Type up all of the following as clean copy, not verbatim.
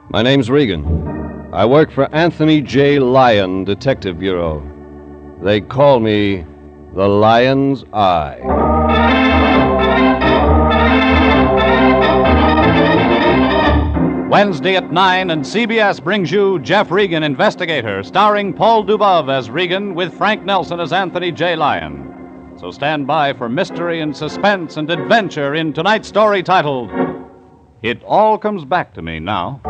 My name's Regan. I work for Anthony J. Lyon Detective Bureau. They call me the Lion's Eye. Wednesday at 9, and CBS brings you Jeff Regan, Investigator, starring Paul Dubov as Regan with Frank Nelson as Anthony J. Lyon. So stand by for mystery and suspense and adventure in tonight's story titled, It All Comes Back to Me Now.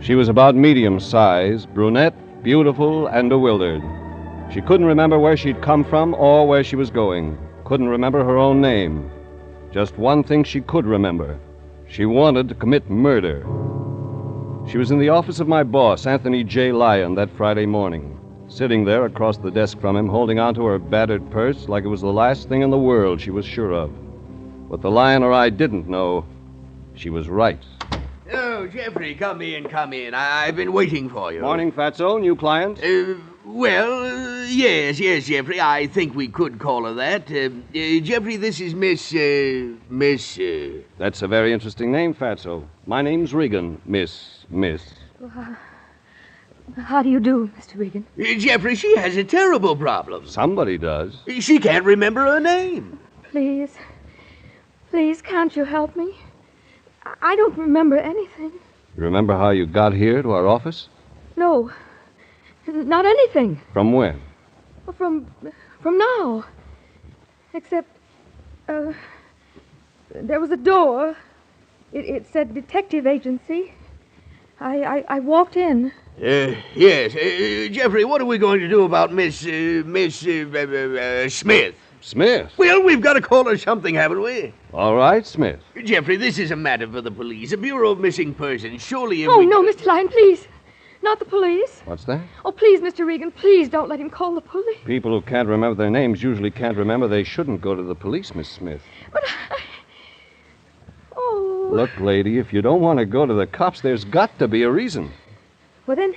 She was about medium size, brunette, beautiful, and bewildered. She couldn't remember where she'd come from or where she was going. Couldn't remember her own name. Just one thing she could remember. She wanted to commit murder. She was in the office of my boss, Anthony J. Lyon, that Friday morning, sitting there across the desk from him, holding onto her battered purse like it was the last thing in the world she was sure of. What the Lion or I didn't know, she was right. Oh, Jeffrey, come in. I've been waiting for you. Morning, Fatso. New client? Yes, Jeffrey. I think we could call her that. Jeffrey, this is Miss... That's a very interesting name, Fatso. My name's Regan, Miss. How do you do, Mr. Regan? Jeffrey, she has a terrible problem. Somebody does. She can't remember her name. Please, can't you help me? I don't remember anything. You remember how you got here to our office? No, not anything. From when? From now. Except, there was a door. It said detective agency. I walked in. Yes. Jeffrey, what are we going to do about Miss Smith? Smith? Well, we've got to call her something, haven't we? All right, Smith. Jeffrey, this is a matter for the police, a Bureau of Missing Persons. Surely if no, Mr. Lyon, please. Not the police. What's that? Oh, please, Mr. Regan, please don't let him call the police. People who can't remember their names usually can't remember they shouldn't go to the police, Miss Smith. But Oh. Look, lady, if you don't want to go to the cops, there's got to be a reason. Well, then,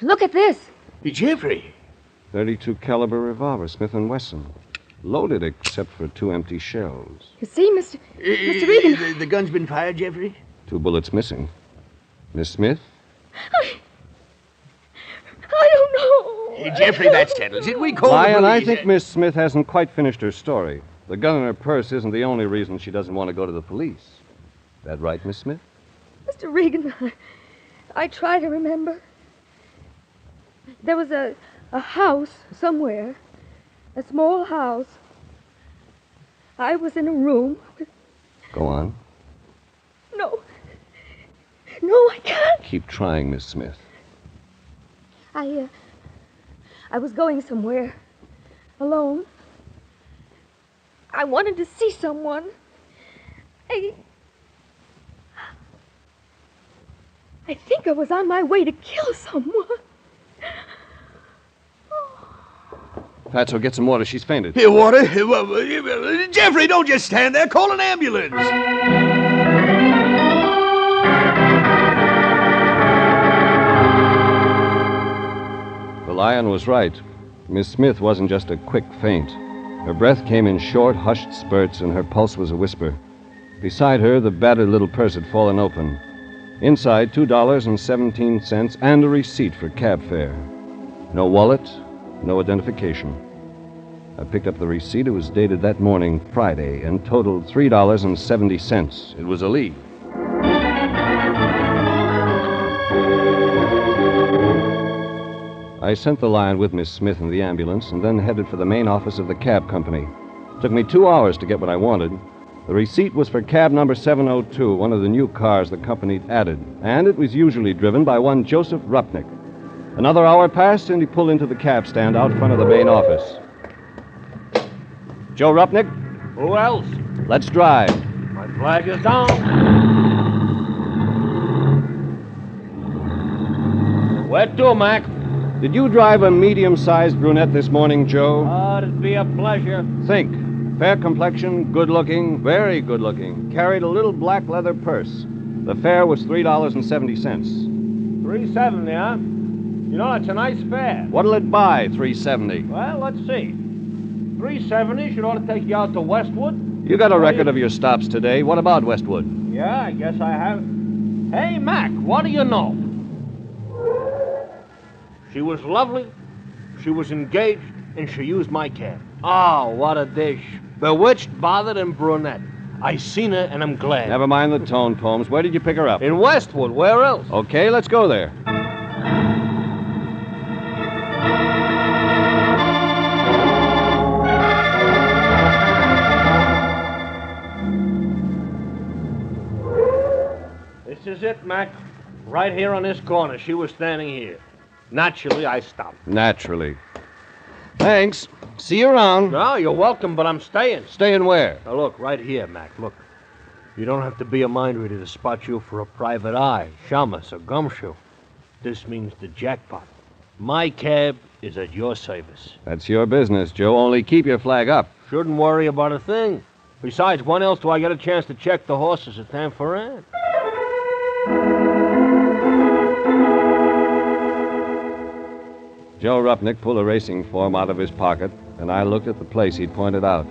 look at this. Jeffrey. .32 caliber revolver, Smith & Wesson. Loaded except for 2 empty shells. You see, Mr. Regan. The gun's been fired, Jeffrey? 2 bullets missing. Miss Smith? I don't know. Jeffrey, that settles it. We call Lyon, the I police. think Miss Smith hasn't quite finished her story. The gun in her purse isn't the only reason she doesn't want to go to the police. That right, Miss Smith? Mr. Regan, I try to remember. There was a house somewhere. A small house. I was in a room. Go on. No, I can't. Keep trying, Miss Smith. I was going somewhere. Alone. I wanted to see someone. I think I was on my way to kill someone. Fatso, get some water. She's fainted. Here, water? Jeffrey, don't just stand there. Call an ambulance. The Lion was right. Miss Smith wasn't just a quick faint. Her breath came in short, hushed spurts, and her pulse was a whisper. Beside her, the battered little purse had fallen open. Inside, $2.17 and a receipt for cab fare. No wallet, no identification. I picked up the receipt. It was dated that morning, Friday, and totaled $3.70. It was a lead. I sent the Lion with Miss Smith in the ambulance and then headed for the main office of the cab company. It took me 2 hours to get what I wanted. The receipt was for cab number 702, one of the new cars the company added, and it was usually driven by one Joseph Rupnick. Another hour passed, and he pulled into the cab stand out front of the main office. Joe Rupnick? Who else? Let's drive. My flag is down. Where to, Mac? Did you drive a medium-sized brunette this morning, Joe? It'd be a pleasure. Think. Fair complexion, good-looking, very good-looking. Carried a little black leather purse. The fare was $3.70. $3.70, huh? You know, it's a nice fare. What'll it buy, $3.70? Well, let's see. $3.70 should ought to take you out to Westwood. You got a record of your stops today. What about Westwood? Yeah, I guess I have. Hey, Mac, what do you know? She was lovely, she was engaged, and she used my cab. Oh, what a dish. Bewitched, bothered, and brunette. I seen her, and I'm glad. Never mind the tone poems. Where did you pick her up? In Westwood, where else? Okay, let's go there. This is it, Mac. Right here on this corner. She was standing here. Naturally, I stopped. Naturally. Thanks. See you around. No, you're welcome, but I'm staying. Staying where? Now, look, right here, Mac, look. You don't have to be a mind reader to spot you for a private eye, shamus, or gumshoe. This means the jackpot. My cab is at your service. That's your business, Joe. Only keep your flag up. Shouldn't worry about a thing. Besides, when else do I get a chance to check the horses at Tanforan? Joe Rupnick pulled a racing form out of his pocket, and I looked at the place he'd pointed out.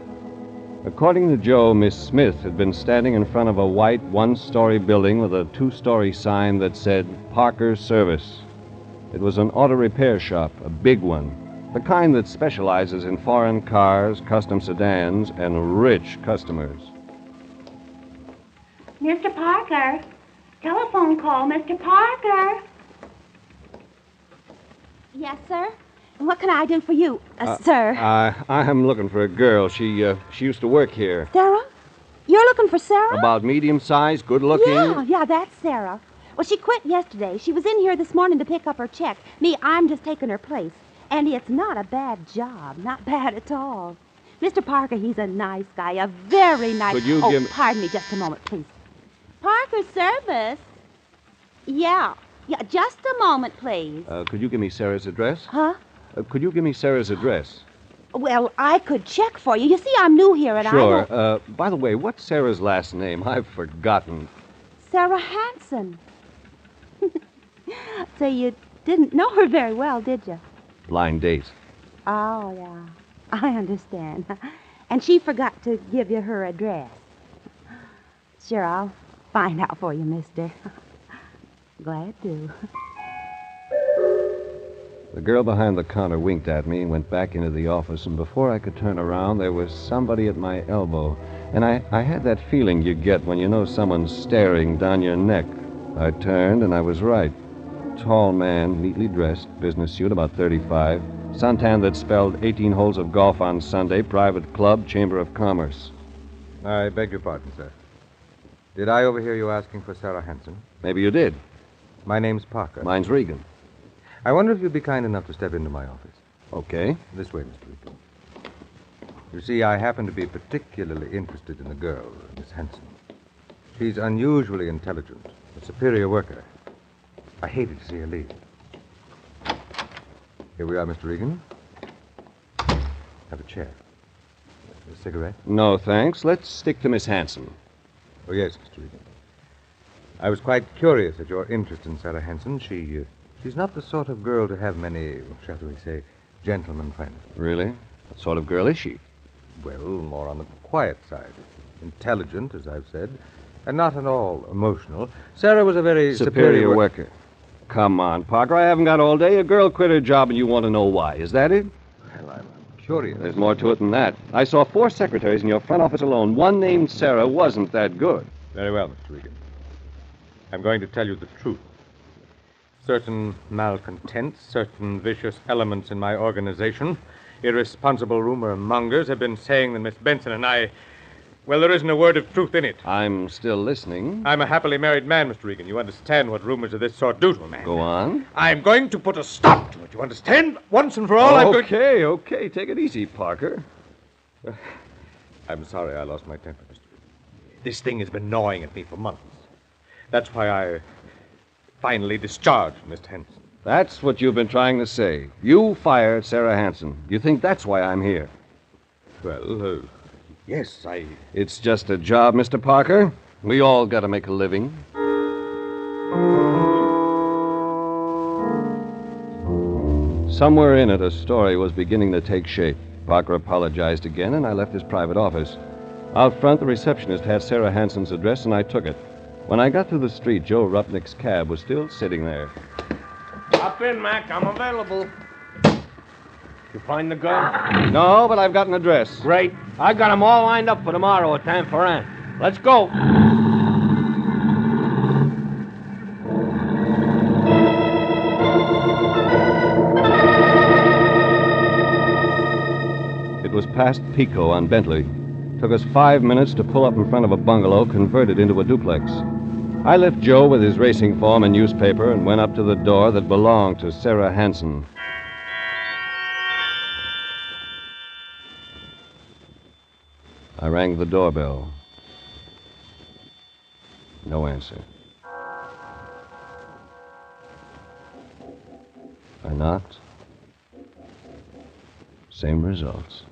According to Joe, Miss Smith had been standing in front of a white one-story building with a two-story sign that said Parker's Service. It was an auto repair shop, a big one, the kind that specializes in foreign cars, custom sedans, and rich customers. Mr. Parker. Telephone call, Mr. Parker. Yes, sir? And what can I do for you, sir? I'm looking for a girl. She used to work here. Sarah? You're looking for Sarah? About medium-sized, good-looking. Yeah, that's Sarah. Well, she quit yesterday. She was in here this morning to pick up her check. Me, I'm just taking her place. And it's not a bad job. Not bad at all. Mr. Parker, he's a nice guy. A very nice... Could you give me... pardon me just a moment, please. Parker's Service? Yeah, just a moment, please. Could you give me Sarah's address? Huh? Could you give me Sarah's address? Well, I could check for you. You see, I'm new here, and Sure. I don't... By the way, what's Sarah's last name? I've forgotten. Sarah Hanson. So you didn't know her very well, did you? Blind date. Oh, yeah. I understand. And she forgot to give you her address. Sure, I'll find out for you, mister. Glad to. The girl behind the counter winked at me and went back into the office, and before I could turn around, there was somebody at my elbow. And I had that feeling you get when you know someone's staring down your neck. I turned, and I was right. Tall man, neatly dressed, business suit, about 35. Suntan that spelled 18 holes of golf on Sunday, private club, Chamber of Commerce. I beg your pardon, sir. Did I overhear you asking for Sarah Hanson? Maybe you did. My name's Parker. Mine's Regan. I wonder if you'd be kind enough to step into my office. Okay. This way, Mr. Regan. You see, I happen to be particularly interested in the girl, Miss Hanson. She's unusually intelligent, a superior worker. I hated to see her leave. Here we are, Mr. Regan. Have a chair. A cigarette? No, thanks. Let's stick to Miss Hanson. Oh, yes, Mr. Regan. I was quite curious at your interest in Sarah Hanson. She's not the sort of girl to have many, shall we say, gentlemen friends. Really? What sort of girl is she? Well, more on the quiet side. Intelligent, as I've said, and not at all emotional. Sarah was a very Superior worker. Come on, Parker. I haven't got all day. A girl quit her job and you want to know why. Is that it? Well, I'm curious. There's more to it than that. I saw 4 secretaries in your front office alone. One named Sarah wasn't that good. Very well, Mr. Regan. I'm going to tell you the truth. Certain malcontents, certain vicious elements in my organization, irresponsible rumor mongers have been saying that Miss Benson and I... Well, there isn't a word of truth in it. I'm still listening. I'm a happily married man, Mr. Regan. You understand what rumors of this sort do to a man. Go on. I'm going to put a stop to it. You understand? Once and for all, I'm going... Okay. Take it easy, Parker. I'm sorry I lost my temper, Mr. Regan. This thing has been gnawing at me for months. That's why I finally discharged Miss Hanson. That's what you've been trying to say. You fired Sarah Hanson. You think that's why I'm here? Well, yes, It's just a job, Mr. Parker. We all got to make a living. Somewhere in it, a story was beginning to take shape. Parker apologized again, and I left his private office. Out front, the receptionist had Sarah Hanson's address, and I took it. When I got to the street, Joe Rupnick's cab was still sitting there. Hop in, Mac. I'm available. You find the girl? No, but I've got an address. Great. I got them all lined up for tomorrow at Tanforan. Let's go. It was past Pico on Bentley. Took us 5 minutes to pull up in front of a bungalow converted into a duplex. I left Joe with his racing form and newspaper and went up to the door that belonged to Sarah Hanson. I rang the doorbell. No answer. I knocked. Same results.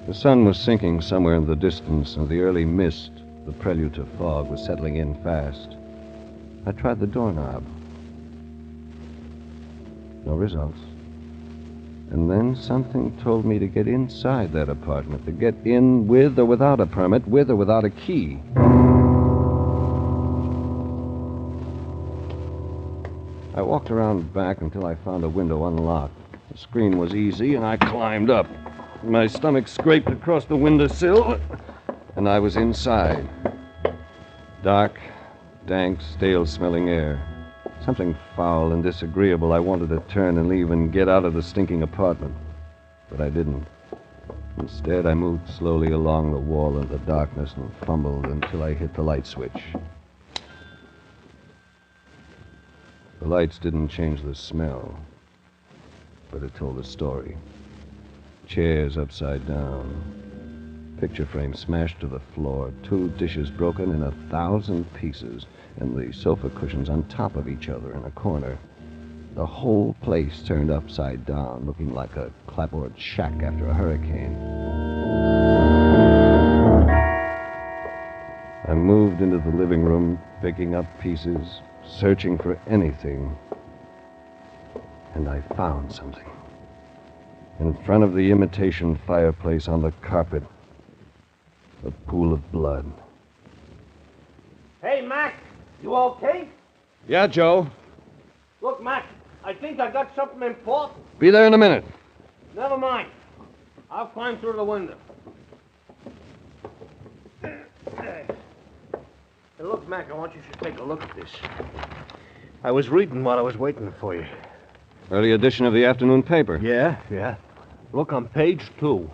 The sun was sinking somewhere in the distance, and the early mist, the prelude to fog, was settling in fast. I tried the doorknob. No results. And then something told me to get inside that apartment, to get in with or without a permit, with or without a key. I walked around back until I found a window unlocked. The screen was easy, and I climbed up. My stomach scraped across the windowsill, and I was inside. Dark, dank, stale-smelling air. Something foul and disagreeable. I wanted to turn and leave and get out of the stinking apartment. But I didn't. Instead, I moved slowly along the wall in the darkness and fumbled until I hit the light switch. The lights didn't change the smell, but it told a story. Chairs upside down. Picture frame smashed to the floor. 2 dishes broken in 1,000 pieces. And the sofa cushions on top of each other in a corner. The whole place turned upside down, looking like a clapboard shack after a hurricane. I moved into the living room, picking up pieces, searching for anything. And I found something. In front of the imitation fireplace on the carpet, a pool of blood. Hey, Mac, you okay? Yeah, Joe. Look, Mac, I think I got something important. Be there in a minute. Never mind. I'll climb through the window. Hey, look, Mac, I want you to take a look at this. I was reading while I was waiting for you. Early edition of the afternoon paper. Yeah. Look on page 2.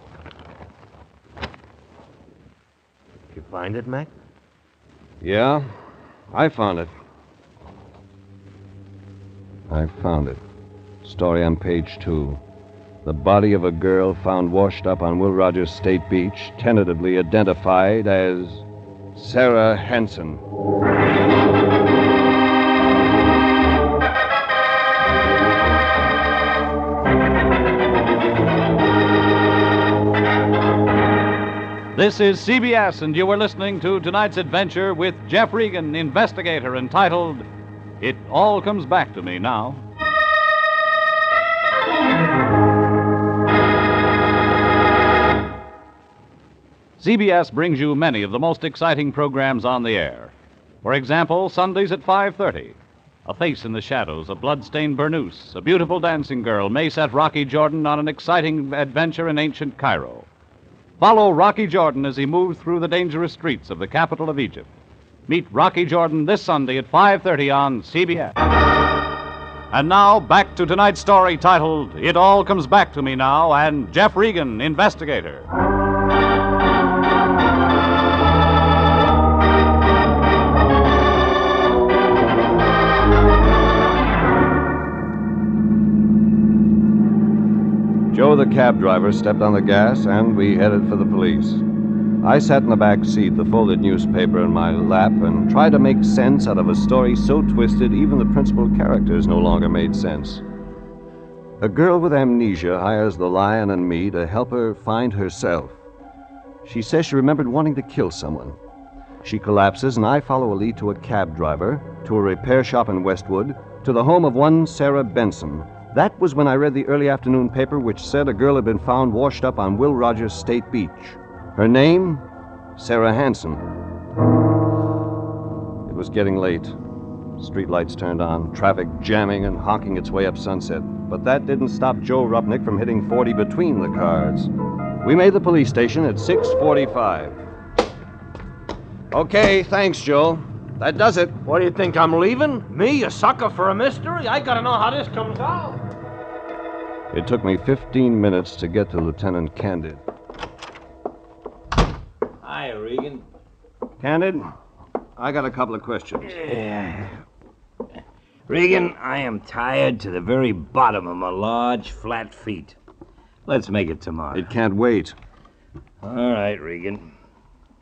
You find it, Mac? Yeah, I found it. I found it. Story on page 2. The body of a girl found washed up on Will Rogers State Beach, tentatively identified as Sarah Hanson. This is CBS, and you are listening to tonight's adventure with Jeff Regan, Investigator, entitled It All Comes Back to Me Now. CBS brings you many of the most exciting programs on the air. For example, Sundays at 5:30. A Face in the Shadows, a blood-stained burnoose, a beautiful dancing girl may set Rocky Jordan on an exciting adventure in ancient Cairo. Follow Rocky Jordan as he moves through the dangerous streets of the capital of Egypt. Meet Rocky Jordan this Sunday at 5:30 on CBS. And now, back to tonight's story titled It All Comes Back to Me Now, and Jeff Regan, Investigator. Joe, the cab driver, stepped on the gas, and we headed for the police. I sat in the back seat, the folded newspaper in my lap, and tried to make sense out of a story so twisted even the principal characters no longer made sense. A girl with amnesia hires the Lyon and me to help her find herself. She says she remembered wanting to kill someone. She collapses, and I follow a lead to a cab driver, to a repair shop in Westwood, to the home of one Sarah Benson, That was when I read the early afternoon paper which said a girl had been found washed up on Will Rogers State Beach. Her name, Sarah Hansen. It was getting late. Streetlights turned on, traffic jamming and honking its way up Sunset. But that didn't stop Joe Rupnick from hitting 40 between the cars. We made the police station at 6:45. Okay, thanks, Joe. That does it. What do you think, I'm leaving? Me, a sucker for a mystery? I gotta know how this comes out. It took me 15 minutes to get to Lieutenant Candid. Hi, Regan. Candid, I got a couple of questions. Regan, I am tired to the very bottom of my large, flat feet. Let's make it tomorrow. It can't wait. All right, Regan.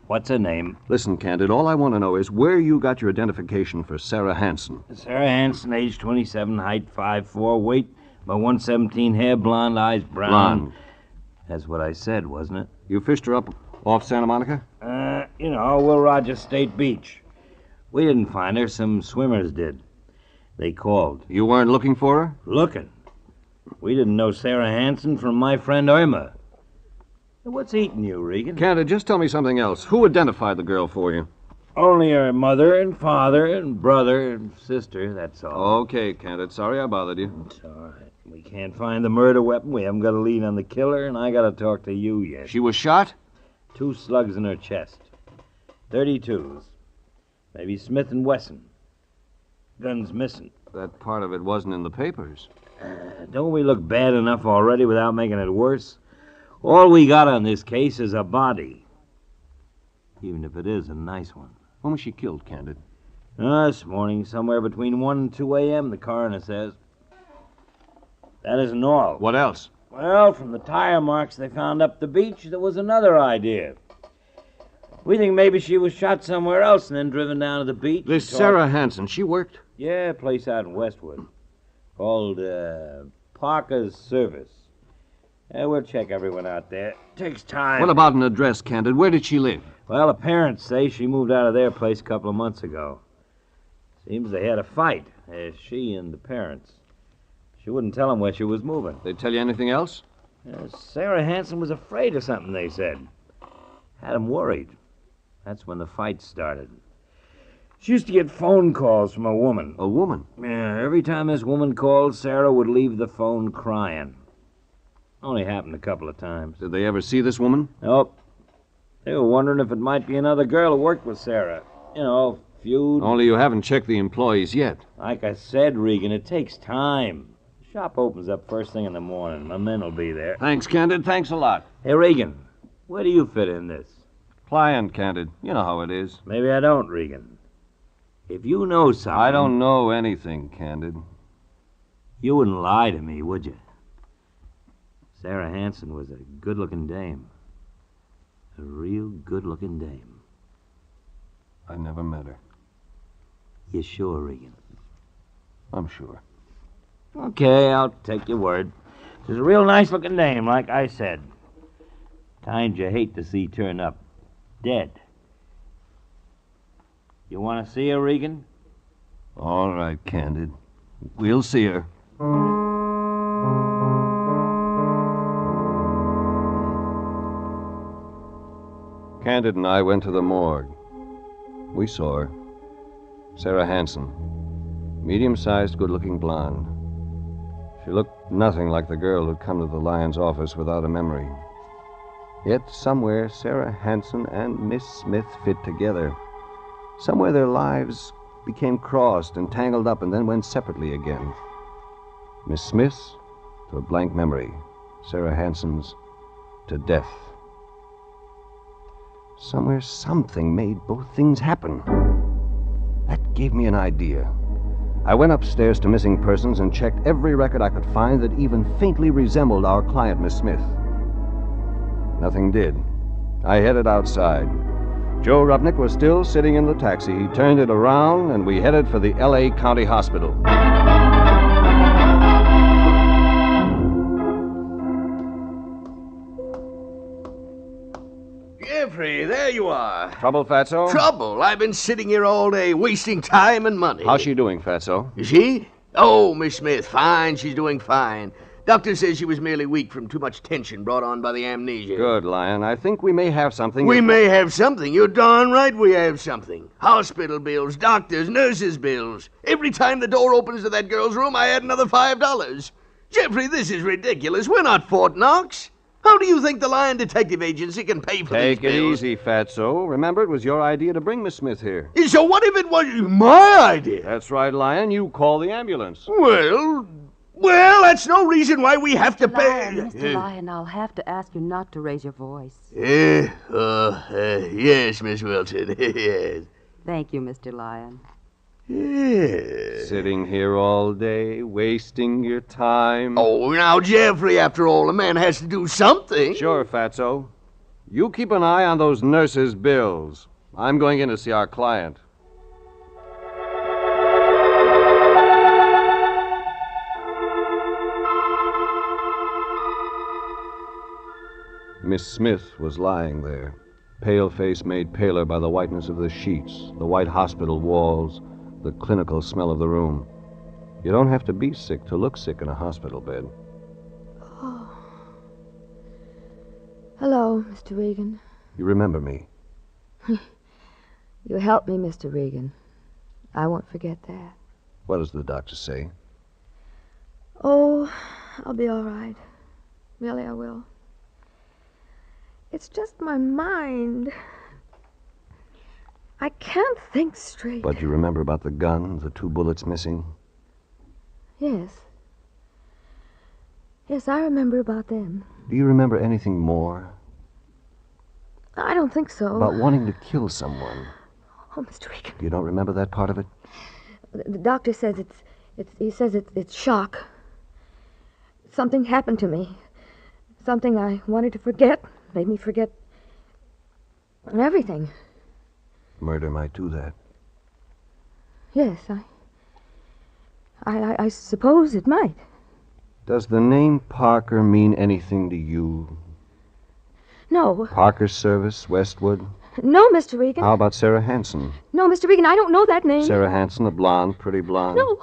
What's her name? Listen, Candid, all I want to know is where you got your identification for Sarah Hansen. Sarah Hansen, age 27, height 5'4", weight about 117, hair blonde, eyes brown. Blonde. That's what I said, wasn't it? You fished her up off Santa Monica? Will Rogers State Beach. We didn't find her. Some swimmers did. They called. You weren't looking for her? Looking. We didn't know Sarah Hansen from my friend Irma. What's eating you, Regan? Candid, just tell me something else. Who identified the girl for you? Only her mother and father and brother and sister, that's all. Okay, Candid. Sorry I bothered you. It's all right. We can't find the murder weapon. We haven't got a lead on the killer, and I got to talk to you yet. She was shot? 2 slugs in her chest. 32s. Maybe Smith & Wesson. Gun's missing. That part of it wasn't in the papers. Don't we look bad enough already without making it worse? All we got on this case is a body. Even if it is a nice one. When was she killed, Candid? This morning, somewhere between 1 and 2 a.m., the coroner says. That isn't all. What else? Well, from the tire marks they found up the beach, there was another idea. We think maybe she was shot somewhere else and then driven down to the beach. This Sarah Hansen, she worked? Yeah, a place out in Westwood. Called, Parker's Service. We'll check everyone out there. Takes time. What about an address, Candid? Where did she live? Well, the parents say she moved out of their place a couple of months ago. Seems they had a fight, she and the parents. She wouldn't tell them where she was moving. They tell you anything else? Sarah Hansen was afraid of something, they said. Had them worried. That's when the fight started. She used to get phone calls from a woman. A woman? Yeah, every time this woman called, Sarah would leave the phone crying. Only happened a couple of times. Did they ever see this woman? Nope. They were wondering if it might be another girl who worked with Sarah. Feud. Only you haven't checked the employees yet. Like I said, Regan, it takes time. The shop opens up first thing in the morning. My men will be there. Thanks, Candid. Thanks a lot. Hey, Regan, where do you fit in this? Client, Candid. You know how it is. Maybe I don't, Regan. If you know something... I don't know anything, Candid. You wouldn't lie to me, would you? Sarah Hansen was a good-looking dame. A real good-looking dame. I never met her. You sure, Regan? I'm sure. Okay, I'll take your word. She's a real nice-looking dame, like I said. Kind you hate to see turn up dead. You want to see her, Regan? All right, Candid. We'll see her. Candid and I went to the morgue. We saw her. Sarah Hansen. Medium-sized, good-looking blonde. She looked nothing like the girl who'd come to the Lyon's office without a memory. Yet somewhere Sarah Hansen and Miss Smith fit together. Somewhere their lives became crossed and tangled up and then went separately again. Miss Smith's to a blank memory. Sarah Hansen's to death. Somewhere something made both things happen. That gave me an idea. I went upstairs to missing persons and checked every record I could find that even faintly resembled our client, Miss Smith. Nothing did. I headed outside. Joe Rupnick was still sitting in the taxi. He turned it around, and we headed for the L.A. County Hospital. Jeffrey, there you are. Trouble, Fatso? Trouble? I've been sitting here all day, wasting time and money. How's she doing, Fatso? Is she? Oh, Miss Smith, fine. She's doing fine. Doctor says she was merely weak from too much tension brought on by the amnesia. Good, Lyon. I think we may have something. We may have something. You're darn right we have something. Hospital bills, doctors, nurses' bills. Every time the door opens to that girl's room, I add another $5. Jeffrey, this is ridiculous. We're not Fort Knox. How do you think the Lyon Detective Agency can pay for these bills? Take it easy, Fatso. Remember, it was your idea to bring Miss Smith here. So what if it was my idea? That's right, Lyon. You call the ambulance. Well, that's no reason why we have to pay. Mr. Lyon, I'll have to ask you not to raise your voice. Yes, Miss Wilson. Yes. Thank you, Mr. Lyon. Yes. Sitting here all day, wasting your time. Oh, now, Jeffrey, after all, a man has to do something. Sure, Fatso. You keep an eye on those nurses' bills. I'm going in to see our client. Miss Smith was lying there, pale face made paler by the whiteness of the sheets, the white hospital walls, the clinical smell of the room. You don't have to be sick to look sick in a hospital bed. Oh. Hello, Mr. Regan. You remember me? You helped me, Mr. Regan. I won't forget that. What does the doctor say? Oh, I'll be all right. Really, I will. It's just my mind. I can't think straight. But you remember about the gun, the 2 bullets missing? Yes. Yes, I remember about them. Do you remember anything more? I don't think so. About wanting to kill someone? Oh, Mr. Regan. You don't remember that part of it? The doctor says it's shock. Something happened to me. Something I wanted to forget. Made me forget everything. Murder might do that. Yes, I suppose it might. Does the name Parker mean anything to you? No. Parker Service, Westwood? No, Mr. Regan. How about Sarah Hanson? No, Mr. Regan, I don't know that name. Sarah Hanson, a blonde, pretty blonde. No,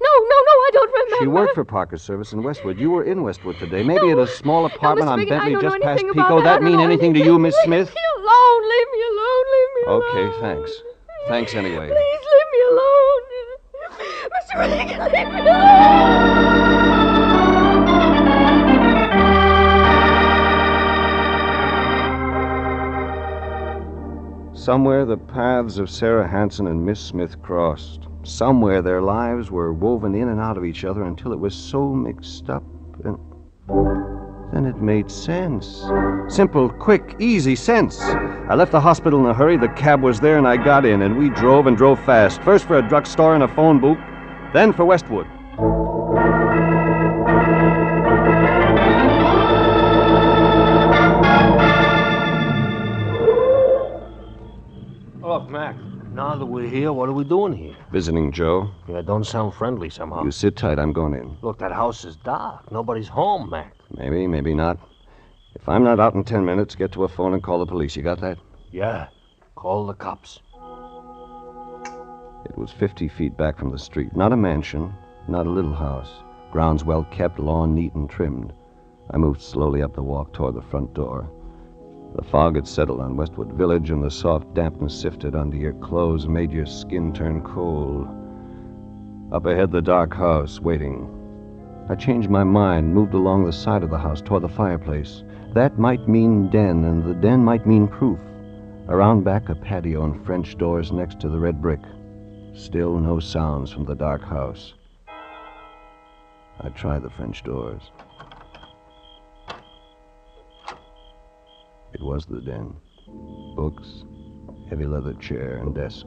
I don't remember. She worked for Parker Service in Westwood. You were in Westwood today, maybe at a small apartment on Regan, Bentley just past about Pico. That mean anything to you, Miss Smith? Leave me alone, leave me alone, leave me alone. Okay, thanks. Thanks anyway. Please leave me alone. Mr. Regan, leave me alone. Somewhere the paths of Sarah Hanson and Miss Smith crossed. Somewhere their lives were woven in and out of each other until it was so mixed up, and then it made sense. Simple, quick, easy sense. I left the hospital in a hurry, the cab was there, and I got in, and we drove and drove fast. First for a drugstore and a phone booth, then for Westwood. Look, Mac, now that we're here, what are we doing here? Visiting Joe. Yeah, don't sound friendly somehow. You sit tight, I'm going in. Look, that house is dark. Nobody's home, Mac. Maybe, maybe not. If I'm not out in 10 minutes, get to a phone and call the police. You got that? Yeah, call the cops. It was 50 feet back from the street. Not a mansion, not a little house. Grounds well kept, lawn neat and trimmed. I moved slowly up the walk toward the front door. The fog had settled on Westwood Village, and the soft dampness sifted under your clothes and made your skin turn cold. Up ahead, the dark house, waiting. I changed my mind, moved along the side of the house toward the fireplace. That might mean den, and the den might mean proof. Around back, a patio and French doors next to the red brick. Still no sounds from the dark house. I tried the French doors. It was the den. Books, heavy leather chair and desk.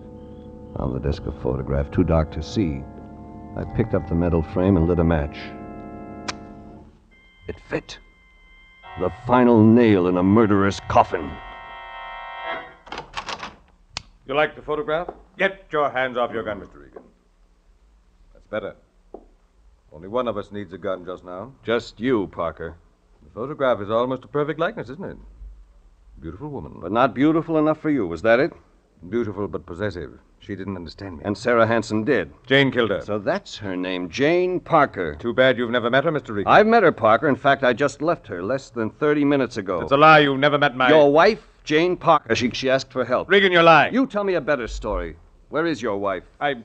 On the desk a photograph, too dark to see. I picked up the metal frame and lit a match. It fit. The final nail in a murderer's coffin. You like the photograph? Get your hands off your gun, Mr. Regan. That's better. Only one of us needs a gun just now. Just you, Parker. The photograph is almost a perfect likeness, isn't it? Beautiful woman. But not beautiful enough for you, was that it? Beautiful but possessive. She didn't understand me. And Sarah Hansen did. Jane killed her. So that's her name, Jane Parker. Too bad you've never met her, Mr. Regan. I've met her, Parker. In fact, I just left her less than 30 minutes ago. It's a lie. You've never met my... Your wife, Jane Parker. She asked for help. Regan, you're lying. You tell me a better story. Where is your wife? I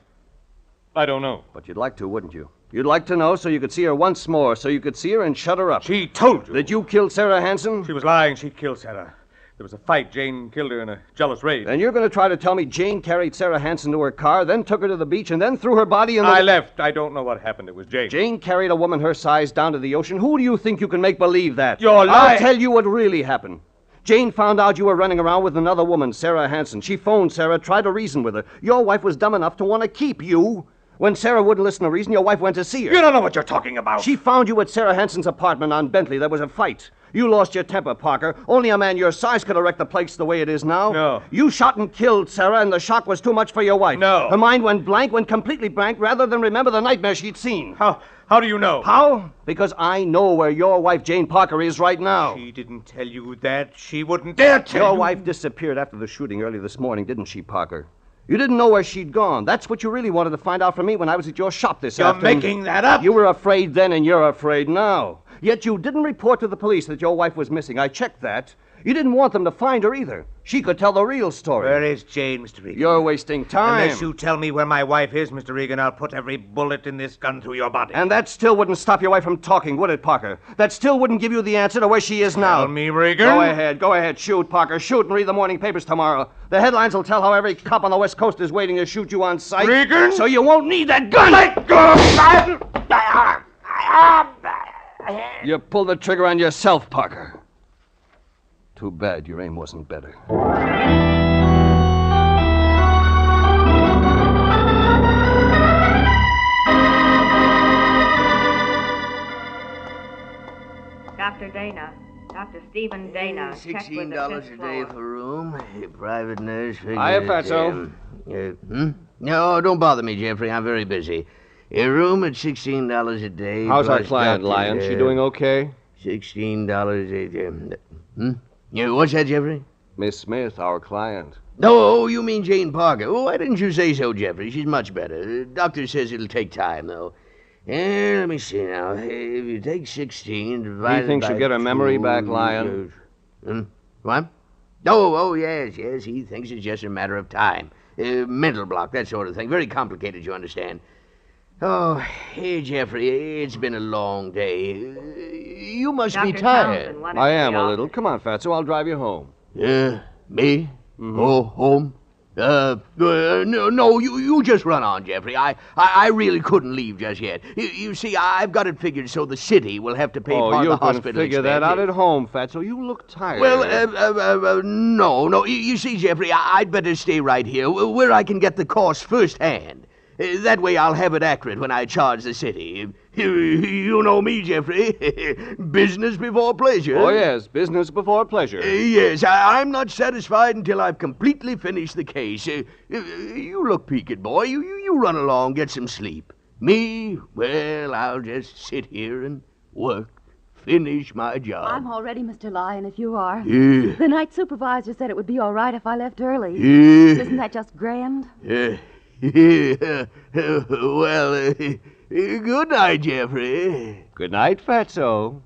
don't know. But you'd like to, wouldn't you? You'd like to know so you could see her once more, so you could see her and shut her up. She told you. That you killed Sarah Hansen? She was lying. She killed Sarah. There was a fight. Jane killed her in a jealous rage. And you're going to try to tell me Jane carried Sarah Hansen to her car, then took her to the beach, and then threw her body in the... I left. I don't know what happened. It was Jane. Jane carried a woman her size down to the ocean. Who do you think you can make believe that? You're lying. I'll tell you what really happened. Jane found out you were running around with another woman, Sarah Hansen. She phoned Sarah, tried to reason with her. Your wife was dumb enough to want to keep you. When Sarah wouldn't listen to reason, your wife went to see her. You don't know what you're talking about. She found you at Sarah Hansen's apartment on Bentley. There was a fight. You lost your temper, Parker. Only a man your size could have wrecked the place the way it is now. No. You shot and killed Sarah, and the shock was too much for your wife. No. Her mind went completely blank, rather than remember the nightmare she'd seen. How do you know? How? Because I know where your wife, Jane Parker, is right now. She didn't tell you that. She wouldn't dare tell you. Your wife disappeared after the shooting early this morning, didn't she, Parker? You didn't know where she'd gone. That's what you really wanted to find out from me when I was at your shop this afternoon. You're making that up. You were afraid then, and you're afraid now. Yet you didn't report to the police that your wife was missing. I checked that. You didn't want them to find her either. She could tell the real story. Where is Jane, Mr. Regan? You're wasting time. Unless you tell me where my wife is, Mr. Regan, I'll put every bullet in this gun through your body. And that still wouldn't stop your wife from talking, would it, Parker? That still wouldn't give you the answer to where she is now. Tell me, Regan. Go ahead. Shoot, Parker. Shoot and read the morning papers tomorrow. The headlines will tell how every cop on the West Coast is waiting to shoot you on sight. Regan! So you won't need that gun! Let go! You pulled the trigger on yourself, Parker. Too bad your aim wasn't better. Dr. Dana. Dr. Stephen Dana. $16 a day for room. Private nurse. Hiya, Fatso. No, don't bother me, Jeffrey. I'm very busy. A room at $16 a day. How's our plus client, doctor, Lyon? She doing okay? $16 a day. Yeah, what's that, Jeffrey? Miss Smith, our client. No, you mean Jane Parker. Oh, why didn't you say so, Jeffrey? She's much better. Doctor says it'll take time, though. Let me see now. If you take 16 divided by... He thinks she'll get her memory back, Lyon. What? Oh, yes. He thinks it's just a matter of time. Mental block, that sort of thing. Very complicated, you understand. Oh, hey, Jeffrey, it's been a long day. You must be tired. I am a little. Come on, Fatso, I'll drive you home. Me? Mm-hmm. Oh, home? No, you just run on, Jeffrey. I really couldn't leave just yet. You see, I've got it figured so the city will have to pay part of the hospital you can figure that out at home, Fatso. You look tired. Well, no. You see, Jeffrey, I'd better stay right here, where I can get the cost firsthand. That way I'll have it accurate when I charge the city. You know me, Jeffrey. Business before pleasure. Oh, yes, business before pleasure. Yes, I'm not satisfied until I've completely finished the case. You look peaked, boy. You run along, get some sleep. Me, well, I'll just sit here and work. Finish my job. I'm all ready, Mr. Lyon, if you are. Yeah. The night supervisor said it would be all right if I left early. Yeah. Isn't that just grand? Well, good night, Jeffrey. Good night, Fatso.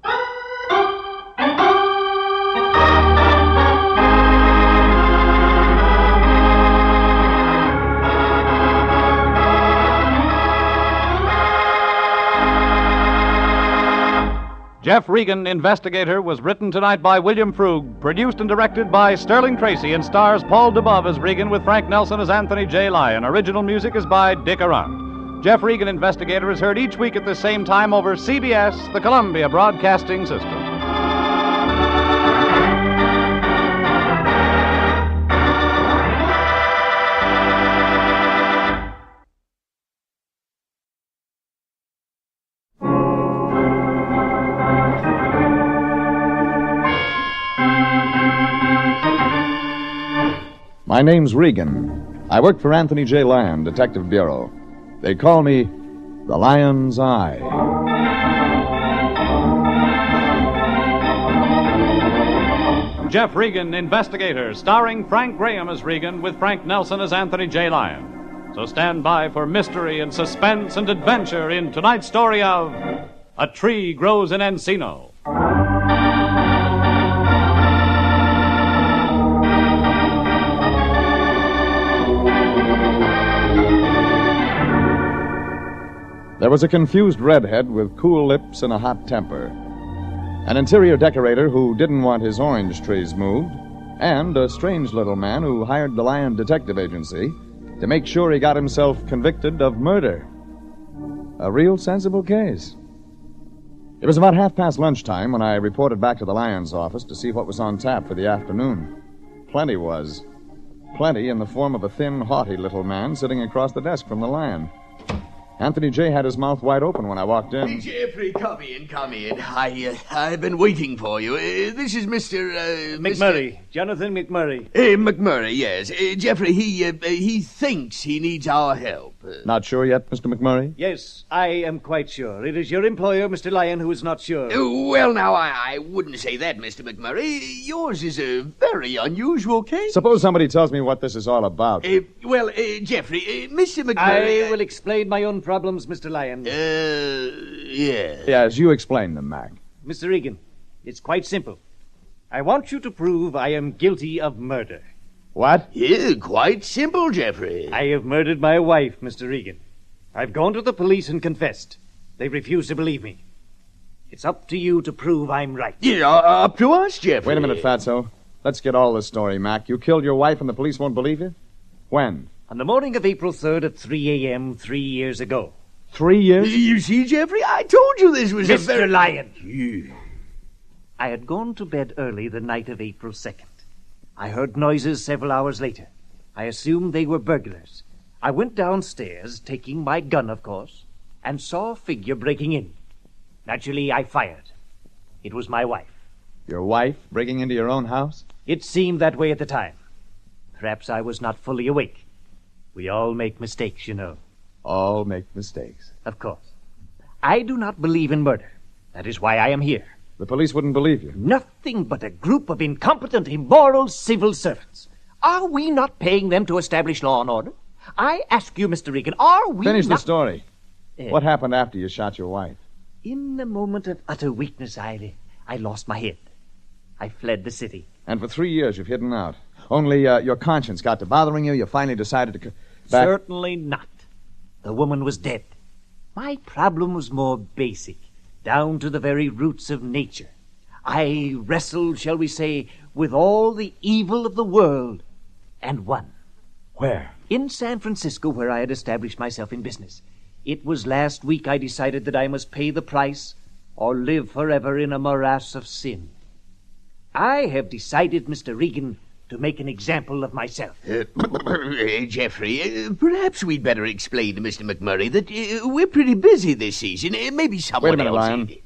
Jeff Regan, Investigator, was written tonight by William Frug, produced and directed by Sterling Tracy, and stars Paul Dubov as Regan with Frank Nelson as Anthony J. Lyon. Original music is by Dick Arant. Jeff Regan, Investigator, is heard each week at the same time over CBS, the Columbia Broadcasting System. My name's Regan. I work for Anthony J. Lyon, Detective Bureau. They call me the Lion's Eye. Jeff Regan, Investigator, starring Frank Graham as Regan with Frank Nelson as Anthony J. Lyon. So stand by for mystery and suspense and adventure in tonight's story of A Tree Grows in Encino. There was a confused redhead with cool lips and a hot temper, an interior decorator who didn't want his orange trees moved, and a strange little man who hired the Lyon Detective Agency to make sure he got himself convicted of murder. A real sensible case. It was about 5:30 lunchtime when I reported back to the Lyon's office to see what was on tap for the afternoon. Plenty was. Plenty in the form of a thin, haughty little man sitting across the desk from the Lyon. Anthony J. had his mouth wide open when I walked in. Jeffrey, come in, come in. I've been waiting for you. This is Mr. McMurray. Jonathan McMurray. McMurray, yes. Jeffrey, he thinks he needs our help. Not sure yet, Mr. McMurray? Yes, I am quite sure. It is your employer, Mr. Lyon, who is not sure. Well, now, I wouldn't say that, Mr. McMurray. Yours is a very unusual case. Suppose somebody tells me what this is all about. Jeffrey, Mr. McMurray... I will explain my own problems, Mr. Lyon. Yes. Yes, you explain them, Mac. Mr. Regan, it's quite simple. I want you to prove I am guilty of murder. What? Yeah, quite simple, Jeffrey. I have murdered my wife, Mr. Regan. I've gone to the police and confessed. They refuse to believe me. It's up to you to prove I'm right. Yeah, up to us, Jeffrey. Wait a minute, Fatso. Let's get all this story, Mac. You killed your wife and the police won't believe you? When? On the morning of April 3rd at 3 a.m. 3 years ago. 3 years? You see, Jeffrey, I told you this was Mr. Lyon. Yeah. I had gone to bed early the night of April 2nd. I heard noises several hours later. I assumed they were burglars. I went downstairs, taking my gun, of course, and saw a figure breaking in. Naturally, I fired. It was my wife. Your wife breaking into your own house? It seemed that way at the time. Perhaps I was not fully awake. We all make mistakes, you know. All make mistakes. Of course. I do not believe in murder. That is why I am here. The police wouldn't believe you. Nothing but a group of incompetent, immoral civil servants. Are we not paying them to establish law and order? I ask you, Mr. Regan, are we Finish not... the story. What happened after you shot your wife? In a moment of utter weakness, I lost my head. I fled the city. And for 3 years you've hidden out. Only your conscience got to bothering you. You finally decided to... Certainly not. The woman was dead. My problem was more basic, down to the very roots of nature. I wrestled, shall we say, with all the evil of the world, and won. Where? In San Francisco, where I had established myself in business. It was last week I decided that I must pay the price or live forever in a morass of sin. I have decided, Mr. Regan, to make an example of myself. Jeffrey, perhaps we'd better explain to Mr. McMurray that we're pretty busy this season. Maybe someone Wait a minute, else... Lyon.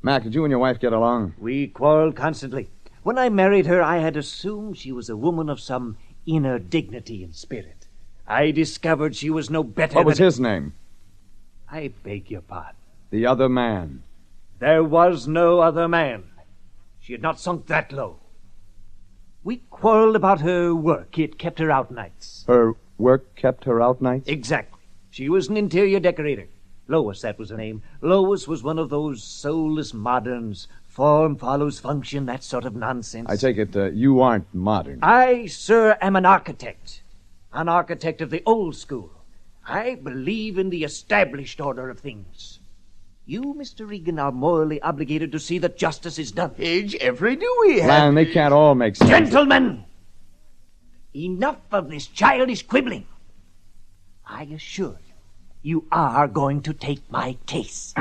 Mac, did you and your wife get along? We quarreled constantly. When I married her, I had assumed she was a woman of some inner dignity and spirit. I discovered she was no better What was than... his name? I beg your pardon. The other man. There was no other man. She had not sunk that low. We quarreled about her work. It kept her out nights. Her work kept her out nights? Exactly. She was an interior decorator. Lois, that was her name. Lois was one of those soulless moderns. Form follows function, that sort of nonsense. I take it you aren't modern. I, sir, am an architect. An architect of the old school. I believe in the established order of things. You, Mr. Regan, are morally obligated to see that justice is done. Jeffrey, do we have... Lyon, they can't all make sense. Gentlemen! Enough of this childish quibbling. I assure you, you are going to take my case.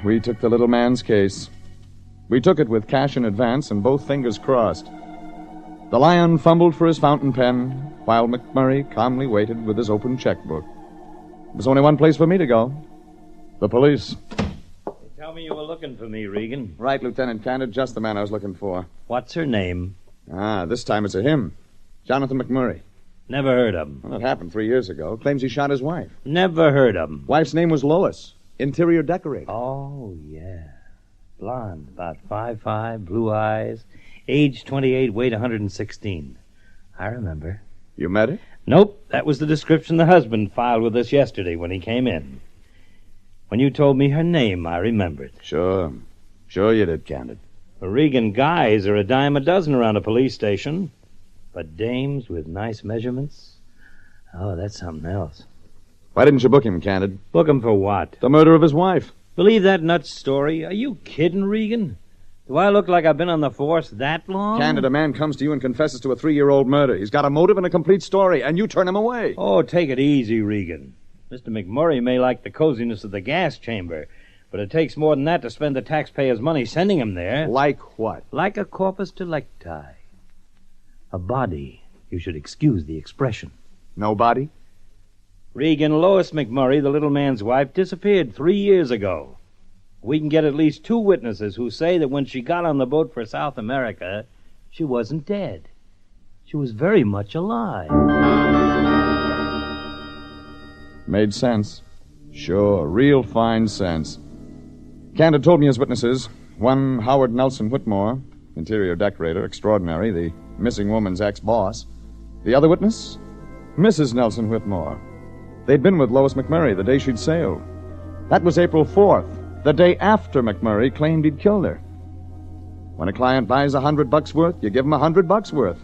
We took the little man's case. We took it with cash in advance and both fingers crossed. The Lyon fumbled for his fountain pen, while McMurray calmly waited with his open checkbook. There was only one place for me to go. The police. They tell me you were looking for me, Regan. Right, Lieutenant Candid, just the man I was looking for. What's her name? This time it's a him. Jonathan McMurray. Never heard of him. Well, it happened 3 years ago. Claims he shot his wife. Never heard of him. Wife's name was Lois. Interior decorator. Oh, yeah. Blonde, about 5'5", blue eyes. Age 28, weight 116. I remember. You met her? Nope, that was the description the husband filed with us yesterday when he came in. When you told me her name, I remembered. Sure. Sure you did, Candid. Regan guys are a dime a dozen around a police station. But dames with nice measurements? Oh, that's something else. Why didn't you book him, Candid? Book him for what? The murder of his wife. Believe that nut story? Are you kidding, Regan? Do I look like I've been on the force that long? Candid, a man comes to you and confesses to a 3-year-old murder. He's got a motive and a complete story, and you turn him away. Oh, take it easy, Regan. Mr. McMurray may like the coziness of the gas chamber, but it takes more than that to spend the taxpayers' money sending him there. Like what? Like a corpus delicti. A body. You should excuse the expression. No body? Regan, Lois McMurray, the little man's wife, disappeared 3 years ago. We can get at least 2 witnesses who say that when she got on the boat for South America, she wasn't dead. She was very much alive. Made sense. Sure, real fine sense. Candid told me his witnesses. One, Howard Nelson Whitmore, interior decorator, extraordinary, the missing woman's ex-boss. The other witness? Mrs. Nelson Whitmore. They'd been with Lois McMurray the day she'd sailed. That was April 4th, the day after McMurray claimed he'd killed her. When a client buys $100 worth, you give him $100 worth.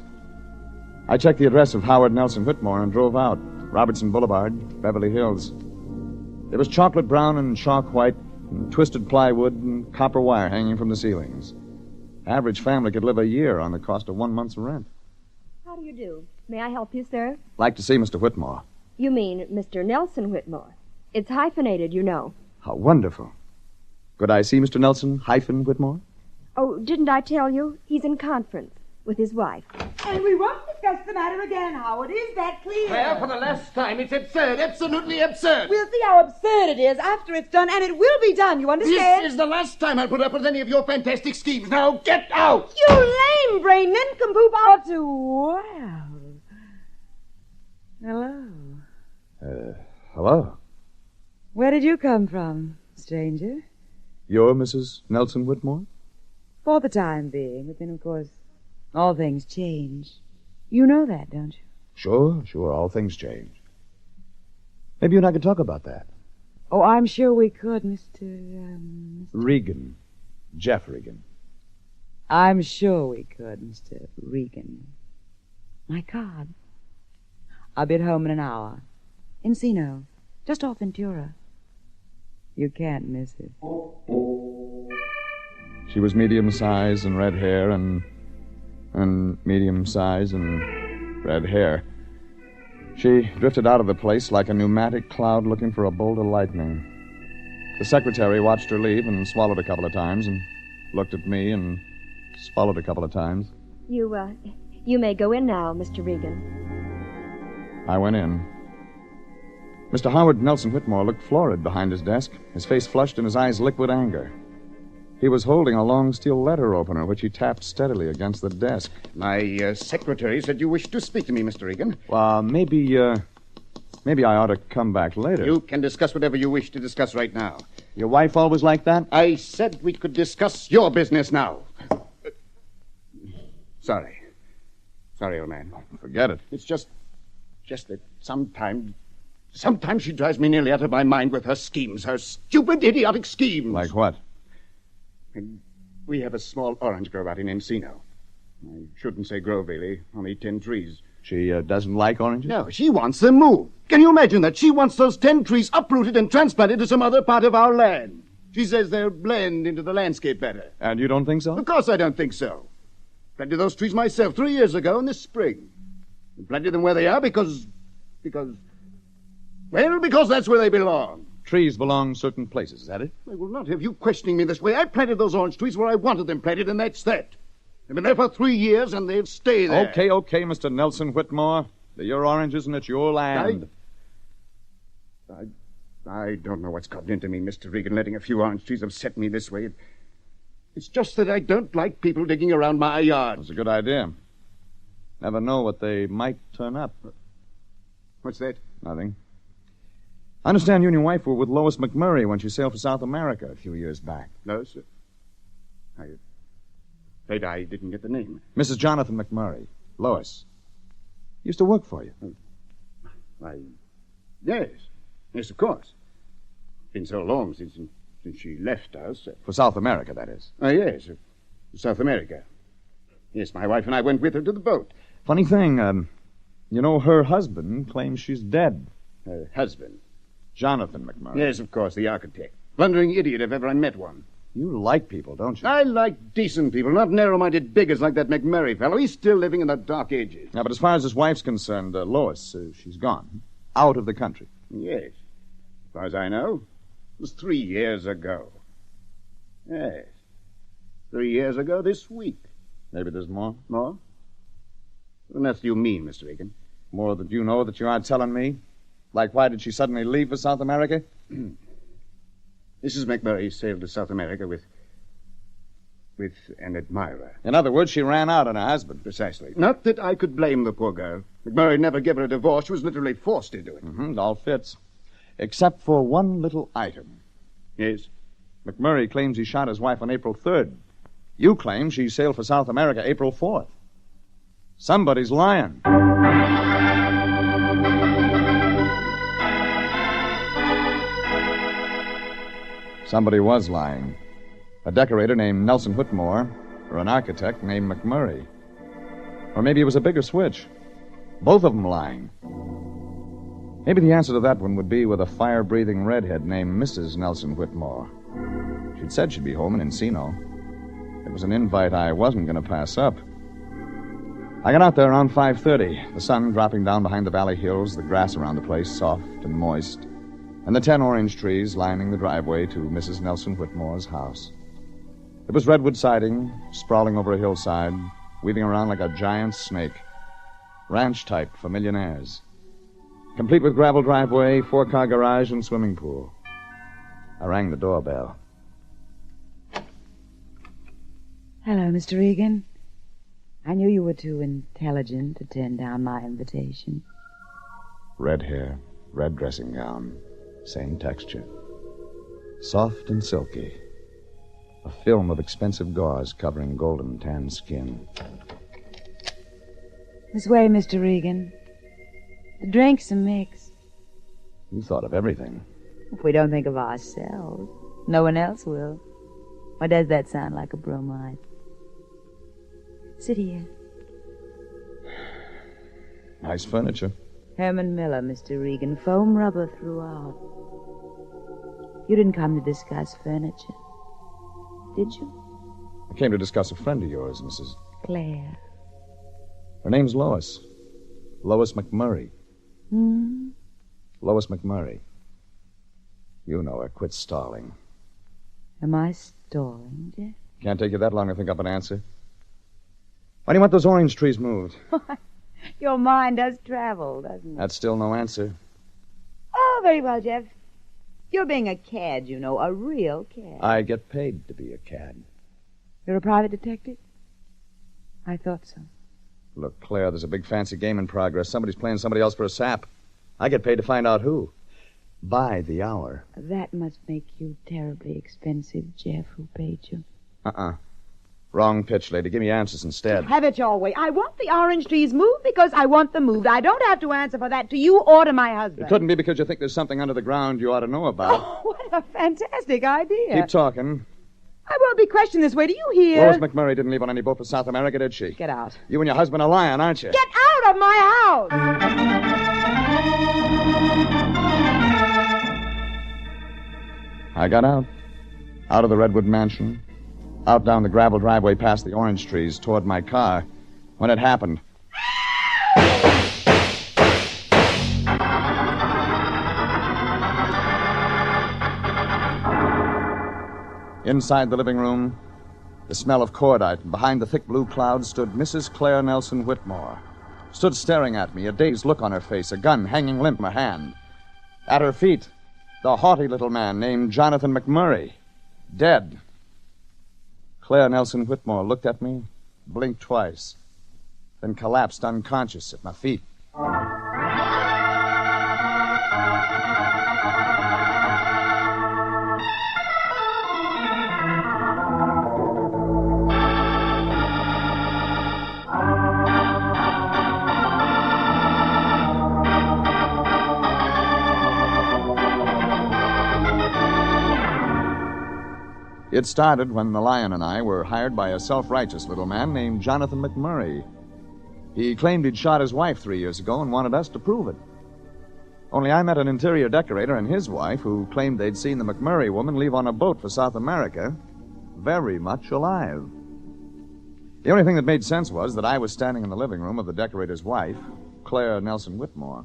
I checked the address of Howard Nelson Whitmore and drove out. Robertson Boulevard, Beverly Hills. There was chocolate brown and chalk white and twisted plywood and copper wire hanging from the ceilings. Average family could live a year on the cost of 1 month's rent. How do you do? May I help you, sir? Like to see Mr. Whitmore. You mean Mr. Nelson Whitmore. It's hyphenated, you know. How wonderful. Could I see Mr. Nelson Whitmore? Oh, didn't I tell you? He's in conference with his wife. And we won't discuss the matter again, Howard. Is that clear? Well, for the last time, it's absurd. Absolutely absurd. We'll see how absurd it is after it's done, and it will be done, you understand? This is the last time I'll put up with any of your fantastic schemes. Now, get out! You lame brain nincompoop ought to... Well... Hello. Hello. Where did you come from, stranger? You're Mrs. Nelson Whitmore? For the time being, but then, of course, all things change. You know that, don't you? Sure. All things change. Maybe you and I could talk about that. Oh, I'm sure we could, Mr. Regan. Jeff Regan. I'm sure we could, Mr. Regan. My card. I'll be at home in an hour. Encino, just off Ventura. You can't miss it. She was medium size and red hair and medium size and red hair. She drifted out of the place like a pneumatic cloud looking for a bolt of lightning. The secretary watched her leave and swallowed a couple of times and looked at me and swallowed a couple of times. You may go in now, Mr. Regan. I went in. Mr. Howard Nelson Whitmore looked florid behind his desk, his face flushed and his eyes liquid anger. He was holding a long steel letter opener, which he tapped steadily against the desk. My secretary said you wished to speak to me, Mr. Regan. Maybe I ought to come back later. You can discuss whatever you wish to discuss right now. Your wife always like that? I said we could discuss your business now. Sorry, old man. Forget it. It's just that sometimes she drives me nearly out of my mind with her schemes, her stupid, idiotic schemes. Like what? We have a small orange grove out in Encino. I shouldn't say grove, really. Only 10 trees. She doesn't like oranges? No, she wants them moved. Can you imagine that? She wants those 10 trees uprooted and transplanted to some other part of our land. She says they'll blend into the landscape better. And you don't think so? Of course I don't think so. Planted those trees myself 3 years ago in the spring. And planted them where they are because that's where they belong. Trees belong certain places, is that it? I will not have you questioning me this way. I planted those orange trees where I wanted them planted, and that's that. They've been there for 3 years, and they'll stay there. Okay, Mr. Nelson Whitmore. They're your oranges, and it's your land. I don't know what's gotten into me, Mr. Regan, letting a few orange trees upset me this way. It's just that I don't like people digging around my yard. That's a good idea. Never know what they might turn up. What's that? Nothing. I understand you and your wife were with Lois McMurray when she sailed for South America a few years back. No, sir. Afraid I didn't get the name. Mrs. Jonathan McMurray. Lois. Used to work for you. Why, yes. Yes, of course. Been so long since she left us. For South America, that is. Yes. South America. Yes, my wife and I went with her to the boat. Funny thing, her husband claims she's dead. Her husband? Jonathan McMurray. Yes, of course, the architect. Blundering idiot if ever I met one. You like people, don't you? I like decent people, not narrow-minded bigots like that McMurray fellow. He's still living in the dark ages. Yeah, but as far as his wife's concerned, Lois, she's gone. Out of the country. Yes. As far as I know, it was 3 years ago. Yes. 3 years ago this week. Maybe there's more? More? What else do you mean, Mr. Regan? More that you know that you aren't telling me? Like, why did she suddenly leave for South America? Mrs. McMurray sailed to South America with an admirer. In other words, she ran out on her husband. Precisely. Not that I could blame the poor girl. McMurray never gave her a divorce. She was literally forced into it. It all fits. Except for one little item. Yes? McMurray claims he shot his wife on April 3rd. You claim she sailed for South America April 4th. Somebody's lying. Somebody was lying. A decorator named Nelson Whitmore, or an architect named McMurray. Or maybe it was a bigger switch. Both of them lying. Maybe the answer to that one would be with a fire-breathing redhead named Mrs. Nelson Whitmore. She'd said she'd be home in Encino. It was an invite I wasn't going to pass up. I got out there around 5:30, the sun dropping down behind the valley hills, the grass around the place soft and moist, and the 10 orange trees lining the driveway to Mrs. Nelson Whitmore's house. It was redwood siding, sprawling over a hillside, weaving around like a giant snake. Ranch type for millionaires. Complete with gravel driveway, 4-car garage, and swimming pool. I rang the doorbell. Hello, Mr. Regan. I knew you were too intelligent to turn down my invitation. Red hair, red dressing gown, same texture. Soft and silky. A film of expensive gauze covering golden tan skin. This way, Mr. Regan. The drink's a mix. You thought of everything. If we don't think of ourselves, no one else will. Or does that sound like a bromide? Sit here. Nice furniture. Herman Miller, Mr. Regan. Foam rubber throughout. You didn't come to discuss furniture, did you? I came to discuss a friend of yours, Mrs. Claire. Her name's Lois. Lois McMurray. Lois McMurray. You know her. Quit stalling. Am I stalling, Jeff? Can't take you that long to think up an answer. Why do you want those orange trees moved? Your mind does travel, doesn't it? That's still no answer. Oh, very well, Jeff. You're being a cad, you know, a real cad. I get paid to be a cad. You're a private detective? I thought so. Look, Claire, there's a big fancy game in progress. Somebody's playing somebody else for a sap. I get paid to find out who. By the hour. That must make you terribly expensive, Jeff, who paid you. Wrong pitch, lady. Give me answers instead. Have it your way. I want the orange trees moved because I want them moved. I don't have to answer for that to you or to my husband. It couldn't be because you think there's something under the ground you ought to know about. Oh, what a fantastic idea. Keep talking. I won't be questioned this way. Do you hear? Rose McMurray didn't leave on any boat for South America, did she? Get out. You and your husband are lying, aren't you? Get out of my house! I got out. Out of the Redwood Mansion. Out down the gravel driveway past the orange trees toward my car. When it happened. Inside the living room, the smell of cordite, and behind the thick blue clouds stood Mrs. Claire Nelson Whitmore. Stood staring at me, a dazed look on her face, a gun hanging limp in her hand. At her feet, the haughty little man named Jonathan McMurray, dead. Claire Nelson Whitmore looked at me, blinked twice, then collapsed unconscious at my feet. It started when the Lion and I were hired by a self-righteous little man named Jonathan McMurray. He claimed he'd shot his wife 3 years ago and wanted us to prove it. Only I met an interior decorator and his wife who claimed they'd seen the McMurray woman leave on a boat for South America, very much alive. The only thing that made sense was that I was standing in the living room of the decorator's wife, Claire Nelson Whitmore,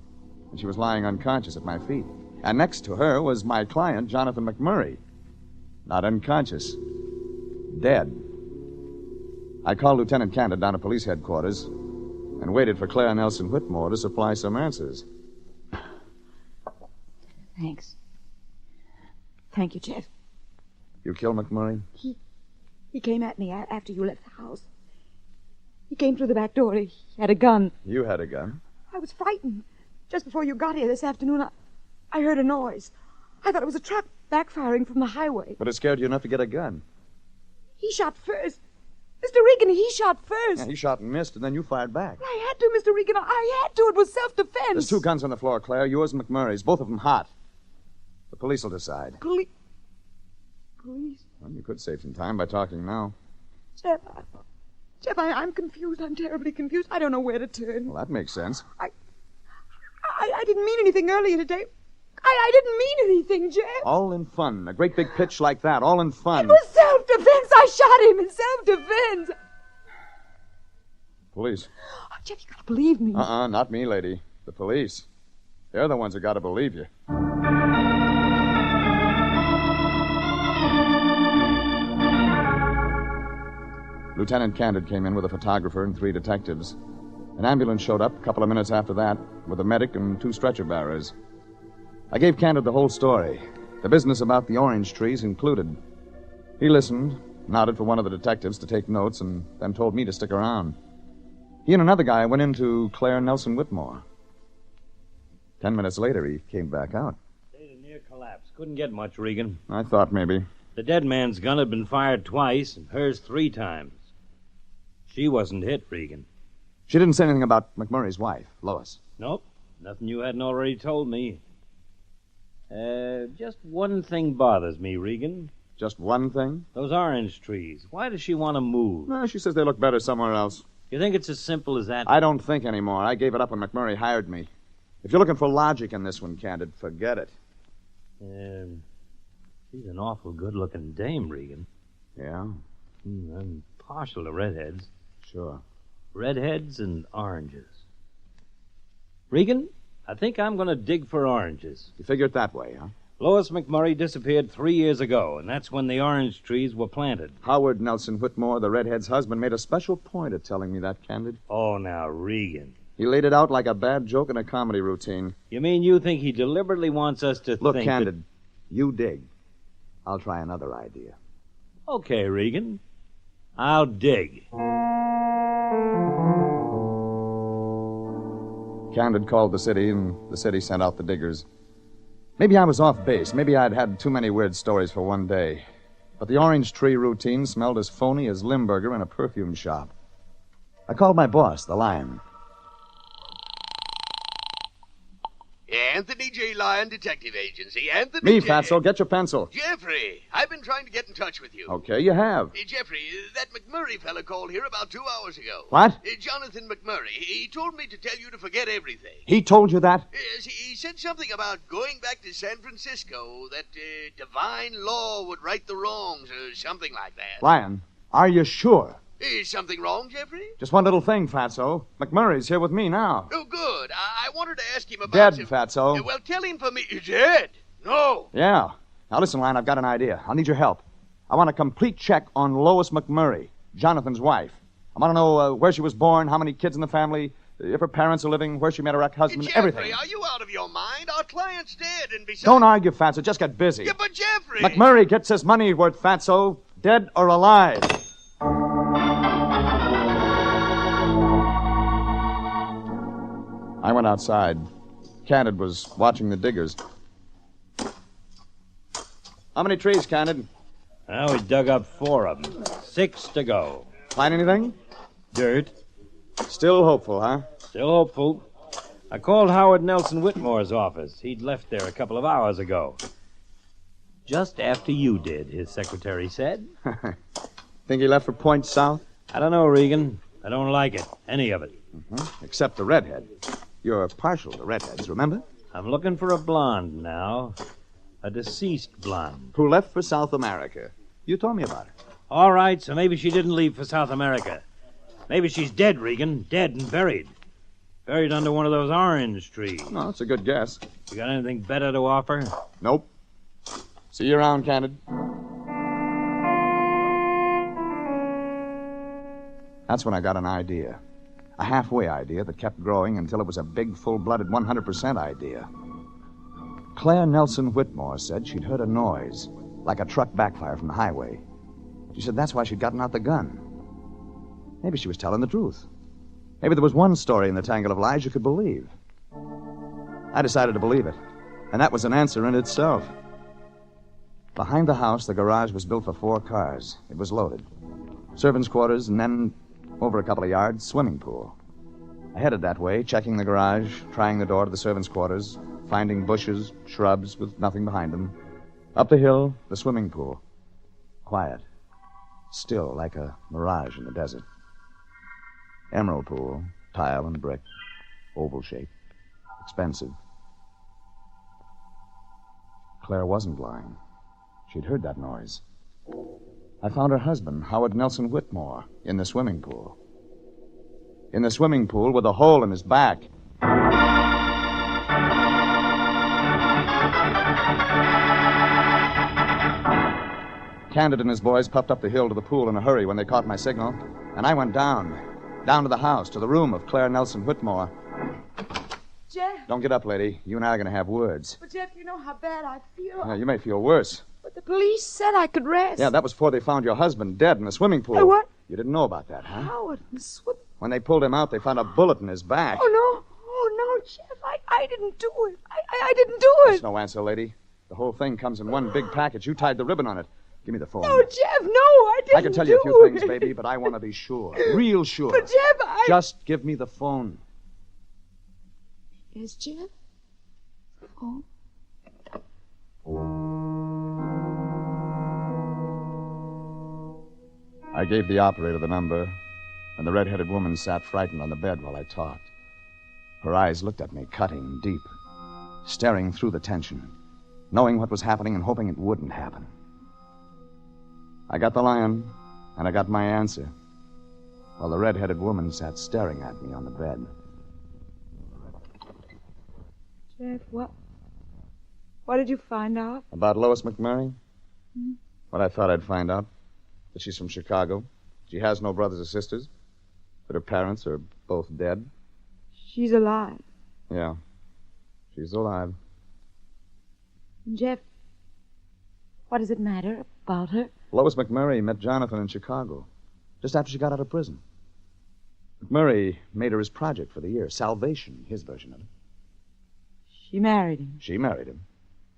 and she was lying unconscious at my feet. And next to her was my client, Jonathan McMurray. Not unconscious. Dead. I called Lieutenant Candid down to police headquarters and waited for Claire Nelson Whitmore to supply some answers. Thanks. Thank you, Jeff. You killed McMurray? He came at me after you left the house. He came through the back door. He had a gun. You had a gun? I was frightened. Just before you got here this afternoon, I heard a noise. I thought it was a truck backfiring from the highway. But it scared you enough to get a gun? He shot first. Mr. Regan, he shot first. Yeah, he shot and missed, and then you fired back. I had to, Mr. Regan. I had to. It was self-defense. There's 2 guns on the floor, Claire. Yours and McMurray's. Both of them hot. The police will decide. Police? Well, you could save some time by talking now. Jeff, I'm confused. I'm terribly confused. I don't know where to turn. Well, that makes sense. I didn't mean anything earlier today. I didn't mean anything, Jeff. All in fun. A great big pitch like that. All in fun. It was self-defense. I shot him in self-defense. Police. Oh, Jeff, you gotta believe me. Not me, lady. The police. They're the ones who gotta believe you. Lieutenant Candid came in with a photographer and 3 detectives. An ambulance showed up a couple of minutes after that with a medic and 2 stretcher bearers. I gave Candid the whole story, the business about the orange trees included. He listened, nodded for one of the detectives to take notes, and then told me to stick around. He and another guy went into Claire Nelson Whitmore. 10 minutes later, he came back out. State of near collapse. Couldn't get much, Regan. I thought maybe. The dead man's gun had been fired twice, and hers 3 times. She wasn't hit, Regan. She didn't say anything about McMurray's wife, Lois. Nope. Nothing you hadn't already told me. Just one thing bothers me, Regan. Just one thing? Those orange trees. Why does she want to move? No, she says they look better somewhere else. You think it's as simple as that? I don't think anymore. I gave it up when McMurray hired me. If you're looking for logic in this one, Candid, forget it. She's an awful good-looking dame, Regan. Yeah? I'm partial to redheads. Sure. Redheads and oranges. Regan, I think I'm going to dig for oranges. You figure it that way, huh? Lois McMurray disappeared 3 years ago, and that's when the orange trees were planted. Howard Nelson Whitmore, the redhead's husband, made a special point of telling me that, Candid. Oh, now, Regan. He laid it out like a bad joke in a comedy routine. You mean you think he deliberately wants us to Look, think Candid, you dig. I'll try another idea. Okay, Regan. I'll dig. Candid called the city, and the city sent out the diggers. Maybe I was off base. Maybe I'd had too many weird stories for one day. But the orange tree routine smelled as phony as Limburger in a perfume shop. I called my boss, the Lion. Anthony J. Lyon Detective Agency. Anthony Me, J. Fatso. Get your pencil. Jeffrey, I've been trying to get in touch with you. Okay, you have. Jeffrey, that McMurray fella called here about 2 hours ago. What? Jonathan McMurray. He told me to tell you to forget everything. He told you that? Yes, he said something about going back to San Francisco, that divine law would right the wrongs, or something like that. Lion, are you sure? Is something wrong, Jeffrey? Just one little thing, Fatso. McMurray's here with me now. Oh, good. I wanted to ask him about... Dead, Fatso. Well, tell him for me... Dead? No. Yeah. Now, listen, Lion, I've got an idea. I'll need your help. I want a complete check on Lois McMurray, Jonathan's wife. I want to know where she was born, how many kids in the family, if her parents are living, where she met her ex-husband, Jeffrey, everything. Are you out of your mind? Our client's dead, and besides... Don't argue, Fatso. Just get busy. Yeah, but Jeffrey... McMurray gets his money worth, Fatso, dead or alive. I went outside. Candid was watching the diggers. How many trees, Candid? Well, we dug up 4 of them. 6 to go. Find anything? Dirt. Still hopeful, huh? Still hopeful. I called Howard Nelson Whitmore's office. He'd left there a couple of hours ago. Just after you did, his secretary said. Think he left for Point South? I don't know, Regan. I don't like it. Any of it. Except the redhead. You're partial to redheads, remember? I'm looking for a blonde now. A deceased blonde. Who left for South America. You told me about her. All right, so maybe she didn't leave for South America. Maybe she's dead, Regan. Dead and buried. Buried under one of those orange trees. No, it's a good guess. You got anything better to offer? Nope. See you around, Candid. That's when I got an idea. A halfway idea that kept growing until it was a big, full-blooded 100% idea. Claire Nelson Whitmore said she'd heard a noise, like a truck backfire from the highway. She said that's why she'd gotten out the gun. Maybe she was telling the truth. Maybe there was one story in the tangle of lies you could believe. I decided to believe it, and that was an answer in itself. Behind the house, the garage was built for 4 cars. It was loaded. Servants' quarters, and then, over a couple of yards, swimming pool. I headed that way, checking the garage, trying the door to the servants' quarters, finding bushes, shrubs with nothing behind them. Up the hill, the swimming pool. Quiet. Still, like a mirage in the desert. Emerald pool, tile and brick, oval shape, expensive. Claire wasn't lying. She'd heard that noise. I found her husband, Howard Nelson Whitmore, in the swimming pool. In the swimming pool with a hole in his back. Candid and his boys puffed up the hill to the pool in a hurry when they caught my signal, and I went down to the house, to the room of Claire Nelson Whitmore. Jeff. Don't get up, lady. You and I are going to have words. But, Jeff, you know how bad I feel. Yeah, you may feel worse. But the police said I could rest. Yeah, that was before they found your husband dead in the swimming pool. What? You didn't know about that, huh? Howard, When they pulled him out, they found a bullet in his back. Oh, no, Jeff. I didn't do it. I didn't do it. That's no answer, lady. The whole thing comes in one big package. You tied the ribbon on it. Give me the phone. No, Jeff, no, I didn't. I can tell you a few things, baby, but I want to be sure. Real sure. But, Jeff, Just give me the phone. Yes, Jeff? Oh. I gave the operator the number, and the red-headed woman sat frightened on the bed while I talked. Her eyes looked at me, cutting, deep, staring through the tension, knowing what was happening and hoping it wouldn't happen. I got the Lyon, and I got my answer, while the red-headed woman sat staring at me on the bed. Jeff, what did you find out? About Lois McMurray? What I thought I'd find out. That she's from Chicago. She has no brothers or sisters. That her parents are both dead. She's alive. Yeah. She's alive. Jeff, what does it matter about her? Lois McMurray met Jonathan in Chicago, just after she got out of prison. McMurray made her his project for the year, Salvation, his version of it. She married him. She married him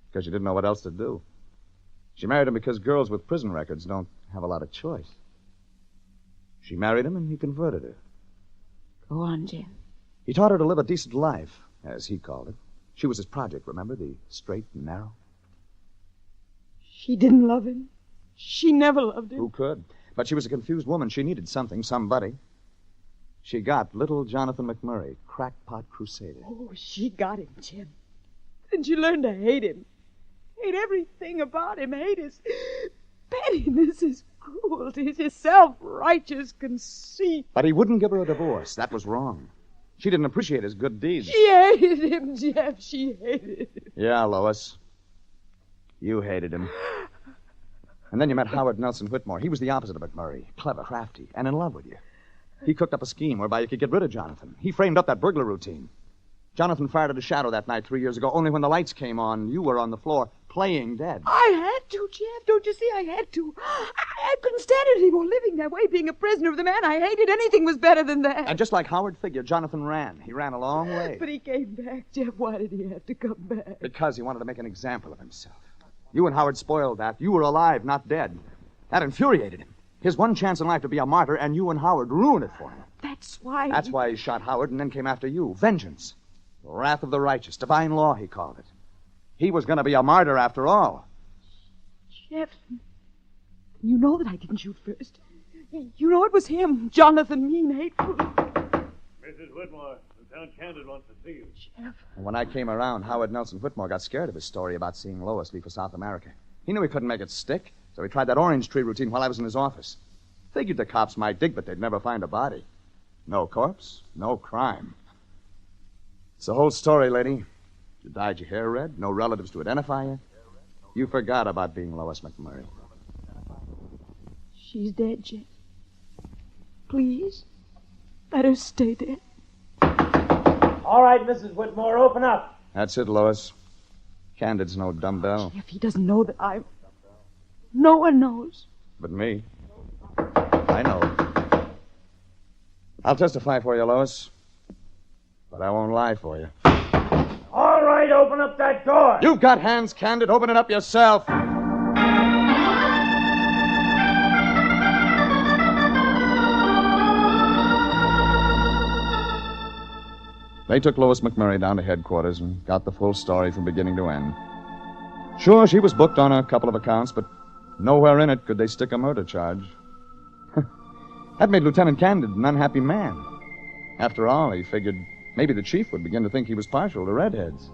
because she didn't know what else to do. She married him because girls with prison records don't have a lot of choice. She married him and he converted her. Go on, Jeff. He taught her to live a decent life, as he called it. She was his project, remember? The straight and narrow. She didn't love him. She never loved him. Who could? But she was a confused woman. She needed something, somebody. She got little Jonathan McMurray, crackpot crusader. Oh, she got him, Jim. And she learned to hate him. Hate everything about him. Hate his pettiness, his cruelty, his self-righteous conceit. But he wouldn't give her a divorce. That was wrong. She didn't appreciate his good deeds. She hated him, Jeff. She hated him. Yeah, Lois. You hated him. And then you met Howard Nelson Whitmore. He was the opposite of McMurray. Clever, crafty, and in love with you. He cooked up a scheme whereby you could get rid of Jonathan. He framed up that burglar routine. Jonathan fired at a shadow that night 3 years ago. Only when the lights came on, you were on the floor playing dead. I had to, Jeff. Don't you see? I had to. I couldn't stand it anymore, living that way, being a prisoner of the man I hated. Anything was better than that. And just like Howard figured, Jonathan ran. He ran a long way. But he came back, Jeff. Why did he have to come back? Because he wanted to make an example of himself. You and Howard spoiled that. You were alive, not dead. That infuriated him. His one chance in life to be a martyr, and you and Howard ruined it for him. That's why... That's why he shot Howard and then came after you. Vengeance. Wrath of the righteous. Divine law, he called it. He was going to be a martyr after all. Jeff, you know that I didn't shoot first. You know it was him, Jonathan, mean, hateful. Mrs. Whitmore, Lieutenant Candid wants to see you. Jeff. When I came around, Howard Nelson Whitmore got scared of his story about seeing Lois leave for South America. He knew he couldn't make it stick, so he tried that orange tree routine while I was in his office. Figured the cops might dig, but they'd never find a body. No corpse, no crime. It's the whole story, lady. You dyed your hair red, no relatives to identify you. You forgot about being Lois McMurray. She's dead, Jeff. Please, let her stay dead. All right, Mrs. Whitmore, open up. That's it, Lois. Candid's no dumbbell. If he doesn't know that I'm... No one knows. But me. I know. I'll testify for you, Lois. But I won't lie for you. All right, open up that door. You've got hands, Candid. Open it up yourself. They took Lois McMurray down to headquarters and got the full story from beginning to end. Sure, she was booked on a couple of accounts, but nowhere in it could they stick a murder charge. That made Lieutenant Candid an unhappy man. After all, he figured maybe the chief would begin to think he was partial to redheads.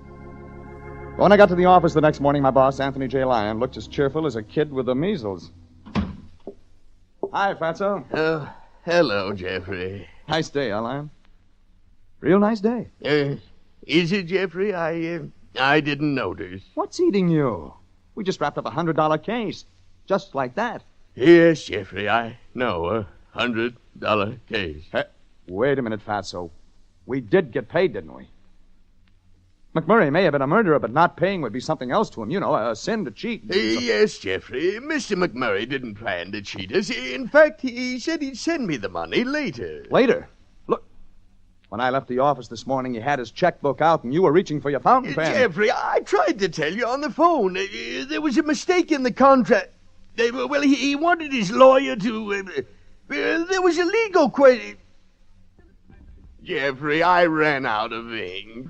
But when I got to the office the next morning, my boss, Anthony J. Lyon, looked as cheerful as a kid with the measles. Hi, Fatso. Oh, hello, Jeffrey. Nice day, huh, Lyon? Real nice day. Is it, Jeffrey? I didn't notice. What's eating you? We just wrapped up a $100 case. Just like that. Yes, Jeffrey, I know. $100 case. Hey, wait a minute, Fatso. We did get paid, didn't we? McMurray may have been a murderer, but not paying would be something else to him. You know, a sin to cheat. Yes, Jeffrey. Mr. McMurray didn't plan to cheat us. In fact, he said he'd send me the money later. Later? Look, when I left the office this morning, he had his checkbook out and you were reaching for your fountain pen. Jeffrey, I tried to tell you on the phone. There was a mistake in the contract. Well, he wanted his lawyer to... there was a legal question. Jeffrey, I ran out of ink.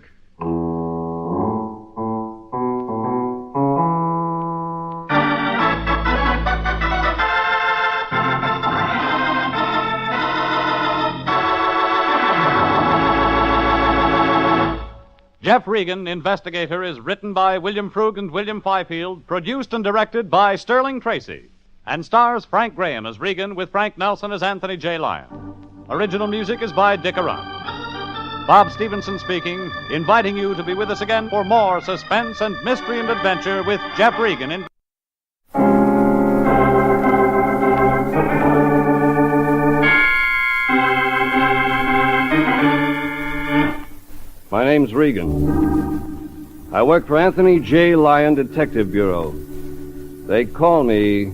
Jeff Regan, Investigator, is written by William Frug and William Fifield, produced and directed by Sterling Tracy, and stars Frank Graham as Regan with Frank Nelson as Anthony J. Lyon. Original music is by Dick Arant. Bob Stevenson speaking, inviting you to be with us again for more suspense and mystery and adventure with Jeff Regan in... My name's Regan. I work for Anthony J. Lyon Detective Bureau. They call me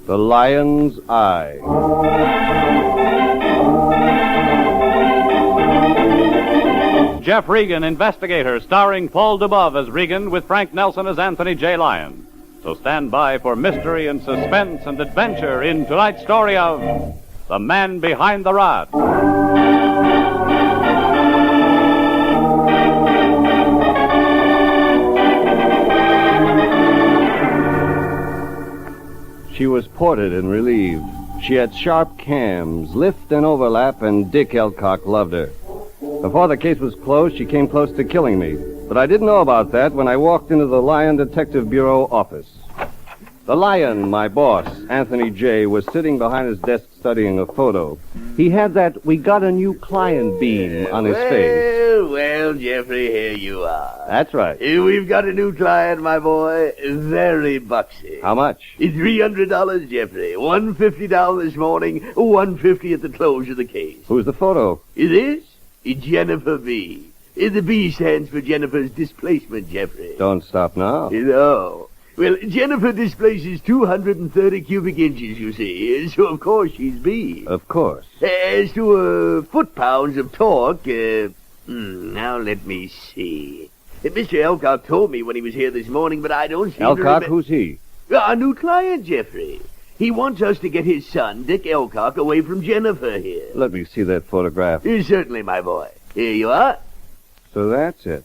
the Lion's Eye. Jeff Regan, Investigator, starring Paul Dubov as Regan with Frank Nelson as Anthony J. Lyon. So stand by for mystery and suspense and adventure in tonight's story of The Man Behind the Rod. She was ported and relieved. She had sharp cams, lift and overlap, and Dick Elcock loved her. Before the case was closed, she came close to killing me. But I didn't know about that when I walked into the Lyon Detective Bureau office. The Lion, my boss, Anthony J., was sitting behind his desk studying a photo. He had that "we got a new client" beam on his face. Well, Jeffrey, here you are. That's right. We've got a new client, my boy. Very bucksy. How much? $300, Jeffrey. $150 down this morning, $150 at the close of the case. Who's the photo? This? Jennifer B. The B stands for Jennifer's displacement, Jeffrey. Don't stop now. No. Well, Jennifer displaces 230 cubic inches, you see, so of course she's B. Of course. As to foot-pounds of torque, now let me see. Mr. Elcock told me when he was here this morning, but I don't seem to Elcock, who's he? Our new client, Jeffrey. He wants us to get his son, Dick Elcock, away from Jennifer here. Let me see that photograph. Certainly, my boy. Here you are. So that's it.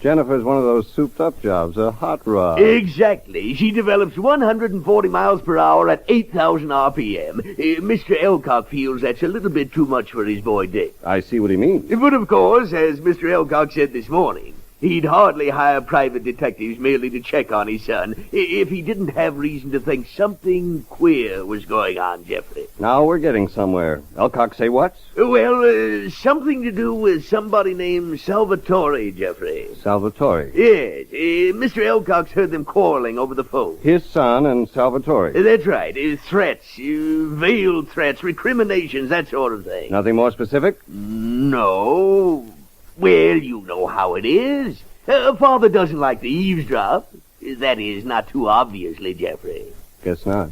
Jennifer's one of those souped-up jobs, a hot rod. Exactly. She develops 140 miles per hour at 8,000 RPM. Mr. Elcock feels that's a little bit too much for his boy Dick. I see what he means. But, of course, as Mr. Elcock said this morning, he'd hardly hire private detectives merely to check on his son if he didn't have reason to think something queer was going on, Jeffrey. Now we're getting somewhere. Elcock say what? Well, something to do with somebody named Salvatore, Jeffrey. Salvatore. Yes. Mr. Elcock's heard them quarreling over the phone. His son and Salvatore. That's right. Threats, veiled threats, recriminations, that sort of thing. Nothing more specific? No. Well, you know how it is. Father doesn't like to eavesdrop. That is, not too obviously, Jeffrey. Guess not.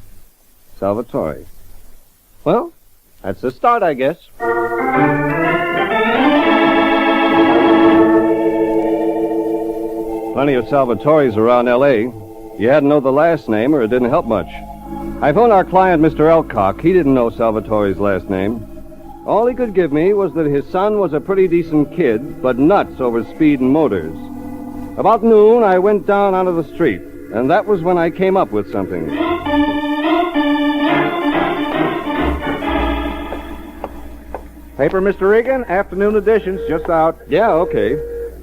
Salvatore. Well, that's the start, I guess. Plenty of Salvatores around L.A. You had to know the last name or it didn't help much. I phoned our client, Mr. Elcock. He didn't know Salvatore's last name. All he could give me was that his son was a pretty decent kid, but nuts over speed and motors. About noon, I went down onto the street, and that was when I came up with something. Paper, Mr. Regan? Afternoon edition's just out. Yeah, okay.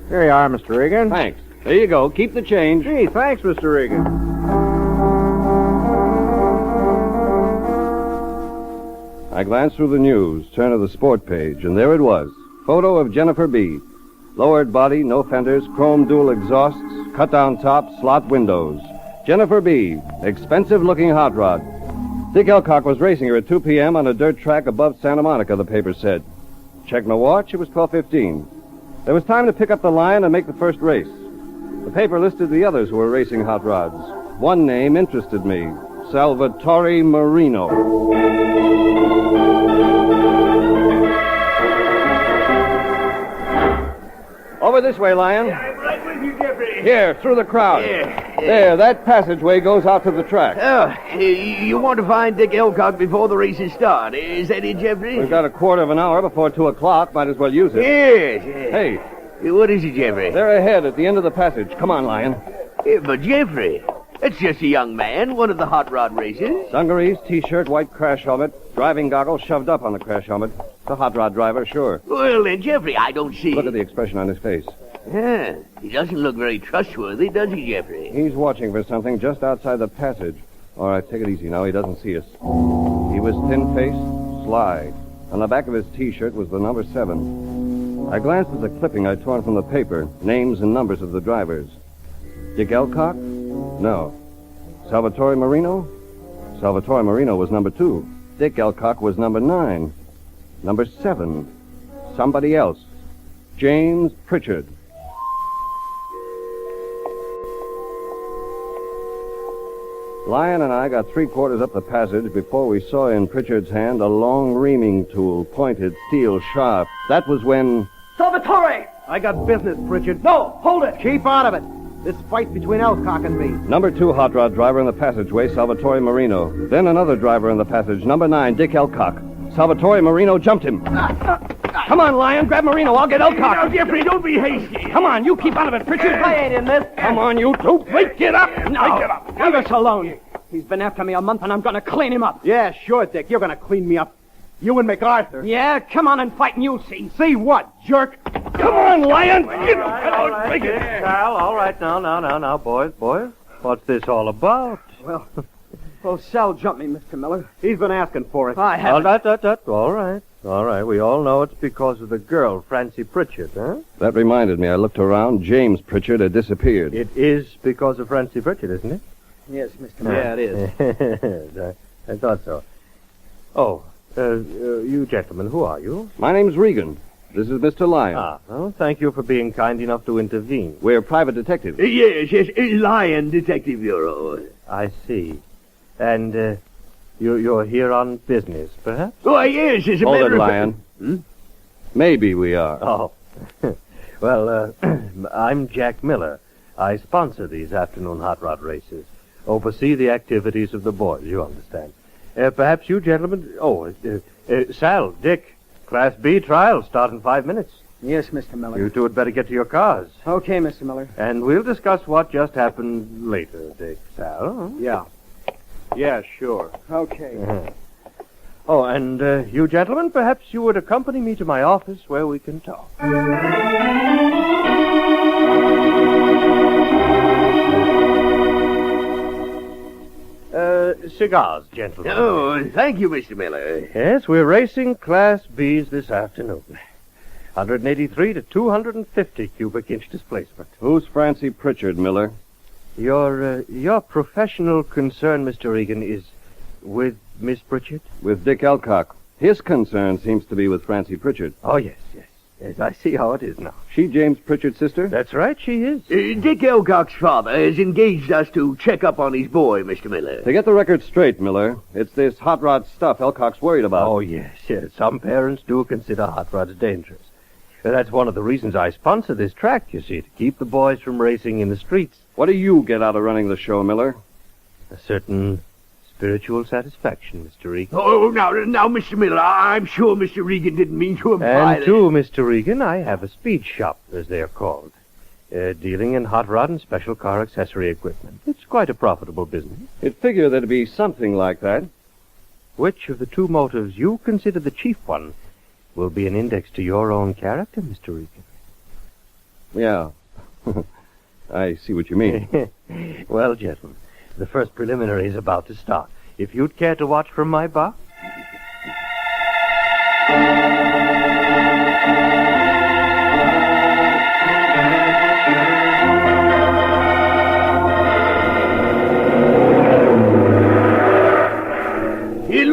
Here you are, Mr. Regan. Thanks. There you go. Keep the change. Gee, thanks, Mr. Regan. I glanced through the news, turned to the sport page, and there it was. Photo of Jennifer B. Lowered body, no fenders, chrome dual exhausts, cut-down top, slot windows. Jennifer B. Expensive-looking hot rod. Dick Elcock was racing her at 2 p.m. on a dirt track above Santa Monica, the paper said. Checked my watch, it was 12:15. There was time to pick up the Lion and make the first race. The paper listed the others who were racing hot rods. One name interested me. Salvatore Marino. Over this way, Lyon. Yeah, I'm right with you, Jeffrey. Here, through the crowd. Yeah. There, that passageway goes out to the track. Oh, you want to find Dick Elcock before the races start. Is that it, Jeffrey? We've got a quarter of an hour before 2 o'clock. Might as well use it. Yes. Hey. What is it, Jeffrey? They're ahead at the end of the passage. Come on, Lyon. Yeah, but, Jeffrey, that's just a young man, one of the hot rod races. Dungarees, T-shirt, white crash helmet, driving goggles shoved up on the crash helmet. The hot rod driver, sure. Well, then, Jeffrey, I don't see... Look at the expression on his face. Yeah, he doesn't look very trustworthy, does he, Jeffrey? He's watching for something just outside the passage. All right, take it easy now. He doesn't see us. He was thin-faced, sly. On the back of his T-shirt was the number 7. I glanced at the clipping I'd torn from the paper, names and numbers of the drivers. Dick Elcock? No. Salvatore Marino? Salvatore Marino was number 2. Dick Elcock was number 9. Number 7. Somebody else. James Pritchard. Lyon and I got 3/4 up the passage before we saw in Pritchard's hand a long reaming tool, pointed, steel, sharp. That was when... Salvatore! I got business, Pritchard. No, hold it. Keep out of it. This fight between Elcock and me. Number 2 hot rod driver in the passageway, Salvatore Marino. Then another driver in the passage, number 9, Dick Elcock. Salvatore Marino jumped him. Come on, Lyon, grab Marino. I'll get Elcock. Now, Jeffrey, don't be hasty. Come on, you keep out of it, Pritchard. I ain't in this. Come on, you two. Wait, get up. No, get up. Leave us alone. He's been after me a month, and I'm going to clean him up. Yeah, sure, Dick. You're going to clean me up. You and MacArthur. Yeah, come on and fight, and you'll see. See what, jerk? Come on, Lyon. Get him. Take it. Sal, all right. Now, boys. What's this all about? Well, Sal jumped me, Mr. Miller. He's been asking for it. I haven't. All right. We all know it's because of the girl, Francie Pritchard, huh? That reminded me. I looked around. James Pritchard had disappeared. It is because of Francie Pritchard, isn't it? Yes, Mr. Miller. Yeah, it is. I thought so. Oh, you gentlemen, who are you? My name's Regan. This is Mr. Lyon. Well, thank you for being kind enough to intervene. We're private detectives. Yes, Lyon Detective Bureau. I see. And you're here on business, perhaps? Oh, yes, as a Hold matter it, of Lyon. Maybe we are. Oh. Well, I'm Jack Miller. I sponsor these afternoon hot rod races. Oversee the activities of the boys, you understand. Perhaps you gentlemen... Sal, Dick, Class B trial start in 5 minutes. Yes, Mr. Miller. You two had better get to your cars. Okay, Mr. Miller. And we'll discuss what just happened later, Dick. Sal? Yeah. Yeah, sure. Okay. Oh, and you gentlemen, perhaps you would accompany me to my office where we can talk. Cigars, gentlemen. Oh, thank you, Mr. Miller. Yes, we're racing Class Bs this afternoon. 183 to 250 cubic inch displacement. Who's Francie Pritchard, Miller? Your professional concern, Mr. Regan, is with Miss Pritchard? With Dick Elcock. His concern seems to be with Francie Pritchard. Oh, yes. Yes, I see how it is now. She James Pritchard's sister? That's right, she is. Dick Elcock's father has engaged us to check up on his boy, Mr. Miller. To get the record straight, Miller, it's this hot rod stuff Elcock's worried about. Oh, yes. Some parents do consider hot rods dangerous. That's one of the reasons I sponsor this track, you see, to keep the boys from racing in the streets. What do you get out of running the show, Miller? A certain spiritual satisfaction, Mr. Regan. Oh, now, Mr. Miller, I'm sure Mr. Regan didn't mean to imply And too, Mr. Regan, I have a speed shop, as they're called, dealing in hot rod and special car accessory equipment. It's quite a profitable business. You'd figure there'd be something like that. Which of the two motives you consider the chief one will be an index to your own character, Mr. Regan. Yeah. I see what you mean. Well, gentlemen, the first preliminary is about to start. If you'd care to watch from my box.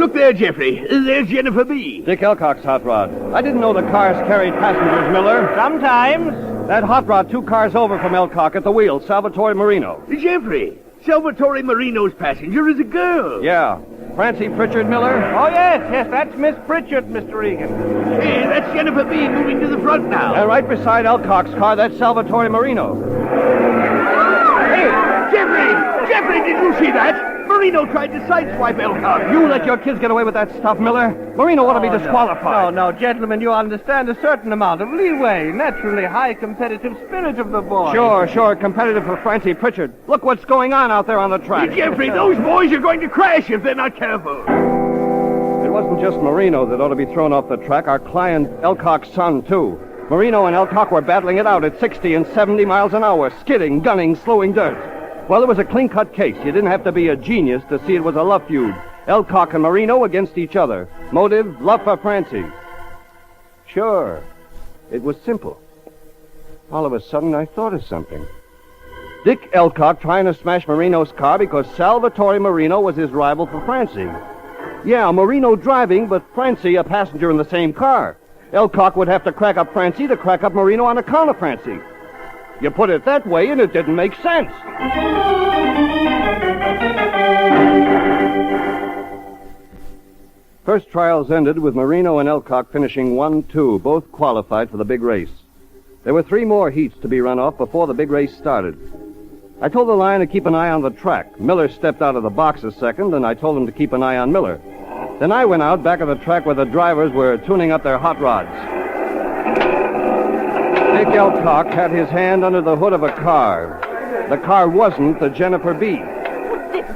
Look there, Jeffrey. There's Jennifer B. Dick Elcock's hot rod. I didn't know the cars carried passengers, Miller. Sometimes. That hot rod 2 cars over from Elcock at the wheel, Salvatore Marino. Jeffrey, Salvatore Marino's passenger is a girl. Yeah. Francie Pritchard, Miller? Oh, yes, that's Miss Pritchard, Mr. Regan. Hey, that's Jennifer B. moving to the front now. And right beside Elcock's car, that's Salvatore Marino. Hey, Jeffrey, did you see that? Marino tried to sideswipe Elcock. You let your kids get away with that stuff, Miller. Marino ought to be disqualified. No, gentlemen, you understand a certain amount of leeway. Naturally, high competitive spirit of the boy. Sure, competitive for Francie Pritchard. Look what's going on out there on the track. Hey, Jeffrey, those boys are going to crash if they're not careful. It wasn't just Marino that ought to be thrown off the track. Our client, Elcock's son, too. Marino and Elcock were battling it out at 60 and 70 miles an hour, skidding, gunning, slewing dirt. Well, it was a clean-cut case. You didn't have to be a genius to see it was a love feud. Elcock and Marino against each other. Motive, love for Francie. Sure, it was simple. All of a sudden, I thought of something. Dick Elcock trying to smash Marino's car because Salvatore Marino was his rival for Francie. Yeah, Marino driving, but Francie a passenger in the same car. Elcock would have to crack up Francie to crack up Marino on account of Francie. You put it that way, and it didn't make sense. First trials ended with Marino and Elcock finishing 1-2, both qualified for the big race. There were 3 more heats to be run off before the big race started. I told the Lion to keep an eye on the track. Miller stepped out of the box a second, and I told him to keep an eye on Miller. Then I went out back of the track where the drivers were tuning up their hot rods. Dick Elcock had his hand under the hood of a car. The car wasn't the Jennifer B.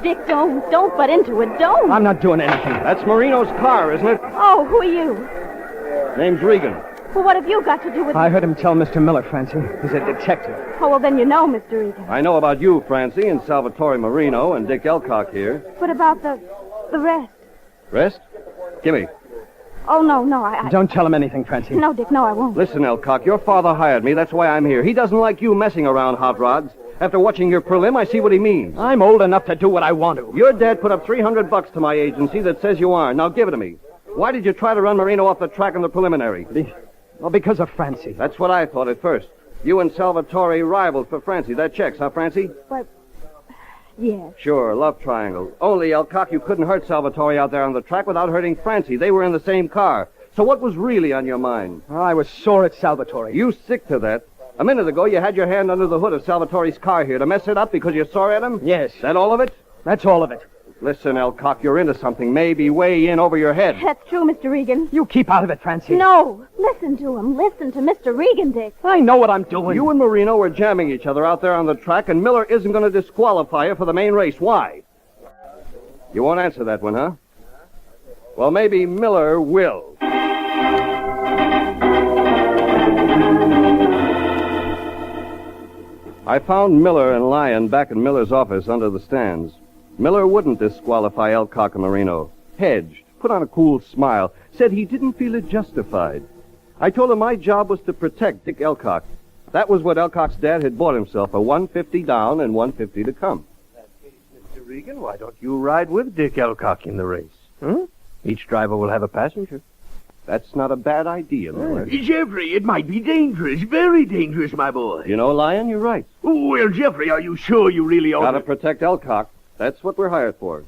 Dick, don't butt into it. Don't. I'm not doing anything. That's Marino's car, isn't it? Oh, who are you? Name's Regan. Well, what have you got to do with I heard him tell Mr. Miller, Francie. He's a detective. Oh, well, then you know, Mr. Regan. I know about you, Francie, and Salvatore Marino, and Dick Elcock here. What about the rest? Rest? Gimme. Oh, no, I... Don't tell him anything, Francie. No, Dick, no, I won't. Listen, Elcock, your father hired me. That's why I'm here. He doesn't like you messing around hot rods. After watching your prelim, I see what he means. I'm old enough to do what I want to. Your dad put up $300 to my agency that says you aren't. Now give it to me. Why did you try to run Marino off the track in the preliminary? Well, because of Francie. That's what I thought at first. You and Salvatore rivaled for Francie. That checks, huh, Francie? What? Yes. Sure, love triangle. Only, Elcock, you couldn't hurt Salvatore out there on the track without hurting Francie. They were in the same car. So what was really on your mind? Oh, I was sore at Salvatore. You stick to that. A minute ago, you had your hand under the hood of Salvatore's car here to mess it up because you're sore at him? Yes. That all of it? That's all of it. Listen, Elcock, you're into something. Maybe way in over your head. That's true, Mr. Regan. You keep out of it, Francie. No. Listen to him. Listen to Mr. Regan, Dick. I know what I'm doing. You and Marino were jamming each other out there on the track, and Miller isn't going to disqualify you for the main race. Why? You won't answer that one, huh? Well, maybe Miller will. I found Miller and Lyon back in Miller's office under the stands. Miller wouldn't disqualify Elcock and Marino. Hedged, put on a cool smile, said he didn't feel it justified. I told him my job was to protect Dick Elcock. That was what Elcock's dad had bought himself, a $150 down and $150 to come. Mr. Regan, why don't you ride with Dick Elcock in the race? Huh? Each driver will have a passenger. That's not a bad idea, Miller. Jeffrey, it might be dangerous, very dangerous, my boy. You know, Lyon, you're right. Well, Jeffrey, are you sure you really ought Gotta protect Elcock. That's what we're hired for.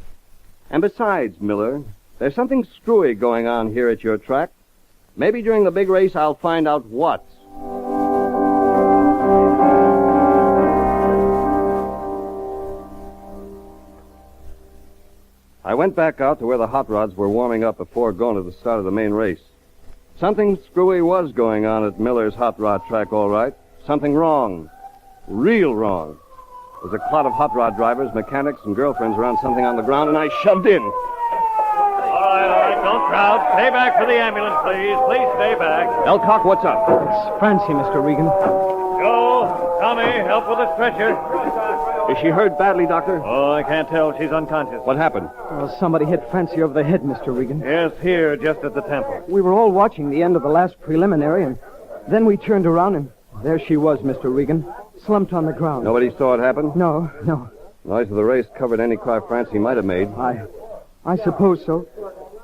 And besides, Miller, there's something screwy going on here at your track. Maybe during the big race I'll find out what. I went back out to where the hot rods were warming up before going to the start of the main race. Something screwy was going on at Miller's hot rod track, all right. Something wrong. Real wrong. There's a clot of hot rod drivers, mechanics, and girlfriends around something on the ground, and I shoved in. All right, don't crowd. Stay back for the ambulance, please. Please stay back. Elcock, what's up? It's Francie, Mr. Regan. Joe, Tommy, help with the stretcher. Is she hurt badly, Doctor? Oh, I can't tell. She's unconscious. What happened? Well, somebody hit Francie over the head, Mr. Regan. Yes, here, just at the temple. We were all watching the end of the last preliminary, and then we turned around, and there she was, Mr. Regan, slumped on the ground. Nobody saw it happen? No. Noise of the race covered any cry Francie might have made. I suppose so.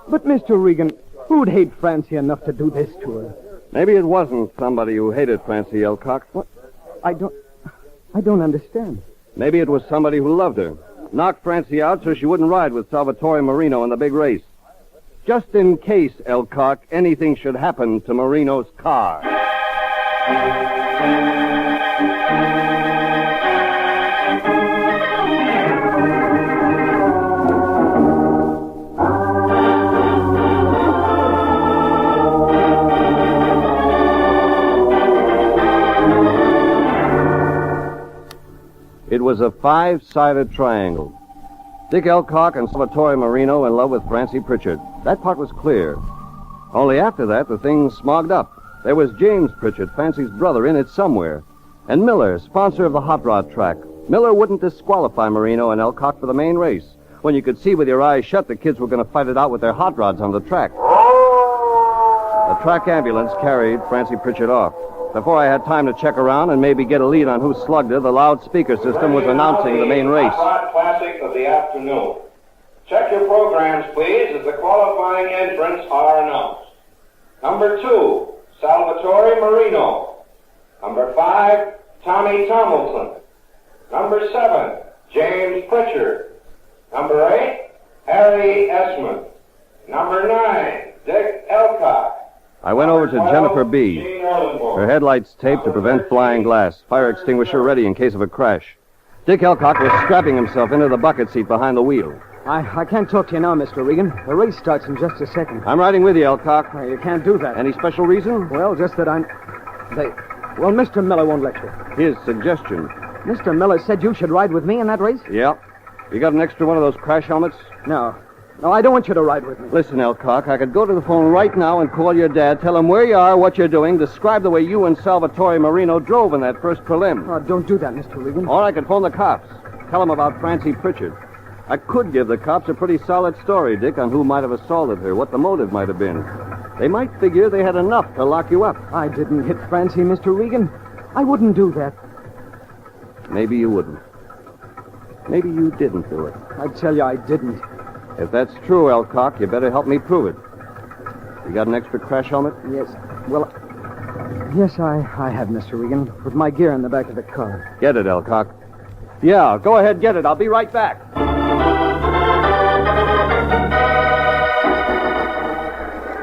But, Mr. Regan, who'd hate Francie enough to do this to her? Maybe it wasn't somebody who hated Francie Elcock. What? I don't understand. Maybe it was somebody who loved her. Knocked Francie out so she wouldn't ride with Salvatore Marino in the big race. Just in case, Elcock, anything should happen to Marino's car. It was a five-sided triangle. Dick Elcock and Salvatore Marino in love with Francie Pritchard. That part was clear. Only after that, the thing smogged up. There was James Pritchard, Francie's brother, in it somewhere. And Miller, sponsor of the hot rod track. Miller wouldn't disqualify Marino and Elcock for the main race, when you could see with your eyes shut the kids were going to fight it out with their hot rods on the track. The track ambulance carried Francie Pritchard off. Before I had time to check around and maybe get a lead on who slugged her, the loudspeaker system was announcing the main race. Classic of the afternoon. Check your programs, please, as the qualifying entrants are announced. Number 2, Salvatore Marino. Number 5, Tommy Tomlinson. Number 7, James Pritchard. Number 8, Harry Esmond. Number 9, Dick Elcock. I went over to Jennifer B. Her headlights taped to prevent flying glass. Fire extinguisher ready in case of a crash. Dick Elcock was strapping himself into the bucket seat behind the wheel. I can't talk to you now, Mr. Regan. The race starts in just a second. I'm riding with you, Elcock. You can't do that. Any special reason? Well, just that Well, Mr. Miller won't let you. His suggestion. Mr. Miller said you should ride with me in that race? Yeah. You got an extra one of those crash helmets? No, I don't want you to ride with me. Listen, Elcock, I could go to the phone right now and call your dad, tell him where you are, what you're doing, describe the way you and Salvatore Marino drove in that first prelim. Oh, don't do that, Mr. Regan. Or I could phone the cops, tell them about Francie Pritchard. I could give the cops a pretty solid story, Dick, on who might have assaulted her, what the motive might have been. They might figure they had enough to lock you up. I didn't hit Francie, Mr. Regan. I wouldn't do that. Maybe you wouldn't. Maybe you didn't do it. I tell you, I didn't. If that's true, Elcock, you better help me prove it. You got an extra crash helmet? Yes. Well, yes, I have, Mr. Regan, with my gear in the back of the car. Get it, Elcock. Yeah, go ahead, get it. I'll be right back.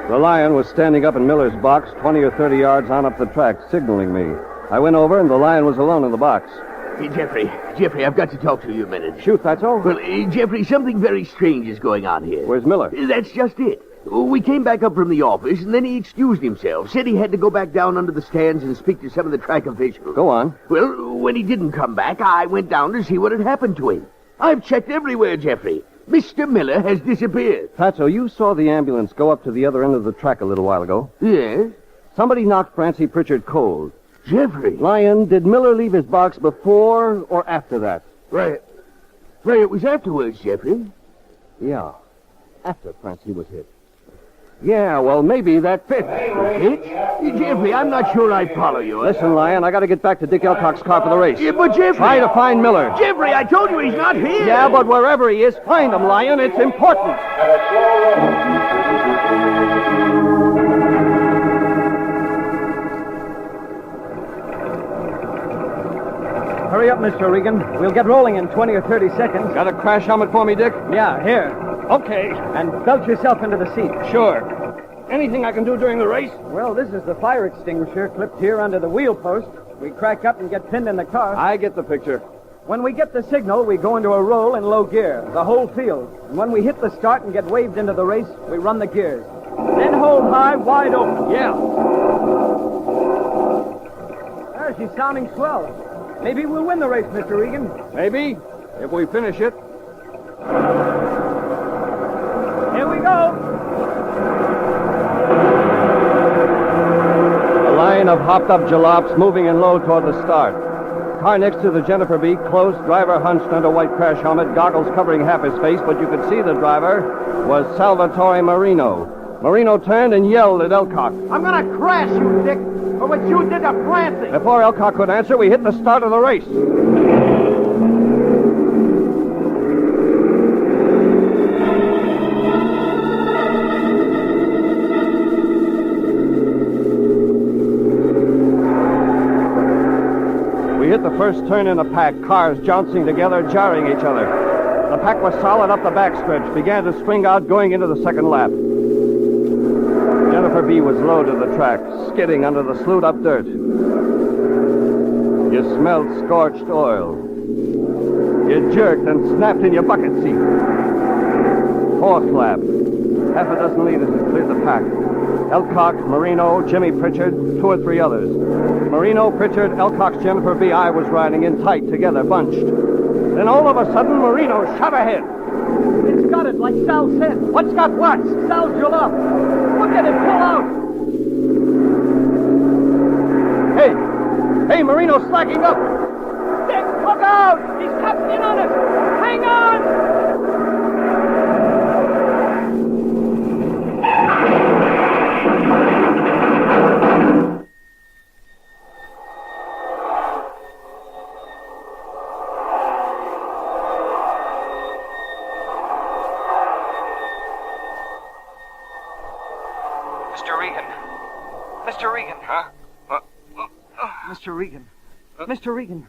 The Lion was standing up in Miller's box 20 or 30 yards on up the track, signaling me. I went over, and the Lion was alone in the box. Hey, Jeffrey, I've got to talk to you a minute. Shoot, Fatso. Well, Jeffrey, something very strange is going on here. Where's Miller? That's just it. We came back up from the office, and then he excused himself, said he had to go back down under the stands and speak to some of the track officials. Go on. Well, when he didn't come back, I went down to see what had happened to him. I've checked everywhere, Jeffrey. Mr. Miller has disappeared. Fatso, you saw the ambulance go up to the other end of the track a little while ago. Yes? Somebody knocked Francie Pritchard cold. Jeffrey? Lyon, did Miller leave his box before or after that? Right, it was afterwards, Jeffrey. Yeah, after Francie was hit. Yeah, well, maybe that fits. Hit? Jeffrey, I'm not sure I follow you. Listen, Lyon, I got to get back to Dick Elcock's car for the race. Yeah, but Jeffrey... Try to find Miller. Jeffrey, I told you he's not here. Yeah, but wherever he is, find him, Lyon. It's important. Hurry up, Mr. Regan. We'll get rolling in 20 or 30 seconds. Got a crash helmet for me, Dick? Yeah, here. Okay. And belt yourself into the seat. Sure. Anything I can do during the race? Well, this is the fire extinguisher clipped here under the wheel post. We crack up and get pinned in the car. I get the picture. When we get the signal, we go into a roll in low gear, the whole field. And when we hit the start and get waved into the race, we run the gears. Then hold high, wide open. Yeah. There, she's sounding swell. Maybe we'll win the race, Mr. Regan. Maybe, if we finish it. Here we go. A line of hopped-up jalops moving in low toward the start. Car next to the Jennifer B, close, driver hunched under white crash helmet, goggles covering half his face, but you could see the driver was Salvatore Marino. Marino turned and yelled at Elcock. I'm gonna crash you, Dick, for what you did to Francie. Before Elcock could answer, we hit the start of the race. We hit the first turn in a pack, cars jouncing together, jarring each other. The pack was solid up the backstretch, began to swing out going into the second lap. Jennifer B was low to the track, skidding under the slewed-up dirt. You smelled scorched oil. You jerked and snapped in your bucket seat. Fourth lap. Half a dozen leaders had cleared the pack. Elcock, Marino, Jimmy Pritchard, 2 or 3 others. Marino, Pritchard, Elcock's Jennifer B. I was riding in tight, together, bunched. Then all of a sudden, Marino shot ahead. It's got it, like Sal said. What's got what? Sal's jalop. Look at it, pull out. Hey, Marino's slacking up. Dick, look out! He's cutting in on us. Hang on! Mr. Regan. Mr. Regan. Huh? Mr. Regan. Mr. Regan.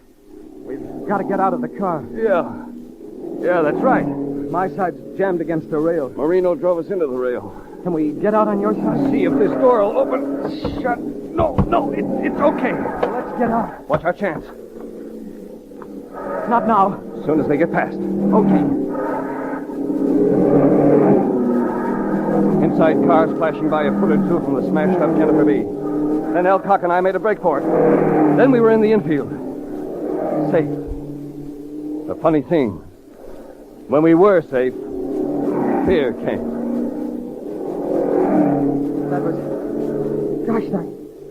We've got to get out of the car. Yeah, that's right. My side's jammed against the rail. Marino drove us into the rail. Can we get out on your side? See if this door will open. Shut. No, it's okay. Let's get out. What's our chance? Not now. As soon as they get past. Okay. Inside cars flashing by a foot or two from the smashed-up Jennifer B. Then Elcock and I made a break for it. Then we were in the infield. Safe. The funny thing, when we were safe, fear came.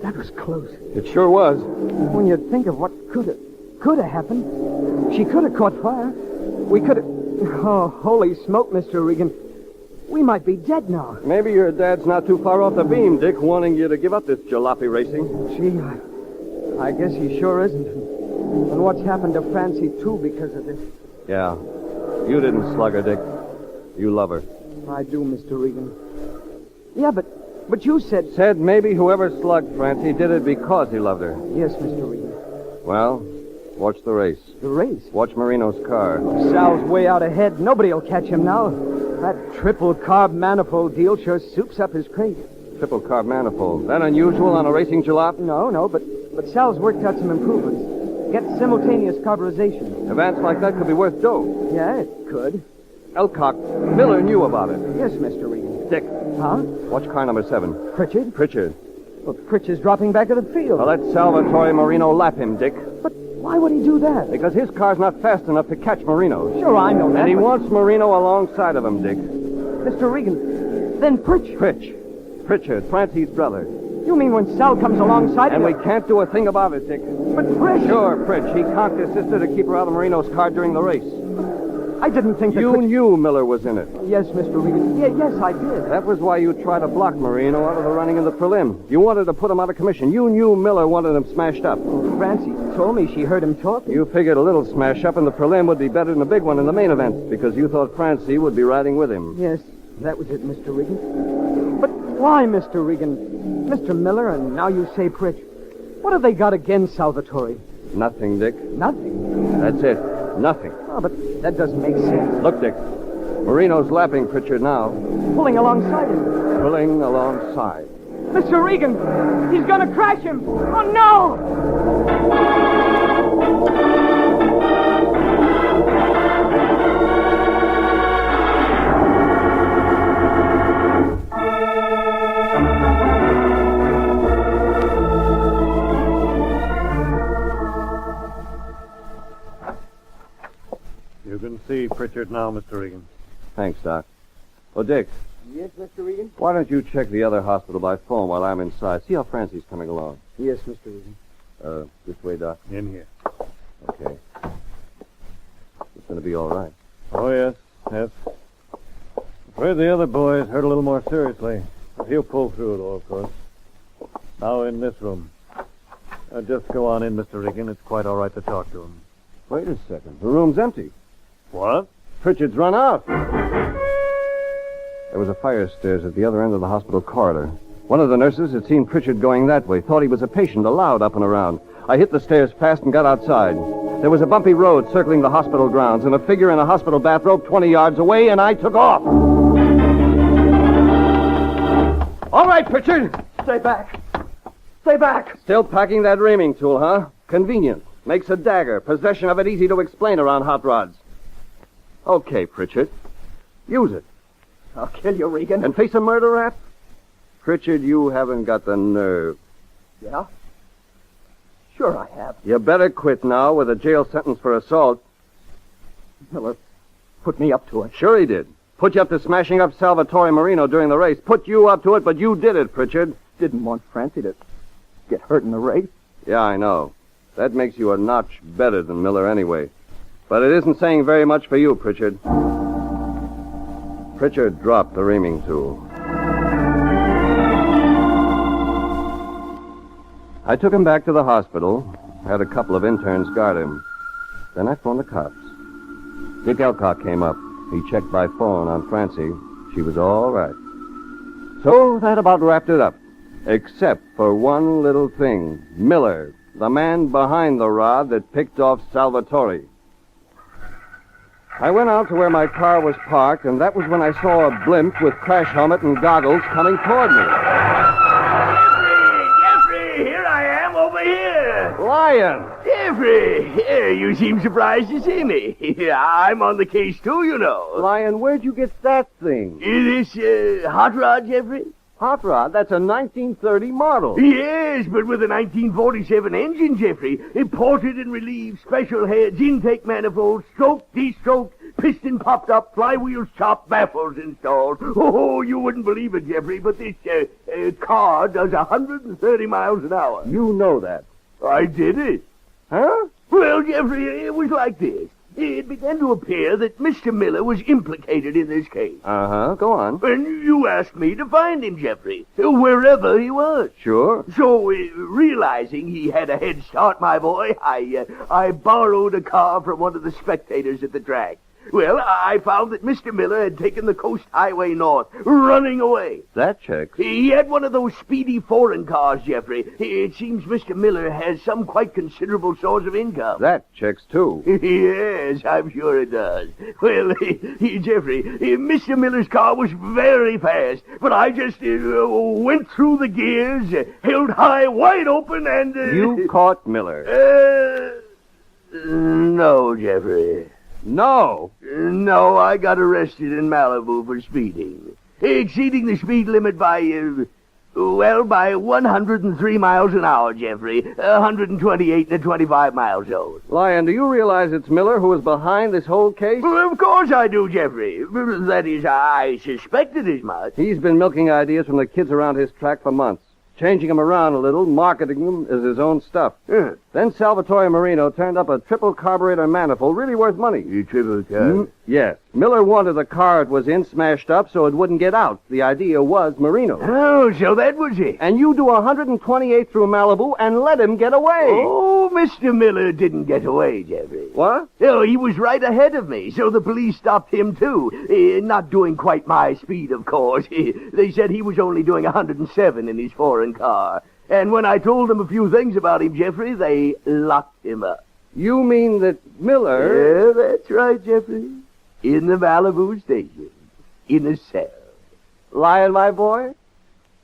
That was close. It sure was. When you think of what could have happened, she could have caught fire. We could have... Oh, holy smoke, Mr. Regan. We might be dead now. Maybe your dad's not too far off the beam, Dick, wanting you to give up this jalopy racing. Gee, I guess he sure isn't. And what's happened to Francie, too, because of this. Yeah. You didn't slug her, Dick. You love her. I do, Mr. Regan. Yeah, but you said... Said maybe whoever slugged Francie did it because he loved her. Yes, Mr. Regan. Well, watch the race. The race? Watch Marino's car. Sal's way out ahead. Nobody'll catch him now. That triple carb manifold deal sure soups up his crate. Triple carb manifold. That unusual on a racing jalop? No, but Sal's worked out some improvements. get simultaneous carburization. Events like that could be worth dough. Yeah, it could. Elcock, Miller knew about it. Yes, Mr. Regan. Dick. Huh? Watch car number 7. Pritchard? Pritchard. Well, Pritchard's dropping back of the field. Well, let Salvatore Marino lap him, Dick. But why would he do that? Because his car's not fast enough to catch Marino. Sure, I know that. And he but- wants Marino alongside of him, Dick. Mr. Regan, then Pritchard. Pritchard, Francie's brother. You mean when Sal comes alongside And you? we can't do a thing about it, Dick. But Pritch... Sure, Pritch. He conked his sister to keep her out of Marino's car during the race. I didn't think that... You knew Miller was in it. Yes, Mr. Regan. Yes, I did. That was why you tried to block Marino out of the running in the prelim. You wanted to put him out of commission. You knew Miller wanted him smashed up. Francie told me she heard him talking. You figured a little smash up in the prelim would be better than a big one in the main event, because you thought Francie would be riding with him. Yes, that was it, Mr. Regan. But why, Mr. Regan? Mr. Miller, and now you say Pritch. What have they got against Salvatore? Nothing, Dick. Nothing? That's it. Nothing. Oh, but that doesn't make sense. Look, Dick. Marino's lapping Pritchard now. Pulling alongside him. Pulling alongside. Mr. Regan, he's going to crash him. Oh, no! You can see Pritchard now, Mr. Regan. Thanks, Doc. Oh, Dick, Yes, Mr. Regan? why don't you check the other hospital by phone while I'm inside? See how Francie's coming along. Yes, Mr. Regan. This way, Doc. In here. Okay. It's going to be all right. Oh, yes. Afraid the other boys hurt a little more seriously. But he'll pull through, though, of course. Now in this room. Just go on in, Mr. Regan. It's quite all right to talk to him. Wait a second. The room's empty. What? Pritchard's run out. There was a fire stairs at the other end of the hospital corridor. One of the nurses had seen Pritchard going that way, thought he was a patient, allowed up and around. I hit the stairs fast and got outside. There was a bumpy road circling the hospital grounds and a figure in a hospital bathrobe 20 yards away, and I took off. All right, Pritchard. Stay back. Stay back. Still packing that reaming tool, huh? Convenient. Makes a dagger. Possession of it easy to explain around hot rods. Okay, Pritchard. Use it. I'll kill you, Regan. And face a murder rap? Pritchard, you haven't got the nerve. Yeah? Sure I have. You better quit now with a jail sentence for assault. Miller put me up to it. Sure he did. Put you up to smashing up Salvatore Marino during the race. Put you up to it, but you did it, Pritchard. Didn't want Francie to get hurt in the race. Yeah, I know. That makes you a notch better than Miller anyway. But it isn't saying very much for you, Pritchard. Pritchard dropped the reaming tool. I took him back to the hospital, had a couple of interns guard him. Then I phoned the cops. Dick Elcock came up. He checked by phone on Francie. She was all right. So that about wrapped it up. Except for one little thing. Miller, the man behind the rod that picked off Salvatore. I went out to where my car was parked, and that was when I saw a blimp with crash helmet and goggles coming toward me. Jeffrey, here I am over here. Lyon! Jeffrey, you seem surprised to see me. I'm on the case, too, you know. Lyon, where'd you get that thing? This hot rod, Jeffrey? Hot rod? That's a 1930 model. Yes, but with a 1947 engine, Jeffrey. Imported and relieved, special heads, intake manifolds, stroke, de-stroke, piston popped up, flywheels chopped, baffles installed. Oh, you wouldn't believe it, Jeffrey, but this car does 130 miles an hour. You know that. I did it. Huh? Well, Jeffrey, it was like this. It began to appear that Mr. Miller was implicated in this case. Uh-huh. Go on. And you asked me to find him, Jeffrey, wherever he was. Sure. So, realizing he had a head start, my boy, I borrowed a car from one of the spectators at the track. Well, I found that Mr. Miller had taken the Coast Highway north, running away. That checks. He had one of those speedy foreign cars, Jeffrey. It seems Mr. Miller has some quite considerable source of income. That checks, too. Yes, I'm sure it does. Well, Jeffrey, Mr. Miller's car was very fast, but I just went through the gears, held high wide open, and... You caught Miller. No, Jeffrey. No. No, I got arrested in Malibu for speeding. Exceeding the speed limit by 103 miles an hour, Jeffrey. 128 in a 25-mile zone. Lyon, do you realize it's Miller who is behind this whole case? Well, of course I do, Jeffrey. That is, I suspected as much. He's been milking ideas from the kids around his track for months, changing them around a little, marketing them as his own stuff. Then Salvatore Marino turned up a triple carburetor manifold really worth money. Triple carburetor? Yes. Miller wanted the car it was in smashed up so it wouldn't get out. The idea was Marino. Oh, so that was it. And you do 128 through Malibu and let him get away. Oh, Mr. Miller didn't get away, Jeffrey. What? Oh, he was right ahead of me, so the police stopped him, too. Not doing quite my speed, of course. They said he was only doing 107 in his foreign car. And when I told them a few things about him, Jeffrey, they locked him up. You mean that Miller... Yeah, that's right, Jeffrey. In the Malibu station. In a cell. Lyon, my boy,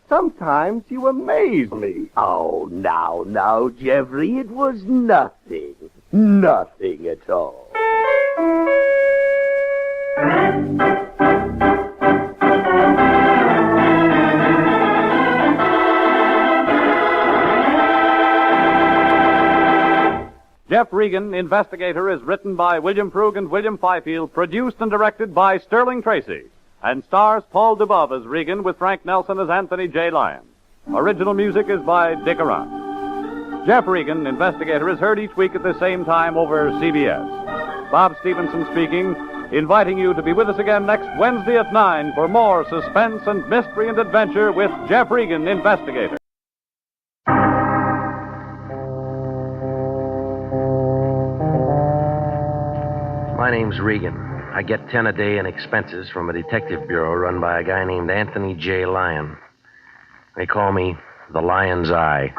sometimes you amaze me. Oh, now, Jeffrey, it was nothing. Nothing at all. Jeff Regan, Investigator, is written by William Frug and William Fifield, produced and directed by Sterling Tracy, and stars Paul Dubov as Regan with Frank Nelson as Anthony J. Lyon. Original music is by Dick Arant. Jeff Regan, Investigator, is heard each week at the same time over CBS. Bob Stevenson speaking, inviting you to be with us again next Wednesday at 9 for more suspense and mystery and adventure with Jeff Regan, Investigator. My name's Regan. I get 10 a day in expenses from a detective bureau run by a guy named Anthony J. Lyon. They call me the Lion's Eye.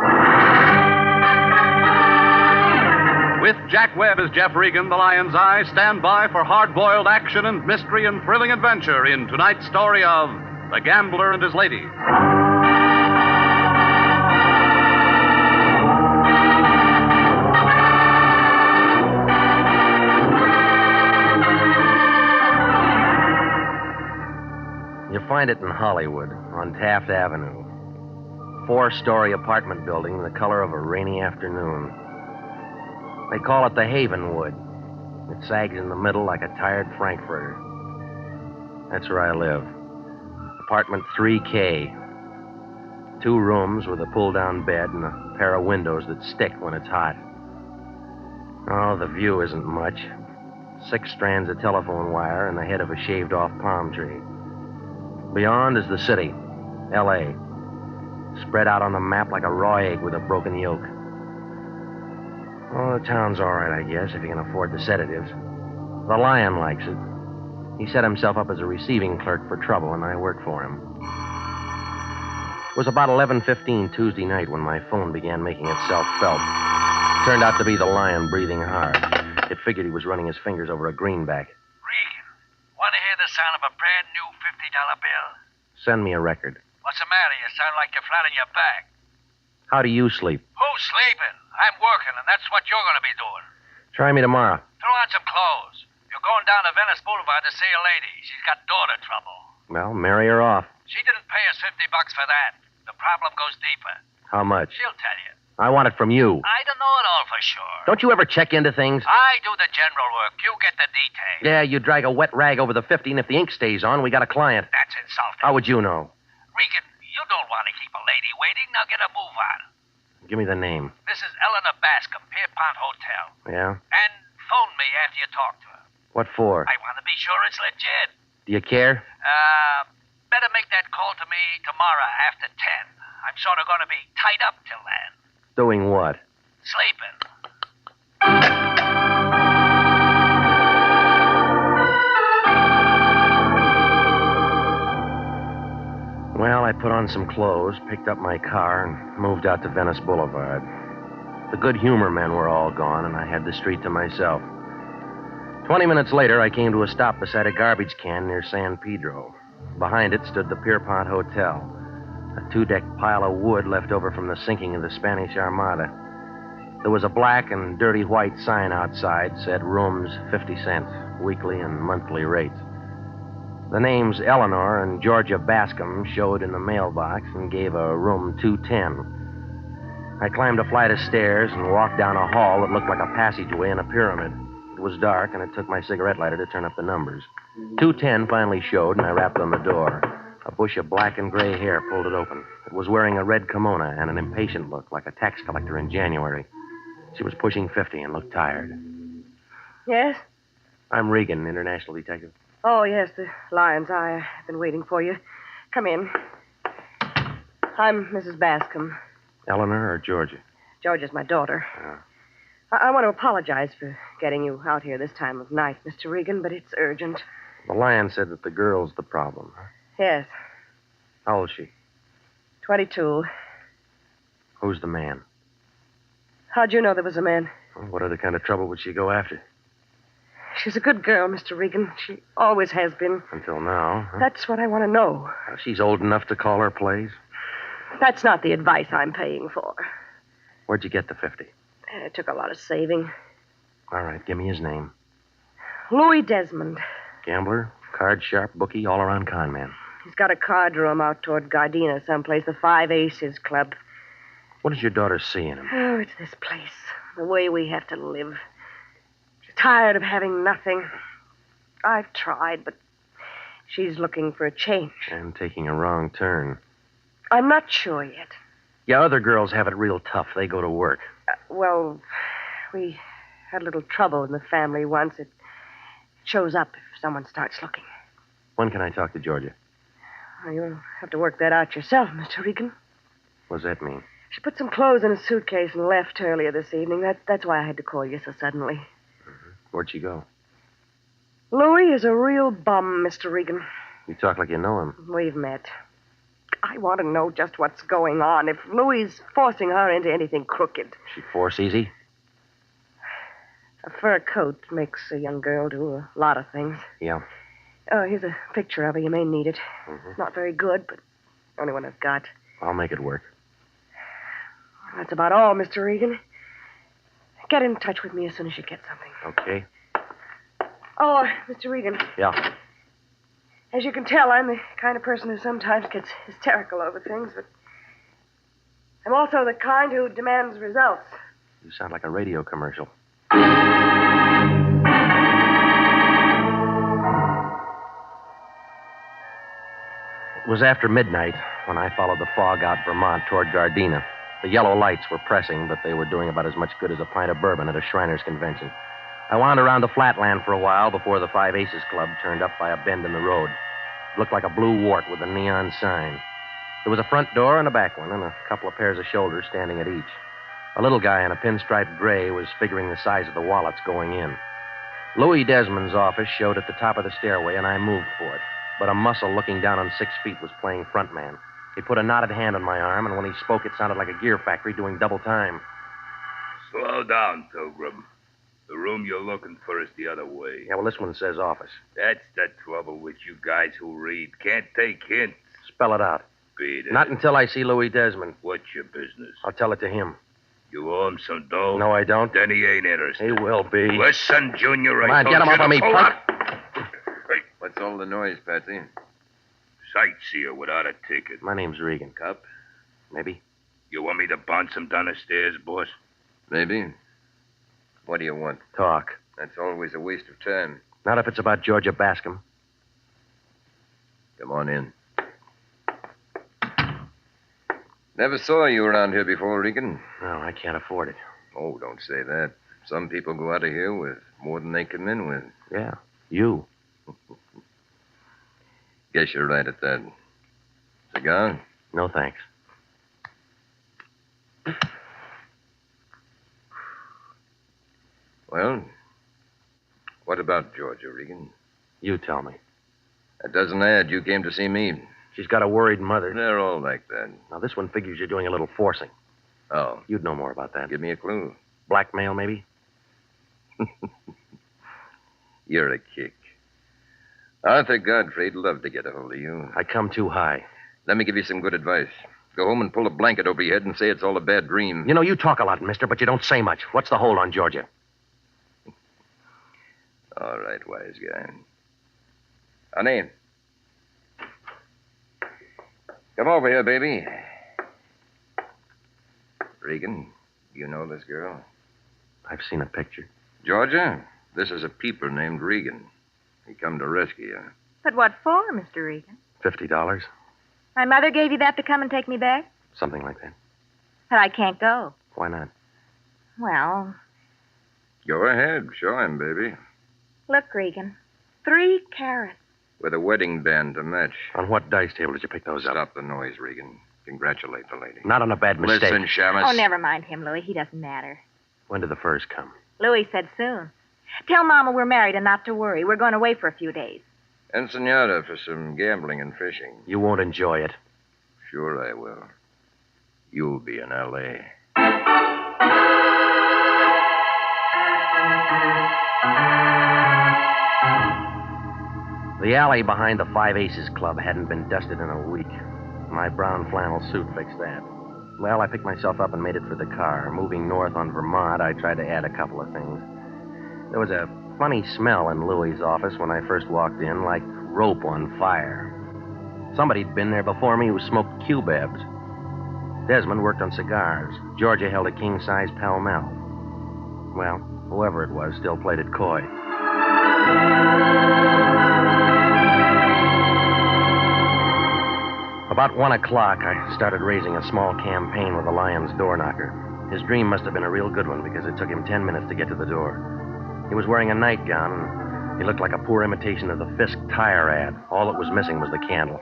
With Jack Webb as Jeff Regan, the Lion's Eye, stand by for hard-boiled action and mystery and thrilling adventure in tonight's story of The Gambler and His Lady. You find it in Hollywood, on Taft Avenue. 4-story apartment building, the color of a rainy afternoon. They call it the Havenwood. It sags in the middle like a tired frankfurter. That's where I live. Apartment 3K. 2 rooms with a pull-down bed and a pair of windows that stick when it's hot. Oh, the view isn't much. 6 strands of telephone wire and the head of a shaved-off palm tree. Beyond is the city, L.A., spread out on the map like a raw egg with a broken yolk. Oh, the town's all right, I guess, if you can afford the sedatives. The Lion likes it. He set himself up as a receiving clerk for trouble, and I work for him. It was about 11:15 Tuesday night when my phone began making itself felt. Turned out to be the Lion breathing hard. It figured he was running his fingers over a greenback. Want to hear the sound of a brand new $50 bill? Send me a record. What's the matter? You sound like you're flat on your back. How do you sleep? Who's sleeping? I'm working, and that's what you're going to be doing. Try me tomorrow. Throw on some clothes. You're going down to Venice Boulevard to see a lady. She's got daughter trouble. Well, marry her off. She didn't pay us $50 for that. The problem goes deeper. How much? She'll tell you. I want it from you. I don't know it all for sure. Don't you ever check into things? I do the general work. You get the details. Yeah, you drag a wet rag over the 50, and if the ink stays on, we got a client. That's insulting. How would you know? Regan, you don't want to keep a lady waiting. Now get a move on. Give me the name. This is Eleanor Bascom, Pierpont Hotel. Yeah? And phone me after you talk to her. What for? I want to be sure it's legit. Do you care? Better make that call to me tomorrow after 10. I'm sort of going to be tied up till then. Doing what? Sleeping. Well, I put on some clothes, picked up my car, and moved out to Venice Boulevard. The good humor men were all gone, and I had the street to myself. 20 minutes later, I came to a stop beside a garbage can near San Pedro. Behind it stood the Pierpont Hotel, a 2-deck pile of wood left over from the sinking of the Spanish Armada. There was a black and dirty white sign outside, said rooms 50 cents, weekly and monthly rates. The names Eleanor and Georgia Bascom showed in the mailbox and gave a room 210. I climbed a flight of stairs and walked down a hall that looked like a passageway in a pyramid. It was dark, and it took my cigarette lighter to turn up the numbers. 210 finally showed, and I rapped on the door. A bush of black and gray hair pulled it open. It was wearing a red kimono and an impatient look, like a tax collector in January. She was pushing 50 and looked tired. Yes? I'm Regan, international detective. Oh, yes, the Lyon's Eye. I've been waiting for you. Come in. I'm Mrs. Bascom. Eleanor or Georgia? Georgia's my daughter. I want to apologize for getting you out here this time of night, Mr. Regan, but it's urgent. The Lion said that the girl's the problem. Huh? Yes. How old is she? 22. Who's the man? How'd you know there was a man? Well, what other kind of trouble would she go after? She's a good girl, Mr. Regan. She always has been. Until now. Huh? That's what I want to know. Well, she's old enough to call her plays. That's not the advice I'm paying for. Where'd you get the 50? It took a lot of saving. All right, give me his name. Louis Desmond. Gambler, card sharp, bookie, all-around con man. He's got a card room out toward Gardena someplace, the Five Aces Club. What does your daughter see in him? Oh, it's this place. The way we have to live. She's tired of having nothing. I've tried, but she's looking for a change. And taking a wrong turn. I'm not sure yet. Yeah, other girls have it real tough. They go to work. Well, we had a little trouble in the family once. It shows up if someone starts looking. When can I talk to Georgia? Well, you'll have to work that out yourself, Mr. Regan. What does that mean? She put some clothes in a suitcase and left earlier this evening. That's why I had to call you so suddenly. Mm-hmm. Where'd she go? Louis is a real bum, Mr. Regan. You talk like you know him. We've met. I want to know just what's going on. If Louis is forcing her into anything crooked. She force easy? A fur coat makes a young girl do a lot of things. Yeah. Oh, here's a picture of her. You may need it. Mm-hmm. Not very good, but the only one I've got. I'll make it work. That's about all, Mr. Regan. Get in touch with me as soon as you get something. Okay. Oh, Mr. Regan. Yeah. As you can tell, I'm the kind of person who sometimes gets hysterical over things, but I'm also the kind who demands results. You sound like a radio commercial. It was after midnight when I followed the fog out Vermont toward Gardena. The yellow lights were pressing, but they were doing about as much good as a pint of bourbon at a Shriners convention. I wound around the flatland for a while before the Five Aces Club turned up by a bend in the road. It looked like a blue wart with a neon sign. There was a front door and a back one, and a couple of pairs of shoulders standing at each. A little guy in a pinstriped gray was figuring the size of the wallets going in. Louis Desmond's office showed at the top of the stairway, and I moved for it. But a muscle looking down on 6 feet was playing frontman. He put a knotted hand on my arm, and when he spoke, it sounded like a gear factory doing double time. Slow down, Pilgrim. The room you're looking for is the other way. Yeah, well, this one says office. That's the trouble with you guys who read. Can't take hints. Spell it out. Beat it. Not until I see Louis Desmond. What's your business? I'll tell it to him. You owe him some dough? No, I don't. Then he ain't interested. He will be. Listen, Junior, Come on, get him off of me, punk. Hey, what's all the noise, Patsy? Sightseer without a ticket. My name's Regan. Cup? Maybe. You want me to bounce him down the stairs, boss? Maybe. What do you want? Talk. That's always a waste of time. Not if it's about Georgia Bascom. Come on in. Never saw you around here before, Regan. No, I can't afford it. Oh, don't say that. Some people go out of here with more than they come in with. Yeah, you. Guess you're right at that. Cigar? No, thanks. Well, what about Georgia, Regan? You tell me. That doesn't add. You came to see me. She's got a worried mother. They're all like that. Now, this one figures you're doing a little forcing. Oh. You'd know more about that. Give me a clue. Blackmail, maybe? You're a kick. Arthur Godfrey'd love to get a hold of you. I come too high. Let me give you some good advice. Go home and pull a blanket over your head and say it's all a bad dream. You know, you talk a lot, mister, but you don't say much. What's the hold on Georgia? All right, wise guy. Honey. Come over here, baby. Regan, you know this girl? I've seen a picture. Georgia, this is a peeper named Regan. He come to rescue you. But what for, Mr. Regan? $50? My mother gave you that to come and take me back? Something like that. But I can't go. Why not? Well, Go ahead. Show him, baby. look, Regan. 3 carats. With a wedding band to match. On what dice table did you pick those up? Stop the noise, Regan. Congratulate the lady. Not on a bad mistake. Listen, Shamus. Oh, never mind him, Louis. He doesn't matter. When did the furs come? Louis said soon. Tell Mama we're married and not to worry. We're going away for a few days. Ensenada for some gambling and fishing. You won't enjoy it. Sure I will. You'll be in L.A. The alley behind the Five Aces Club hadn't been dusted in a week. My brown flannel suit fixed that. Well, I picked myself up and made it for the car. Moving north on Vermont, I tried to add a couple of things. There was a funny smell in Louis's office when I first walked in, like rope on fire. Somebody'd been there before me who smoked cubebs. Desmond worked on cigars. Georgia held a king-size Pall Mall. Well, whoever it was still played it coy. About 1 o'clock, I started raising a small campaign with the Lyon's door knocker. His dream must have been a real good one because it took him 10 minutes to get to the door. He was wearing a nightgown, and he looked like a poor imitation of the Fisk tire ad. All that was missing was the candle.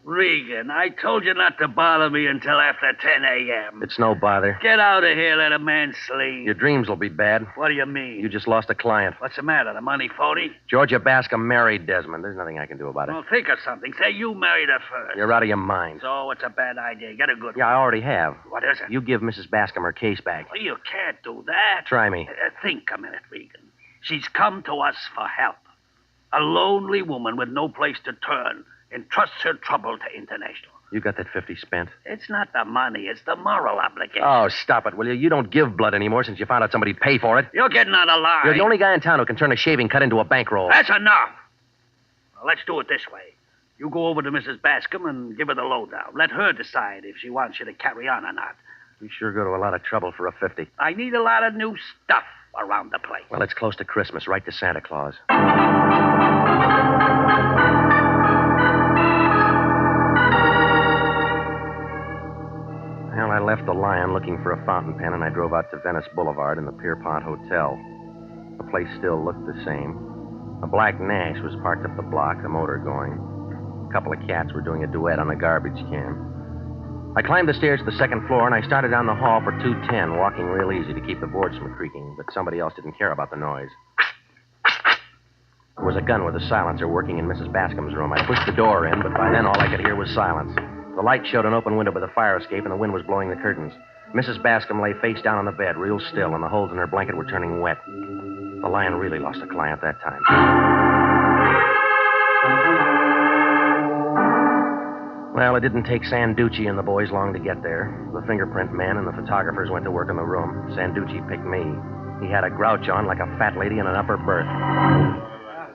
Regan, I told you not to bother me until after 10 a.m. It's no bother. Get out of here, let a man sleep. Your dreams will be bad. What do you mean? You just lost a client. What's the matter? The money phony? Georgia Bascom married Desmond. There's nothing I can do about it. Well, think of something. Say you married her first. You're out of your mind. So it's a bad idea. Get a good Yeah, I already have. What is it? You give Mrs. Bascom her case back. Well, you can't do that. Try me. Think a minute, Regan. She's come to us for help. A lonely woman with no place to turn entrusts her trouble to International. You got that 50 spent? It's not the money, it's the moral obligation. Oh, stop it, will you? You don't give blood anymore since you found out somebody'd pay for it. You're getting out of line. You're the only guy in town who can turn a shaving cut into a bankroll. That's enough. Well, let's do it this way. You go over to Mrs. Bascom and give her the lowdown. Let her decide if she wants you to carry on or not. You sure go to a lot of trouble for a 50. I need a lot of new stuff around the place. Well, it's close to Christmas, right to Santa Claus. Well, I left the Lyon looking for a fountain pen, and I drove out to Venice Boulevard in the Pierpont Hotel. The place still looked the same. A black Nash was parked up the block, the motor going. A couple of cats were doing a duet on a garbage can. I climbed the stairs to the second floor, and I started down the hall for 210, walking real easy to keep the boards from creaking, but somebody else didn't care about the noise. There was a gun with a silencer working in Mrs. Bascom's room. I pushed the door in, but by then all I could hear was silence. The light showed an open window by the fire escape, and the wind was blowing the curtains. Mrs. Bascom lay face down on the bed, real still, and the holes in her blanket were turning wet. The Lion really lost a client that time. Well, it didn't take Sanducci and the boys long to get there. The fingerprint man and the photographers went to work in the room. Sanducci picked me. He had a grouch on like a fat lady in an upper berth.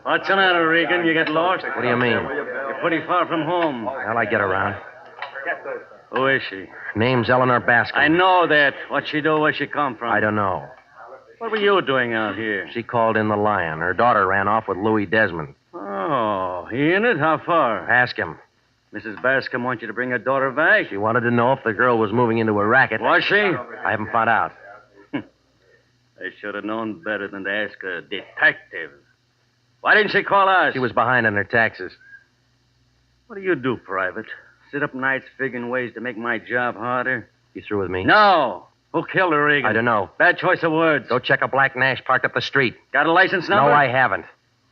What's the matter, Regan? You get lost? What do you mean? You're pretty far from home. Well, I get around. Who is she? Name's Eleanor Bascom. I know that. What'd she do? Where'd she come from? I don't know. What were you doing out here? She called in the Lion. Her daughter ran off with Louis Desmond. Oh, he in it? How far? Ask him. Mrs. Bascom wants you to bring her daughter back? She wanted to know if the girl was moving into a racket. Was she? I haven't found out. I should have known better than to ask a detective. Why didn't she call us? She was behind on her taxes. What do you do, Private? Sit up nights figuring ways to make my job harder? You through with me? No. Who killed her, Regan? I don't know. Bad choice of words. Go check a black Nash parked up the street. Got a license number? No, I haven't.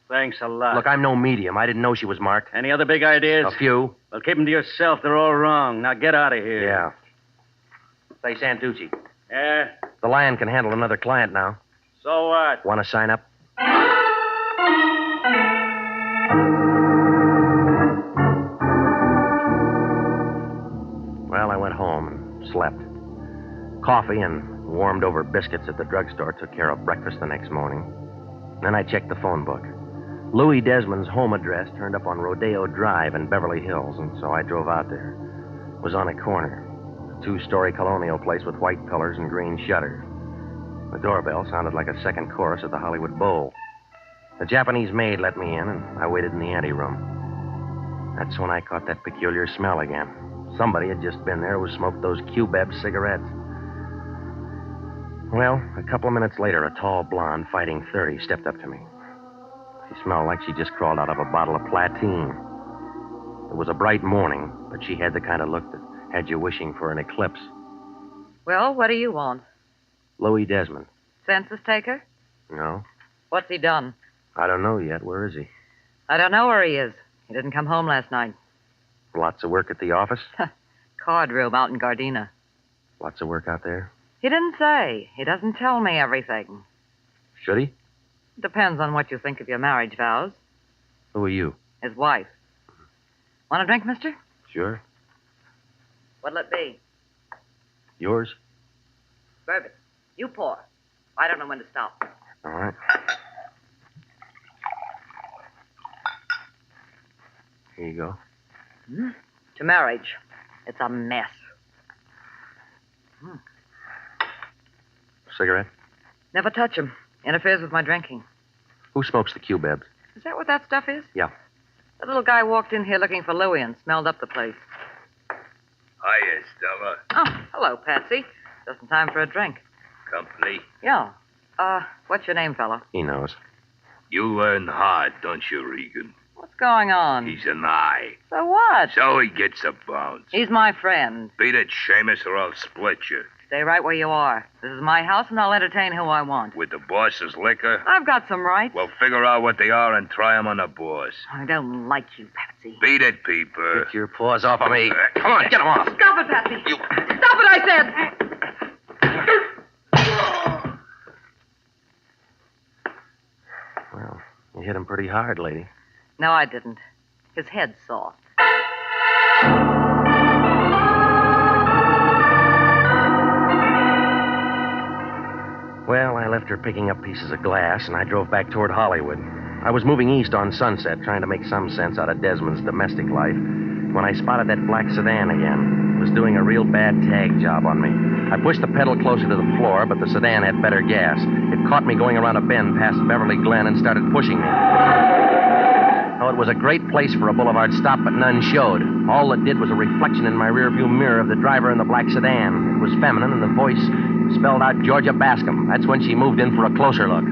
Thanks a lot. Look, I'm no medium. I didn't know she was marked. Any other big ideas? A few. Well, keep them to yourself. They're all wrong. Now get out of here. Yeah. Say, Santucci. Yeah? The Lion can handle another client now. So what? Want to sign up? Coffee and warmed over biscuits at the drugstore took care of breakfast the next morning. Then I checked the phone book. Louis Desmond's home address turned up on Rodeo Drive in Beverly Hills, and so I drove out there. It was on a corner. A 2-story colonial place with white pillars and green shutters. The doorbell sounded like a second chorus at the Hollywood Bowl. The Japanese maid let me in, and I waited in the anteroom. That's when I caught that peculiar smell again. Somebody had just been there who smoked those Q-Beb cigarettes. Well, a couple of minutes later, a tall blonde fighting 30 stepped up to me. She smelled like she just crawled out of a bottle of Platine. It was a bright morning, but she had the kind of look that had you wishing for an eclipse. Well, what do you want? Louis Desmond. Census taker? No, What's he done? I don't know yet. Where is he? I don't know where he is. He didn't come home last night. Lots of work at the office? Card room out in Gardena. Lots of work out there? He didn't say. He doesn't tell me everything. Should he? Depends on what you think of your marriage vows. Who are you? His wife. Want a drink, mister? Sure. What'll it be? Yours? Bourbon. You pour. I don't know when to stop. All right. Here you go. To marriage. It's a mess. Cigarette? Never touch him. Interferes with my drinking. Who smokes the Q-Bebs? Is that what that stuff is? Yeah. The little guy walked in here looking for Louis and smelled up the place. Hiya, Stella. Oh, hello, Patsy. Just in time for a drink. Company? Yeah. What's your name, fella? He knows. You learn hard, don't you, Regan? What's going on? He's an eye. So what? So he gets a bounce. He's my friend. Beat it, Seamus, or I'll split you. Stay right where you are. This is my house, and I'll entertain who I want. With the boss's liquor? I've got some rights. Well, figure out what they are and try 'em on the boss. I don't like you, Patsy. Beat it, Peeper. Get your paws off of me. Come on, get him off. Stop it, Patsy. Stop it, I said. Well, you hit him pretty hard, lady. No, I didn't. His head's soft. Well, I left her picking up pieces of glass, and I drove back toward Hollywood. I was moving east on Sunset, trying to make some sense out of Desmond's domestic life, when I spotted that black sedan again. It was doing a real bad tag job on me. I pushed the pedal closer to the floor, but the sedan had better gas. It caught me going around a bend past Beverly Glen and started pushing me. Oh, it was a great place for a boulevard stop, but none showed. All it did was a reflection in my rearview mirror of the driver in the black sedan. It was feminine, and the voice spelled out Georgia Bascom. That's when she moved in for a closer look.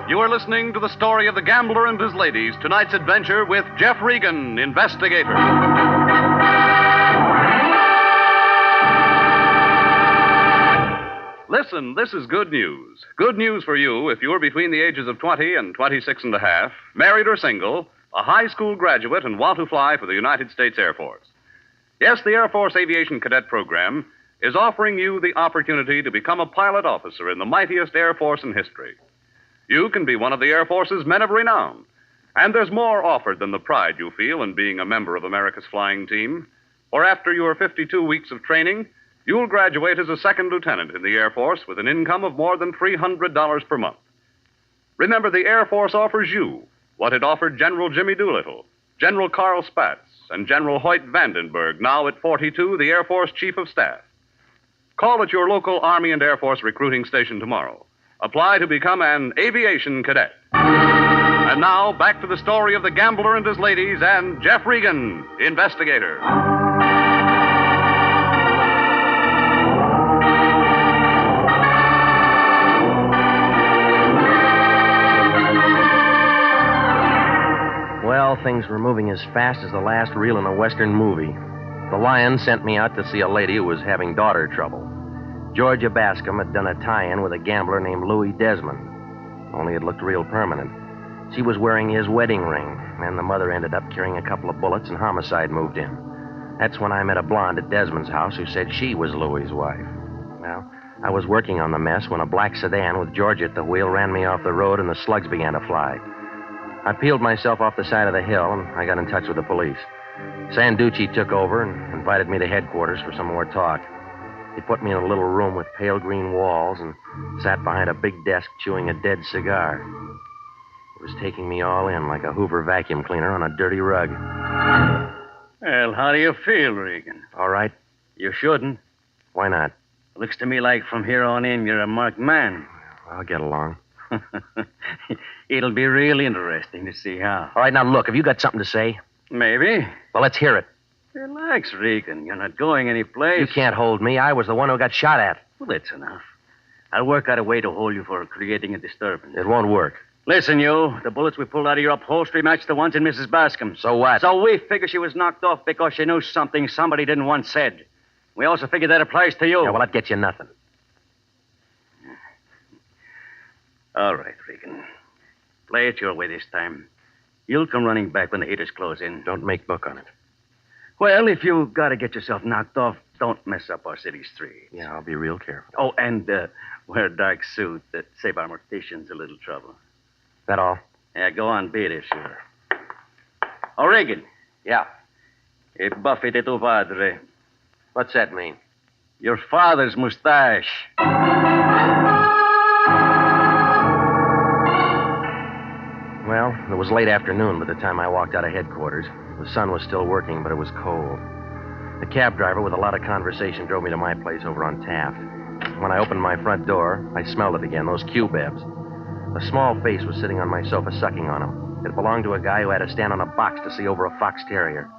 You are listening to the story of the gambler and his ladies, tonight's adventure with Jeff Regan, Investigator. Listen, this is good news. Good news for you if you're between the ages of 20 and 26 and a half, married or single, a high school graduate, and want to fly for the United States Air Force. Yes, the Air Force Aviation Cadet Program is offering you the opportunity to become a pilot officer in the mightiest Air Force in history. You can be one of the Air Force's men of renown. And there's more offered than the pride you feel in being a member of America's flying team. For after your 52 weeks of training, you'll graduate as a second lieutenant in the Air Force with an income of more than $300 per month. Remember, the Air Force offers you what it offered General Jimmy Doolittle, General Carl Spaatz, and General Hoyt Vandenberg, now at 42, the Air Force Chief of Staff. Call at your local Army and Air Force recruiting station tomorrow. Apply to become an aviation cadet. And now, back to the story of the gambler and his ladies and Jeff Regan, Investigator. Well, things were moving as fast as the last reel in a Western movie. The Lyon sent me out to see a lady who was having daughter trouble. Georgia Bascom had done a tie-in with a gambler named Louis Desmond. Only it looked real permanent. She was wearing his wedding ring, and the mother ended up carrying a couple of bullets, and homicide moved in. That's when I met a blonde at Desmond's house who said she was Louis's wife. Well, I was working on the mess when a black sedan with Georgia at the wheel ran me off the road, and the slugs began to fly. I peeled myself off the side of the hill, and I got in touch with the police. Sanducci took over and invited me to headquarters for some more talk. He put me in a little room with pale green walls and sat behind a big desk chewing a dead cigar. He was taking me all in like a Hoover vacuum cleaner on a dirty rug. Well, how do you feel, Regan? All right. You shouldn't. Why not? Looks to me like from here on in, you're a marked man. I'll get along. It'll be real interesting to see how. All right, now look, have you got something to say? Maybe. Well, let's hear it. Relax, Regan. You're not going anyplace. You can't hold me. I was the one who got shot at. Well, that's enough. I'll work out a way to hold you for creating a disturbance. It won't work. Listen, you. The bullets we pulled out of your upholstery match the ones in Mrs. Bascom's. So what? So we figure she was knocked off because she knew something somebody didn't want said. We also figure that applies to you. Yeah, well, that gets you nothing. All right, Regan. Play it your way this time. You'll come running back when the haters close in. Don't make book on it. Well, if you got to get yourself knocked off, don't mess up our city's streets. Yeah, I'll be real careful. Oh, and wear a dark suit that save our morticians a little trouble. That all? Yeah, go on, beat it, sure. Oh, Regan. Yeah. E buffy de tu padre. What's that mean? Your father's mustache. Well, it was late afternoon by the time I walked out of headquarters. The sun was still working, but it was cold. The cab driver, with a lot of conversation, drove me to my place over on Taft. When I opened my front door, I smelled it again, those cubebs. A small face was sitting on my sofa, sucking on them. It belonged to a guy who had to stand on a box to see over a fox terrier.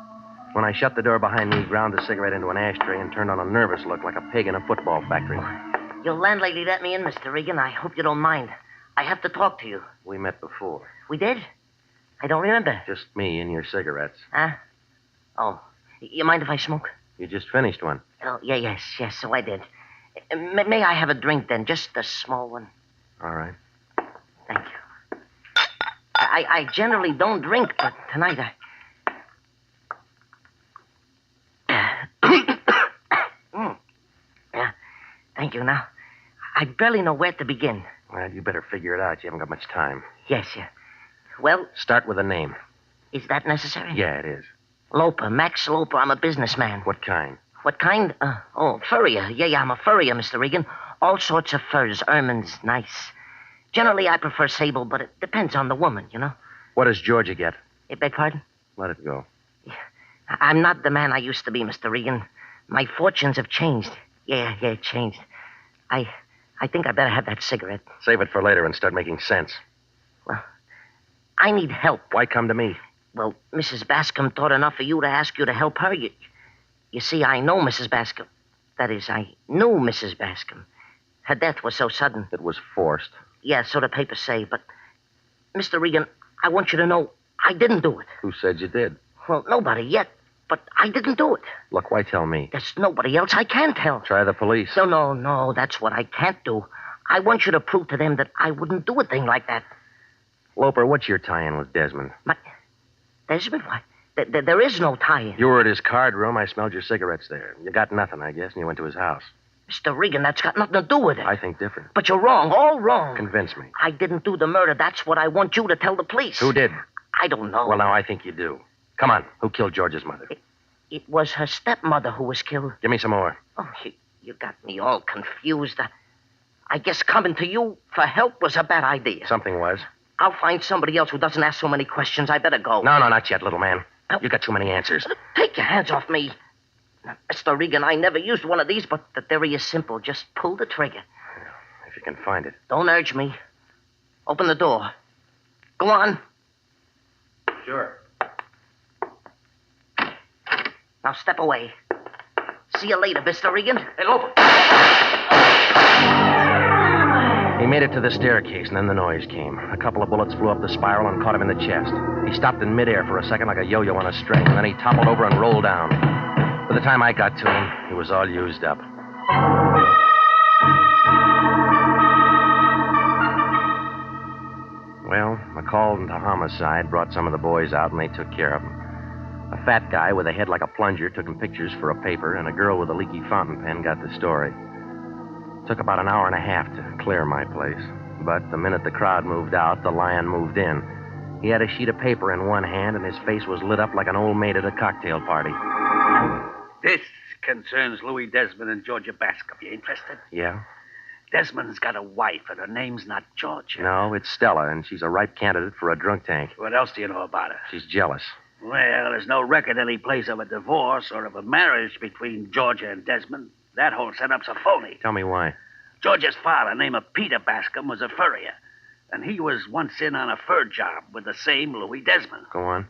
When I shut the door behind me, he ground the cigarette into an ashtray and turned on a nervous look like a pig in a football factory. Your landlady let me in, Mr. Regan. I hope you don't mind. I have to talk to you. We met before. We did? I don't remember. Just me and your cigarettes. Huh? Oh, you mind if I smoke? You just finished one. Oh, yes, so I did. May I have a drink then? Just a small one. All right. Thank you. I generally don't drink, but tonight Yeah, thank you. Now, I barely know where to begin. Well, you better figure it out. You haven't got much time. Yes. Well... Start with a name. Is that necessary? Yeah, it is. Loper, Max Loper. I'm a businessman. What kind? What kind? Furrier. Yeah, I'm a furrier, Mr. Regan. All sorts of furs, ermines, nice. Generally, I prefer sable, but it depends on the woman, you know. What does Georgia get? You beg pardon? Let it go. Yeah. I'm not the man I used to be, Mr. Regan. My fortunes have changed. Yeah, it changed. I think I better have that cigarette. Save it for later and start making sense. Well, I need help. Why come to me? Well, Mrs. Bascom thought enough of you to ask you to help her. You see, I know Mrs. Bascom. That is, I knew Mrs. Bascom. Her death was so sudden. It was forced. Yeah, so the papers say. But, Mr. Regan, I want you to know I didn't do it. Who said you did? Well, nobody yet. But I didn't do it. Look, why tell me? There's nobody else I can tell. Try the police. No, that's what I can't do. I want you to prove to them that I wouldn't do a thing like that. Loper, what's your tie-in with Desmond? Desmond? Why? There is no tie-in. You were at his card room. I smelled your cigarettes there. You got nothing, I guess, and you went to his house. Mr. Regan, that's got nothing to do with it. I think different. But you're wrong, all wrong. Convince me. I didn't do the murder. That's what I want you to tell the police. Who did? I don't know. Well, now I think you do. Come on. Who killed George's mother? It was her stepmother who was killed. Give me some more. Oh, you got me all confused. I guess coming to you for help was a bad idea. Something was. I'll find somebody else who doesn't ask so many questions. I better go. No, not yet, little man. You got too many answers. Take your hands off me. Now, Mr. Regan, I never used one of these, but the theory is simple. Just pull the trigger. If you can find it. Don't urge me. Open the door. Go on. Sure. Now step away. See you later, Mr. Regan. Hey, Loper. He made it to the staircase, and then the noise came. A couple of bullets flew up the spiral and caught him in the chest. He stopped in midair for a second like a yo-yo on a string, and then he toppled over and rolled down. By the time I got to him, he was all used up. Well, I called into homicide, brought some of the boys out, and they took care of him. A fat guy with a head like a plunger took him pictures for a paper, and a girl with a leaky fountain pen got the story. It took about an hour and a half to clear my place. But the minute the crowd moved out, the Lyon moved in. He had a sheet of paper in one hand, and his face was lit up like an old maid at a cocktail party. This concerns Louis Desmond and Georgia Bascom. You interested? Yeah? Desmond's got a wife, and her name's not Georgia. No, it's Stella, and she's a ripe candidate for a drunk tank. What else do you know about her? She's jealous. Well, there's no record any place of a divorce or of a marriage between Georgia and Desmond. That whole setup's a phony. Tell me why. Georgia's father, named Peter Bascom, was a furrier, and he was once in on a fur job with the same Louis Desmond. Go on.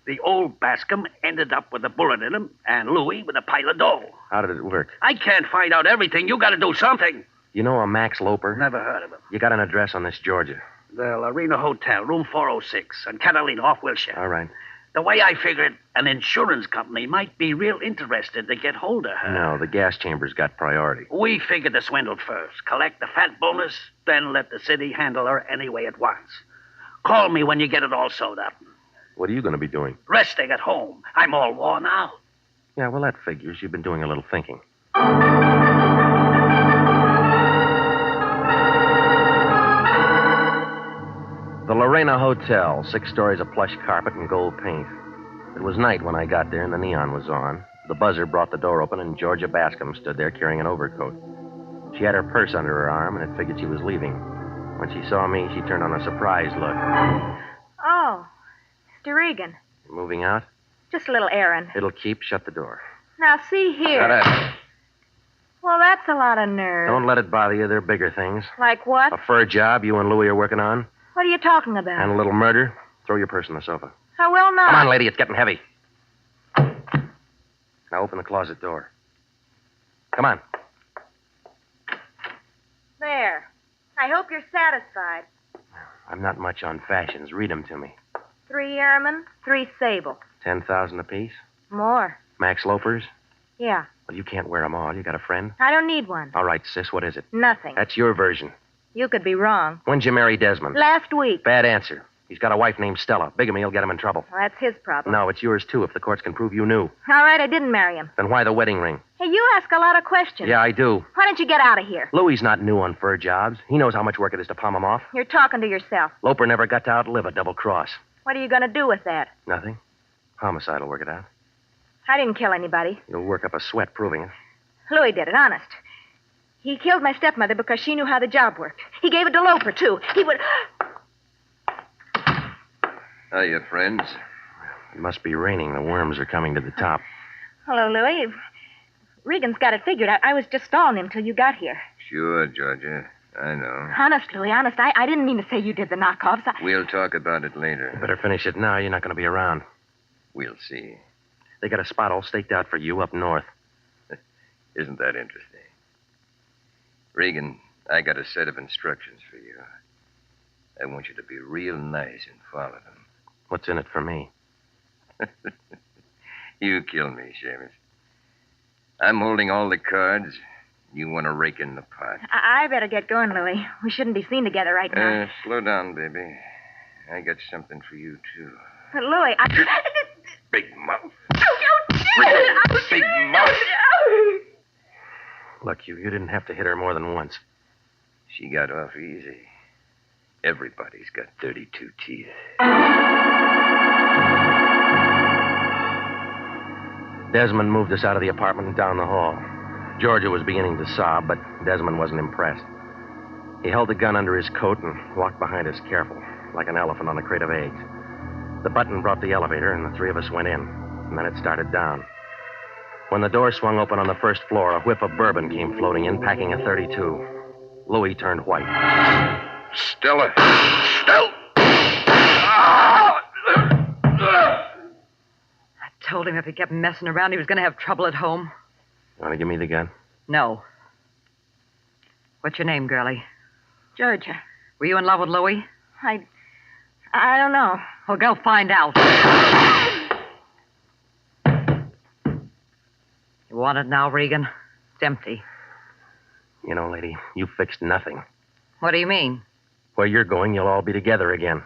The old Bascom ended up with a bullet in him, and Louis with a pile of dough. How did it work? I can't find out everything. You got to do something. You know a Max Loper? Never heard of him. You got an address on this Georgia. The Lorena Hotel, room 406, on Catalina off Wilshire. All right. The way I figured, an insurance company might be real interested to get hold of her. No, the gas chamber's got priority. We figured the swindle first, collect the fat bonus, then let the city handle her any way it wants. Call me when you get it all sewed up. What are you going to be doing? Resting at home. I'm all worn out. Yeah, well, that figures. You've been doing a little thinking. The Lorena Hotel, 6 stories of plush carpet and gold paint. It was night when I got there and the neon was on. The buzzer brought the door open and Georgia Bascom stood there carrying an overcoat. She had her purse under her arm and it figured she was leaving. When she saw me, she turned on a surprised look. Oh, Mr. Regan. Moving out? Just a little errand. It'll keep. Shut the door. Now, see here. Shut up. Well, that's a lot of nerve. Don't let it bother you. There are bigger things. Like what? A fur job you and Louie are working on. What are you talking about? And a little murder. Throw your purse on the sofa. I will not. Come on, lady. It's getting heavy. Now open the closet door. Come on. There. I hope you're satisfied. I'm not much on fashions. Read them to me. 3 airmen, 3 sable. 10,000 apiece. More. Max Loafers. Yeah. Well, you can't wear them all. You got a friend? I don't need one. All right, sis. What is it? Nothing. That's your version. You could be wrong. When'd you marry Desmond? Last week. Bad answer. He's got a wife named Stella. Bigamy will get him in trouble. Well, that's his problem. No, it's yours, too, if the courts can prove you knew. All right, I didn't marry him. Then why the wedding ring? Hey, you ask a lot of questions. Yeah, I do. Why don't you get out of here? Louie's not new on fur jobs. He knows how much work it is to palm 'em off. You're talking to yourself. Loper never got to outlive a double cross. What are you going to do with that? Nothing. Homicide will work it out. I didn't kill anybody. You'll work up a sweat proving it. Louis did it, honest. He killed my stepmother because she knew how the job worked. He gave it to Loper, too. He would... Hiya, friends. It must be raining. The worms are coming to the top. Hello, Louis. Regan's got it figured. I was just stalling him till you got here. Sure, Georgia. I know. Honest, Louis, honest. I didn't mean to say you did the knockoffs. We'll talk about it later. You better finish it now. You're not going to be around. We'll see. They got a spot all staked out for you up north. Isn't that interesting? Regan, I got a set of instructions for you. I want you to be real nice and follow them. What's in it for me? You kill me, Seamus. I'm holding all the cards. You want to rake in the pot. I better get going, Louis. We shouldn't be seen together right now. Slow down, baby. I got something for you, too. But, Louis, Big mouth. Big mouth. Look, you didn't have to hit her more than once. She got off easy. Everybody's got 32 teeth. Desmond moved us out of the apartment and down the hall. Georgia was beginning to sob, but Desmond wasn't impressed. He held the gun under his coat and walked behind us careful, like an elephant on a crate of eggs. The button brought the elevator, and the 3 of us went in. And then it started down. When the door swung open on the first floor, a whiff of bourbon came floating in, packing a .32. Louis turned white. Stella! Stella! I told him if he kept messing around, he was going to have trouble at home. You want to give me the gun? No. What's your name, girlie? Georgia. Were you in love with Louis? I don't know. Well, go find out. You want it now, Regan? It's empty. You know, lady, you fixed nothing. What do you mean? Where you're going, you'll all be together again.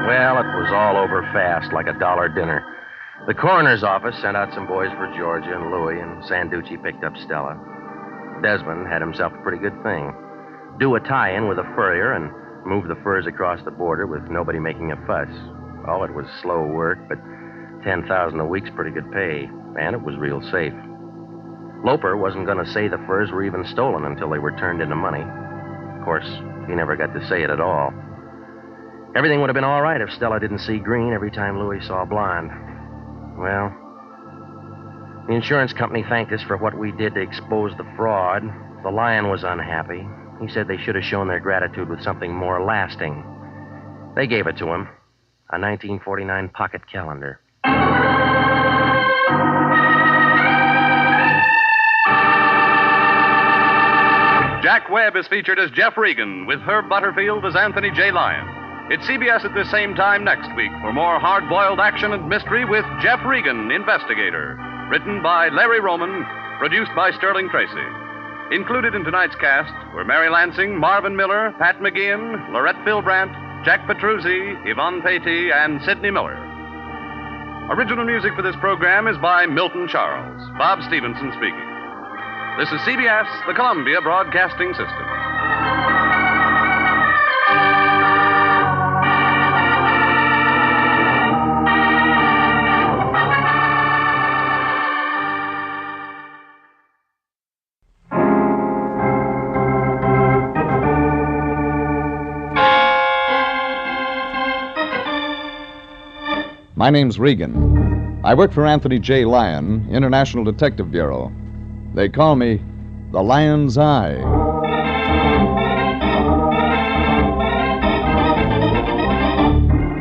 Well, it was all over fast, like a $1 dinner. The coroner's office sent out some boys for Georgia and Louis, and Sanducci picked up Stella. Desmond had himself a pretty good thing. Do a tie-in with a furrier and move the furs across the border with nobody making a fuss. Oh, it was slow work, but $10,000 a week's pretty good pay, and it was real safe. Loper wasn't going to say the furs were even stolen until they were turned into money. Of course, he never got to say it at all. Everything would have been all right if Stella didn't see green every time Louis saw blonde. Well, the insurance company thanked us for what we did to expose the fraud. The Lyon was unhappy. He said they should have shown their gratitude with something more lasting. They gave it to him, a 1949 pocket calendar. Jack Webb is featured as Jeff Regan, with Herb Butterfield as Anthony J. Lyon. It's CBS at this same time next week for more hard-boiled action and mystery with Jeff Regan, Investigator. Written by Larry Roman, produced by Sterling Tracy. Included in tonight's cast were Mary Lansing, Marvin Miller, Pat McGeehan, Lorette Philbrandt, Jack Petruzzi, Yvonne Patey, and Sidney Miller. Original music for this program is by Milton Charles. Bob Stevenson speaking. This is CBS, the Columbia Broadcasting System. My name's Regan. I work for Anthony J. Lyon, International Detective Bureau. They call me the Lion's Eye.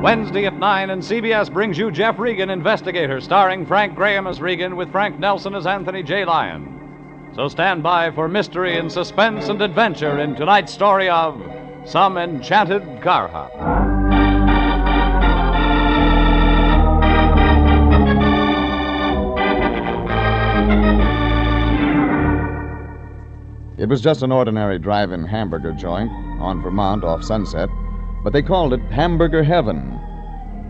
Wednesday at 9, and CBS brings you Jeff Regan, Investigator, starring Frank Graham as Regan with Frank Nelson as Anthony J. Lyon. So stand by for mystery and suspense and adventure in tonight's story of Some Enchanted Car Hop. It was just an ordinary drive-in hamburger joint on Vermont off Sunset, but they called it Hamburger Heaven.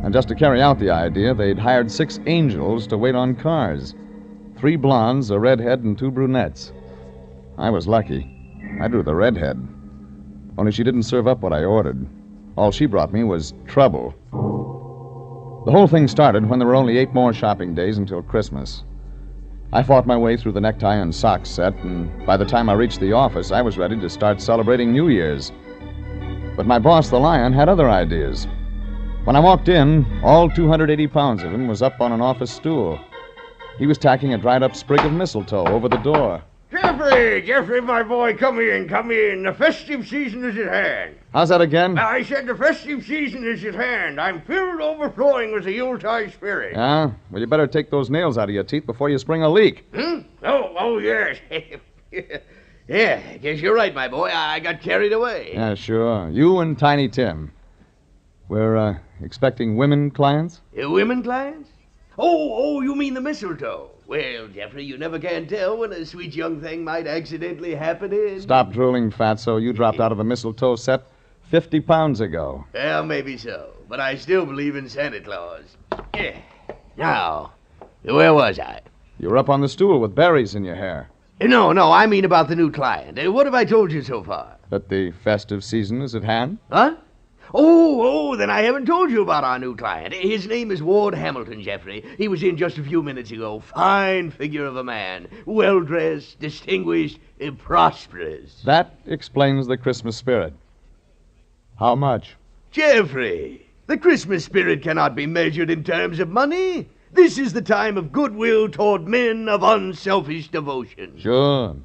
And just to carry out the idea, they'd hired 6 angels to wait on cars. 3 blondes, a redhead, and 2 brunettes. I was lucky. I drew the redhead. Only she didn't serve up what I ordered. All she brought me was trouble. The whole thing started when there were only 8 more shopping days until Christmas. I fought my way through the necktie and socks set, and by the time I reached the office, I was ready to start celebrating New Year's. But my boss, the Lion, had other ideas. When I walked in, all 280 pounds of him was up on an office stool. He was tacking a dried-up sprig of mistletoe over the door. Jeffrey, my boy, come in. The festive season is at hand. How's that again? I said the festive season is at hand. I'm filled overflowing with the Yuletide spirit. Yeah? Well, you better take those nails out of your teeth before you spring a leak. Oh, yes. Yeah, I guess you're right, my boy. I got carried away. Yeah, sure. You and Tiny Tim. We're, expecting women clients? Women clients? Oh, you mean the mistletoe. Well, Jeffrey, you never can tell when a sweet young thing might accidentally happen in. Stop drooling, Fatso. You dropped out of the mistletoe set 50 pounds ago. Well, maybe so, but I still believe in Santa Claus. Yeah. Now, where was I? You were up on the stool with berries in your hair. No, I mean about the new client. What have I told you so far? That the festive season is at hand? Huh? Oh, then I haven't told you about our new client. His name is Ward Hamilton, Jeffrey. He was in just a few minutes ago. Fine figure of a man. Well-dressed, distinguished, prosperous. That explains the Christmas spirit. How much? Jeffrey, the Christmas spirit cannot be measured in terms of money. This is the time of goodwill toward men of unselfish devotion. Sure.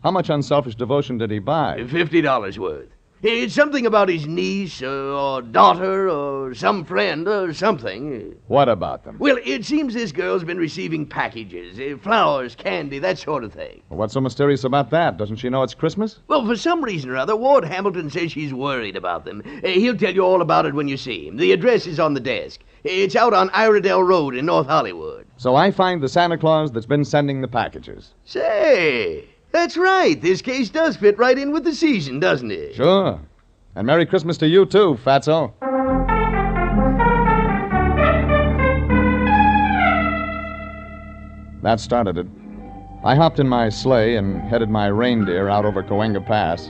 How much unselfish devotion did he buy? $50 worth. It's something about his niece or daughter or some friend or something. What about them? Well, it seems this girl's been receiving packages, flowers, candy, that sort of thing. Well, what's so mysterious about that? Doesn't she know it's Christmas? Well, for some reason or other, Ward Hamilton says she's worried about them. He'll tell you all about it when you see him. The address is on the desk. It's out on Iredell Road in North Hollywood. So I find the Santa Claus that's been sending the packages. Say, that's right. This case does fit right in with the season, doesn't it? Sure. And Merry Christmas to you, too, Fatso. That started it. I hopped in my sleigh and headed my reindeer out over Cahuenga Pass.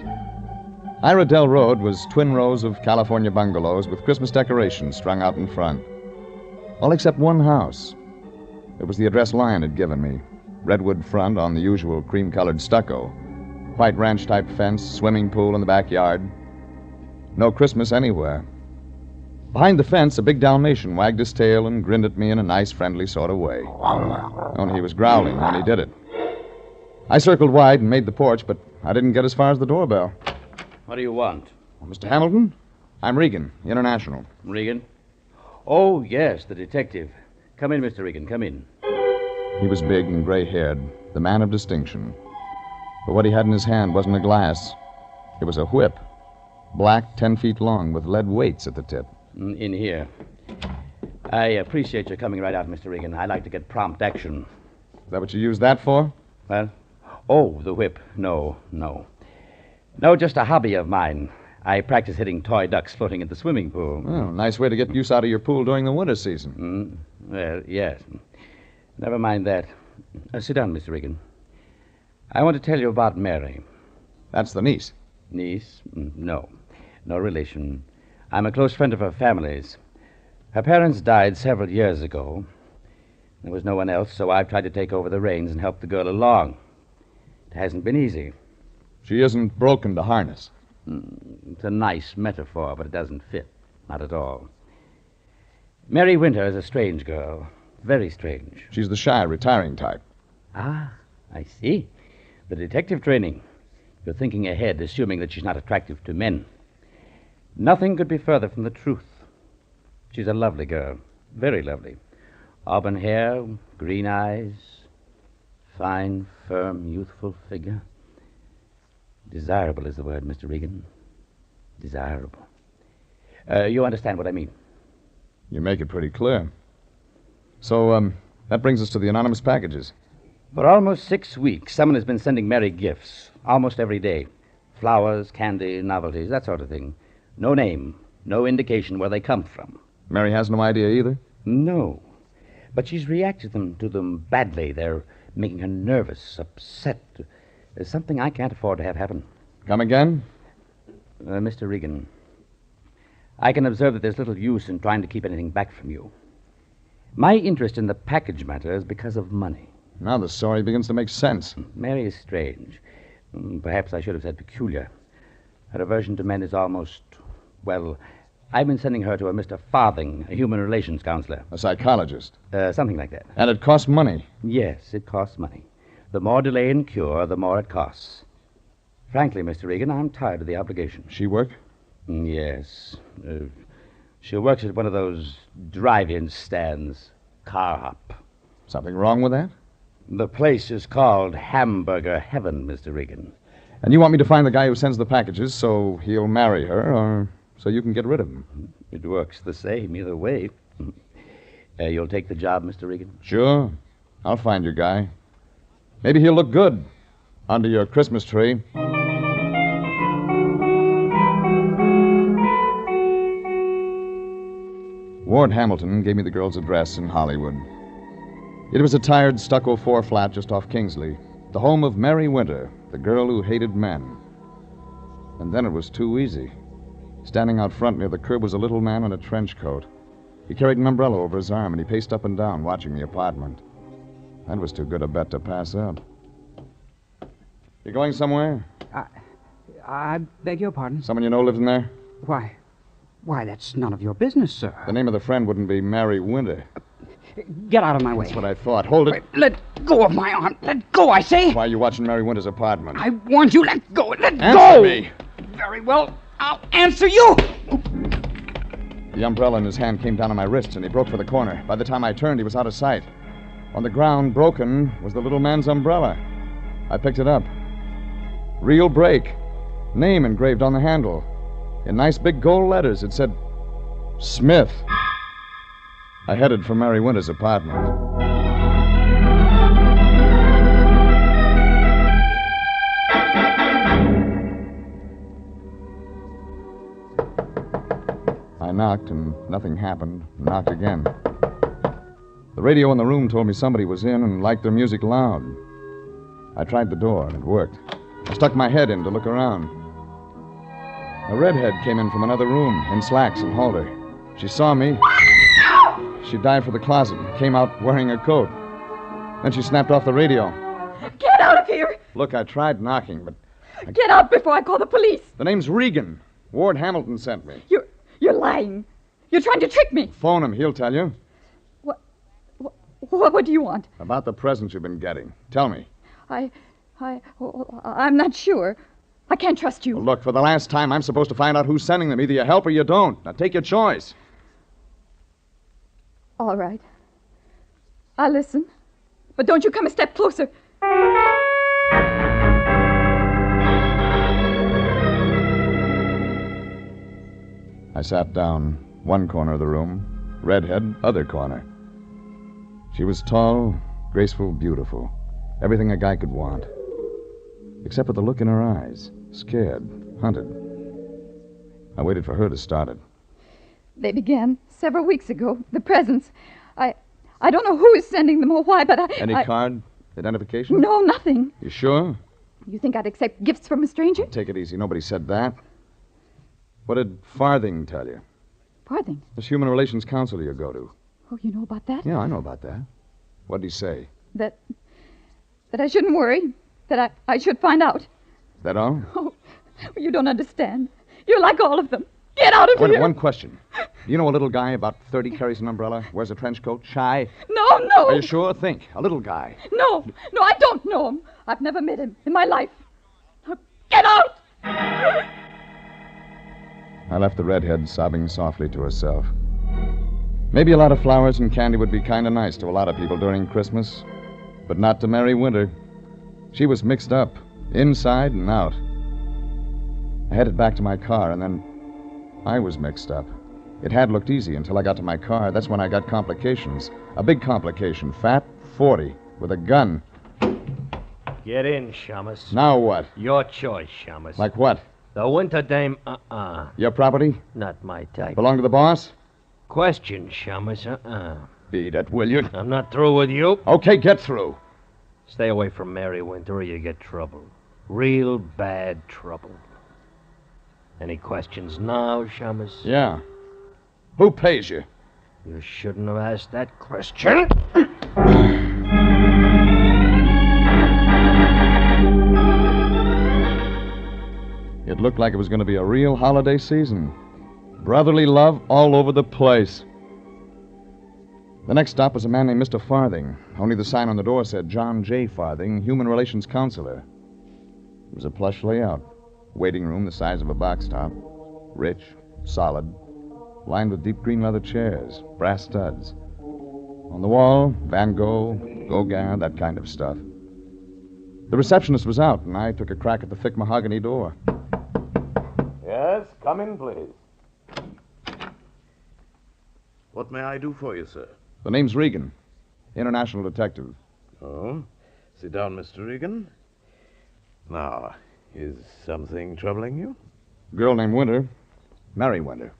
Iredell Road was twin rows of California bungalows with Christmas decorations strung out in front. All except one house. It was the address Lyon had given me. Redwood front on the usual cream-colored stucco. White ranch-type fence, swimming pool in the backyard. No Christmas anywhere. Behind the fence, a big Dalmatian wagged his tail and grinned at me in a nice, friendly sort of way. Only he was growling when he did it. I circled wide and made the porch, but I didn't get as far as the doorbell. What do you want? Mr. Hamilton? I'm Regan, International. Regan? Oh, yes, the detective. Come in, Mr. Regan, come in. He was big and gray-haired, the man of distinction. But what he had in his hand wasn't a glass. It was a whip. Black, 10 feet long, with lead weights at the tip. In here. I appreciate your coming right out, Mr. Regan. I like to get prompt action. Is that what you used that for? Well, oh, the whip. No. No, just a hobby of mine. I practice hitting toy ducks floating in the swimming pool. Oh, nice way to get use out of your pool during the winter season. Well, yes. Never mind that. Sit down, Mr. Regan. I want to tell you about Mary. That's the niece. Niece? No. No relation. I'm a close friend of her family's. Her parents died several years ago. There was no one else, so I've tried to take over the reins and help the girl along. It hasn't been easy. She isn't broken to harness. It's a nice metaphor, but it doesn't fit. Not at all. Mary Winter is a strange girl. Very strange. She's the shy, retiring type. Ah, I see. The detective training. You're thinking ahead, assuming that she's not attractive to men. Nothing could be further from the truth. She's a lovely girl. Very lovely. Auburn hair, green eyes, fine, firm, youthful figure. Desirable is the word, Mr. Regan. Desirable. You understand what I mean? You make it pretty clear. So, that brings us to the anonymous packages. For almost 6 weeks, someone has been sending Mary gifts, almost every day. Flowers, candy, novelties, that sort of thing. No name, no indication where they come from. Mary has no idea either? No. But she's reacted to them badly. They're making her nervous, upset. There's something I can't afford to have happen. Come again? Mr. Regan, I can observe that there's little use in trying to keep anything back from you. My interest in the package matter is because of money. Now the story begins to make sense. Mary is strange. Perhaps I should have said peculiar. Her aversion to men is almost, well, I've been sending her to a Mr. Farthing, a human relations counselor. A psychologist? Something like that. And it costs money? Yes, it costs money. The more delay in cure, the more it costs. Frankly, Mr. Regan, I'm tired of the obligation. She work? Yes. She works at one of those drive-in stands. Car hop. Something wrong with that? The place is called Hamburger Heaven, Mr. Regan. And you want me to find the guy who sends the packages so he'll marry her, or so you can get rid of him? It works the same either way. You'll take the job, Mr. Regan? Sure. I'll find your guy. Maybe he'll look good under your Christmas tree. Ward Hamilton gave me the girl's address in Hollywood. It was a tired stucco 4-flat just off Kingsley, the home of Mary Winter, the girl who hated men. And then it was too easy. Standing out front near the curb was a little man in a trench coat. He carried an umbrella over his arm, and he paced up and down, watching the apartment. That was too good a bet to pass up. You going somewhere? I beg your pardon? Someone you know lives in there? Why, that's none of your business, sir. The name of the friend wouldn't be Mary Winter. Get out of my way. That's what I thought. Hold it. Wait, let go of my arm. Let go, I say. Why are you watching Mary Winter's apartment? I warned you. Let go. Let go. Answer me. Very well. I'll answer you. The umbrella in his hand came down on my wrist, and he broke for the corner. By the time I turned, he was out of sight. On the ground, broken, was the little man's umbrella. I picked it up. Real break. Name engraved on the handle. In nice big gold letters, it said, Smith. I headed for Mary Winter's apartment. I knocked, and nothing happened. Knocked again. The radio in the room told me somebody was in and liked their music loud. I tried the door, and it worked. I stuck my head in to look around. A redhead came in from another room, in slacks and halter. She saw me. She dived for the closet and came out wearing a coat. Then she snapped off the radio. Get out of here! Look, I tried knocking, but... Get out before I call the police! The name's Regan. Ward Hamilton sent me. You're lying. You're trying to trick me. Phone him. He'll tell you. What do you want? About the presents you've been getting. Tell me. I'm not sure. I can't trust you. Well, look, for the last time, I'm supposed to find out who's sending them. Either you help or you don't. Now, take your choice. All right. I'll listen. But don't you come a step closer. I sat down. One corner of the room. Redhead, other corner. She was tall, graceful, beautiful. Everything a guy could want. Except for the look in her eyes. Scared, hunted. I waited for her to start it. They began several weeks ago. The presents. I don't know who is sending them or why, but Any card? Identification? No, nothing. You sure? You think I'd accept gifts from a stranger? Take it easy. Nobody said that. What did Farthing tell you? Farthing? This human relations counselor you go to. Oh, you know about that? Yeah, I know about that. What did he say? That I shouldn't worry. That I should find out. Is that all? Oh, you don't understand. You're like all of them. Get out of here! One question. You know a little guy about 30 carries an umbrella, wears a trench coat, shy? No. Are you sure? Think. A little guy. No, I don't know him. I've never met him in my life. Get out! I left the redhead sobbing softly to herself. Maybe a lot of flowers and candy would be kind of nice to a lot of people during Christmas, but not to Mary Winter. She was mixed up, inside and out. I headed back to my car, and then I was mixed up. It had looked easy until I got to my car. That's when I got complications. A big complication. Fat, 40, with a gun. Get in, Shamus. Now what? Your choice, Shamus. Like what? The Winter Dame, Your property? Not my type. Belong to the boss? Question, Shamus, Beat it, will you? I'm not through with you. Okay, get through. Stay away from Mary Winter or you get trouble. Real bad trouble. Any questions now, Shamus? Yeah. Who pays you? You shouldn't have asked that question. It looked like it was going to be a real holiday season. Brotherly love all over the place. The next stop was a man named Mr. Farthing. Only the sign on the door said John J. Farthing, Human Relations Counselor. It was a plush layout. Waiting room the size of a box top. Rich, solid, lined with deep green leather chairs, brass studs. On the wall, Van Gogh, Gauguin, that kind of stuff. The receptionist was out, and I took a crack at the thick mahogany door. Yes, come in, please. What may I do for you, sir? The name's Regan, international detective. Oh, sit down, Mr. Regan. Now, is something troubling you? Girl named Winter, Mary Winter.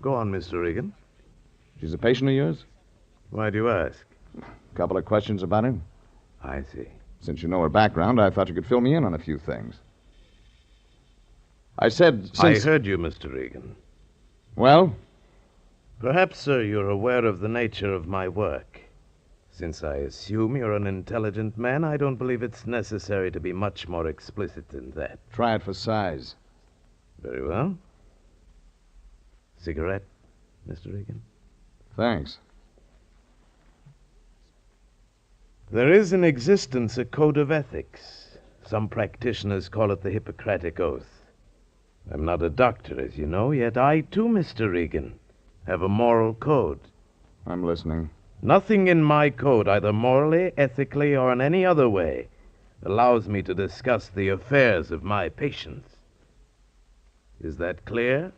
Go on, Mr. Regan. She's a patient of yours? Why do you ask? A couple of questions about her. I see. Since you know her background, I thought you could fill me in on a few things. I said since... I heard you, Mr. Regan. Well? Perhaps, sir, you're aware of the nature of my work. Since I assume you're an intelligent man, I don't believe it's necessary to be much more explicit than that. Try it for size. Very well. Cigarette, Mr. Regan? Thanks. There is in existence a code of ethics. Some practitioners call it the Hippocratic Oath. I'm not a doctor, as you know, yet I, too, Mr. Regan, have a moral code. I'm listening. Nothing in my code, either morally, ethically, or in any other way, allows me to discuss the affairs of my patients. Is that clear?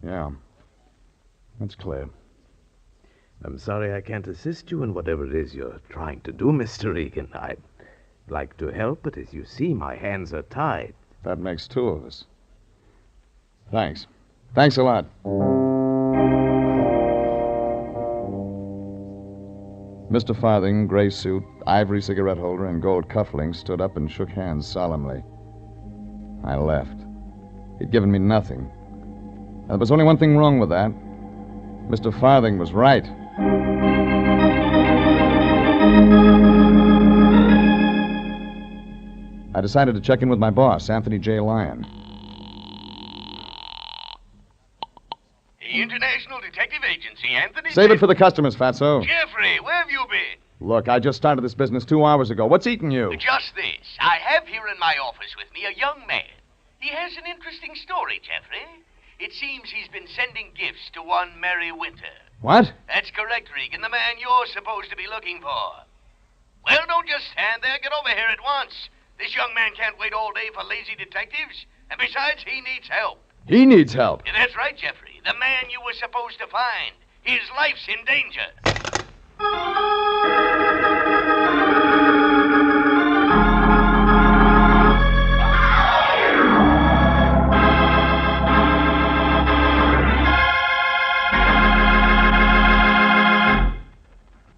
Yeah. That's clear. I'm sorry I can't assist you in whatever it is you're trying to do, Mr. Regan. I'd like to help, but as you see, my hands are tied. That makes two of us. Thanks. Thanks a lot. Mr. Farthing, gray suit, ivory cigarette holder, and gold cufflinks, stood up and shook hands solemnly. I left. He'd given me nothing. And there was only one thing wrong with that. Mr. Farthing was right. I decided to check in with my boss, Anthony J. Lyon. The International Detective Agency, Anthony. Save it for the customers, Fatso. Jeffrey, where have you been? Look, I just started this business 2 hours ago. What's eating you? Just this. I have here in my office with me a young man. He has an interesting story, Jeffrey. It seems he's been sending gifts to one Mary Winter. What? That's correct, Regan, the man you're supposed to be looking for. Well, don't just stand there. Get over here at once. This young man can't wait all day for lazy detectives. And besides, he needs help. He needs help. Yeah, that's right, Jeffrey. The man you were supposed to find. His life's in danger.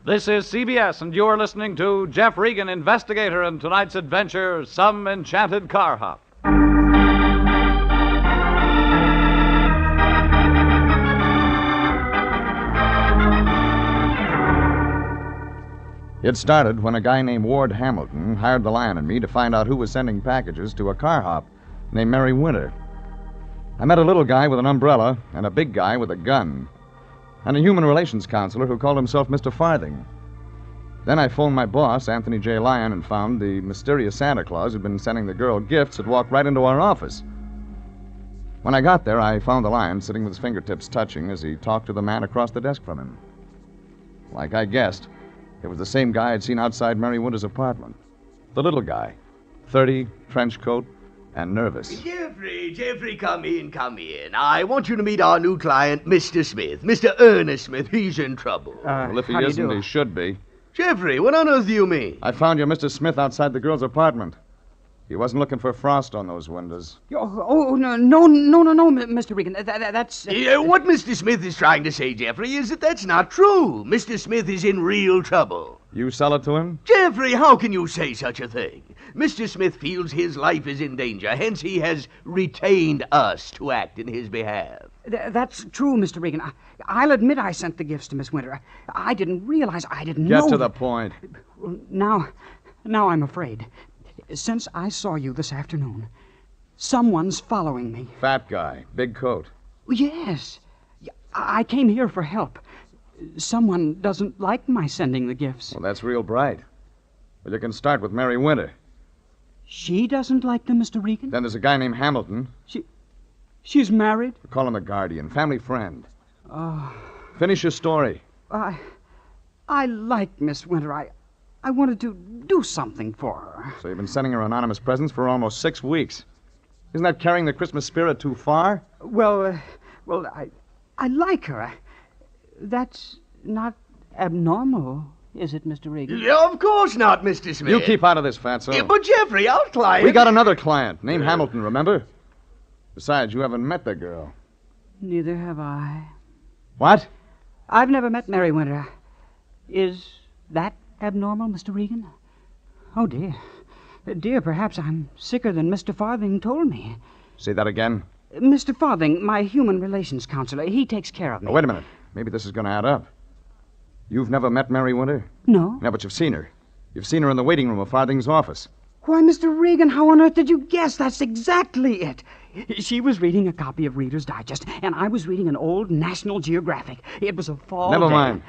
This is CBS, and you're listening to Jeff Regan, Investigator, and tonight's adventure, Some Enchanted Car Hop. It started when a guy named Ward Hamilton hired the Lion and me to find out who was sending packages to a car hop named Mary Winter. I met a little guy with an umbrella and a big guy with a gun, and a human relations counselor who called himself Mr. Farthing. Then I phoned my boss, Anthony J. Lyon, and found the mysterious Santa Claus who'd been sending the girl gifts had walked right into our office. When I got there, I found the Lion sitting with his fingertips touching as he talked to the man across the desk from him. Like I guessed, it was the same guy I'd seen outside Mary Winter's apartment. The little guy, 30, trench coat, and nervous. Jeffrey, come in. I want you to meet our new client, Mr. Smith. Mr. Ernest Smith. He's in trouble. Well, if he isn't, he should be. Jeffrey, what on earth do you mean? I found your Mr. Smith outside the girl's apartment. He wasn't looking for frost on those windows. No, Mr. Regan. That's... What Mr. Smith is trying to say, Jeffrey, is that that's not true. Mr. Smith is in real trouble. You sell it to him? Jeffrey, how can you say such a thing? Mr. Smith feels his life is in danger, hence he has retained us to act in his behalf. That's true, Mr. Regan. I'll admit I sent the gifts to Miss Winter. I didn't realize, I didn't know... Get to the point. Now I'm afraid. Since I saw you this afternoon, someone's following me. Fat guy, big coat. Yes. I came here for help. Someone doesn't like my sending the gifts. Well, that's real bright. Well, you can start with Mary Winter. She doesn't like them, Mr. Regan? Then there's a guy named Hamilton. She's married? We call him the Guardian, family friend. Oh. Finish your story. I like Miss Winter. I wanted to do something for her. So you've been sending her anonymous presents for almost 6 weeks. Isn't that carrying the Christmas spirit too far? Well, I like her. That's not abnormal, is it, Mr. Regan? Yeah, of course not, Mr. Smith. You keep out of this, Fatso. Yeah, but Jeffrey, our client... We got another client named Hamilton, remember? Besides, you haven't met the girl. Neither have I. What? I've never met Mary Winter. Is that abnormal, Mr. Regan? Oh, dear. Dear, perhaps I'm sicker than Mr. Farthing told me. Say that again. Mr. Farthing, my human relations counselor, he takes care of me. Oh, wait a minute. Maybe this is going to add up. You've never met Mary Winter? No. No, but you've seen her. You've seen her in the waiting room of Farthing's office. Why, Mr. Regan, how on earth did you guess? That's exactly it. She was reading a copy of Reader's Digest, and I was reading an old National Geographic. It was a fall Never day. mind.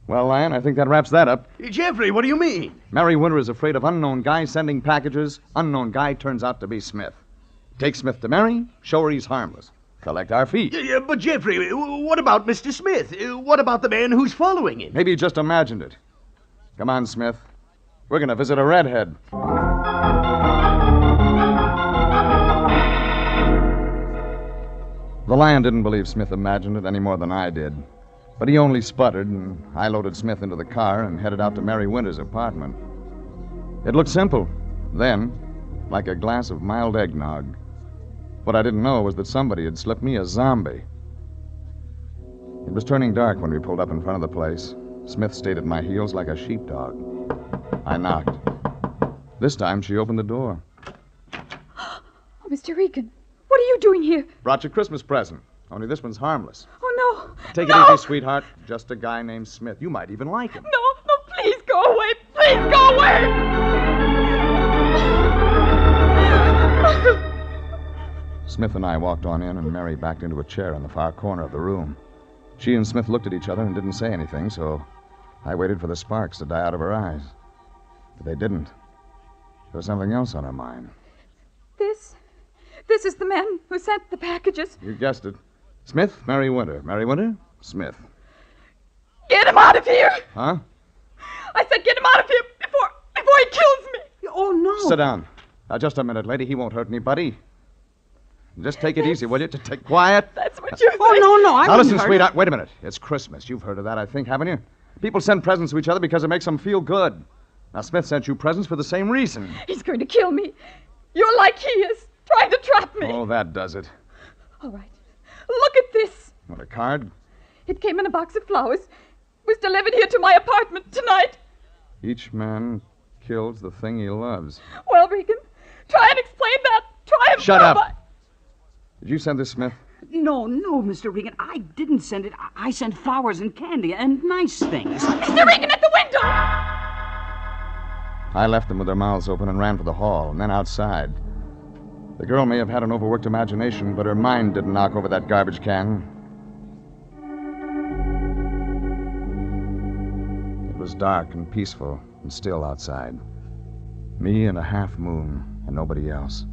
Well, Lyon, I think that wraps that up. Jeffrey, what do you mean? Mary Winter is afraid of unknown guy sending packages. Unknown guy turns out to be Smith. Take Smith to Mary, show her he's harmless. Collect our fee. Yeah, but Jeffrey, what about Mr. Smith? What about the man who's following him? Maybe you just imagined it. Come on, Smith. We're going to visit a redhead. The Lion didn't believe Smith imagined it any more than I did. But he only sputtered, and I loaded Smith into the car and headed out to Mary Winter's apartment. It looked simple, then, like a glass of mild eggnog. What I didn't know was that somebody had slipped me a zombie. It was turning dark when we pulled up in front of the place. Smith stayed at my heels like a sheepdog. I knocked. This time she opened the door. Oh, Mr. Regan, what are you doing here? Brought you a Christmas present. Only this one's harmless. Oh, no. Take it No! easy, sweetheart. Just a guy named Smith. You might even like him. No, please go away. Please go away. Smith and I walked on in, and Mary backed into a chair in the far corner of the room. She and Smith looked at each other and didn't say anything, so I waited for the sparks to die out of her eyes. But they didn't. There was something else on her mind. This is the man who sent the packages. You guessed it. Smith, Mary Winter. Mary Winter, Smith. Get him out of here. Huh? I said get him out of here before he kills me. Oh, no. Sit down. Now, just a minute, lady. He won't hurt anybody. Just take it easy, will you? Just take quiet. That's what you think. Oh, no, I Now, wouldn't listen, hurt sweetheart. Wait a minute. It's Christmas. You've heard of that, I think, haven't you? People send presents to each other because it makes them feel good. Now, Smith sent you presents for the same reason. He's going to kill me. You're like he is, trying to trap me. Oh, that does it. All right. Look at this. What, a card? It came in a box of flowers. It was delivered here to my apartment tonight. Each man kills the thing he loves. Well, Regan, try and explain that. Try and Shut prove up. Did you send this, Smith? No, Mr. Regan. I didn't send it. I sent flowers and candy and nice things. Mr. Regan, at the window! I left them with their mouths open and ran for the hall, and then outside. The girl may have had an overworked imagination, but her mind didn't knock over that garbage can. It was dark and peaceful and still outside. Me and a half moon and nobody else.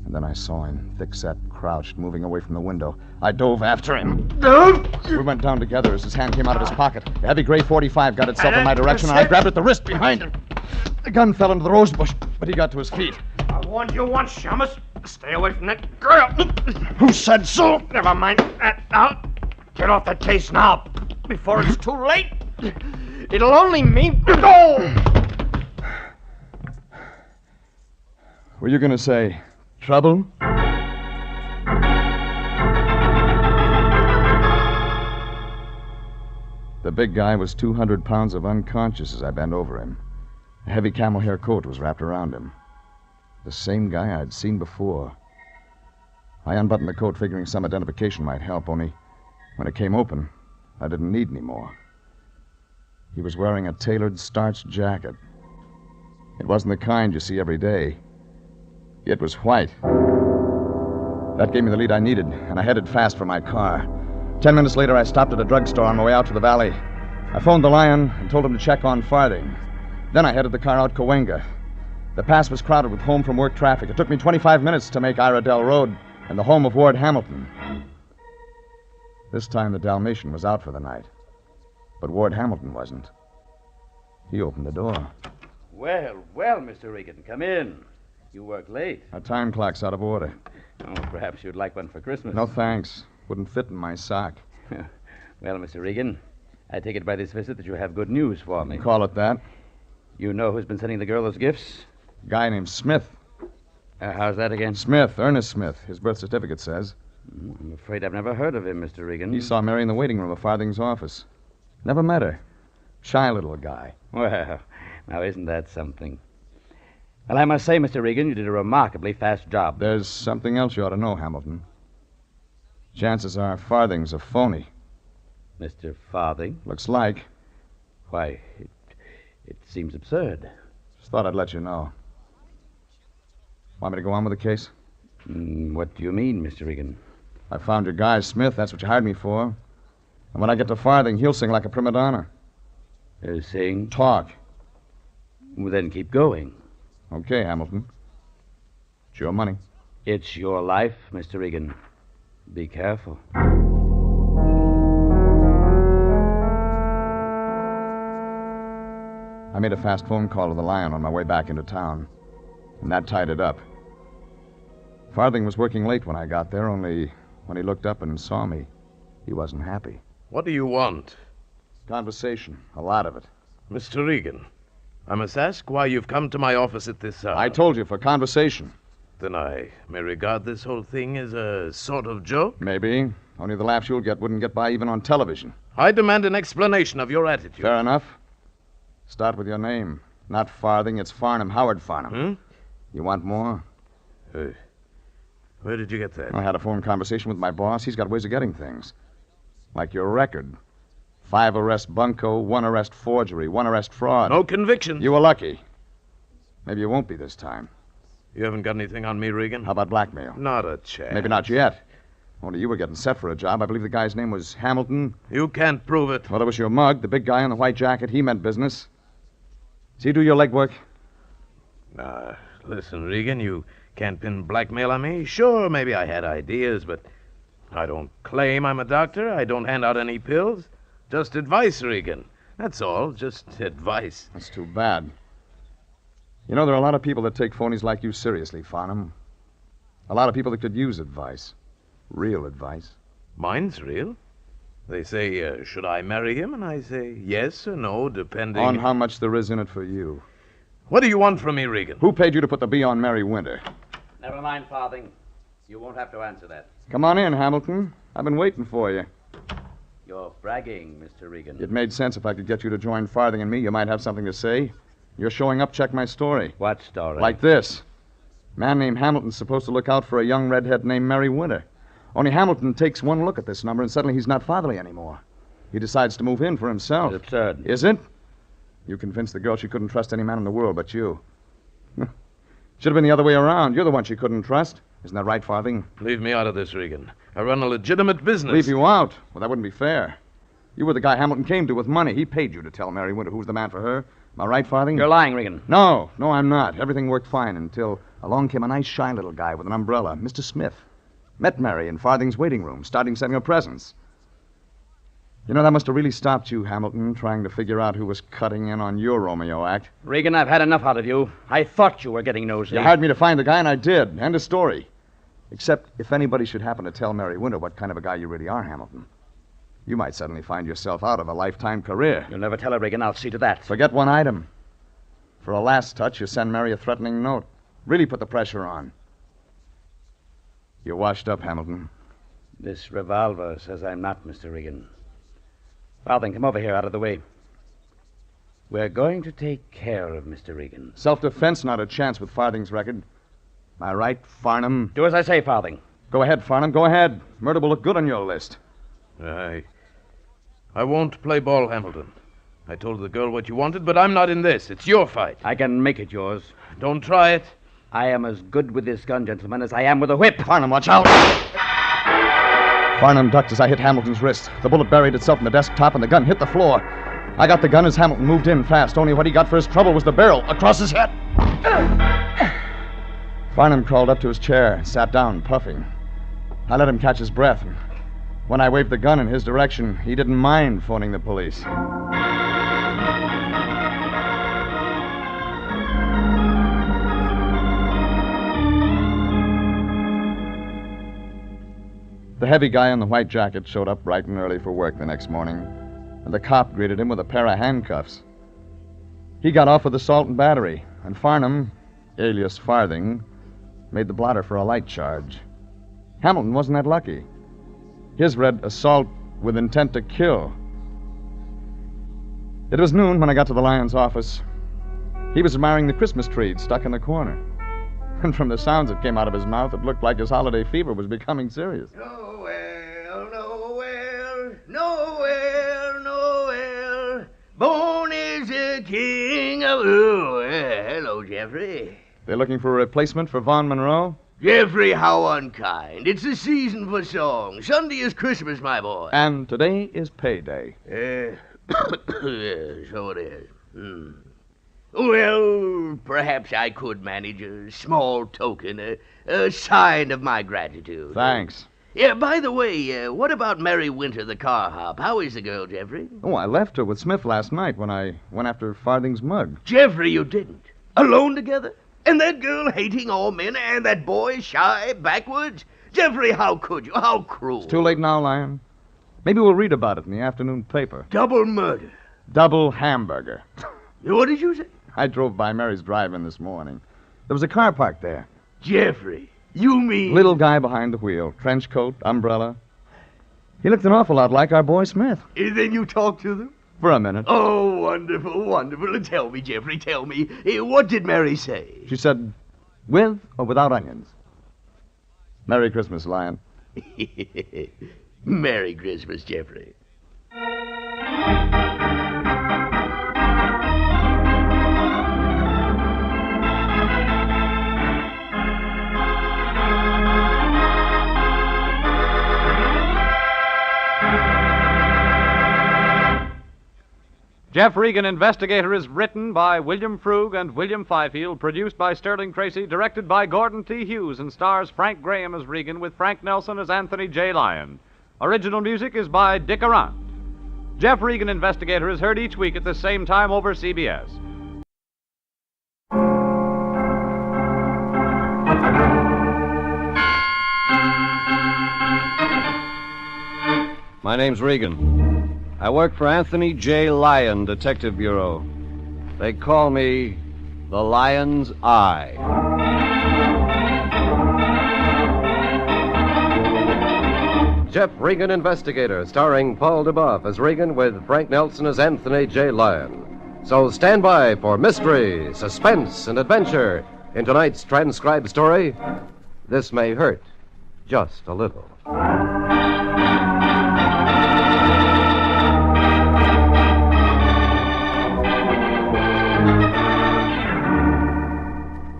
And then I saw him, thick-set, crouched, moving away from the window. I dove after him. We went down together as his hand came out of his pocket. A heavy gray .45 got itself in my direction, and I grabbed at the wrist behind him. The gun fell into the rose bush, but he got to his feet. I warned you once, Shamus. Stay away from that girl. Who said so? Never mind that now. Get off the case now, before it's too late. It'll only mean... Go! Were you going to say trouble? The big guy was 200 pounds of unconscious as I bent over him. A heavy camel hair coat was wrapped around him. The same guy I'd seen before. I unbuttoned the coat, figuring some identification might help, only when it came open, I didn't need any more. He was wearing a tailored starched jacket. It wasn't the kind you see every day. It was white. That gave me the lead I needed, and I headed fast for my car. 10 minutes later, I stopped at a drugstore on my way out to the valley. I phoned the Lyon and told him to check on Farthing. Then I headed the car out Cahuenga. The pass was crowded with home-from-work traffic. It took me 25 minutes to make Iredell Road and the home of Ward Hamilton. This time the Dalmatian was out for the night. But Ward Hamilton wasn't. He opened the door. Well, Mr. Regan, come in. You work late. Our time clock's out of order. Oh, perhaps you'd like one for Christmas. No, thanks. Wouldn't fit in my sock. Well, Mr. Regan, I take it by this visit that you have good news for me. Call it that. You know who's been sending the girl those gifts? A guy named Smith. How's that again? Smith, Ernest Smith. His birth certificate says. I'm afraid I've never heard of him, Mr. Regan. He saw Mary in the waiting room of Farthing's office. Never met her. Shy little guy. Well, now isn't that something? Well, I must say, Mr. Regan, you did a remarkably fast job. There's something else you ought to know, Hamilton. Chances are Farthing's a phony. Mr. Farthing? Looks like. Why, it seems absurd. Just thought I'd let you know. Want me to go on with the case? What do you mean, Mr. Regan? I found your guy, Smith. That's what you hired me for. And when I get to Farthing, he'll sing like a prima donna. Sing? Talk. Well, then keep going. Okay, Hamilton. It's your money. It's your life, Mr. Regan. Be careful. I made a fast phone call to the Lyon on my way back into town, and that tied it up. Farthing was working late when I got there, only when he looked up and saw me, he wasn't happy. What do you want? Conversation, a lot of it. Mr. Regan, I must ask why you've come to my office at this hour. I told you, for conversation. Then I may regard this whole thing as a sort of joke? Maybe. Only the laughs you'll get wouldn't get by even on television. I demand an explanation of your attitude. Fair enough. Start with your name. Not Farthing, it's Farnham, Howard Farnham. You want more? Where did you get that? I had a phone conversation with my boss. He's got ways of getting things. Like your record. 5 arrest bunco, 1 arrest forgery, 1 arrest fraud. No convictions. You were lucky. Maybe you won't be this time. You haven't got anything on me, Regan? How about blackmail? Not a chance. Maybe not yet. Only you were getting set for a job. I believe the guy's name was Hamilton. You can't prove it. Well, it was your mug, the big guy in the white jacket. He meant business. Does he do your legwork? Listen, Regan, you can't pin blackmail on me. Sure, maybe I had ideas, but I don't claim I'm a doctor. I don't hand out any pills. Just advice, Regan. That's all. Just advice. That's too bad. You know, there are a lot of people that take phonies like you seriously, Farnham. A lot of people that could use advice. Real advice. Mine's real. They say, should I marry him? And I say yes or no, depending... On how much there is in it for you. What do you want from me, Regan? Who paid you to put the B on Mary Winter? Never mind, Farthing. You won't have to answer that. Come on in, Hamilton. I've been waiting for you. You're bragging, Mr. Regan. It made sense if I could get you to join Farthing and me. You might have something to say. You're showing up. Check my story. What story? Like this. Man named Hamilton's supposed to look out for a young redhead named Mary Winter. Only Hamilton takes one look at this number and suddenly he's not fatherly anymore. He decides to move in for himself. It's absurd. Is it? You convinced the girl she couldn't trust any man in the world but you. Should have been the other way around. You're the one she couldn't trust. Isn't that right, Farthing? Leave me out of this, Regan. I run a legitimate business. Leave you out? Well, that wouldn't be fair. You were the guy Hamilton came to with money. He paid you to tell Mary Winter who's the man for her. Am I right, Farthing? You're lying, Regan. No, I'm not. Everything worked fine until along came a nice, shy little guy with an umbrella, Mr. Smith. Met Mary in Farthing's waiting room, starting sending her presents. You know, that must have really stopped you, Hamilton, trying to figure out who was cutting in on your Romeo act. Regan, I've had enough out of you. I thought you were getting nosy. You hired me to find the guy, and I did. End of story. Except if anybody should happen to tell Mary Winter what kind of a guy you really are, Hamilton, you might suddenly find yourself out of a lifetime career. You'll never tell her, Regan. I'll see to that. Forget one item. For a last touch, you send Mary a threatening note. Really put the pressure on. You're washed up, Hamilton. This revolver says I'm not, Mr. Regan. Farthing, come over here, out of the way. We're going to take care of Mr. Regan. Self-defense, not a chance with Farthing's record. Am I right, Farnham? Do as I say, Farthing. Go ahead, Farnham, go ahead. Murder will look good on your list. I won't play ball, Hamilton. I told the girl what you wanted, but I'm not in this. It's your fight. I can make it yours. Don't try it. I am as good with this gun, gentlemen, as I am with a whip. Farnham, watch out. Farnham ducked as I hit Hamilton's wrist. The bullet buried itself in the desktop, and the gun hit the floor. I got the gun as Hamilton moved in fast. Only what he got for his trouble was the barrel across his head. Farnham crawled up to his chair and sat down, puffing. I let him catch his breath. When I waved the gun in his direction, he didn't mind phoning the police. The heavy guy in the white jacket showed up bright and early for work the next morning, and the cop greeted him with a pair of handcuffs. He got off with assault and battery, and Farnham, alias Farthing, made the blotter for a light charge. Hamilton wasn't that lucky. His read assault with intent to kill. It was noon when I got to the Lyon's office. He was admiring the Christmas tree stuck in the corner. And from the sounds that came out of his mouth, it looked like his holiday fever was becoming serious. Nowhere. Born is the king of... Oh, hello, Jeffrey. They're looking for a replacement for Vaughn Monroe? Jeffrey, how unkind. It's the season for songs. Sunday is Christmas, my boy. And today is payday. So it is. Well, perhaps I could manage a small token, a sign of my gratitude. Thanks. Yeah, by the way, what about Mary Winter, the car hop? How is the girl, Jeffrey? Oh, I left her with Smith last night when I went after Farthing's mug. Jeffrey, you didn't. Alone together? And that girl hating all men, and that boy shy, backwards? Jeffrey, how could you? How cruel. It's too late now, Lyon. Maybe we'll read about it in the afternoon paper. Double murder. Double hamburger. What did you say? I drove by Mary's drive-in this morning. There was a car parked there. Jeffrey, you mean... Little guy behind the wheel. Trench coat, umbrella. He looked an awful lot like our boy Smith. Then you talked to them? For a minute. Oh, wonderful, wonderful. Tell me, Jeffrey, tell me. What did Mary say? She said, with or without onions? Merry Christmas, Lyon. Merry Christmas, Jeffrey. Jeff Regan, Investigator, is written by William Frug and William Fifield, produced by Sterling Tracy, directed by Gordon T. Hughes, and stars Frank Graham as Regan with Frank Nelson as Anthony J. Lyon. Original music is by Dick Arant. Jeff Regan, Investigator, is heard each week at the same time over CBS. My name's Regan. I work for Anthony J. Lyon Detective Bureau. They call me the Lion's Eye. Jeff Regan, Investigator, starring Paul DeBoff as Regan with Frank Nelson as Anthony J. Lyon. So stand by for mystery, suspense, and adventure in tonight's transcribed story, This May Hurt Just a Little.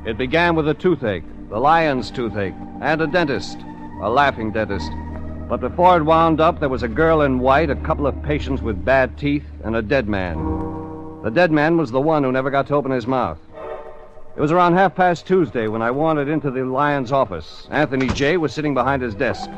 It began with a toothache, the lion's toothache, and a dentist, a laughing dentist. But before it wound up, there was a girl in white, a couple of patients with bad teeth, and a dead man. The dead man was the one who never got to open his mouth. It was around 2:30 Tuesday when I wandered into the Lion's office. Anthony J. was sitting behind his desk.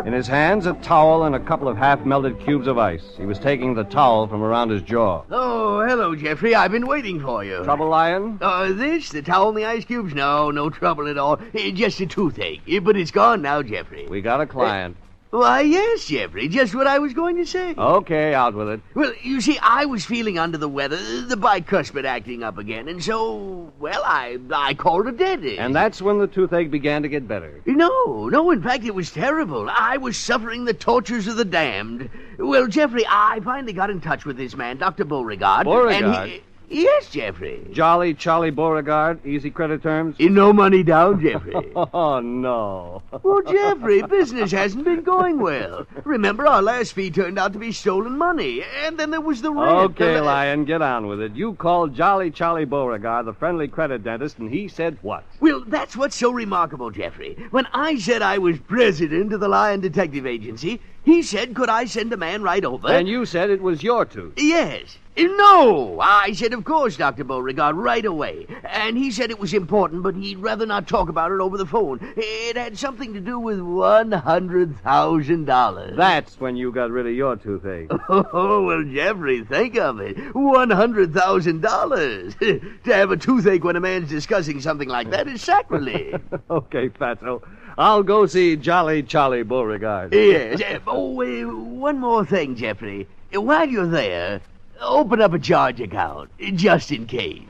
In his hands, a towel and a couple of half-melted cubes of ice. He was taking the towel from around his jaw. Oh, hello, Jeffrey. I've been waiting for you. Trouble, Lyon? The towel and the ice cubes? No trouble at all. Just a toothache. But it's gone now, Jeffrey. We got a client. Why, yes, Jeffrey. Just what I was going to say. Okay, out with it. Well, you see, I was feeling under the weather, the bicuspid acting up again, and so, well, I called a dentist. And that's when the toothache began to get better. No, in fact, it was terrible. I was suffering the tortures of the damned. Well, Jeffrey, I finally got in touch with this man, Dr. Beauregard. Beauregard? Yes, Jeffrey. Jolly Charlie Beauregard, easy credit terms? No money down, Jeffrey. Oh, no. Well, Jeffrey, business hasn't been going well. Remember, our last fee turned out to be stolen money, and then there was the rent. Okay, Lyon, get on with it. You called Jolly Charlie Beauregard, the friendly credit dentist, and he said what? Well, that's what's so remarkable, Jeffrey. When I said I was president of the Lyon Detective Agency, he said, could I send a man right over? And you said it was your tooth. Yes. No, I said, of course, Dr. Beauregard, right away. And he said it was important, but he'd rather not talk about it over the phone. It had something to do with $100,000. That's when you got rid of your toothache. Oh, well, Jeffrey, think of it. $100,000. To have a toothache when a man's discussing something like that is sacrilege. Okay, Fatso. I'll go see Jolly Charlie Beauregard. Yes. One more thing, Jeffrey. While you're there, open up a charge account, just in case.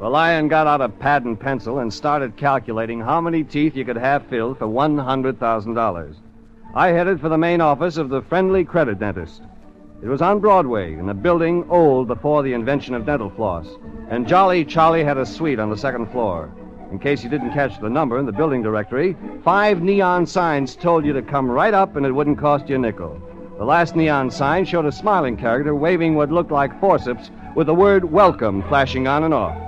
The Lion got out a pad and pencil and started calculating how many teeth you could have filled for $100,000. I headed for the main office of the Friendly Credit Dentist. It was on Broadway, in a building old before the invention of dental floss, and Jolly Charlie had a suite on the second floor. In case you didn't catch the number in the building directory, 5 neon signs told you to come right up and it wouldn't cost you a nickel. The last neon sign showed a smiling character waving what looked like forceps with the word welcome flashing on and off.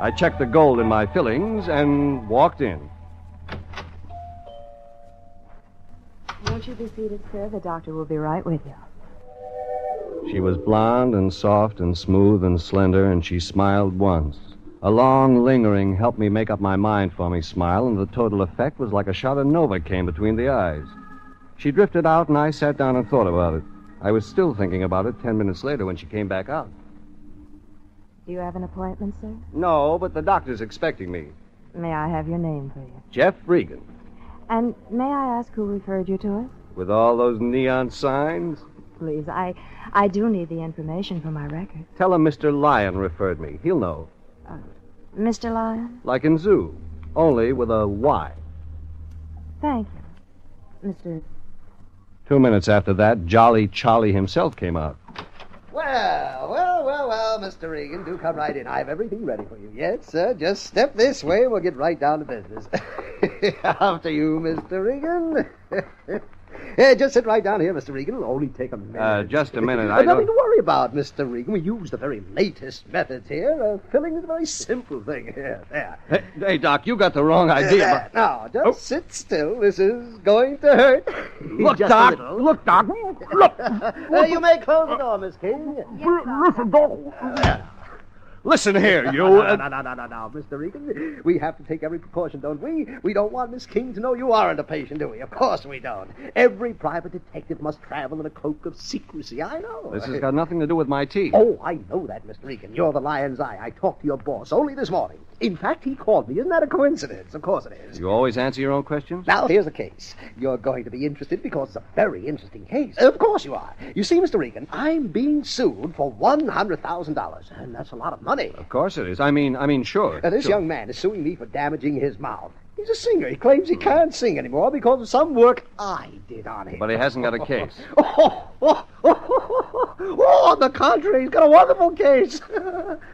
I checked the gold in my fillings and walked in. Won't you be seated, sir? The doctor will be right with you. She was blonde and soft and smooth and slender, and she smiled once. A long, lingering, help me make up my mind for me smile, and the total effect was like a shot of Novocaine between the eyes. She drifted out, and I sat down and thought about it. I was still thinking about it 10 minutes later when she came back out. Do you have an appointment, sir? No, but the doctor's expecting me. May I have your name, please? Jeff Regan. And may I ask who referred you to us? With all those neon signs? Please, I do need the information for my record. Tell him Mr. Lyon referred me. He'll know. Mr. Lyon? Like in zoo, only with a Y. Thank you, Mr. 2 minutes after that, Jolly Charlie himself came out. Well, Mr. Regan, do come right in. I have everything ready for you. Yes, sir. Just step this way and we'll get right down to business. After you, Mr. Regan. Just sit right down here, Mr. Regan. It'll only take a minute. Just a minute. Nothing to worry about, Mr. Regan. We use the very latest methods here. Filling is a very simple thing here. There. Hey, Doc, you got the wrong idea. Now, just sit still. This is going to hurt. Look, Just Doc. a little. Look, Doc. Look. You may close the door, Miss King. Listen, Doc. Listen here, you. No, Mr. Regan. We have to take every precaution, don't we? We don't want Miss King to know you aren't a patient, do we? Of course we don't. Every private detective must travel in a cloak of secrecy. I know. This has got nothing to do with my teeth. Oh, I know that, Mr. Regan. You're the lion's eye. I talked to your boss only this morning. In fact, he called me. Isn't that a coincidence? Of course it is. You always answer your own questions? Now, here's the case. You're going to be interested because it's a very interesting case. Of course you are. You see, Mr. Regan, I'm being sued for $100,000, and that's a lot of money. Of course it is. I mean, sure. This sure. young man is suing me for damaging his mouth. He's a singer. He claims he can't sing anymore because of some work I did on him. But he hasn't got a case. On the contrary, he's got a wonderful case.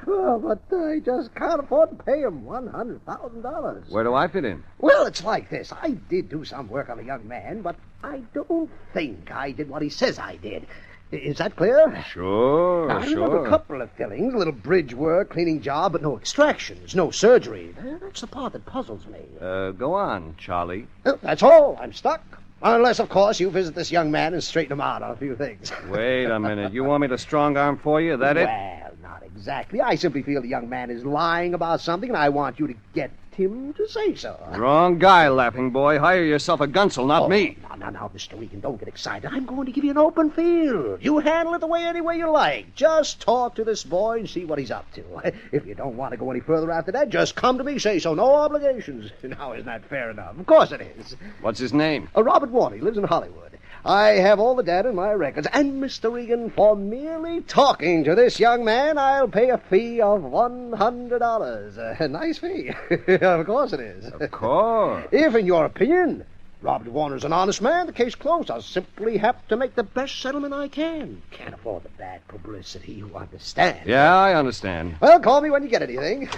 But I just can't afford to pay him $100,000. Where do I fit in? Well, it's like this. I did do some work on a young man, but I don't think I did what he says I did. Is that clear? Sure, I remember a couple of fillings, a little bridge work, cleaning job, but no extractions, no surgery. That's the part that puzzles me. Go on, Charlie. That's all. I'm stuck. Unless, of course, you visit this young man and straighten him out on a few things. Wait a minute. You want me to strong arm for you? Is that it? Well, not exactly. I simply feel the young man is lying about something, and I want you to get him to say so. Wrong guy, laughing boy. Hire yourself a gunsel, not me. Now, Mr. Regan, don't get excited. I'm going to give you an open field. You handle it any way you like. Just talk to this boy and see what he's up to. If you don't want to go any further after that, just come to me, say so. No obligations. Now, isn't that fair enough? Of course it is. What's his name? Robert Warner. He lives in Hollywood. I have all the data in my records. And, Mr. Regan, for merely talking to this young man, I'll pay a fee of $100. A nice fee. Of course it is. Of course. If, in your opinion, Robert Warner's an honest man, the case closed. I'll simply have to make the best settlement I can. Can't afford the bad publicity, you understand. Yeah, I understand. Well, call me when you get anything.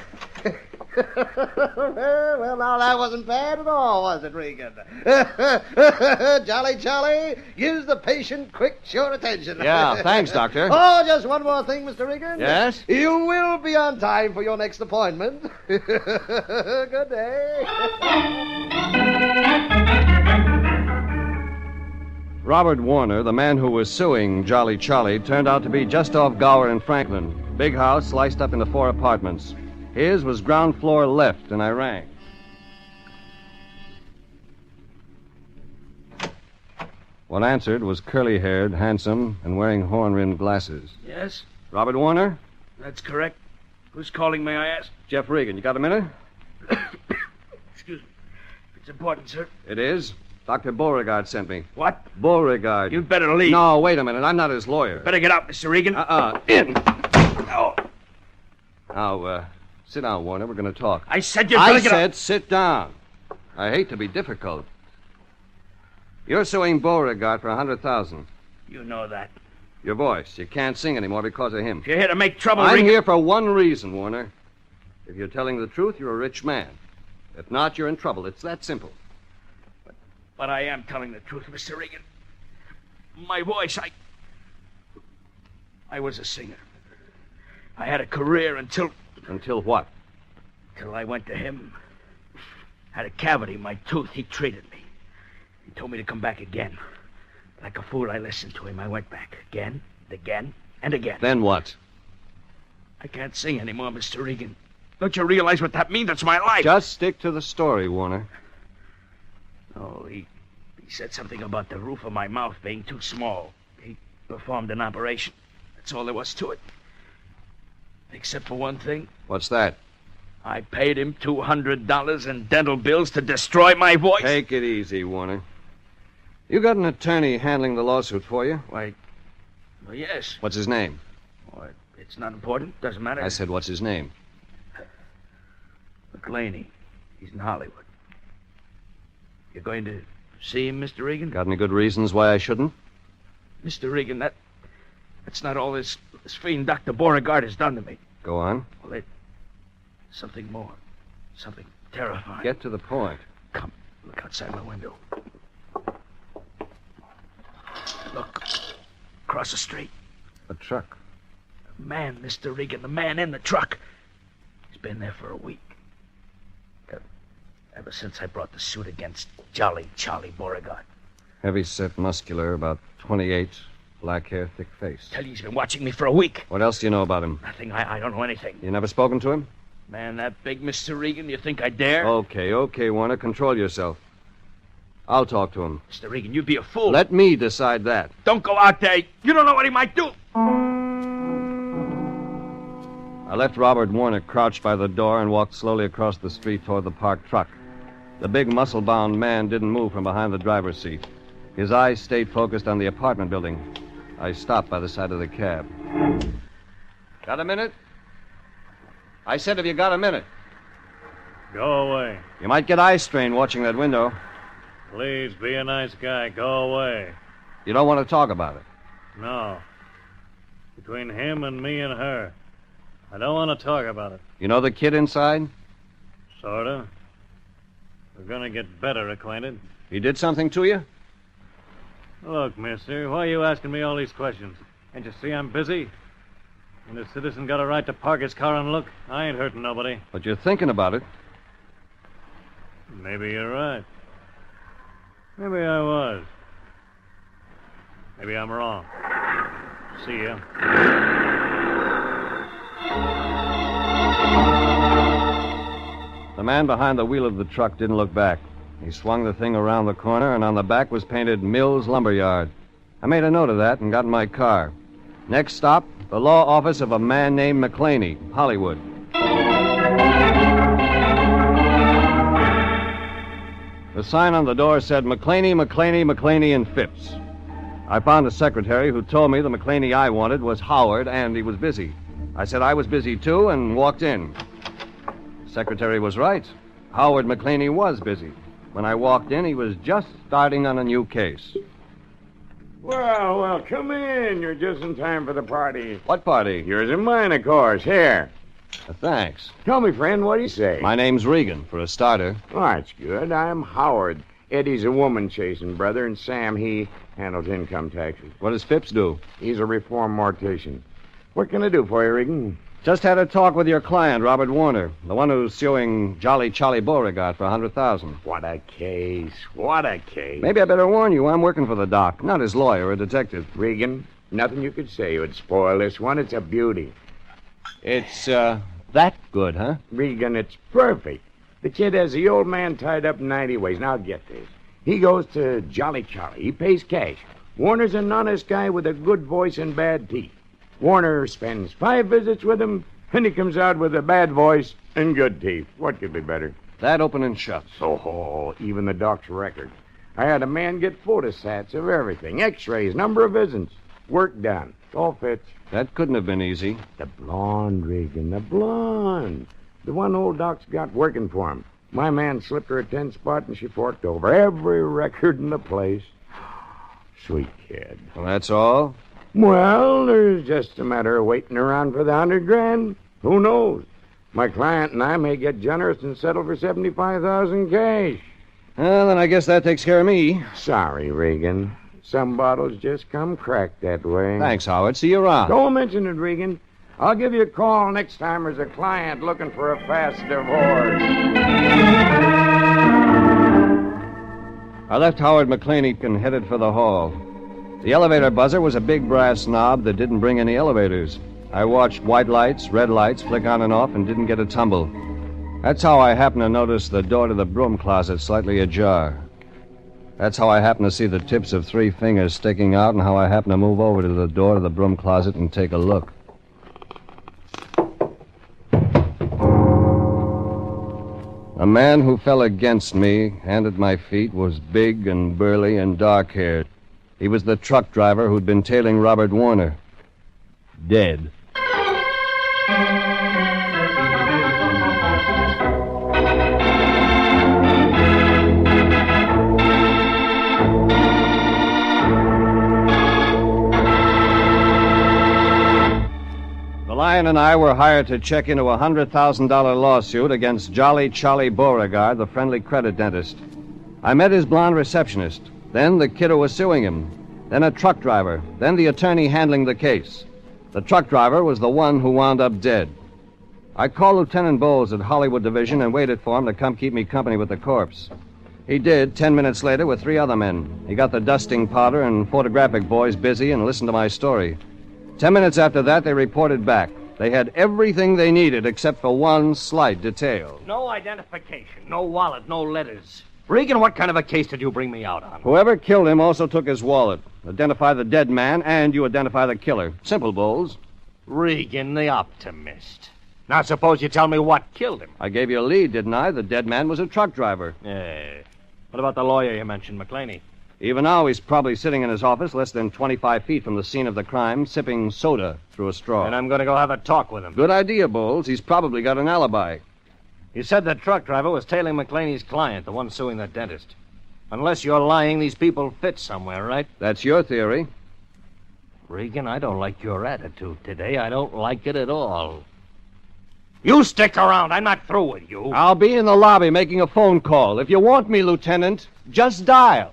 Well, now that wasn't bad at all, was it, Regan? Jolly Charlie gives the patient quick, sure attention. Yeah, thanks, Doctor. Oh, just one more thing, Mr. Regan. Yes? You will be on time for your next appointment. Good day. Robert Warner, the man who was suing Jolly Charlie, turned out to be just off Gower and Franklin. Big house sliced up into 4 apartments. His was ground floor left, and I rang. What answered was curly-haired, handsome, and wearing horn-rimmed glasses. Yes? Robert Warner? That's correct. Who's calling, may I ask? Jeff Regan. You got a minute? Excuse me. It's important, sir. It is. Dr. Beauregard sent me. What? Beauregard. You'd better leave. No, wait a minute. I'm not his lawyer. Better get out, Mr. Regan. In. Oh. Now, sit down, Warner. We're going to talk. I said you'd better get out. I said sit down. I hate to be difficult. You're suing Beauregard for $100,000. You know that. Your voice. You can't sing anymore because of him. If you're here to make trouble, I'm Regan... here for one reason, Warner. If you're telling the truth, you're a rich man. If not, you're in trouble. It's that simple. But I am telling the truth, Mr. Regan. My voice, I was a singer. I had a career until... Until what? Till I went to him. Had a cavity in my tooth. He treated me. He told me to come back again. Like a fool, I listened to him. I went back again, and again, and again. Then what? I can't sing anymore, Mr. Regan. Don't you realize what that means? That's my life. Just stick to the story, Warner. Oh, he said something about the roof of my mouth being too small. He performed an operation. That's all there was to it. Except for one thing. What's that? I paid him $200 in dental bills to destroy my voice. Take it easy, Warner. You got an attorney handling the lawsuit for you? Why, well, yes. What's his name? Well, it's not important. Doesn't matter. I said, what's his name? McLeany. He's in Hollywood. You're going to see him, Mr. Regan? Got any good reasons why I shouldn't? Mr. Regan, that's not all this fiend Dr. Beauregard has done to me. Go on. Well, something more. Something terrifying. Get to the point. Come, look outside my window. Look, across the street. A truck. A man, Mr. Regan, the man in the truck. He's been there for a week. Ever since I brought the suit against Jolly Charlie Beauregard. Heavy-set, muscular, about 28, black hair, thick face. Tell you he's been watching me for a week. What else do you know about him? Nothing. I don't know anything. You never spoken to him? Man, that big Mr. Regan, you think I dare? Okay, Warner, control yourself. I'll talk to him. Mr. Regan, you'd be a fool. Let me decide that. Don't go out there. You don't know what he might do. I left Robert Warner crouched by the door and walked slowly across the street toward the parked truck. The big, muscle-bound man didn't move from behind the driver's seat. His eyes stayed focused on the apartment building. I stopped by the side of the cab. Got a minute? I said, have you got a minute? Go away. You might get eye strain watching that window. Please, be a nice guy. Go away. You don't want to talk about it? No. Between him and me and her. I don't want to talk about it. You know the kid inside? Sorta. We're gonna get better acquainted. He did something to you? Look, mister, why are you asking me all these questions? Can't you see I'm busy? And the citizen got a right to park his car and look. I ain't hurting nobody. But you're thinking about it. Maybe you're right. Maybe I was. Maybe I'm wrong. See ya. The man behind the wheel of the truck didn't look back. He swung the thing around the corner, and on the back was painted Mills Lumberyard. I made a note of that and got in my car. Next stop, the law office of a man named McClaney, Hollywood. The sign on the door said McClaney, and Phipps. I found a secretary who told me the McClaney I wanted was Howard, and he was busy. I said I was busy, too, and walked in. The secretary was right. Howard McClaney was busy. When I walked in, he was just starting on a new case. Well, come in. You're just in time for the party. What party? Yours and mine, of course. Here. Thanks. Tell me, friend, what do you say? My name's Regan, for a starter. Oh, that's good. I'm Howard. Eddie's a woman-chasing brother, and Sam, he handles income taxes. What does Phipps do? He's a reformed mortician. What can I do for you, Regan? Just had a talk with your client, Robert Warner, the one who's suing Jolly Charlie Beauregard for $100,000. What a case. What a case. Maybe I better warn you, I'm working for the doc, not his lawyer or detective. Regan, nothing you could say would spoil this one. It's a beauty. It's, that good, huh? Regan, it's perfect. The kid has the old man tied up 90 ways. Now get this. He goes to Jolly Charlie. He pays cash. Warner's an honest guy with a good voice and bad teeth. Warner spends 5 visits with him, and he comes out with a bad voice and good teeth. What could be better? That open and shut. Oh, even the doc's record. I had a man get photostats of everything. X-rays, number of visits. Work done. All fits. That couldn't have been easy. The blonde, Regan, the blonde. The one old doc's got working for him. My man slipped her a 10 spot, and she forked over every record in the place. Sweet kid. Well, that's all? Well, there's just a matter of waiting around for the $100,000. Who knows? My client and I may get generous and settle for $75,000 cash. Well, then I guess that takes care of me. Sorry, Regan. Some bottles just come cracked that way. Thanks, Howard. See you around. Don't mention it, Regan. I'll give you a call next time there's a client looking for a fast divorce. I left Howard McClaney and headed for the hall. The elevator buzzer was a big brass knob that didn't bring any elevators. I watched white lights, red lights flick on and off and didn't get a tumble. That's how I happened to notice the door to the broom closet slightly ajar. That's how I happened to see the tips of 3 fingers sticking out and how I happened to move over to the door to the broom closet and take a look. The man who fell against me, hand at my feet, was big and burly and dark-haired. He was the truck driver who'd been tailing Robert Warner. Dead. The Lion and I were hired to check into a $100,000 lawsuit against Jolly Charlie Beauregard, the friendly credit dentist. I met his blonde receptionist, then the kid who was suing him, then a truck driver, then the attorney handling the case. The truck driver was the one who wound up dead. I called Lieutenant Bowles at Hollywood Division and waited for him to come keep me company with the corpse. He did 10 minutes later with 3 other men. He got the dusting powder and photographic boys busy and listened to my story. 10 minutes after that, they reported back. They had everything they needed except for one slight detail. No identification, no wallet, no letters. Regan, what kind of a case did you bring me out on? Whoever killed him also took his wallet. Identify the dead man, and you identify the killer. Simple, Bowles. Regan, the optimist. Now, suppose you tell me what killed him. I gave you a lead, didn't I? The dead man was a truck driver. Yeah. What about the lawyer you mentioned, McClaney? Even now, he's probably sitting in his office less than 25 feet from the scene of the crime, sipping soda through a straw. And I'm going to go have a talk with him. Good idea, Bowles. He's probably got an alibi. You said the truck driver was tailing McClaney's client, the one suing the dentist. Unless you're lying, these people fit somewhere, right? That's your theory. Regan, I don't like your attitude today. I don't like it at all. You stick around. I'm not through with you. I'll be in the lobby making a phone call. If you want me, Lieutenant, just dial.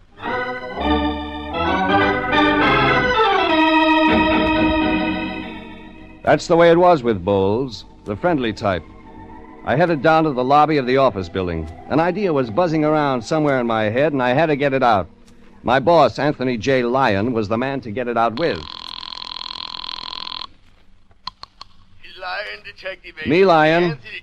That's the way it was with Bowles, the friendly type. I headed down to the lobby of the office building. An idea was buzzing around somewhere in my head, and I had to get it out. My boss, Anthony J. Lyon, was the man to get it out with. Lyon, Detective Agent. Me, Lyon. Anthony.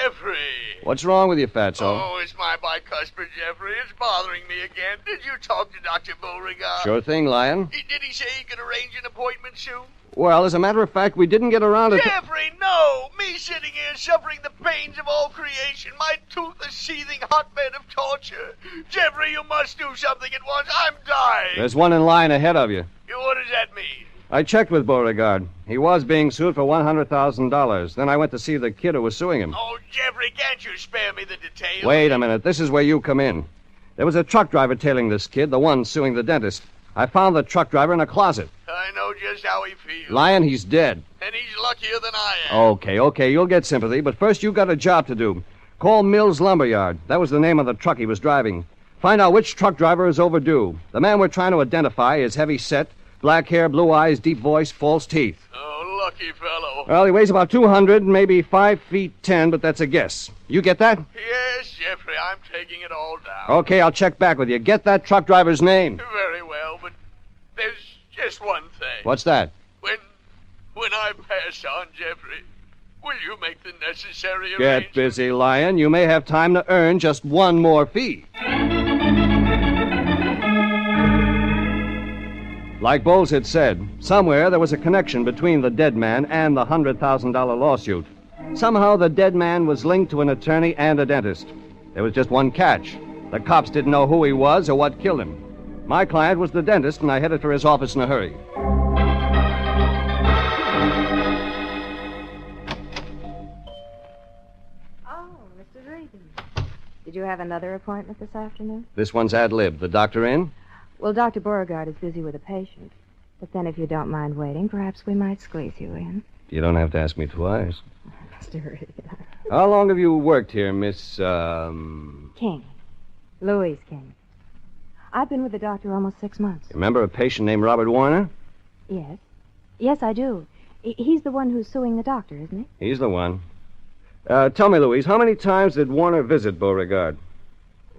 Jeffrey. What's wrong with you, Fatso? Oh, it's my bicuspid, Jeffrey. It's bothering me again. Did you talk to Dr. Beauregard? Sure thing, Lyon. Did he say he could arrange an appointment soon? Well, as a matter of fact, we didn't get around to... Jeffrey, no! Me sitting here suffering the pains of all creation. My tooth a seething hotbed of torture. Jeffrey, you must do something at once. I'm dying. There's one in line ahead of you. What does that mean? I checked with Beauregard. He was being sued for $100,000. Then I went to see the kid who was suing him. Oh, Jeffrey, can't you spare me the details? Wait a minute. This is where you come in. There was a truck driver tailing this kid, the one suing the dentist. I found the truck driver in a closet. I know just how he feels. Lyon, he's dead. And he's luckier than I am. Okay, you'll get sympathy, but first you got a job to do. Call Mills Lumberyard. That was the name of the truck he was driving. Find out which truck driver is overdue. The man we're trying to identify is heavy set, black hair, blue eyes, deep voice, false teeth. Oh, lucky fellow. Well, he weighs about 200, maybe 5 feet 10, but that's a guess. You get that? Yes, Jeffrey, I'm taking it all down. Okay, I'll check back with you. Get that truck driver's name. Very well, but there's just one thing. What's that? When I pass on, Jeffrey, will you make the necessary Get arrangements? busy, Lyon. You may have time to earn just one more fee. Like Bowles had said, somewhere there was a connection between the dead man and the $100,000 lawsuit. Somehow the dead man was linked to an attorney and a dentist. There was just one catch. The cops didn't know who he was or what killed him. My client was the dentist, and I headed for his office in a hurry. Oh, Mr. Regan. Did you have another appointment this afternoon? This one's ad-lib. The doctor in? Well, Dr. Beauregard is busy with a patient. But then if you don't mind waiting, perhaps we might squeeze you in. You don't have to ask me twice. Mr. Regan. How long have you worked here, Miss, King. Louise King. I've been with the doctor almost 6 months. Remember a patient named Robert Warner? Yes. Yes, I do. He's the one who's suing the doctor, isn't he? He's the one. Tell me, Louise, how many times did Warner visit Beauregard?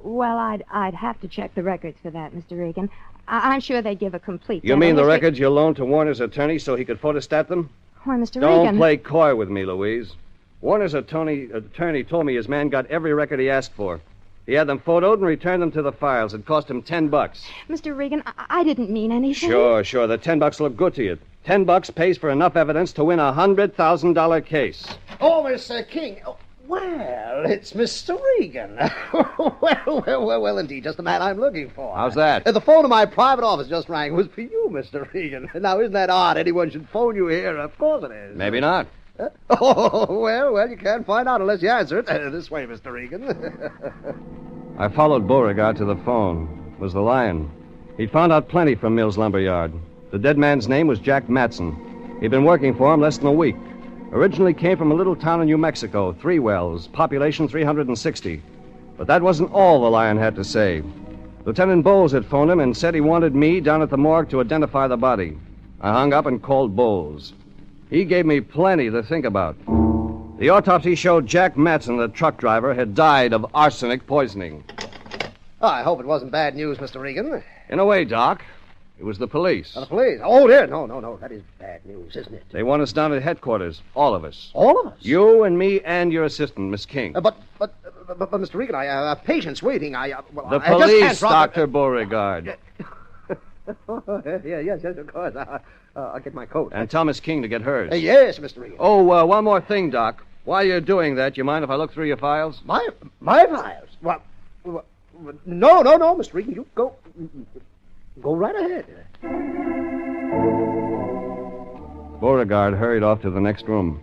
Well, I'd have to check the records for that, Mr. Regan. I'm sure they'd give a complete... You mean the records you loaned to Warner's attorney so he could photostat them? Why, Mr. Don't Regan... play coy with me, Louise. Warner's attorney told me his man got every record he asked for. He had them photoed and returned them to the files. It cost him $10. Mr. Regan, I didn't mean anything. Sure. The $10 look good to you. $10 pays for enough evidence to win a $100,000 case. Oh, Mr. King. Oh, well, it's Mr. Regan. well, indeed, just the man I'm looking for. How's that? The phone in my private office just rang. It was for you, Mr. Regan. Now, isn't that odd? Anyone should phone you here. Of course it is. Maybe not. Oh, well, you can't find out unless you answer it. This way, Mr. Regan. I followed Beauregard to the phone. It was the Lion. He'd found out plenty from Mills Lumberyard. The dead man's name was Jack Matson. He'd been working for him less than a week. Originally came from a little town in New Mexico, Three Wells, population 360. But that wasn't all the Lion had to say. Lieutenant Bowles had phoned him and said he wanted me down at the morgue to identify the body. I hung up and called Bowles. He gave me plenty to think about. The autopsy showed Jack Matson, the truck driver, had died of arsenic poisoning. Oh, I hope it wasn't bad news, Mr. Regan. In a way, Doc. It was the police. The police? Oh, dear. No. That is bad news, isn't it? They want us down at headquarters. All of us. All of us? You and me and your assistant, Miss King. But, Mr. Regan, I patients waiting. The police, Dr. Beauregard. Yes, of course. I'll get my coat. And tell Miss King to get hers. Yes, Mr. Regan. Oh, one more thing, Doc. While you're doing that, you mind if I look through your files? My files? Well, no, Mr. Regan. You go right ahead. Beauregard hurried off to the next room.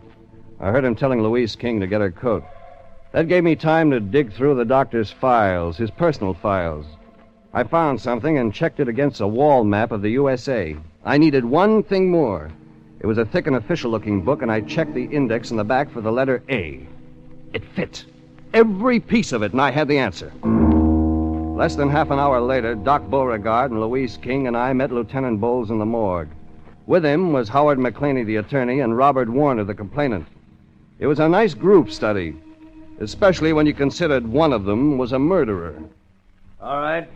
I heard him telling Louise King to get her coat. That gave me time to dig through the doctor's files, his personal files. I found something and checked it against a wall map of the USA. I needed one thing more. It was a thick and official-looking book, and I checked the index in the back for the letter A. It fit. Every piece of it, and I had the answer. Less than half an hour later, Doc Beauregard and Louise King and I met Lieutenant Bowles in the morgue. With him was Howard McClaney, the attorney, and Robert Warner, the complainant. It was a nice group study, especially when you considered one of them was a murderer. All right.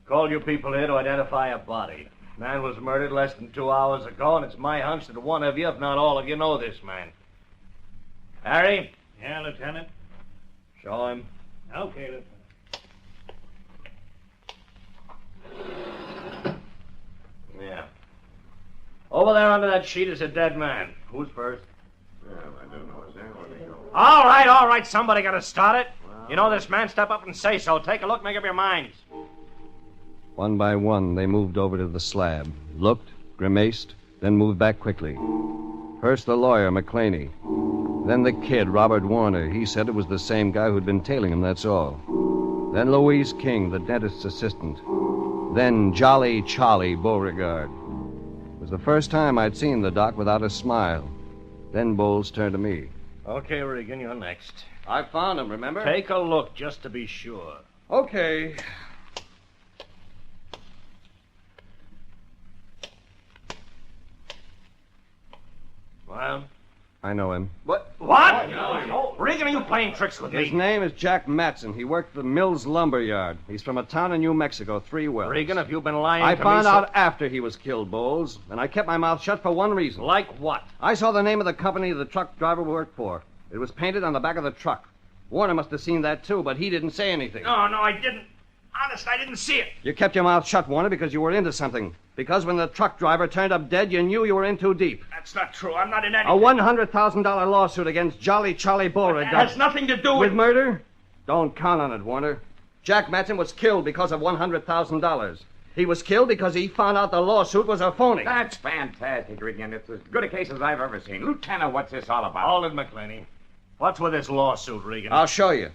Called you people here to identify a body. Man was murdered less than 2 hours ago, and it's my hunch that one of you, if not all of you, know this man. Harry? Yeah, Lieutenant? Show him. Okay, Lieutenant. Yeah. Over there under that sheet is a dead man. Who's first? All right. Somebody got to start it. You know this man, step up and say so. Take a look, make up your minds. One by one, they moved over to the slab, looked, grimaced, then moved back quickly. First the lawyer, McClaney. Then the kid, Robert Warner. He said it was the same guy who'd been tailing him, that's all. Then Louise King, the dentist's assistant. Then Jolly Charlie Beauregard. It was the first time I'd seen the doc without a smile. Then Bowles turned to me. Okay, Regan, you're next. I found him, remember? Take a look, just to be sure. Okay. Well? I know him. What? Regan, are you playing tricks with me? His name is Jack Matson. He worked at the Mills Lumber Yard. He's from a town in New Mexico, Three Wells. Regan, if you've been lying I to found me... out after he was killed, Bowles, and I kept my mouth shut for one reason. Like what? I saw the name of the company the truck driver worked for. It was painted on the back of the truck. Warner must have seen that, too, but he didn't say anything. No, I didn't. Honest, I didn't see it. You kept your mouth shut, Warner, because you were into something. Because when the truck driver turned up dead, you knew you were in too deep. That's not true. I'm not in any... A $100,000 lawsuit against Jolly Charlie Beauregard. It has nothing to do with murder? Don't count on it, Warner. Jack Matson was killed because of $100,000. He was killed because he found out the lawsuit was a phony. That's fantastic, Regan. It's as good a case as I've ever seen. Lieutenant, what's this all about? Hold it, McClaney. What's with this lawsuit, Regan? I'll show you.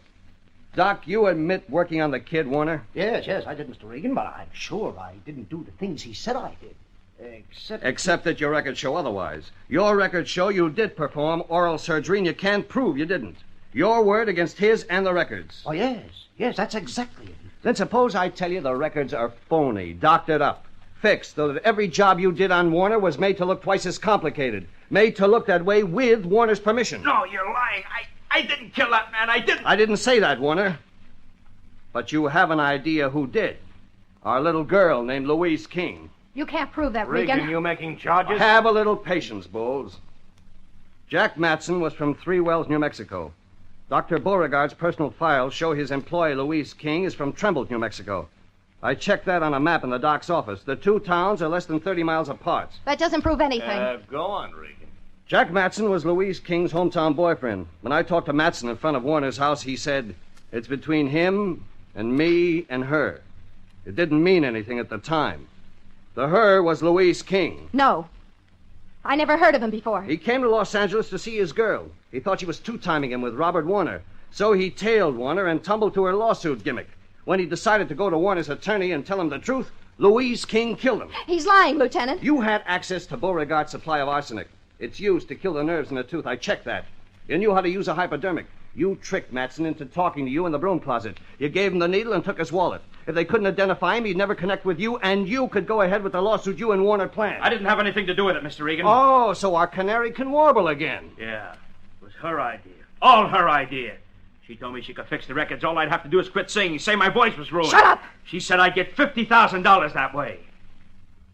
Doc, you admit working on the kid, Warner? Yes, I did, Mr. Regan, but I'm sure I didn't do the things he said I did. Except that your records show otherwise. Your records show you did perform oral surgery, and you can't prove you didn't. Your word against his and the records. Oh, yes, that's exactly it. Then suppose I tell you the records are phony, doctored up, fixed, so that every job you did on Warner was made to look twice as complicated, made to look that way with Warner's permission. No, you're lying. I didn't kill that man. I didn't. I didn't say that, Warner. But you have an idea who did. Our little girl named Louise King. You can't prove that, Regan. Regan, you making charges? Have a little patience, Bowles. Jack Matson was from Three Wells, New Mexico. Dr. Beauregard's personal files show his employee, Louise King, is from Trumbull, New Mexico. I checked that on a map in the doc's office. The two towns are less than 30 miles apart. That doesn't prove anything. Go on, Regan. Jack Matson was Louise King's hometown boyfriend. When I talked to Matson in front of Warner's house, he said, it's between him and me and her. It didn't mean anything at the time. The her was Louise King. No. I never heard of him before. He came to Los Angeles to see his girl. He thought she was two-timing him with Robert Warner. So he tailed Warner and tumbled to her lawsuit gimmick. When he decided to go to Warner's attorney and tell him the truth, Louise King killed him. He's lying, Lieutenant. You had access to Beauregard's supply of arsenic. It's used to kill the nerves in the tooth. I checked that. You knew how to use a hypodermic. You tricked Matson into talking to you in the broom closet. You gave him the needle and took his wallet. If they couldn't identify him, he'd never connect with you, and you could go ahead with the lawsuit you and Warner planned. I didn't have anything to do with it, Mr. Regan. Oh, so our canary can warble again. Yeah, it was her idea. All her idea. She told me she could fix the records. All I'd have to do is quit singing, say my voice was ruined. Shut up! She said I'd get $50,000 that way.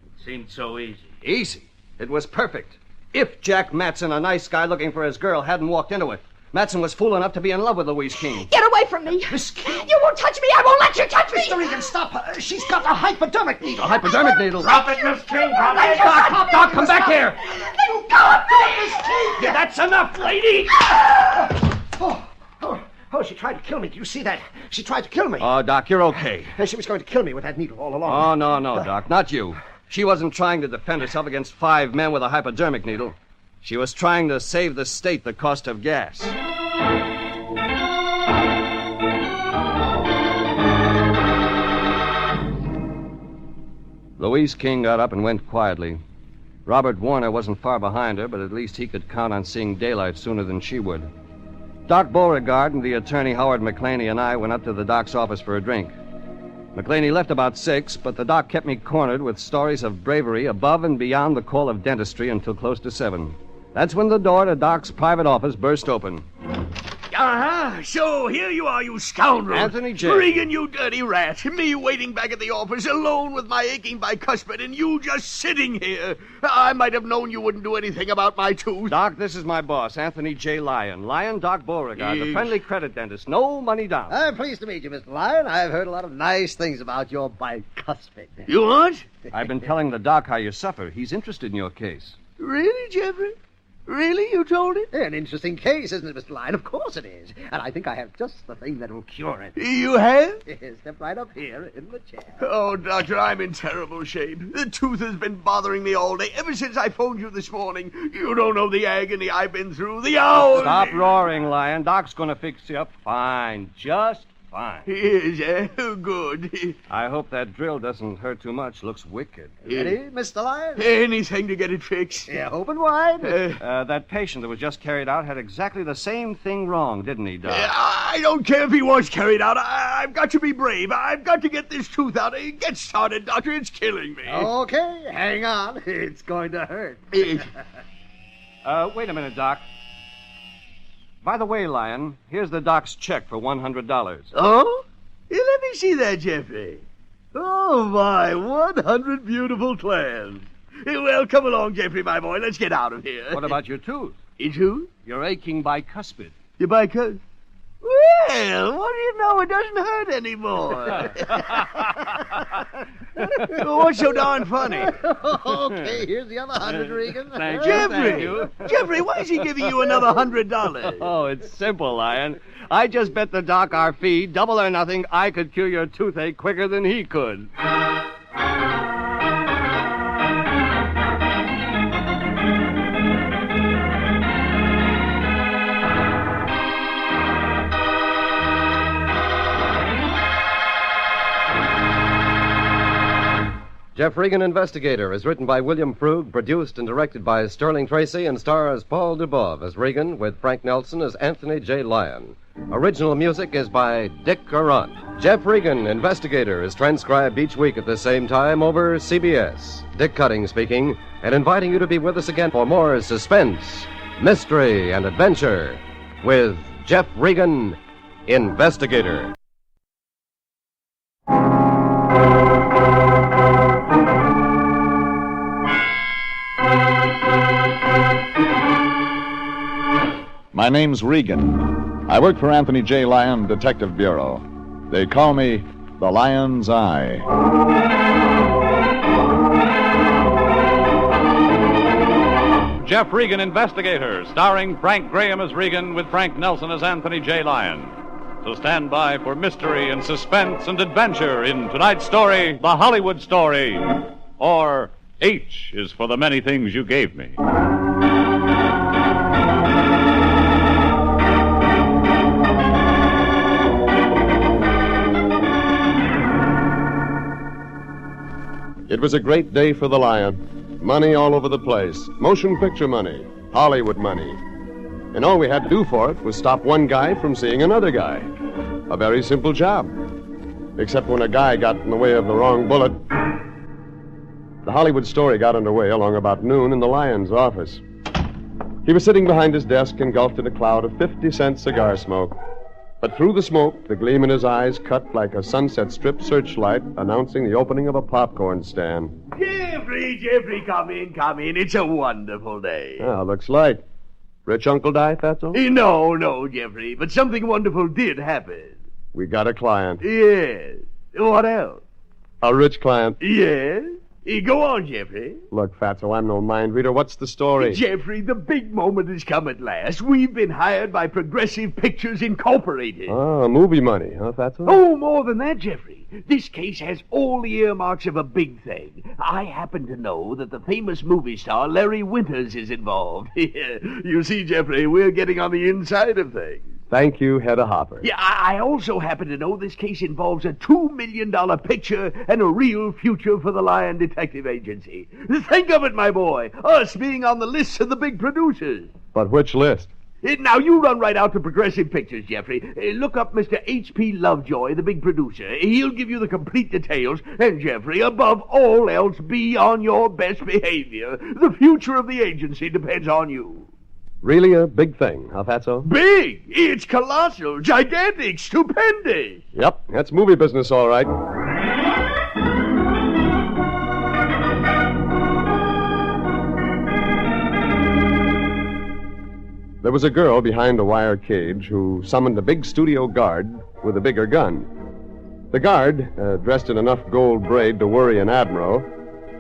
It seemed so easy. Easy? It was perfect. If Jack Matson, a nice guy looking for his girl, hadn't walked into it. Matson was fool enough to be in love with Louise King. Get away from me! Miss King! You won't touch me! I won't let you touch me! Mr. Regan, stop her. She's got a hypodermic needle. A hypodermic needle? Drop it, Miss King! Drop it! Doc, come back here! Let go of me! Miss King! Yeah, that's enough, lady! Oh, she tried to kill me. Do you see that? She tried to kill me. Oh, Doc, you're okay. She was going to kill me with that needle all along. Oh, no, Doc, not you. She wasn't trying to defend herself against 5 men with a hypodermic needle. She was trying to save the state the cost of gas. Louise King got up and went quietly. Robert Warner wasn't far behind her, but at least he could count on seeing daylight sooner than she would. Doc Beauregard and the attorney Howard McClaney and I went up to the doc's office for a drink. McClaney left about 6, but the doc kept me cornered with stories of bravery above and beyond the call of dentistry until close to 7. That's when the door to Doc's private office burst open. So here you are, you scoundrel. Anthony J. Regan, you dirty rat. Me waiting back at the office alone with my aching bicuspid and you just sitting here. I might have known you wouldn't do anything about my tooth. Doc, this is my boss, Anthony J. Lyon. Lyon Doc Beauregard, the friendly credit dentist. No money down. I'm pleased to meet you, Mr. Lyon. I've heard a lot of nice things about your bicuspid. You what? I've been telling the doc how you suffer. He's interested in your case. Really, Jeffrey? Really? You told him? An interesting case, isn't it, Mr. Lyon? Of course it is. And I think I have just the thing that will cure it. You have? Yes, step right up here in the chair. Oh, Doctor, I'm in terrible shape. The tooth has been bothering me all day, ever since I phoned you this morning. You don't know the agony I've been through, the hours. Stop roaring, Lyon. Doc's gonna fix you up fine. Just fine. He is, eh? Good. I hope that drill doesn't hurt too much. Looks wicked. Ready, Mr. Lyon? Anything to get it fixed. Yeah, open wide. That patient that was just carried out had exactly the same thing wrong, didn't he, Doc? I don't care if he was carried out. I've got to be brave. I've got to get this tooth out. Get started, Doctor. It's killing me. Okay, hang on. It's going to hurt. Wait a minute, Doc. By the way, Lyon, here's the doc's check for $100. Oh? Let me see that, Jeffrey. Oh, my 100 beautiful clams. Well, come along, Jeffrey, my boy. Let's get out of here. What about your tooth? Your tooth? Your aching bicuspid. Your bicuspid? Well, what do you know? It doesn't hurt anymore. What's so darn funny? Okay, here's the other 100, Regan. Thank you. Jeffrey, why is he giving you another $100? Oh, it's simple, Lyon. I just bet the doc our fee, double or nothing, I could cure your toothache quicker than he could. Jeff Regan, Investigator, is written by William Frug, produced and directed by Sterling Tracy, and stars Paul Dubov as Regan, with Frank Nelson as Anthony J. Lyon. Original music is by Dick Arant. Jeff Regan, Investigator, is transcribed each week at the same time over CBS. Dick Cutting speaking, and inviting you to be with us again for more suspense, mystery, and adventure with Jeff Regan, Investigator. My name's Regan. I work for Anthony J. Lyon Detective Bureau. They call me the Lion's Eye. Jeff Regan, Investigator, starring Frank Graham as Regan with Frank Nelson as Anthony J. Lyon. So stand by for mystery and suspense and adventure in tonight's story, The Hollywood Story, or H is for the Many Things You Gave Me. It was a great day for the Lion. Money all over the place. Motion picture money. Hollywood money. And all we had to do for it was stop one guy from seeing another guy. A very simple job. Except when a guy got in the way of the wrong bullet. The Hollywood story got underway along about noon in the Lyon's office. He was sitting behind his desk, engulfed in a cloud of 50-cent cigar smoke. But through the smoke, the gleam in his eyes cut like a Sunset Strip searchlight announcing the opening of a popcorn stand. Jeffrey, come in. It's a wonderful day. Looks like. Rich uncle die, Fatso? No, Jeffrey, but something wonderful did happen. We got a client. Yes. What else? A rich client. Yes. Go on, Jeffrey. Look, Fatso, I'm no mind reader. What's the story? Jeffrey, the big moment has come at last. We've been hired by Progressive Pictures Incorporated. Movie money, huh, Fatso? Oh, more than that, Jeffrey. This case has all the earmarks of a big thing. I happen to know that the famous movie star Larry Winters is involved. You see, Jeffrey, we're getting on the inside of things. Thank you, Hedda Hopper. Yeah, I also happen to know this case involves a $2 million picture and a real future for the Lyon Detective Agency. Think of it, my boy. Us being on the lists of the big producers. But which list? Now, you run right out to Progressive Pictures, Jeffrey. Look up Mr. H.P. Lovejoy, the big producer. He'll give you the complete details. And, Jeffrey, above all else, be on your best behavior. The future of the agency depends on you. Really a big thing, huh, Fatso? Big! It's colossal, gigantic, stupendous. Yep, that's movie business, all right. There was a girl behind a wire cage who summoned a big studio guard with a bigger gun. The guard, dressed in enough gold braid to worry an admiral,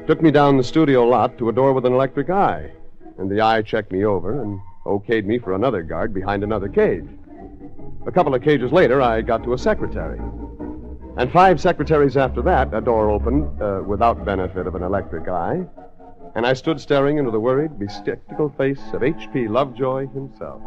took me down the studio lot to a door with an electric eye. And the eye checked me over and okayed me for another guard behind another cage. A couple of cages later, I got to a secretary. And 5 secretaries after that, a door opened without benefit of an electric eye, and I stood staring into the worried, bespectacled face of H.P. Lovejoy himself.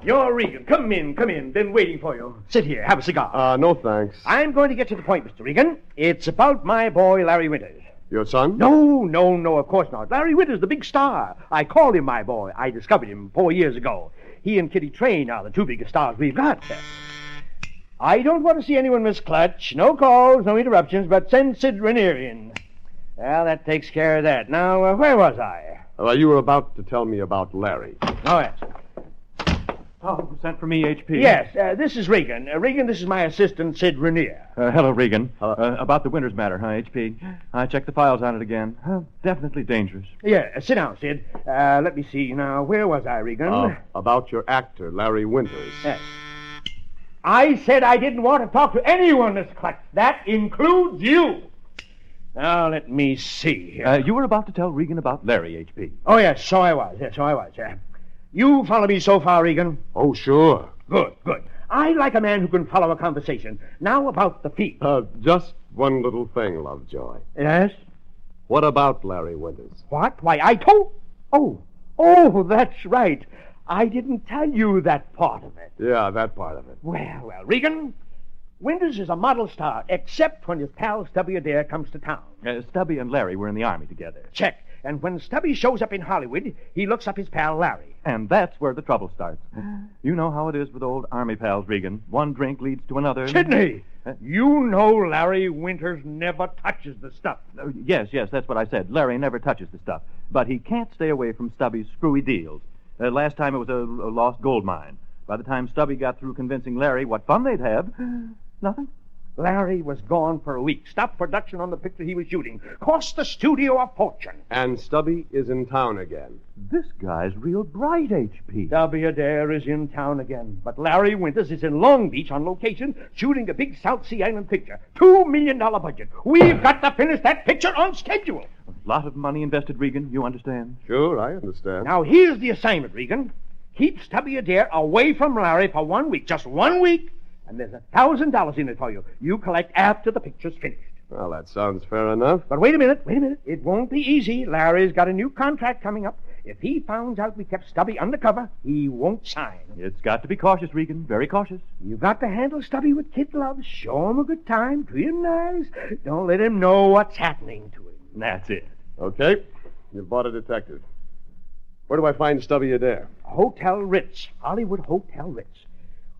You're Regan. Come in. Been waiting for you. Sit here. Have a cigar. No thanks. I'm going to get to the point, Mr. Regan. It's about my boy, Larry Winters. Your son? No, of course not. Larry Winters, the big star. I called him my boy. I discovered him 4 years ago. He and Kitty Train are the 2 biggest stars we've got. I don't want to see anyone miss clutch. No calls, no interruptions, but send Sid Rainier in. Well, that takes care of that. Now, where was I? You were about to tell me about Larry. Oh, yes. Oh, sent for me, H.P. Yes, this is Regan. Regan, this is my assistant, Sid Rainier. Hello, Regan. About the Winters matter, huh, H.P.? I checked the files on it again. Definitely dangerous. Yeah, sit down, Sid. Let me see. Now, where was I, Regan? About your actor, Larry Winters. Yes. I said I didn't want to talk to anyone, Miss Clutch. That includes you. Now, let me see here. You were about to tell Regan about Larry, H.P. Oh, yes, so I was. You follow me so far, Regan? Oh, sure. Good. I like a man who can follow a conversation. Now about the fee. Just one little thing, Lovejoy. Yes? What about Larry Winters? What? Why, I told... Oh, that's right. I didn't tell you that part of it. Yeah, that part of it. Well, Regan, Winters is a model star, except when his pal Stubby Adair comes to town. Stubby and Larry were in the Army together. Check. And when Stubby shows up in Hollywood, he looks up his pal Larry. And that's where the trouble starts. You know how it is with old Army pals, Regan. One drink leads to another. Sidney! You know Larry Winters never touches the stuff. Yes, that's what I said. Larry never touches the stuff. But he can't stay away from Stubby's screwy deals. Last time it was a lost gold mine. By the time Stubby got through convincing Larry what fun they'd have, nothing. Larry was gone for a week. Stopped production on the picture he was shooting. Cost the studio a fortune. And Stubby is in town again. This guy's real bright, H.P. Stubby Adair is in town again. But Larry Winters is in Long Beach on location shooting a big South Sea Island picture. $2 million budget. We've got to finish that picture on schedule. A lot of money invested, Regan. You understand? Sure, I understand. Now, here's the assignment, Regan. Keep Stubby Adair away from Larry for 1 week. Just 1 week. And there's $1,000 in it for you. You collect after the picture's finished. Well, that sounds fair enough. But wait a minute. It won't be easy. Larry's got a new contract coming up. If he finds out we kept Stubby undercover, he won't sign. It's got to be cautious, Regan. Very cautious. You got to handle Stubby with kid gloves. Show him a good time. Treat him nice. Don't let him know what's happening to him. That's it. Okay. You've bought a detective. Where do I find Stubby Adair? Hotel Ritz. Hollywood Hotel Ritz.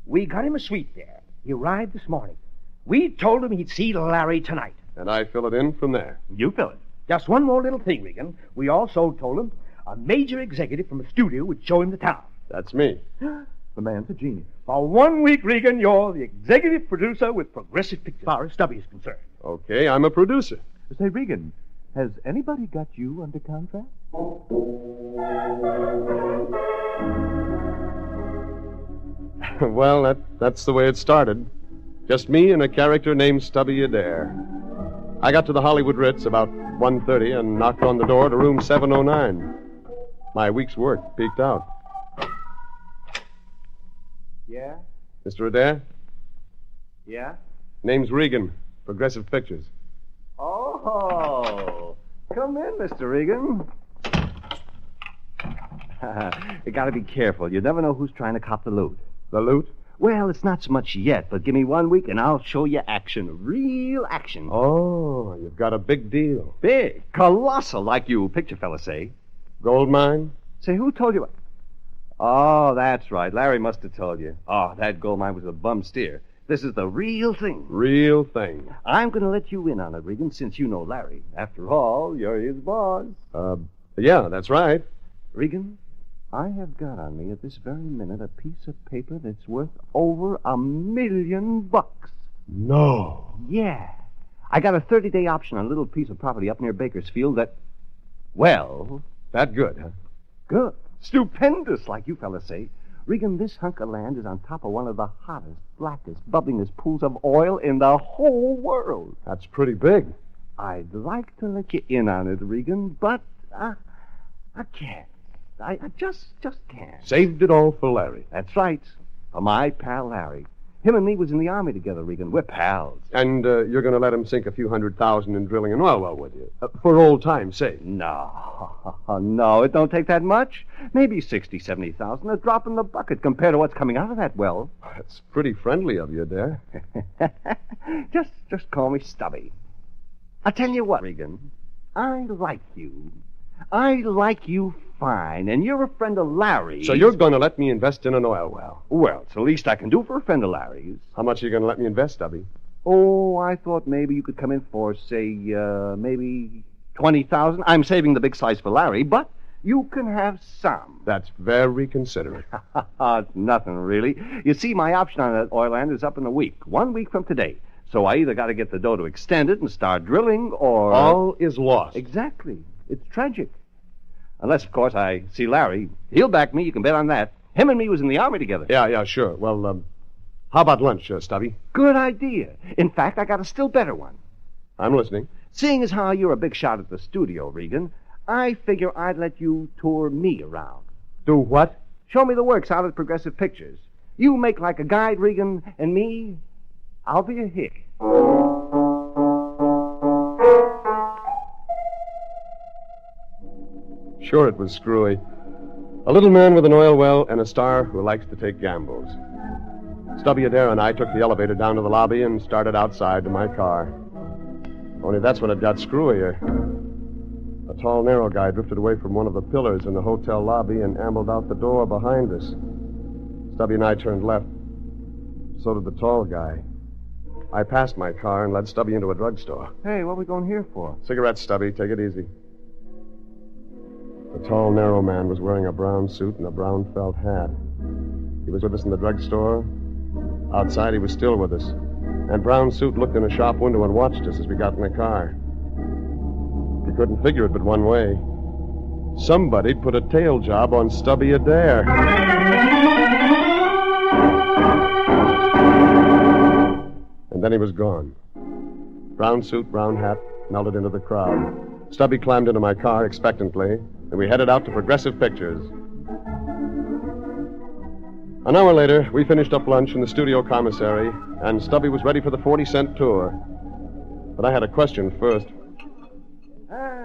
We got him a suite there. He arrived this morning. We told him he'd see Larry tonight. And I fill it in from there. You fill it. Just one more little thing, Regan. We also told him a major executive from the studio would show him the town. That's me. The man's a genius. For 1 week, Regan, you're the executive producer with Progressive Pictures, as far as Stubby is concerned. Okay, I'm a producer. Say, Regan, has anybody got you under contract? Well, that's the way it started. Just me and a character named Stubby Adair. I got to the Hollywood Ritz about 1:30 and knocked on the door to room 709. My week's work peaked out. Yeah? Mr. Adair? Yeah? Name's Regan, Progressive Pictures. Oh, come in, Mr. Regan. You gotta be careful. You never know who's trying to cop the loot. The loot? Well, it's not so much yet, but give me 1 week and I'll show you action. Real action. Oh, you've got a big deal. Big. Colossal, like you picture fellas say. Gold mine? Say, who told you? Oh, that's right. Larry must have told you. Oh, that gold mine was a bum steer. This is the real thing. Real thing. I'm going to let you in on it, Regan, since you know Larry. After all, you're his boss. Yeah, that's right. Regan, I have got on me at this very minute a piece of paper that's worth over $1 million. No. Yeah. I got a 30-day option on a little piece of property up near Bakersfield that, well... That good, huh? Good. Stupendous, like you fellas say. Regan, this hunk of land is on top of one of the hottest, blackest, bubblingest pools of oil in the whole world. That's pretty big. I'd like to let you in on it, Regan, but I can't. I just can't. Saved it all for Larry. That's right. For my pal Larry. Him and me was in the Army together, Regan. We're pals. And you're going to let him sink a few $100,000 in drilling an oil well with you? For old time's sake? No, it don't take that much. Maybe 60, 70,000. A drop in the bucket compared to what's coming out of that well. That's pretty friendly of you, Adair. Just call me Stubby. I'll tell you what, Regan. I like you. I like you fine, and you're a friend of Larry's. So you're going to let me invest in an oil well? Well, it's the least I can do for a friend of Larry's. How much are you going to let me invest, Stubby? Oh, I thought maybe you could come in for, say, maybe 20,000. I'm saving the big slice for Larry, but you can have some. That's very considerate. It's nothing, really. You see, my option on that oil land is up in a week. 1 week from today. So I either got to get the dough to extend it and start drilling, or... All is lost. Exactly. It's tragic. Unless, of course, I see Larry. He'll back me, you can bet on that. Him and me was in the Army together. Yeah, sure. Well, how about lunch, Stubby? Good idea. In fact, I got a still better one. I'm listening. Seeing as how you're a big shot at the studio, Regan, I figure I'd let you tour me around. Do what? Show me the works out at Progressive Pictures. You make like a guide, Regan, and me, I'll be a hick. Sure, it was screwy. A little man with an oil well and a star who likes to take gambles. Stubby Adair and I took the elevator down to the lobby and started outside to my car. Only that's when it got screwier. A tall, narrow guy drifted away from one of the pillars in the hotel lobby and ambled out the door behind us. Stubby and I turned left. So did the tall guy. I passed my car and led Stubby into a drugstore. Hey, what are we going here for? Cigarettes, Stubby. Take it easy. The tall, narrow man was wearing a brown suit and a brown felt hat. He was with us in the drugstore. Outside, he was still with us. And Brown Suit looked in a shop window and watched us as we got in the car. He couldn't figure it but one way. Somebody'd put a tail job on Stubby Adair. And then he was gone. Brown suit, brown hat, melted into the crowd. Stubby climbed into my car expectantly, and we headed out to Progressive Pictures. An hour later, we finished up lunch in the studio commissary, and Stubby was ready for the 40-cent tour. But I had a question first.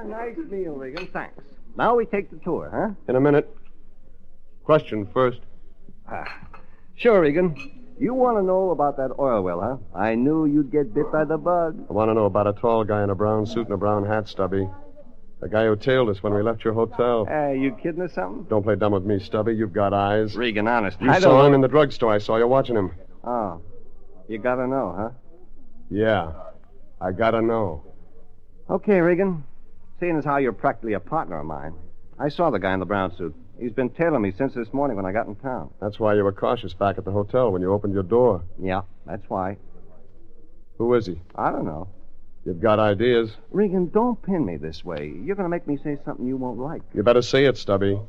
Nice meal, Regan. Thanks. Now we take the tour, huh? In a minute. Question first. Sure, Regan. You want to know about that oil well, huh? I knew you'd get bit by the bug. I want to know about a tall guy in a brown suit and a brown hat, Stubby. The guy who tailed us when we left your hotel. You kidding or something? Don't play dumb with me, Stubby. You've got eyes. Regan, honest. You saw him in the drugstore. I saw you watching him. Oh. You gotta know, huh? Yeah. I gotta know. Okay, Regan. Seeing as how you're practically a partner of mine, I saw the guy in the brown suit. He's been tailing me since this morning when I got in town. That's why you were cautious back at the hotel when you opened your door. Yeah, that's why. Who is he? I don't know. You've got ideas. Regan, don't pin me this way. You're going to make me say something you won't like. You better say it, Stubby.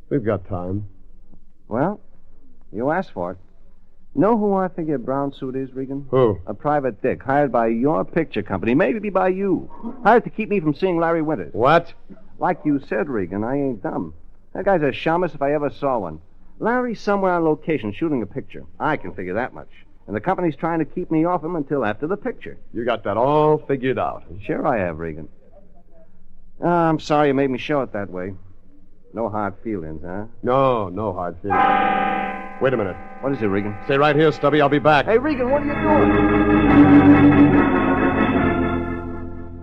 We've got time. Well, you asked for it. Know who I figure brown suit is, Regan? Who? A private dick hired by your picture company, maybe by you. Hired to keep me from seeing Larry Winters. What? Like you said, Regan, I ain't dumb. That guy's a shamus if I ever saw one. Larry's somewhere on location shooting a picture. I can figure that much. And the company's trying to keep me off him until after the picture. You got that all figured out. Sure I have, Regan. I'm sorry you made me show it that way. No hard feelings, huh? No hard feelings. Wait a minute. What is it, Regan? Stay right here, Stubby. I'll be back. Hey, Regan, what are you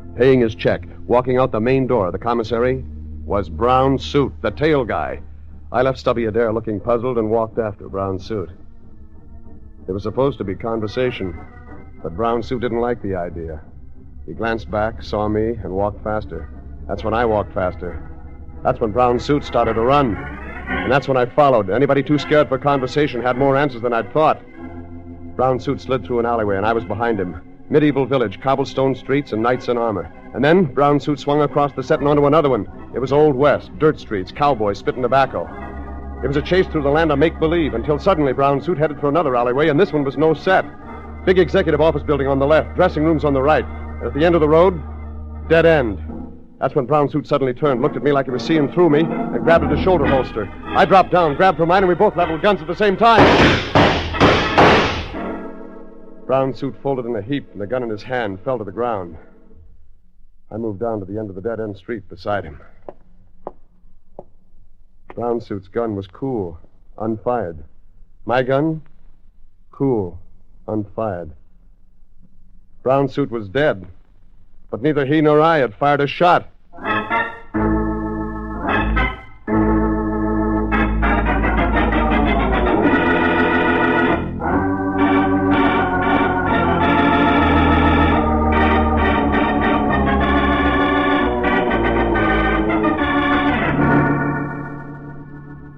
doing? Paying his check, walking out the main door of the commissary, was Brown Suit, the tail guy. I left Stubby Adair looking puzzled and walked after Brown Suit. It was supposed to be conversation, but Brown Suit didn't like the idea. He glanced back, saw me, and walked faster. That's when I walked faster. That's when Brown Suit started to run. And that's when I followed. Anybody too scared for conversation had more answers than I'd thought. Brown Suit slid through an alleyway, and I was behind him. Medieval village, cobblestone streets, and knights in armor. And then Brown Suit swung across the set and onto another one. It was Old West, dirt streets, cowboys spitting tobacco. It was a chase through the land of make-believe until suddenly Brown Suit headed for another alleyway, and this one was no set. Big executive office building on the left, dressing rooms on the right. And at the end of the road, dead end. That's when Brown Suit suddenly turned, looked at me like he was seeing through me, and grabbed at his shoulder holster. I dropped down, grabbed for mine, and we both leveled guns at the same time. Brown Suit folded in a heap, and the gun in his hand fell to the ground. I moved down to the end of the dead-end street beside him. Brown Suit's gun was cool, unfired. My gun, cool, unfired. Brown Suit was dead, but neither he nor I had fired a shot.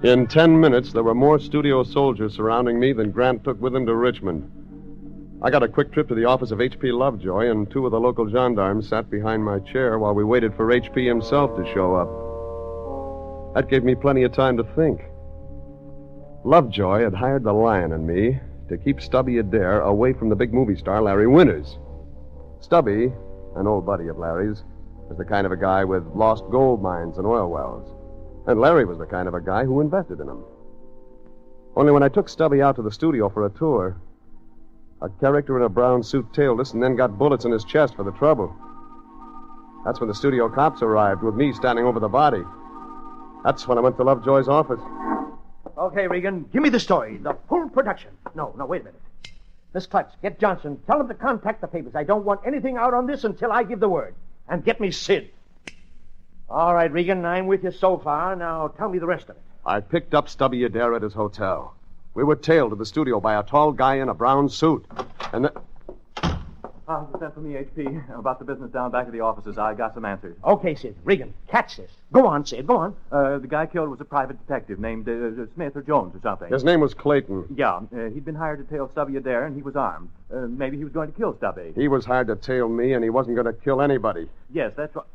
In 10 minutes, there were more studio soldiers surrounding me than Grant took with him to Richmond. I got a quick trip to the office of H.P. Lovejoy, and 2 of the local gendarmes sat behind my chair while we waited for H.P. himself to show up. That gave me plenty of time to think. Lovejoy had hired the Lyon and me to keep Stubby Adair away from the big movie star Larry Winters. Stubby, an old buddy of Larry's, was the kind of a guy with lost gold mines and oil wells. And Larry was the kind of a guy who invested in them. Only when I took Stubby out to the studio for a tour, a character in a brown suit tailed us and then got bullets in his chest for the trouble. That's when the studio cops arrived, with me standing over the body. That's when I went to Lovejoy's office. Okay, Regan, give me the story. The full production. No, wait a minute. Miss Clutch, get Johnson. Tell him to contact the papers. I don't want anything out on this until I give the word. And get me Sid. All right, Regan, I'm with you so far. Now tell me the rest of it. I picked up Stubby Adair at his hotel. We were tailed to the studio by a tall guy in a brown suit. And then... You sent for me, H.P. About the business down back of the offices. I got some answers. Okay, Sid. Regan, catch this. Go on, Sid. Go on. The guy killed was a private detective named Smith or Jones or something. His name was Clayton. Yeah. He'd been hired to tail Stubby Adair, and he was armed. Maybe he was going to kill Stubby. He was hired to tail me, and he wasn't going to kill anybody. Yes, that's right.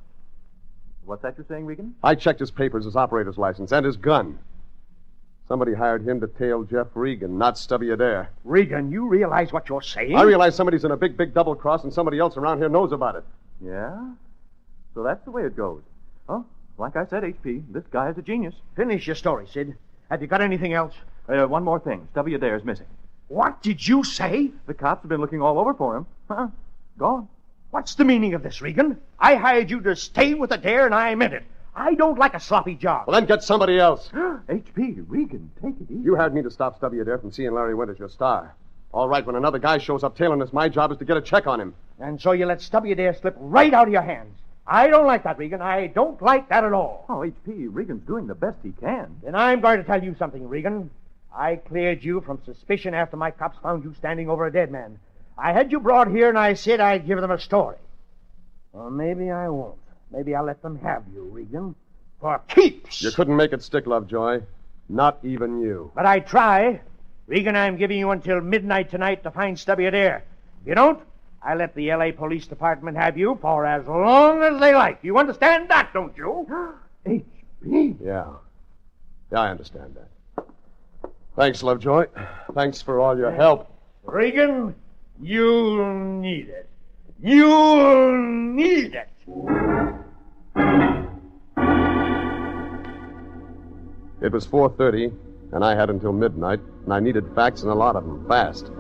What's that you're saying, Regan? I checked his papers, his operator's license, and his gun. Somebody hired him to tail Jeff Regan, not Stubby Adair. Regan, you realize what you're saying? I realize somebody's in a big double cross, and somebody else around here knows about it. Yeah? So that's the way it goes. Oh, like I said, H.P., this guy is a genius. Finish your story, Sid. Have you got anything else? One more thing. Stubby Adair's missing. What did you say? The cops have been looking all over for him. Gone. What's the meaning of this, Regan? I hired you to stay with Adair, and I meant it. I don't like a sloppy job. Well, then get somebody else. H.P., Regan, take it easy. You hired me to stop Stubby Adair from seeing Larry Winters, your star. All right, when another guy shows up tailing us, my job is to get a check on him. And so you let Stubby Adair slip right out of your hands. I don't like that, Regan. I don't like that at all. Oh, H.P., Regan's doing the best he can. Then I'm going to tell you something, Regan. I cleared you from suspicion after my cops found you standing over a dead man. I had you brought here, and I said I'd give them a story. Well, maybe I won't. Maybe I'll let them have you, Regan. For keeps. You couldn't make it stick, Lovejoy. Not even you. But I'd try. Regan, I'm giving you until midnight tonight to find Stubby Adair. If you don't, I let the L.A. Police Department have you for as long as they like. You understand that, don't you? H.P. Yeah. Yeah, I understand that. Thanks, Lovejoy. Thanks for all your help. Regan, you'll need it. You'll need it. It was 4:30, and I had until midnight, and I needed facts and a lot of them, fast.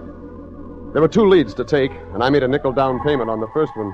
There were 2 leads to take, and I made a nickel down payment on the first one.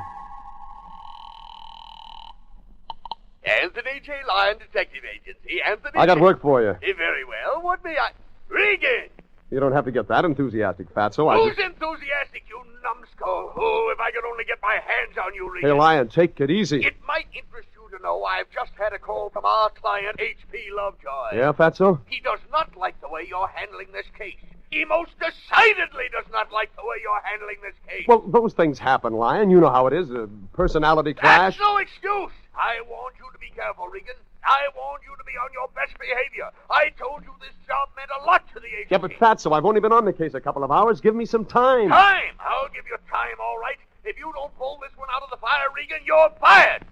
Anthony J. Lyon, Detective Agency. Anthony... I got work for you. Very well. What may I... Regan! You don't have to get that enthusiastic, Fatso. Who's enthusiastic, you numbskull? Oh, if I could only get my hands on you, Regan. Hey, Lyon, take it easy. It might interest you to know I've just had a call from our client, H.P. Lovejoy. Yeah, Fatso? He does not like the way you're handling this case. He most decidedly does not like the way you're handling this case. Well, those things happen, Lyon. You know how it is. A personality clash. That's no excuse. I warned you to be careful, Regan. I warned you to be on your best behavior. I told you this job meant a lot to the agency. Yeah, but Fatso, I've only been on the case a couple of hours. Give me some time. Time? I'll give you time, all right. If you don't pull this one out of the fire, Regan, you're fired.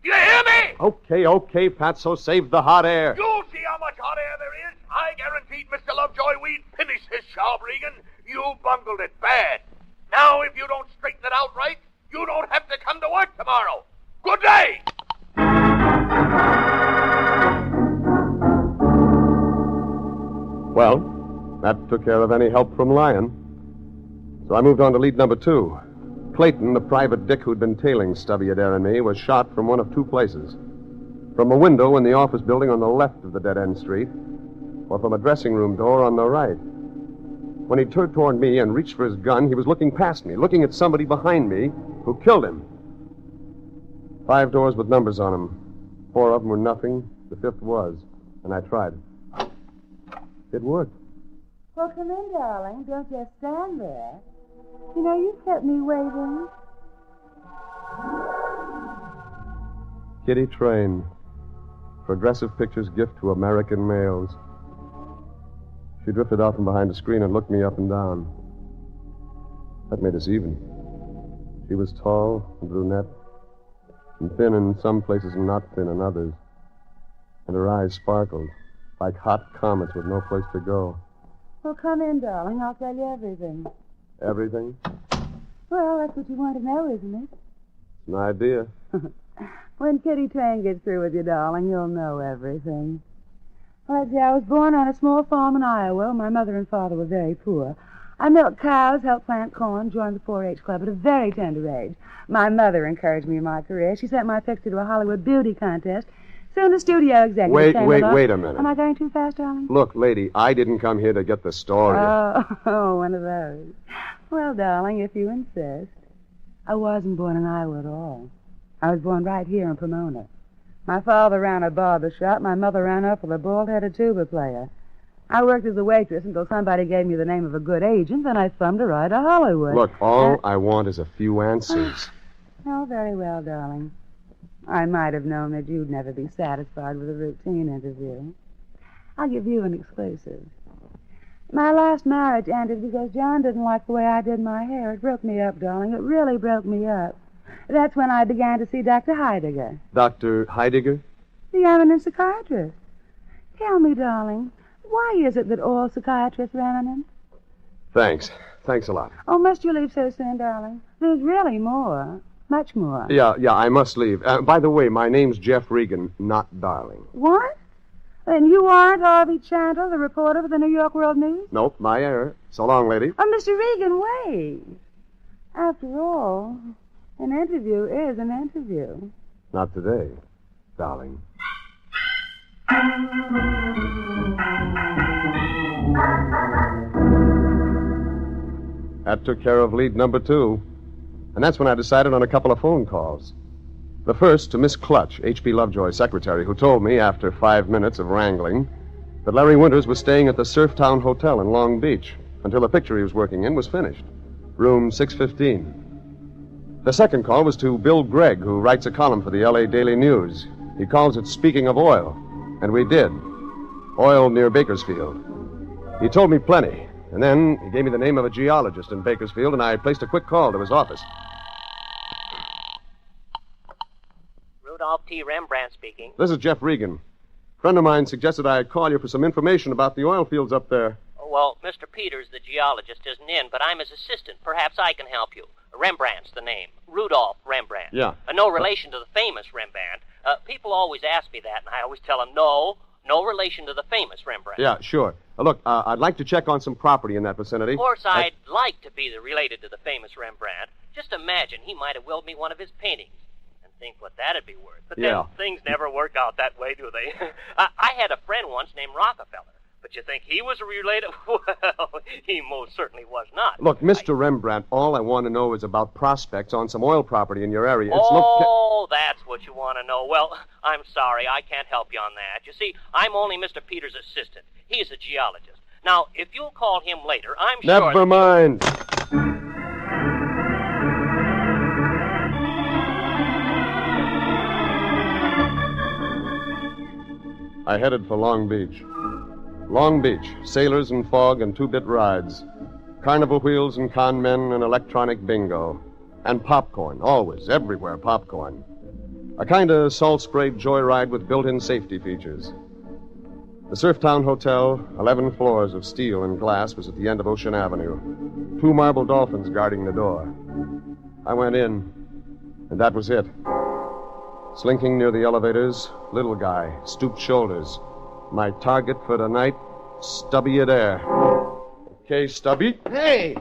You hear me? Okay, Fatso, save the hot air. You'll see how much hot air there is. I guaranteed Mr. Lovejoy we'd finish this job, Regan. You bungled it bad. Now, if you don't straighten it out right, you don't have to come to work tomorrow. Good day. Well, that took care of any help from Lyon. So I moved on to lead number 2. Clayton, the private dick who'd been tailing Stubby Adair and me, was shot from one of 2 places. From a window in the office building on the left of the dead-end street, or from a dressing room door on the right. When he turned toward me and reached for his gun, he was looking past me, looking at somebody behind me who killed him. 5 doors with numbers on them. 4 of them were nothing. The 5th was. And I tried. It worked. Well, come in, darling. Don't just stand there. You know, you kept me waiting. Kitty Train. Progressive Pictures gift to American males. She drifted out from behind the screen and looked me up and down. That made us even. She was tall and brunette, and thin in some places and not thin in others. And her eyes sparkled like hot comets with no place to go. Well, come in, darling. I'll tell you everything. Everything? Well, that's what you want to know, isn't it? An idea. When Kitty Train gets through with you, darling, you'll know everything. Well, let's see, I was born on a small farm in Iowa. My mother and father were very poor. I milked cows, helped plant corn, joined the 4-H club at a very tender age. My mother encouraged me in my career. She sent my picture to a Hollywood beauty contest. Soon the studio executive came along. Wait a minute. Am I going too fast, darling? Look, lady, I didn't come here to get the story. Oh, one of those. Well, darling, if you insist. I wasn't born in Iowa at all. I was born right here in Pomona. My father ran a barber shop. My mother ran up with a bald-headed tuba player. I worked as a waitress until somebody gave me the name of a good agent, then I thumbed a ride to Hollywood. Look, all I want is a few answers. Oh, very well, darling. I might have known that you'd never be satisfied with a routine interview. I'll give you an exclusive. My last marriage ended because John didn't like the way I did my hair. It broke me up, darling. It really broke me up. That's when I began to see Dr. Heidegger. Dr. Heidegger? The eminent psychiatrist. Tell me, darling, why is it that all psychiatrists are eminent? Thanks. Thanks a lot. Oh, must you leave so soon, darling? There's really more. Much more. Yeah, I must leave. By the way, my name's Jeff Regan, not Darling. What? Then you aren't Harvey Chandler, the reporter for the New York World News? Nope, my error. So long, lady. Oh, Mr. Regan, wait. After all, an interview is an interview. Not today, darling. That took care of lead number 2. And that's when I decided on a couple of phone calls. The first to Miss Clutch, H.P. Lovejoy's secretary, who told me, after 5 minutes of wrangling, that Larry Winters was staying at the Surftown Hotel in Long Beach until the picture he was working in was finished. Room 615. The second call was to Bill Gregg, who writes a column for the L.A. Daily News. He calls it Speaking of Oil. And we did. Oil near Bakersfield. He told me plenty. And then he gave me the name of a geologist in Bakersfield, and I placed a quick call to his office. Rudolph T. Rembrandt speaking. This is Jeff Regan. A friend of mine suggested I call you for some information about the oil fields up there. Well, Mr. Peters, the geologist, isn't in, but I'm his assistant. Perhaps I can help you. Rembrandt's the name. Rudolph Rembrandt. Yeah. No relation to the famous Rembrandt. People always ask me that, and I always tell them, no relation to the famous Rembrandt. Yeah, sure. Look, I'd like to check on some property in that vicinity. Of course, I'd like to be related to the famous Rembrandt. Just imagine he might have willed me one of his paintings. Think what that'd be worth. But then things never work out that way, do they? I had a friend once named Rockefeller. But you think he was related? Well, he most certainly was not. Look, Mr. Rembrandt, all I want to know is about prospects on some oil property in your area. That's what you want to know. Well, I'm sorry, I can't help you on that. You see, I'm only Mr. Peters' assistant. He's a geologist. Now, if you'll call him later, I'm sure... Never mind. I headed for Long Beach. Long Beach, sailors and fog and two-bit rides. Carnival wheels and con men and electronic bingo. And popcorn, always, everywhere popcorn. A kind of salt-sprayed joyride with built-in safety features. The Surftown Hotel, 11 floors of steel and glass, was at the end of Ocean Avenue. 2 marble dolphins guarding the door. I went in, and that was it. Slinking near the elevators, little guy, stooped shoulders. My target for tonight, Stubby Adair. Okay, Stubby. Hey!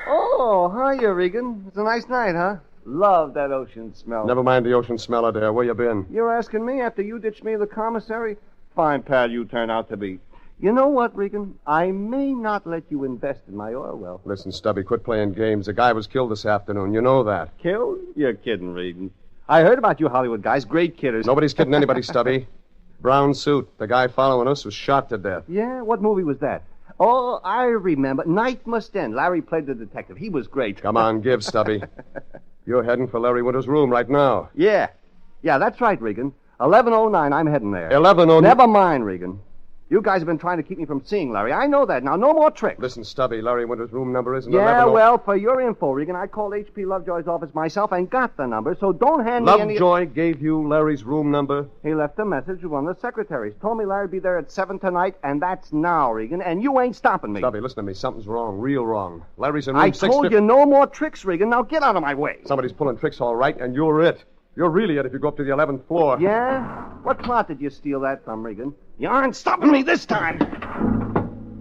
Oh, hiya, Regan. It's a nice night, huh? Love that ocean smell. Never mind the ocean smell, Adair. Where you been? You're asking me after you ditched me to the commissary? Fine pal you turn out to be. You know what, Regan? I may not let you invest in my oil well. Listen, Stubby, quit playing games. A guy was killed this afternoon. You know that. Killed? You're kidding, Regan. I heard about you Hollywood guys. Great kidders. Nobody's kidding anybody, Stubby. Brown suit. The guy following us was shot to death. Yeah? What movie was that? Oh, I remember. Night Must End. Larry played the detective. He was great. Come on, give, Stubby. You're heading for Larry Winter's room right now. Yeah, that's right, Regan. 1109, I'm heading there. 1109? Never mind, Regan. You guys have been trying to keep me from seeing Larry. I know that. Now, no more tricks. Listen, Stubby, Larry Winter's room number isn't 1109. Yeah, well, for your info, Regan, I called H.P. Lovejoy's office myself and got the number, so don't hand me any... Lovejoy gave you Larry's room number? He left a message with one of the secretaries. Told me Larry'd be there at 7 tonight, and that's now, Regan, and you ain't stopping me. Stubby, listen to me. Something's wrong. Real wrong. Larry's in room 6... I told you no more tricks, Regan. Now get out of my way. Somebody's pulling tricks all right, and you're it. You're really it if you go up to the 11th floor. Yeah? What plot did you steal that from, Regan? You aren't stopping me this time.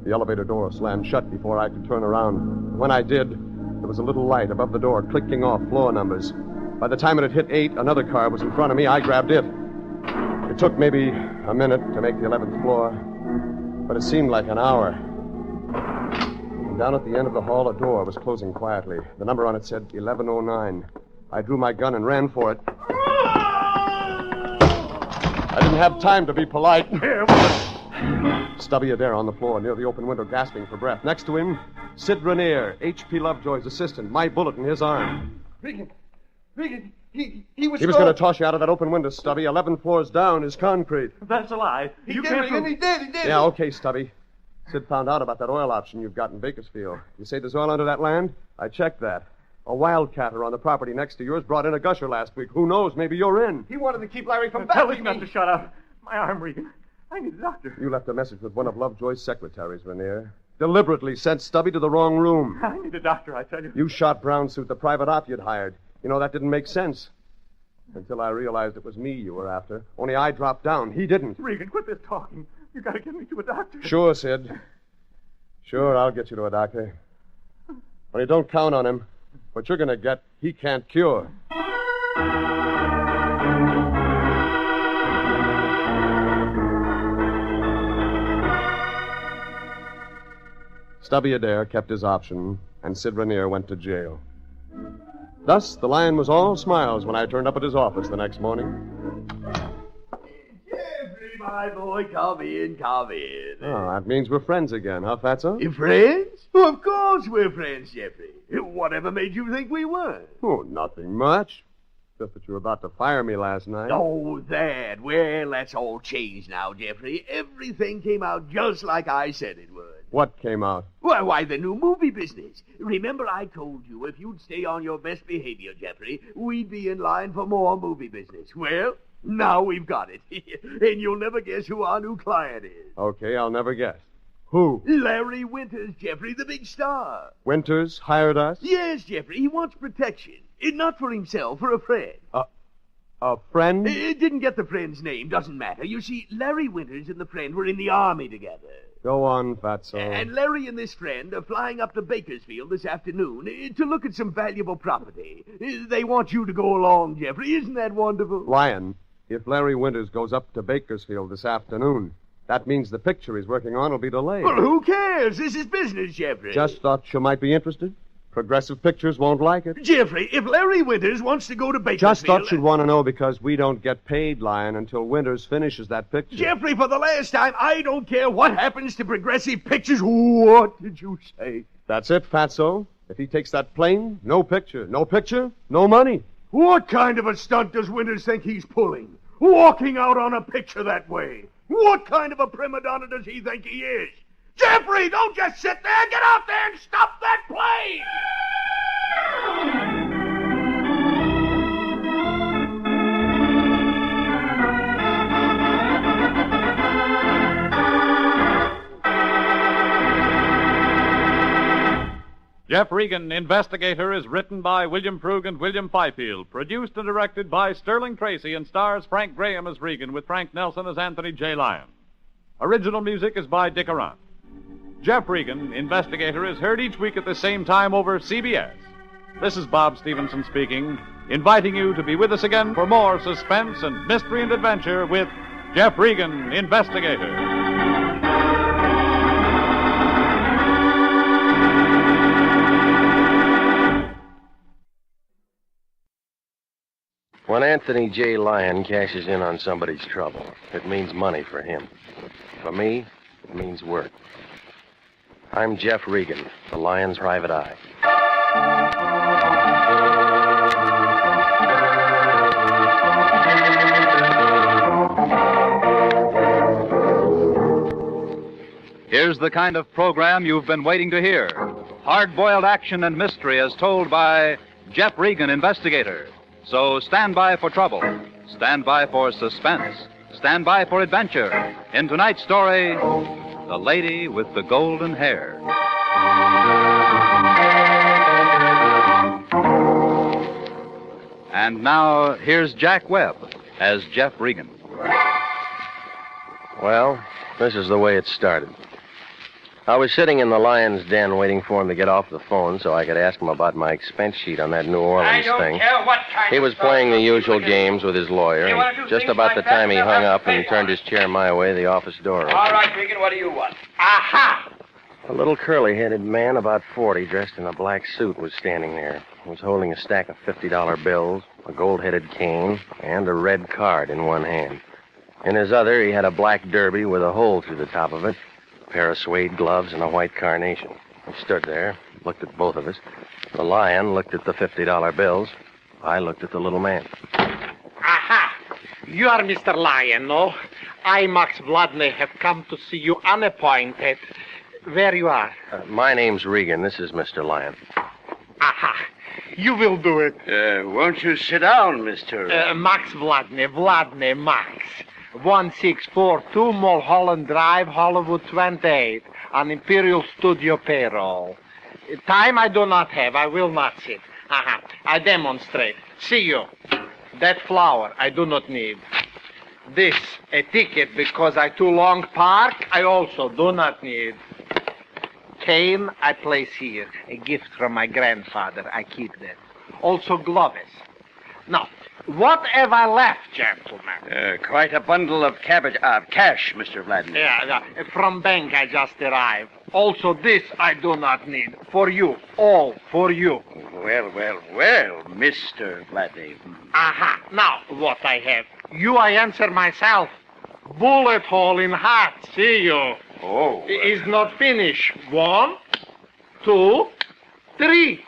The elevator door slammed shut before I could turn around. When I did, there was a little light above the door clicking off floor numbers. By the time it had hit 8, another car was in front of me. I grabbed it. It took maybe a minute to make the 11th floor, but it seemed like an hour. And down at the end of the hall, a door was closing quietly. The number on it said 1109. I drew my gun and ran for it. I didn't have time to be polite. Stubby Adair on the floor near the open window, gasping for breath. Next to him, Sid Rainier, H.P. Lovejoy's assistant, my bullet in his arm. Regan, he was going to toss you out of that open window, Stubby. 11 floors down is concrete. That's a lie. He did, Regan, he did. Yeah, okay, Stubby. Sid found out about that oil option you've got in Bakersfield. You say there's oil under that land? I checked that. A wildcatter on the property next to yours brought in a gusher last week. Who knows? Maybe you're in. He wanted to keep Larry from Tell him not to shut up. My arm, Regan. I need a doctor. You left a message with one of Lovejoy's secretaries, Rainier. Deliberately sent Stubby to the wrong room. I need a doctor, I tell you. You shot Brown Suit, the private op you'd hired. You know, that didn't make sense. Until I realized it was me you were after. Only I dropped down. He didn't. Regan, quit this talking. You gotta get me to a doctor. Sure, Sid. Sure, I'll get you to a doctor. Only don't count on him. What you're going to get, he can't cure. Stubby Adair kept his option, and Sid Rainier went to jail. Thus, the Lion was all smiles when I turned up at his office the next morning. Jeffrey, my boy, come in, come in. Oh, that means we're friends again, huh, Fatso? Friends? Oh, of course we're friends, Jeffrey. Whatever made you think we weren't? Oh, nothing much. Just that you were about to fire me last night. Oh, that. Well, that's all changed now, Jeffrey. Everything came out just like I said it would. What came out? Why, the new movie business. Remember I told you if you'd stay on your best behavior, Jeffrey, we'd be in line for more movie business. Well, now we've got it. And you'll never guess who our new client is. Okay, I'll never guess. Who? Larry Winters, Jeffrey, the big star. Winters hired us? Yes, Jeffrey. He wants protection. Not for himself, for a friend. A friend? It didn't get the friend's name. Doesn't matter. You see, Larry Winters and the friend were in the army together. Go on, Fatso. And Larry and this friend are flying up to Bakersfield this afternoon to look at some valuable property. They want you to go along, Jeffrey. Isn't that wonderful? Lion, if Larry Winters goes up to Bakersfield this afternoon, that means the picture he's working on will be delayed. Well, who cares? This is business, Jeffrey. Just thought you might be interested. Progressive Pictures won't like it. Jeffrey, if Larry Winters wants to go to Bakersfield... Just thought you'd want to know because we don't get paid, Lion, until Winters finishes that picture. Jeffrey, for the last time, I don't care what happens to Progressive Pictures. What did you say? That's it, Fatso. If he takes that plane, no picture. No picture, no money. What kind of a stunt does Winters think he's pulling? Walking out on a picture that way? What kind of a prima donna does he think he is? Jeffrey, don't just sit there. Get out there and stop that plane! Jeff Regan, Investigator, is written by William Prug and William Fifield, produced and directed by Sterling Tracy, and stars Frank Graham as Regan with Frank Nelson as Anthony J. Lyon. Original music is by Dick Arant. Jeff Regan, Investigator, is heard each week at the same time over CBS. This is Bob Stevenson speaking, inviting you to be with us again for more suspense and mystery and adventure with Jeff Regan, Investigator. When Anthony J. Lyon cashes in on somebody's trouble, it means money for him. For me, it means work. I'm Jeff Regan, the Lyon's private eye. Here's the kind of program you've been waiting to hear. Hard-boiled action and mystery as told by Jeff Regan, Investigator. So stand by for trouble. Stand by for suspense. Stand by for adventure. In tonight's story, The Lady with the Golden Hair. And now, here's Jack Webb as Jeff Regan. Well, this is the way it started. I was sitting in the Lion's den waiting for him to get off the phone so I could ask him about my expense sheet on that New Orleans thing. He was playing the usual games with his lawyer, and just about the time he hung up and turned his chair my way, the office door opened. All right, Regan, what do you want? Aha! A little curly-headed man, about 40, dressed in a black suit, was standing there. He was holding a stack of $50 bills, a gold-headed cane, and a red card in one hand. In his other, he had a black derby with a hole through the top of it, a pair of suede gloves, and a white carnation. He stood there, looked at both of us. The Lion looked at the $50 bills. I looked at the little man. Aha! You are Mr. Lyon, no? I, Max Vladney, have come to see you unappointed. Where you are? My name's Regan. This is Mr. Lyon. Aha! You will do it. Won't you sit down, Mr. Max Vladney, Max. 1642 Mulholland Drive, Hollywood 28, on Imperial Studio payroll. Time I do not have. I will not sit. Aha. I demonstrate. See you. That flower I do not need. This, a ticket because I too long park, I also do not need. Cane I place here. A gift from my grandfather. I keep that. Also gloves. Now, What have I left, gentlemen? Quite a bundle of cash, Mr. Vladimir. Yeah. From bank I just arrived. Also, this I do not need. For you. All for you. Well, Mr. Vladimir. Aha. Now, what I have. You I answer myself. Bullet hole in hat. See you. Oh. Is not finished. 1, 2, 3.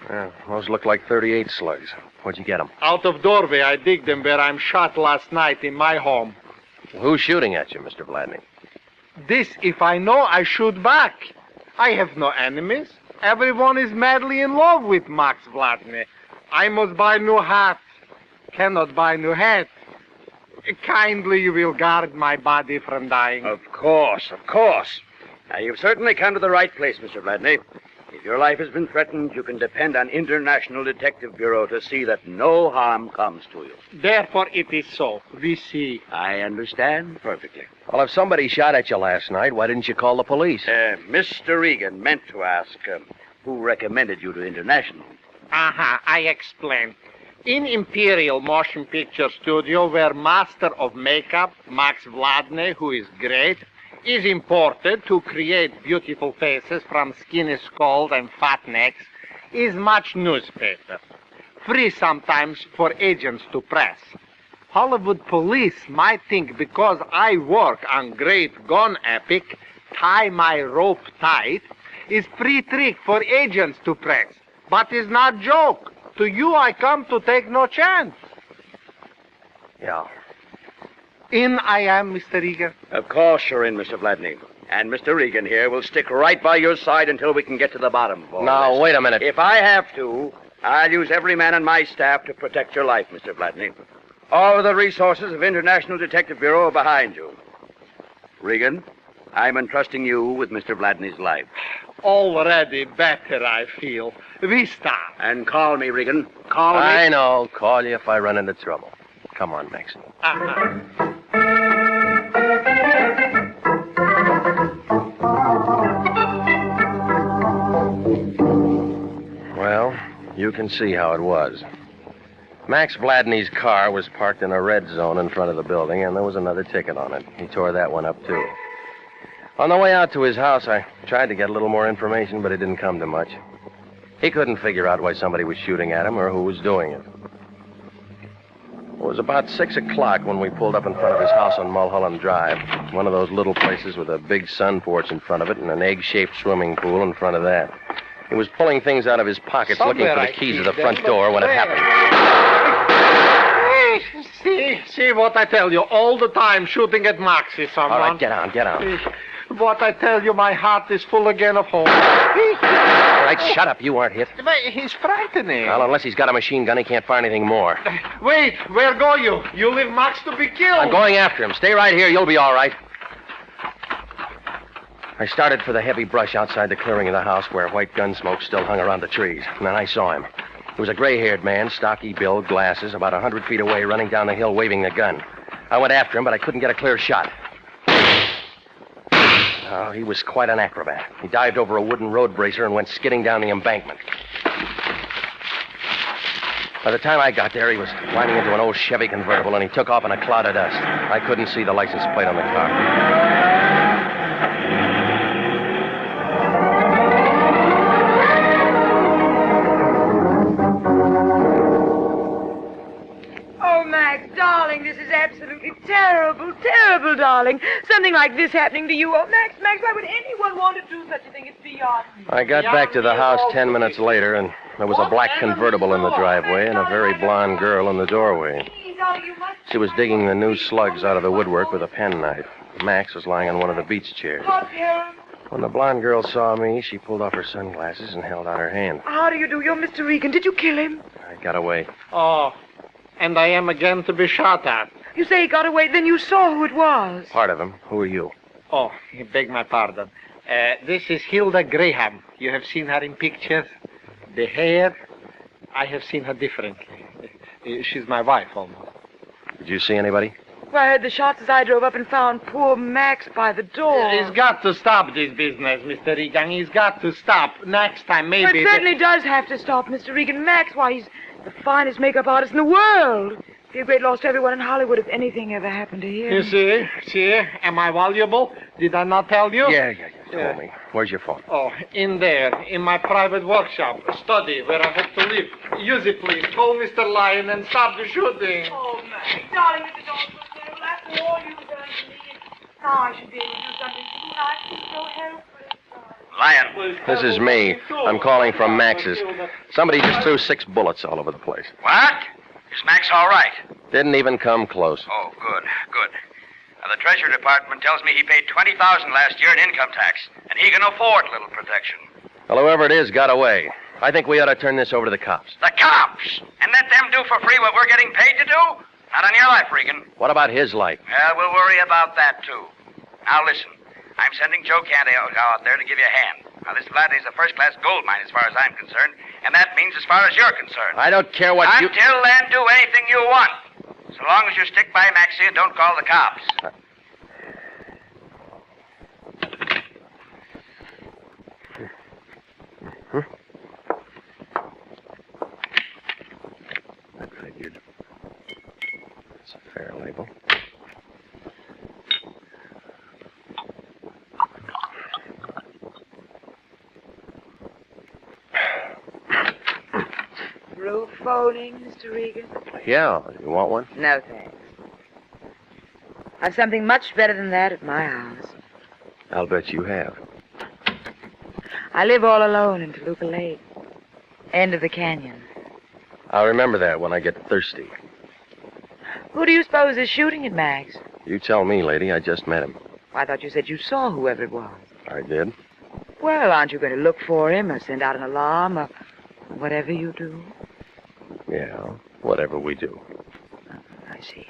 Well, those look like 38 slugs. Where'd you get them? Out of doorway, I dig them where I'm shot last night in my home. Who's shooting at you, Mr. Vladney? This, if I know, I shoot back. I have no enemies. Everyone is madly in love with Max Vladney. I must buy new hat. Cannot buy new hat. Kindly you will guard my body from dying. Of course. Now, you've certainly come to the right place, Mr. Vladney. If your life has been threatened, you can depend on International Detective Bureau to see that no harm comes to you. Therefore it is so. We see. I understand perfectly. Well, if somebody shot at you last night, why didn't you call the police? Mr. Regan meant to ask who recommended you to International. I explain. In Imperial Motion Picture Studio, where master of makeup, Max Vladney, who is great, is imported to create beautiful faces from skinny skulls and fat necks, is much newspaper. Free sometimes for agents to press. Hollywood police might think because I work on great gun epic, tie my rope tight, is free trick for agents to press. But is not joke. To you I come to take no chance. Yeah. In I am, Mr. Regan. Of course you're in, Mr. Vladney. And Mr. Regan here will stick right by your side until we can get to the bottom of all Now, this. wait a minute. If I have to, I'll use every man on my staff to protect your life, Mr. Vladney. All the resources of International Detective Bureau are behind you. Regan, I'm entrusting you with Mr. Vladney's life. Already better, I feel. We start. And call me, Regan. Call me. I know. Call you if I run into trouble. Come on, Max. Well, you can see how it was. Max Vladney's car was parked in a red zone in front of the building, and there was another ticket on it. He tore that one up, too. On the way out to his house, I tried to get a little more information, but it didn't come to much. He couldn't figure out why somebody was shooting at him or who was doing it. It was about 6 o'clock when we pulled up in front of his house on Mulholland Drive, one of those little places with a big sun porch in front of it and an egg-shaped swimming pool in front of that. He was pulling things out of his pockets looking for the keys of the front door when it happened. See what I tell you. All the time shooting at Maxie, someone. All right, get on. What I tell you, my heart is full again of hope. All right, shut up. You aren't hit. He's frightening. Well, unless he's got a machine gun, he can't find anything more. Wait, where go you? You leave Max to be killed. I'm going after him. Stay right here. You'll be all right. I started for the heavy brush outside the clearing of the house where white gun smoke still hung around the trees. And then I saw him. He was a gray-haired man, stocky build, glasses, about 100 feet away, running down the hill waving the gun. I went after him, but I couldn't get a clear shot. Oh, he was quite an acrobat. He dived over a wooden road bracer and went skidding down the embankment. By the time I got there, he was climbing into an old Chevy convertible, and he took off in a cloud of dust. I couldn't see the license plate on the car. Darling, this is absolutely terrible, terrible, darling. Something like this happening to you. Oh, Max, why would anyone want to do such a thing? It's beyond me. I got back to the house 10 minutes later, and there was a black convertible in the driveway and a very blonde girl in the doorway. She was digging the new slugs out of the woodwork with a penknife. Max was lying on one of the beach chairs. When the blonde girl saw me, she pulled off her sunglasses and held out her hand. How do you do? You're Mr. Regan. Did you kill him? I got away. Oh, and I am again to be shot at. You say he got away, then you saw who it was. Part of him. Who are you? Oh, you beg my pardon. This is Hilda Graham. You have seen her in pictures. The hair, I have seen her differently. She's my wife, almost. Did you see anybody? Well, I heard the shots as I drove up and found poor Max by the door. He's got to stop this business, Mr. Regan. He's got to stop. Next time, maybe... Well, it certainly does have to stop, Mr. Regan. Max, why, The finest makeup artist in the world. Be a great loss to everyone in Hollywood if anything ever happened to him. You see, am I valuable? Did I not tell you? Yeah. Tell me. Where's your phone? Oh, in there, in my private workshop, study, where I hope to live. Use it, please. Call Mr. Lyon and stop the shooting. Oh, Max, darling, Mr. Dawson, after all you've done for me, now I should be able to do something for you. I feel so helpless. Lyon, this is me. I'm calling from Max's. Somebody just threw 6 bullets all over the place. What? Is Max all right? Didn't even come close. Oh, good. Now, the Treasury Department tells me he paid $20,000 last year in income tax, and he can afford a little protection. Well, whoever it is got away. I think we ought to turn this over to the cops. The cops? And let them do for free what we're getting paid to do? Not on your life, Regan. What about his life? We'll worry about that, too. Now, listen. I'm sending Joe Canty out there to give you a hand. Now, this Vladdy's a first-class gold mine as far as I'm concerned, and that means as far as you're concerned. I don't care what you... Until then, do anything you want. So long as you stick by Maxie and don't call the cops. I figured. It's a fair label. Roof phoning, Mr. Regan? Yeah, you want one? No, thanks. I've something much better than that at my house. I'll bet you have. I live all alone in Toluca Lake. End of the canyon. I'll remember that when I get thirsty. Who do you suppose is shooting at Max? You tell me, lady. I just met him. I thought you said you saw whoever it was. I did. Well, aren't you going to look for him or send out an alarm or whatever you do? Yeah, whatever we do. I see.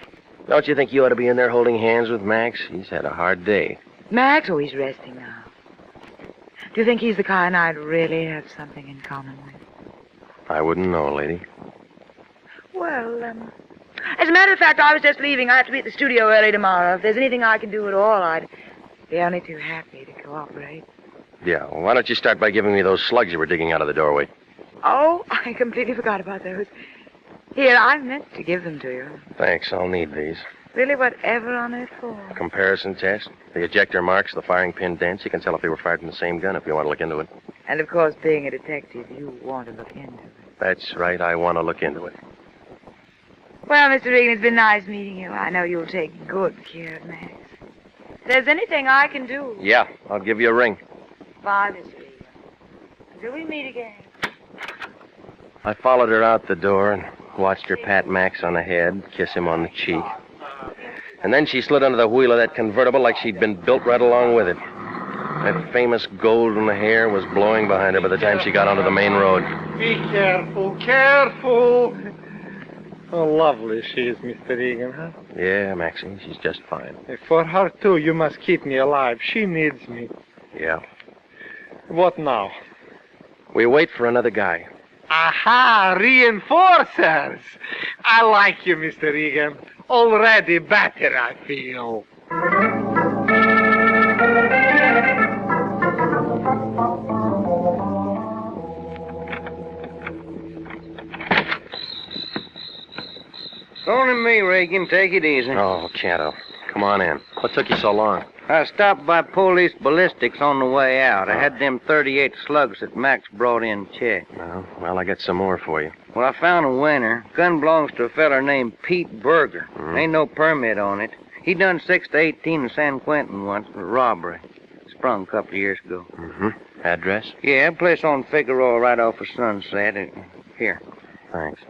Don't you think you ought to be in there holding hands with Max? He's had a hard day. Max? Oh, he's resting now. Do you think he's the kind I'd really have something in common with? I wouldn't know, lady. Well, as a matter of fact, I was just leaving. I have to be at the studio early tomorrow. If there's anything I can do at all, I'd be only too happy to cooperate. Yeah, well, why don't you start by giving me those slugs you were digging out of the doorway? Oh, I completely forgot about those. Here, I meant to give them to you. Thanks, I'll need these. Really, whatever on earth for? Comparison test, the ejector marks, the firing pin dents. You can tell if they were fired from the same gun if you want to look into it. And, of course, being a detective, you want to look into it. That's right, I want to look into it. Well, Mr. Regan, it's been nice meeting you. I know you'll take good care of Max. If there's anything I can do... Yeah, I'll give you a ring. Bye, Mr. Regan. Until we meet again. I followed her out the door and watched her pat Max on the head, kiss him on the cheek. And then she slid under the wheel of that convertible like she'd been built right along with it. That famous gold in the hair was blowing behind her by the time she got onto the main road. Be careful, careful. How lovely she is, Mr. Regan, huh? Yeah, Maxie, she's just fine. For her, too, you must keep me alive. She needs me. Yeah. What now? We wait for another guy. Aha, reinforcers. I like you, Mr. Regan. Already better, I feel. Only me, Regan. Take it easy. Oh, Canto. Come on in. What took you so long? I stopped by police ballistics on the way out. I had them 38 slugs that Max brought in checked. Well, I got some more for you. Well, I found a winner. Gun belongs to a feller named Pete Berger. Ain't no permit on it. He done 6 to 18 in San Quentin once for robbery. Sprung a couple of years ago. Address? Yeah, place on Figueroa right off of Sunset. Here. Thanks.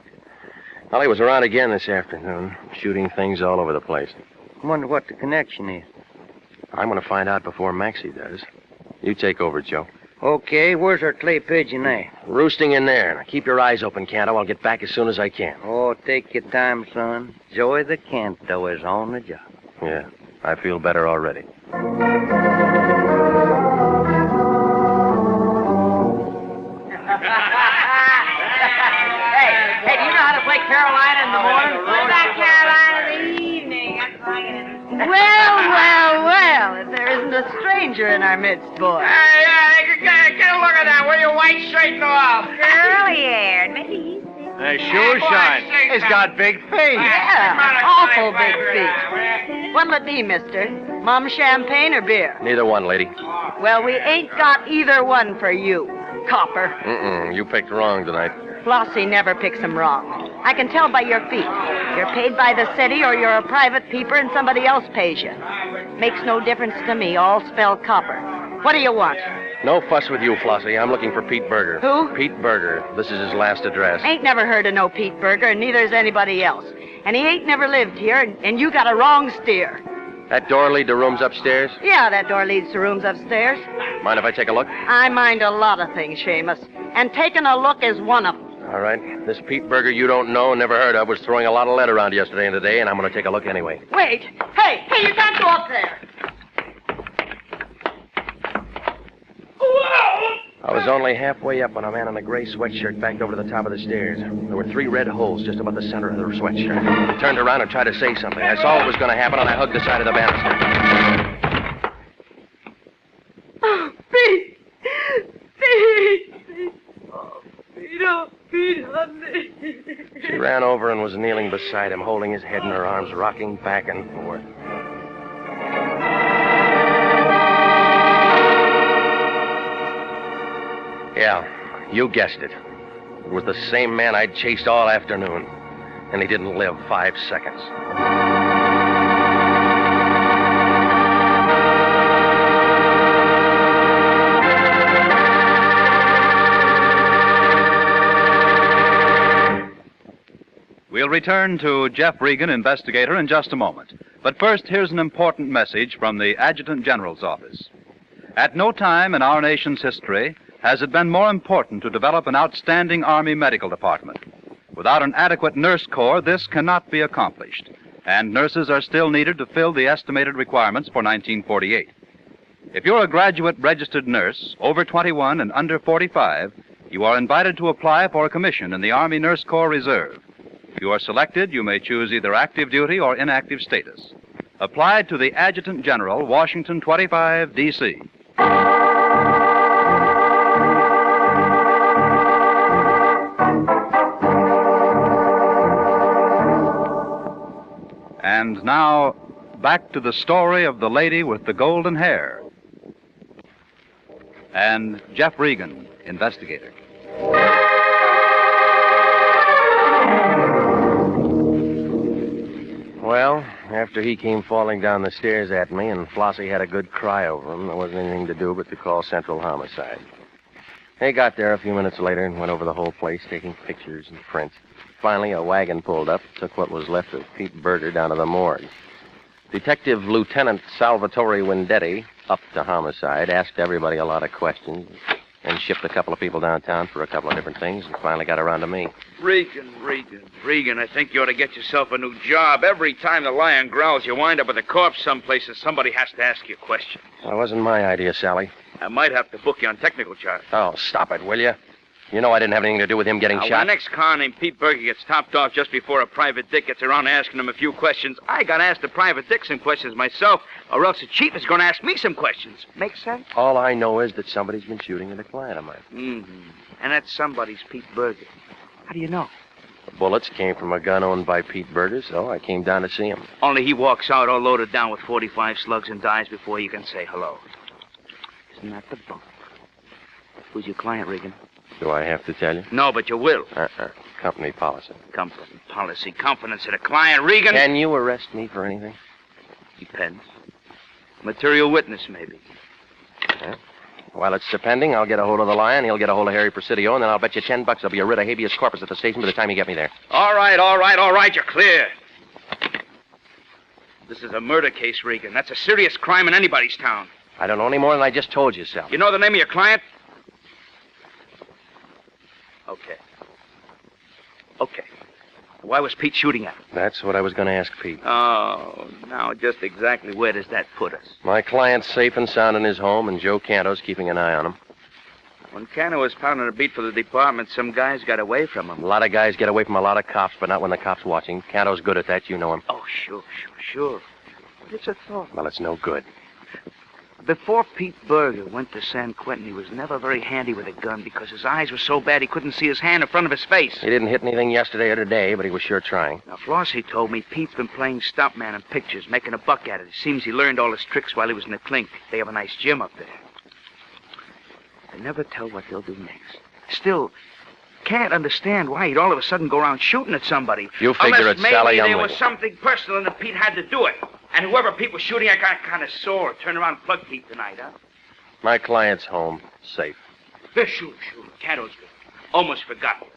Well, he was around again this afternoon, shooting things all over the place. Wonder what the connection is. I'm going to find out before Maxie does. You take over, Joe. Okay, where's our clay pigeon there? Roosting in there. Now, keep your eyes open, Canto. I'll get back as soon as I can. Oh, take your time, son. Joey the Canto is on the job. Yeah, I feel better already. Hey, do you know how to play Carolina in the morning? What about Carolina in the evening? Well, if there isn't a stranger in our midst, boy. Get a look at that. Wear your white shirt and off. Curly-haired. Maybe he's 16. They sure shine. He's got big feet. Yeah, awful big feet. What'll it be, mister? Mum champagne or beer? Neither one, lady. Well, we ain't got either one for you, copper. You picked wrong tonight. Flossie never picks 'em wrong. I can tell by your feet. You're paid by the city or you're a private peeper and somebody else pays you. Makes no difference to me, all spelled copper. What do you want? No fuss with you, Flossie. I'm looking for Pete Berger. Who? Pete Berger. This is his last address. Ain't never heard of no Pete Berger, and neither's anybody else. And he ain't never lived here, and you got a wrong steer. That door lead to rooms upstairs? Yeah, that door leads to rooms upstairs. Mind if I take a look? I mind a lot of things, Seamus, and taking a look is one of them. All right. This Pete Berger you don't know, never heard of, was throwing a lot of lead around yesterday and today, and I'm going to take a look anyway. Wait. Hey, you can't go up there. I was only halfway up when a man in a gray sweatshirt backed over to the top of the stairs. There were 3 red holes just about the center of the sweatshirt. He turned around and tried to say something. I saw what was going to happen, and I hugged the side of the banister. Oh, Pete! Pete! Oh, Pete, oh, Pete, honey. She ran over and was kneeling beside him, holding his head in her arms, rocking back and forth. Yeah, you guessed it. It was the same man I'd chased all afternoon, and he didn't live 5 seconds. We'll return to Jeff Regan, Investigator, in just a moment. But first, here's an important message from the Adjutant General's office. At no time in our nation's history has it been more important to develop an outstanding Army medical department. Without an adequate nurse corps, this cannot be accomplished, and nurses are still needed to fill the estimated requirements for 1948. If you're a graduate registered nurse, over 21 and under 45, you are invited to apply for a commission in the Army Nurse Corps Reserve. If you are selected, you may choose either active duty or inactive status. Apply to the Adjutant General, Washington 25, D.C. And now, back to the story of the lady with the golden hair. And Jeff Regan, Investigator. Well, after he came falling down the stairs at me and Flossie had a good cry over him, there wasn't anything to do but to call Central Homicide. They got there a few minutes later and went over the whole place, taking pictures and prints. Finally, a wagon pulled up, took what was left of Pete Berger down to the morgue. Detective Lieutenant Salvatore Wendetti, up to Homicide, asked everybody a lot of questions, and shipped a couple of people downtown for a couple of different things, and finally got around to me. Regan, I think you ought to get yourself a new job. Every time the Lyon growls, you wind up with a corpse someplace and somebody has to ask you a question. Well, it wasn't my idea, Sally. I might have to book you on technical charge. Oh, stop it, will you? You know I didn't have anything to do with him getting When shot. the next car named Pete Berger gets topped off just before a private dick gets around to asking him a few questions, I got to ask the private dick some questions myself, or else the chief is going to ask me some questions. Make sense? All I know is that somebody's been shooting at a client of mine. Mm-hmm. And that somebody's Pete Berger. How do you know? The bullets came from a gun owned by Pete Berger, so I came down to see him. Only he walks out all loaded down with 45 slugs and dies before you can say hello. Isn't that the bunk? Who's your client, Regan? Do I have to tell you? No, but you will. Company policy. Company policy. Confidence in a client, Regan. Can you arrest me for anything? Depends. Material witness, maybe. While it's pending, I'll get a hold of the Lion, he'll get a hold of Harry Presidio, and then I'll bet you $10 I'll be a writ of habeas corpus at the station by the time you get me there. All right, you're clear. This is a murder case, Regan. That's a serious crime in anybody's town. I don't know any more than I just told you, Sal. You know the name of your client? Okay. Why was Pete shooting at him? That's what I was going to ask Pete. Oh, now just exactly where does that put us? My client's safe and sound in his home, and Joe Canto's keeping an eye on him. When Canto was pounding a beat for the department, some guys got away from him. A lot of guys get away from a lot of cops, but not when the cop's watching. Canto's good at that, you know him. Oh, sure. But it's a thought. Well, it's no good. Before Pete Berger went to San Quentin, he was never very handy with a gun because his eyes were so bad he couldn't see his hand in front of his face. He didn't hit anything yesterday or today, but he was sure trying. Now, Flossie told me Pete's been playing stuntman in pictures, making a buck at it. It seems he learned all his tricks while he was in the clink. They have a nice gym up there. I never tell what they'll do next. Still, can't understand why he'd all of a sudden go around shooting at somebody. You figure it's Sally maybe Youngling. there was something personal and Pete had to do it. And whoever Pete was shooting, I got kind of sore. Turn around and plug Pete tonight, huh? My client's home, safe. Shoot. Cato's good. Almost forgot.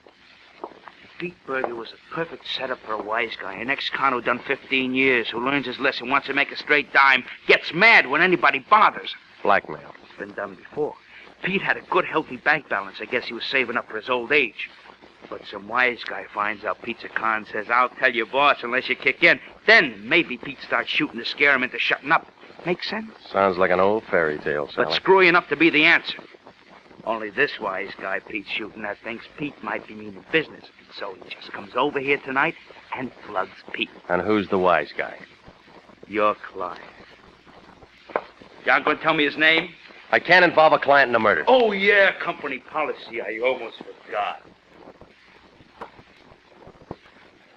Pete Berger was a perfect setup for a wise guy. An ex-con who done 15 years, who learns his lesson, wants to make a straight dime, gets mad when anybody bothers. Blackmail. It's been done before. Pete had a good, healthy bank balance. I guess he was saving up for his old age. But some wise guy finds out Pete's a con, says, I'll tell your boss unless you kick in. Then maybe Pete starts shooting to scare him into shutting up. Make sense? Sounds like an old fairy tale, Sally. But screwy enough to be the answer. Only this wise guy Pete's shooting at thinks Pete might be meaning business. So he just comes over here tonight and plugs Pete. And who's the wise guy? Your client. You aren't going to tell me his name? I can't involve a client in a murder. Oh, yeah, company policy. I almost forgot.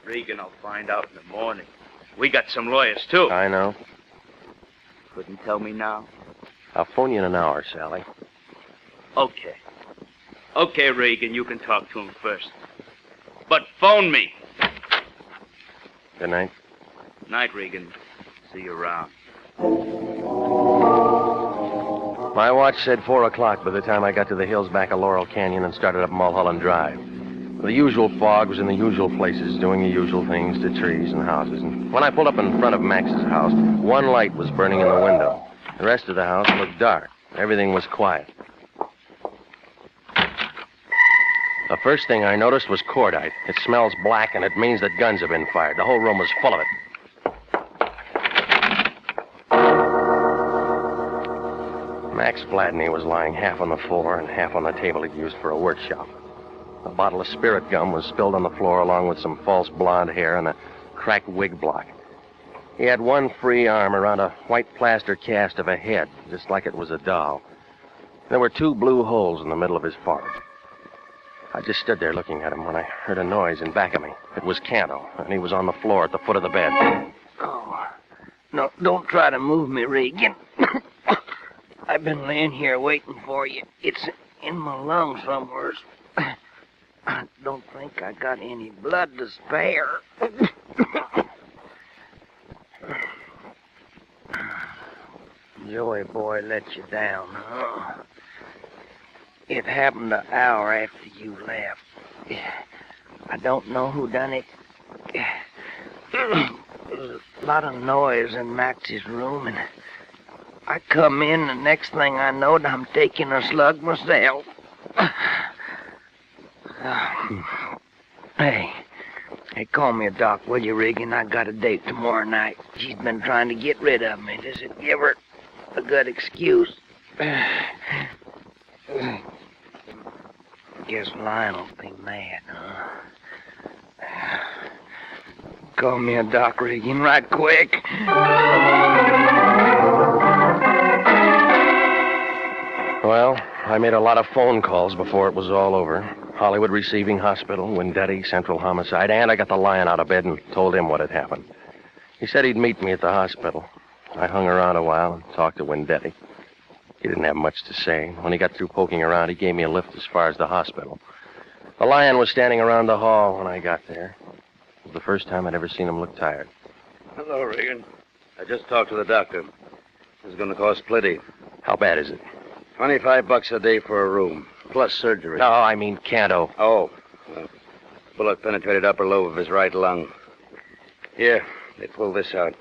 Regan will find out in the morning. We got some lawyers, too. I know. Couldn't tell me now? I'll phone you in an hour, Sally. Okay. Okay, Regan, you can talk to him first. But phone me. Good night. Night, Regan. See you around. My watch said 4 o'clock by the time I got to the hills back of Laurel Canyon and started up Mulholland Drive. The usual fog was in the usual places, doing the usual things to trees and houses. And when I pulled up in front of Max's house, one light was burning in the window. The rest of the house looked dark. Everything was quiet. The first thing I noticed was cordite. It smells black, and it means that guns have been fired. The whole room was full of it. Max Vladney was lying half on the floor and half on the table he'd used for a workshop. A bottle of spirit gum was spilled on the floor along with some false blonde hair and a cracked wig block. He had one free arm around a white plaster cast of a head, just like it was a doll. There were 2 blue holes in the middle of his forehead. I just stood there looking at him when I heard a noise in back of me. It was Canto, and he was on the floor at the foot of the bed. Oh, no, don't try to move me, Regan. I've been laying here waiting for you. It's in my lungs somewhere. I don't think I got any blood to spare. Joey boy let you down, huh? It happened an hour after you left. I don't know who done it. There's a lot of noise in Max's room, and I come in, the next thing I know, I'm taking a slug myself. Hey, call me a doc, will you, Regan? I got a date tomorrow night. She's been trying to get rid of me. Does it give her a good excuse? Guess Lion'll be mad, huh? Call me a doc, Regan, right quick. Well, I made a lot of phone calls before it was all over. Hollywood Receiving Hospital, Windetti, Central Homicide, and I got the Lion out of bed and told him what had happened. He said he'd meet me at the hospital. I hung around a while and talked to Windetti. He didn't have much to say. When he got through poking around, he gave me a lift as far as the hospital. The Lion was standing around the hall when I got there. It was the first time I'd ever seen him look tired. Hello, Regan. I just talked to the doctor. This is going to cost plenty. How bad is it? $25 a day for a room, plus surgery. No, I mean Canto. Oh. Well, bullet penetrated upper lobe of his right lung. Here, they pulled this out.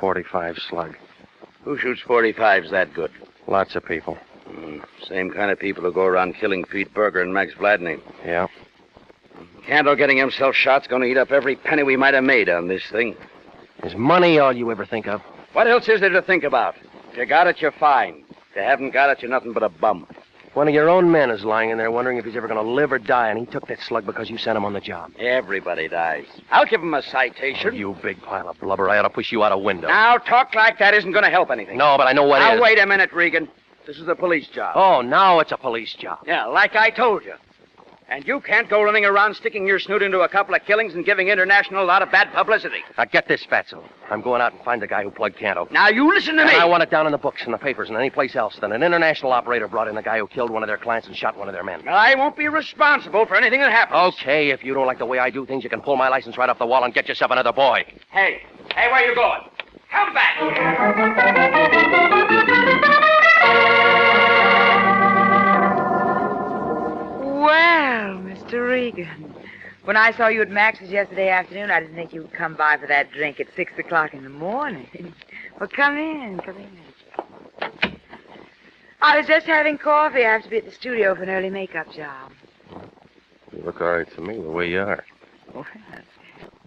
45 slug. Who shoots 45s that good? Lots of people. Same kind of people who go around killing Pete Berger and Max Vladney. Yeah. Canto getting himself shot's going to eat up every penny we might have made on this thing. Is money all you ever think of? What else is there to think about? If you got it, you're fine. If you haven't got it, you're nothing but a bum. One of your own men is lying in there wondering if he's ever going to live or die, and he took that slug because you sent him on the job. Everybody dies. I'll give him a citation. Oh, you big pile of blubber. I ought to push you out a window. Now, talk like that isn't going to help anything. No, but I know what now, is. Wait a minute, Regan. This is a police job. Oh, now it's a police job. Yeah, like I told you. And you can't go running around sticking your snoot into a couple of killings and giving International a lot of bad publicity. Now, get this, Fatso. I'm going out and find the guy who plugged Canto. Now, you listen to me. And I want it down in the books and the papers and any place else that an international operator brought in the guy who killed one of their clients and shot one of their men. Well, I won't be responsible for anything that happens. Okay, if you don't like the way I do things, you can pull my license right off the wall and get yourself another boy. Hey, where you going? Come back Well, Mr. Regan, when I saw you at Max's yesterday afternoon, I didn't think you would come by for that drink at 6 o'clock in the morning. Well, come in. I was just having coffee. I have to be at the studio for an early makeup job. You look all right to me, the way you are. Well,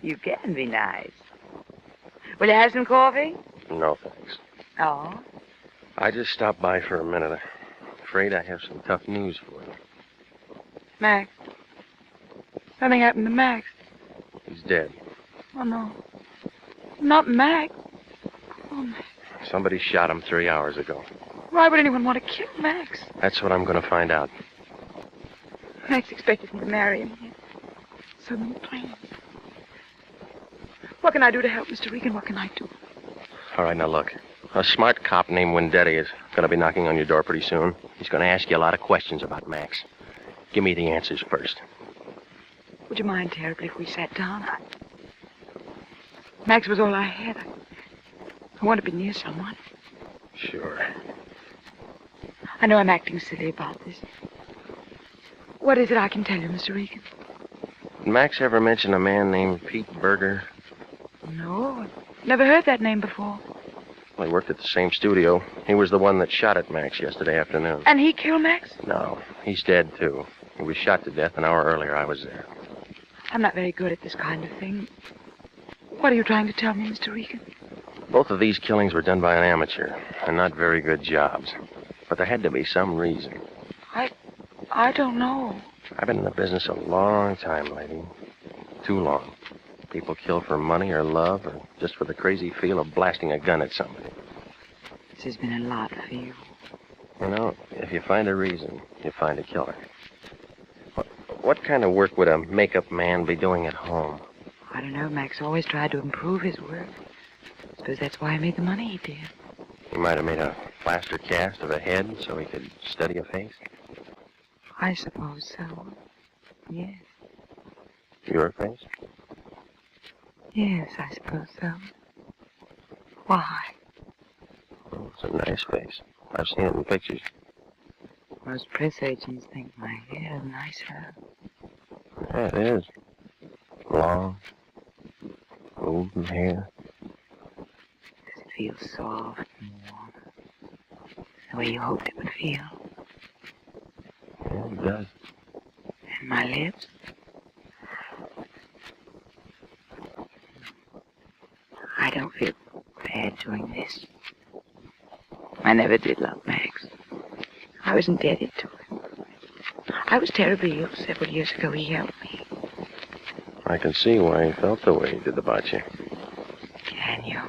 you can be nice. Will you have some coffee? No, thanks. Oh? I just stopped by for a minute. I'm afraid I have some tough news for you. Max. Something happened to Max. He's dead. Oh, no. Not Max. Oh, Max. Somebody shot him 3 hours ago. Why would anyone want to kill Max? That's what I'm going to find out. Max expected me to marry him. So many plans. What can I do to help, Mr. Regan? What can I do? All right, now look. A smart cop named Wendetti is going to be knocking on your door pretty soon. He's going to ask you a lot of questions about Max. Give me the answers first. Would you mind terribly if we sat down? Max was all I had. I want to be near someone. Sure. I know I'm acting silly about this. What is it I can tell you, Mr. Regan? Did Max ever mention a man named Pete Berger? No, never heard that name before. Well, he worked at the same studio. He was the one that shot at Max yesterday afternoon. And he killed Max? No, he's dead, too. He was shot to death an hour earlier. I was there. I'm not very good at this kind of thing. What are you trying to tell me, Mr. Regan? Both of these killings were done by an amateur, and not very good jobs. But there had to be some reason. I don't know. I've been in the business a long time, lady. Too long. People kill for money or love or just for the crazy feel of blasting a gun at somebody. This has been a lot for you. You know, if you find a reason, you find a killer. What kind of work would a makeup man be doing at home? I don't know. Max always tried to improve his work. I suppose that's why he made the money he did. He might have made a plaster cast of a head so he could study a face. I suppose so. Yes. Your face? Yes, I suppose so. Why? Oh, it's a nice face. I've seen it in pictures. Most press agents think my hair is nicer. Yeah, it is. Long, golden hair. Does it feel soft and warm? The way you hoped it would feel? Yeah, it does. And my lips? I don't feel bad doing this. I never did love Max. I was indebted to him. I was terribly ill several years ago. He helped me. I can see why he felt the way he did about you. Can you?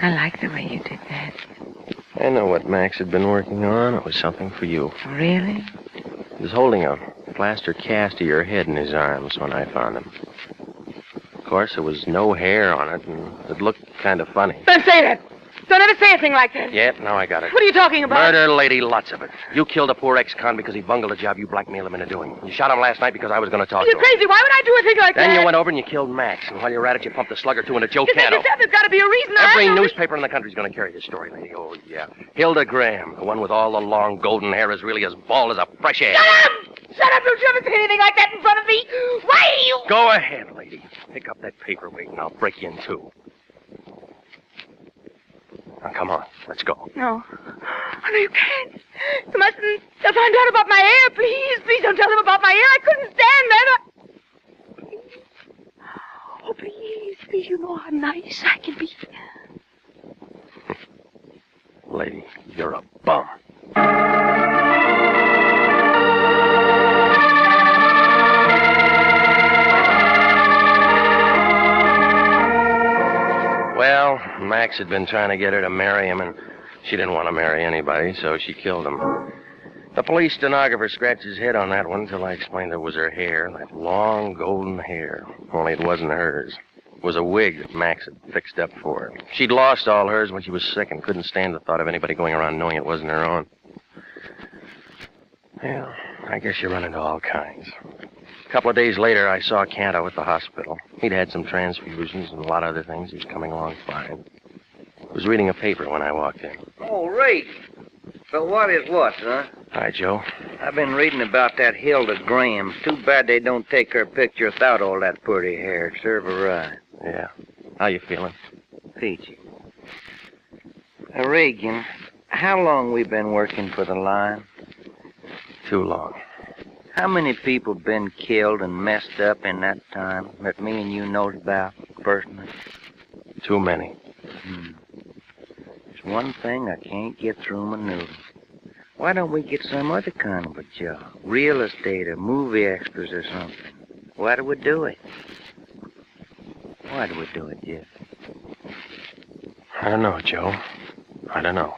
I like the way you did that. I know what Max had been working on. It was something for you. Really? He was holding a plaster cast of your head in his arms when I found him. Of course, there was no hair on it, and it looked kind of funny. Don't say that! Don't ever say a thing like that! Yep, now I got it. What are you talking about? Murder, lady, lots of it. You killed a poor ex-con because he bungled a job you blackmailed him into doing. You shot him last night because I was going to talk to You're him. crazy. Why would I do a thing like that? Then you went over and you killed Max. And while you were at it, you pumped a slug or two into Joe You said Canto. yourself there's got to be a reason. Every newspaper in the country's going to carry this story, lady. Oh, yeah. Hilda Graham, the one with all the long golden hair, is really as bald as a fresh egg. Shut up! Shut up! Don't you ever say anything like that in front of me. Why do you... Go ahead, lady. Pick up that paperweight and I'll break you in two. Now, come on. Let's go. No. Oh, no, you can't. You mustn't. They'll find out about my hair. Please, please don't tell them about my hair. I couldn't stand that. Please. Oh, please, please. You know how nice I can be. Lady, you're a bum. Well, Max had been trying to get her to marry him, and she didn't want to marry anybody, so she killed him. The police stenographer scratched his head on that one until I explained it was her hair, that long golden hair. Only it wasn't hers. It was a wig that Max had fixed up for her. She'd lost all hers when she was sick and couldn't stand the thought of anybody going around knowing it wasn't her own. Well, I guess you run into all kinds. A couple of days later, I saw Canto at the hospital. He'd had some transfusions and a lot of other things. He was coming along fine. He was reading a paper when I walked in. Oh, Ray. So what is what, huh? Hi, Joe. I've been reading about that Hilda Graham. Too bad they don't take her picture without all that pretty hair. It'd serve her right. Yeah. How you feeling? Peachy. Regan, how long we been working for the Lyon? Too long. How many people been killed and messed up in that time that me and you knows about personally? Too many. There's one thing I can't get through my noodle. Why don't we get some other kind of a job? Real estate or movie extras or something. Why do we do it? Why do we do it, Jeff? I don't know, Joe. I don't know.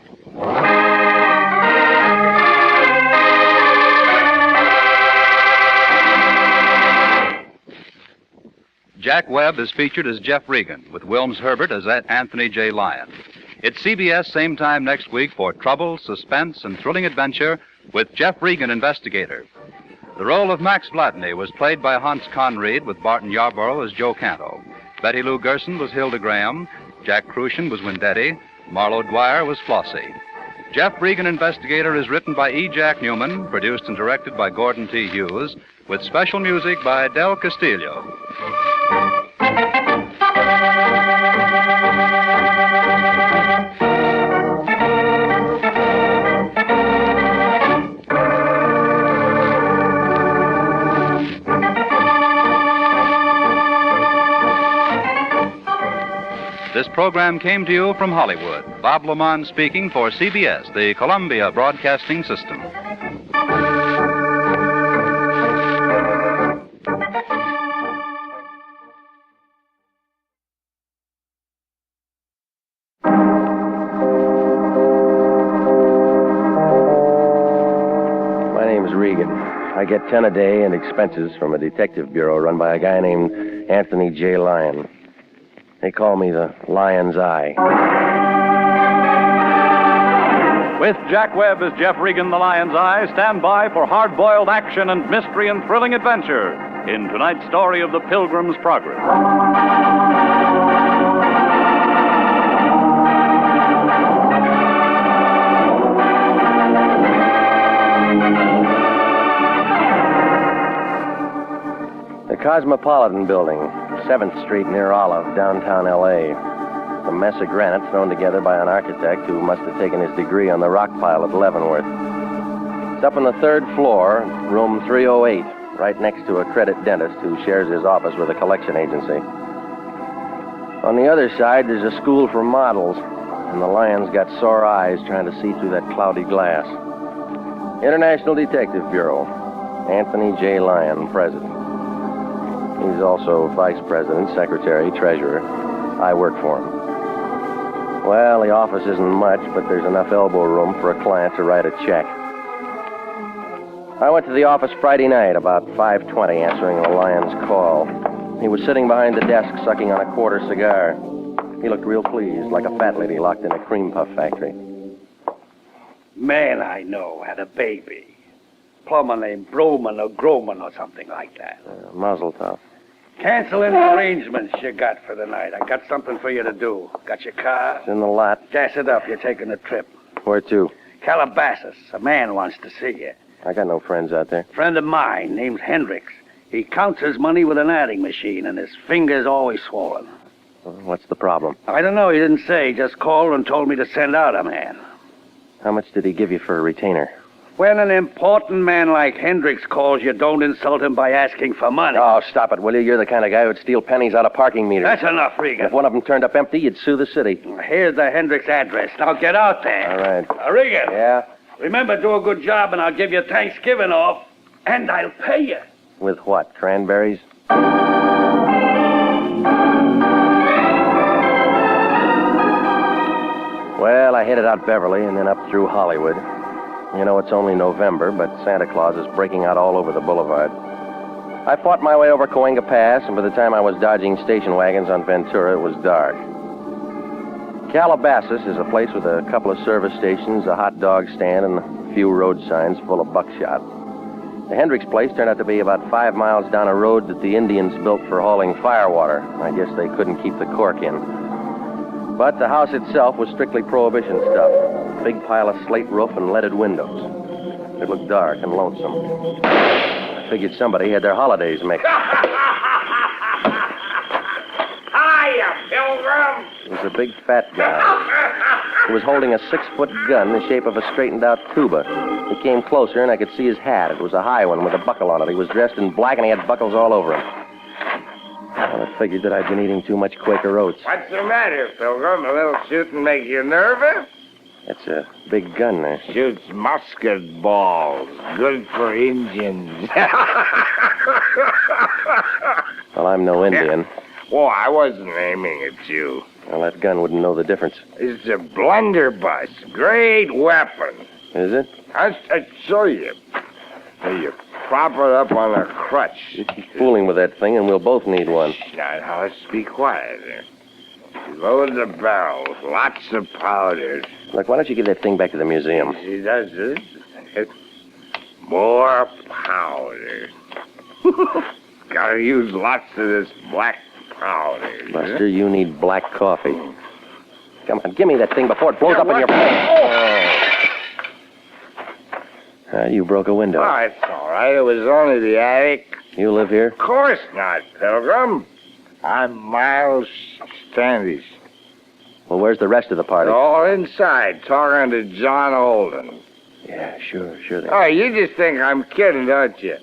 Jack Webb is featured as Jeff Regan, with Wilms Herbert as Anthony J. Lyon. It's CBS same time next week for trouble, suspense, and thrilling adventure with Jeff Regan, Investigator. The role of Max Blatney was played by Hans Conried, with Barton Yarborough as Joe Canto. Betty Lou Gerson was Hilda Graham. Jack Crucian was Wendetti. Marlo Dwyer was Flossie. Jeff Regan, Investigator is written by E. Jack Newman, produced and directed by Gordon T. Hughes, with special music by Del Castillo. This program came to you from Hollywood. Bob Lamont speaking for CBS, the Columbia Broadcasting System. My name's Regan. I get 10 a day and expenses from a detective bureau run by a guy named Anthony J. Lyon. They call me the Lion's Eye. With Jack Webb as Jeff Regan, the Lion's Eye, stand by for hard-boiled action and mystery and thrilling adventure in tonight's story of the Pilgrim's Progress. The Cosmopolitan Building, 7th Street near Olive, downtown L.A. A mess of granite thrown together by an architect who must have taken his degree on the rock pile at Leavenworth. It's up on the 3rd floor, room 308, right next to a credit dentist who shares his office with a collection agency. On the other side, there's a school for models, and the Lion's got sore eyes trying to see through that cloudy glass. International Detective Bureau, Anthony J. Lyon, president. He's also vice president, secretary, treasurer. I work for him. Well, the office isn't much, but there's enough elbow room for a client to write a check. I went to the office Friday night, about 5:20, answering the Lion's call. He was sitting behind the desk, sucking on a quarter cigar. He looked real pleased, like a fat lady locked in a cream puff factory. Man I know had a baby. Plumber named Broman or Groman or something like that. Mazel tov. Cancel any arrangements you got for the night. I got something for you to do. Got your car? It's in the lot. Gas it up. You're taking a trip. Where to? Calabasas. A man wants to see you. I got no friends out there. Friend of mine named Hendricks. He counts his money with an adding machine, and his finger's always swollen. What's the problem? I don't know. He didn't say. Just called and told me to send out a man. How much did he give you for a retainer? When an important man like Hendricks calls you, don't insult him by asking for money. Oh, stop it, will you? You're the kind of guy who'd steal pennies out of parking meters. That's enough, Regan. If one of them turned up empty, you'd sue the city. Here's the Hendricks address. Now get out there. All right. Regan. Yeah? Remember, do a good job and I'll give you Thanksgiving off. And I'll pay you. With what, cranberries? Well, I headed out Beverly and then up through Hollywood. You know, it's only November, but Santa Claus is breaking out all over the boulevard. I fought my way over Cahuenga Pass, and by the time I was dodging station wagons on Ventura, it was dark. Calabasas is a place with a couple of service stations, a hot dog stand, and a few road signs full of buckshot. The Hendricks place turned out to be about 5 miles down a road that the Indians built for hauling firewater. I guess they couldn't keep the cork in. But the house itself was strictly prohibition stuff. A big pile of slate roof and leaded windows. It looked dark and lonesome. I figured somebody had their holidays mixed. Hiya, Pilgrim! It was a big fat guy. He was holding a 6-foot gun in the shape of a straightened-out tuba. He came closer, and I could see his hat. It was a high one with a buckle on it. He was dressed in black, and he had buckles all over him. I figured that I'd been eating too much Quaker Oats. What's the matter, Pilgrim? A little shooting make you nervous? That's a big gun there. Shoots musket balls. Good for Indians. Well, I'm no Indian. Oh, I wasn't aiming at you. Well, that gun wouldn't know the difference. It's a blunderbuss. Great weapon. Is it? I'll show you. You prop it up on a crutch. You keep fooling with that thing, and we'll both need one. Now, let's be quiet. Load the barrels. Lots of powder. Look, why don't you give that thing back to the museum? She does this. More powder. Gotta use lots of this black powder. Buster, you need black coffee. Come on, give me that thing before it blows up in your face. Oh. You broke a window. Oh, it's all right. It was only the attic. You live here? Of course not, Pilgrim. I'm Miles Standish. Well, where's the rest of the party? They're all inside, talking to John Holden. Yeah, sure they are. Oh, you just think I'm kidding, don't you?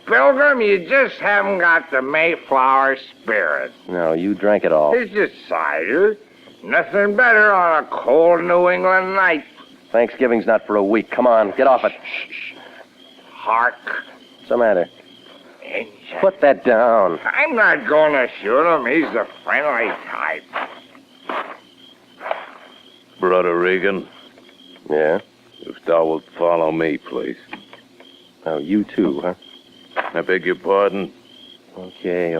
Pilgrim, you just haven't got the Mayflower spirit. No, you drank it all. It's just cider. Nothing better on a cold New England night. Thanksgiving's not for a week. Come on, get off it. Shh. Hark. What's the matter? Engine. Put that down. I'm not going to shoot him. He's a friendly type. Brother Regan. Yeah? If thou wilt follow me, please. Oh, you too, huh? I beg your pardon? Okay.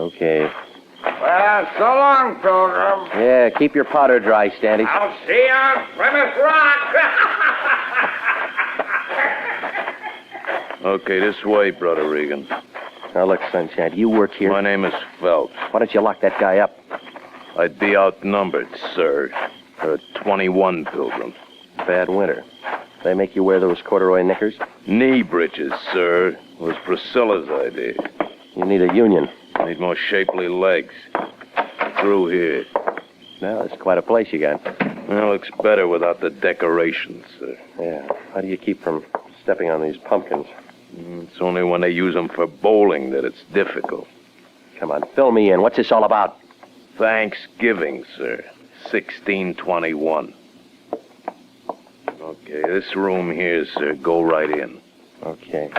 Well, so long, Pilgrim. Yeah, keep your powder dry, Standy. I'll see you on Plymouth Rock. Okay, this way, Brother Regan. Now, look, Sunshine, you work here. My name is Phelps. Why don't you lock that guy up? I'd be outnumbered, sir. 21, Pilgrim. Bad winter. They make you wear those corduroy knickers? Knee breeches, sir. It was Priscilla's idea. You need a union. I need more shapely legs. Through here. Now, that's quite a place you got. Well, looks better without the decorations, sir. Yeah. How do you keep from stepping on these pumpkins? It's only when they use them for bowling that it's difficult. Come on, fill me in. What's this all about? Thanksgiving, sir. 1621. Okay, this room here, sir. Go right in. Okay.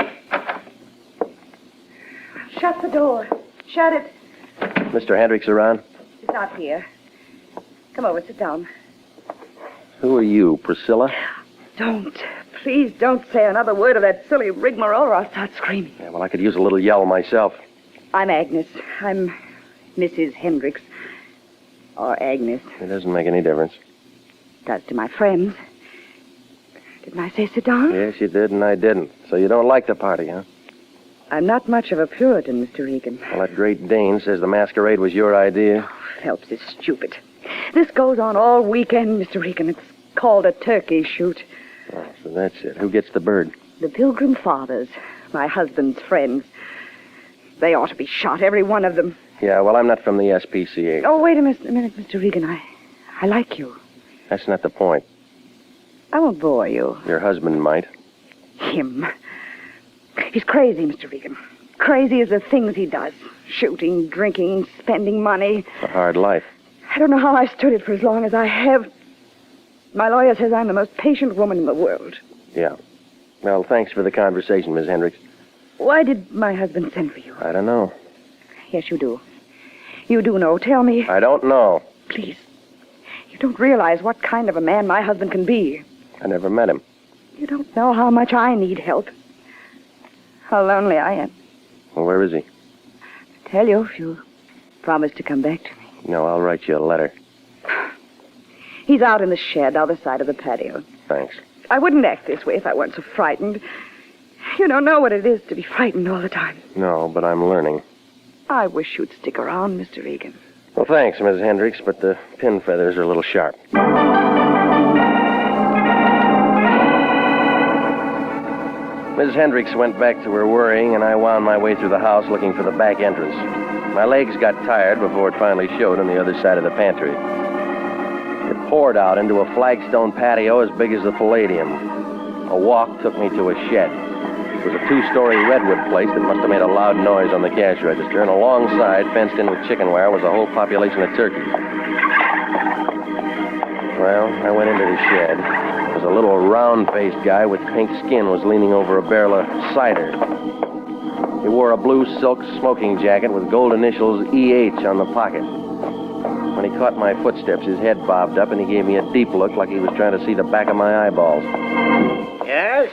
Shut the door. Shut it. Mr. Hendricks around? He's not here. Come over, sit down. Who are you, Priscilla? Please don't say another word of that silly rigmarole or I'll start screaming. Yeah, well, I could use a little yell myself. I'm Agnes. I'm Mrs. Hendricks. Or Agnes. It doesn't make any difference. Does to my friends. Didn't I say sit down? Yes, you did, and I didn't. So you don't like the party, huh? I'm not much of a Puritan, Mr. Regan. Well, that Great Dane says the masquerade was your idea. Phelps is stupid. This goes on all weekend, Mr. Regan. It's called a turkey shoot. Oh, so that's it. Who gets the bird? The Pilgrim Fathers, my husband's friends. They ought to be shot, every one of them. Yeah, well, I'm not from the SPCA. Oh, wait a minute, Mr. Regan. I like you. That's not the point. I won't bore you. Your husband might. him. He's crazy, Mr. Regan. Crazy as the things he does. Shooting, drinking, spending money. It's a hard life. I don't know how I stood it for as long as I have. My lawyer says I'm the most patient woman in the world. Yeah. Well, thanks for the conversation, Miss Hendricks. Why did my husband send for you? I don't know. Yes, you do. You do know. Tell me. I don't know. Please. You don't realize what kind of a man my husband can be. I never met him. You don't know how much I need help. How lonely I am. Well, where is he? Tell you if you promise to come back to me. No, I'll write you a letter. He's out in the shed, other side of the patio. Thanks. I wouldn't act this way if I weren't so frightened. You don't know what it is to be frightened all the time. No, but I'm learning. I wish you'd stick around, Mr. Regan. Well, thanks, Mrs. Hendricks, but the pin feathers are a little sharp. Mrs. Hendricks went back to her worrying, and I wound my way through the house looking for the back entrance. My legs got tired before it finally showed on the other side of the pantry. It poured out into a flagstone patio as big as the Palladium. A walk took me to a shed. It was a 2-story redwood place that must have made a loud noise on the cash register, and alongside, fenced in with chicken wire, was a whole population of turkeys. Well, I went into the shed. There was a little round-faced guy with pink skin was leaning over a barrel of cider. He wore a blue silk smoking jacket with gold initials EH on the pocket. When he caught my footsteps, his head bobbed up, and he gave me a deep look like he was trying to see the back of my eyeballs. Yes?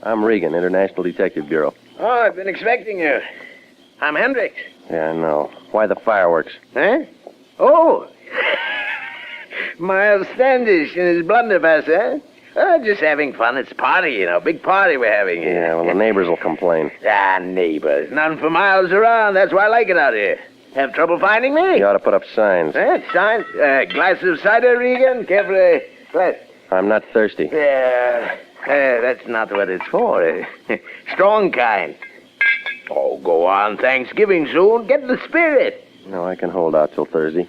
I'm Regan, International Detective Bureau. Oh, I've been expecting you. I'm Hendricks. Yeah, I know. Why the fireworks? Huh? Oh! Miles Standish and his blunderbuss, huh? Oh, just having fun. It's a party, you know. Big party we're having here. Yeah, well, the neighbors will complain. Ah, neighbors. None for miles around. That's why I like it out here. Have trouble finding me? You ought to put up signs. Signs? Glass of cider, Regan? Care for a glass? I'm not thirsty. That's not what it's for. Strong kind. Oh, go on. Thanksgiving soon. Get the spirit. No, I can hold out till Thursday.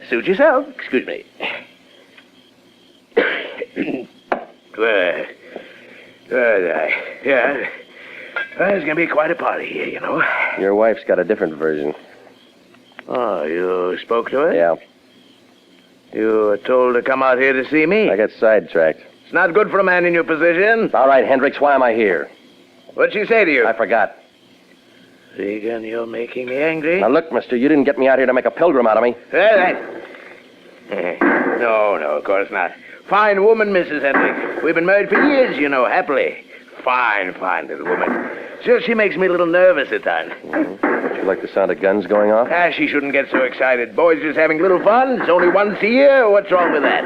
Suit yourself. Excuse me. Yeah. There's going to be quite a party here, you know. Your wife's got a different version. Oh, you spoke to her? Yeah. You were told to come out here to see me? I got sidetracked. It's not good for a man in your position. All right, Hendricks, why am I here? What'd she say to you? I forgot. Regan, you're making me angry. Now, look, mister, you didn't get me out here to make a pilgrim out of me. No, of course not. Fine woman, Mrs. Hendricks. We've been married for years, you know, happily. Fine little woman. Just she makes me a little nervous at times. Don't you like the sound of guns going off? She shouldn't get so excited. Boys just having a little fun. It's only once a year. What's wrong with that?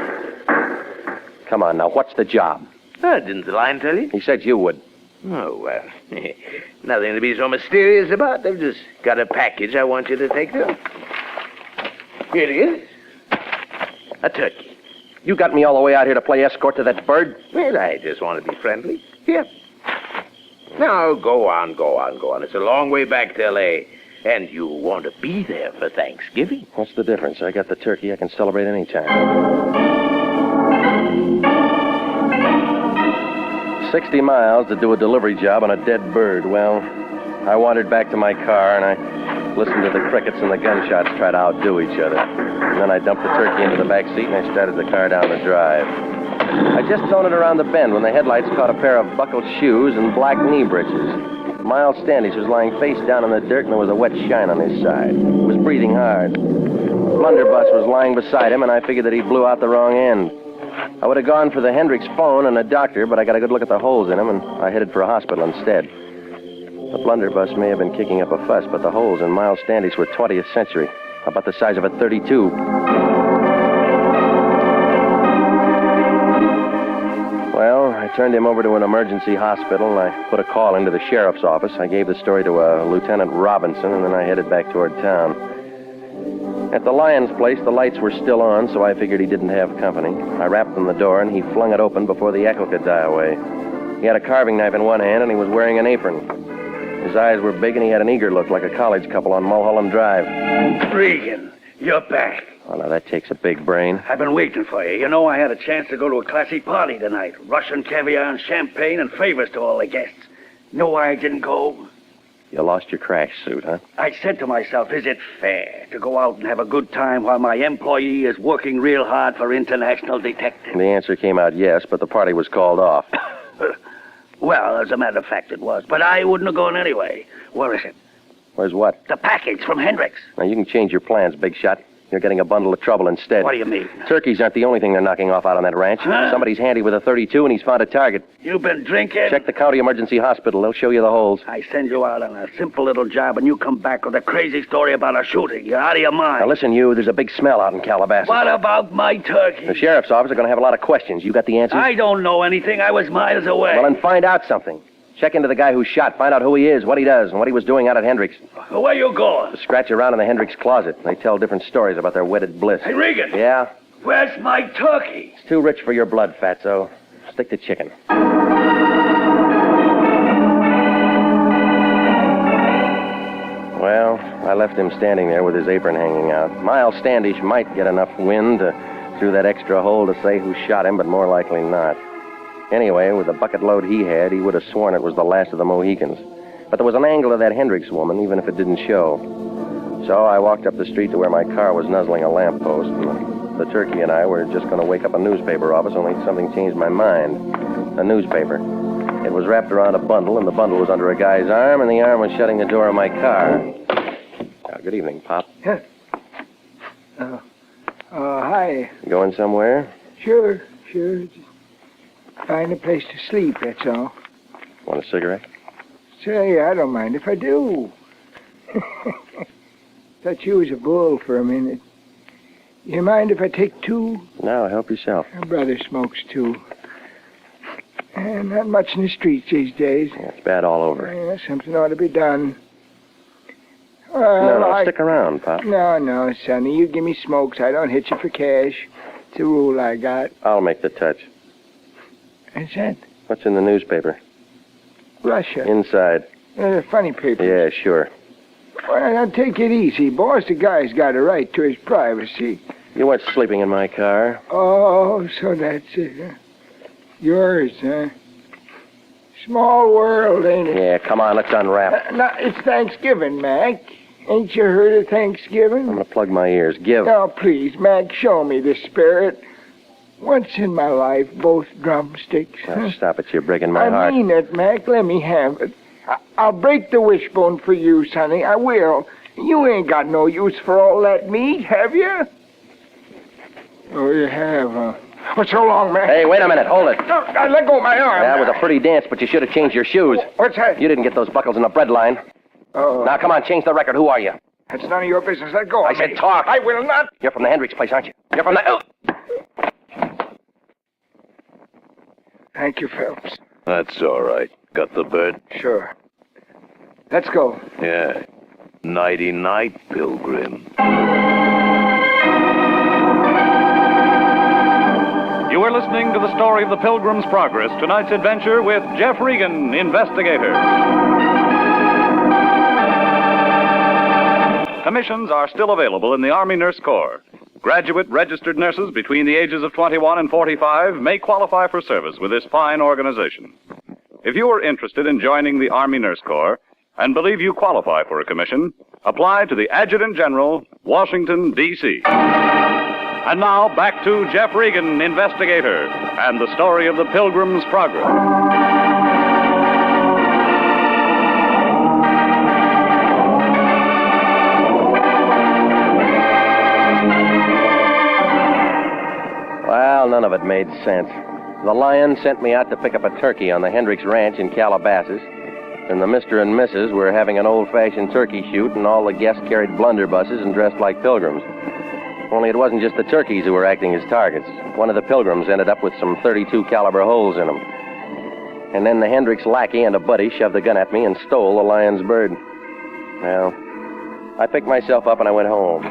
Come on, now, what's the job? Didn't the Lyon tell you? He said you would. Oh, well, nothing to be so mysterious about. They've just got a package I want you to take to them. Here it is. A turkey. You got me all the way out here to play escort to that bird? Well, I just want to be friendly. Here. Now, go on. It's a long way back to L.A., and you want to be there for Thanksgiving. What's the difference? I got the turkey. I can celebrate any time. 60 miles to do a delivery job on a dead bird. Well, I wandered back to my car, and I listened to the crickets and the gunshots try to outdo each other. And then I dumped the turkey into the back seat, and I started the car down the drive. I just thrown it around the bend when the headlights caught a pair of buckled shoes and black knee breeches. Miles Standish was lying face down in the dirt, and there was a wet shine on his side. He was breathing hard. Blunderbuss was lying beside him, and I figured that he blew out the wrong end. I would have gone for the Hendricks phone and a doctor, but I got a good look at the holes in him, and I headed for a hospital instead. The blunderbuss may have been kicking up a fuss, but the holes in Miles Standish were 20th century, about the size of a .32. Well, I turned him over to an emergency hospital, and I put a call into the sheriff's office. I gave the story to Lieutenant Robinson, and then I headed back toward town. At the Lyon's place, the lights were still on, so I figured he didn't have company. I rapped on the door, and he flung it open before the echo could die away. He had a carving knife in one hand, and he was wearing an apron. His eyes were big, and he had an eager look like a college couple on Mulholland Drive. Regan, You're back. Well, now that takes a big brain. I've been waiting for you. You know, I had a chance to go to a classy party tonight. Russian caviar and champagne and favors to all the guests. Know why I didn't go? You lost your crash suit, huh? I said to myself, is it fair to go out and have a good time while my employee is working real hard for international detective? The answer came out yes, but the party was called off. Well, as a matter of fact, it was. But I wouldn't have gone anyway. Where is it? Where's what? The package from Hendricks. Now, you can change your plans, big shot. You're getting a bundle of trouble instead. What do you mean? Turkeys aren't the only thing they're knocking off out on that ranch. Huh? Somebody's handy with a .32, and he's found a target. You've been drinking? Check the county emergency hospital. They'll show you the holes. I send you out on a simple little job, and you come back with a crazy story about a shooting. You're out of your mind. Now, listen, you. There's a big smell out in Calabasas. What about my turkey? The sheriff's office are going to have a lot of questions. You got the answers? I don't know anything. I was miles away. Well, then find out something. Check into the guy who shot. Find out who he is, what he does, and what he was doing out at Hendricks. Where you going? Scratch around in the Hendricks closet. They tell different stories about their wedded bliss. Hey, Regan. Yeah? Where's my turkey? It's too rich for your blood, Fatso. Stick to chicken. Well, I left him standing there with his apron hanging out. Miles Standish might get enough wind through that extra hole to say who shot him, but more likely not. Anyway, with the bucket load he had, he would have sworn it was the last of the Mohicans. But there was an angle of that Hendricks woman, even if it didn't show. So I walked up the street to where my car was nuzzling a lamppost, and the turkey and I were just going to wake up a newspaper office, only something changed my mind. A newspaper. It was wrapped around a bundle, and the bundle was under a guy's arm, and the arm was shutting the door of my car. Good evening, Pop. Hi. You going somewhere? Sure. Just find a place to sleep, that's all. Want a cigarette? Say, I don't mind if I do. Thought you was a bull for a minute. You mind if I take two? No, help yourself. My brother smokes too. And not much in the streets these days. Yeah, it's bad all over. Yeah, something ought to be done. No, stick around, Pop. No, Sonny. You give me smokes. I don't hit you for cash. It's a rule I got. I'll make the touch. What's that? What's in the newspaper? Russia. Inside. Funny paper. Yeah, sure. Well, now take it easy, boss. The guy's got a right to his privacy. You weren't sleeping in my car. Oh, so that's it, huh? Yours, huh? Small world, ain't it? Yeah, come on, let's unwrap. Now, it's Thanksgiving, Mac. Ain't you heard of Thanksgiving? I'm gonna plug my ears. Give. Oh, please, Mac, show me the spirit. Once in my life, both drumsticks. Oh, stop it, you're breaking my heart. I mean it, Mac. Let me have it. I'll break the wishbone for you, Sonny. I will. You ain't got no use for all that meat, have you? Oh, you have, huh? Oh, so long, Mac. Hey, wait a minute. Hold it. No, let go of my arm. That was a pretty dance, but you should have changed your shoes. What's that? You didn't get those buckles in the bread line. Oh. Now, come on, change the record. Who are you? That's none of your business. Let go of I me. said talk. I will not. You're from the Hendricks place, aren't you? You're from the... Oh. Thank you, Phelps. That's all right. Got the bird? Sure. Let's go. Yeah. Nighty-night, Pilgrim. You are listening to the story of the Pilgrim's Progress, tonight's adventure with Jeff Regan, Investigator. Commissions are still available in the Army Nurse Corps. Graduate registered nurses between the ages of 21 and 45 may qualify for service with this fine organization. If you are interested in joining the Army Nurse Corps and believe you qualify for a commission, apply to the Adjutant General, Washington, D.C. And now, back to Jeff Regan, Investigator, and the story of the Pilgrim's Progress. Well, none of it made sense. The Lyon sent me out to pick up a turkey on the Hendricks Ranch in Calabasas, and the Mr. and Mrs. were having an old-fashioned turkey shoot, and all the guests carried blunderbusses and dressed like pilgrims. Only it wasn't just the turkeys who were acting as targets. One of the pilgrims ended up with some .32 caliber holes in him. And then the Hendricks lackey and a buddy shoved the gun at me and stole the Lyon's bird. Well, I picked myself up and I went home.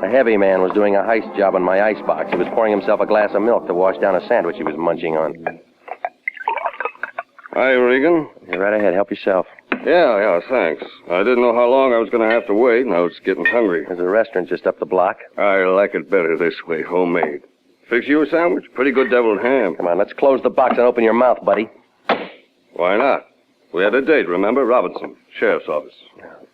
A heavy man was doing a heist job on my icebox. He was pouring himself a glass of milk to wash down a sandwich he was munching on. Hi, Regan. You're right ahead. Help yourself. Yeah, thanks. I didn't know how long I was going to have to wait, and I was getting hungry. There's a restaurant just up the block. I like it better this way, homemade. Fix you a sandwich? Pretty good deviled ham. Come on, let's close the box and open your mouth, buddy. Why not? We had a date, remember? Robinson, sheriff's office.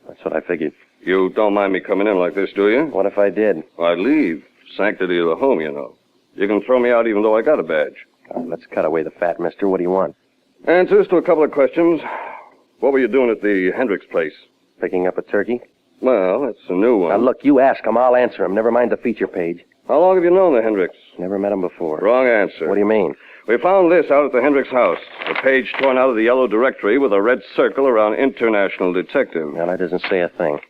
That's what I figured. You don't mind me coming in like this, do you? What if I did? I'd leave. Sanctity of the home, you know. You can throw me out even though I got a badge. Let's cut away the fat, mister. What do you want? Answers to a couple of questions. What were you doing at the Hendricks place? Picking up a turkey? Well, that's a new one. Now, look, you ask him. I'll answer him. Never mind the feature page. How long have you known the Hendricks? Never met him before. Wrong answer. What do you mean? We found this out at the Hendricks house. A page torn out of the yellow directory with a red circle around International Detective. Well, that doesn't say a thing.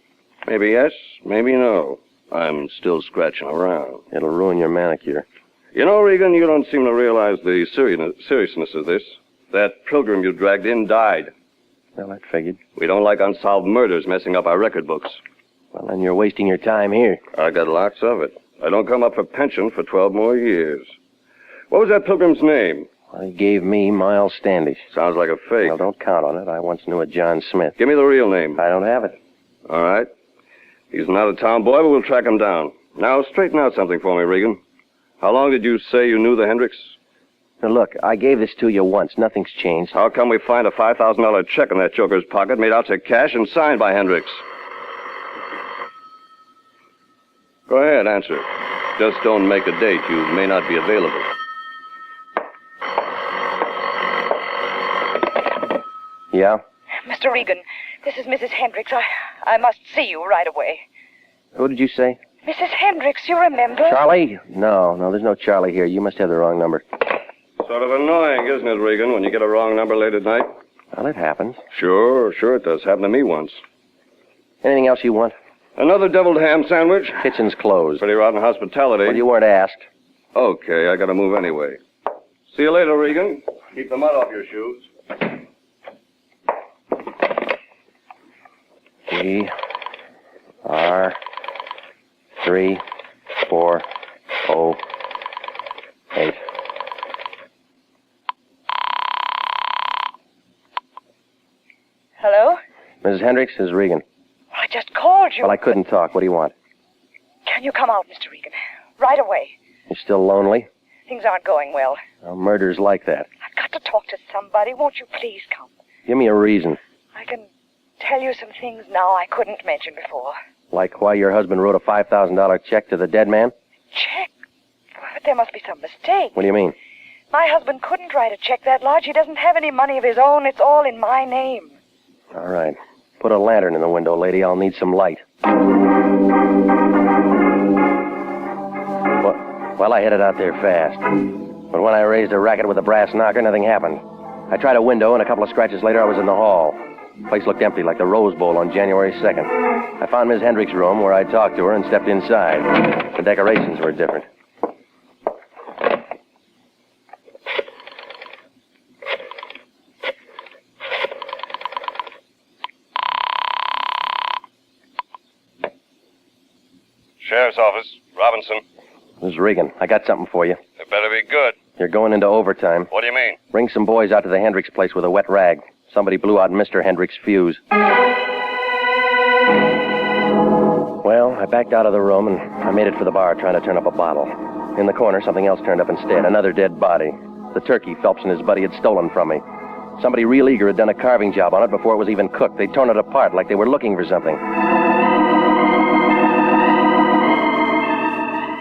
Maybe yes, maybe no. I'm still scratching around. It'll ruin your manicure. You know, Regan, you don't seem to realize the seriousness of this. That pilgrim you dragged in died. Well, that figured. We don't like unsolved murders messing up our record books. Well, then you're wasting your time here. I got lots of it. I don't come up for pension for 12 more years. What was that pilgrim's name? Well, he gave me Miles Standish. Sounds like a fake. Well, don't count on it. I once knew a John Smith. Give me the real name. I don't have it. All right. He's an out-of-town boy, but we'll track him down. Now, straighten out something for me, Regan. How long did you say you knew the Hendricks? Now, look, I gave this to you once. Nothing's changed. How come we find a $5,000 check in that joker's pocket made out to cash and signed by Hendricks? Go ahead, answer. Just don't make a date. You may not be available. Yeah? Mr. Regan, this is Mrs. Hendricks. I must see you right away. Who did you say? Mrs. Hendricks, you remember? Charlie? No, there's no Charlie here. You must have the wrong number. Sort of annoying, isn't it, Regan, when you get a wrong number late at night? Well, it happens. Sure it does. Happened to me once. Anything else you want? Another deviled ham sandwich? Kitchen's closed. Pretty rotten hospitality. Well, you weren't asked. Okay, I gotta move anyway. See you later, Regan. Keep the mud off your shoes. R3408. Hello? Mrs. Hendricks, this is Regan. I just called you. Well, I couldn't talk. What do you want? Can you come out, Mr. Regan? Right away. You're still lonely? Things aren't going well. Well, murder's like that. I've got to talk to somebody. Won't you please come? Give me a reason. I can tell you some things now I couldn't mention before. Like why your husband wrote a $5,000 check to the dead man? Check? But there must be some mistake. What do you mean? My husband couldn't write a check that large. He doesn't have any money of his own. It's all in my name. All right. Put a lantern in the window, lady. I'll need some light. Well, I headed out there fast. But when I raised a racket with a brass knocker, nothing happened. I tried a window, and a couple of scratches later, I was in the hall. The place looked empty, like the Rose Bowl on January 2nd. I found Miss Hendricks' room, where I talked to her, and stepped inside. The decorations were different. Sheriff's office. Robinson. This is Regan. I got something for you. It better be good. You're going into overtime. What do you mean? Bring some boys out to the Hendricks place with a wet rag. Somebody blew out Mr. Hendricks' fuse. Well, I backed out of the room, and I made it for the bar trying to turn up a bottle. In the corner, something else turned up instead. Another dead body. The turkey Phelps and his buddy had stolen from me. Somebody real eager had done a carving job on it before it was even cooked. They'd torn it apart like they were looking for something.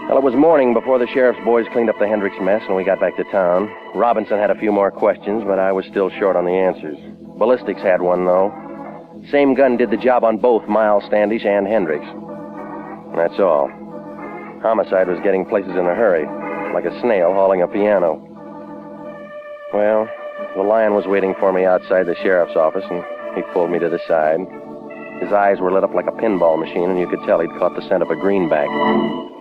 Well, it was morning before the sheriff's boys cleaned up the Hendricks mess and we got back to town. Robinson had a few more questions, but I was still short on the answers. Ballistics had one, though. Same gun did the job on both Miles Standish and Hendricks. That's all. Homicide was getting places in a hurry, like a snail hauling a piano. Well, the Lyon was waiting for me outside the sheriff's office, and he pulled me to the side. His eyes were lit up like a pinball machine, and you could tell he'd caught the scent of a greenback.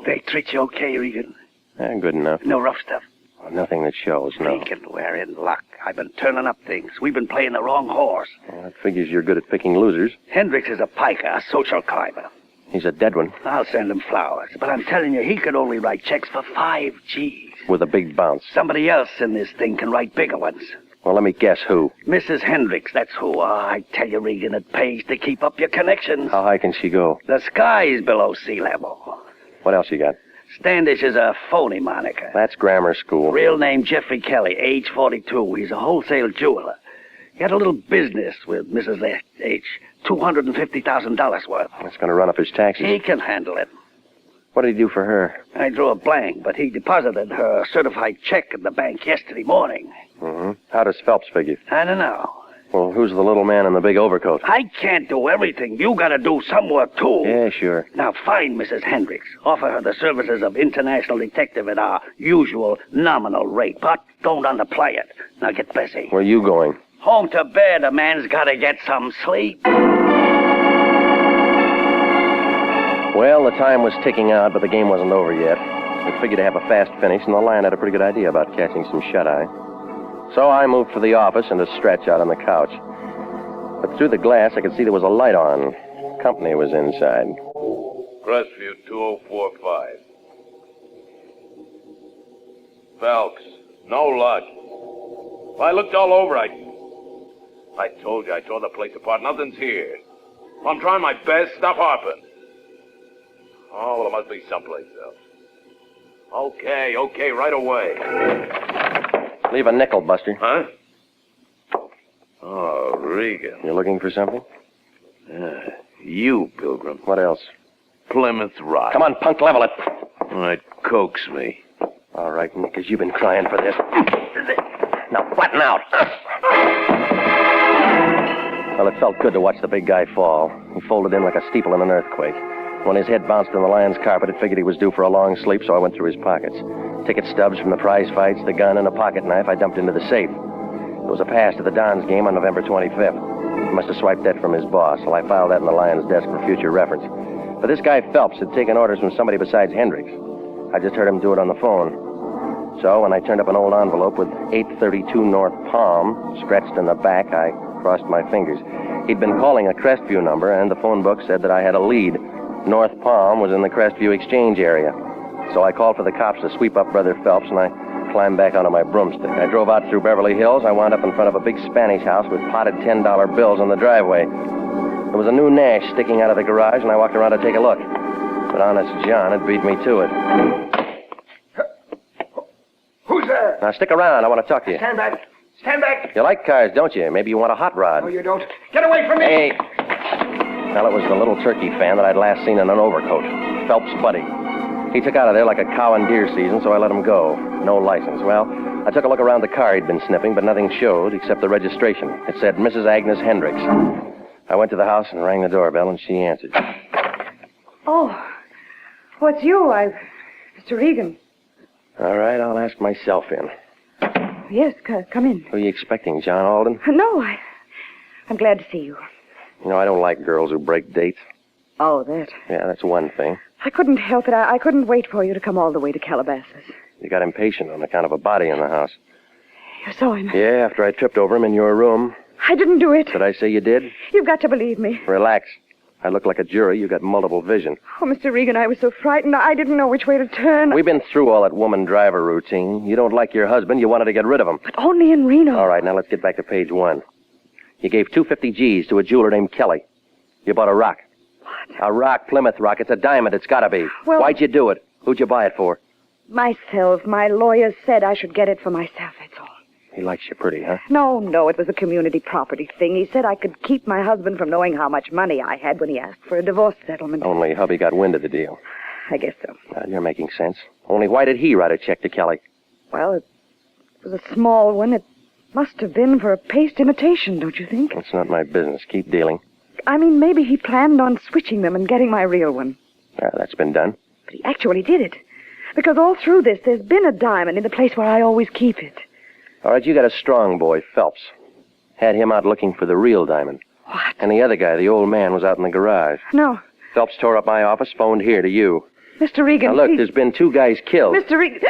They treat you okay, Regan? Good enough. No rough stuff? Well, nothing that shows, no. Regan, we're in luck. I've been turning up things. We've been playing the wrong horse. Well, that figures you're good at picking losers. Hendricks is a piker, a social climber. He's a dead one. I'll send him flowers, but I'm telling you, he could only write checks for 5 G's. With a big bounce. Somebody else in this thing can write bigger ones. Well, let me guess who. Mrs. Hendricks, that's who. Oh, I tell you, Regan, it pays to keep up your connections. How high can she go? The sky is below sea level. What else you got? Standish is a phony moniker. That's grammar school. Real name Jeffrey Kelly, age 42. He's a wholesale jeweler. He had a little business with Mrs. H. $250,000 worth. That's going to run up his taxes. He can handle it. What did he do for her? I drew a blank, but he deposited her certified check in the bank yesterday morning. Mm-hmm. How does Phelps figure? I don't know. Well, who's the little man in the big overcoat? I can't do everything. You gotta do some work, too. Yeah, sure. Now, find Mrs. Hendricks. Offer her the services of international detective at our usual nominal rate, but don't underplay it. Now, get busy. Where are you going? Home to bed. A man's gotta get some sleep. Well, the time was ticking out, but the game wasn't over yet. I figured to have a fast finish, and the Lion had a pretty good idea about catching some shut-eye. So I moved for the office and to stretch out on the couch. But through the glass, I could see there was a light on. Company was inside. Crestview 2045. Phelps, no luck. I looked all over. I told you, I tore the place apart. Nothing's here. I'm trying my best. Stop harping. Oh, well, it must be someplace else. Okay, right away. Leave a nickel, Buster. Huh? Oh, Regan. You looking for something? You, Pilgrim. What else? Plymouth Rock. Come on, punk, level it. All right, coax me. All right, Nickers, you've been crying for this. Now, flatten out. Well, it felt good to watch the big guy fall. He folded in like a steeple in an earthquake. When his head bounced on the Lion's carpet, it figured he was due for a long sleep, so I went through his pockets. Ticket stubs from the prize fights, the gun, and a pocket knife I dumped into the safe. There was a pass to the Dons game on November 25th. He must have swiped that from his boss, so I filed that in the Lion's desk for future reference. But this guy Phelps had taken orders from somebody besides Hendricks. I just heard him do it on the phone. So when I turned up an old envelope with 832 North Palm scratched in the back, I crossed my fingers. He'd been calling a Crestview number, and the phone book said that I had a lead. North Palm was in the Crestview Exchange area. So I called for the cops to sweep up Brother Phelps, and I climbed back onto my broomstick. I drove out through Beverly Hills. I wound up in front of a big Spanish house with potted $10 bills on the driveway. There was a new Nash sticking out of the garage, and I walked around to take a look. But honest John had beat me to it. Who's there? Now stick around. I want to talk to you. Stand back. Stand back. You like cars, don't you? Maybe you want a hot rod. No, you don't. Get away from me. Hey. Well, it was the little turkey fan that I'd last seen in an overcoat. Phelps' buddy. He took out of there like a cow in deer season, so I let him go. No license. Well, I took a look around the car he'd been sniffing, but nothing showed except the registration. It said Mrs. Agnes Hendricks. I went to the house and rang the doorbell, and she answered. Oh, what's you? Mr. Regan. All right, I'll ask myself in. Yes, come in. Who are you expecting, John Alden? No, I'm glad to see you. You know, I don't like girls who break dates. Oh, that. Yeah, that's one thing. I couldn't help it. I couldn't wait for you to come all the way to Calabasas. You got impatient on account of a body in the house. You saw him? Yeah, after I tripped over him in your room. I didn't do it. Did I say you did? You've got to believe me. Relax. I look like a jury. You got multiple vision. Oh, Mr. Regan, I was so frightened. I didn't know which way to turn. We've been through all that woman driver routine. You don't like your husband. You wanted to get rid of him. But only in Reno. All right, now let's get back to page 1. You gave 250 G's to a jeweler named Kelly. You bought a rock. What? A rock, Plymouth Rock. It's a diamond. It's got to be. Well, why'd you do it? Who'd you buy it for? Myself. My lawyer said I should get it for myself, that's all. He likes you pretty, huh? No, it was a community property thing. He said I could keep my husband from knowing how much money I had when he asked for a divorce settlement. Only hubby got wind of the deal. I guess so. You're making sense. Only why did he write a check to Kelly? Well, it was a small one. It must have been for a paste imitation, don't you think? It's not my business. Keep dealing. I mean, maybe he planned on switching them and getting my real one. Yeah, that's been done. But he actually did it. Because all through this, there's been a diamond in the place where I always keep it. All right, you got a strong boy, Phelps. Had him out looking for the real diamond. What? And the other guy, the old man, was out in the garage. No. Phelps tore up my office, phoned here to you. Mr. Regan, Now, look, please. there's been 2 guys killed. Mr. Regan...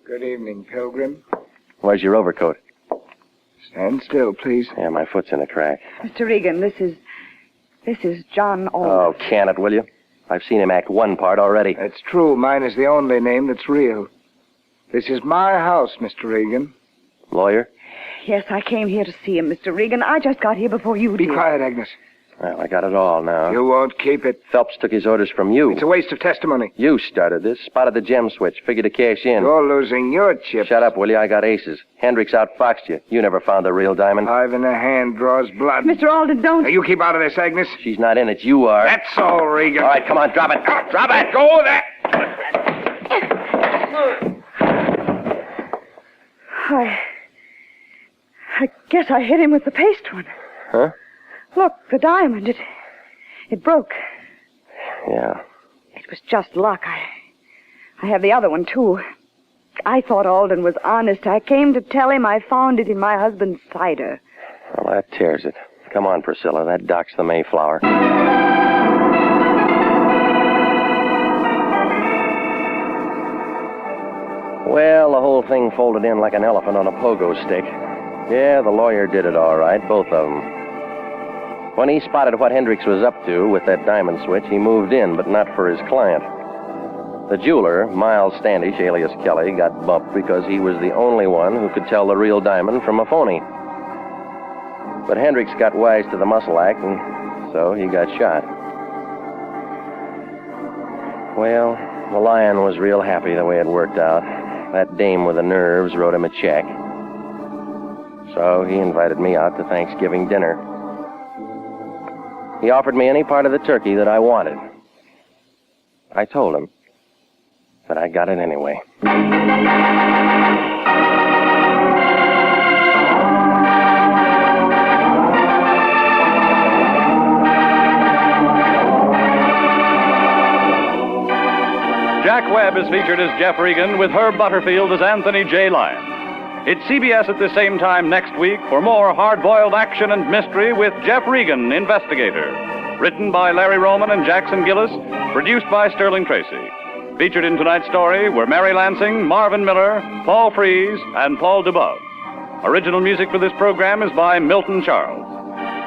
Good evening, Pilgrim. Where's your overcoat? Stand still, please. Yeah, my foot's in a crack. Mr. Regan, this is John Alden. Oh, can it, will you? I've seen him act one part already. That's true. Mine is the only name that's real. This is my house, Mr. Regan. Lawyer? Yes, I came here to see him, Mr. Regan. I just got here before you did. Be quiet, Agnes. Well, I got it all now. You won't keep it. Phelps took his orders from you. It's a waste of testimony. You started this. Spotted the gem switch. Figured to cash in. You're losing your chip. Shut up, will you? I got aces. Hendricks outfoxed you. You never found the real diamond. Five in the hand draws blood. Mr. Alden, don't... Now, you keep out of this, Agnes. She's not in it. You are. That's all, Regan. All right, come on. Drop it. Drop it. Go with that. I guess I hit him with the paste one. Huh? Look, the diamond, it broke. Yeah. It was just luck. I have the other one, too. I thought Alden was honest. I came to tell him I found it in my husband's cider. Well, that tears it. Come on, Priscilla. That docks the Mayflower. Well, the whole thing folded in like an elephant on a pogo stick. Yeah, the lawyer did it all right, both of them. When he spotted what Hendricks was up to with that diamond switch, he moved in, but not for his client. The jeweler, Miles Standish, alias Kelly, got bumped because he was the only one who could tell the real diamond from a phony. But Hendricks got wise to the muscle act, and so he got shot. Well, the Lyon was real happy the way it worked out. That dame with the nerves wrote him a check. So he invited me out to Thanksgiving dinner. He offered me any part of the turkey that I wanted. I told him, but I got it anyway. Jack Webb is featured as Jeff Regan with Herb Butterfield as Anthony J. Lyon. It's CBS at the same time next week for more hard-boiled action and mystery with Jeff Regan, Investigator. Written by Larry Roman and Jackson Gillis, produced by Sterling Tracy. Featured in tonight's story were Mary Lansing, Marvin Miller, Paul Frees, and Paul Dubove. Original music for this program is by Milton Charles.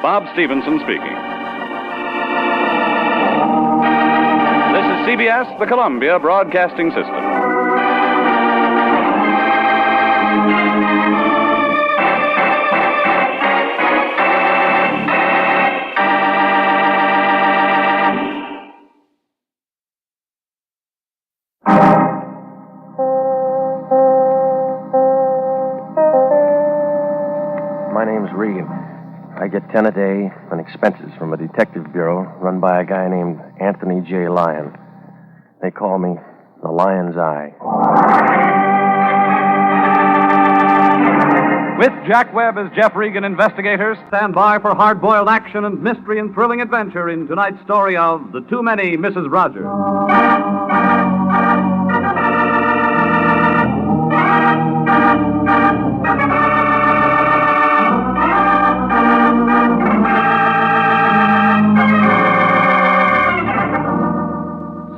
Bob Stevenson speaking. This is CBS, the Columbia Broadcasting System. My name's Regan. I get 10 a day and expenses from a detective bureau run by a guy named Anthony J. Lyon. They call me the Lion's Eye. With Jack Webb as Jeff Regan, Investigator, stand by for hard-boiled action and mystery and thrilling adventure in tonight's story of The Too Many Mrs. Rogers.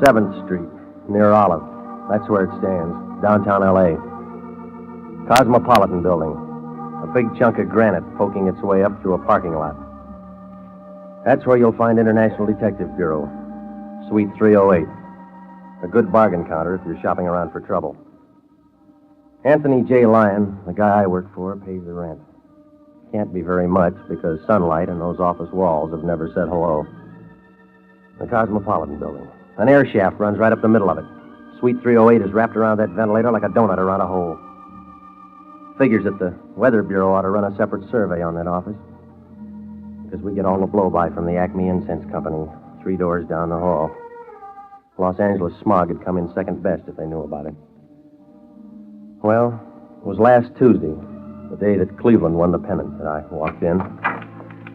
7th Street, near Olive. That's where it stands, downtown L.A. Cosmopolitan Building. A big chunk of granite poking its way up through a parking lot. That's where you'll find International Detective Bureau, Suite 308. A good bargain counter if you're shopping around for trouble. Anthony J. Lyon, the guy I work for, pays the rent. Can't be very much because sunlight and those office walls have never said hello. The Cosmopolitan Building. An air shaft runs right up the middle of it. Suite 308 is wrapped around that ventilator like a donut around a hole. Figures that the Weather Bureau ought to run a separate survey on that office. Because we get all the blow-by from the Acme Incense Company, 3 doors down the hall. Los Angeles smog had come in second best if they knew about it. Well, it was last Tuesday, the day that Cleveland won the pennant, that I walked in.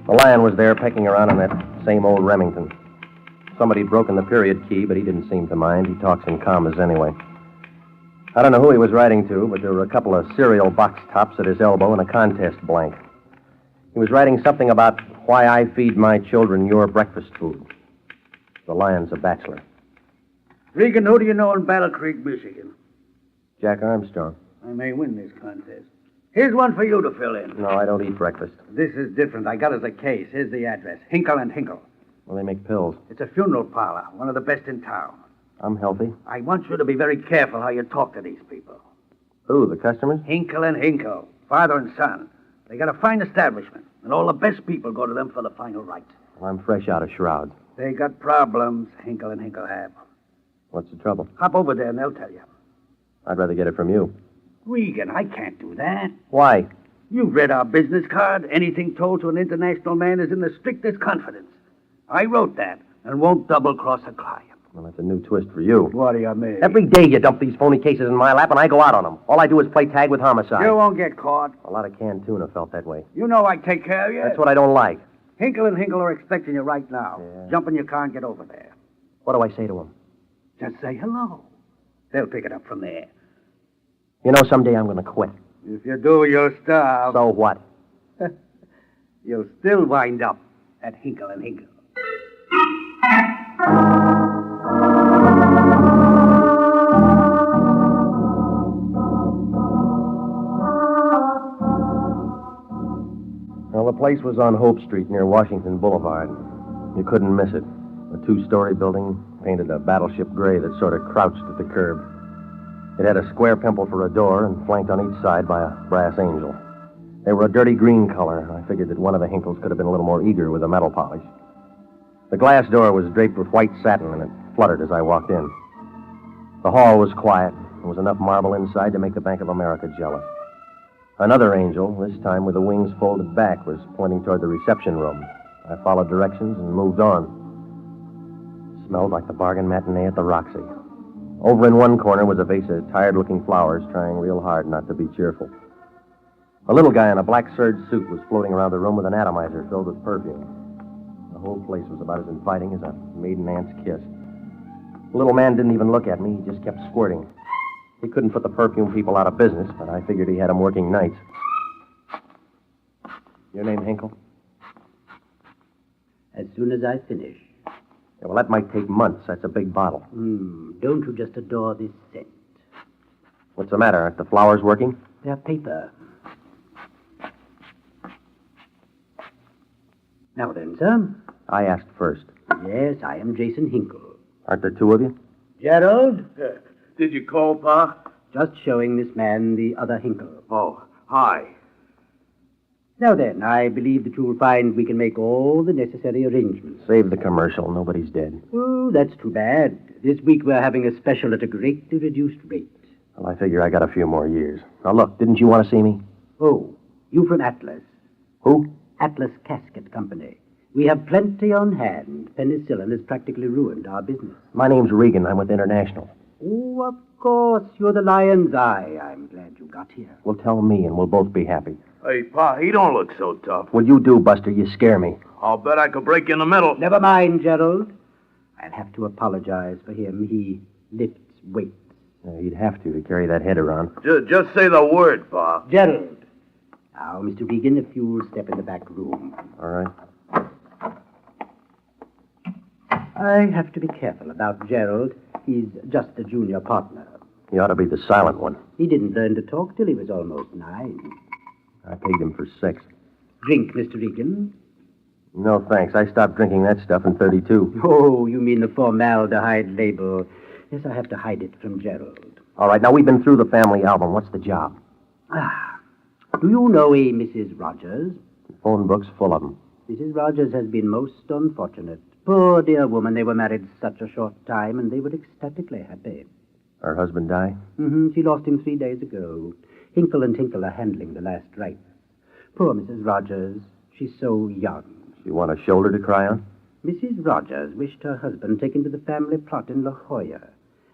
The Lion was there pecking around on that same old Remington. Somebody had broken the period key, but he didn't seem to mind. He talks in commas anyway. I don't know who he was writing to, but there were a couple of cereal box tops at his elbow and a contest blank. He was writing something about why I feed my children your breakfast food. The Lion's a bachelor. Regan, who do you know in Battle Creek, Michigan? Jack Armstrong. I may win this contest. Here's one for you to fill in. No, I don't eat breakfast. This is different. I got us a case. Here's the address. Hinkle and Hinkle. Well, they make pills. It's a funeral parlor, one of the best in town. I'm healthy. I want you to be very careful how you talk to these people. Who, the customers? Hinkle and Hinkle, father and son. They got a fine establishment, and all the best people go to them for the final right. Well, I'm fresh out of shrouds. They got problems, Hinkle and Hinkle have. What's the trouble? Hop over there and they'll tell you. I'd rather get it from you. Regan, I can't do that. Why? You've read our business card. Anything told to an international man is in the strictest confidence. I wrote that and won't double-cross a client. Well, that's a new twist for you. What do you mean? Every day you dump these phony cases in my lap and I go out on them. All I do is play tag with homicide. You won't get caught. A lot of canned tuna felt that way. You know I take care of you. That's what I don't like. Hinkle and Hinkle are expecting you right now. Yeah. Jump in your car and get over there. What do I say to them? Just say hello. They'll pick it up from there. You know, someday I'm going to quit. If you do, you'll starve. So what? You'll still wind up at Hinkle and Hinkle. Well, the place was on Hope Street near Washington Boulevard. You couldn't miss it. A two-story building, painted a battleship gray that sort of crouched at the curb. It had a square pimple for a door and flanked on each side by a brass angel. They were a dirty green color, and I figured that one of the Hinkles could have been a little more eager with the metal polish. The glass door was draped with white satin, and it fluttered as I walked in. The hall was quiet. There was enough marble inside to make the Bank of America jealous. Another angel, this time with the wings folded back, was pointing toward the reception room. I followed directions and moved on. It smelled like the bargain matinee at the Roxy. Over in one corner was a vase of tired-looking flowers, trying real hard not to be cheerful. A little guy in a black serge suit was floating around the room with an atomizer filled with perfume. The whole place was about as inviting as a maiden aunt's kiss. The little man didn't even look at me. He just kept squirting. He couldn't put the perfume people out of business, but I figured he had them working nights. Your name, Hinkle? As soon as I finish. Yeah, well, that might take months. That's a big bottle. Don't you just adore this scent? What's the matter? Aren't the flowers working? They're paper. Now then, sir. I asked first. Yes, I am Jason Hinkle. Aren't there two of you? Gerald? Did you call, Pa? Just showing this man the other Hinkle. Oh, hi. Now then, I believe that you'll find we can make all the necessary arrangements. Save the commercial. Nobody's dead. Oh, that's too bad. This week we're having a special at a greatly reduced rate. Well, I figure I got a few more years. Now, look, didn't you want to see me? Oh, you from Atlas? Who? Atlas Casket Company. We have plenty on hand. Penicillin has practically ruined our business. My name's Regan. I'm with International. Oh, of course. You're the Lion's Eye. I'm glad you got here. Well, tell me, and we'll both be happy. Hey, Pa, he don't look so tough. Well, you do, Buster. You scare me. I'll bet I could break you in the middle. Never mind, Gerald. I'll have to apologize for him. He lifts weights. He'd have to carry that head around. Just say the word, Pa. Gerald. Now, Mr. Regan, if you'll step in the back room. All right. I have to be careful about Gerald. He's just a junior partner. He ought to be the silent one. He didn't learn to talk till he was almost 9. I paid him for 6. Drink, Mr. Regan. No, thanks. I stopped drinking that stuff in 32. Oh, you mean the formaldehyde label. Yes, I have to hide it from Gerald. All right, now we've been through the family album. What's the job? Do you know a Mrs. Rogers? The phone book's full of them. Mrs. Rogers has been most unfortunate. Poor dear woman, they were married such a short time, and they were ecstatically happy. Her husband died? She lost him 3 days ago. Hinkle and Hinkle are handling the last rites. Poor Mrs. Rogers. She's so young. She want a shoulder to cry on? Mrs. Rogers wished her husband taken to the family plot in La Jolla.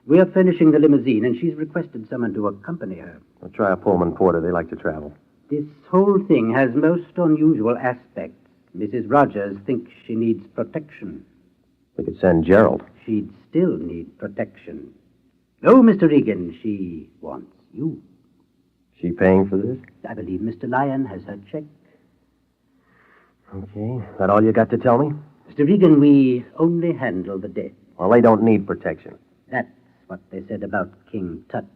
We're furnishing the limousine, and she's requested someone to accompany her. I'll try a Pullman Porter. They like to travel. This whole thing has most unusual aspects. Mrs. Rogers thinks she needs protection. We could send Gerald. She'd still need protection. Oh, Mr. Regan, she wants you. She paying for this? I believe Mr. Lyon has her check. Okay. That all you got to tell me? Mr. Regan, we only handle the dead. Well, they don't need protection. That's what they said about King Tut.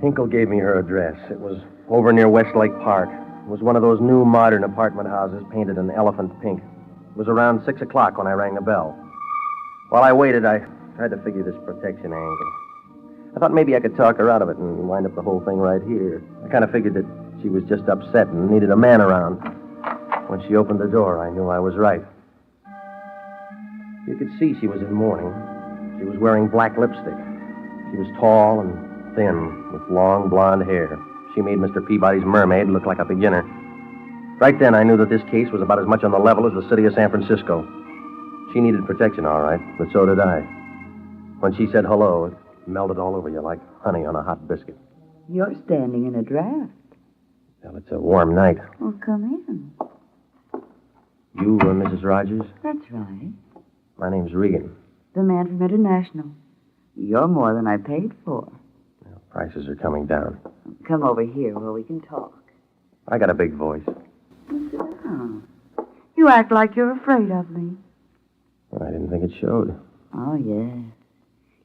Hinkle gave me her address. It was over near Westlake Park. It was one of those new modern apartment houses painted an elephant pink. It was around 6 o'clock when I rang the bell. While I waited, I tried to figure this protection angle. I thought maybe I could talk her out of it and wind up the whole thing right here. I kind of figured that she was just upset and needed a man around. When she opened the door, I knew I was right. You could see she was in mourning. She was wearing black lipstick. She was tall and thin, with long blonde hair. She made Mr. Peabody's mermaid look like a beginner. Right then, I knew that this case was about as much on the level as the city of San Francisco. She needed protection, all right, but so did I. When she said hello, it melted all over you like honey on a hot biscuit. You're standing in a draft. Well, it's a warm night. Well, come in. You, Mrs. Rogers? That's right. My name's Regan. The man from International. You're more than I paid for. Well, prices are coming down. Come over here where we can talk. I got a big voice. Sit down. You act like you're afraid of me. Well, I didn't think it showed. Oh, yes.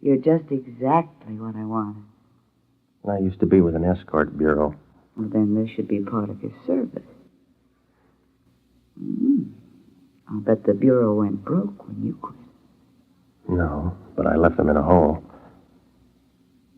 You're just exactly what I wanted. I used to be with an escort bureau. Well, then this should be part of your service. I'll bet the bureau went broke when you quit. No, but I left them in a hole.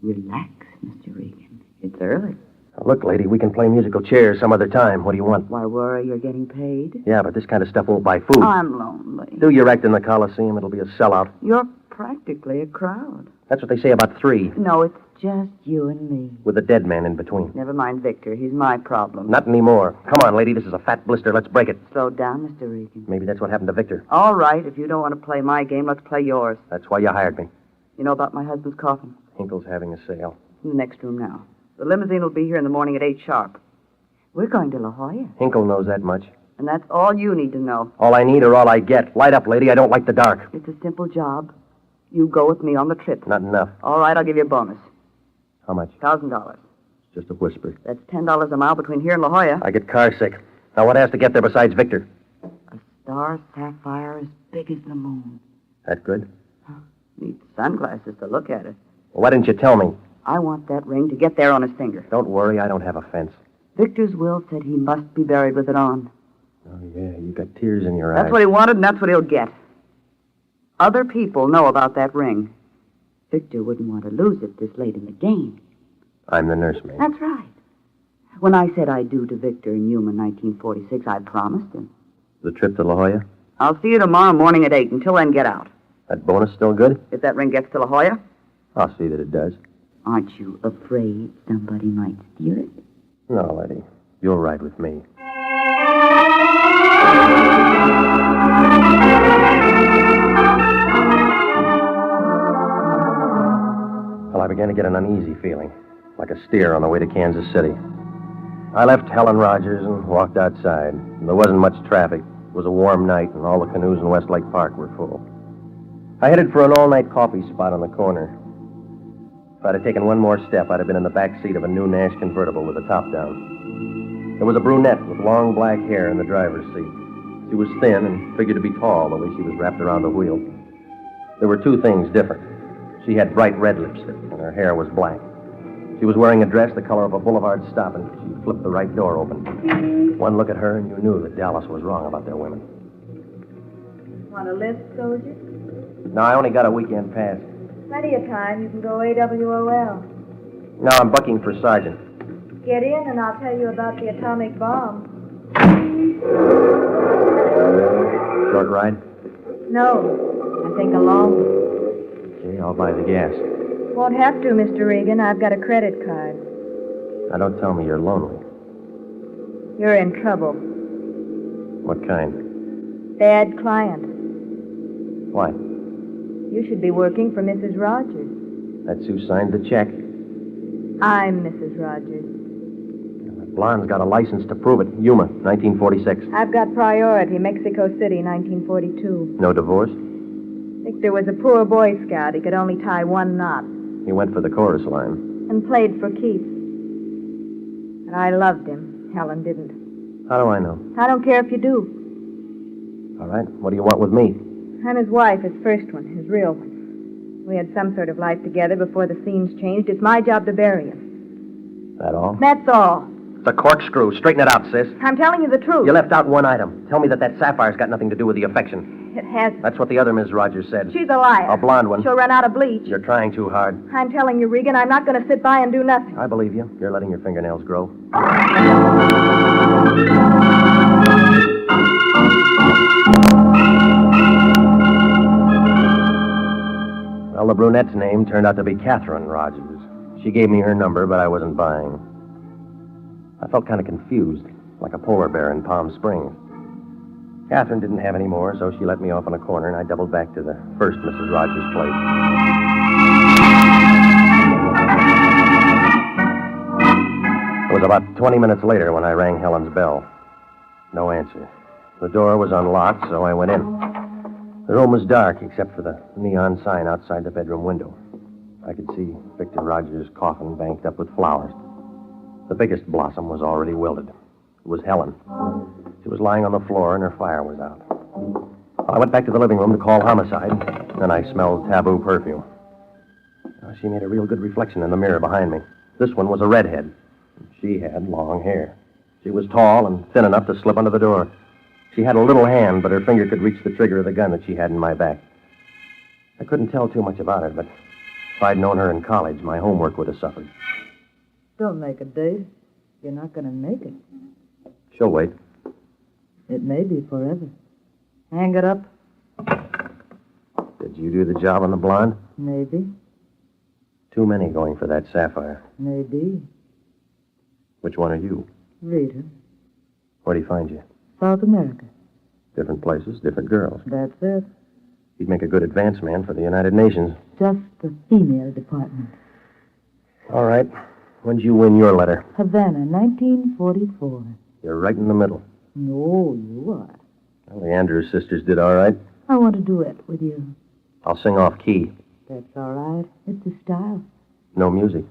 Relax, Mr. Regan. It's early. Look, lady, we can play musical chairs some other time. What do you want? Why worry? You're getting paid? Yeah, but this kind of stuff won't buy food. I'm lonely. Do your act in the Coliseum. It'll be a sellout. You're practically a crowd. That's what they say about 3. No, it's just you and me. With a dead man in between. Never mind Victor. He's my problem. Not anymore. Come on, lady. This is a fat blister. Let's break it. Slow down, Mr. Regan. Maybe that's what happened to Victor. All right. If you don't want to play my game, let's play yours. That's why you hired me. You know about my husband's coffin? Hinkle's having a sale. In the next room now. The limousine will be here in the morning at 8 sharp. We're going to La Jolla. Hinkle knows that much. And that's all you need to know. All I need or all I get. Light up, lady. I don't like the dark. It's a simple job. You go with me on the trip. Not enough. All right, I'll give you a bonus. How much? $1,000. Just a whisper. That's $10 a mile between here and La Jolla. I get car sick. Now, what has to get there besides Victor? A star sapphire as big as the moon. That good? Need sunglasses to look at it. Well, why didn't you tell me? I want that ring to get there on his finger. Don't worry, I don't have a fence. Victor's will said he must be buried with it on. Oh, yeah, you got tears in your eyes. That's what he wanted, and that's what he'll get. Other people know about that ring. Victor wouldn't want to lose it this late in the game. I'm the nursemaid. That's right. When I said I'd do to Victor in Yuma 1946, I promised him. The trip to La Jolla? I'll see you tomorrow morning at 8. Until then, get out. That bonus still good? If that ring gets to La Jolla? I'll see that it does. Aren't you afraid somebody might steal it? No, Eddie. You'll ride with me. Well, I began to get an uneasy feeling, like a steer on the way to Kansas City. I left Helen Rogers and walked outside. There wasn't much traffic. It was a warm night, and all the canoes in Westlake Park were full. I headed for an all-night coffee spot on the corner. If I'd have taken one more step, I'd have been in the back seat of a new Nash convertible with the top down. There was a brunette with long black hair in the driver's seat. She was thin and figured to be tall the way she was wrapped around the wheel. There were 2 things different. She had bright red lipstick, and her hair was black. She was wearing a dress the color of a boulevard stop, and she flipped the right door open. One look at her, and you knew that Dallas was wrong about their women. Want a lift, soldier? No, I only got a weekend pass. Plenty of time. You can go AWOL. No, I'm bucking for sergeant. Get in and I'll tell you about the atomic bomb. Short ride? No, I think a long one. Okay, I'll buy the gas. Won't have to, Mr. Regan. I've got a credit card. Now, don't tell me you're lonely. You're in trouble. What kind? Bad client. Why? You should be working for Mrs. Rogers. That's who signed the check. I'm Mrs. Rogers. That blonde's got a license to prove it. Yuma, 1946. I've got priority, Mexico City, 1942. No divorce? Victor was a poor Boy Scout. He could only tie one knot. He went for the chorus line. And played for keeps. But I loved him. Helen didn't. How do I know? I don't care if you do. All right, what do you want with me? I'm his wife, his first one, his real one. We had some sort of life together before the scenes changed. It's my job to bury him. That all? That's all. It's a corkscrew. Straighten it out, sis. I'm telling you the truth. You left out one item. Tell me that sapphire's got nothing to do with the affection. It hasn't. That's what the other Miss Rogers said. She's a liar. A blonde one. She'll run out of bleach. You're trying too hard. I'm telling you, Regan, I'm not going to sit by and do nothing. I believe you. You're letting your fingernails grow. Well, the brunette's name turned out to be Catherine Rogers. She gave me her number, but I wasn't buying. I felt kind of confused, like a polar bear in Palm Springs. Catherine didn't have any more, so she let me off in a corner, and I doubled back to the first Mrs. Rogers' place. It was about 20 minutes later when I rang Helen's bell. No answer. The door was unlocked, so I went in. The room was dark, except for the neon sign outside the bedroom window. I could see Victor Rogers' coffin banked up with flowers. The biggest blossom was already wilted. It was Helen. She was lying on the floor and her fire was out. I went back to the living room to call homicide. Then I smelled taboo perfume. She made a real good reflection in the mirror behind me. This one was a redhead. She had long hair. She was tall and thin enough to slip under the door. She had a little hand, but her finger could reach the trigger of the gun that she had in my back. I couldn't tell too much about it, but if I'd known her in college, my homework would have suffered. Don't make a date. You're not going to make it. She'll wait. It may be forever. Hang it up. Did you do the job on the blonde? Maybe. Too many going for that sapphire. Maybe. Which one are you? Rita. Where'd he find you? South America. Different places, different girls. That's it. He'd make a good advance man for the United Nations. Just the female department. All right. When'd you win your letter? Havana, 1944. You're right in the middle. No, you are. Well, the Andrews sisters did all right. I want to duet with you. I'll sing off key. That's all right. It's a style. No music.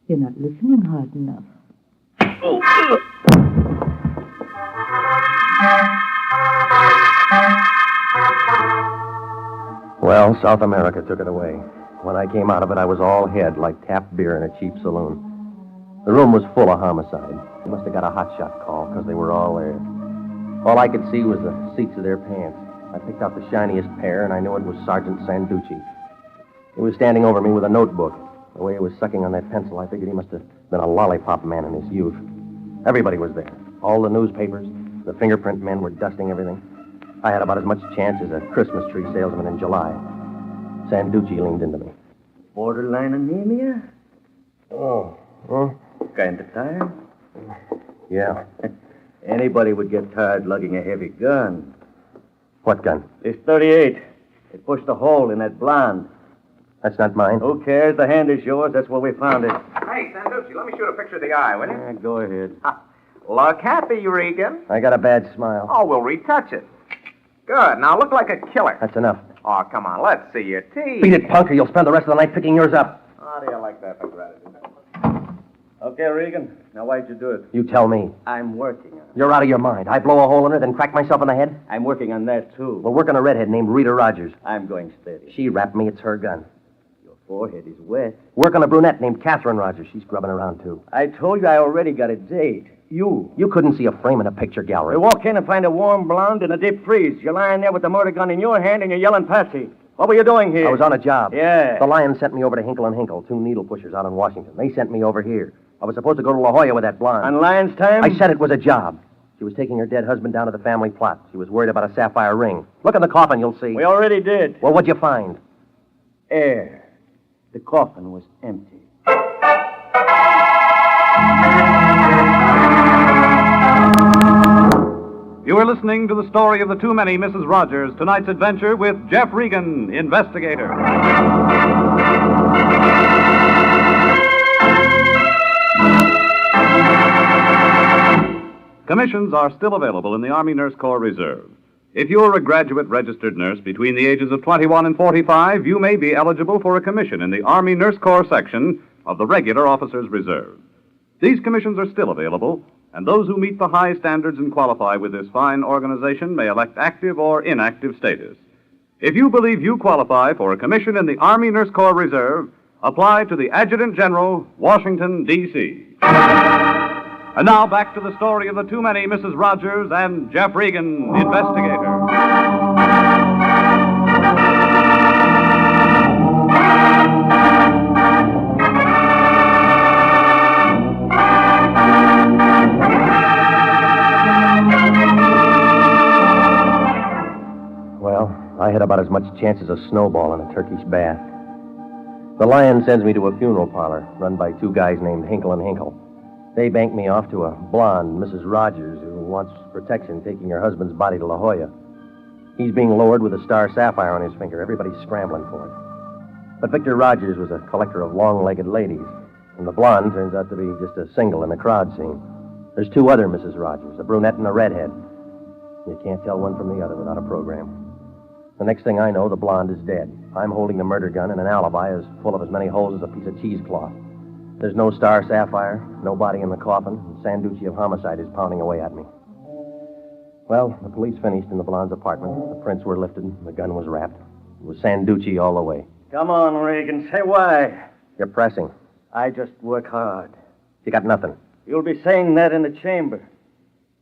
You're not listening hard enough. Oh. Well, South America took it away. When I came out of it, I was all head, like tapped beer in a cheap saloon. The room was full of homicide. They must have got a hotshot call, because they were all there. All I could see was the seats of their pants. I picked out the shiniest pair, and I knew it was Sergeant Sanducci. He was standing over me with a notebook. The way he was sucking on that pencil, I figured he must have been a lollipop man in his youth. Everybody was there. All the newspapers. The fingerprint men were dusting everything. I had about as much chance as a Christmas tree salesman in July. Sanducci leaned into me. Borderline anemia? Oh, huh? Kind of tired? Yeah. Anybody would get tired lugging a heavy gun. What gun? This 38. It pushed a hole in that blonde. That's not mine. Who cares? The hand is yours. That's where we found it. Hey, Sanducci, let me shoot a picture of the eye, will you? Go ahead. Look happy, Regan. I got a bad smile. Oh, we'll retouch it. Good. Now look like a killer. That's enough. Oh, come on. Let's see your teeth. Beat it, punk, or you'll spend the rest of the night picking yours up. How do you like that, McGrattan? Okay, Regan. Now, why'd you do it? You tell me. I'm working on it. You're out of your mind. I blow a hole in her, then crack myself in the head? I'm working on that, too. We'll work on a redhead named Rita Rogers. I'm going steady. She rapped me. It's her gun. Your forehead is wet. Work on a brunette named Catherine Rogers. She's grubbing around, too. I told you I already got a date. You couldn't see a frame in a picture gallery. We walk in and find a warm blonde in a deep freeze. You're lying there with the murder gun in your hand and you're yelling Patsy. What were you doing here? I was on a job. Yeah. The Lyon sent me over to Hinkle & Hinkle, 2 needle pushers out in Washington. They sent me over here. I was supposed to go to La Jolla with that blonde. On Lyon's time? I said it was a job. She was taking her dead husband down to the family plot. She was worried about a sapphire ring. Look in the coffin, you'll see. We already did. Well, what'd you find? Air. The coffin was empty. You are listening to the story of the too many Mrs. Rogers, tonight's adventure with Jeff Regan, Investigator. Commissions are still available in the Army Nurse Corps Reserve. If you're a graduate registered nurse between the ages of 21 and 45, you may be eligible for a commission in the Army Nurse Corps section of the Regular Officers Reserve. These commissions are still available, and those who meet the high standards and qualify with this fine organization may elect active or inactive status. If you believe you qualify for a commission in the Army Nurse Corps Reserve, apply to the Adjutant General, Washington, D.C. And now back to the story of the too many Mrs. Rogers and Jeff Regan, Investigator. Well, I had about as much chance as a snowball in a Turkish bath. The Lyon sends me to a funeral parlor run by two guys named Hinkle and Hinkle. They bank me off to a blonde, Mrs. Rogers, who wants protection taking her husband's body to La Jolla. He's being lowered with a star sapphire on his finger. Everybody's scrambling for it. But Victor Rogers was a collector of long-legged ladies, and the blonde turns out to be just a single in the crowd scene. There's two other Mrs. Rogers, a brunette and a redhead. You can't tell one from the other without a program. The next thing I know, the blonde is dead. I'm holding the murder gun, and an alibi is full of as many holes as a piece of cheesecloth. There's no star sapphire, no body in the coffin, and Sanducci of homicide is pounding away at me. Well, the police finished in the blonde's apartment. The prints were lifted, and the gun was wrapped. It was Sanducci all the way. Come on, Regan. Say why. You're pressing. I just work hard. You got nothing. You'll be saying that in the chamber.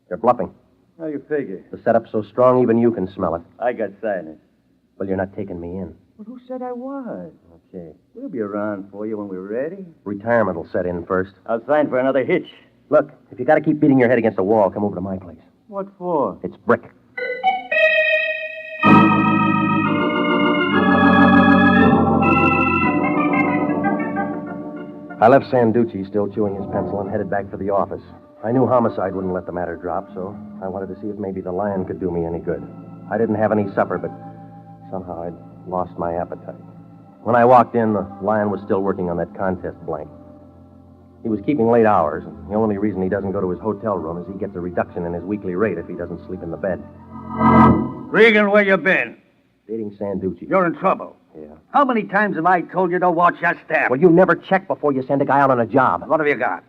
You're bluffing. How you figure? The setup's so strong, even you can smell it. I got silence. Well, you're not taking me in. Well, who said I was? Okay. We'll be around for you when we're ready. Retirement will set in first. I'll sign for another hitch. Look, if you got to keep beating your head against the wall, come over to my place. What for? It's brick. I left Sanducci still chewing his pencil and headed back for the office. I knew homicide wouldn't let the matter drop, so I wanted to see if maybe the Lyon could do me any good. I didn't have any supper, but somehow I'd lost my appetite. When I walked in, the Lyon was still working on that contest blank. He was keeping late hours, and the only reason he doesn't go to his hotel room is he gets a reduction in his weekly rate if he doesn't sleep in the bed. Regan, where you been? Dating Sanducci. You're in trouble. Yeah. How many times have I told you to watch your step? Well, you never check before you send a guy out on a job. What have you got?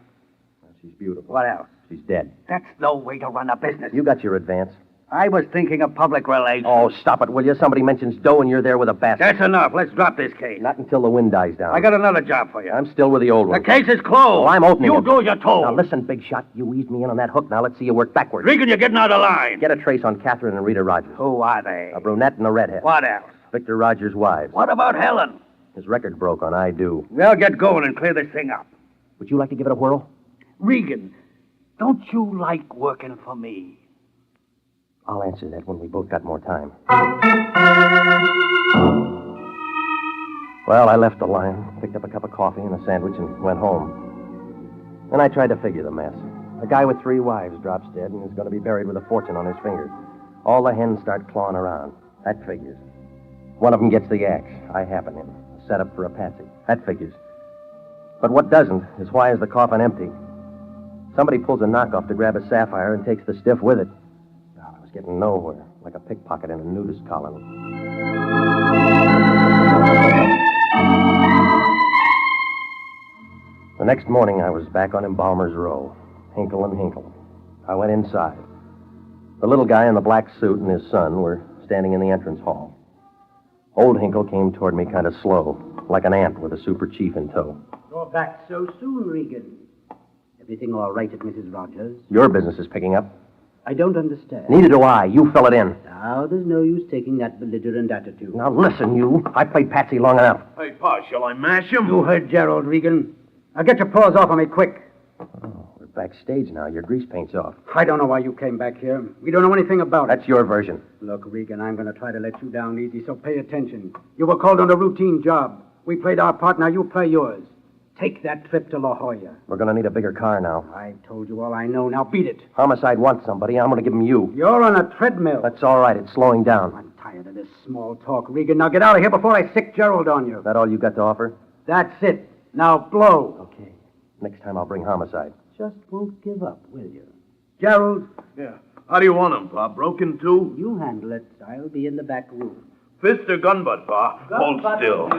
Well, she's beautiful. What else? She's dead. That's no way to run a business. You got your advance. I was thinking of public relations. Oh, stop it, will you? Somebody mentions dough and you're there with a basket. That's enough. Let's drop this case. Not until the wind dies down. I got another job for you. I'm still with the old one. The case is closed. Oh, I'm opening You it. do as you're told. Now, listen, big shot. You eased me in on that hook. Now, let's see you work backwards. Regan, you're getting out of line. Get a trace on Catherine and Rita Rogers. Who are they? A brunette and a redhead. What else? Victor Rogers' wives. What about Helen? His record broke on I Do. We'll get going and clear this thing up. Would you like to give it a whirl? Regan, don't you like working for me? I'll answer that when we both got more time. Well, I left the Lyon, picked up a cup of coffee and a sandwich, and went home. Then I tried to figure the mess. A guy with 3 wives drops dead and is going to be buried with a fortune on his finger. All the hens start clawing around. That figures. One of them gets the axe. I happen in. A setup for a patsy. That figures. But what doesn't is why is the coffin empty? Somebody pulls a knockoff to grab a sapphire and takes the stiff with it. I was getting nowhere, like a pickpocket in a nudist colony. The next morning, I was back on Embalmer's Row, Hinkle and Hinkle. I went inside. The little guy in the black suit and his son were standing in the entrance hall. Old Hinkle came toward me kind of slow, like an ant with a super chief in tow. You're back so soon, Regan. Everything all right at Mrs. Rogers? Your business is picking up. I don't understand. Neither do I. You fill it in. Now, there's no use taking that belligerent attitude. Now, listen, you. I played Patsy long enough. Hey, Pa, shall I mash him? You heard Gerald, Regan. Now get your paws off of me, quick. Oh, we're backstage now. Your grease paint's off. I don't know why you came back here. We don't know anything about it. That's your version. Look, Regan, I'm going to try to let you down easy, so pay attention. You were called on a routine job. We played our part, now you play yours. Take that trip to La Jolla. We're going to need a bigger car now. I told you all I know. Now beat it. Homicide wants somebody. I'm going to give him you. You're on a treadmill. That's all right. It's slowing down. I'm tired of this small talk, Regan. Now get out of here before I sick Gerald on you. Is that all you got to offer? That's it. Now blow. Okay. Next time I'll bring homicide. Just won't give up, will you? Gerald. Yeah. How do you want him, Pa? Broken, too? You handle it. I'll be in the back room. Fist or gun butt, Pa? Hold butt. still.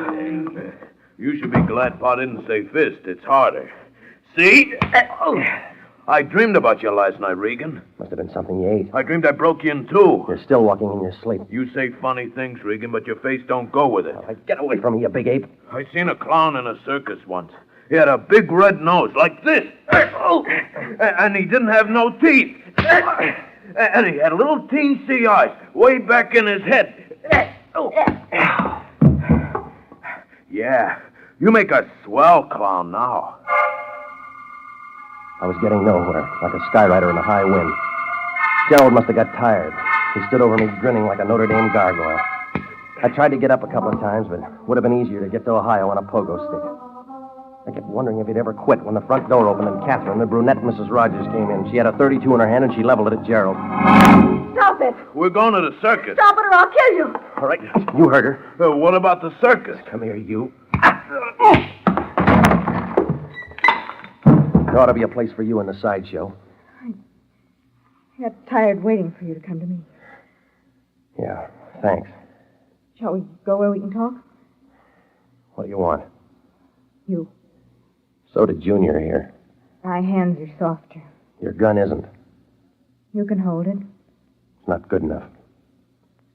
You should be glad Pa didn't say fist. It's harder. See? I dreamed about you last night, Regan. Must have been something you ate. I dreamed I broke you in two. You're still walking in your sleep. You say funny things, Regan, but your face don't go with it. Get away from me, you big ape. I seen a clown in a circus once. He had a big red nose like this. And he didn't have no teeth. And he had little teensy eyes way back in his head. Yeah, you make a swell clown now. I was getting nowhere, like a skyrider in a high wind. Gerald must have got tired. He stood over me grinning like a Notre Dame gargoyle. I tried to get up a couple of times, but it would have been easier to get to Ohio on a pogo stick. I kept wondering if he'd ever quit when the front door opened and Catherine, the brunette Mrs. Rogers, came in. She had a .32 in her hand and she leveled it at Gerald. Stop it! We're going to the circus. Stop it or I'll kill you! All right, you heard her. What about the circus? Come here, you. There ought to be a place for you in the sideshow. I got tired waiting for you to come to me. Yeah, thanks. Shall we go where we can talk? What do you want? You. So did Junior here. My hands are softer. Your gun isn't. You can hold it. It's not good enough.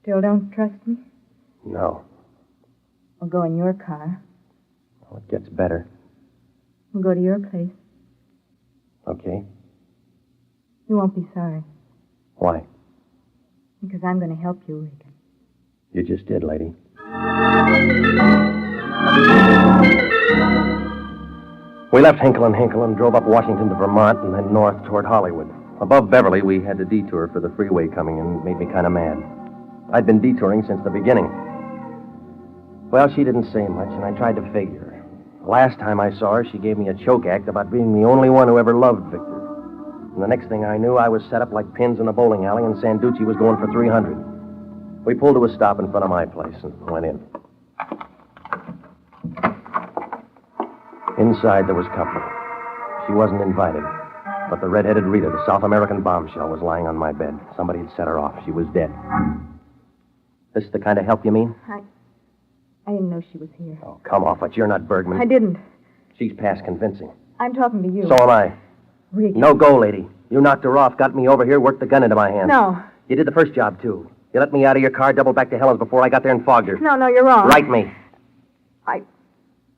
Still don't trust me? No. I'll go in your car. Well, it gets better. We'll go to your place. Okay. You won't be sorry. Why? Because I'm going to help you, Regan. You just did, lady. We left Hinkle and Hinkle and drove up Washington to Vermont and then north toward Hollywood. Above Beverly, we had to detour for the freeway coming in. It made me kind of mad. I'd been detouring since the beginning. Well, she didn't say much, and I tried to figure. The last time I saw her, she gave me a choke act about being the only one who ever loved Victor. And the next thing I knew, I was set up like pins in a bowling alley, and Sanducci was going for 300. We pulled to a stop in front of my place and went in. Inside, there was company. She wasn't invited. But the red-headed Rita, the South American bombshell, was lying on my bed. Somebody had set her off. She was dead. This the kind of help you mean? I didn't know she was here. Oh, come off it. You're not Bergman. I didn't. She's past convincing. I'm talking to you. So am I. Regan. No go, lady. You knocked her off, got me over here, worked the gun into my hand. No. You did the first job, too. You let me out of your car, doubled back to Helen's before I got there and fogged her. No, you're wrong. Right me.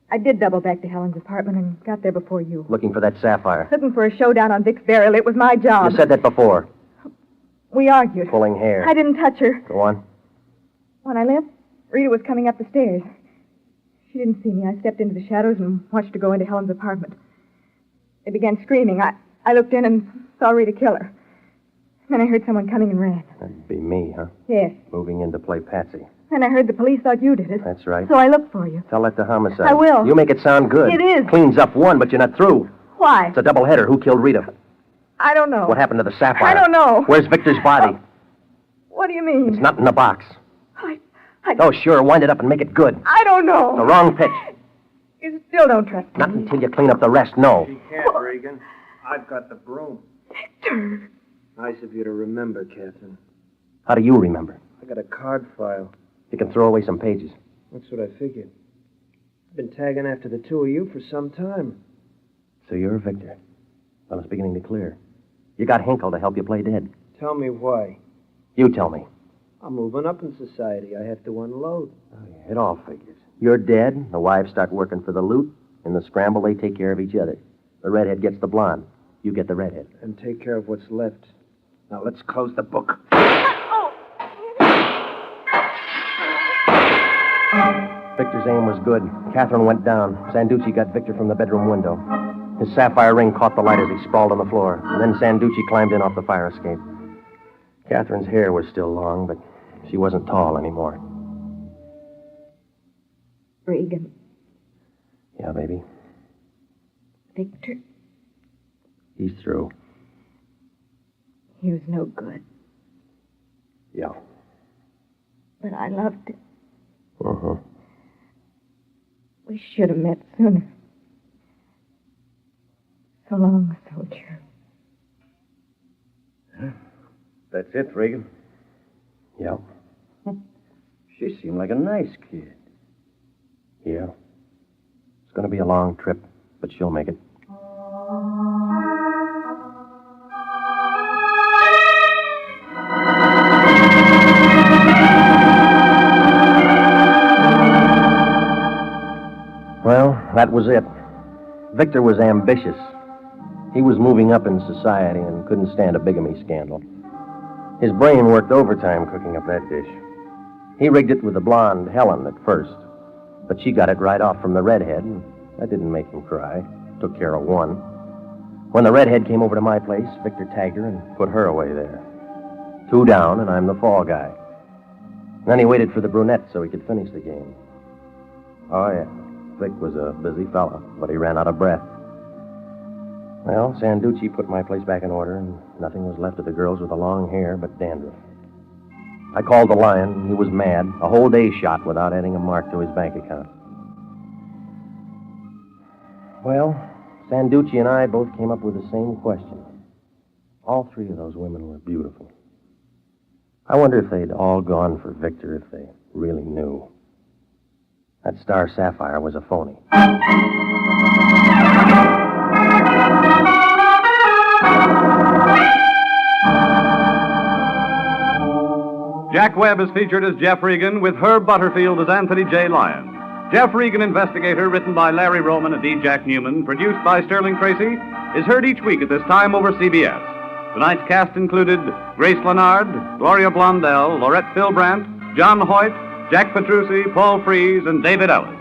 I did double back to Helen's apartment and got there before you. Looking for that sapphire. Looking for a showdown on Vic's burial. It was my job. You said that before. We argued. Pulling hair. I didn't touch her. Go on. When I left, Rita was coming up the stairs. She didn't see me. I stepped into the shadows and watched her go into Helen's apartment. They began screaming. I looked in and saw Rita kill her. Then I heard someone coming and ran. That'd be me, huh? Yes. Moving in to play Patsy. Then I heard the police thought you did it. That's right. So I looked for you. Tell that to homicide. I will. You make it sound good. It is. Cleans up one, but you're not through. Why? It's a double-header. Who killed Rita? I don't know. What happened to the sapphire? I don't know. Where's Victor's body? What do you mean? It's not in the box. I... Oh, sure. Wind it up and make it good. I don't know. The wrong pitch. You still don't trust me. Not until you clean up the rest, no. She can't, Regan. I've got the broom. Victor. Nice of you to remember, Catherine. How do you remember? I got a card file. You can throw away some pages. That's what I figured. I've been tagging after the two of you for some time. So you're Victor. Well, it's beginning to clear. You got Hinkle to help you play dead. Tell me why. You tell me. I'm moving up in society. I have to unload. Oh, yeah, it all figures. You're dead, the wives start working for the loot. In the scramble, they take care of each other. The redhead gets the blonde. You get the redhead. And take care of what's left. Now, let's close the book. Victor's aim was good. Catherine went down. Sanducci got Victor from the bedroom window. His sapphire ring caught the light as he sprawled on the floor. And then Sanducci climbed in off the fire escape. Catherine's hair was still long, but she wasn't tall anymore. Regan. Yeah, baby. Victor. He's through. He was no good. Yeah. But I loved him. Uh-huh. We should have met sooner. So long, soldier. That's it, Regan? Yeah. She seemed like a nice kid. Yeah. It's going to be a long trip, but she'll make it. Well, that was it. Victor was ambitious. He was moving up in society and couldn't stand a bigamy scandal. His brain worked overtime cooking up that dish. He rigged it with the blonde Helen at first, but she got it right off from the redhead, and that didn't make him cry. Took care of one. When the redhead came over to my place, Victor tagged her and put her away there. 2 down, and I'm the fall guy. Then he waited for the brunette so he could finish the game. Oh, yeah. Vic was a busy fella, but he ran out of breath. Well, Sanducci put my place back in order, and nothing was left of the girls with the long hair but dandruff. I called the Lyon. He was mad. A whole day shot without adding a mark to his bank account. Well, Sanducci and I both came up with the same question. All 3 of those women were beautiful. I wonder if they'd all gone for Victor if they really knew. That star sapphire was a phony. Jack Webb is featured as Jeff Regan, with Herb Butterfield as Anthony J. Lyon. Jeff Regan, Investigator, written by Larry Roman and D. Jack Newman, produced by Sterling Tracy, is heard each week at this time over CBS. Tonight's cast included Grace Leonard, Gloria Blondell, Laurette Philbrandt, John Hoyt, Jack Petrucci, Paul Frees, and David Ellis.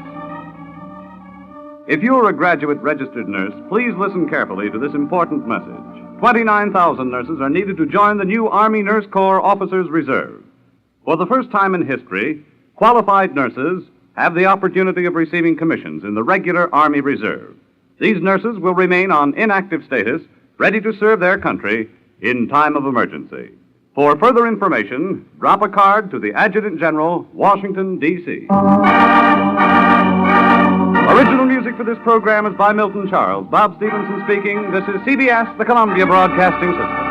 If you're a graduate registered nurse, please listen carefully to this important message. 29,000 nurses are needed to join the new Army Nurse Corps Officers Reserve. For the first time in history, qualified nurses have the opportunity of receiving commissions in the regular Army Reserve. These nurses will remain on inactive status, ready to serve their country in time of emergency. For further information, drop a card to the Adjutant General, Washington, D.C. Original music for this program is by Milton Charles. Bob Stevenson speaking. This is CBS, the Columbia Broadcasting System.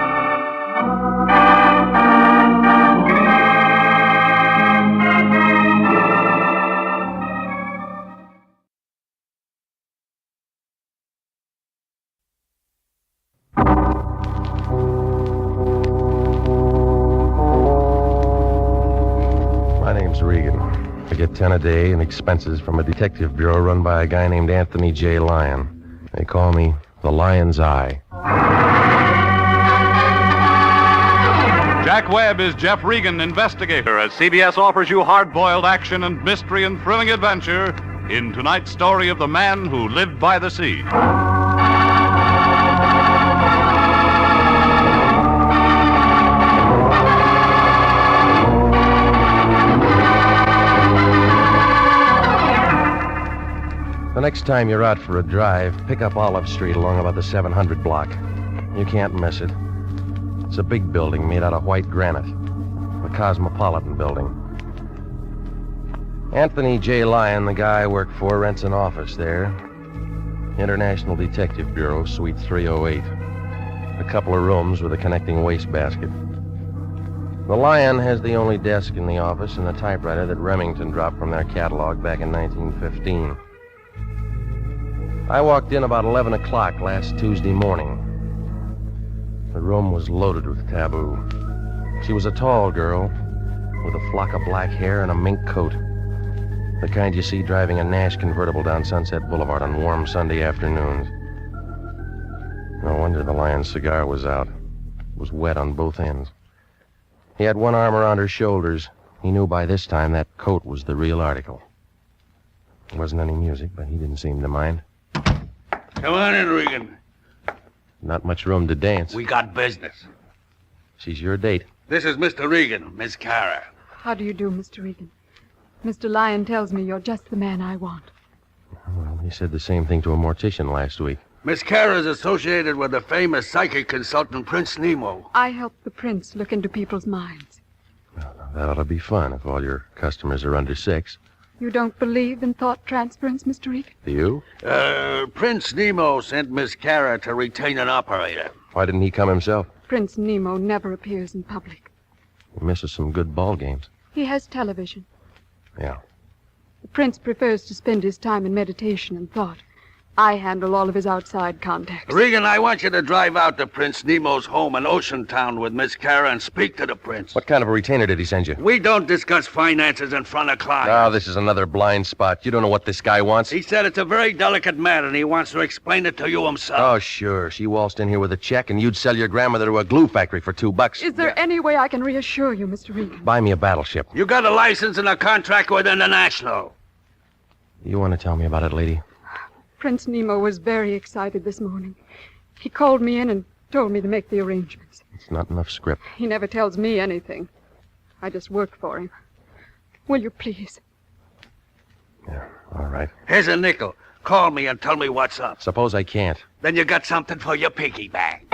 Regan. I get 10 a day in expenses from a detective bureau run by a guy named Anthony J. Lyon. They call me the Lion's Eye. Jack Webb is Jeff Regan, Investigator, as CBS offers you hard-boiled action and mystery and thrilling adventure in tonight's story of the man who lived by the sea. The next time you're out for a drive, pick up Olive Street along about the 700 block. You can't miss it. It's a big building made out of white granite. The Cosmopolitan Building. Anthony J. Lyon, the guy I work for, rents an office there. International Detective Bureau, Suite 308. A couple of rooms with a connecting wastebasket. The Lyon has the only desk in the office and the typewriter that Remington dropped from their catalog back in 1915. I walked in about 11 o'clock last Tuesday morning. The room was loaded with taboo. She was a tall girl with a flock of black hair and a mink coat. The kind you see driving a Nash convertible down Sunset Boulevard on warm Sunday afternoons. No wonder the Lion's cigar was out. It was wet on both ends. He had one arm around her shoulders. He knew by this time that coat was the real article. There wasn't any music, but he didn't seem to mind. Come on in, Regan. Not much room to dance. We got business. She's your date. This is Mr. Regan, Miss Kara. How do you do, Mr. Regan? Mr. Lyon tells me you're just the man I want. Well, he said the same thing to a mortician last week. Miss Kara's associated with the famous psychic consultant Prince Nemo. I help the prince look into people's minds. Well, that ought to be fun if all your customers are under 6. You don't believe in thought transference, Mr. Regan? Do you? Prince Nemo sent Miss Kara to retain an operator. Why didn't he come himself? Prince Nemo never appears in public. He misses some good ball games. He has television. Yeah. The prince prefers to spend his time in meditation and thought. I handle all of his outside contacts. Regan, I want you to drive out to Prince Nemo's home in Ocean Town with Miss Kara and speak to the prince. What kind of a retainer did he send you? We don't discuss finances in front of clients. Oh, this is another blind spot. You don't know what this guy wants? He said it's a very delicate matter, and he wants to explain it to you himself. Oh, sure. She waltzed in here with a check, and you'd sell your grandmother to a glue factory for $2. Is there any way I can reassure you, Mr. Regan? Buy me a battleship. You got a license and a contract with International. You want to tell me about it, lady? Prince Nemo was very excited this morning. He called me in and told me to make the arrangements. It's not enough script. He never tells me anything. I just work for him. Will you please? Yeah, all right. Here's a nickel. Call me and tell me what's up. Suppose I can't. Then you got something for your piggy bank.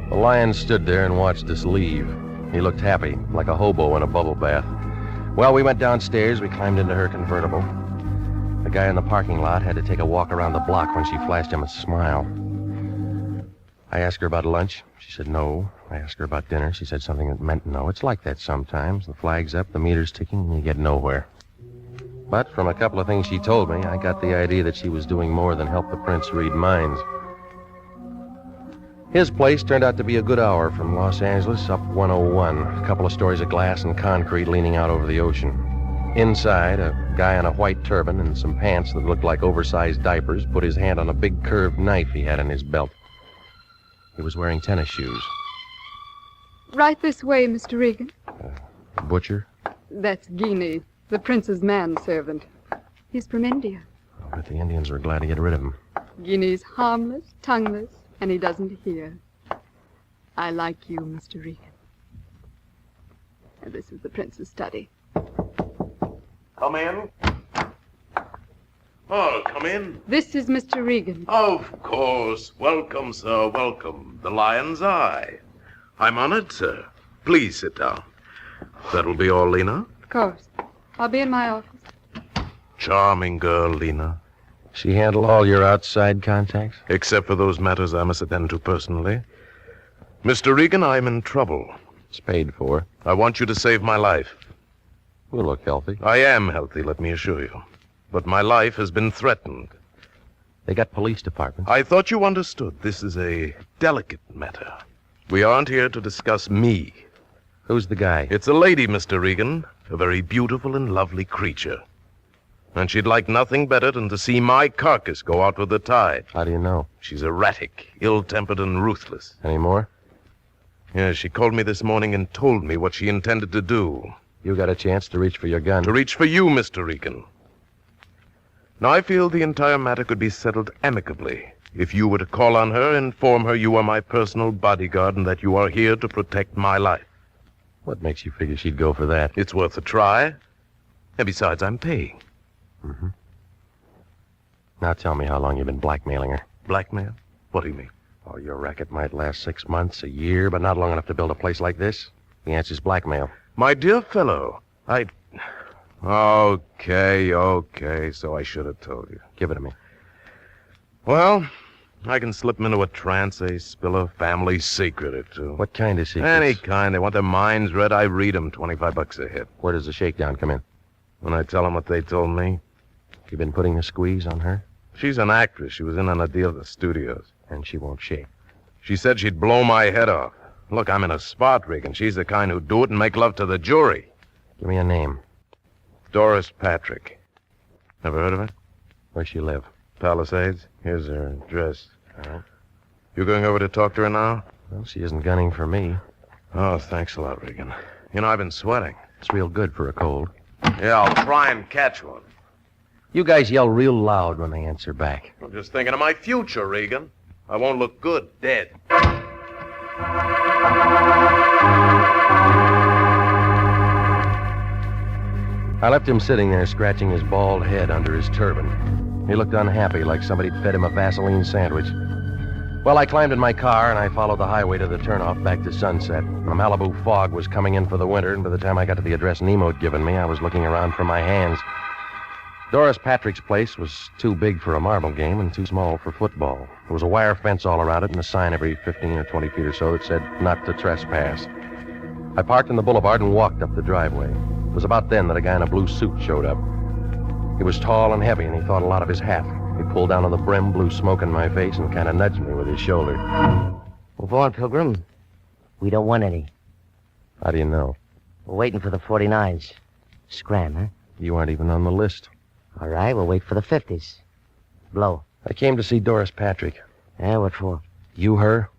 The Lion stood there and watched us leave. He looked happy, like a hobo in a bubble bath. Well, we went downstairs. We climbed into her convertible. The guy in the parking lot had to take a walk around the block when she flashed him a smile. I asked her about lunch. She said no. I asked her about dinner. She said something that meant no. It's like that sometimes. The flag's up, the meter's ticking, and you get nowhere. But from a couple of things she told me, I got the idea that she was doing more than help the prince read minds. His place turned out to be a good hour from Los Angeles up 101. A couple of stories of glass and concrete leaning out over the ocean. Inside, a guy in a white turban and some pants that looked like oversized diapers put his hand on a big curved knife he had in his belt. He was wearing tennis shoes. Right this way, Mr. Regan. Butcher? That's Guinea, the prince's manservant. He's from India. I bet the Indians were glad to get rid of him. Guinea's harmless, tongueless, and he doesn't hear. I like you, Mr. Regan. And this is the prince's study. Come in. Oh, come in. This is Mr. Regan. Of course. Welcome, sir, welcome. The Lion's Eye. I'm honored, sir. Please sit down. That'll be all, Lena? Of course. I'll be in my office. Charming girl, Lena. She handle all your outside contacts? Except for those matters I must attend to personally. Mr. Regan, I'm in trouble. It's paid for. I want you to save my life. You look healthy. I am healthy, let me assure you. But my life has been threatened. They got police departments. I thought you understood. This is a delicate matter. We aren't here to discuss me. Who's the guy? It's a lady, Mr. Regan. A very beautiful and lovely creature. And she'd like nothing better than to see my carcass go out with the tide. How do you know? She's erratic, ill-tempered, and ruthless. Any more? Yes, she called me this morning and told me what she intended to do. You got a chance to reach for your gun. To reach for you, Mr. Regan. Now, I feel the entire matter could be settled amicably if you were to call on her and inform her you are my personal bodyguard and that you are here to protect my life. What makes you figure she'd go for that? It's worth a try. And besides, I'm paying. Mm-hmm. Now tell me how long you've been blackmailing her. Blackmail? What do you mean? Oh, your racket might last 6 months, a year, but not long enough to build a place like this. The answer's blackmail. My dear fellow, Okay, so I should have told you. Give it to me. Well, I can slip them into a trance, spill a family secret or two. What kind of secrets? Any kind. They want their minds read, I read them. $25 a hit. Where does the shakedown come in? When I tell them what they told me. You been putting the squeeze on her? She's an actress. She was in on a deal at the studios. And she won't shake. She said she'd blow my head off. Look, I'm in a spot rig, and she's the kind who'd do it and make love to the jury. Give me a name. Doris Patrick. Never heard of her? Where's she live? Palisades. Here's her address. All right. You going over to talk to her now? Well, she isn't gunning for me. Oh, thanks a lot, Regan. You know, I've been sweating. It's real good for a cold. Yeah, I'll try and catch one. You guys yell real loud when they answer back. I'm just thinking of my future, Regan. I won't look good dead. I left him sitting there scratching his bald head under his turban. He looked unhappy, like somebody'd fed him a Vaseline sandwich. Well, I climbed in my car and I followed the highway to the turnoff back to Sunset. The Malibu fog was coming in for the winter, and by the time I got to the address Nemo'd given me, I was looking around for my hands. Doris Patrick's place was too big for a marble game and too small for football. There was a wire fence all around it and a sign every 15 or 20 feet or so that said, "Not to trespass." I parked in the boulevard and walked up the driveway. It was about then that a guy in a blue suit showed up. He was tall and heavy, and he thought a lot of his hat. He pulled down on the brim, blew smoke in my face, and kind of nudged me with his shoulder. Move on, Pilgrim. We don't want any. How do you know? We're waiting for the 49s. Scram, huh? You aren't even on the list. All right, we'll wait for the 50s. Blow. I came to see Doris Patrick. Yeah, what for? You her?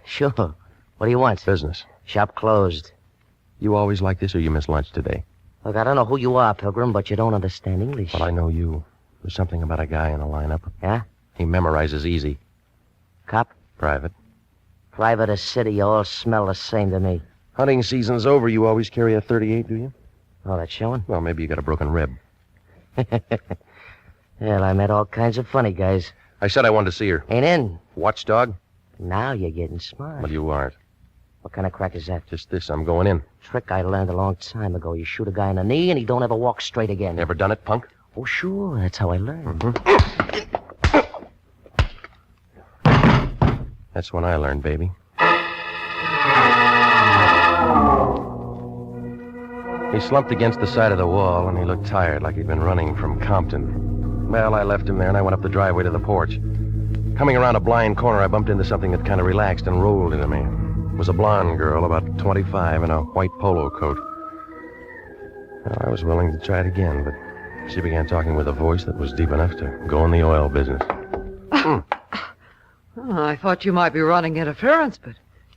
Sure. What do you want? Business. Shop closed. You always like this, or you missed lunch today? Look, I don't know who you are, Pilgrim, but you don't understand English. Well, I know you. There's something about a guy in the lineup. Yeah? He memorizes easy. Cop? Private. Private or city, you all smell the same to me. Hunting season's over. You always carry a .38, do you? Oh, that's showing? Well, maybe you got a broken rib. Well, I met all kinds of funny guys. I said I wanted to see her. Ain't in. Watchdog? Now you're getting smart. Well, you aren't. What kind of crack is that? Just this. I'm going in. Trick I learned a long time ago. You shoot a guy in the knee and he don't ever walk straight again. Ever done it, punk? Oh, sure. That's how I learned. That's when I learned, baby. He slumped against the side of the wall, and he looked tired, like he'd been running from Compton. Well, I left him there, and I went up the driveway to the porch. Coming around a blind corner, I bumped into something that kind of relaxed and rolled into me. It was a blonde girl, about 25, in a white polo coat. Well, I was willing to try it again, but she began talking with a voice that was deep enough to go in the oil business. Oh, I thought you might be running interference, but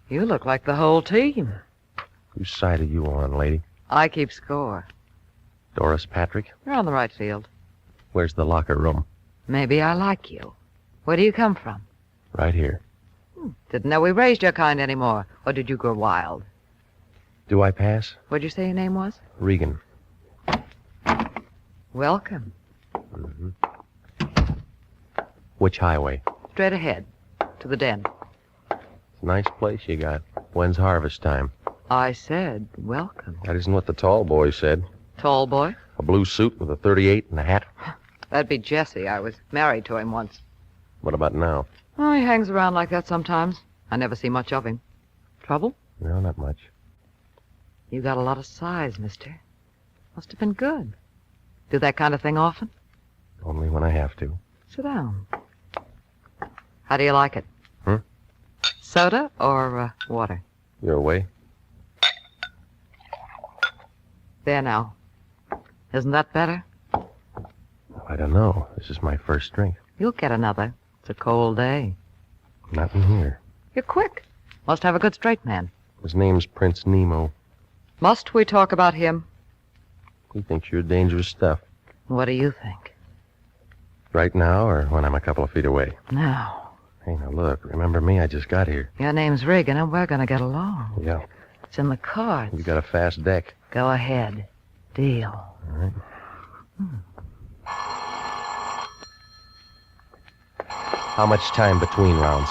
you look like the whole team. Whose side are you on, lady? I keep score. Doris Patrick? You're on the right field. Where's the locker room? Maybe I like you. Where do you come from? Right here. Didn't know we raised your kind anymore. Or did you go wild? Do I pass? What'd you say your name was? Regan. Welcome. Mm-hmm. Which highway? Straight ahead. To the den. It's a nice place you got. When's harvest time? I said welcome. That isn't what the tall boy said. Tall boy? A blue suit with a .38 and a hat. That'd be Jesse. I was married to him once. What about now? Oh, he hangs around like that sometimes. I never see much of him. Trouble? No, not much. You got a lot of size, mister. Must have been good. Do that kind of thing often? Only when I have to. Sit down. How do you like it? Soda or water? Your way? There now. Isn't that better? I don't know. This is my first drink. You'll get another. It's a cold day. Not in here. You're quick. Must have a good straight man. His name's Prince Nemo. Must we talk about him? He thinks you're dangerous stuff. What do you think? Right now, or when I'm a couple of feet away? Now. Hey, now look. Remember me? I just got here. Your name's Regan, and we're going to get along. Yeah. It's in the cards. You got a fast deck. Go ahead. Deal. All right. How much time between rounds?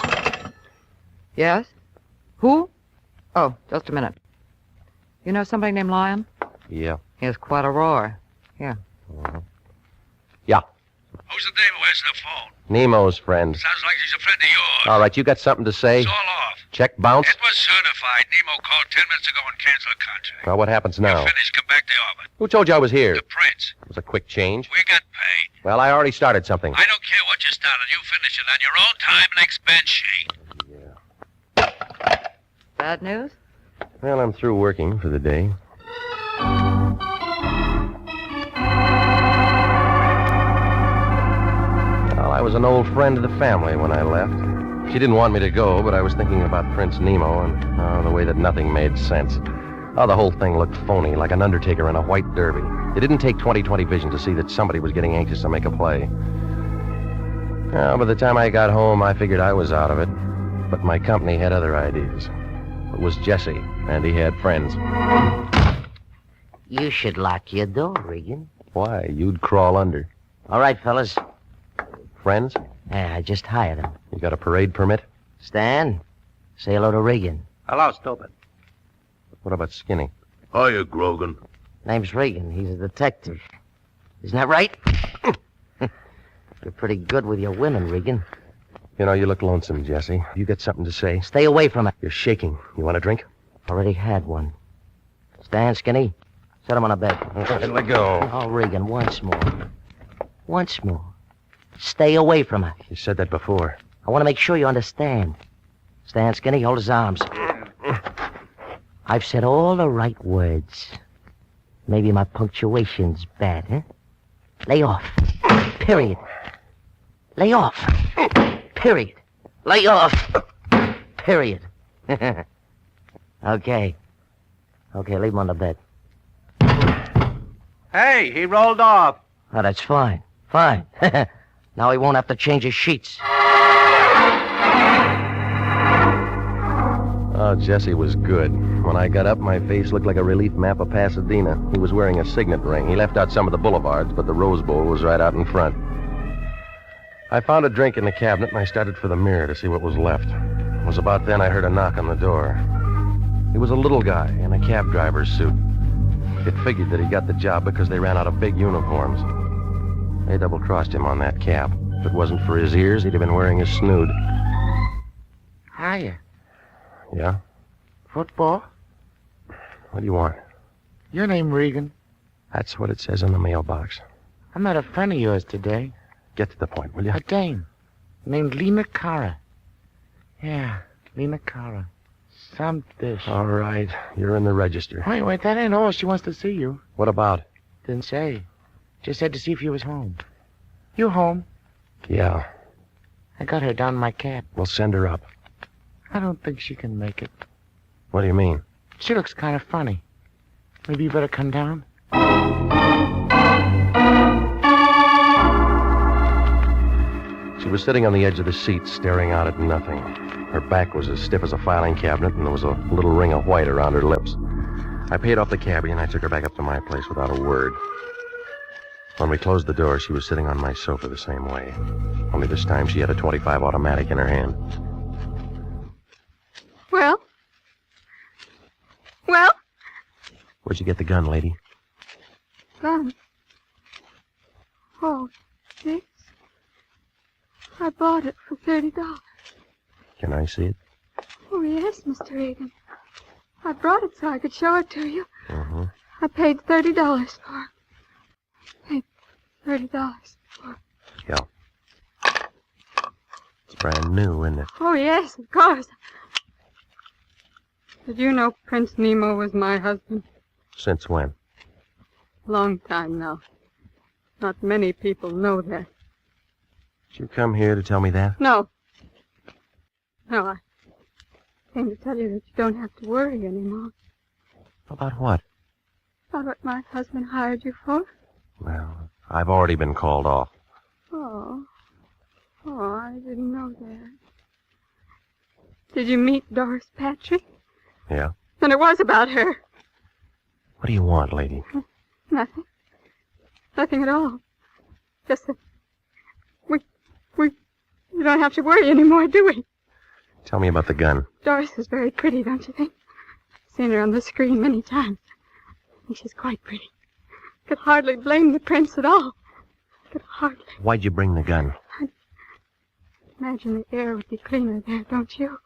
Yes? Who? Oh, just a minute. You know somebody named Lyon? Yeah. He has quite a roar. Here. Yeah. Who's the dame who answered the phone? Nemo's friend. Sounds like she's a friend of yours. All right, you got something to say? It's all off. Check bounce? It was certified. Nemo called 10 minutes ago and canceled the contract. Well, what happens now? Finished, come back to the office. Who told you I was here? The prince. It was a quick change. We got paid. Well, I already started something. I don't care what you started. You finish it on your own time and expense sheet. Bad news? Well, I'm through working for the day. Well, I was an old friend of the family when I left. She didn't want me to go, but I was thinking about Prince Nemo and the way that nothing made sense. Oh, the whole thing looked phony, like an undertaker in a white derby. It didn't take 20/20 vision to see that somebody was getting anxious to make a play. Well, by the time I got home, I figured I was out of it. But my company had other ideas. It was Jesse, and he had friends. You should lock your door, Regan. Why? You'd crawl under. All right, fellas. Friends? Yeah, I just hired him. You got a parade permit? Stan, say hello to Regan. Hello, stupid. What about Skinny? Hiya, Grogan. Name's Regan. He's a detective. Isn't that right? You're pretty good with your women, Regan. You know, you look lonesome, Jesse. You got something to say? Stay away from it. You're shaking. You want a drink? Already had one. Stan, Skinny, Set him on a bed. Let go. Oh, Regan, once more. Once more. Stay away from her. You said that before. I want to make sure you understand. Stand, Skinny. Hold his arms. I've said all the right words. Maybe my punctuation's bad, huh? Lay off. Period. Lay off. Period. Lay off. Period. Okay. Okay, leave him on the bed. Hey, he rolled off. Oh, that's fine. Fine. Now he won't have to change his sheets. Oh, Jesse was good. When I got up, my face looked like a relief map of Pasadena. He was wearing a signet ring. He left out some of the boulevards, but the Rose Bowl was right out in front. I found a drink in the cabinet, and I started for the mirror to see what was left. It was about then I heard a knock on the door. He was a little guy in a cab driver's suit. It figured that he got the job because they ran out of big uniforms. They double-crossed him on that cap. If it wasn't for his ears, he'd have been wearing a snood. Hiya. Yeah? Football? What do you want? Your name Regan. That's what it says in the mailbox. I met a friend of yours today. Get to the point, will you? A dame. Named Lena Cara. Yeah, Lena Cara. Some dish. All right. You're in the register. Wait, that ain't all. She wants to see you. What about? Didn't say. Just said to see if you was home. You home? Yeah. I got her down in my cab. We'll send her up. I don't think she can make it. What do you mean? She looks kind of funny. Maybe you better come down? She was sitting on the edge of the seat, staring out at nothing. Her back was as stiff as a filing cabinet, and there was a little ring of white around her lips. I paid off the cabbie, and I took her back up to my place without a word. When we closed the door, she was sitting on my sofa the same way. Only this time she had a .25 automatic in her hand. Well? Well? Where'd you get the gun, lady? Gun? Oh, this? I bought it for $30. Can I see it? Oh, yes, Mr. Regan. I brought it so I could show it to you. Mm-hmm. I paid $30 for it. Paid $30 for it. Yeah. It's brand new, isn't it? Oh, yes, of course. Did you know Prince Nemo was my husband? Since when? Long time now. Not many people know that. Did you come here to tell me that? No. No, I came to tell you that you don't have to worry anymore. About what? About what my husband hired you for? Well, I've already been called off. Oh. Oh, I didn't know that. Did you meet Doris Patrick? Yeah? Then it was about her. What do you want, lady? Nothing. Nothing at all. Just that we don't have to worry anymore, do we? Tell me about the gun. Doris is very pretty, don't you think? Seen her on the screen many times. I think she's quite pretty. Could hardly blame the prince at all. Could hardly. Why'd you bring the gun? Imagine the air would be cleaner there, don't you?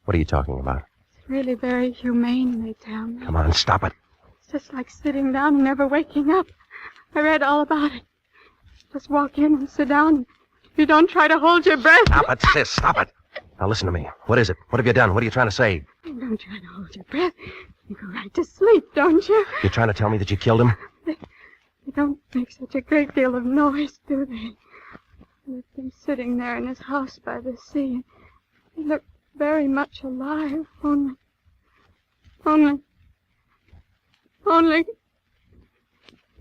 What are you talking about? It's really very humane, they tell me. Come on, stop it. It's just like sitting down and never waking up. I read all about it. Just walk in and sit down. You don't try to hold your breath. Stop it, sis, stop it. Now listen to me. What is it? What have you done? What are you trying to say? You don't try to hold your breath. You go right to sleep, don't you? You're trying to tell me that you killed him? They don't make such a great deal of noise, do they? I left him sitting there in his house by the sea. He looked very much alive, only...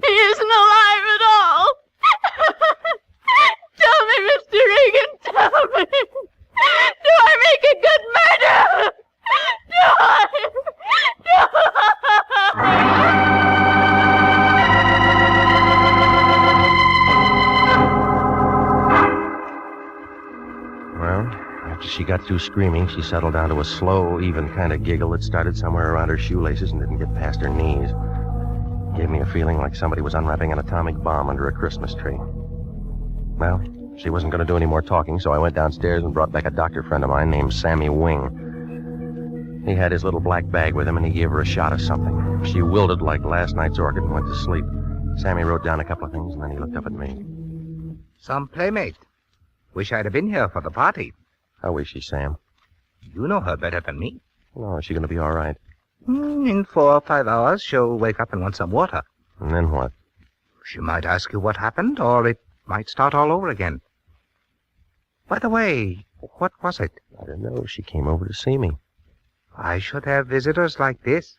He isn't alive at all! Tell me, Mr. Regan, tell me! Do I make a good murderer? Do I? Well, after she got through screaming, she settled down to a slow, even kind of giggle that started somewhere around her shoelaces and didn't get past her knees. Gave me a feeling like somebody was unwrapping an atomic bomb under a Christmas tree. Well, she wasn't going to do any more talking, so I went downstairs and brought back a doctor friend of mine named Sammy Wing. He had his little black bag with him, and he gave her a shot of something. She wilted like last night's orchid and went to sleep. Sammy wrote down a couple of things, and then he looked up at me. Some playmate. Wish I'd have been here for the party. How is she, Sam? You know her better than me. Oh, is she going to be all right? In 4 or 5 hours, she'll wake up and want some water. And then what? She might ask you what happened, or it might start all over again. By the way, what was it? I don't know. She came over to see me. I should have visitors like this.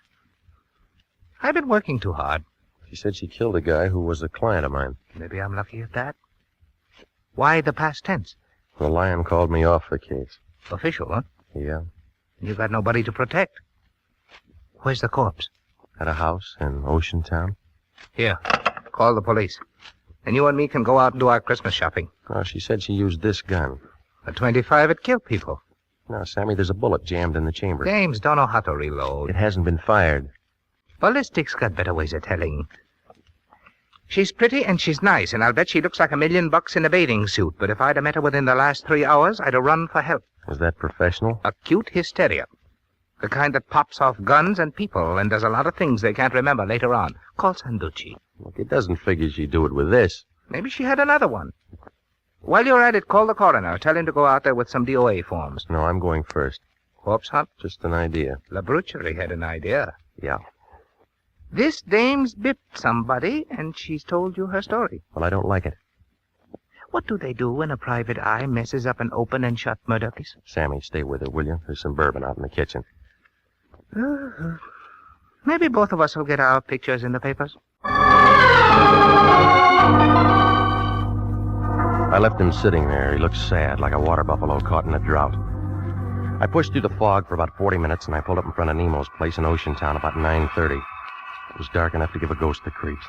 I've been working too hard. She said she killed a guy who was a client of mine. Maybe I'm lucky at that. Why the past tense? The Lyon called me off the case. Official, huh? Yeah. You got nobody to protect. Where's the corpse? At a house in Ocean Town. Here, call the police. And you and me can go out and do our Christmas shopping. Oh, she said she used this gun. A .25, it killed people. No, Sammy, there's a bullet jammed in the chamber. Dames don't know how to reload. It hasn't been fired. Ballistics got better ways of telling. She's pretty and she's nice, and I'll bet she looks like $1 million in a bathing suit. But if I'd have met her within the last 3 hours, I'd have run for help. Was that professional? Acute hysteria. The kind that pops off guns and people and does a lot of things they can't remember later on. Call Sanducci. Look, it doesn't figure she'd do it with this. Maybe she had another one. While you're at it, call the coroner. Tell him to go out there with some DOA forms. No, I'm going first. Corpse hunt? Just an idea. Labrucherie had an idea. Yeah. This dame's bipped somebody, and she's told you her story. Well, I don't like it. What do they do when a private eye messes up an open and shut murder case? Sammy, stay with her, will you? There's some bourbon out in the kitchen. Maybe both of us will get our pictures in the papers. I left him sitting there. He looked sad, like a water buffalo caught in a drought. I pushed through the fog for about 40 minutes, and I pulled up in front of Nemo's place in Ocean Town about 9:30. It was dark enough to give a ghost the creeps.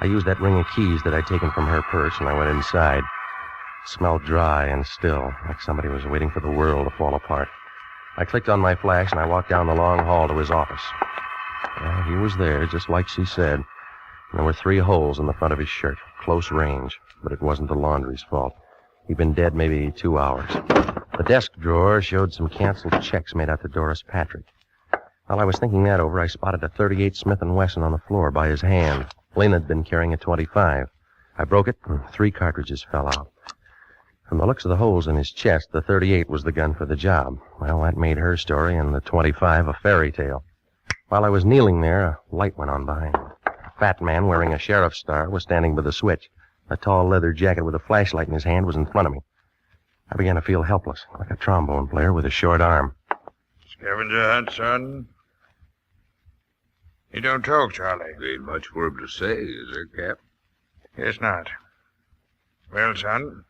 I used that ring of keys that I'd taken from her purse, and I went inside. It smelled dry and still, like somebody was waiting for the world to fall apart. I clicked on my flash, and I walked down the long hall to his office. Well, he was there, just like she said. And there were 3 holes in the front of his shirt, close range. But it wasn't the laundry's fault. He'd been dead maybe 2 hours. The desk drawer showed some canceled checks made out to Doris Patrick. While I was thinking that over, I spotted a .38 Smith & Wesson on the floor by his hand. Lynn had been carrying a .25. I broke it, and 3 cartridges fell out. From the looks of the holes in his chest, the .38 was the gun for the job. Well, that made her story, and the .25 a fairy tale. While I was kneeling there, a light went on behind me. A fat man wearing a sheriff's star was standing by the switch. A tall leather jacket with a flashlight in his hand was in front of me. I began to feel helpless, like a trombone player with a short arm. Scavenger hunt, son? You don't talk, Charlie. Ain't much for him to say, is there, Cap? Guess not. Well, son?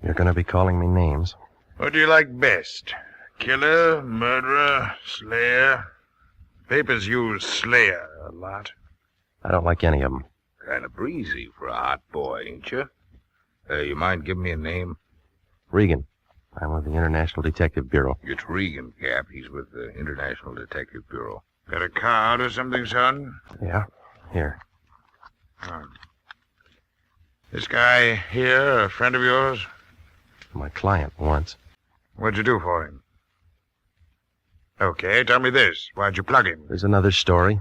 You're going to be calling me names. What do you like best? Killer, murderer, slayer? Papers use slayer a lot. I don't like any of them. Kind of breezy for a hot boy, ain't you? You mind giving me a name? Regan. I'm with the International Detective Bureau. It's Regan, Cap. He's with the International Detective Bureau. Got a card or something, son? Yeah, here. This guy here, a friend of yours? My client once. What'd you do for him? Okay, tell me this. Why'd you plug him? There's another story.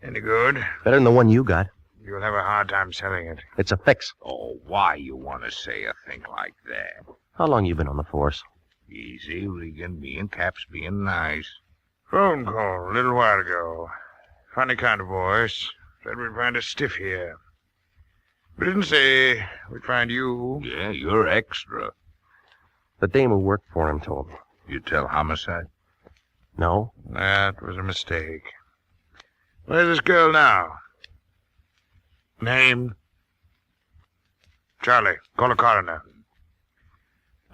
Any good? Better than the one you got. You'll have a hard time selling it. It's a fix. Oh, why you want to say a thing like that? How long you been on the force? Easy, Regan. Me and Cap's being nice. Phone call a little while ago. Funny kind of voice. Said we'd find a stiff here. But didn't say we'd find you. Yeah, you're extra. The dame who worked for him told me. You tell homicide? No. That was a mistake. Where's this girl now? Name? Charlie, call a coroner.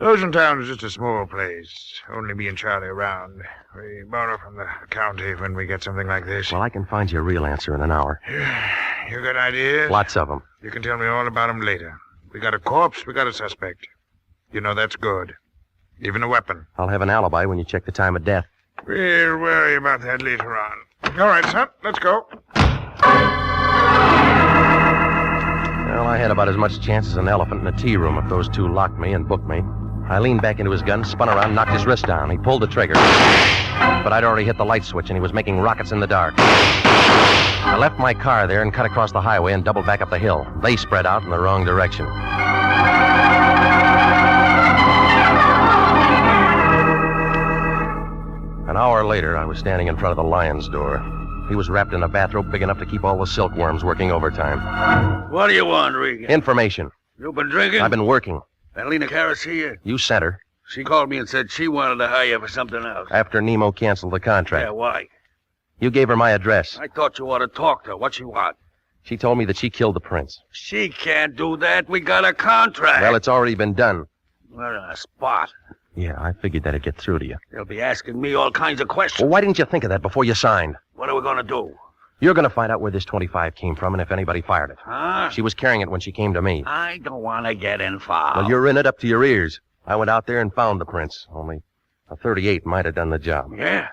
Ocean Town is just a small place. Only me and Charlie around. We borrow from the county when we get something like this. Well, I can find you a real answer in an hour. You got ideas? Lots of them. You can tell me all about them later. We got a corpse, we got a suspect. You know that's good. Even a weapon. I'll have an alibi when you check the time of death. We'll worry about that later on. All right, son, let's go. Well, I had about as much chance as an elephant in a tea room if those 2 locked me and booked me. I leaned back into his gun, spun around, knocked his wrist down. He pulled the trigger. But I'd already hit the light switch, and he was making rockets in the dark. I left my car there and cut across the highway and doubled back up the hill. They spread out in the wrong direction. An hour later, I was standing in front of the Lyon's door. He was wrapped in a bathrobe big enough to keep all the silkworms working overtime. What do you want, Regan? Information. You been drinking? I've been working. That Lena Cara see you? You sent her. She called me and said she wanted to hire you for something else. After Nemo canceled the contract. Yeah, why? You gave her my address. I thought you ought to talk to her. What she want? She told me that she killed the prince. She can't do that. We got a contract. Well, it's already been done. We're in a spot. Yeah, I figured that'd get through to you. They'll be asking me all kinds of questions. Well, why didn't you think of that before you signed? What are we going to do? You're going to find out where this 25 came from and if anybody fired it. Huh? She was carrying it when she came to me. I don't want to get involved. Well, you're in it up to your ears. I went out there and found the prince. Only a 38 might have done the job. Yeah?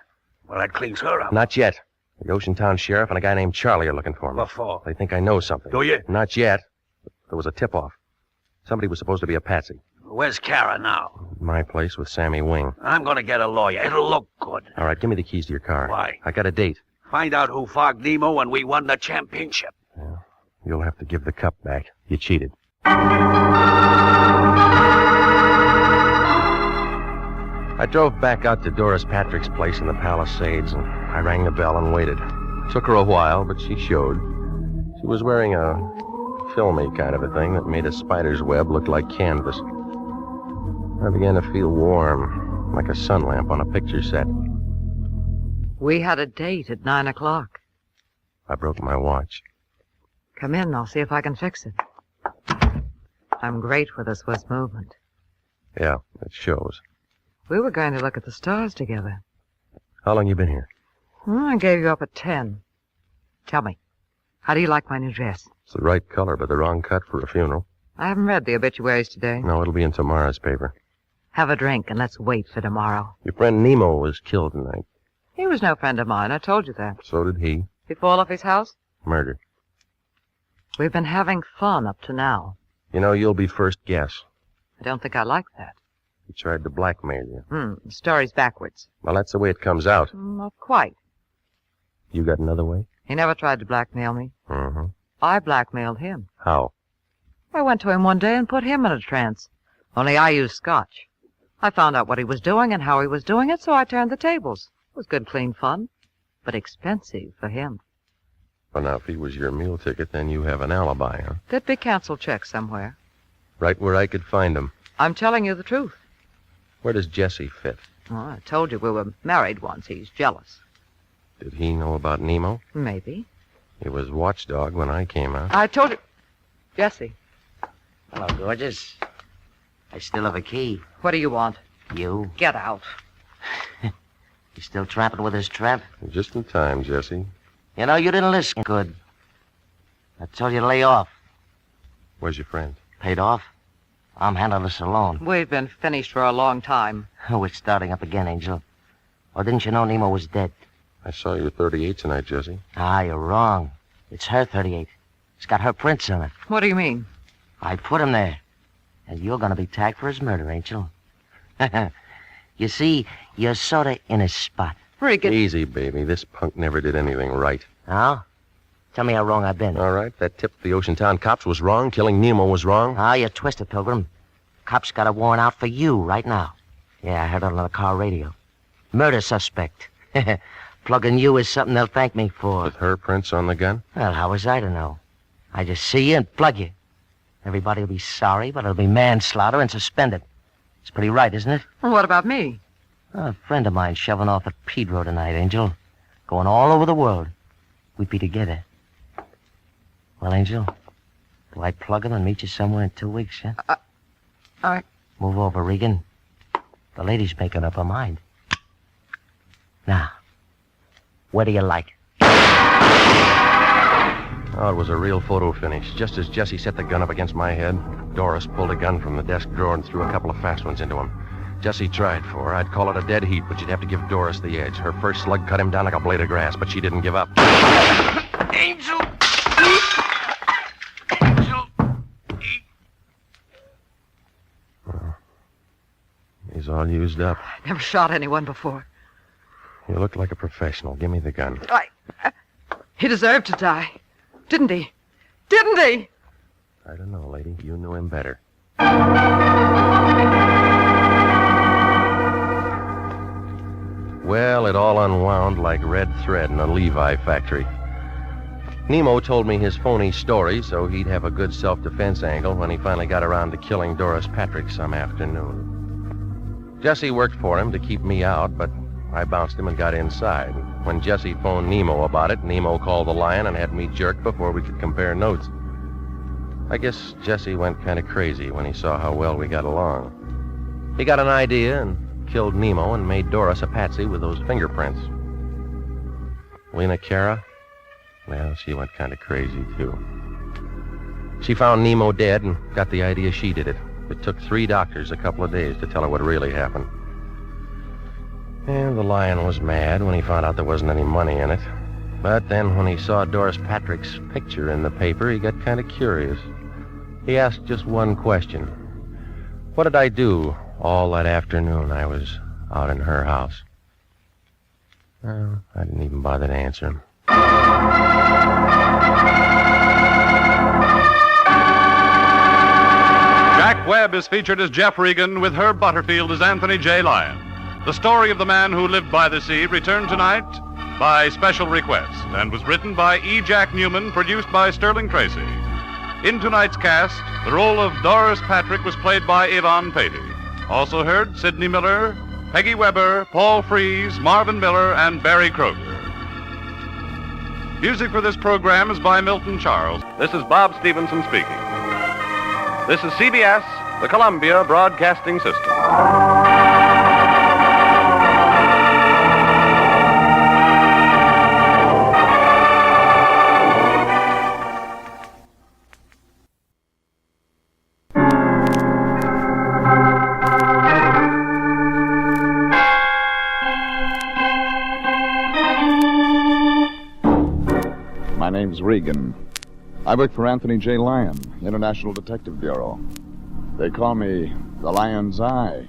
Well, that cleans her up. Not yet. The Oceantown sheriff and a guy named Charlie are looking for me. What for? They think I know something. Do you? Not yet. There was a tip-off. Somebody was supposed to be a patsy. Where's Cara now? My place with Sammy Wing. I'm going to get a lawyer. It'll look good. All right, give me the keys to your car. Why? I got a date. Find out who fogged Nemo and we won the championship. Yeah. You'll have to give the cup back. You cheated. I drove back out to Doris Patrick's place in the Palisades, and I rang the bell and waited. Took her a while, but she showed. She was wearing a filmy kind of a thing that made a spider's web look like canvas. I began to feel warm, like a sun lamp on a picture set. We had a date at 9 o'clock. I broke my watch. Come in, I'll see if I can fix it. I'm great with a Swiss movement. Yeah, it shows. We were going to look at the stars together. How long you been here? I gave you up at 10. Tell me, how do you like my new dress? It's the right color, but the wrong cut for a funeral. I haven't read the obituaries today. No, it'll be in tomorrow's paper. Have a drink and let's wait for tomorrow. Your friend Nemo was killed tonight. He was no friend of mine, I told you that. So did he. He fall off his house? Murder. We've been having fun up to now. You know, you'll be first guess. I don't think I like that. He tried to blackmail you. The story's backwards. Well, that's the way it comes out. Not quite. You got another way? He never tried to blackmail me. Mm-hmm. I blackmailed him. How? I went to him one day and put him in a trance. Only I used scotch. I found out what he was doing and how he was doing it, so I turned the tables. It was good, clean fun, but expensive for him. Well, now, if he was your meal ticket, then you have an alibi, huh? There'd be canceled checks somewhere. Right where I could find him. I'm telling you the truth. Where does Jesse fit? Oh, I told you we were married once. He's jealous. Did he know about Nemo? Maybe. He was watchdog when I came out. I told you... Jesse. Hello, gorgeous. I still have a key. What do you want? You? Get out. You still tramping with this tramp? Just in time, Jesse. You know, you didn't listen good. I told you to lay off. Where's your friend? Paid off? I'm handling this alone. We've been finished for a long time. We're starting up again, Angel. Or didn't you know Nemo was dead? I saw your 38 tonight, Jesse. Ah, you're wrong. It's her 38. It's got her prints on it. What do you mean? I put him there. And you're going to be tagged for his murder, Angel. You see, you're sort of in a spot. Regan. Easy, baby. This punk never did anything right. Oh? Tell me how wrong I've been. All right, that tip the Oceantown cops was wrong. Killing Nemo was wrong. Ah, you twisted, Pilgrim. Cops got a warrant out for you right now. Yeah, I heard it on the car radio. Murder suspect. Plugging you is something they'll thank me for. With her prints on the gun? Well, how was I to know? I just see you and plug you. Everybody will be sorry, but it'll be manslaughter and suspended. It's pretty right, isn't it? Well, what about me? A friend of mine shoving off at Pedro tonight, Angel. Going all over the world. We'd be together. Well, Angel, do I plug him and meet you somewhere in 2 weeks, huh? Move over, Regan. The lady's making up her mind. Now, what do you like? Oh, it was a real photo finish. Just as Jesse set the gun up against my head, Doris pulled a gun from the desk drawer and threw a couple of fast ones into him. Jesse tried for her. I'd call it a dead heat, but you'd have to give Doris the edge. Her first slug cut him down like a blade of grass, but she didn't give up. Angel! all used up. Never shot anyone before. You look like a professional. Give me the gun. He deserved to die. Didn't he? Didn't he? I don't know, lady. You knew him better. Well, it all unwound like red thread in a Levi factory. Nemo told me his phony story so he'd have a good self-defense angle when he finally got around to killing Doris Patrick some afternoon. Jesse worked for him to keep me out, but I bounced him and got inside. When Jesse phoned Nemo about it, Nemo called the Lion and had me jerked before we could compare notes. I guess Jesse went kind of crazy when he saw how well we got along. He got an idea and killed Nemo and made Doris a patsy with those fingerprints. Lena Cara? Well, she went kind of crazy, too. She found Nemo dead and got the idea she did it. It took 3 doctors a couple of days to tell her what really happened. And the Lion was mad when he found out there wasn't any money in it. But then when he saw Doris Patrick's picture in the paper, he got kind of curious. He asked just one question. What did I do all that afternoon I was out in her house? Well, I didn't even bother to answer him. Jack Webb is featured as Jeff Regan with Herb Butterfield as Anthony J. Lyon. The story of the man who lived by the sea returned tonight by special request and was written by E. Jack Newman, produced by Sterling Tracy. In tonight's cast, the role of Doris Patrick was played by Yvonne Patey. Also heard Sidney Miller, Peggy Weber, Paul Frees, Marvin Miller, and Barry Kroger. Music for this program is by Milton Charles. This is Bob Stevenson speaking. This is CBS, the Columbia Broadcasting System. My name's Regan. I work for Anthony J. Lyon, International Detective Bureau. They call me the Lion's Eye.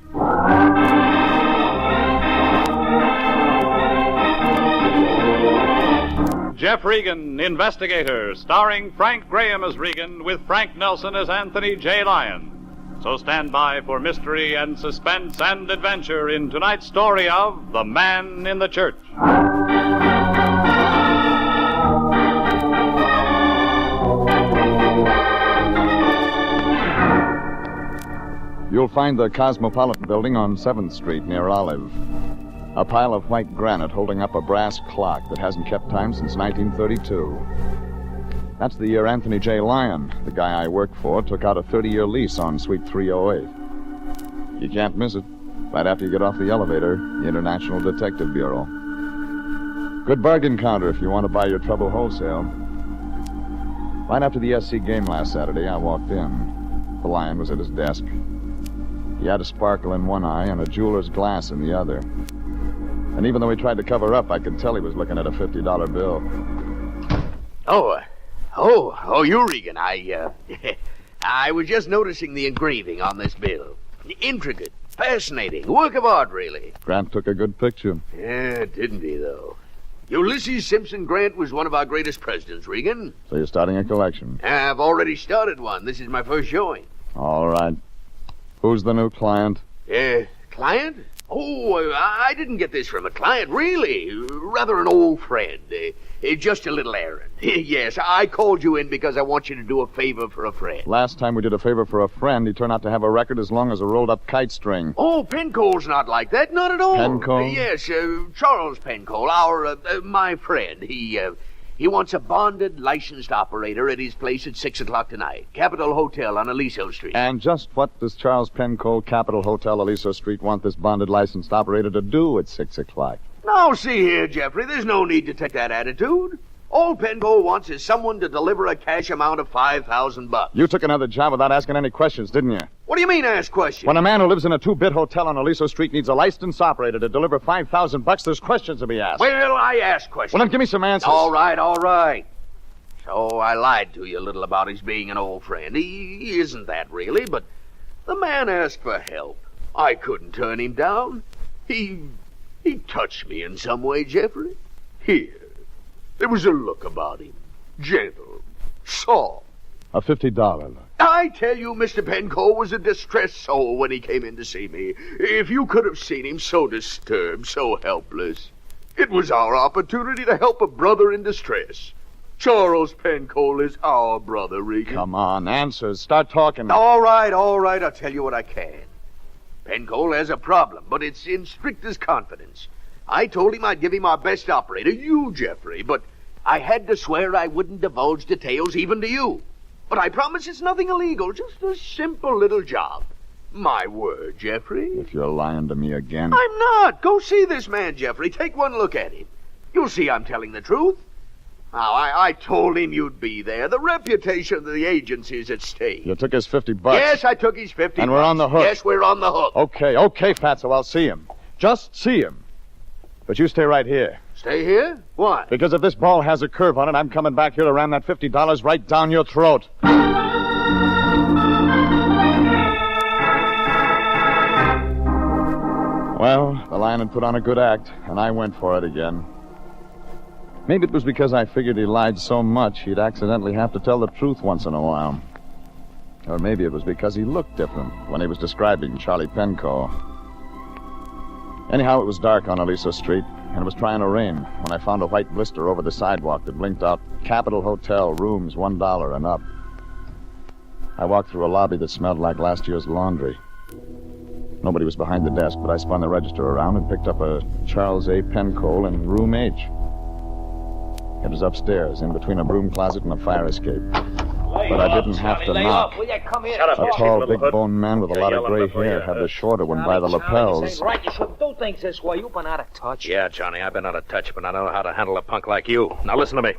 Jeff Regan, Investigator, starring Frank Graham as Regan with Frank Nelson as Anthony J. Lyon. So stand by for mystery and suspense and adventure in tonight's story of The Man in the Church. You'll find the Cosmopolitan Building on 7th Street near Olive. A pile of white granite holding up a brass clock that hasn't kept time since 1932. That's the year Anthony J. Lyon, the guy I work for, took out a 30-year lease on Suite 308. You can't miss it. Right after you get off the elevator, the International Detective Bureau. Good bargain counter if you want to buy your trouble wholesale. Right after the SC game last Saturday, I walked in. The Lion was at his desk. He had a sparkle in one eye and a jeweler's glass in the other. And even though he tried to cover up, I could tell he was looking at a $50 bill. Oh, you, Regan. I was just noticing the engraving on this bill. Intricate, fascinating, work of art, really. Grant took a good picture. Yeah, didn't he, though? Ulysses Simpson Grant was one of our greatest presidents, Regan. So you're starting a collection? I've already started one. This is my first showing. All right. Who's the new client? Client? Oh, I didn't get this from a client, really. Rather an old friend. Just a little errand. Yes, I called you in because I want you to do a favor for a friend. Last time we did a favor for a friend, he turned out to have a record as long as a rolled-up kite string. Oh, Pencole's not like that. Not at all. Pencole? Yes, Charles Pencole, my friend. He wants a bonded, licensed operator at his place at 6 o'clock tonight. Capitol Hotel on Aliso Street. And just what does Charles Pencole, Capitol Hotel, Aliso Street, want this bonded, licensed operator to do at 6 o'clock? Now, see here, Jeffrey, there's no need to take that attitude. All Pencole wants is someone to deliver a cash amount of $5,000. You took another job without asking any questions, didn't you? What do you mean, ask questions? When a man who lives in a 2-bit hotel on Aliso Street needs a licensed operator to deliver $5,000, there's questions to be asked. Well, I ask questions. Well, then give me some answers. All right. So I lied to you a little about his being an old friend. He isn't that, really, but the man asked for help. I couldn't turn him down. He touched me in some way, Jeffrey. Here. There was a look about him. Gentle. Soft. A $50 look. I tell you, Mr. Penco was a distressed soul when he came in to see me. If you could have seen him so disturbed, so helpless. It was our opportunity to help a brother in distress. Charles Penco is our brother, Regan. Come on, answers. Start talking. All right. I'll tell you what I can. Penco has a problem, but it's in strictest confidence. I told him I'd give him our best operator, you, Jeffrey, but I had to swear I wouldn't divulge details even to you. But I promise it's nothing illegal, just a simple little job. My word, Jeffrey. If you're lying to me again. I'm not. Go see this man, Jeffrey. Take one look at him. You'll see I'm telling the truth. Now, I told him you'd be there. The reputation of the agency's at stake. You took his $50. Yes, I took his $50. And we're on the hook. Yes, we're on the hook. Okay, Fatso, I'll see him. Just see him. But you stay right here. Stay here? Why? Because if this ball has a curve on it, I'm coming back here to ram that $50 right down your throat. Well, the Lion had put on a good act, and I went for it again. Maybe it was because I figured he lied so much he'd accidentally have to tell the truth once in a while. Or maybe it was because he looked different when he was describing Charlie Penco. Anyhow, it was dark on Aliso Street, and it was trying to rain when I found a white blister over the sidewalk that blinked out Capitol Hotel, rooms $1 and up. I walked through a lobby that smelled like last year's laundry. Nobody was behind the desk, but I spun the register around and picked up a Charles A. Penco in room H. It was upstairs, in between a broom closet and a fire escape. But I didn't have to knock. A tall, big-boned man with a lot of gray hair had the shorter one by the lapels. Right, you should do things this way. You've been out of touch. Yeah, Johnny, I've been out of touch, but I know how to handle a punk like you. Now listen to me.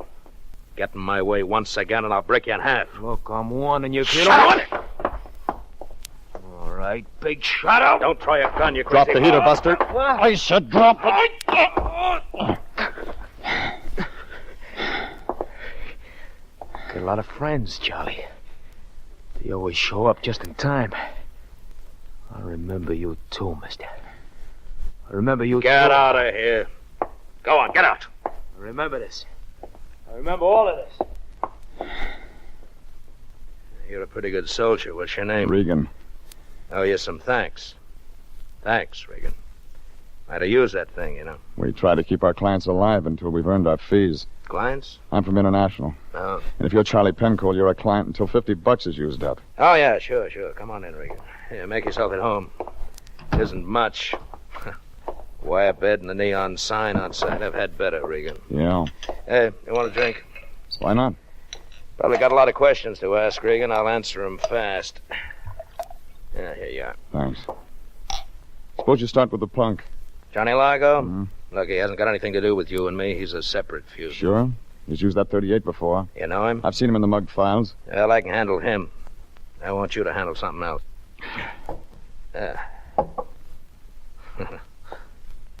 Get in my way once again, and I'll break you in half. Look, I'm warning you, kid. Shut up! All right, big shut up. Don't try a gun, you crazy. Drop the heater, Buster. I said drop it. Got a lot of friends, Charlie. They always show up just in time. I remember you too, mister. I remember you Get out of here. Go on, get out. I remember this. I remember all of this. You're a pretty good soldier. What's your name? Regan. Oh, you some thanks. Thanks, Regan. I'd have used that thing, you know. We try to keep our clients alive until we've earned our fees. Clients? I'm from International. Oh. And if you're Charlie Penco, you're a client until $50 is used up. Oh, yeah, sure. Come on in, Regan. Here, make yourself at home. Isn't much. Wire bed and a neon sign outside. I've had better, Regan. Yeah. Hey, you want a drink? Why not? Probably got a lot of questions to ask, Regan. I'll answer them fast. Yeah, here you are. Thanks. Suppose you start with the punk. Johnny Largo? Mm-hmm. Look, he hasn't got anything to do with you and me. He's a separate feud. Sure. He's used that 38 before. You know him? I've seen him in the mug files. Well, I can handle him. I want you to handle something else.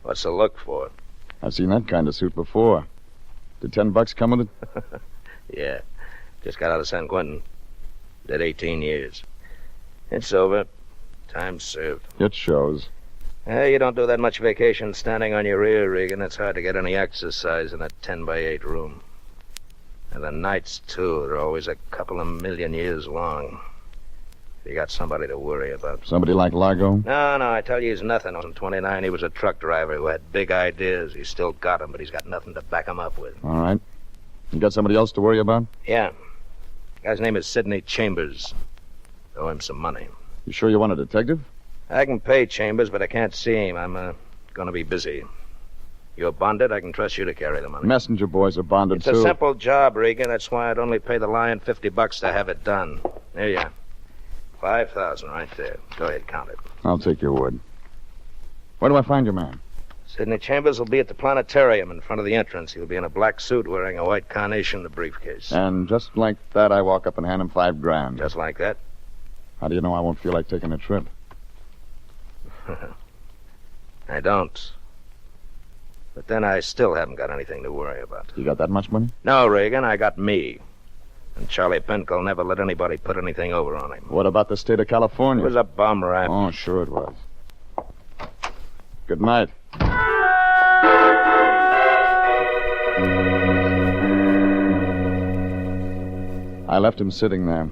What's the look for? I've seen that kind of suit before. Did $10 come with it? Yeah. Just got out of San Quentin. Did 18 years. It's over. Time served. It shows. Hey, you don't do that much vacation standing on your rear, Regan. It's hard to get any exercise in that 10-by-8 room. And the nights, too, they're always a couple of million years long. You got somebody to worry about. Somebody like Largo? No, I tell you, he's nothing. On 29, he was a truck driver who had big ideas. He's still got them, but he's got nothing to back them up with. All right. You got somebody else to worry about? Yeah. Guy's name is Sidney Chambers. Owe him some money. You sure you want a detective? I can pay Chambers, but I can't see him. I'm going to be busy. You're bonded. I can trust you to carry the money. Messenger boys are bonded, It's too. a simple job, Regan. That's why I'd only pay the Lyon $50 to have it done. There you are. 5,000 right there. Go ahead, count it. I'll take your word. Where do I find your man? Sidney Chambers will be at the planetarium in front of the entrance. He'll be in a black suit wearing a white carnation in a briefcase. And just like that, I walk up and hand him $5,000. Just like that? How do you know I won't feel like taking a trip? I don't. But then I still haven't got anything to worry about. You got that much money? No, Regan, I got me. And Charlie Penco never let anybody put anything over on him. What about the state of California? It was a bum rap. Oh, sure it was. Good night. I left him sitting there.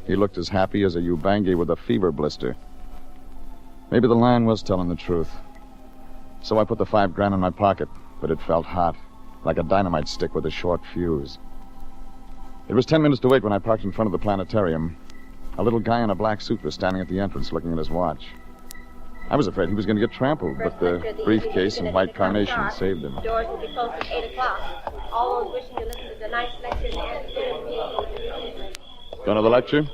He looked as happy as a Ubangi with a fever blister. Maybe the Lion was telling the truth. So I put the $5,000 in my pocket, but it felt hot, like a dynamite stick with a short fuse. It was 10 minutes to 8 when I parked in front of the planetarium. A little guy in a black suit was standing at the entrance looking at his watch. I was afraid he was going to get trampled, but the briefcase and white carnation saved him. Doors will be closed at 8 o'clock. All those wishing to listen to tonight's lecture in the amphitheater. Going to the lecture?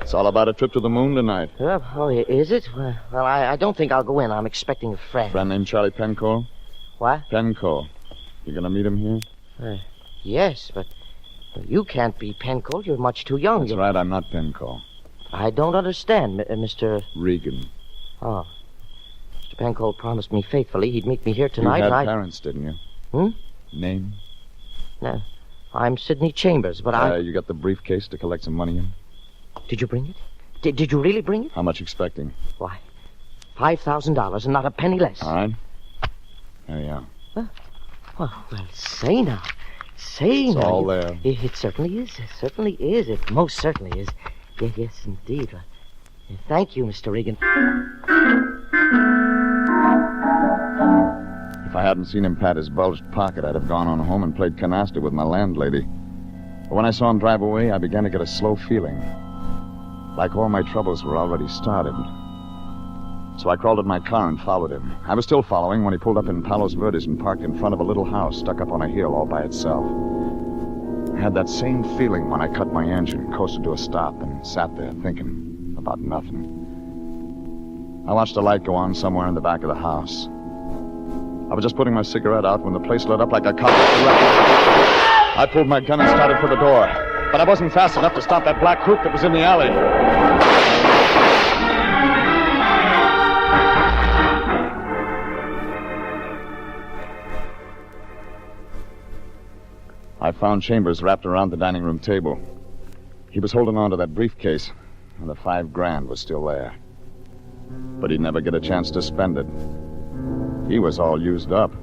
It's all about a trip to the moon tonight. Oh, is it? Well, I don't think I'll go in. I'm expecting a friend. Friend named Charlie Penco? What? Penco. You going to meet him here? Yes, but you can't be Penco. You're much too young. That's right, I'm not Penco. I don't understand, Mr. Regan. Oh. Mr. Penco promised me faithfully he'd meet me here tonight. You had parents, didn't you? Name? No. I'm Sidney Chambers, but You got the briefcase to collect some money in? Did you bring it? Did you really bring it? How much expecting? Why, $5,000 and not a penny less. All right. There you are. Well, say now. Say it's now. All there. It certainly is. It certainly is. It most certainly is. Yes, indeed. Thank you, Mr. Regan. If I hadn't seen him pat his bulged pocket, I'd have gone on home and played canasta with my landlady. But when I saw him drive away, I began to get a slow feeling. Like all my troubles were already started. So I crawled in my car and followed him. I was still following when he pulled up in Palos Verdes and parked in front of a little house stuck up on a hill all by itself. I had that same feeling when I cut my engine, coasted to a stop, and sat there thinking about nothing. I watched a light go on somewhere in the back of the house. I was just putting my cigarette out when the place lit up like a cop. I pulled my gun and started for the door. But I wasn't fast enough to stop that black coupe that was in the alley. I found Chambers wrapped around the dining room table. He was holding on to that briefcase, and the $5,000 was still there. But he'd never get a chance to spend it. He was all used up. Anthony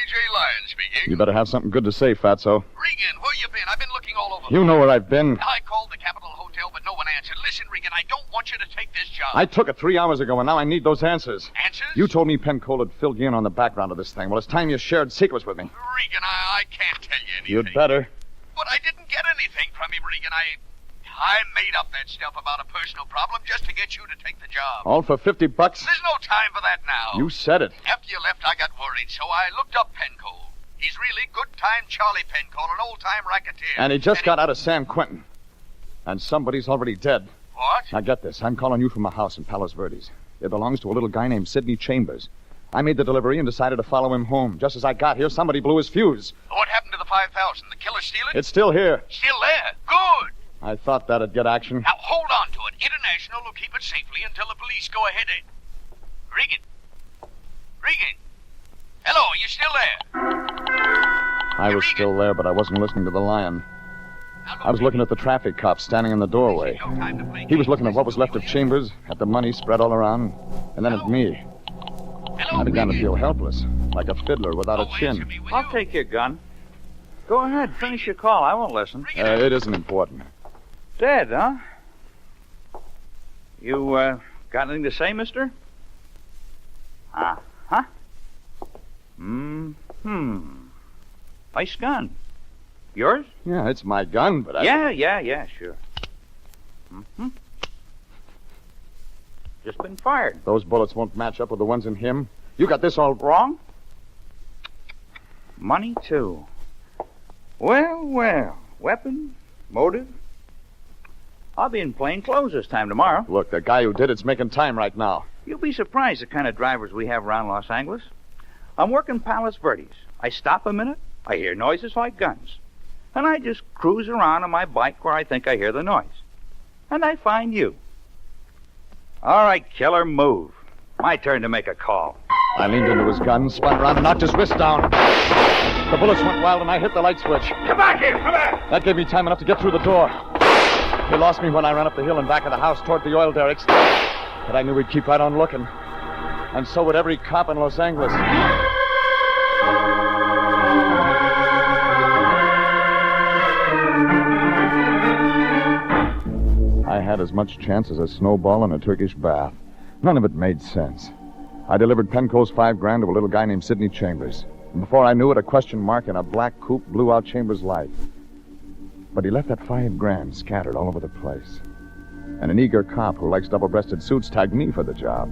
J. Lyon speaking. You better have something good to say, Fatso. Regan, where you been? I've been looking all over. You know where I've been. I called the Capitol Hotel, but no one answered. Listen, Regan, I don't want you to take this job. I took it 3 hours ago, and now I need those answers. Answers? You told me Pencola had filled you in on the background of this thing. Well, it's time you shared secrets with me. Regan, I can't tell you anything. You'd better. But I didn't get anything from him, Regan. I made up that stuff about a personal problem just to get you to take the job. All for $50? There's no time for that now. You said it. After you left, I got worried, so I looked up Penco. He's really good-time Charlie Penco, an old-time racketeer. And he just got out of San Quentin. And somebody's already dead. What? Now get this. I'm calling you from a house in Palos Verdes. It belongs to a little guy named Sidney Chambers. I made the delivery and decided to follow him home. Just as I got here, somebody blew his fuse. What happened to the $5,000? The killer steal it? It's still here. Still there? Good. I thought that'd get action. Now, hold on to it. International will keep it safely until the police go ahead. Regan. Regan. Hello, are you still there? I was still there, but I wasn't listening to the Lion. I was looking at the traffic cop standing in the doorway. He was looking at what was left of Chambers, at the money spread all around, and then at me. I began to feel helpless, like a fiddler without a chin. I'll take your gun. Go ahead, finish your call. I won't listen. It isn't important. Dead, huh? You, got anything to say, mister? Uh-huh. Nice gun. Yours? Yeah, it's my gun, but I... Yeah, sure. Just been fired. Those bullets won't match up with the ones in him. You got this all wrong? Money, too. Well. Weapon, motive. I'll be in plain clothes this time tomorrow. Look, the guy who did it's making time right now. You'll be surprised the kind of drivers we have around Los Angeles. I'm working Palos Verdes. I stop a minute, I hear noises like guns. And I just cruise around on my bike where I think I hear the noise. And I find you. All right, killer, move. My turn to make a call. I leaned into his gun, spun around, and knocked his wrist down. The bullets went wild, and I hit the light switch. Come back here, come back! That gave me time enough to get through the door. He lost me when I ran up the hill and back of the house toward the oil derricks. But I knew we'd keep right on looking. And so would every cop in Los Angeles. I had as much chance as a snowball in a Turkish bath. None of it made sense. I delivered Penco's $5,000 to a little guy named Sidney Chambers. And before I knew it, a question mark in a black coupe blew out Chambers' life. But he left that $5,000 scattered all over the place. And an eager cop who likes double-breasted suits tagged me for the job.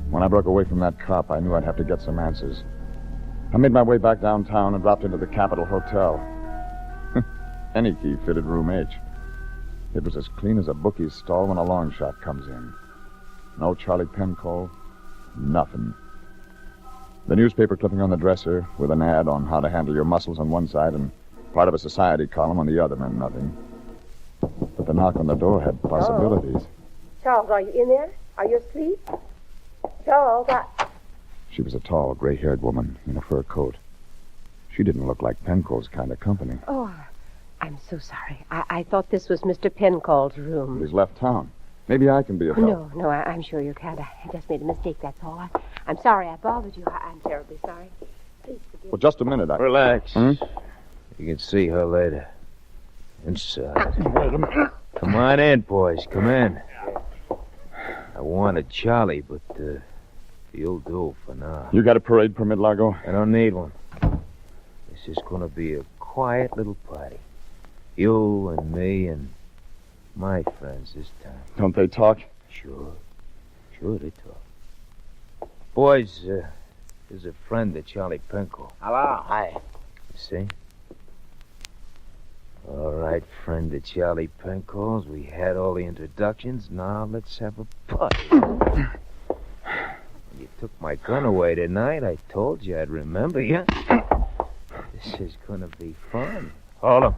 When I broke away from that cop, I knew I'd have to get some answers. I made my way back downtown and dropped into the Capitol Hotel. Any key fitted room H. It was as clean as a bookie's stall when a long shot comes in. No Charlie Penco, nothing. The newspaper clipping on the dresser with an ad on how to handle your muscles on one side and part of a society column on the other meant nothing. But the knock on the door had possibilities. Charles, are you in there? Are you asleep? Charles, She was a tall, gray-haired woman in a fur coat. She didn't look like Penco's kind of company. Oh, I'm so sorry. I thought this was Mr. Pencall's room. He's left town. Maybe I can be of help. No, I'm sure you can't. I just made a mistake, that's all. I'm sorry I bothered you. I'm terribly sorry. Please forgive Well, just a minute. Relax. You can see her later. Inside. Wait a minute. Come on in, boys. Come in. I wanted Charlie, but you'll do for now. You got a parade permit, Largo? I don't need one. This is going to be a quiet little party. You and me and my friends this time. Don't they talk? Sure they talk. Boys, there's a friend of Charlie Penco. Hello. Hi. You see? All right, friend of Charlie Penco's. We had all the introductions. Now let's have a party. You took my gun away tonight. I told you I'd remember you. This is going to be fun. Hold him.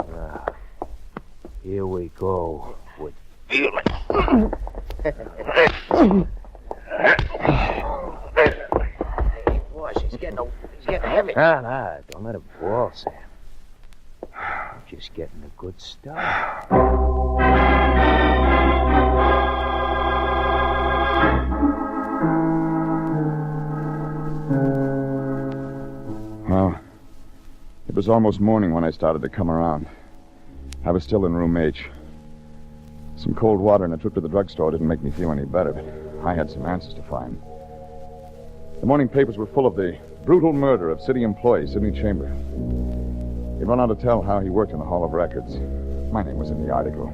Now, here we go with feeling. Boy, he's getting heavy. Nah, don't let him fall, Sam. You're just getting a good start. Well, it was almost morning when I started to come around. I was still in room H. Some cold water and a trip to the drugstore didn't make me feel any better, but I had some answers to find. The morning papers were full of the brutal murder of city employee Sidney Chambers. He'd run on to tell how he worked in the Hall of Records. My name was in the article.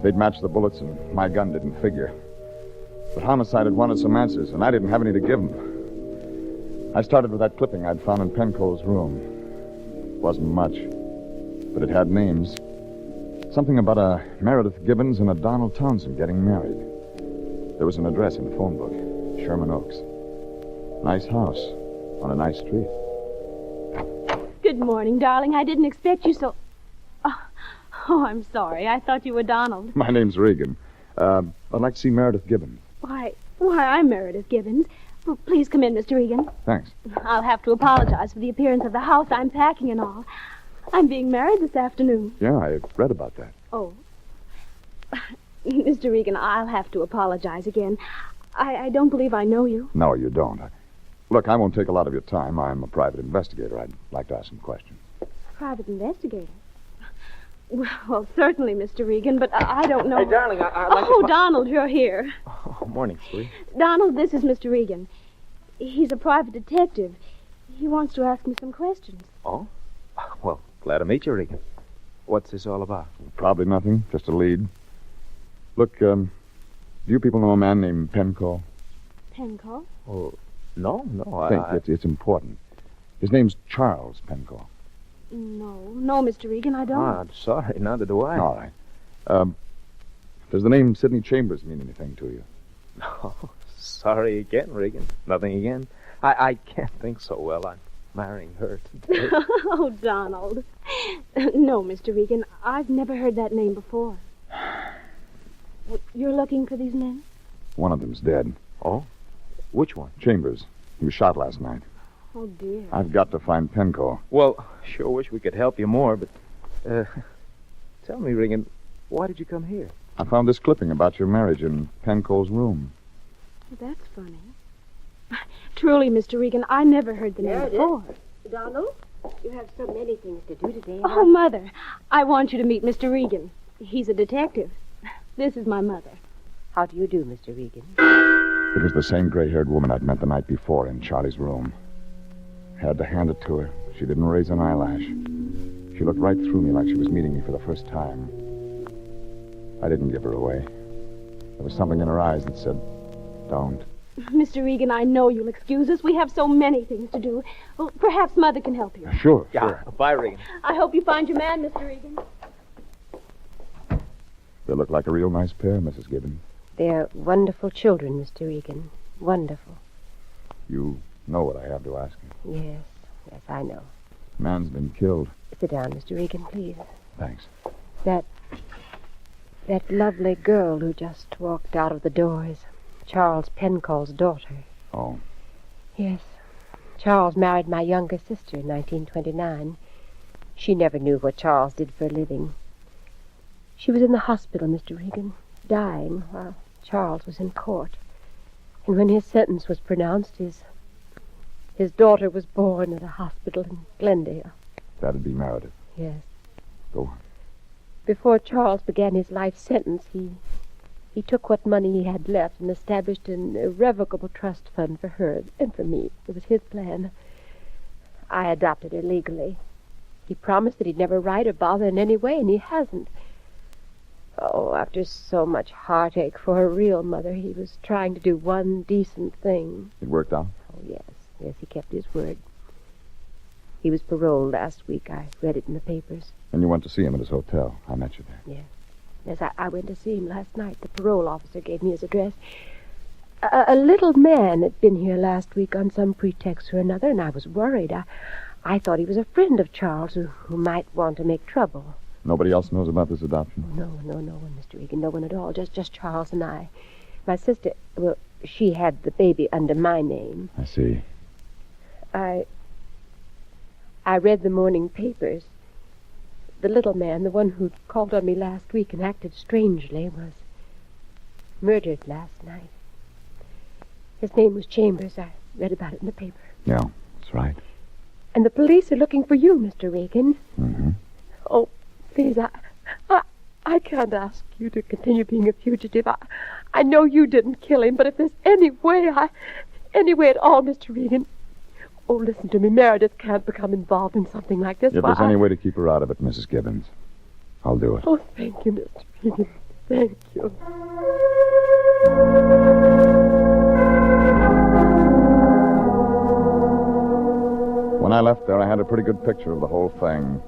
They'd matched the bullets, and my gun didn't figure. But Homicide had wanted some answers, and I didn't have any to give him. I started with that clipping I'd found in Penco's room. Wasn't much, but it had names. Something about a Meredith Gibbons and a Donald Townsend getting married. There was an address in the phone book, Sherman Oaks. Nice house on a nice street. Good morning, darling. I didn't expect you so... Oh, I'm sorry. I thought you were Donald. My name's Regan. I'd like to see Meredith Gibbons. Why, I'm Meredith Gibbons. Well, please come in, Mr. Regan. Thanks. I'll have to apologize for the appearance of the house. I'm packing and all. I'm being married this afternoon. Yeah, I read about that. Oh. Mr. Regan, I'll have to apologize again. I don't believe I know you. No, you don't. Look, I won't take a lot of your time. I'm a private investigator. I'd like to ask some questions. Private investigator? Well, certainly, Mr. Regan, but I don't know... Hey, darling, I'd like Oh, to... Donald, you're here. Oh, morning, sweetie. Donald, this is Mr. Regan. He's a private detective. He wants to ask me some questions. Oh? Well, glad to meet you, Regan. What's this all about? Probably nothing. Just a lead. Look, do you people know a man named Penco? Penco? Oh, no, Think it's important. His name's Charles Penco. No, Mr. Regan, I don't. I'm sorry. Neither do I. All right. Does the name Sidney Chambers mean anything to you? No, sorry again, Regan. Nothing again. I can't think so well. I'm marrying her today. Oh, Donald. No, Mr. Regan, I've never heard that name before. You're looking for these men? One of them's dead. Oh? Which one? Chambers. He was shot last night. Oh, dear. I've got to find Penco. Well, sure wish we could help you more, but... tell me, Regan, why did you come here? I found this clipping about your marriage in Penco's room. Well, that's funny. Truly, Mr. Regan, I never heard the name Meredith? before. Donald, you have so many things to do today. Oh, Mother, I want you to meet Mr. Regan. He's a detective. This is my mother. How do you do, Mr. Regan? It was the same gray-haired woman I'd met the night before in Charlie's room. Had to hand it to her. She didn't raise an eyelash. She looked right through me like she was meeting me for the first time. I didn't give her away. There was something in her eyes that said, don't. Mr. Regan, I know you'll excuse us. We have so many things to do. Well, perhaps Mother can help you. Sure. Bye, Regan. I hope you find your man, Mr. Regan. They look like a real nice pair, Mrs. Gibbons. They're wonderful children, Mr. Regan. Wonderful. You know what I have to ask you. Yes, I know. Man's been killed. Sit down, Mr. Regan, please. Thanks. That lovely girl who just walked out of the door is Charles Penco's daughter. Oh. Yes. Charles married my younger sister in 1929. She never knew what Charles did for a living. She was in the hospital, Mr. Regan, dying while Charles was in court. And when his sentence was pronounced, his daughter was born at a hospital in Glendale. That'd be Meredith. Yes. Go on. Before Charles began his life sentence, he took what money he had left and established an irrevocable trust fund for her and for me. It was his plan. I adopted her legally. He promised that he'd never write or bother in any way, and he hasn't. Oh, after so much heartache for her real mother, he was trying to do one decent thing. It worked out? Oh, yes. Yes, he kept his word. He was paroled last week. I read it in the papers. And you went to see him at his hotel. I met you there. Yes. Yes, I went to see him last night. The parole officer gave me his address. A little man had been here last week on some pretext or another, and I was worried. I thought he was a friend of Charles who might want to make trouble. Nobody else knows about this adoption? No one, Mr. Regan. No one at all. Just Charles and I. My sister, well, she had the baby under my name. I see. I read the morning papers. The little man, the one who called on me last week and acted strangely, was murdered last night. His name was Chambers. I read about it in the paper. Yeah, that's right. And the police are looking for you, Mr. Regan. Mm-hmm. Oh, please, I can't ask you to continue being a fugitive. I know you didn't kill him, but if there's any way at all, Mr. Regan... Oh, listen to me. Meredith can't become involved in something like this. If there's any way to keep her out of it, Mrs. Gibbons, I'll do it. Oh, thank you, Mr. Regan. Thank you. When I left there, I had a pretty good picture of the whole thing.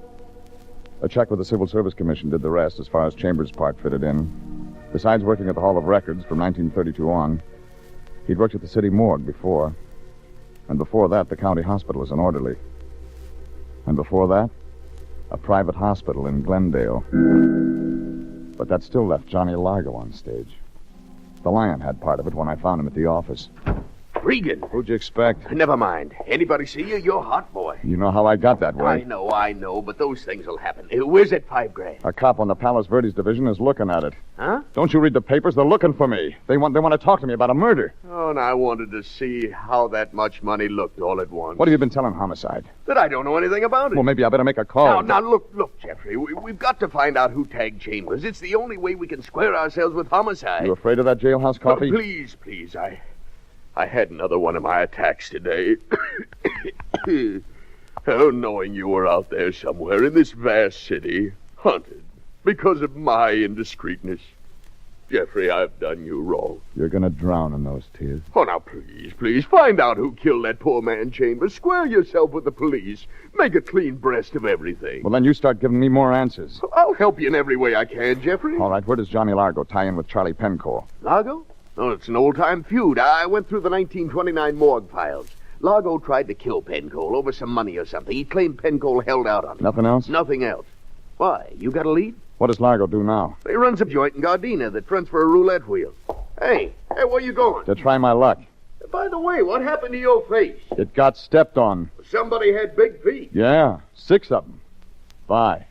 A check with the Civil Service Commission did the rest as far as Chambers' part fitted in. Besides working at the Hall of Records from 1932 on, he'd worked at the city morgue before. And before that, the county hospital as an orderly. And before that, a private hospital in Glendale. But that still left Johnny Largo on stage. The Lyon had part of it when I found him at the office. Regan. Who'd you expect? Never mind. Anybody see you? You're hot, boy. You know how I got that way. I know, but those things will happen. Where's that $5,000? A cop on the Palos Verdes division is looking at it. Huh? Don't you read the papers? They're looking for me. They want to talk to me about a murder. Oh, and I wanted to see how that much money looked all at once. What have you been telling Homicide? That I don't know anything about it. Well, maybe I better make a call. Now, look, Jeffrey. We've got to find out who tagged Chambers. It's the only way we can square ourselves with Homicide. You afraid of that jailhouse coffee? Oh, please. I had another one of my attacks today. Oh, knowing you were out there somewhere in this vast city, hunted, because of my indiscreetness. Jeffrey, I've done you wrong. You're going to drown in those tears. Oh, now, please, find out who killed that poor man Chambers. Square yourself with the police. Make a clean breast of everything. Well, then you start giving me more answers. I'll help you in every way I can, Jeffrey. All right, where does Johnny Largo tie in with Charlie Penco? Largo? Oh, it's an old-time feud. I went through the 1929 morgue files. Largo tried to kill Penco over some money or something. He claimed Penco held out on him. Nothing else? Nothing else. Why, you got a lead? What does Largo do now? He runs a joint in Gardena that fronts for a roulette wheel. Hey, where you going? To try my luck. By the way, what happened to your face? It got stepped on. Somebody had big feet. Yeah, 6 of them. Bye.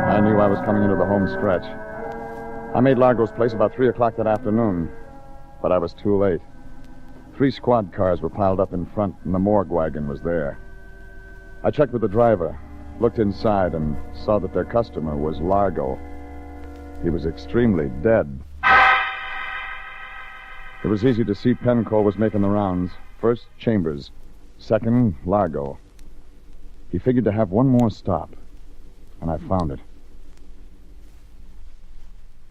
I knew I was coming into the home stretch. I made Largo's place about 3 o'clock that afternoon, but I was too late. 3 squad cars were piled up in front, and the morgue wagon was there. I checked with the driver, looked inside, and saw that their customer was Largo. He was extremely dead. It was easy to see Penco was making the rounds. First, Chambers. Second, Largo. He figured to have one more stop, and I found it.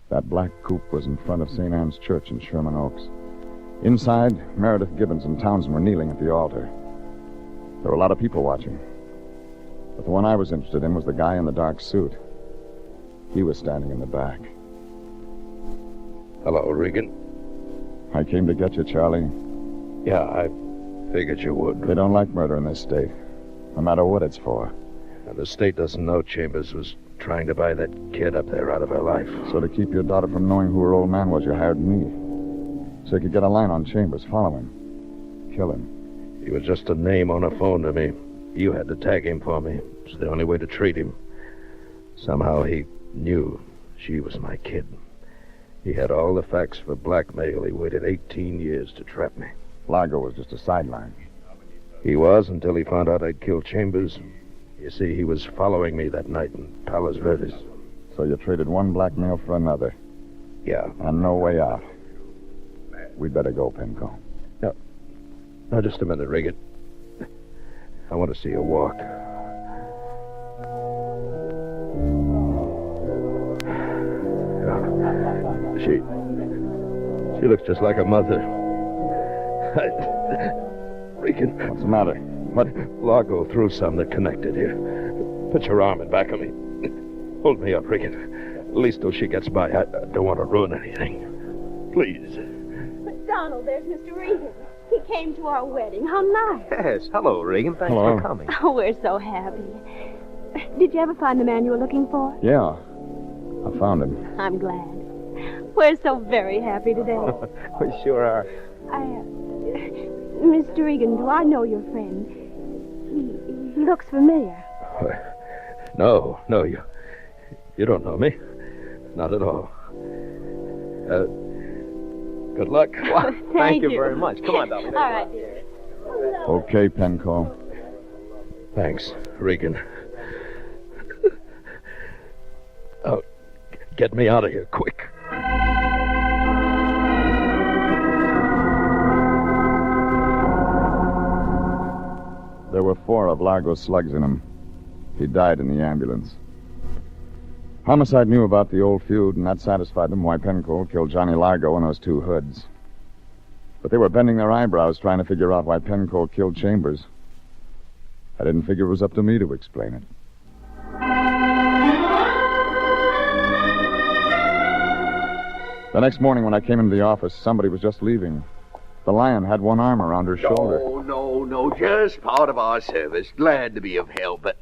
That black coupe was in front of St. Anne's Church in Sherman Oaks. Inside, Meredith Gibbons and Townsend were kneeling at the altar. There were a lot of people watching. But the one I was interested in was the guy in the dark suit. He was standing in the back. Hello, Regan. I came to get you, Charlie. Yeah, I figured you would. They don't like murder in this state, no matter what it's for. And the state doesn't know Chambers was trying to buy that kid up there out of her life. So to keep your daughter from knowing who her old man was, you hired me. So you could get a line on Chambers, follow him, kill him. He was just a name on a phone to me. You had to tag him for me. It's the only way to treat him. Somehow he knew she was my kid. He had all the facts for blackmail. He waited 18 years to trap me. Largo was just a sideline. He was until he found out I'd killed Chambers. You see, he was following me that night in Palos Verdes. So you traded one blackmail for another. Yeah. And no way out. We'd better go, Penco. Now, just a minute, Regan. I want to see you walk. She looks just like her mother. Regan. What's the matter? What? Largo threw some that connected here. Put your arm in back of me. Hold me up, Regan. At least till she gets by. I don't want to ruin anything. Please. But Donald, there's Mr. Regan. He came to our wedding. How nice. Yes. Hello, Regan. Thanks Hello. for coming. Oh, we're so happy. Did you ever find the man you were looking for? Yeah. I found him. I'm glad. We're so very happy today. We sure are. Mr. Regan, do I know your friend? He looks familiar. No, you don't know me. Not at all. Good luck. Well, thank you you. very much. Come on, darling. All right, dear. Okay, Penco. Thanks, Regan. Oh, get me out of here, quick. There were 4 of Largo's slugs in him. He died in the ambulance. Homicide knew about the old feud, and that satisfied them why Penco killed Johnny Largo and those 2 hoods. But they were bending their eyebrows trying to figure out why Penco killed Chambers. I didn't figure it was up to me to explain it. The next morning when I came into the office, somebody was just leaving. The Lyon had one arm around her shoulder. No, just part of our service. Glad to be of help, but...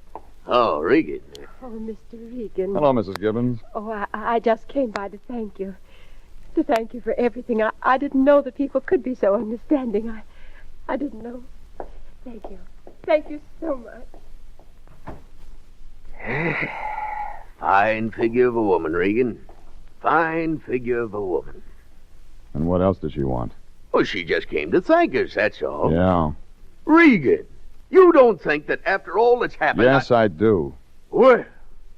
Oh, Regan. Oh, Mr. Regan. Hello, Mrs. Gibbons. Oh, I just came by to thank you. To thank you for everything. I didn't know that people could be so understanding. I didn't know. Thank you. Thank you so much. Fine figure of a woman, Regan. Fine figure of a woman. And what else does she want? Well, she just came to thank us, that's all. Yeah. Regan, you don't think that after all that's happened... Yes, I do. Well,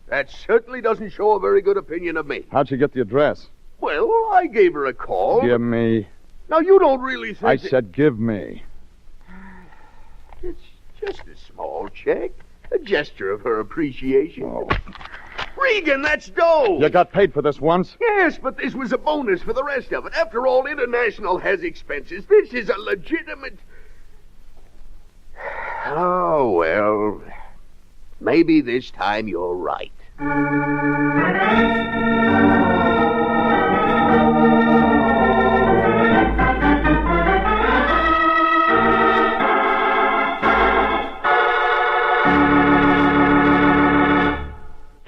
that certainly doesn't show a very good opinion of me. How'd she get the address? Well, I gave her a call. Give me. Now, you don't really think... I said give me. It's just a small check. A gesture of her appreciation. Oh. Regan, that's dough! You got paid for this once? Yes, but this was a bonus for the rest of it. After all, International has expenses. This is a legitimate... Oh, well... Maybe this time you're right.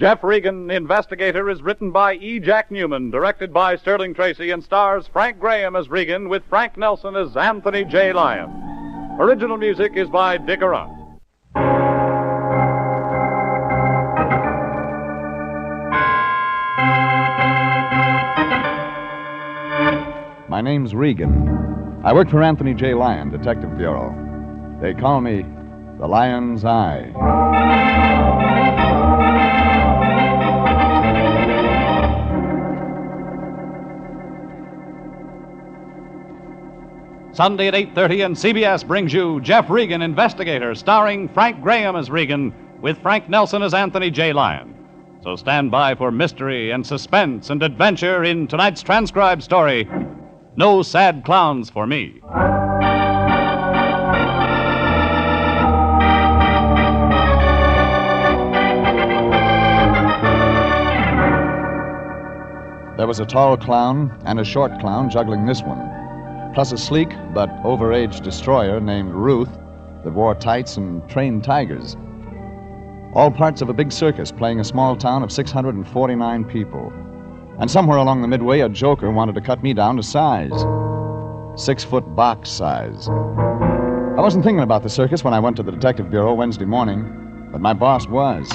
Jeff Regan, Investigator, is written by E. Jack Newman, directed by Sterling Tracy, and stars Frank Graham as Regan with Frank Nelson as Anthony J. Lyon. Original music is by Dick Arant. My name's Regan. I work for Anthony J. Lyon, Detective Bureau. They call me the Lion's Eye. Sunday at 8:30, and CBS brings you Jeff Regan, Investigator, starring Frank Graham as Regan, with Frank Nelson as Anthony J. Lyon. So stand by for mystery and suspense and adventure in tonight's transcribed story, No Sad Clowns for Me. There was a tall clown and a short clown juggling this one, plus a sleek but overaged destroyer named Ruth that wore tights and trained tigers. All parts of a big circus playing a small town of 649 people. And somewhere along the midway, a joker wanted to cut me down to size. 6-foot box size. I wasn't thinking about the circus when I went to the Detective Bureau Wednesday morning, but my boss was.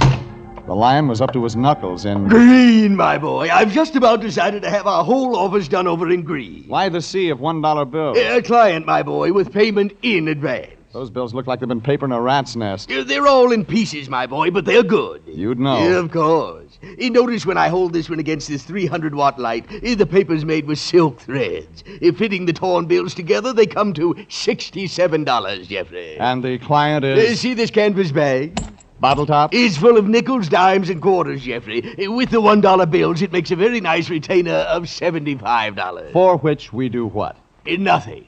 The Lion was up to his knuckles in... Green, my boy. I've just about decided to have our whole office done over in green. Why the sea of $1 bills? A client, my boy, with payment in advance. Those bills look like they've been papered in a rat's nest. They're all in pieces, my boy, but they're good. You'd know. Yeah, of course. Notice when I hold this one against this 300-watt light, the paper's made with silk threads. Fitting the torn bills together, they come to $67, Jeffrey. And the client is... See this canvas bag? Bottle top? It's full of nickels, dimes, and quarters, Jeffrey. With the $1 bills, it makes a very nice retainer of $75. For which we do what? Nothing.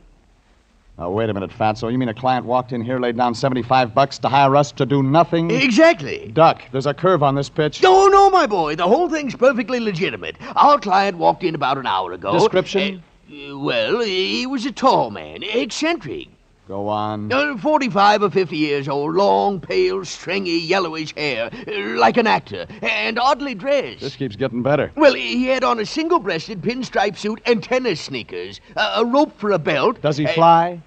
Now, wait a minute, Fatso. You mean a client walked in here, laid down $75 to hire us to do nothing? Exactly. Duck, there's a curve on this pitch. No, my boy. The whole thing's perfectly legitimate. Our client walked in about an hour ago. Description? Well, he was a tall man, eccentric. Go on. 45 or 50 years old, long, pale, stringy, yellowish hair, like an actor, and oddly dressed. This keeps getting better. Well, he had on a single-breasted pinstripe suit and tennis sneakers, a rope for a belt. Does he fly?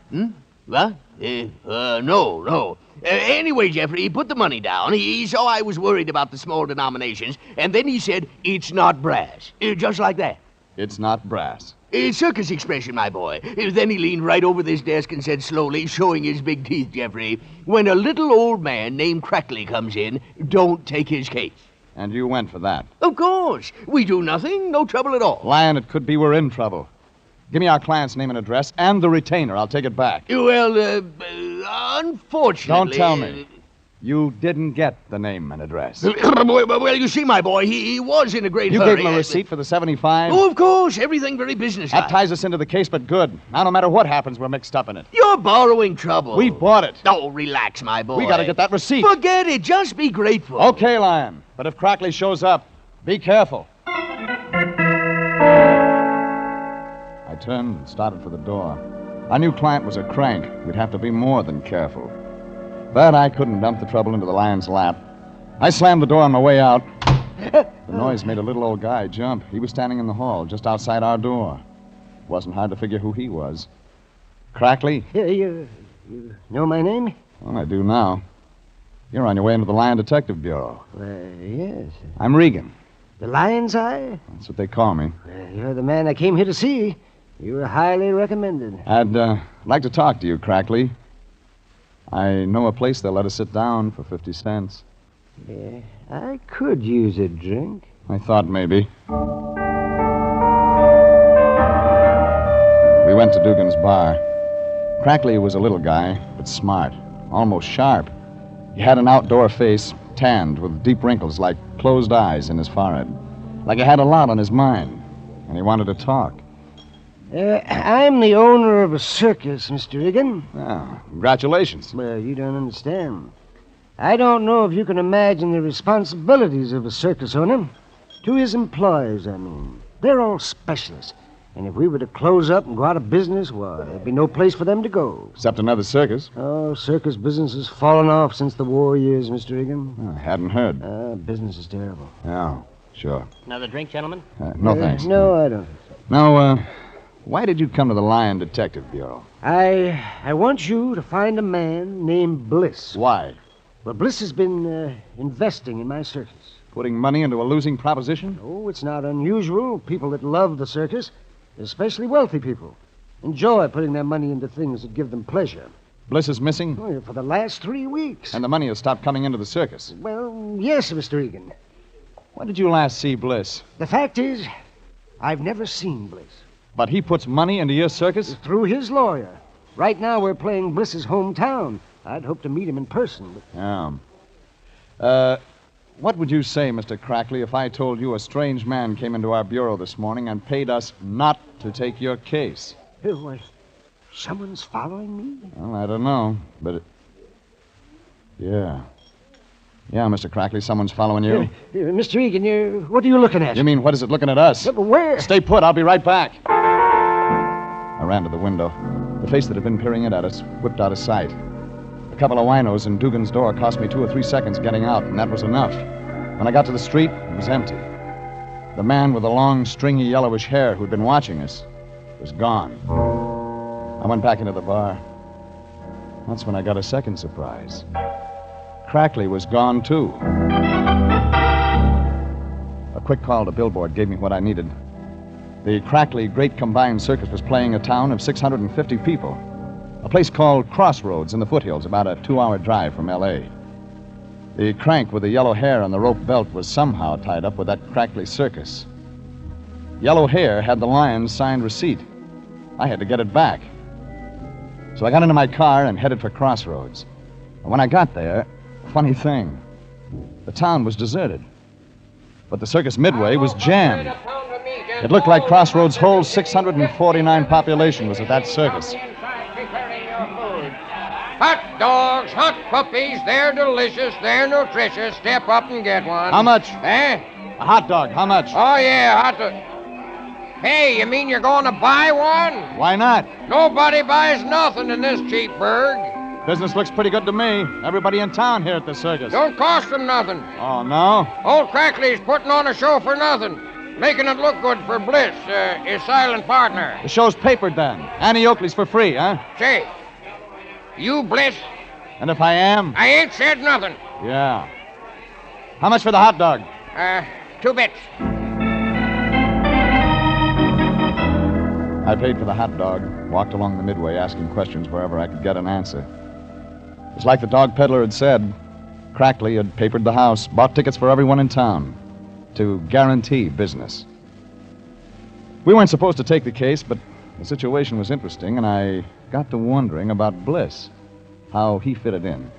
What? No. Anyway, Jeffrey, he put the money down. He saw I was worried about the small denominations, and then he said, "It's not brass." Just like that. It's not brass. Circus expression, my boy. Then he leaned right over this desk and said slowly, showing his big teeth, Jeffrey, "When a little old man named Crackley comes in, don't take his case." And you went for that? Of course. We do nothing, no trouble at all. Lion, it could be we're in trouble. Give me our client's name and address and the retainer. I'll take it back. Well, unfortunately... Don't tell me. You didn't get the name and address. Well, you see, my boy, he was in a great hurry. You gave him a receipt for the 75? Oh, of course. Everything very businesslike. That ties us into the case, but good. Now, no matter what happens, we're mixed up in it. You're borrowing trouble. We bought it. Oh, relax, my boy. We gotta get that receipt. Forget it. Just be grateful. Okay, Lion. But if Crackley shows up, be careful. I turned and started for the door. Our new client was a crank. We'd have to be more than careful. But I couldn't dump the trouble into the Lion's lap. I slammed the door on my way out. The noise made a little old guy jump. He was standing in the hall, just outside our door. It wasn't hard to figure who he was. Crackley? You know my name? Well, I do now. You're on your way into the Lyon Detective Bureau. Yes. I'm Regan. The Lion's Eye? That's what they call me. You're the man I came here to see. You were highly recommended. I'd like to talk to you, Crackley. I know a place they'll let us sit down for 50 cents. Yeah, I could use a drink. I thought maybe. We went to Dugan's bar. Crackley was a little guy, but smart, almost sharp. He had an outdoor face, tanned with deep wrinkles like closed eyes in his forehead. Like he had a lot on his mind, and he wanted to talk. I'm the owner of a circus, Mr. Regan. Oh, congratulations. Well, you don't understand. I don't know if you can imagine the responsibilities of a circus owner. To his employees, I mean. They're all specialists. And if we were to close up and go out of business, why, there'd be no place for them to go. Except another circus. Oh, circus business has fallen off since the war years, Mr. Regan. I hadn't heard. Business is terrible. Yeah, sure. Another drink, gentlemen? No, thanks. No, I don't. Now, why did you come to the Lyon Detective Bureau? I want you to find a man named Bliss. Why? Well, Bliss has been investing in my circus. Putting money into a losing proposition? Oh, it's not unusual. People that love the circus, especially wealthy people, enjoy putting their money into things that give them pleasure. Bliss is missing? Oh, for the last 3 weeks. And the money has stopped coming into the circus? Well, yes, Mr. Regan. When did you last see Bliss? The fact is, I've never seen Bliss. But he puts money into your circus? Through his lawyer. Right now we're playing Bliss's hometown. I'd hope to meet him in person. But... Yeah. What would you say, Mr. Crackley, if I told you a strange man came into our bureau this morning and paid us not to take your case? Why, someone's following me? Well, I don't know, but yeah. Yeah, Mr. Crackley, someone's following you. Mr. Regan, what are you looking at? You mean, what is it looking at us? But where? Stay put. I'll be right back. I ran to the window. The face that had been peering in at us whipped out of sight. A couple of winos in Dugan's door cost me 2 or 3 seconds getting out, and that was enough. When I got to the street, it was empty. The man with the long, stringy, yellowish hair who'd been watching us was gone. I went back into the bar. That's when I got a second surprise. Crackley was gone, too. A quick call to Billboard gave me what I needed. The Crackley Great Combined Circus was playing a town of 650 people. A place called Crossroads in the foothills, about a 2-hour drive from L.A. The crank with the yellow hair on the rope belt was somehow tied up with that Crackley circus. Yellow Hair had the Lyon's signed receipt. I had to get it back. So I got into my car and headed for Crossroads. And when I got there, funny thing, the town was deserted. But the circus midway was jammed. It looked like Crossroads' whole 649 population was at that circus. Hot dogs, hot puppies, they're delicious, they're nutritious. Step up and get one. How much? Eh? A hot dog, how much? Oh, yeah, hot dog. Hey, you mean you're going to buy one? Why not? Nobody buys nothing in this cheap burg. Business looks pretty good to me. Everybody in town here at the circus. Don't cost them nothing. Oh, no? Old Crackley's putting on a show for nothing. Making it look good for Bliss, his silent partner. The show's papered then. Annie Oakley's for free, huh? Say, you Bliss? And if I am? I ain't said nothing. Yeah. How much for the hot dog? 2 bits. I paid for the hot dog, walked along the midway asking questions wherever I could get an answer. It was like the dog peddler had said. Crackley had papered the house, bought tickets for everyone in town to guarantee business. We weren't supposed to take the case, but the situation was interesting, and I got to wondering about Bliss, how he fitted in.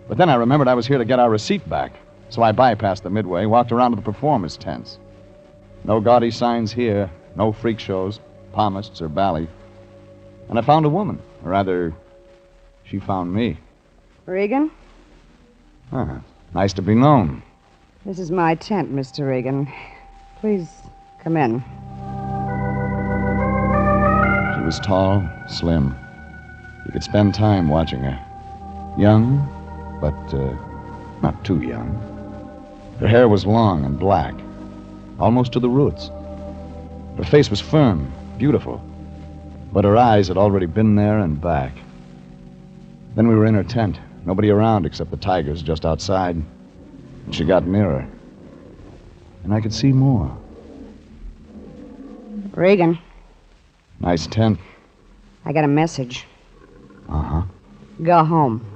But then I remembered I was here to get our receipt back, so I bypassed the midway, walked around to the performers' tents. No gaudy signs here, no freak shows, palmists or ballet. And I found a woman, or rather, she found me. Regan? Nice to be known. This is my tent, Mr. Regan. Please come in. She was tall, slim. You could spend time watching her. Young, but not too young. Her hair was long and black, almost to the roots. Her face was firm, beautiful, but her eyes had already been there and back. Then we were in her tent, nobody around except the tigers just outside. And she got nearer, and I could see more. Regan, Nice tent. I got a message. Uh-huh. Go home.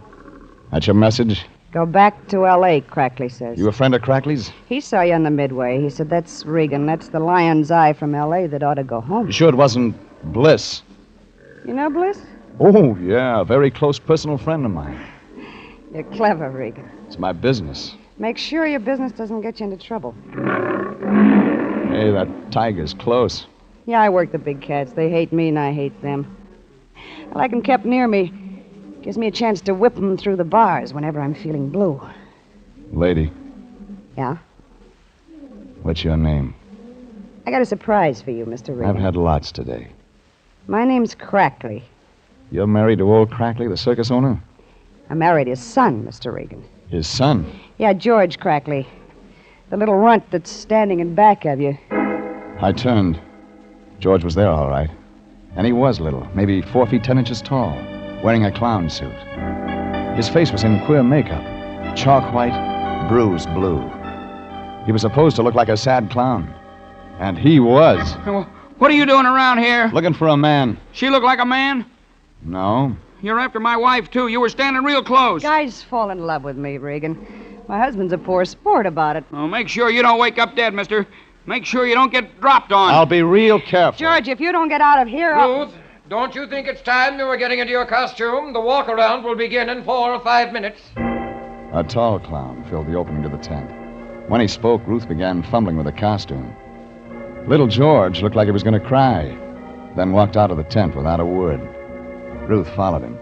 That's your message? Go back to L.A., Crackley says. You a friend of Crackley's? He saw you on the midway. He said, that's Regan. That's the Lion's Eye from L.A. that ought to go home. You sure it wasn't Bliss? You know Bliss? Oh, yeah, a very close personal friend of mine. You're clever, Regan. It's my business. Make sure your business doesn't get you into trouble. Hey, that tiger's close. Yeah, I work the big cats. They hate me and I hate them. I like them kept near me. Gives me a chance to whip them through the bars whenever I'm feeling blue. Lady, Yeah? what's your name? I got a surprise for you, Mr. Regan. I've had lots today. My name's Crackley. You're married to old Crackley, the circus owner? I married his son, Mr. Regan. His son? Yeah, George Crackley. The little runt that's standing in back of you. I turned. George was there, all right. And he was little, maybe 4 feet 10 inches tall, wearing a clown suit. His face was in queer makeup, chalk white, bruised blue. He was supposed to look like a sad clown. And he was. What are you doing around here? Looking for a man. She look like a man? No. You're after my wife, too. You were standing real close. Guys fall in love with me, Regan. My husband's a poor sport about it. Oh, make sure you don't wake up dead, mister. Make sure you don't get dropped on. I'll be real careful. George, if you don't get out of here... Ruth, don't you think it's time you were getting into your costume? The walk-around will begin in 4 or 5 minutes. A tall clown filled the opening to the tent. When he spoke, Ruth began fumbling with the costume. Little George looked like he was going to cry, then walked out of the tent without a word. Ruth followed him.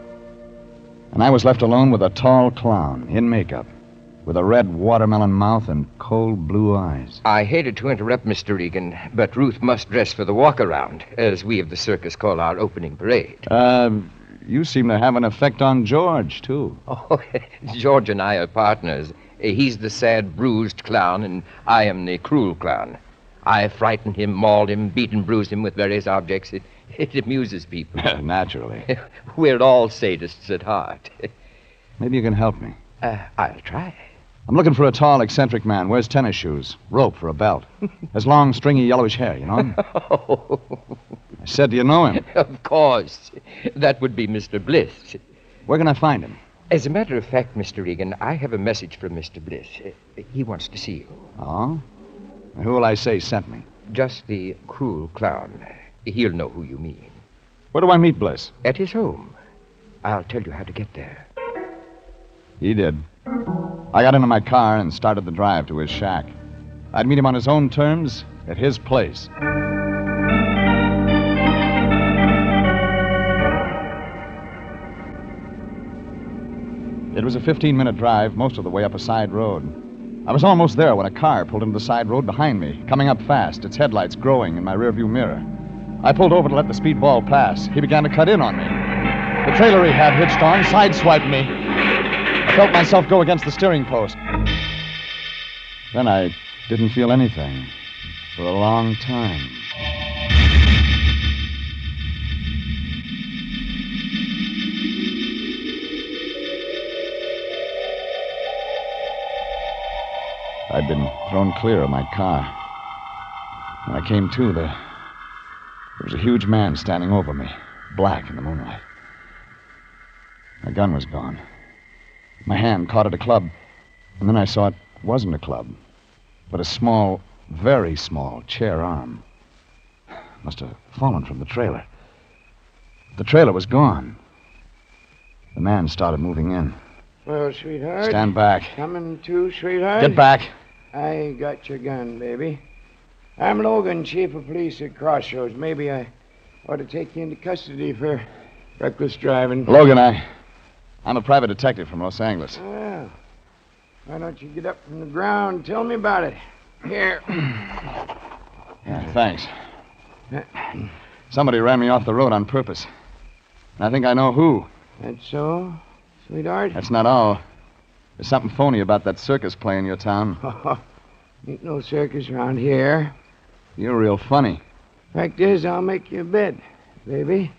And I was left alone with a tall clown in makeup, with a red watermelon mouth and cold blue eyes. I hated to interrupt, Mr. Regan, but Ruth must dress for the walk-around, as we of the circus call our opening parade. You seem to have an effect on George, too. Oh, George and I are partners. He's the sad, bruised clown, and I am the cruel clown. I frighten him, maul him, beat and bruise him with various objects. It amuses people. Naturally. We're all sadists at heart. Maybe you can help me. I'll try. I'm looking for a tall, eccentric man. Wears tennis shoes, rope for a belt. Has long, stringy, yellowish hair, you know him? I said, do you know him? Of course. That would be Mr. Bliss. Where can I find him? As a matter of fact, Mr. Regan, I have a message from Mr. Bliss. He wants to see you. Oh? Who will I say sent me? Just the cruel clown. He'll know who you mean. Where do I meet Bliss? At his home. I'll tell you how to get there. He did. I got into my car and started the drive to his shack. I'd meet him on his own terms at his place. It was a 15-minute drive, most of the way up a side road. I was almost there when a car pulled into the side road behind me, coming up fast, its headlights growing in my rearview mirror. I pulled over to let the speedball pass. He began to cut in on me. The trailer he had hitched on sideswiped me. I felt myself go against the steering post. Then I didn't feel anything for a long time. I'd been thrown clear of my car. When I came to, there was a huge man standing over me, black in the moonlight. My gun was gone. My hand caught at a club, and then I saw it wasn't a club, but a small, very small chair arm. Must have fallen from the trailer. The trailer was gone. The man started moving in. Well, sweetheart. Stand back. Coming to, sweetheart? Get back. I got your gun, baby. I'm Logan, chief of police at Crossroads. Maybe I ought to take you into custody for reckless driving. Logan, I'm a private detective from Los Angeles. Well, why don't you get up from the ground and tell me about it? Here. Yeah, thanks. Somebody ran me off the road on purpose. And I think I know who. That's so, sweetheart? That's not all. There's something phony about that circus play in your town. Ain't no circus around here. You're real funny. Fact is, I'll make you a bet, baby.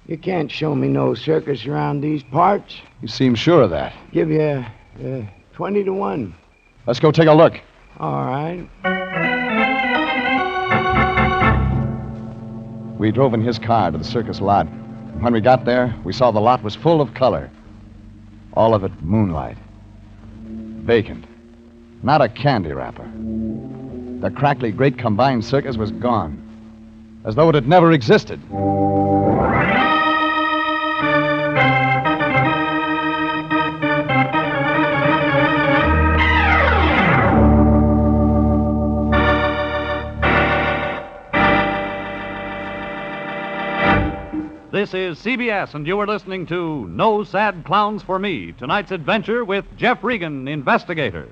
You can't show me no circus around these parts. You seem sure of that. Give you 20 to 1. Let's go take a look. All right. We drove in his car to the circus lot. When we got there, we saw the lot was full of color. All of it moonlight. Vacant. Not a candy wrapper. The crackly great combined circus was gone. As though it had never existed. This is CBS, and you are listening to No Sad Clowns for Me, tonight's adventure with Jeff Regan, Investigator.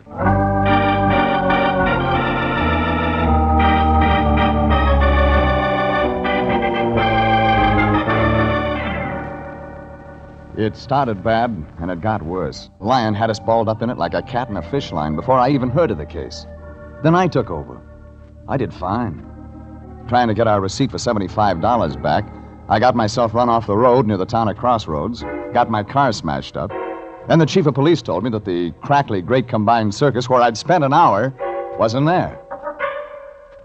It started bad, and it got worse. Lyon had us balled up in it like a cat in a fish line before I even heard of the case. Then I took over. I did fine. Trying to get our receipt for $75 back, I got myself run off the road near the town of Crossroads, got my car smashed up. Then the chief of police told me that the Crackley Great Combined Circus, where I'd spent an hour, wasn't there.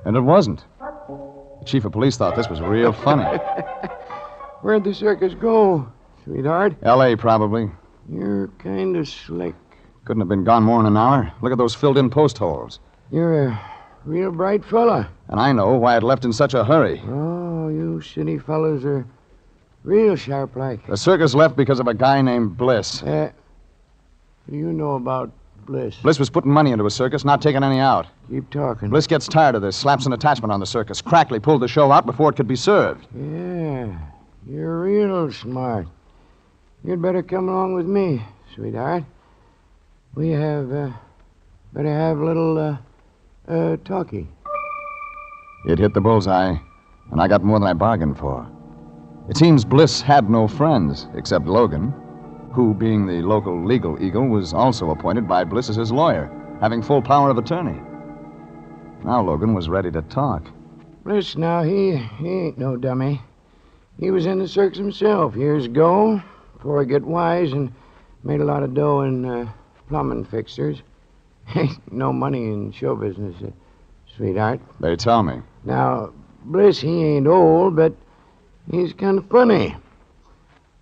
And it wasn't. The chief of police thought this was real funny. Where'd the circus go, sweetheart? L.A., probably. You're kind of slick. Couldn't have been gone more than an hour. Look at those filled-in post holes. You're a real bright fella. And I know why it left in such a hurry. Oh, you city fellas are real sharp-like. The circus left because of a guy named Bliss. What do you know about Bliss? Bliss was putting money into a circus, not taking any out. Keep talking. Bliss gets tired of this, slaps an attachment on the circus. Crackley pulled the show out before it could be served. Yeah, you're real smart. You'd better come along with me, sweetheart. We better have a little, talkie. It hit the bullseye, and I got more than I bargained for. It seems Bliss had no friends, except Logan, who, being the local legal eagle, was also appointed by Bliss as his lawyer, having full power of attorney. Now Logan was ready to talk. Bliss, now, he ain't no dummy. He was in the circus himself years ago, before he got wise and made a lot of dough in plumbing fixtures. Ain't no money in show business, sweetheart. They tell me. Now, Bliss, he ain't old, but he's kind of funny.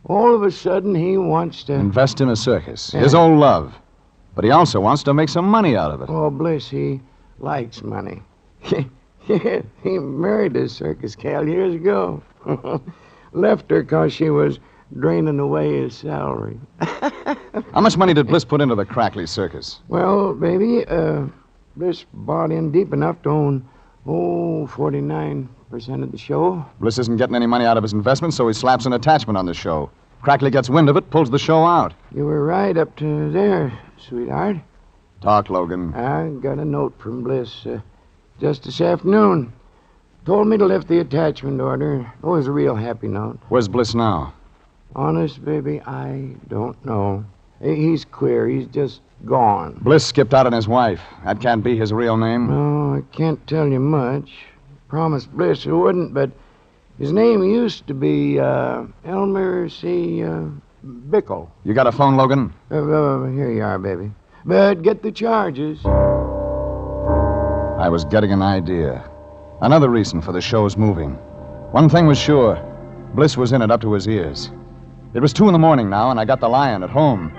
All of a sudden, he wants to invest in a circus. His old love. But he also wants to make some money out of it. Oh, Bliss, he likes money. He married a circus gal years ago. Left her because she was draining away his salary. How much money did Bliss put into the Crackley circus? Well, baby, Bliss bought in deep enough to own, 49% of the show. Bliss isn't getting any money out of his investment, so he slaps an attachment on the show. Crackley gets wind of it, pulls the show out. You were right up to there, sweetheart. Talk, Logan. I got a note from Bliss just this afternoon. Told me to lift the attachment order. It was a real happy note. Where's Bliss now? Honest, baby, I don't know. He's queer. He's just gone. Bliss skipped out on his wife. That can't be his real name. No, I can't tell you much. Promised Bliss it wouldn't, but his name used to be Elmer C. Bickle. You got a phone, Logan? Here you are, baby. But get the charges. I was getting an idea. Another reason for the show's moving. One thing was sure. Bliss was in it up to his ears. It was 2 a.m. now, and I got the Lyon at home.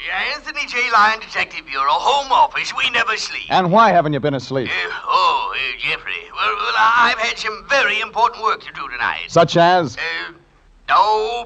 Yeah, Anthony J. Lyon, Detective Bureau, Home Office. We never sleep. And why haven't you been asleep? Jeffrey. Well, I've had some very important work to do tonight. Such as?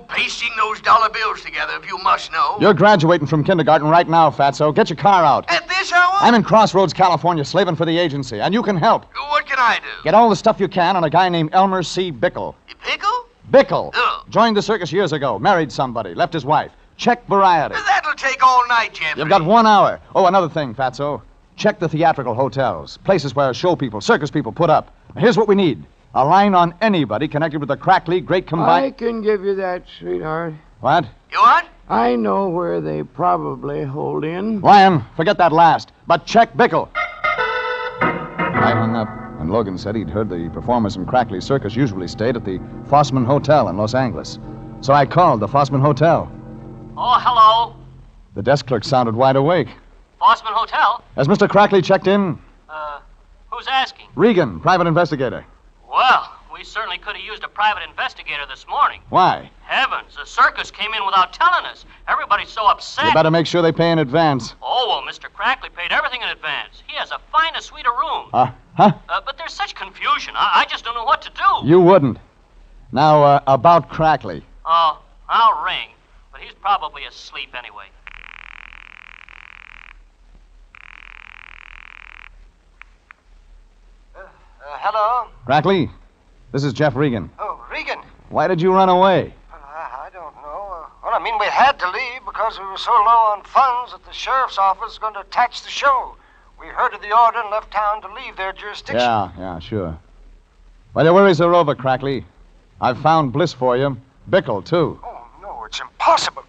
Pasting those dollar bills together, if you must know. You're graduating from kindergarten right now, Fatso. Get your car out. At this hour? I'm in Crossroads, California, slaving for the agency, and you can help. What can I do? Get all the stuff you can on a guy named Elmer C. Bickle. Bickle? Bickle. Oh. Joined the circus years ago, married somebody, left his wife. Check variety. That'll take all night, Jeffrey. You've got 1 hour. Oh, another thing, Fatso. Check the theatrical hotels, places where show people, circus people put up. Here's what we need. A line on anybody connected with the Crackley Great Combined... I can give you that, sweetheart. What? You what? I know where they probably hold in. Lyon, forget that last. But check Bickle. I hung up, and Logan said he'd heard the performers from Crackley Circus usually stayed at the Fossman Hotel in Los Angeles. So I called the Fossman Hotel. Oh, hello. The desk clerk sounded wide awake. Fossman Hotel? Has Mr. Crackley checked in? Who's asking? Regan, private investigator. Well, we certainly could have used a private investigator this morning. Why? Heavens, the circus came in without telling us. Everybody's so upset. You better make sure they pay in advance. Oh, well, Mr. Crackley paid everything in advance. He has the finest suite of rooms. Huh? But there's such confusion. I just don't know what to do. You wouldn't. Now, about Crackley. Oh, I'll ring. But he's probably asleep anyway. Hello? Crackley, this is Jeff Regan. Oh, Regan. Why did you run away? I don't know. Well, I mean, we had to leave because we were so low on funds that the sheriff's office was going to attach the show. We heard of the order and left town to leave their jurisdiction. Yeah, sure. Well, your worries are over, Crackley. I've found Bliss for you. Bickle, too. Oh, no, it's impossible.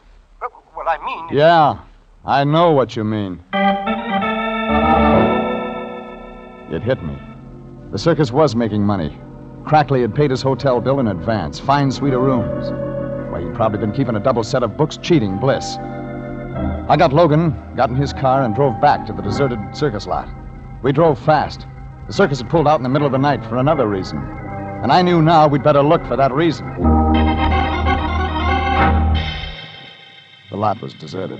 Well, I mean... Yeah, I know what you mean. It hit me. The circus was making money. Crackley had paid his hotel bill in advance. Fine suite of rooms. Why, he'd probably been keeping a double set of books cheating Bliss. I got Logan, got in his car, and drove back to the deserted circus lot. We drove fast. The circus had pulled out in the middle of the night for another reason. And I knew now we'd better look for that reason. The lot was deserted.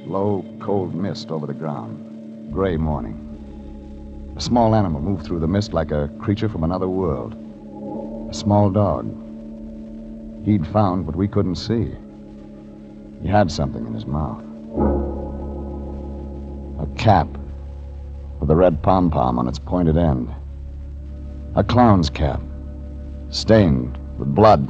Low, cold mist over the ground. Gray morning. A small animal moved through the mist like a creature from another world. A small dog. He'd found what we couldn't see. He had something in his mouth. A cap with a red pom-pom on its pointed end. A clown's cap, stained with blood.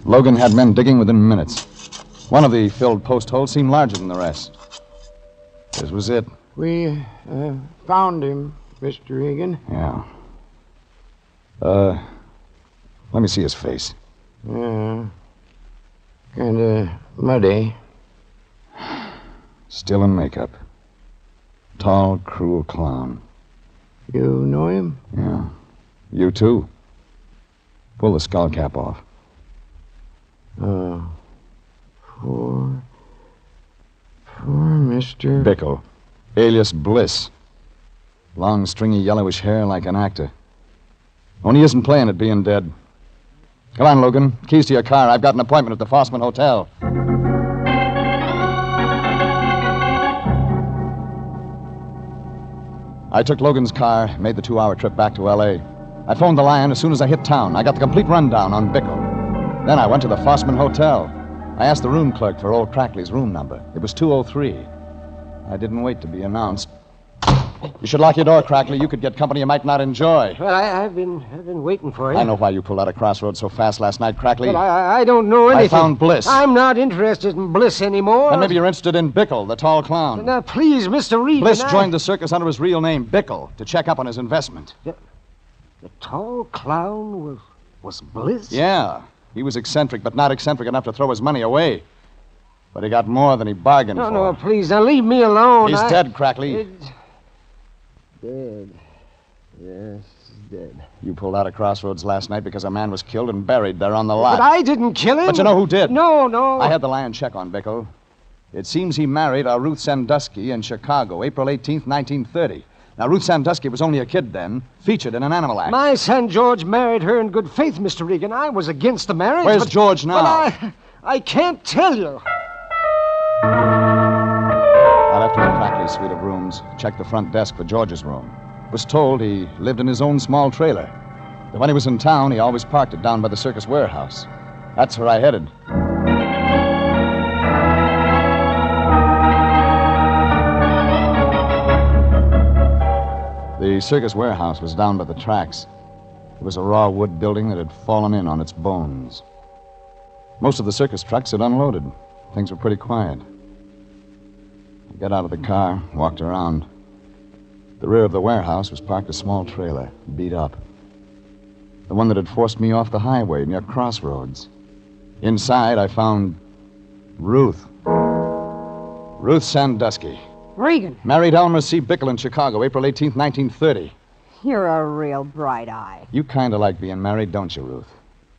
Logan had men digging within minutes. One of the filled post holes seemed larger than the rest. This was it. We found him, Mr. Regan. Yeah. Let me see his face. Yeah. Kind of muddy. Still in makeup. Tall, cruel clown. You know him? Yeah. You too. Pull the skull cap off. Poor Mr. Bickle, alias Bliss. Long, stringy, yellowish hair like an actor. Only he isn't playing at being dead. Come on, Logan. Keys to your car. I've got an appointment at the Fossman Hotel. I took Logan's car, made the 2-hour trip back to L.A. I phoned the Lyon as soon as I hit town. I got the complete rundown on Bickle. Then I went to the Fossman Hotel. I asked the room clerk for old Crackley's room number. It was 203. I didn't wait to be announced. You should lock your door, Crackley. You could get company you might not enjoy. Well, I've been waiting for you. I know why you pulled out of Crossroads so fast last night, Crackley. But I don't know anything. I found Bliss. I'm not interested in Bliss anymore. And maybe you're interested in Bickle, the tall clown. Now, please, Mr. Regan. Bliss joined the circus under his real name, Bickle, to check up on his investment. The tall clown was Bliss? Yeah. He was eccentric, but not eccentric enough to throw his money away. But he got more than he bargained for. No, please, now leave me alone. He's dead, Crackley. Dead. Yes, dead. You pulled out of Crossroads last night because a man was killed and buried there on the lot. But I didn't kill him. But you know who did? No. I had the Lyon check on Bickle. It seems he married a Ruth Sandusky in Chicago, April 18th, 1930. Now, Ruth Sandusky was only a kid then, featured in an animal act. My son George married her in good faith, Mr. Regan. I was against the marriage. Where's George now? But I can't tell you. I left him in Crackley's suite of rooms, checked the front desk for George's room. Was told he lived in his own small trailer. That when he was in town, he always parked it down by the circus warehouse. That's where I headed. The circus warehouse was down by the tracks. It was a raw wood building that had fallen in on its bones. Most of the circus trucks had unloaded. Things were pretty quiet. I got out of the car, walked around. The rear of the warehouse was parked a small trailer, beat up. The one that had forced me off the highway near Crossroads. Inside, I found Ruth. Ruth Sandusky. Regan. Married Elmer C. Bickle in Chicago, April 18th, 1930. You're a real bright eye. You kind of like being married, don't you, Ruth?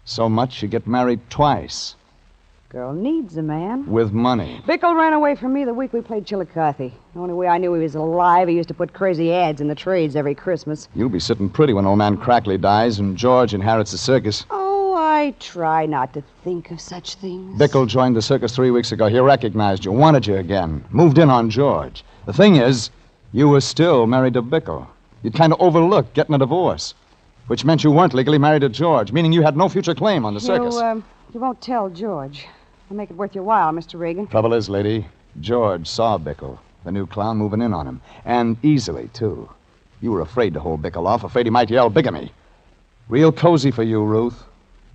So much you get married twice. Girl needs a man. With money. Bickle ran away from me the week we played Chillicothe. The only way I knew he was alive, he used to put crazy ads in the trades every Christmas. You'll be sitting pretty when old man Crackley dies and George inherits the circus. Oh, I try not to think of such things. Bickle joined the circus 3 weeks ago. He recognized you, wanted you again, moved in on George. The thing is, you were still married to Bickle. You'd kind of overlooked getting a divorce, which meant you weren't legally married to George, meaning you had no future claim on the circus. You won't tell George. I'll make it worth your while, Mr. Regan. Trouble is, lady, George saw Bickle, the new clown, moving in on him. And easily, too. You were afraid to hold Bickle off, afraid he might yell bigamy. Real cozy for you, Ruth.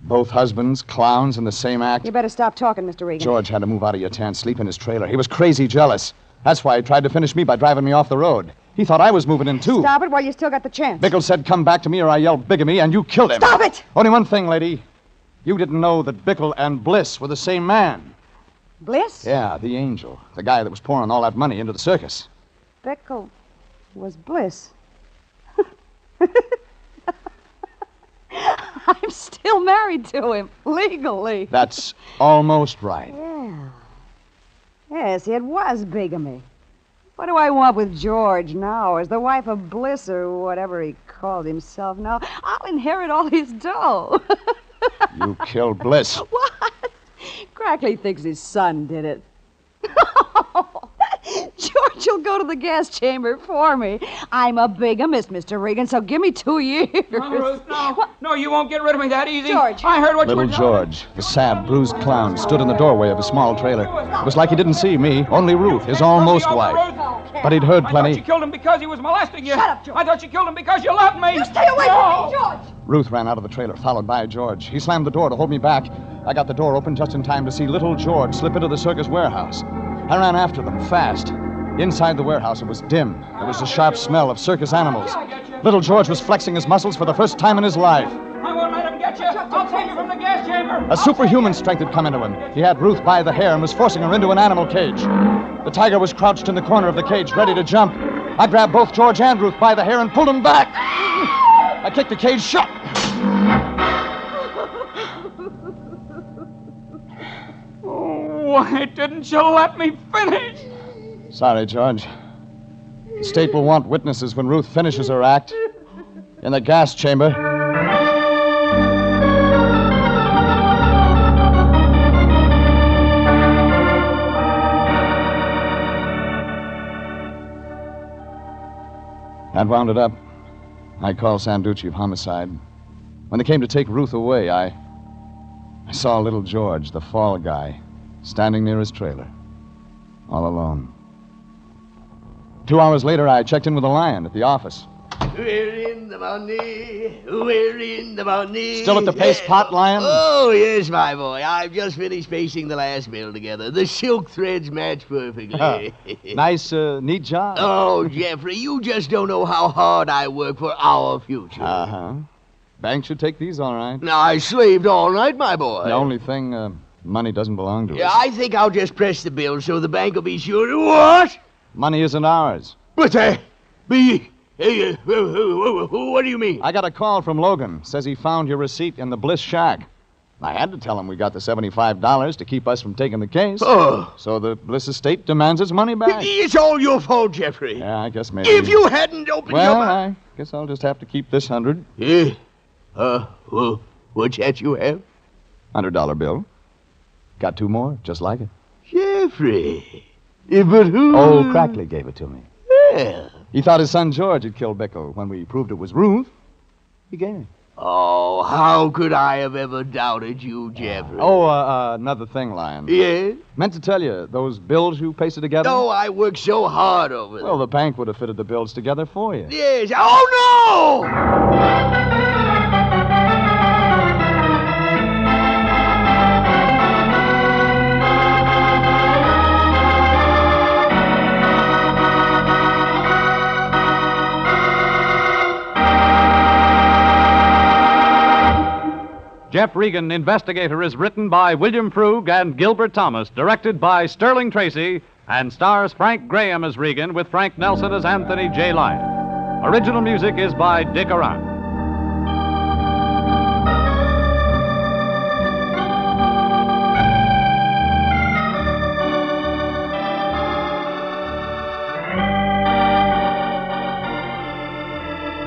Both husbands, clowns in the same act. You better stop talking, Mr. Regan. George had to move out of Yutan, sleep in his trailer. He was crazy jealous. That's why he tried to finish me by driving me off the road. He thought I was moving in, too. Stop it while you still got the chance. Bickle said, come back to me or I yelled bigamy, and you killed him. Stop it! Only one thing, lady. You didn't know that Bickle and Bliss were the same man. Bliss? Yeah, the angel. The guy that was pouring all that money into the circus. Bickle was Bliss. I'm still married to him, legally. That's almost right. Yeah. Yes, it was bigamy. What do I want with George now? As the wife of Bliss or whatever he called himself now, I'll inherit all his dough. You killed Bliss. What? Crackley thinks his son did it. George will go to the gas chamber for me. I'm a bigamist, Mr. Regan, so give me 2 years. No, Ruth, no. No, you won't get rid of me that easy. George. I heard what you Little were telling me. George, the sad, bruised clown, stood in the doorway of a small trailer. It was like he didn't see me, only Ruth, his almost wife. But he'd heard I thought you plenty. killed him because he was molesting you. Shut up, George. I thought you killed him because you loved me. You stay away from me, George. Ruth ran out of the trailer, followed by George. He slammed the door to hold me back. I got the door open just in time to see little George slip into the circus warehouse. I ran after them, fast. Inside the warehouse, it was dim. There was a sharp smell of circus animals. Little George was flexing his muscles for the first time in his life. I won't let him get you. I'll take you from the gas chamber. A superhuman strength had come into him. He had Ruth by the hair and was forcing her into an animal cage. The tiger was crouched in the corner of the cage, ready to jump. I grabbed both George and Ruth by the hair and pulled them back. I kicked the cage shut. Why didn't you let me finish? Sorry, George. The state will want witnesses when Ruth finishes her act. In the gas chamber. That wound it up. I called Sanducci of homicide. When they came to take Ruth away, I saw little George, the fall guy, standing near his trailer, all alone. 2 hours later, I checked in with the Lion at the office. We're in the money. We're in the money. Still at the paste pot, Lion? Oh, yes, my boy. I've just finished pasting the last bill together. The silk threads match perfectly. Nice, neat job. Oh, Jeffrey, you just don't know how hard I work for our future. Uh-huh. Bank should take these all right. Now, I slaved all night, my boy. The only thing, money doesn't belong to us. Yeah, I think I'll just press the bill so the bank will be sure to... What? Money isn't ours. But, what do you mean? I got a call from Logan. Says he found your receipt in the Bliss shack. I had to tell him we got the $75 to keep us from taking the case. Oh. So the Bliss estate demands its money back. It's all your fault, Jeffrey. Yeah, I guess maybe. If you hadn't opened your Well, mouth... I guess I'll just have to keep this 100. Yeah. Well, what's that you have? $100 bill. Got 2 more, just like it. Jeffrey. But who... Old Crackley gave it to me. Well... He thought his son George had killed Bickle. When we proved it was Ruth, he gave it. Oh, how could I have ever doubted you, Jeffrey? Another thing, Lyon. Yes? Meant to tell you, those bills you pasted together? Oh, I worked so hard over them. Well, the bank would have fitted the bills together for you. Yes. Oh, no! Jeff Regan, Investigator, is written by William Frug and Gilbert Thomas, directed by Sterling Tracy, and stars Frank Graham as Regan with Frank Nelson as Anthony J. Lyon. Original music is by Dick Arant.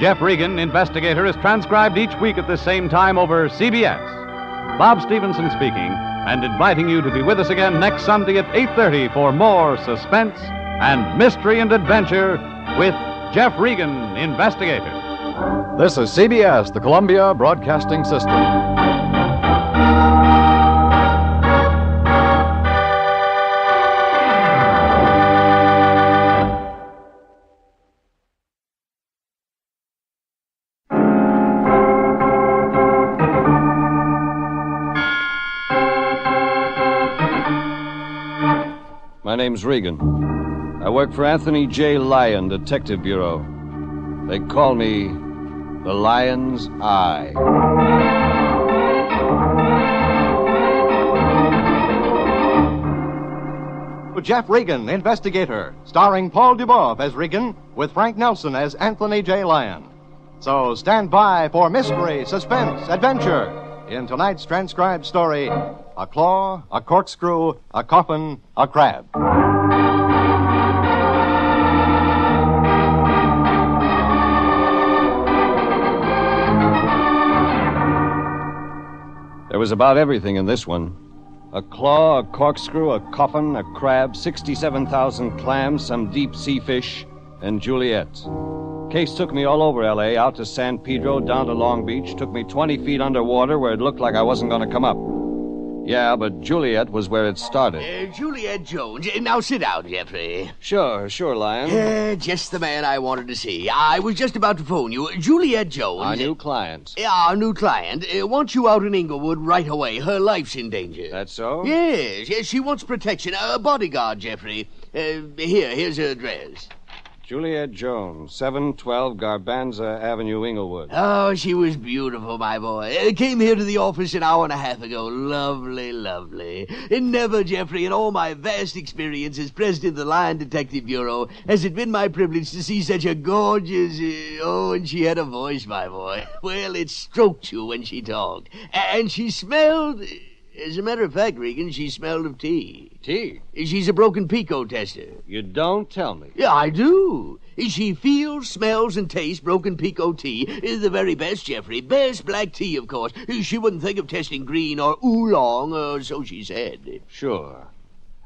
Jeff Regan, Investigator, is transcribed each week at the same time over CBS. Bob Stevenson speaking, and inviting you to be with us again next Sunday at 8:30 for more suspense and mystery and adventure with Jeff Regan, Investigator. This is CBS, the Columbia Broadcasting System. name's Regan. I work for Anthony J. Lyon, Detective Bureau. They call me the Lion's Eye. Jeff Regan, Investigator, starring Paul Dubov as Regan, with Frank Nelson as Anthony J. Lyon. So stand by for mystery, suspense, adventure in tonight's transcribed story, A Claw, a Corkscrew, a Coffin, a Crab. There was about everything in this one. A claw, a corkscrew, a coffin, a crab, 67,000 clams, some deep sea fish, and Juliet. Case took me all over L.A., out to San Pedro, down to Long Beach, took me 20 feet underwater where it looked like I wasn't going to come up. Yeah, but Juliet was where it started. Juliet Jones. Now sit down, Jeffrey. Sure, Lyon. Just the man I wanted to see. I was just about to phone you. Juliet Jones. Our new client. Our new client wants you out in Inglewood right away. Her life's in danger. That's so? Yes, she wants protection. A bodyguard, Jeffrey. Here's her address. Juliet Jones, 712 Garbanza Avenue, Inglewood. Oh, she was beautiful, my boy. Came here to the office an hour and a half ago. Lovely, lovely. And never, Jeffrey, in all my vast experience as president of the Lyon Detective Bureau, has it been my privilege to see such a gorgeous... and she had a voice, my boy. Well, it stroked you when she talked. And she smelled... As a matter of fact, Regan, she smelled of tea. Tea? She's a broken Pico tester. You don't tell me. Yeah, I do. She feels, smells, and tastes broken Pico tea. The very best, Jeffrey. Best black tea, of course. She wouldn't think of testing green or oolong, or so she said. Sure.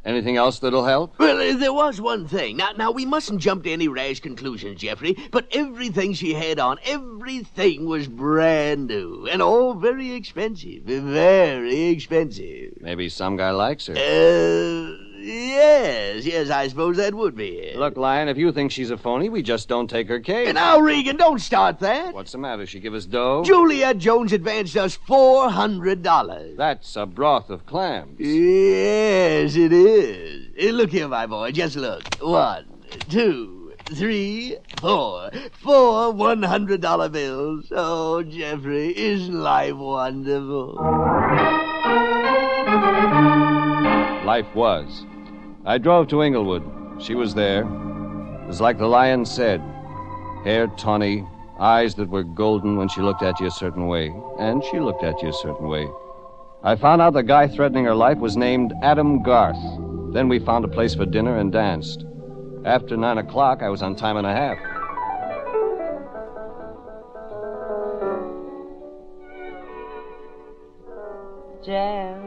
Anything else that'll help? Well, there was one thing. Now, we mustn't jump to any rash conclusions, Jeffrey, but everything she had on, everything was brand new, and all very expensive. Very expensive. Maybe some guy likes her. Yes, I suppose that would be it. Look, Lyon, if you think she's a phony, we just don't take her case. Now, Regan, don't start that. What's the matter? She give us dough? Juliet Jones advanced us $400. That's a broth of clams. Yes, it is. Look here, my boy, just look. 1, 2, 3, 4. 4 $100 bills. Oh, Jeffrey, isn't life wonderful? Life was. I drove to Inglewood. She was there. It was like the Lion said. Hair tawny, eyes that were golden when she looked at you a certain way. And she looked at you a certain way. I found out the guy threatening her life was named Adam Garth. Then we found a place for dinner and danced. After 9 o'clock, I was on time and a half. Jeff.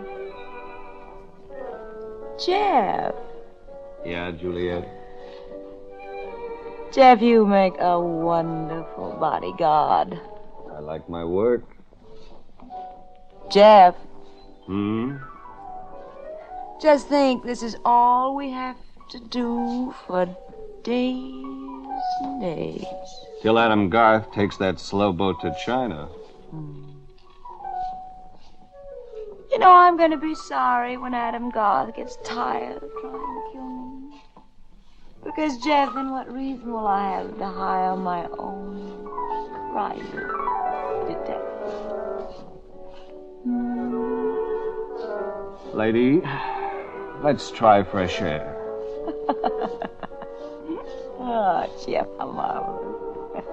Yeah, Juliet? Jeff, you make a wonderful bodyguard. I like my work. Jeff. Just think, this is all we have to do for days and days. Till Adam Garth takes that slow boat to China. You know, I'm going to be sorry when Adam Garth gets tired of trying to kill me. Because, Jeff, then what reason will I have to hire my own private detective? Lady, let's try fresh air. Oh, Jeff, how marvelous.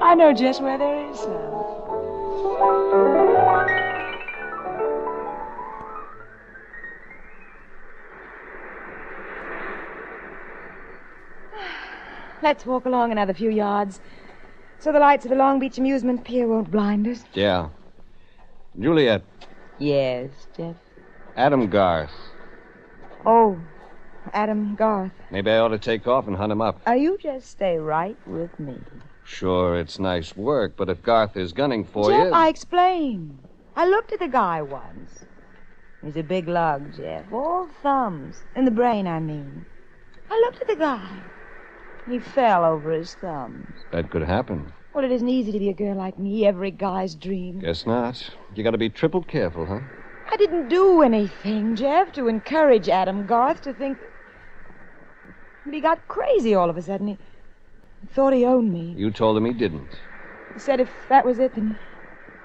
I know just where there is some. Let's walk along another few yards so the lights of the Long Beach amusement pier won't blind us. Yeah. Juliet, Yes, Jeff. Adam Garth. Oh, Adam Garth. Maybe I ought to take off and hunt him up. You just stay right with me. Sure, it's nice work, but if Garth is gunning for Jeff, you... I explained. I looked at the guy once. He's a big lug, Jeff. All thumbs. In the brain, I mean. I looked at the guy. He fell over his thumbs. That could happen. Well, it isn't easy to be a girl like me, every guy's dream. Guess not. You gotta be triple careful, huh? I didn't do anything, Jeff, to encourage Adam Garth to think... But he got crazy all of a sudden. He thought he owned me. You told him he didn't. He said if that was it, then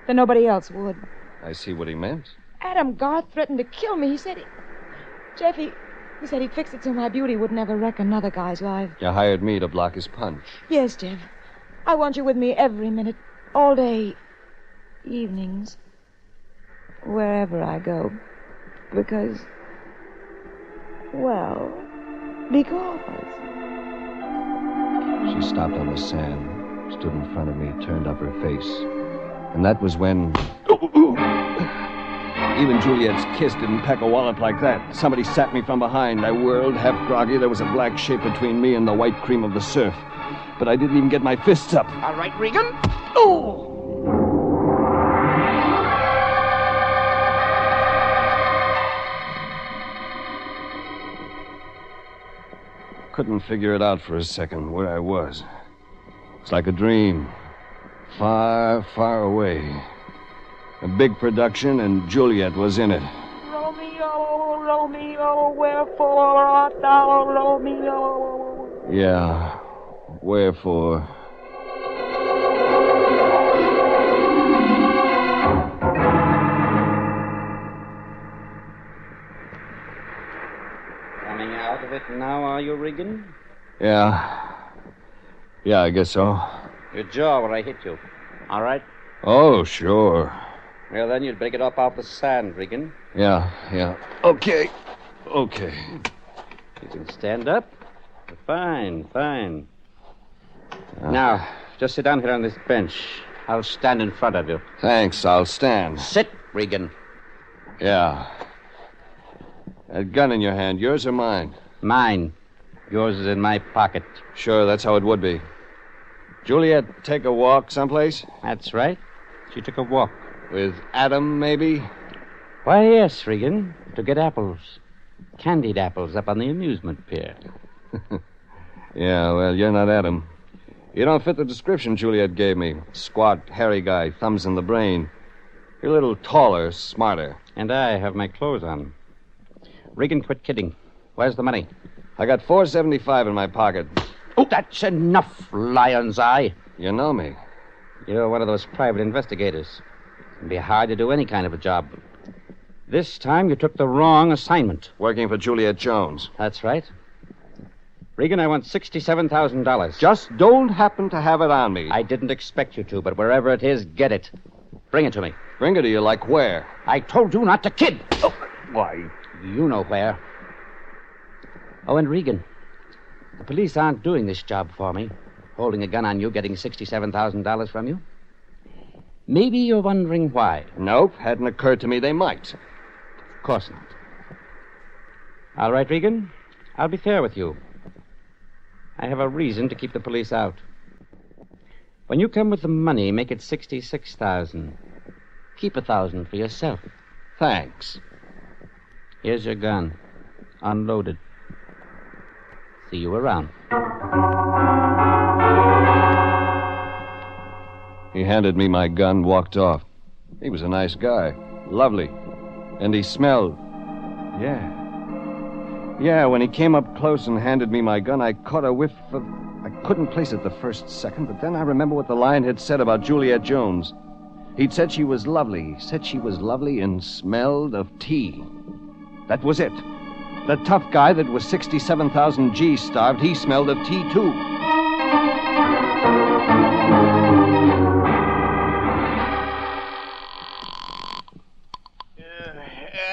nobody else would. I see what he meant. Adam Garth threatened to kill me. He said Jeff, he said he'd fix it so my beauty would never wreck another guy's life. You hired me to block his punch. Yes, Jeff. I want you with me every minute, all day, evenings, wherever I go. Because... She stopped on the sand, stood in front of me, turned up her face. And that was when... Even Juliet's kiss didn't pack a wallop like that. Somebody sat me from behind. I whirled, half groggy. There was a black shape between me and the white cream of the surf. But I didn't even get my fists up. All right, Regan. Oh! Couldn't figure it out for a second where I was. It's like a dream. Far, far away. A big production, and Juliet was in it. Romeo, Romeo, wherefore art thou, Romeo? Yeah. Wherefore? Coming out of it now, are you, Regan? Yeah. Yeah, I guess so. Your jaw where I hit you. All right? Oh, sure. Well, then you'd better get up off the sand, Regan. Yeah. Okay. You can stand up. Fine. Now, just sit down here on this bench. I'll stand in front of you. Thanks, I'll stand. Sit, Regan. Yeah. That gun in your hand, yours or mine? Mine. Yours is in my pocket. Sure, that's how it would be. Juliet take a walk someplace? That's right. She took a walk. With Adam, maybe? Why, yes, Regan. To get apples. Candied apples up on the amusement pier. Yeah, well, you're not Adam. You don't fit the description Juliet gave me. Squat, hairy guy, thumbs in the brain. You're a little taller, smarter. And I have my clothes on. Regan, quit kidding. Where's the money? I got $4.75 in my pocket. Oh, that's enough, Lyon's eye. You know me. You're one of those private investigators. It'd be hard to do any kind of a job. This time you took the wrong assignment. Working for Juliet Jones. That's right. Regan, I want $67,000. Just don't happen to have it on me. I didn't expect you to, but wherever it is, get it. Bring it to me. Bring it to you like where? I told you not to kid. Oh, why? You know where. Oh, and Regan, the police aren't doing this job for me. Holding a gun on you, getting $67,000 from you. Maybe you're wondering why. Nope, hadn't occurred to me they might. Of course not. All right, Regan, I'll be fair with you. I have a reason to keep the police out. When you come with the money, make it $66,000. Keep $1,000 for yourself. Thanks. Here's your gun. Unloaded. See you around. He handed me my gun, walked off. He was a nice guy. Lovely. And he smelled. Yeah, when he came up close and handed me my gun, I caught a whiff of... I couldn't place it the first second, but then I remember what the Lion had said about Juliet Jones. He'd said she was lovely. Said she was lovely and smelled of tea. That was it. The tough guy that was 67,000 G's starved, he smelled of tea, too.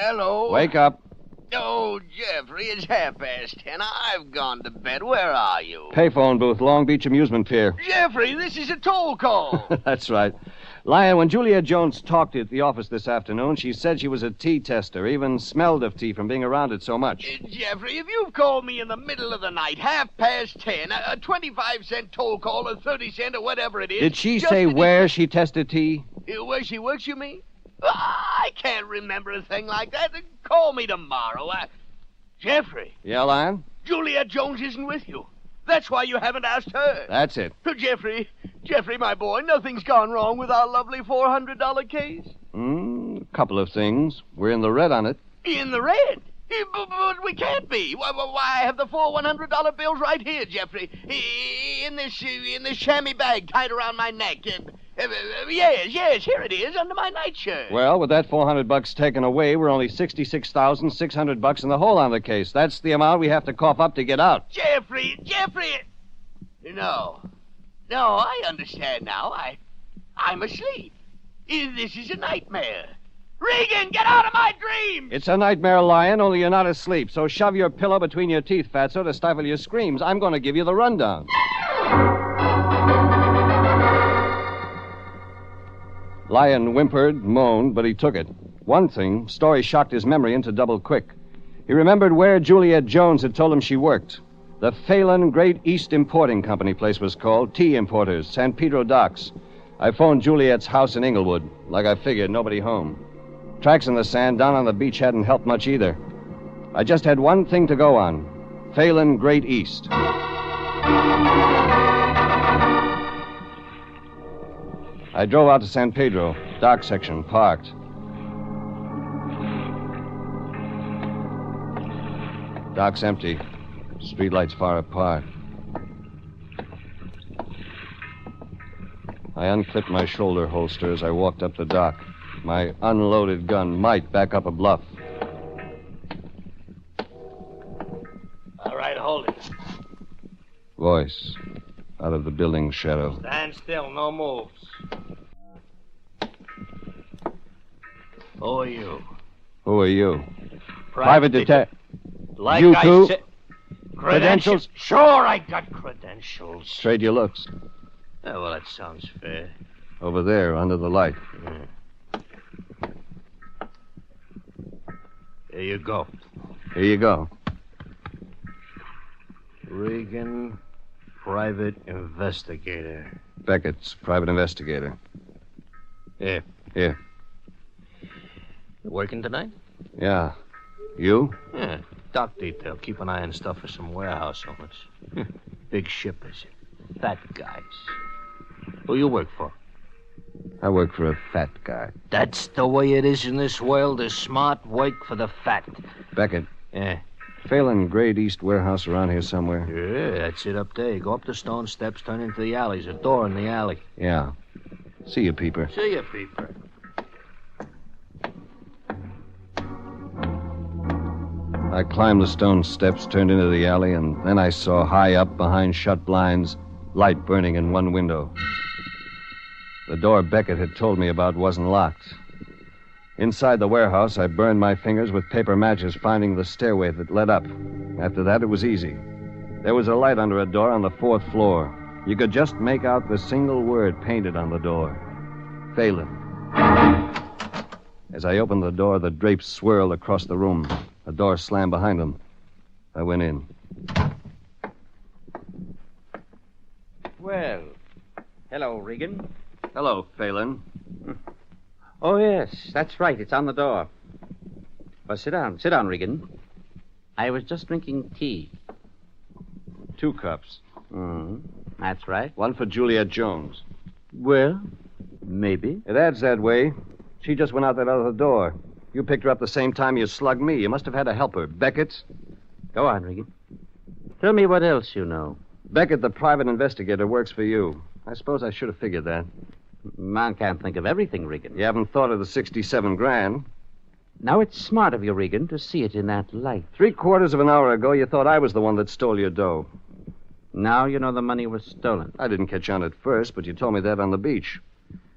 Hello. Wake up. Oh, Jeffrey, it's 10:30. I've gone to bed. Where are you? Payphone booth, Long Beach Amusement Pier. Jeffrey, this is a toll call. That's right. Lyon, when Juliet Jones talked at the office this afternoon, she said she was a tea tester, even smelled of tea from being around it so much. Jeffrey, if you've called me in the middle of the night, 10:30, a 25-cent toll call, or 30 cents, or whatever it is... Did she say where she tested tea? Where she works, you mean? I can't remember a thing like that. Call me tomorrow. Jeffrey. Yeah, Lyon? Juliet Jones isn't with you. That's why you haven't asked her. That's it. So, Jeffrey, my boy, nothing's gone wrong with our lovely $400 case? A couple of things. We're in the red on it. In the red? But we can't be. Why, I have the four $100 bills right here, Jeffrey. In this chamois bag tied around my neck. Yes, here it is, under my nightshirt. Well, with that $400 taken away, we're only $66,600 in the hole on the case. That's the amount we have to cough up to get out. Jeffrey! No, I understand now. I'm asleep. This is a nightmare. Regan, get out of my dreams! It's a nightmare, Lyon, only you're not asleep. So shove your pillow between your teeth, Fatso, to stifle your screams. I'm going to give you the rundown. Lyon whimpered, moaned, but he took it. One thing, story shocked his memory into double quick. He remembered where Juliet Jones had told him she worked. The Phelan Great East Importing Company place was called. Tea Importers, San Pedro Docks. I phoned Juliet's house in Inglewood. Like I figured, nobody home. Tracks in the sand down on the beach hadn't helped much either. I just had one thing to go on. Phelan Great East. I drove out to San Pedro, dock section, parked. Dock's empty. Streetlights far apart. I unclipped my shoulder holster as I walked up the dock. My unloaded gun might back up a bluff. All right, hold it. Voice out of the building's shadow. Stand still, no moves. Who are you? Who are you? Private detective. Like You I too? said. Credentials? Sure, I got credentials. Trade your looks. Oh, well, that sounds fair. Over there, under the light. Here you go. Here you go. Regan, private investigator. Beckett's private investigator. Here. Here. Working tonight? Yeah. You? Yeah. Dock detail. Keep an eye on stuff for some warehouse owners. Big shippers. Fat guys. Who you work for? I work for a fat guy. That's the way it is in this world. The smart work for the fat. Beckett. Yeah. Phelan Great East warehouse around here somewhere. Yeah, that's it up there. Go up the stone steps, turn into the alley. There's a door in the alley. Yeah. See you, Peeper. See you, Peeper. I climbed the stone steps, turned into the alley, and then I saw high up behind shut blinds, light burning in one window. The door Beckett had told me about wasn't locked. Inside the warehouse, I burned my fingers with paper matches, finding the stairway that led up. After that, it was easy. There was a light under a door on the 4th floor. You could just make out the single word painted on the door. Phelan. As I opened the door, the drapes swirled across the room. The door slammed behind them. I went in. Well, hello, Regan. Hello, Phelan. Oh, yes, that's right. It's on the door. Well, sit down. Sit down, Regan. I was just drinking tea. 2 cups. That's right. One for Juliet Jones. Well, maybe. It adds that way. She just went out that other door. You picked her up the same time you slugged me. You must have had to help her. Beckett? Go on, Regan. Tell me what else you know. Beckett, the private investigator, works for you. I suppose I should have figured that. Man can't think of everything, Regan. You haven't thought of the 67 grand. Now, it's smart of you, Regan, to see it in that light. 3/4 of an hour ago, you thought I was the one that stole your dough. Now you know the money was stolen. I didn't catch on at first, but you told me that on the beach.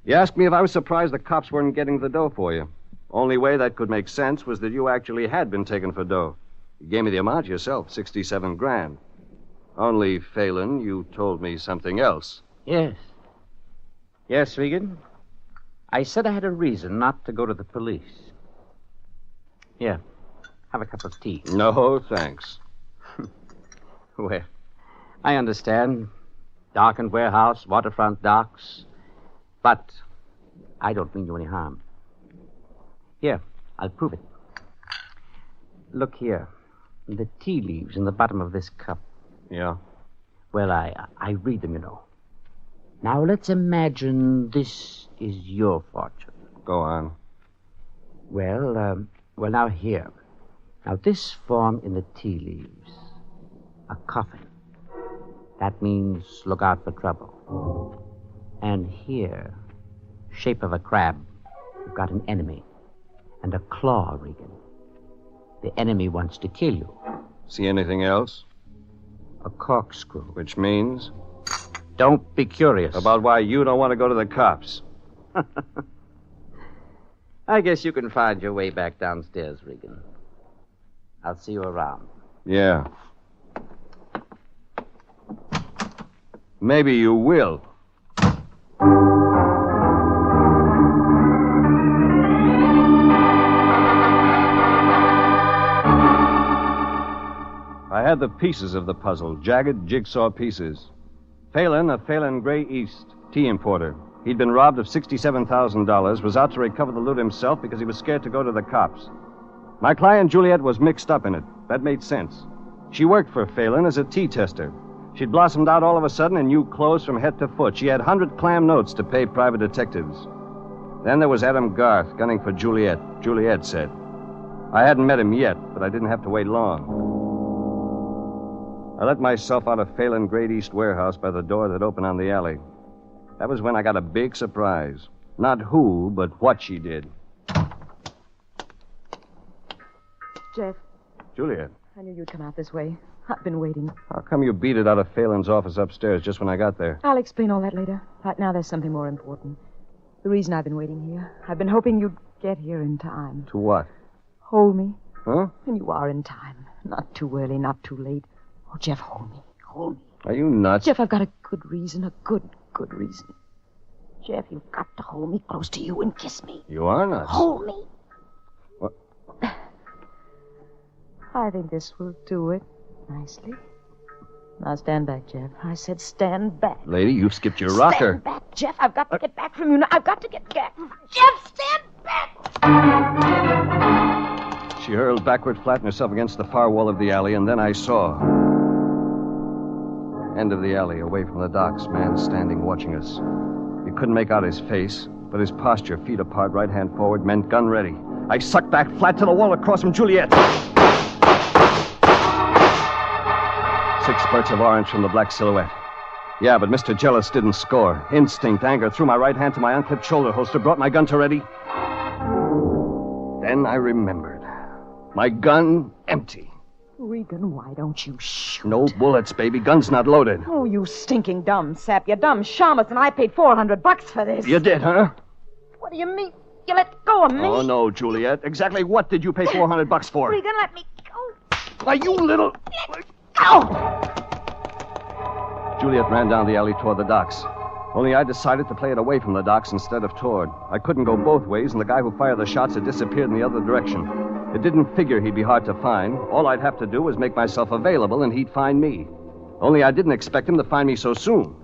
You asked me if I was surprised the cops weren't getting the dough for you. Only way that could make sense was that you actually had been taken for dough. You gave me the amount yourself, 67 grand. Only, Phelan, you told me something else. Yes. Yes, Regan. I said I had a reason not to go to the police. Here, have a cup of tea. No, thanks. Well, I understand. Darkened warehouse, waterfront docks. But I don't mean you any harm. Here, I'll prove it. Look here. The tea leaves in the bottom of this cup. Yeah? Well, I read them, you know. Now, let's imagine this is your fortune. Go on. Well, now here. Now, this form in the tea leaves. A coffin. That means look out for trouble. And here, shape of a crab, you've got an enemy. And a claw, Regan. The enemy wants to kill you. See anything else? A corkscrew. Which means? Don't be curious. About why you don't want to go to the cops. I guess you can find your way back downstairs, Regan. I'll see you around. Yeah. Maybe you will. I had the pieces of the puzzle, jagged jigsaw pieces. Phelan, a Phelan Gray East tea importer. He'd been robbed of $67,000, was out to recover the loot himself because he was scared to go to the cops. My client, Juliet, was mixed up in it. That made sense. She worked for Phelan as a tea tester. She'd blossomed out all of a sudden in new clothes from head to foot. She had 100 clam notes to pay private detectives. Then there was Adam Garth, gunning for Juliet, Juliet said. I hadn't met him yet, but I didn't have to wait long. I let myself out of Phelan Great East warehouse by the door that opened on the alley. That was when I got a big surprise. Not who, but what she did. Jeff, Juliet, I knew you'd come out this way. I've been waiting. how come you beat it out of Phelan's office upstairs just when I got there? I'll explain all that later. Right now, there's something more important. The reason I've been waiting here. I've been hoping you'd get here in time. To what? Hold me. Huh? And you are in time. Not too early, not too late. Oh, Jeff, hold me. Hold me. Are you nuts? Jeff, I've got a good reason. A good reason. Jeff, you've got to hold me close to you and kiss me. You are nuts. Hold me. What? I think this will do it nicely. Now stand back, Jeff. I said stand back. Lady, you've skipped your rocker. Stand back, Jeff. I've got to get back from you now. I've got to get back. Jeff, stand back! She hurled backward, flattened herself against the far wall of the alley, and then I saw. End of the alley, away from the docks, man standing watching us. You couldn't make out his face, but his posture, feet apart, right hand forward, meant gun ready. I sucked back flat to the wall across from Juliet. 6 spurts of orange from the black silhouette. Yeah, but Mr. Jealous didn't score. Instinct, anger, threw my right hand to my unclipped shoulder holster, brought my gun to ready. Then I remembered. My gun empty. Regan, why don't you shoot? No bullets, baby. Gun's not loaded. Oh, you stinking dumb sap. You dumb shamus, and I paid $400 for this. You did, huh? What do you mean? You let go of me? Oh, no, Juliet. Exactly what did you pay $400 for? Regan, let me go. Why, you little... Go! Juliet ran down the alley toward the docks. Only I decided to play it away from the docks instead of toward. I couldn't go both ways, and the guy who fired the shots had disappeared in the other direction. It didn't figure he'd be hard to find. All I'd have to do was make myself available, and he'd find me. Only I didn't expect him to find me so soon.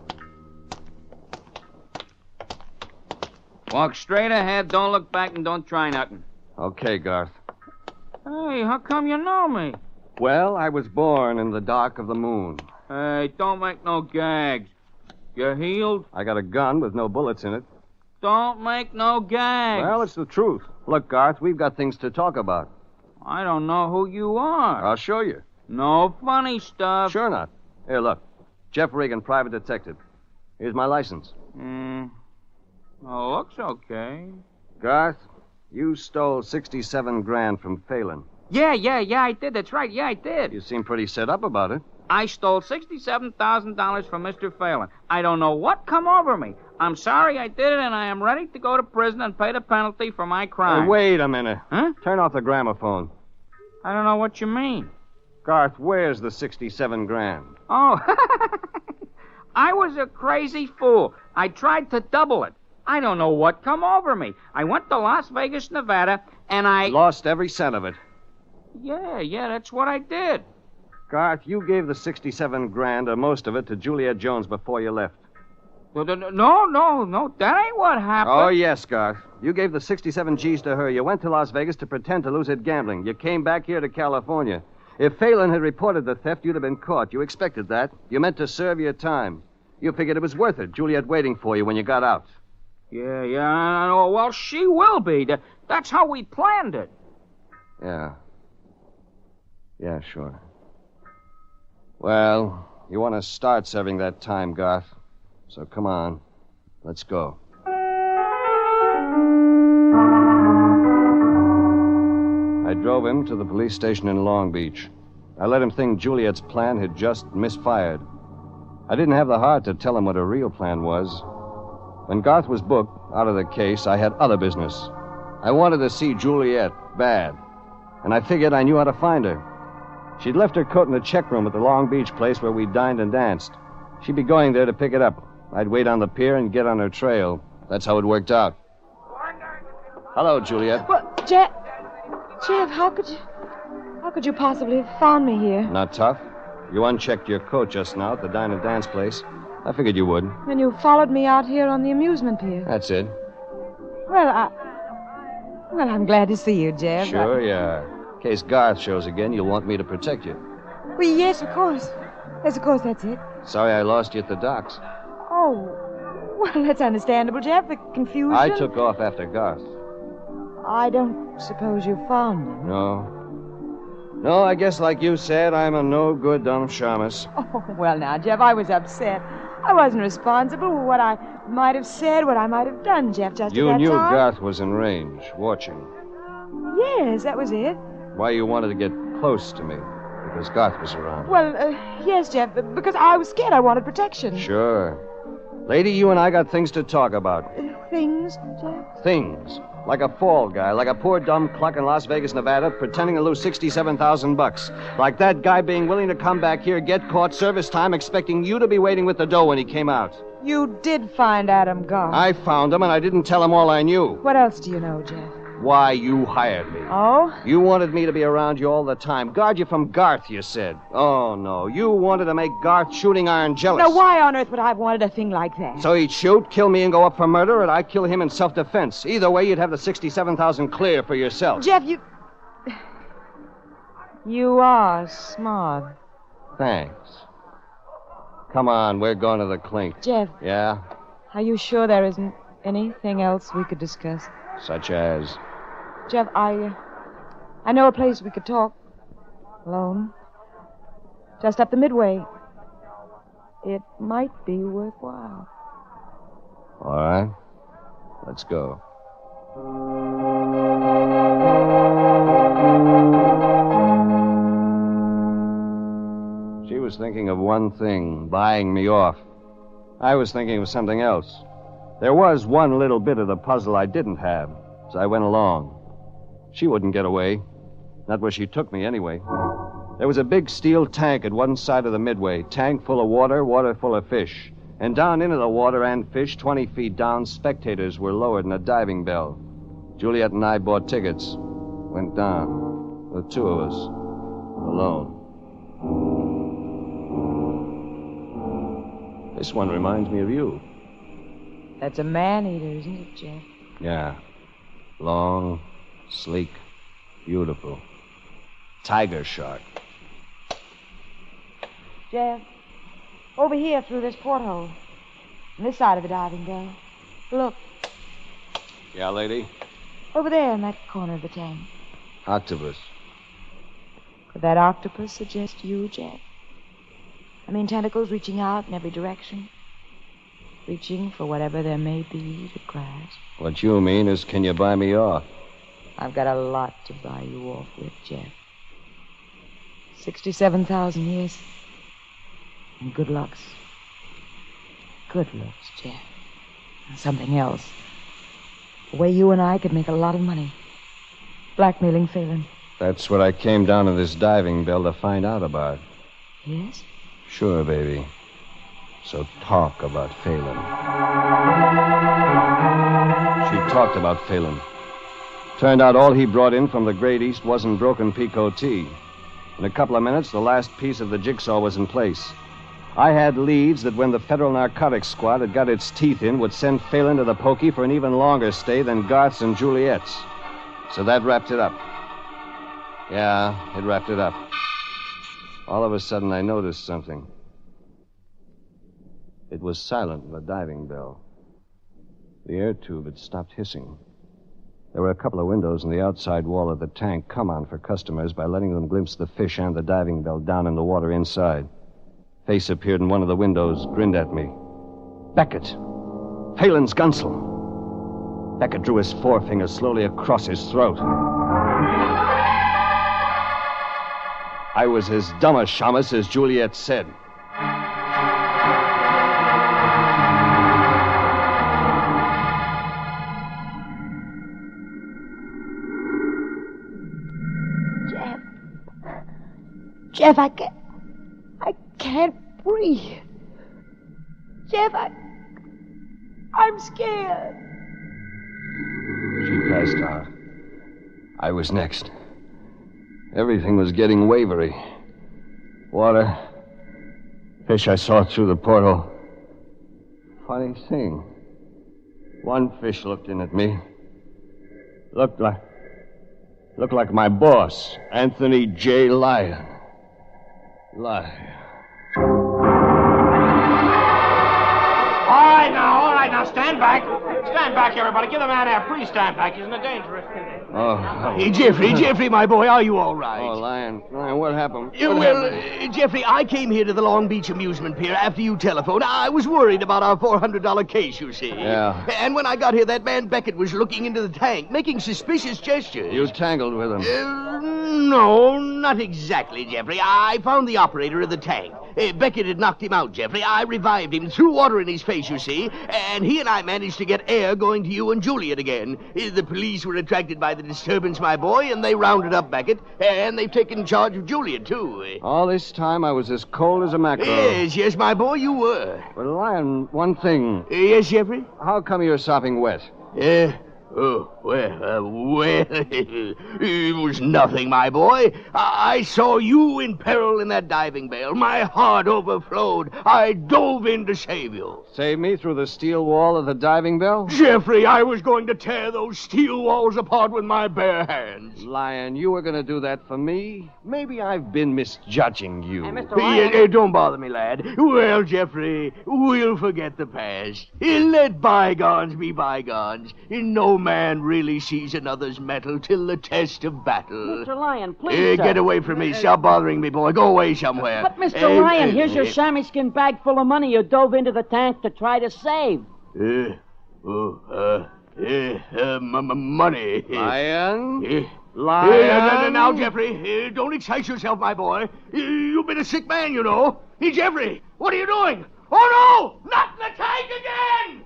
Walk straight ahead, don't look back, and don't try nothing. Okay, Garth. Hey, how come you know me? Well, I was born in the dark of the moon. Hey, don't make no gags. You healed? I got a gun with no bullets in it. Don't make no gags. Well, it's the truth. Look, Garth, we've got things to talk about. I don't know who you are. I'll show you. No funny stuff. Sure not. Here, look. Jeff Regan, private detective. Here's my license. Well, looks okay. Garth, you stole $67,000 from Phelan. Yeah, I did. That's right. Yeah, I did. You seem pretty set up about it. I stole $67,000 from Mr. Phelan. I don't know what come over me. I'm sorry I did it, and I am ready to go to prison and pay the penalty for my crime. Hey, wait a minute. Huh? Turn off the gramophone. I don't know what you mean. Garth, where's the $67,000? Oh, I was a crazy fool. I tried to double it. I don't know what come over me. I went to Las Vegas, Nevada, and I... Lost every cent of it. Yeah, that's what I did. Garth, you gave the $67,000 or most of it to Juliet Jones before you left. No, that ain't what happened. Oh, yes, Garth. You gave the 67 G's to her. You went to Las Vegas to pretend to lose at gambling. You came back here to California. If Phelan had reported the theft, you'd have been caught. You expected that. You meant to serve your time. You figured it was worth it. Juliet waiting for you when you got out. Yeah, I know. Well, she will be. That's how we planned it. Yeah. Yeah, sure. Well, you want to start serving that time, Garth. So come on. Let's go. I drove him to the police station in Long Beach. I let him think Juliet's plan had just misfired. I didn't have the heart to tell him what her real plan was. When Garth was booked out of the case, I had other business. I wanted to see Juliet bad, and I figured I knew how to find her. She'd left her coat in the check room at the Long Beach place where we dined and danced. She'd be going there to pick it up. I'd wait on the pier and get on her trail. That's how it worked out. Hello, Juliet. Well, Jeff, how could you possibly have found me here? Not tough. You unchecked your coat just now at the dine and dance place. I figured you would. And you followed me out here on the amusement pier. That's it. Well, I'm glad to see you, Jeff. Sure, yeah. In case Garth shows again, you'll want me to protect you. Well, yes, of course. Yes, of course, that's it. Sorry I lost you at the docks. Oh, well, that's understandable, Jeff. The confusion. I took off after Garth. I don't suppose you found him. No, I guess like you said, I'm a no-good dumb shamus. Oh, well, now, Jeff, I was upset. I wasn't responsible for what I might have said, what I might have done, Jeff, just You at that knew time. Garth was in range, watching. Yes, that was it. Why you wanted to get close to me? Because Garth was around. Well, yes, Jeff, because I was scared. I wanted protection. Sure. Lady, you and I got things to talk about. Things, Jeff? Things. Like a fall guy, like a poor dumb cluck in Las Vegas, Nevada, pretending to lose $67,000. Like that guy being willing to come back here, get caught, service time, expecting you to be waiting with the dough when he came out. You did find Adam gone. I found him, and I didn't tell him all I knew. What else do you know, Jeff? Why you hired me. Oh? You wanted me to be around you all the time. Guard you from Garth, you said. Oh, no. You wanted to make Garth shooting iron jealous. Now, why on earth would I have wanted a thing like that? So he'd shoot, kill me, and go up for murder, or I'd kill him in self-defense. Either way, you'd have the $67,000 clear for yourself. Jeff, you are smart. Thanks. Come on, we're going to the clink. Jeff. Yeah? Are you sure there isn't anything else we could discuss? Such as? Jeff, I know a place we could talk. Alone. Just up the midway. It might be worthwhile. All right. Let's go. She was thinking of one thing, buying me off. I was thinking of something else. There was one little bit of the puzzle I didn't have, so I went along. She wouldn't get away. Not where she took me, anyway. There was a big steel tank at one side of the midway, tank full of water, water full of fish. And down into the water and fish, 20 feet down, spectators were lowered in a diving bell. Juliet and I bought tickets. Went down. The two of us. Alone. This one reminds me of you. That's a man-eater, isn't it, Jeff? Yeah. Long, sleek, beautiful. Tiger shark. Jeff, over here through this porthole. On this side of the diving bell. Look, Yeah, lady? over there in that corner of the tank. Octopus. Could that octopus suggest you, Jeff? I mean, tentacles reaching out in every direction. Reaching for whatever there may be to grasp. What you mean is, can you buy me off? I've got a lot to buy you off with, Jeff. 67,000 years. And good looks. Good looks, Jeff. And something else. A way you and I could make a lot of money. Blackmailing Phelan. That's what I came down to this diving bell to find out about. Yes? Sure, baby. So talk about Phelan. She talked about Phelan. Turned out all he brought in from the Great East wasn't broken Pico tea. In a couple of minutes, the last piece of the jigsaw was in place. I had leads that when the Federal Narcotics Squad had got its teeth in, would send Phelan to the pokey for an even longer stay than Garth's and Juliet's. So that wrapped it up. Yeah, it wrapped it up. All of a sudden, I noticed something. It was silent in the diving bell. The air tube had stopped hissing. There were a couple of windows in the outside wall of the tank come on for customers by letting them glimpse the fish and the diving bell down in the water inside. Face appeared in one of the windows, grinned at me. Beckett. Phelan's Gunsel. Beckett drew his forefinger slowly across his throat. I was as dumb a shamus as Juliet said. Jeff, I can't breathe. Jeff, I'm scared. She passed out. I was next. Everything was getting wavery. Water. Fish I saw through the porthole. Funny thing. One fish looked in at me. Looked like my boss, Anthony J. Lyon. Lyon. All right, now, stand back. Stand back, everybody. Give the man air. Please stand back. He's in a dangerous condition. Hey, Jeffrey, my boy, are you all right? Oh, Lyon, what happened? Jeffrey, I came here to the Long Beach amusement pier after you telephoned. I was worried about our $400 case, you see. Yeah. And when I got here, that man Beckett was looking into the tank, making suspicious gestures. You tangled with him. No, not exactly, Jeffrey. I found the operator of the tank. Beckett had knocked him out, Jeffrey. I revived him, threw water in his face, you see, and he and I managed to get air going to you and Juliet again. The police were attracted by the disturbance, my boy, and they rounded up Beckett, and they've taken charge of Juliet, too. All this time, I was as cold as a mackerel. Yes, my boy, you were. But, Lyon, one thing. Yes, Jeffrey? How come you're sopping wet? Well, it was nothing, my boy. I saw you in peril in that diving bell. My heart overflowed. I dove in to save you. Save me through the steel wall of the diving bell? Jeffrey, I was going to tear those steel walls apart with my bare hands. Lyon, you were going to do that for me? Maybe I've been misjudging you. Hey, Mr. Lyon. Don't bother me, lad. Well, Jeffrey, we'll forget the past. Let bygones be bygones. No man really sees another's metal till the test of battle. Mr. Lyon, please, sir. Get away from me. Stop bothering me, boy. Go away somewhere. But, Mr. Lyon, here's your chamois skin bag full of money you dove into the tank to try to save. Money. Lyon? Lyon? Now, Jeffrey, don't excite yourself, my boy. You've been a sick man, you know. Hey, Jeffrey, what are you doing? Oh, no! Not in the tank again!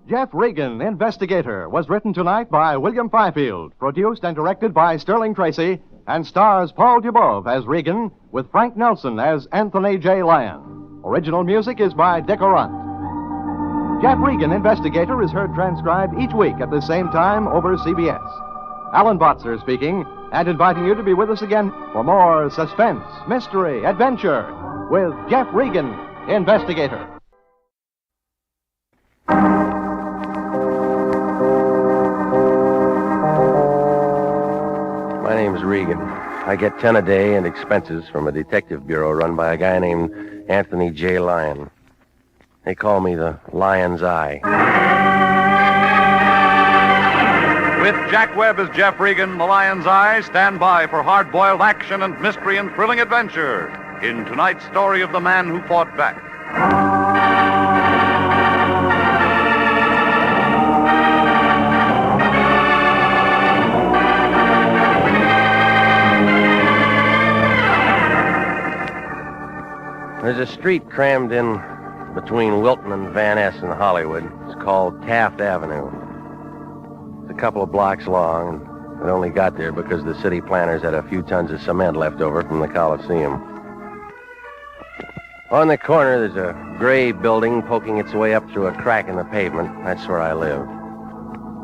Jeff Regan, Investigator, was written tonight by William Fifield, produced and directed by Sterling Tracy, and stars Paul Dubov as Regan, with Frank Nelson as Anthony J. Lyon. Original music is by Dick Orant. Jeff Regan, Investigator, is heard transcribed each week at the same time over CBS. Alan Botzer speaking, and inviting you to be with us again for more suspense, mystery, adventure with Jeff Regan, Investigator. My name's Regan. I get 10 a day and expenses from a detective bureau run by a guy named Anthony J. Lyon. They call me the Lion's Eye. With Jack Webb as Jeff Regan, the Lion's Eye, stand by for hard-boiled action and mystery and thrilling adventure in tonight's story of the man who fought back. There's a street crammed in between Wilton and Van Ness in Hollywood. It's called Taft Avenue. It's a couple of blocks long, and it only got there because the city planners had a few tons of cement left over from the Coliseum. On the corner, there's a gray building poking its way up through a crack in the pavement. That's where I live.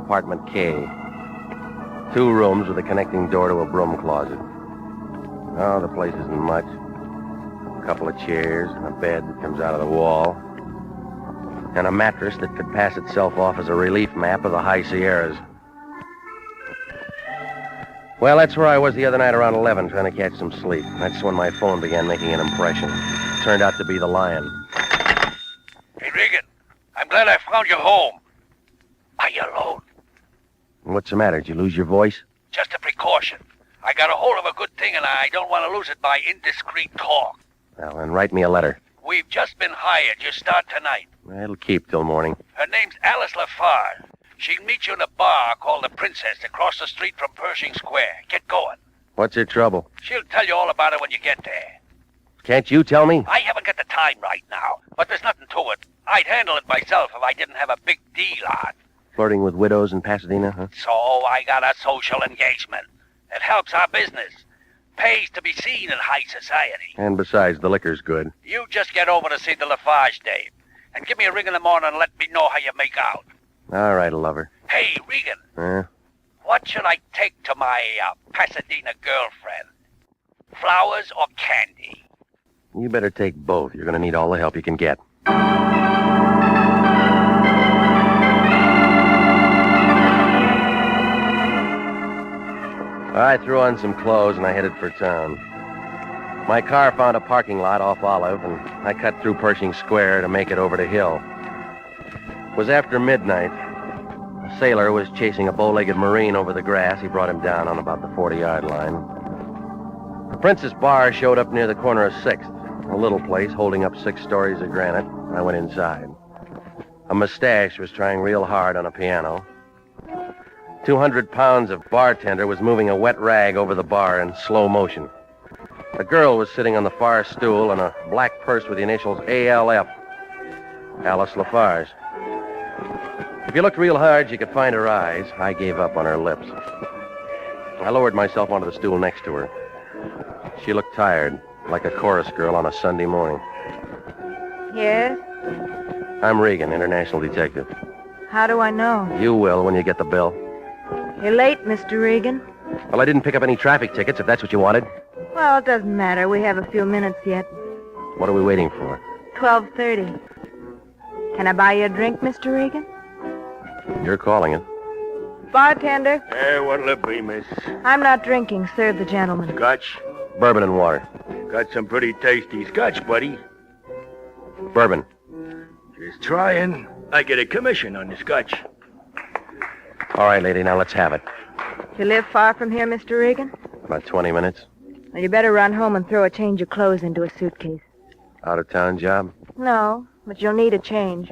Apartment K. 2 rooms with a connecting door to a broom closet. Oh, the place isn't much. A couple of chairs and a bed that comes out of the wall. and a mattress that could pass itself off as a relief map of the high Sierras. Well, that's where I was the other night around 11, trying to catch some sleep. That's when my phone began making an impression. It turned out to be the Lyon. Hey, Regan, I'm glad I found you home. Are you alone? What's the matter? Did you lose your voice? Just a precaution. I got a hold of a good thing, and I don't want to lose it by indiscreet talk. Well, then write me a letter. We've just been hired. You start tonight. It'll keep till morning. Her name's Alice Lafarge. She can meet you in a bar called the Princess across the street from Pershing Square. Get going. What's her trouble? She'll tell you all about it when you get there. Can't you tell me? I haven't got the time right now, but there's nothing to it. I'd handle it myself if I didn't have a big deal on. Flirting with widows in Pasadena, huh? So I got a social engagement. It helps our business. Pays to be seen in high society. And besides, the liquor's good. You just get over to see the Lafarge dame. And give me a ring in the morning and let me know how you make out. All right, lover. Hey, Regan. What should I take to my Pasadena girlfriend? Flowers or candy? You better take both. You're going to need all the help you can get. I threw on some clothes and I headed for town. My car found a parking lot off Olive, and I cut through Pershing Square to make it over to Hill. It was after midnight. A sailor was chasing a bow-legged Marine over the grass. He brought him down on about the 40-yard line. The Princess Bar showed up near the corner of 6th, a little place holding up 6 stories of granite. I went inside. A mustache was trying real hard on a piano. 200 pounds of bartender was moving a wet rag over the bar in slow motion. A girl was sitting on the far stool in a black purse with the initials ALF. Alice Lafarge. If you looked real hard, you could find her eyes. I gave up on her lips. I lowered myself onto the stool next to her. She looked tired, like a chorus girl on a Sunday morning. Yes? I'm Regan, international detective. How do I know? You will when you get the bill. You're late, Mr. Regan. Well, I didn't pick up any traffic tickets, if that's what you wanted. Well, it doesn't matter. We have a few minutes yet. What are we waiting for? 12:30. Can I buy you a drink, Mr. Regan? You're calling it. Bartender, What'll it be, miss? I'm not drinking. Serve the gentleman. Scotch? Bourbon and water. Got some pretty tasty scotch, buddy. Bourbon. Just trying. I get a commission on the scotch. All right, lady, now let's have it. You live far from here, Mr. Regan? About 20 minutes. Well, you better run home and throw a change of clothes into a suitcase. Out-of-town job? No, but you'll need a change.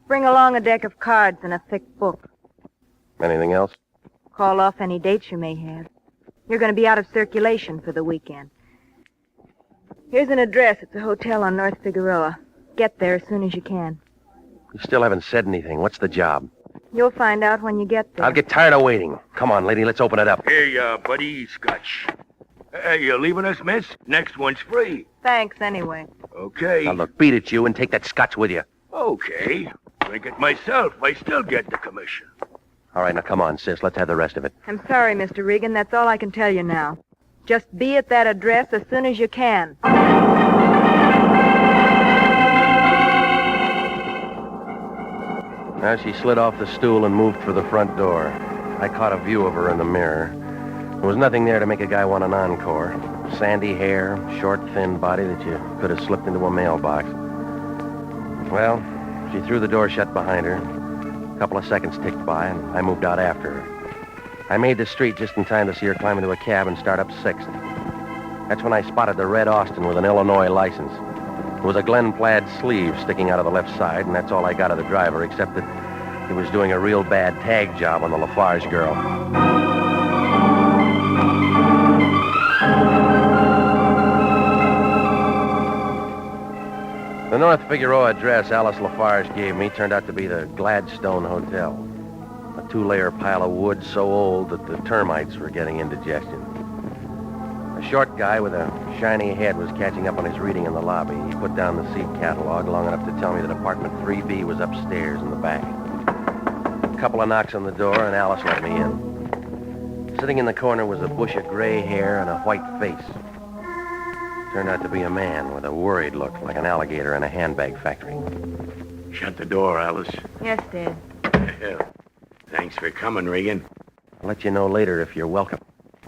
Bring along a deck of cards and a thick book. Anything else? Call off any dates you may have. You're going to be out of circulation for the weekend. Here's an address. It's a hotel on North Figueroa. Get there as soon as you can. You still haven't said anything. What's the job? You'll find out when you get there. I'll get tired of waiting. Come on, lady, let's open it up. Here, buddy, scotch. Hey, you leaving us, miss? Next one's free. Thanks, anyway. Okay. Now, look, beat it, you, and take that scotch with you. Okay. Drink it myself. I still get the commission. All right, now, come on, sis. Let's have the rest of it. I'm sorry, Mr. Regan. That's all I can tell you now. Just be at that address as soon as you can. Now she slid off the stool and moved for the front door. I caught a view of her in the mirror. There was nothing there to make a guy want an encore. Sandy hair, short, thin body that you could have slipped into a mailbox. Well, she threw the door shut behind her. A couple of seconds ticked by, and I moved out after her. I made the street just in time to see her climb into a cab and start up 6th. That's when I spotted the red Austin with an Illinois license. There was a Glen plaid sleeve sticking out of the left side, and that's all I got of the driver, except that he was doing a real bad tag job on the Lafarge girl. The North Figueroa address Alice Lafarge gave me turned out to be the Gladstone Hotel. A 2-layer pile of wood so old that the termites were getting indigestion. A short guy with a shiny head was catching up on his reading in the lobby. He put down the seat catalog long enough to tell me that apartment 3B was upstairs in the back. A couple of knocks on the door, and Alice let me in. Sitting in the corner was a bush of gray hair and a white face. Turned out to be a man with a worried look, like an alligator in a handbag factory. Shut the door, Alice. Yes, Dad. Thanks for coming, Regan. I'll let you know later if you're welcome.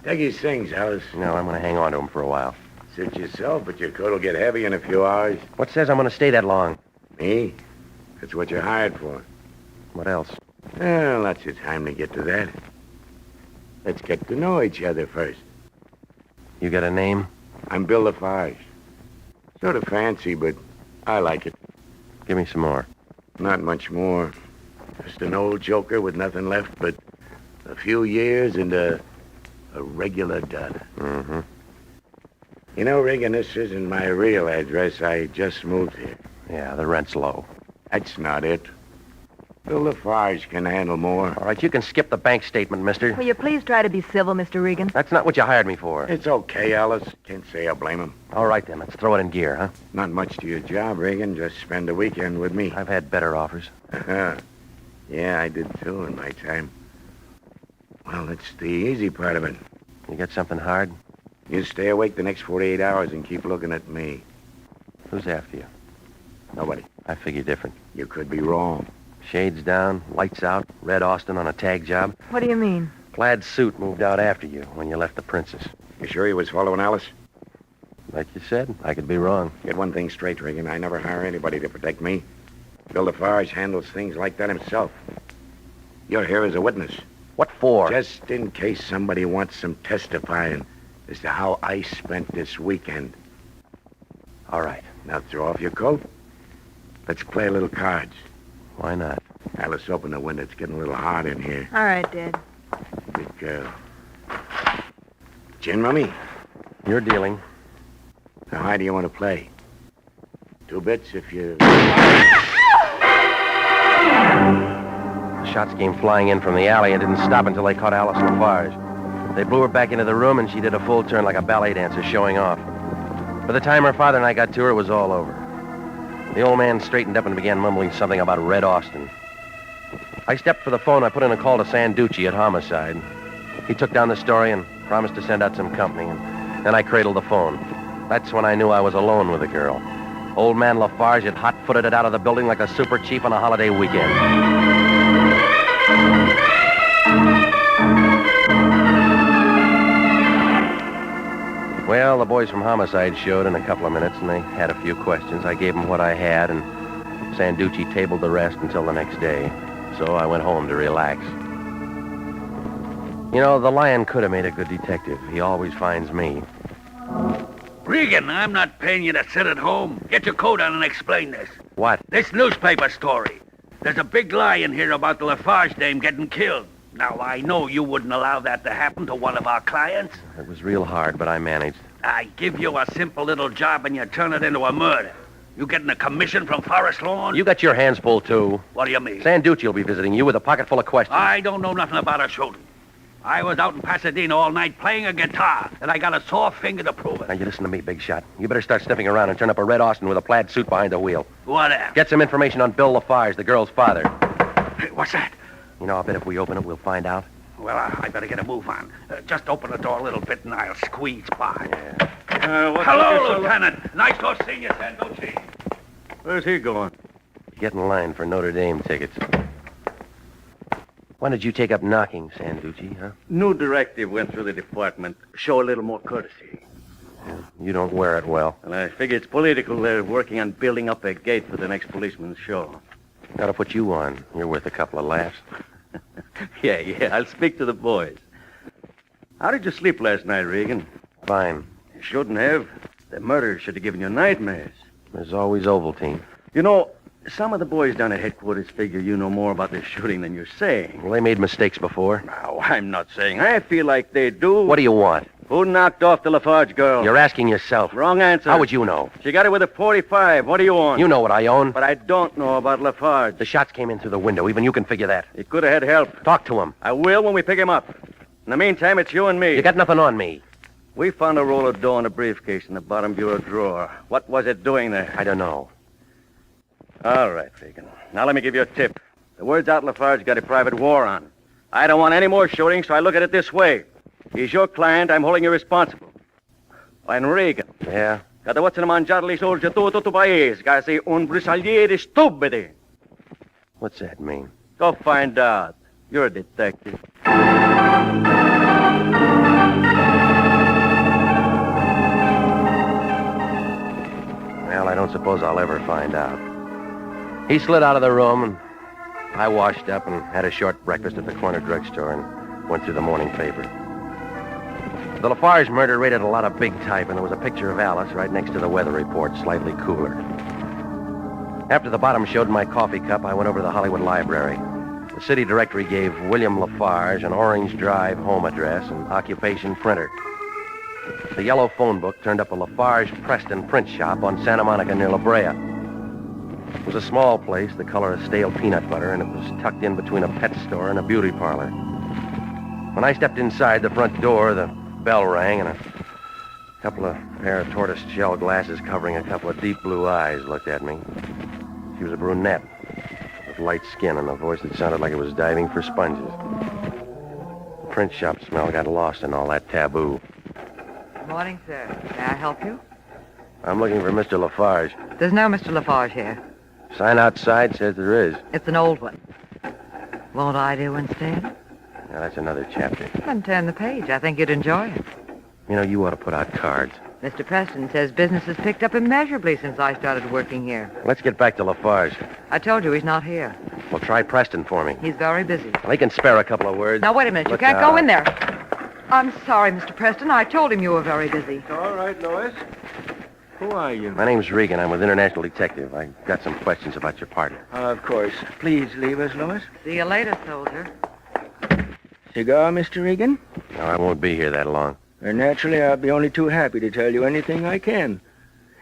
Take his things, Alice. No, I'm going to hang on to him for a while. Suit yourself, but your coat will get heavy in a few hours. What says I'm going to stay that long? Me? That's what you're hired for. What else? Well, lots of time to get to that. Let's get to know each other first. You got a name? I'm Bill Lafarge. Sort of fancy, but I like it. Give me some more. Not much more. Just an old joker with nothing left but a few years and a regular dud. Mm-hmm. You know, Regan, this isn't my real address. I just moved here. Yeah, the rent's low. That's not it. Bill Lafarge can handle more. All right, you can skip the bank statement, mister. Will you please try to be civil, Mr. Regan? That's not what you hired me for. It's okay, Alice. Can't say I blame him. All right, then. Let's throw it in gear, huh? Not much to your job, Regan. Just spend a weekend with me. I've had better offers. Yeah, I did too in my time. Well, that's the easy part of it. You got something hard? You stay awake the next 48 hours and keep looking at me. Who's after you? Nobody. I figure different. You could be wrong. Shades down, lights out, Red Austin on a tag job. What do you mean? Plaid suit moved out after you when you left the Princess. You sure he was following Alice? Like you said, I could be wrong. Get one thing straight, Regan. I never hire anybody to protect me. Bill Lafarge handles things like that himself. You're here as a witness. What for? Just in case somebody wants some testifying as to how I spent this weekend. All right. Now throw off your coat. Let's play a little cards. Why not? Alice, open the window. It's getting a little hot in here. All right, Dad. Good girl. Gin rummy? You're dealing. Now, how do you want to play? 2 bits if you... The shots came flying in from the alley and didn't stop until they caught Alice Lafarge. They blew her back into the room, and she did a full turn like a ballet dancer showing off. By the time her father and I got to her, it was all over. The old man straightened up and began mumbling something about Red Austin. I stepped for the phone. I put in a call to Sanducci at Homicide. He took down the story and promised to send out some company, and then I cradled the phone. That's when I knew I was alone with the girl. Old man Lafarge had hot-footed it out of the building like a super chief on a holiday weekend. Well, the boys from Homicide showed in a couple of minutes, and they had a few questions. I gave them what I had, and Sanducci tabled the rest until the next day. So I went home to relax. You know, the Lion could have made a good detective. He always finds me. Regan, I'm not paying you to sit at home. Get your coat on and explain this. What? This newspaper story. There's a big lie in here about the Lafarge dame getting killed. Now, I know you wouldn't allow that to happen to one of our clients. It was real hard, but I managed. I give you a simple little job and you turn it into a murder. You getting a commission from Forest Lawn? You got your hands full, too. What do you mean? Sanducci will be visiting you with a pocket full of questions. I don't know nothing about a shooting. I was out in Pasadena all night playing a guitar, and I got a sore finger to prove it. Now, you listen to me, big shot. You better start sniffing around and turn up a Red Austin with a plaid suit behind the wheel. Whatever. Get some information on Bill Lafarge, the girl's father. Hey, what's that? You know, I bet if we open it, we'll find out. Well, I better get a move on. Just open the door a little bit, and I'll squeeze by. Yeah. Hello, Lieutenant. Nice to see you, Sanducci. Where's he going? Get in line for Notre Dame tickets. When did you take up knocking, Sanducci, huh? New directive went through the department. Show a little more courtesy. You don't wear it well. Well, I figure it's political. They're working on building up a gate for the next policeman's show. Gotta put you on. You're worth a couple of laughs. Yeah, I'll speak to the boys. How did you sleep last night, Regan? Fine. You shouldn't have. The murder should have given you nightmares. There's always Ovaltine. You know, some of the boys down at headquarters figure you know more about this shooting than you're saying. Well, they made mistakes before. No, I'm not saying. I feel like they do. What do you want? Who knocked off the Lafarge girl? You're asking yourself. Wrong answer. How would you know? She got it with a .45. What do you want? You know what I own. But I don't know about Lafarge. The shots came in through the window. Even you can figure that. He could have had help. Talk to him. I will when we pick him up. In the meantime, it's you and me. You got nothing on me. We found a roll of dough in a briefcase in the bottom bureau drawer. What was it doing there? I don't know. All right, Regan. Now let me give you a tip. The word's out Lafarge got a private war on. I don't want any more shooting, so I look at it this way. He's your client. I'm holding you responsible. And Regan. Yeah? Cada volta ne mangiare le soldi tutto paese, che sei un brisagliere stupido. What's that mean? Go find out. You're a detective. Well, I don't suppose I'll ever find out. He slid out of the room, and I washed up and had a short breakfast at the corner drugstore and went through the morning paper. The Lafarge murder rated a lot of big type, and there was a picture of Alice right next to the weather report, slightly cooler. After the bottom showed in my coffee cup, I went over to the Hollywood Library. The city directory gave William Lafarge an Orange Drive home address and occupation printer. The yellow phone book turned up a Lafarge Preston print shop on Santa Monica near La Brea. It was a small place, the color of stale peanut butter, and it was tucked in between a pet store and a beauty parlor. When I stepped inside the front door, the bell rang, and a couple of pair of tortoise-shell glasses covering a couple of deep blue eyes looked at me. She was a brunette with light skin and a voice that sounded like it was diving for sponges. The print shop smell got lost in all that taboo. Good morning, sir. May I help you? I'm looking for Mr. Lafarge. There's no Mr. Lafarge here. Sign outside says there is. It's an old one. Won't I do instead? Now, that's another chapter. Then turn the page. I think you'd enjoy it. You know, you ought to put out cards. Mr. Preston says business has picked up immeasurably since I started working here. Let's get back to Lafarge. I told you he's not here. Well, try Preston for me. He's very busy. Well, he can spare a couple of words. Now, wait a minute. You can't go in there. I'm sorry, Mr. Preston. I told him you were very busy. All right, Lois. Who are you? My name's Regan. I'm with International Detective. I got some questions about your partner. Of course. Please leave us, Lois. See you later, soldier. Cigar, Mr. Regan? No, I won't be here that long. Naturally, I'll be only too happy to tell you anything I can.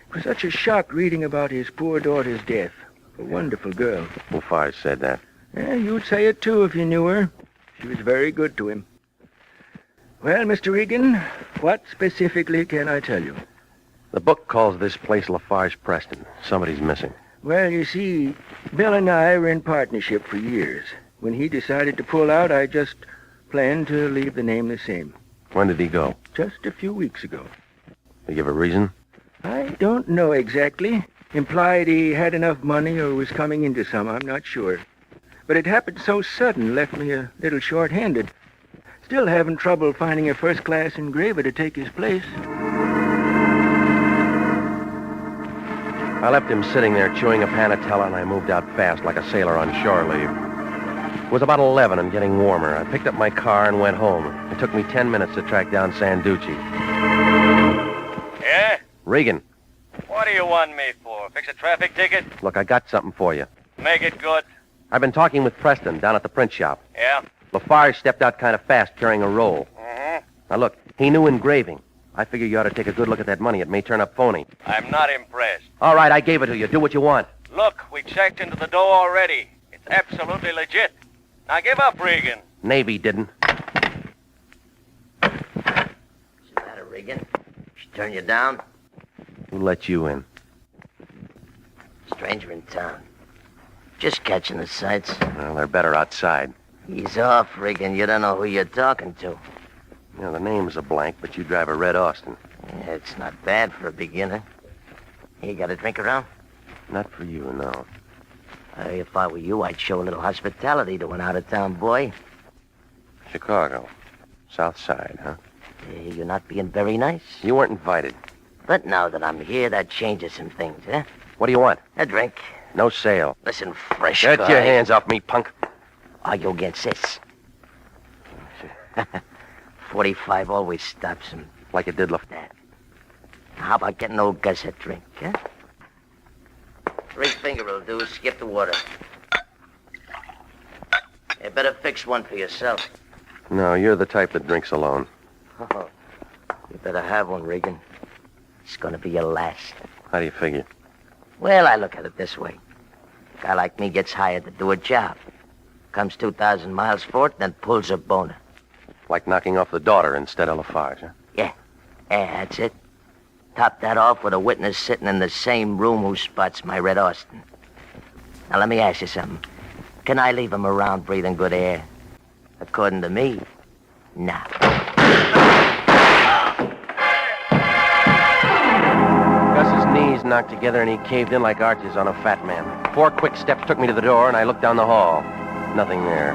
It was such a shock reading about his poor daughter's death. A wonderful girl. Lafarge said that. Yeah, you'd say it, too, if you knew her. She was very good to him. Well, Mr. Regan, what specifically can I tell you? The book calls this place Lafarge Preston. Somebody's missing. Well, you see, Bill and I were in partnership for years. When he decided to pull out, I just planned to leave the name the same. When did he go? Just a few weeks ago. You give a reason? I don't know exactly. Implied he had enough money or was coming into some, I'm not sure. But it happened so sudden, left me a little short-handed. Still having trouble finding a first-class engraver to take his place. I left him sitting there chewing a panatella, and I moved out fast like a sailor on shore leave. It was about 11 and getting warmer. I picked up my car and went home. It took me 10 minutes to track down Sanducci. Yeah? Regan, What do you want me for? Fix a traffic ticket? look, I got something for you. Make it good. I've been talking with Preston down at the print shop. Yeah? Lafarge stepped out kind of fast carrying a roll. Mm-hmm. Now, look, he knew engraving. I figure you ought to take a good look at that money. It may turn up phony. I'm not impressed. All right, I gave it to you. Do what you want. Look, we checked into the dough already. It's absolutely legit. Now give up, Regan. Navy didn't. What's the matter, Regan? She turn you down? Who let you in? Stranger in town. Just catching the sights. Well, they're better outside. Ease off, Regan. You don't know who you're talking to. You know, the name's a blank, but you drive a red Austin. Yeah, it's not bad for a beginner. You got a drink around? Not for you, no. If I were you, I'd show a little hospitality to an out-of-town boy. Chicago. South Side, huh? You're not being very nice. You weren't invited. But now that I'm here, that changes some things, huh? What do you want? A drink. No sale. Listen, fresh Get guy. your hands off me, punk. Are you against this? 45 always stops him. Like it did that. How about getting old Gus a drink, huh? 3-finger will do. Skip the water. You better fix one for yourself. No, you're the type that drinks alone. Oh, you better have one, Regan. It's gonna be your last. How do you figure? Well, I look at it this way. A guy like me gets hired to do a job. Comes 2,000 miles for it, then pulls a boner. Like knocking off the daughter instead of Lafarge, huh? Yeah, that's it. Top that off with a witness sitting in the same room who spots my red Austin. Now, let me ask you something. Can I leave him around breathing good air? According to me, nah. Gus's knees knocked together, and he caved in like arches on a fat man. 4 quick steps took me to the door, and I looked down the hall. Nothing there.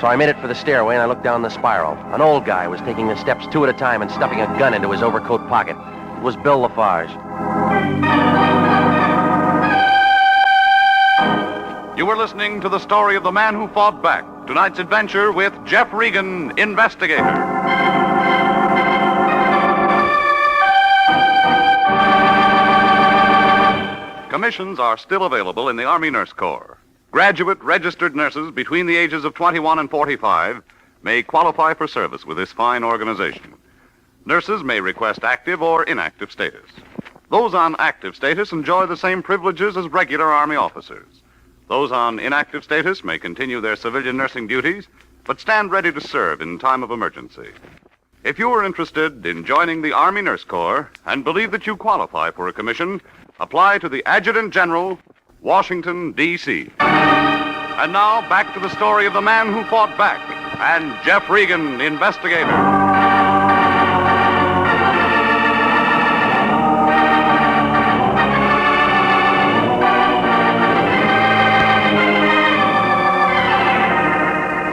So I made it for the stairway, and I looked down the spiral. An old guy was taking the steps 2 at a time and stuffing a gun into his overcoat pocket. It was Bill Lafarge. You were listening to the story of the man who fought back. Tonight's adventure with Jeff Regan, Investigator. Commissions are still available in the Army Nurse Corps. Graduate registered nurses between the ages of 21 and 45 may qualify for service with this fine organization. Nurses may request active or inactive status. Those on active status enjoy the same privileges as regular Army officers. Those on inactive status may continue their civilian nursing duties, but stand ready to serve in time of emergency. If you are interested in joining the Army Nurse Corps and believe that you qualify for a commission, apply to the Adjutant General, Washington, D.C. And now, back to the story of the man who fought back and Jeff Regan, Investigator.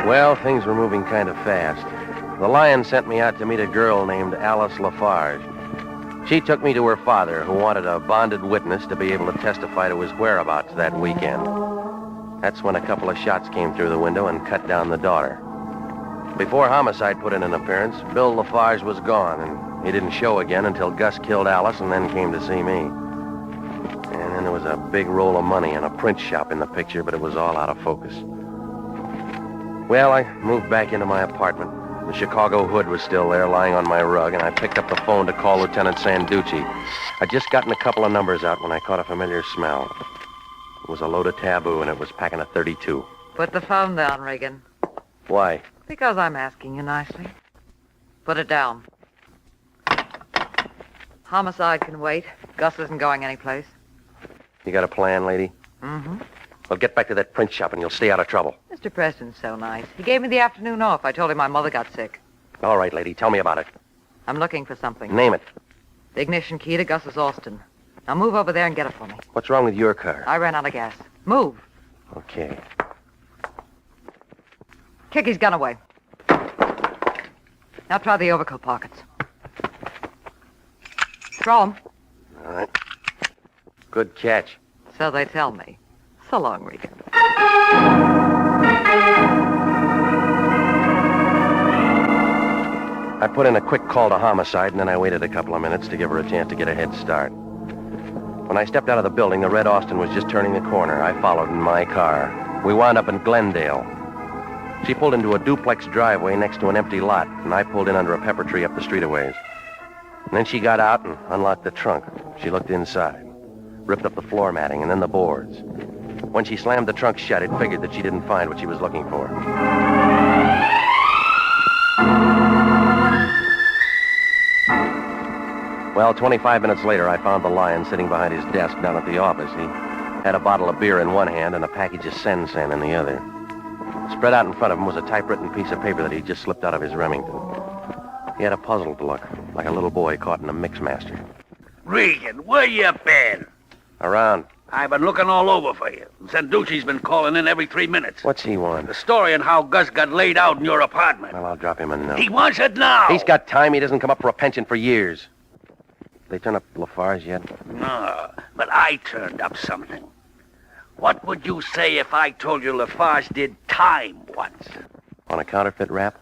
Well, things were moving kind of fast. The Lyon sent me out to meet a girl named Alice Lafarge. She took me to her father, who wanted a bonded witness to be able to testify to his whereabouts that weekend. That's when a couple of shots came through the window and cut down the daughter. Before homicide put in an appearance, Bill Lafarge was gone, and he didn't show again until Gus killed Alice and then came to see me. And then there was a big roll of money and a print shop in the picture, but it was all out of focus. Well, I moved back into my apartment. The Chicago hood was still there, lying on my rug, and I picked up the phone to call Lieutenant Sanducci. I'd just gotten a couple of numbers out when I caught a familiar smell. It was a load of taboo, and it was packing a .32. Put the phone down, Regan. Why? Because I'm asking you nicely. Put it down. Homicide can wait. Gus isn't going anyplace. You got a plan, lady? Mm-hmm. Well, get back to that print shop, and you'll stay out of trouble. Mr. Preston's so nice. He gave me the afternoon off. I told him my mother got sick. All right, lady, tell me about it. I'm looking for something. Name it. The ignition key to Gus's Austin. Now move over there and get it for me. What's wrong with your car? I ran out of gas. Move. Okay. Kick his gun away. Now try the overcoat pockets. Throw him. All right. Good catch. So they tell me. So long, Regan. I put in a quick call to homicide, and then I waited a couple of minutes to give her a chance to get a head start. When I stepped out of the building, the red Austin was just turning the corner. I followed in my car. We wound up in Glendale. She pulled into a duplex driveway next to an empty lot, and I pulled in under a pepper tree up the street a ways. And then she got out and unlocked the trunk. She looked inside, ripped up the floor matting and then the boards. When she slammed the trunk shut, it figured that she didn't find what she was looking for. Well, 25 minutes later, I found the Lyon sitting behind his desk down at the office. He had a bottle of beer in one hand and a package of Sen-Sen in the other. Spread out in front of him was a typewritten piece of paper that he'd just slipped out of his Remington. He had a puzzled look, like a little boy caught in a mixmaster. Regan, where you been? Around. I've been looking all over for you. Sanducci's been calling in every 3 minutes. What's he want? The story on how Gus got laid out in your apartment. Well, I'll drop him a note. He wants it now. He's got time. He doesn't come up for a pension for years. They turn up Lafarge yet? No, but I turned up something. What would you say if I told you Lafarge did time once? On a counterfeit rap?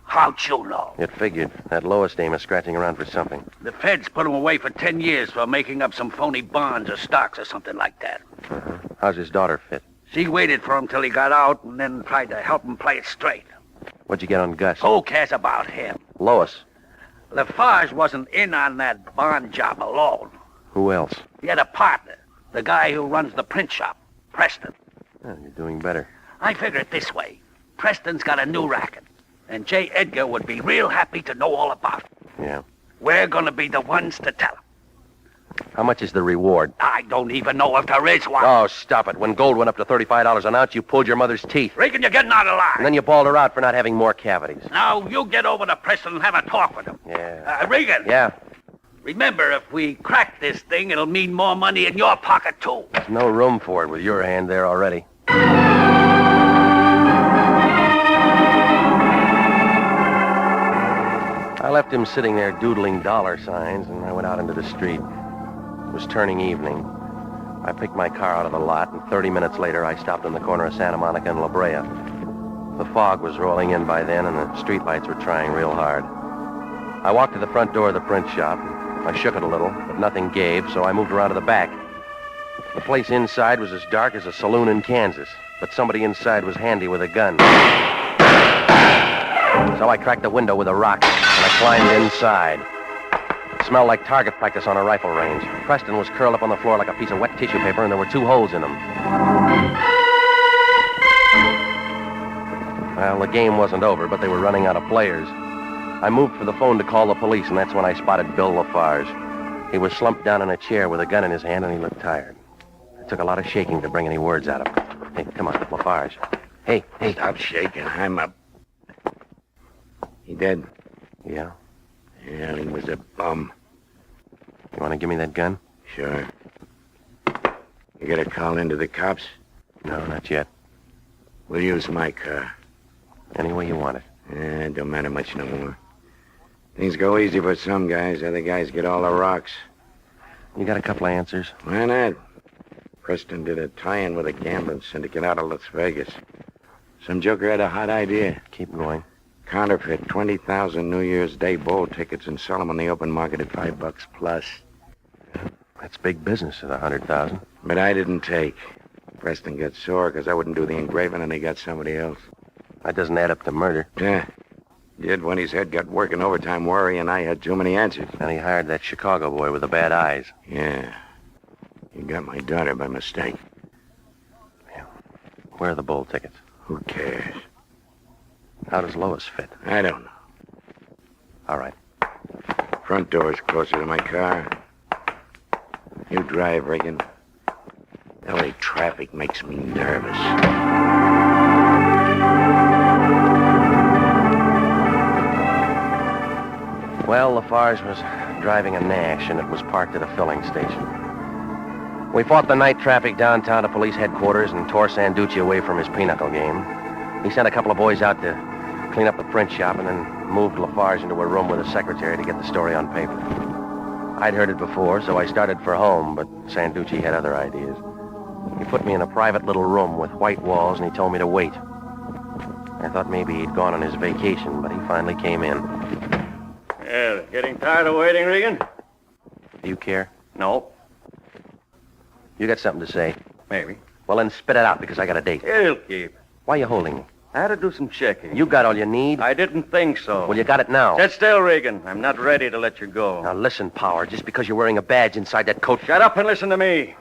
How'd you know? It figured. That Lois dame is scratching around for something. The feds put him away for 10 years for making up some phony bonds or stocks or something like that. Uh-huh. How's his daughter fit? She waited for him till he got out and then tried to help him play it straight. What'd you get on Gus? Who cares about him? Lois. Lafarge wasn't in on that bond job alone. Who else? He had a partner, the guy who runs the print shop, Preston. Oh, you're doing better. I figure it this way. Preston's got a new racket, and J. Edgar would be real happy to know all about it. Yeah. We're gonna be the ones to tell him. How much is the reward? I don't even know if there is one. Oh, stop it. When gold went up to $35 an ounce, you pulled your mother's teeth. Regan, you're getting out of line. And then you bawled her out for not having more cavities. Now, you get over to Preston and have a talk with him. Yeah. Regan. Yeah? Remember, if we crack this thing, it'll mean more money in your pocket, too. There's no room for it with your hand there already. I left him sitting there doodling dollar signs, and I went out into the street. It was turning evening. I picked my car out of the lot, and 30 minutes later, I stopped on the corner of Santa Monica and La Brea. The fog was rolling in by then, and the streetlights were trying real hard. I walked to the front door of the print shop. I shook it a little, but nothing gave, so I moved around to the back. The place inside was as dark as a saloon in Kansas, but somebody inside was handy with a gun. So I cracked the window with a rock, and I climbed inside. It smelled like target practice on a rifle range. Preston was curled up on the floor like a piece of wet tissue paper, and there were 2 holes in him. Well, the game wasn't over, but they were running out of players. I moved for the phone to call the police, and that's when I spotted Bill Lafarge. He was slumped down in a chair with a gun in his hand, and he looked tired. It took a lot of shaking to bring any words out of him. Hey, come on, Lafarge. Hey. Stop shaking. I'm up. He dead? Yeah? Yeah, he was a bum. You want to give me that gun? Sure. You got a call into the cops? No, not yet. We'll use my car. Any way you want it. It don't matter much no more. Things go easy for some guys. Other guys get all the rocks. You got a couple of answers? Why not? Preston did a tie-in with a gambling syndicate out of Las Vegas. Some joker had a hot idea. Keep going. Counterfeit 20,000 New Year's Day bowl tickets and sell them on the open market at $5 plus. That's big business at 100,000. But I didn't take. Preston got sore because I wouldn't do the engraving and he got somebody else. That doesn't add up to murder. Yeah. Did when his head got working overtime worry and I had too many answers. And he hired that Chicago boy with the bad eyes. Yeah. He got my daughter by mistake. Yeah. Where are the bowl tickets? Who cares? How does Lois fit? I don't know. All right. Front door's closer to my car. You drive, Regan. LA traffic makes me nervous. Well, Lafarge was driving a Nash, and it was parked at a filling station. We fought the night traffic downtown to police headquarters and tore Sanducci away from his pinochle game. He sent a couple of boys out to clean up the print shop and then moved Lafarge into a room with a secretary to get the story on paper. I'd heard it before, so I started for home, but Sanducci had other ideas. He put me in a private little room with white walls, and he told me to wait. I thought maybe he'd gone on his vacation, but he finally came in. Yeah, getting tired of waiting, Regan? Do you care? No. You got something to say? Maybe. Well, then spit it out, because I got a date. It'll keep. Why are you holding me? I had to do some checking. You got all you need? I didn't think so. Well, you got it now. Sit still, Regan. I'm not ready to let you go. Now, listen, Power. Just because you're wearing a badge inside that coat... Shut up and listen to me.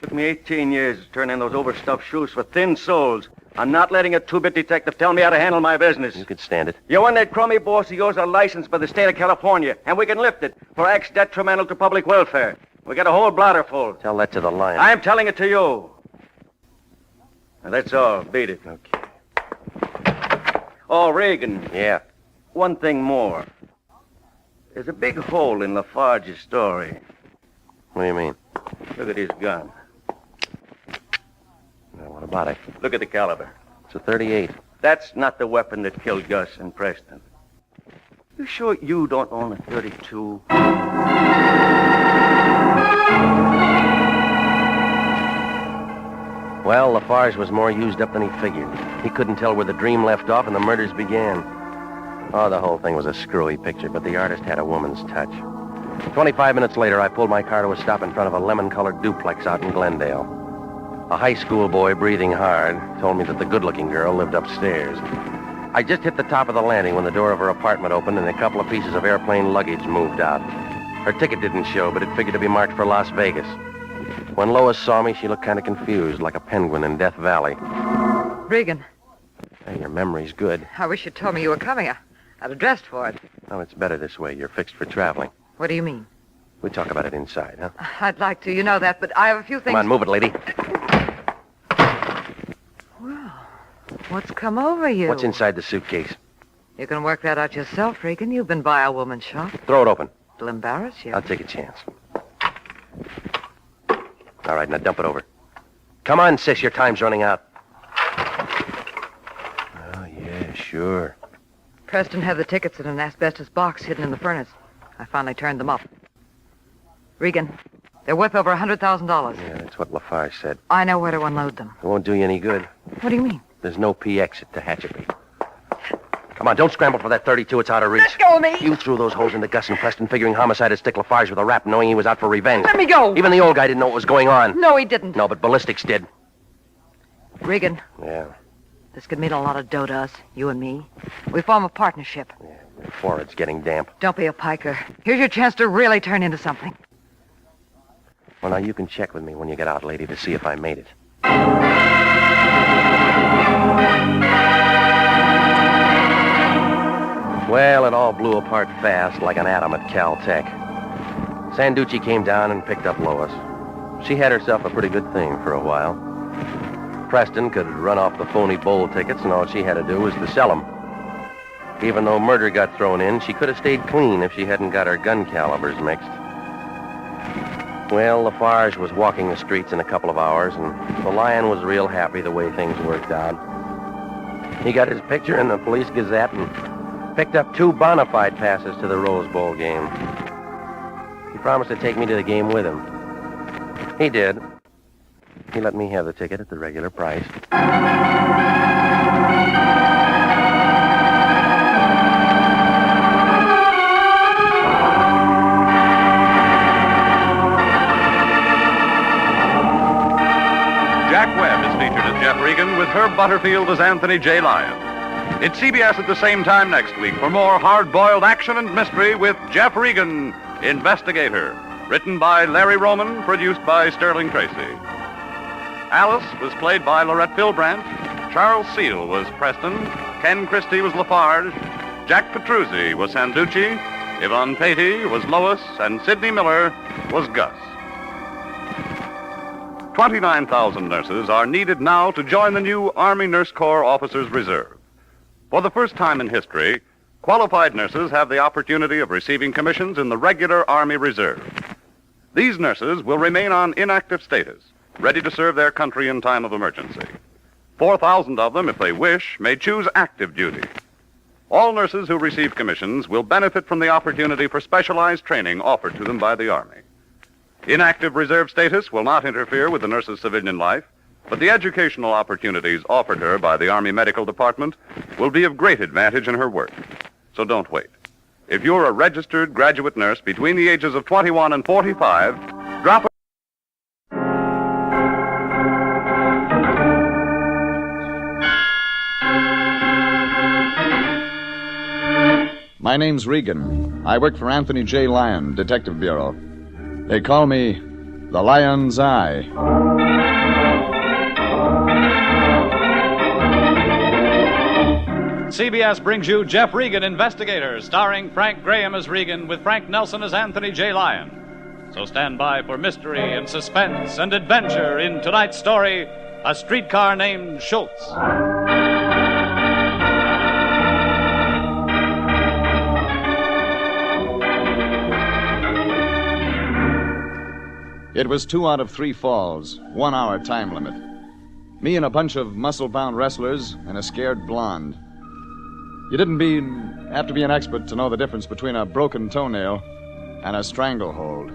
Took me 18 years to turn in those overstuffed shoes for thin soles. I'm not letting a two-bit detective tell me how to handle my business. You could stand it. You and that crummy boss of yours are licensed by the state of California, and we can lift it for acts detrimental to public welfare. We got a whole blotter full. Tell that to the Lion. I'm telling it to you. Now, that's all. Beat it. Okay. Oh, Regan. Yeah? One thing more. There's a big hole in Lafarge's story. What do you mean? Look at his gun. Now, what about it? Look at the caliber. It's a .38. That's not the weapon that killed Gus and Preston. You sure you don't own a .32? Well, Lafarge was more used up than he figured. He couldn't tell where the dream left off and the murders began. Oh, the whole thing was a screwy picture, but the artist had a woman's touch. 25 minutes later, I pulled my car to a stop in front of a lemon-colored duplex out in Glendale. A high school boy, breathing hard, told me that the good-looking girl lived upstairs. I just hit the top of the landing when the door of her apartment opened and a couple of pieces of airplane luggage moved out. Her ticket didn't show, but it figured to be marked for Las Vegas. When Lois saw me, she looked kind of confused, like a penguin in Death Valley. Regan, Hey, your memory's good. I wish you'd told me you were coming. I'd have dressed for it. No, it's better this way. You're fixed for traveling. What do you mean? We talk about it inside, huh? I'd like to, you know that, but I have a few things... Come on, move it, lady. Well, what's come over you? What's inside the suitcase? You can work that out yourself, Regan. You've been by a woman's shop. Throw it open. It'll embarrass you. I'll take a chance. All right, now dump it over. Come on, sis, your time's running out. Oh, yeah, sure. Preston had the tickets in an asbestos box hidden in the furnace. I finally turned them up. Regan, they're worth over $100,000. Yeah, that's what Lafarge said. I know where to unload them. It won't do you any good. What do you mean? There's no P exit to Hatcherby. Come on, don't scramble for that 32. It's out of reach. Let go of me! You threw those holes into Gus and Preston, figuring homicide would stick Lafarge with a rap, knowing he was out for revenge. Let me go! Even the old guy didn't know what was going on. No, he didn't. No, but ballistics did. Regan, Yeah, this could mean a lot of dough to us, you and me. We form a partnership. your forehead's getting damp. Don't be a piker. Here's your chance to really turn into something. Well, now you can check with me when you get out, lady, to see if I made it. Well, it all blew apart fast like an atom at Caltech. Sanducci came down and picked up Lois. She had herself a pretty good thing for a while. Preston could run off the phony bowl tickets, and all she had to do was to sell them. Even though murder got thrown in, she could have stayed clean if she hadn't got her gun calibers mixed. Well, Lafarge was walking the streets in a couple of hours, and the Lyon was real happy the way things worked out. He got his picture in the Police Gazette and picked up 2 bona fide passes to the Rose Bowl game. He promised to take me to the game with him. He did. He let me have the ticket at the regular price. Jack Webb is featured as Jeff Regan with Herb Butterfield as Anthony J. Lyon. It's CBS at the same time next week for more hard-boiled action and mystery with Jeff Regan, Investigator. Written by Larry Roman, produced by Sterling Tracy. Alice was played by Lorette Philbrandt. Charles Seal was Preston. Ken Christie was Lafarge. Jack Petruzzi was Sanducci. Yvonne Patey was Lois. And Sidney Miller was Gus. 29,000 nurses are needed now to join the new Army Nurse Corps Officers Reserve. For the first time in history, qualified nurses have the opportunity of receiving commissions in the regular Army Reserve. These nurses will remain on inactive status, ready to serve their country in time of emergency. 4,000 of them, if they wish, may choose active duty. All nurses who receive commissions will benefit from the opportunity for specialized training offered to them by the Army. Inactive reserve status will not interfere with the nurse's civilian life, but the educational opportunities offered her by the Army Medical Department will be of great advantage in her work. So don't wait. If you're a registered graduate nurse between the ages of 21 and 45, drop a... My name's Regan. I work for Anthony J. Lyon, Detective Bureau. They call me the Lion's Eye. CBS brings you Jeff Regan, Investigator, starring Frank Graham as Regan with Frank Nelson as Anthony J. Lyon. So stand by for mystery and suspense and adventure in tonight's story, A Streetcar Named Schultz. It was 2 out of 3 falls, 1 hour time limit. Me and a bunch of muscle-bound wrestlers and a scared blonde. You didn't have to be an expert to know the difference between a broken toenail and a stranglehold.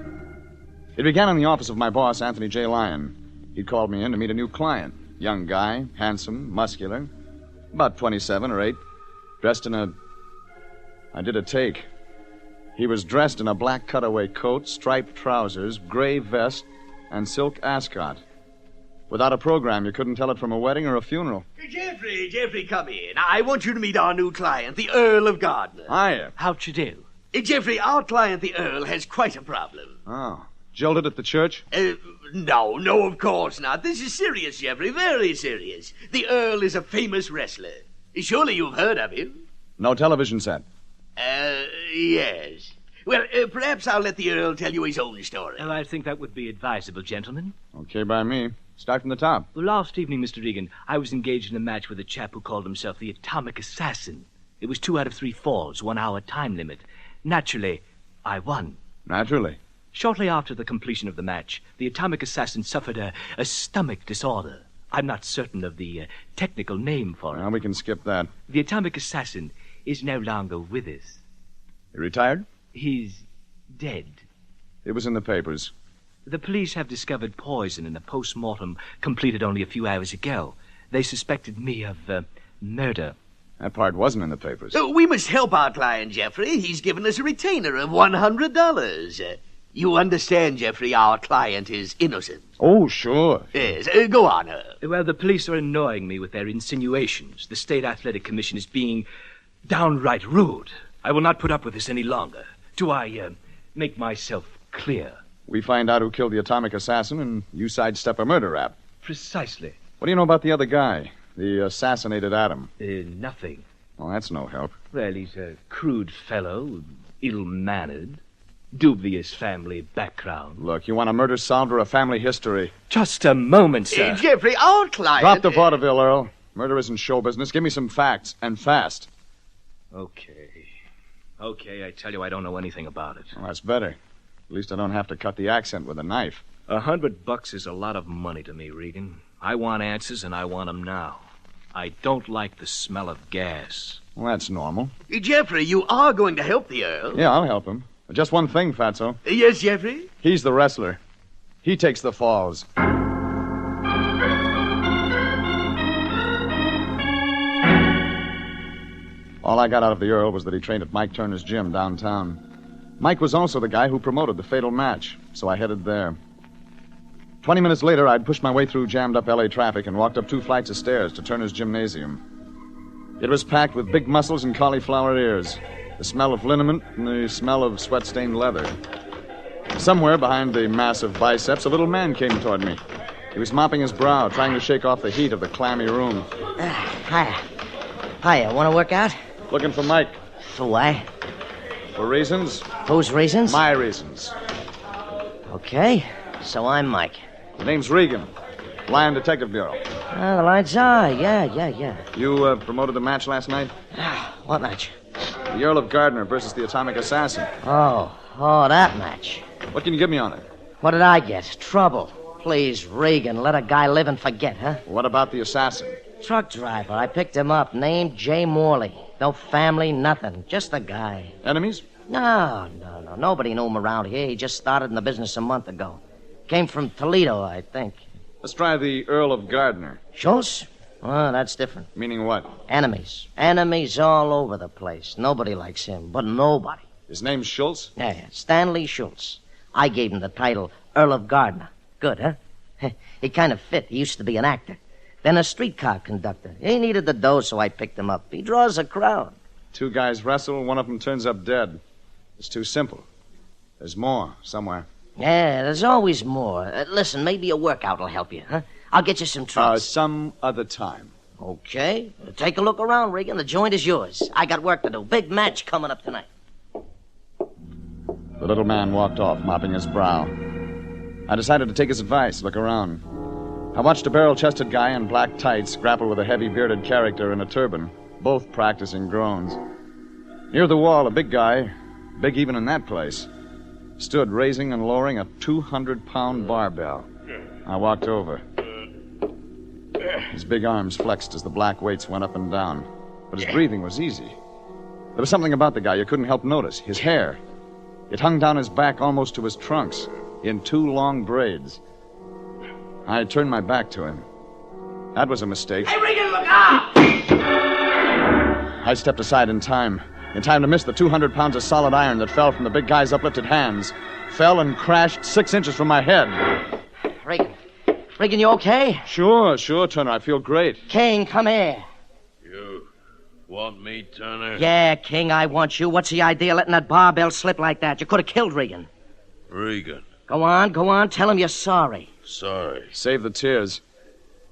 It began in the office of my boss, Anthony J. Lyon. He'd called me in to meet a new client. Young guy, handsome, muscular, about 27 or 8, dressed in a... I did a take. He was dressed in a black cutaway coat, striped trousers, gray vest, and silk ascot. Without a program, you couldn't tell it from a wedding or a funeral. Jeffrey, come in. I want you to meet our new client, the Earl of Gardner. Hiya. How'd you do? Jeffrey, our client, the Earl, has quite a problem. Oh. Jilted at the church? No, of course not. This is serious, Jeffrey, very serious. The Earl is a famous wrestler. Surely you've heard of him? No television set. Yes. Well, perhaps I'll let the Earl tell you his own story. I think that would be advisable, gentlemen. Okay by me. Start from the top. Well, last evening, Mr. Regan, I was engaged in a match with a chap who called himself the Atomic Assassin. It was 2 out of 3 falls, 1 hour time limit. Naturally, I won. Naturally. Shortly after the completion of the match, the atomic assassin suffered a stomach disorder. I'm not certain of the technical name for it. Well, we can skip that. The atomic assassin is no longer with us. He retired? He's dead. It was in the papers. The police have discovered poison in a post-mortem completed only a few hours ago. They suspected me of murder. That part wasn't in the papers. We must help our client, Jeffrey. He's given us a retainer of $100. You understand, Jeffrey, our client is innocent. Oh, sure. Yes, go on. Well, the police are annoying me with their insinuations. The State Athletic Commission is being downright rude. I will not put up with this any longer. Do I make myself clear? We find out who killed the atomic assassin, and you sidestep a murder rap. Precisely. What do you know about the other guy? The assassinated Adam? Nothing. Well, that's no help. Well, he's a crude fellow, ill-mannered, dubious family background. Look, you want a murder solved or a family history? Just a moment, sir. Jeffrey, our client... Drop the vaudeville, Earl. Murder isn't show business. Give me some facts, and fast. Okay, I tell you, I don't know anything about it. Well, that's better. At least I don't have to cut the accent with a knife. $100 is a lot of money to me, Regan. I want answers, and I want them now. I don't like the smell of gas. Well, that's normal. Jeffrey, you are going to help the Earl. Yeah, I'll help him. Just one thing, Fatso. Yes, Jeffrey? He's the wrestler. He takes the falls. All I got out of the Earl was that he trained at Mike Turner's gym downtown. Mike was also the guy who promoted the fatal match, so I headed there. 20 minutes later, I'd pushed my way through jammed-up L.A. traffic and walked up 2 flights of stairs to Turner's gymnasium. It was packed with big muscles and cauliflower ears, the smell of liniment and the smell of sweat-stained leather. Somewhere behind the massive biceps, a little man came toward me. He was mopping his brow, trying to shake off the heat of the clammy room. Hiya, want to work out? Looking for Mike. For why? For reasons? Whose reasons? My reasons. Okay, so I'm Mike. The name's Regan. Lyon Detective Bureau. Ah, the lights are. Yeah. You promoted the match last night? What match? The Earl of Gardner versus the atomic assassin. Oh, that match. What can you give me on it? What did I get? Trouble. Please, Regan, let a guy live and forget, huh? What about the assassin? Truck driver. I picked him up. Named Jay Morley. No family, nothing. Just a guy. Enemies? No. Nobody knew him around here. He just started in the business a month ago. Came from Toledo, I think. Let's try the Earl of Gardner. Schultz? Oh, that's different. Meaning what? Enemies. Enemies all over the place. Nobody likes him, but nobody. His name's Schultz? Yeah, Stanley Schultz. I gave him the title Earl of Gardner. Good, huh? He kind of fit. He used to be an actor. Then a streetcar conductor. He needed the dough, so I picked him up. He draws a crowd. 2 guys wrestle, one of them turns up dead. It's too simple. There's more somewhere. Yeah, there's always more. Listen, maybe a workout will help you, huh? I'll get you some trucks. Some other time. Okay. Take a look around, Regan. The joint is yours. I got work to do. Big match coming up tonight. The little man walked off, mopping his brow. I decided to take his advice, look around. I watched a barrel-chested guy in black tights grapple with a heavy bearded character in a turban, both practicing groans. Near the wall, a big guy, big even in that place, stood raising and lowering a 200-pound barbell. I walked over. His big arms flexed as the black weights went up and down, but his breathing was easy. There was something about the guy you couldn't help notice. His hair. It hung down his back almost to his trunks, in 2 long braids. I turned my back to him. That was a mistake. Hey, Regan, look out! I stepped aside in time to miss the 200 pounds of solid iron that fell from the big guy's uplifted hands. Fell and crashed 6 inches from my head. Regan, you okay? Sure, Turner. I feel great. King, come here. You want me, Turner? Yeah, King, I want you. What's the idea letting that barbell slip like that? You could have killed Regan. Regan. Go on. Tell him you're sorry. Sorry. Save the tears.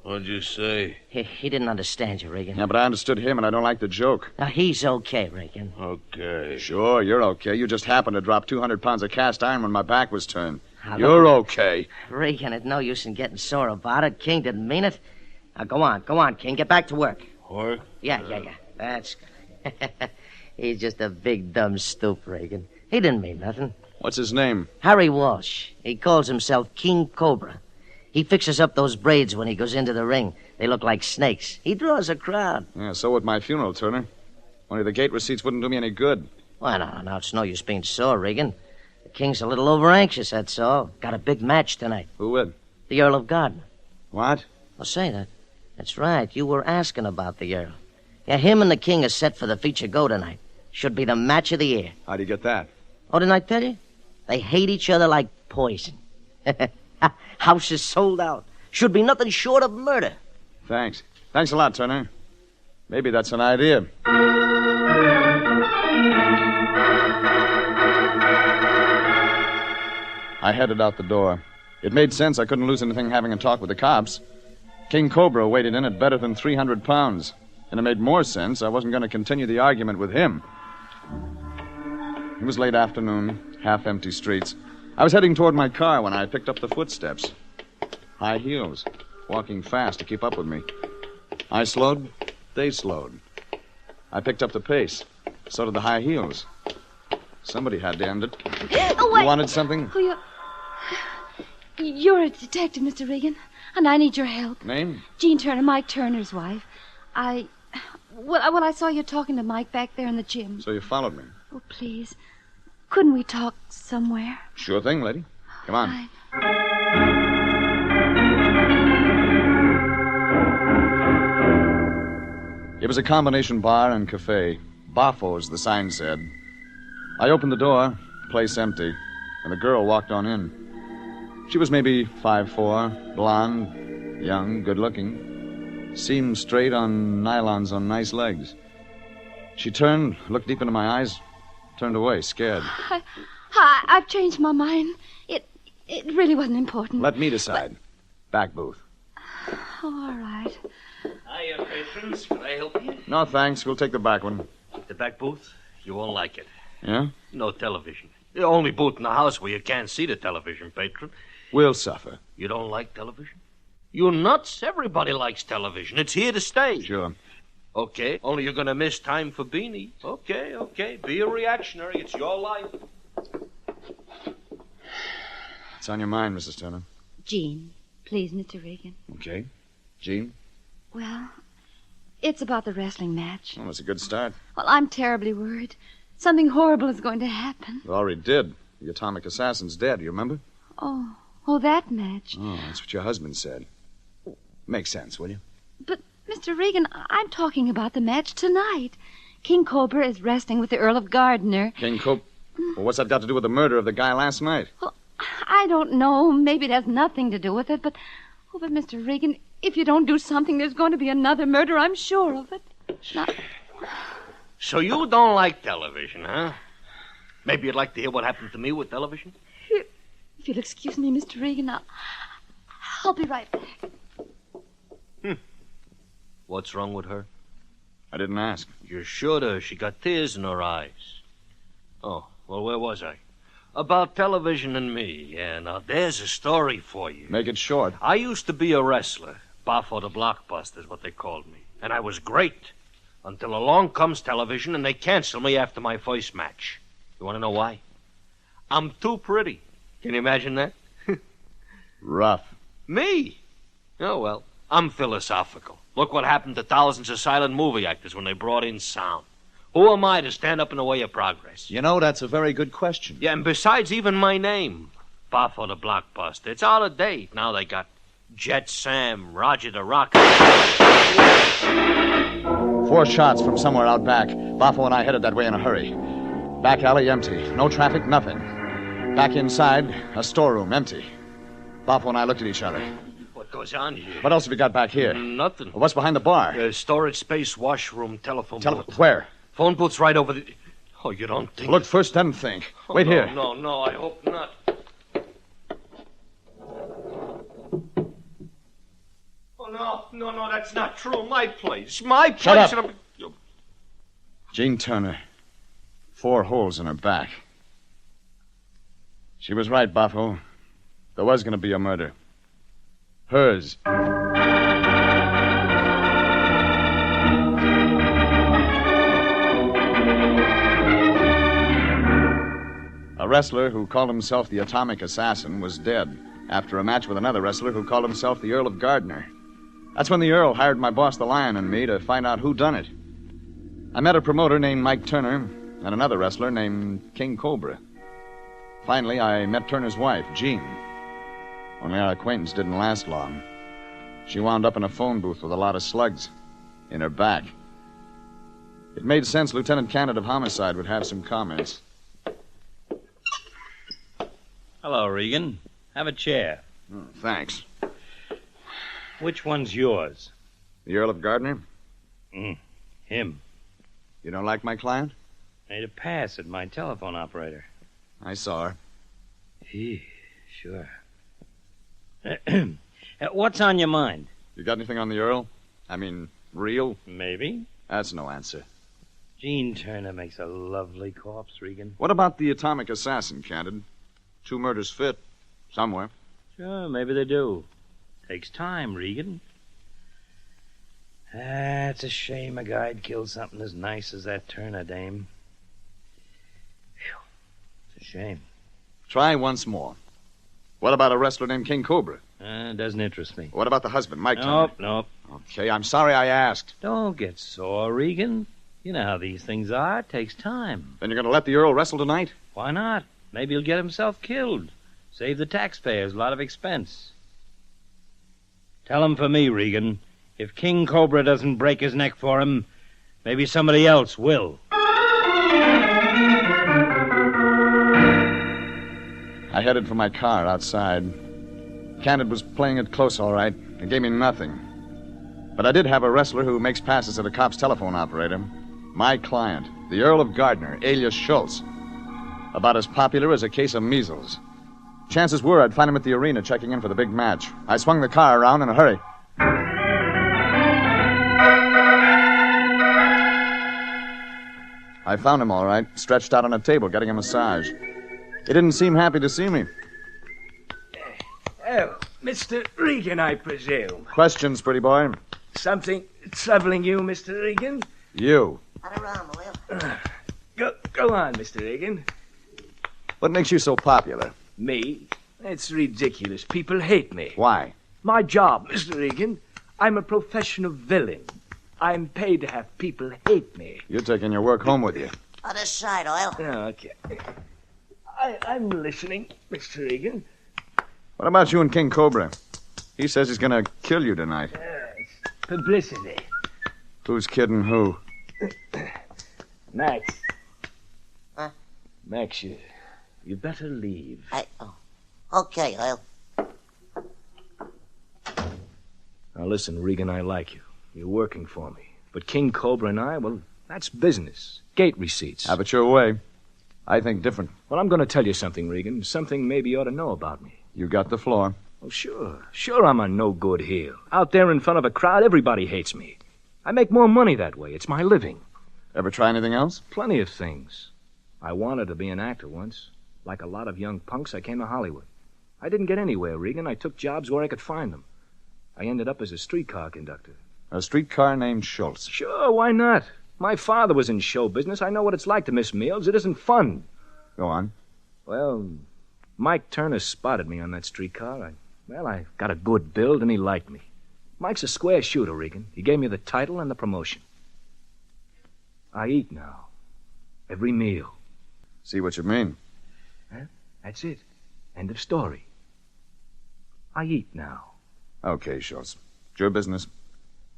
What'd you say? He didn't understand you, Regan. Yeah, but I understood him, and I don't like the joke. Now, he's okay, Regan. Okay. Sure, you're okay. You just happened to drop 200 pounds of cast iron when my back was turned. You're okay. Regan, it's no use in getting sore about it. King didn't mean it. Now, go on, King. Get back to work. Work? Yeah. That's good. He's just a big, dumb stoop, Regan. He didn't mean nothing. What's his name? Harry Walsh. He calls himself King Cobra. He fixes up those braids when he goes into the ring. They look like snakes. He draws a crowd. Yeah, so would my funeral, Turner. Only the gate receipts wouldn't do me any good. Well, no, it's no use being sore, Regan. The King's a little over-anxious, that's all. Got a big match tonight. Who with? The Earl of Gardner. What? Well, say, that's right. You were asking about the Earl. Yeah, him and the King are set for the feature go tonight. Should be the match of the year. How'd you get that? Oh, didn't I tell you? They hate each other like poison. House is sold out. Should be nothing short of murder. Thanks. Thanks a lot, Turner. Maybe that's an idea. I headed out the door. It made sense. I couldn't lose anything having a talk with the cops. King Cobra weighed in at better than 300 pounds. And it made more sense I wasn't going to continue the argument with him. It was late afternoon, half-empty streets. I was heading toward my car when I picked up the footsteps. High heels, walking fast to keep up with me. I slowed, they slowed. I picked up the pace. So did the high heels. Somebody had to end it. Oh, wait. You wanted something? Oh, you're a detective, Mr. Regan, and I need your help. Name? Jean Turner, Mike Turner's wife. I saw you talking to Mike back there in the gym. So you followed me? Oh, please. Couldn't we talk somewhere? Sure thing, lady. Come on. It was a combination bar and cafe. Baffo's, the sign said. I opened the door, place empty, and the girl walked on in. She was maybe 5'4", blonde, young, good-looking. Seemed straight on nylons on nice legs. She turned, looked deep into my eyes, turned away, scared. I've changed my mind. It really wasn't important. Let me decide. Back booth. All right. Hiya, patrons. Can I help you? No, thanks. We'll take the back one. The back booth? You won't like it. Yeah? No television. The only booth in the house where you can't see the television, patron. We'll suffer. You don't like television? You nuts? Everybody likes television. It's here to stay. Sure. Okay, only you're going to miss time for Beanie. Okay. Be a reactionary. It's your life. What's on your mind, Mrs. Turner? Jean, please, Mr. Regan. Okay. Jean? Well, it's about the wrestling match. Well, that's a good start. Well, I'm terribly worried. Something horrible is going to happen. It already did. The atomic assassin's dead, you remember? Oh, that match. Oh, that's what your husband said. Makes sense, will you? But, Mr. Regan, I'm talking about the match tonight. King Cobra is wrestling with the Earl of Gardner. King Cobra? Well, what's that got to do with the murder of the guy last night? Well, I don't know. Maybe it has nothing to do with it, but Mr. Regan, if you don't do something, there's going to be another murder. I'm sure of it. So you don't like television, huh? Maybe you'd like to hear what happened to me with television? If you'll excuse me, Mr. Regan, I'll be right back. What's wrong with her? I didn't ask. You should have. She got tears in her eyes. Oh, well, where was I? About television and me. Yeah, now there's a story for you. Make it short. I used to be a wrestler. Buffo the Blockbuster is what they called me. And I was great. Until along comes television and they cancel me after my first match. You want to know why? I'm too pretty. Can you imagine that? Rough. Me? Oh, well, I'm philosophical. Look what happened to thousands of silent movie actors when they brought in sound. Who am I to stand up in the way of progress? You know, that's a very good question. Yeah, and besides, even my name, Buffo the Blockbuster, it's out of date. Now they got Jet Sam, Roger the Rocket. 4 shots from somewhere out back. Buffo and I headed that way in a hurry. Back alley empty. No traffic, nothing. Back inside, a storeroom empty. Buffo and I looked at each other. What goes on here? What else have we got back here? Nothing. What's behind the bar? Storage space, washroom, telephone booth. Where? Phone booth's right over the... Oh, you don't think... Look first, then think. Wait no, here. No, I hope not. Oh, no, that's not true. My place. My place. Shut up. Jean Turner. 4 holes in her back. She was right, Buffo. There was going to be a murder. Hers. wrestler who called himself the Atomic Assassin was dead after a match with another wrestler who called himself the Earl of Gardner. That's when the Earl hired my boss, the Lion, and me to find out who done it. I met a promoter named Mike Turner and another wrestler named King Cobra. Finally, I met Turner's wife, Jean. Only our acquaintance didn't last long. She wound up in a phone booth with a lot of slugs in her back. It made sense Lieutenant Candid of Homicide would have some comments. Hello, Regan. Have a chair. Oh, thanks. Which one's yours? The Earl of Gardner? Him. You don't like my client? Made a pass at my telephone operator. I saw her. Sure. What's on your mind? You got anything on the Earl? I mean, real? Maybe. That's no answer. Gene Turner makes a lovely corpse, Regan. What about the Atomic Assassin, Candid? 2 murders fit. Somewhere. Sure, maybe they do. Takes time, Regan. It's a shame a guy'd kill something as nice as that Turner dame. Phew. It's a shame. Try once more. What about a wrestler named King Cobra? Doesn't interest me. What about the husband, Mike Turner? Nope. Okay, I'm sorry I asked. Don't get sore, Regan. You know how these things are. It takes time. Then you're going to let the Earl wrestle tonight? Why not? Maybe he'll get himself killed. Save the taxpayers a lot of expense. Tell him for me, Regan. If King Cobra doesn't break his neck for him, maybe somebody else will. I headed for my car outside. Candid was playing it close, all right. It gave me nothing. But I did have a wrestler who makes passes at a cop's telephone operator. My client, the Earl of Gardner, alias Schultz. About as popular as a case of measles. Chances were I'd find him at the arena checking in for the big match. I swung the car around in a hurry. I found him all right, stretched out on a table, getting a massage. He didn't seem happy to see me. Oh, Mr. Regan, I presume. Questions, pretty boy? Something troubling you, Mr. Regan? You. Go on, Mr. Regan. What makes you so popular? Me? It's ridiculous. People hate me. Why? My job, Mr. Regan. I'm a professional villain. I'm paid to have people hate me. You're taking your work home with you. Other side, Oil. Oh, okay. I'm listening, Mr. Regan. What about you and King Cobra? He says he's going to kill you tonight. It's publicity. Who's kidding who? Max. Huh? Max, you better leave. Okay, Oil. Now listen, Regan, I like you. You're working for me. But King Cobra and I, well, that's business. Gate receipts. Have it your way. I think different. Well, I'm going to tell you something, Regan. Something maybe you ought to know about me. You got the floor. Oh, sure. Sure I'm a no-good heel. Out there in front of a crowd, everybody hates me. I make more money that way. It's my living. Ever try anything else? Plenty of things. I wanted to be an actor once. Like a lot of young punks, I came to Hollywood. I didn't get anywhere, Regan. I took jobs where I could find them. I ended up as a streetcar conductor. A streetcar named Schultz. Sure, why not? My father was in show business. I know what it's like to miss meals. It isn't fun. Go on. Well, Mike Turner spotted me on that streetcar. I got a good build, and he liked me. Mike's a square shooter, Regan. He gave me the title and the promotion. I eat now. Every meal. See what you mean. Huh? That's it. End of story. I eat now. Okay, Schultz. It's your business.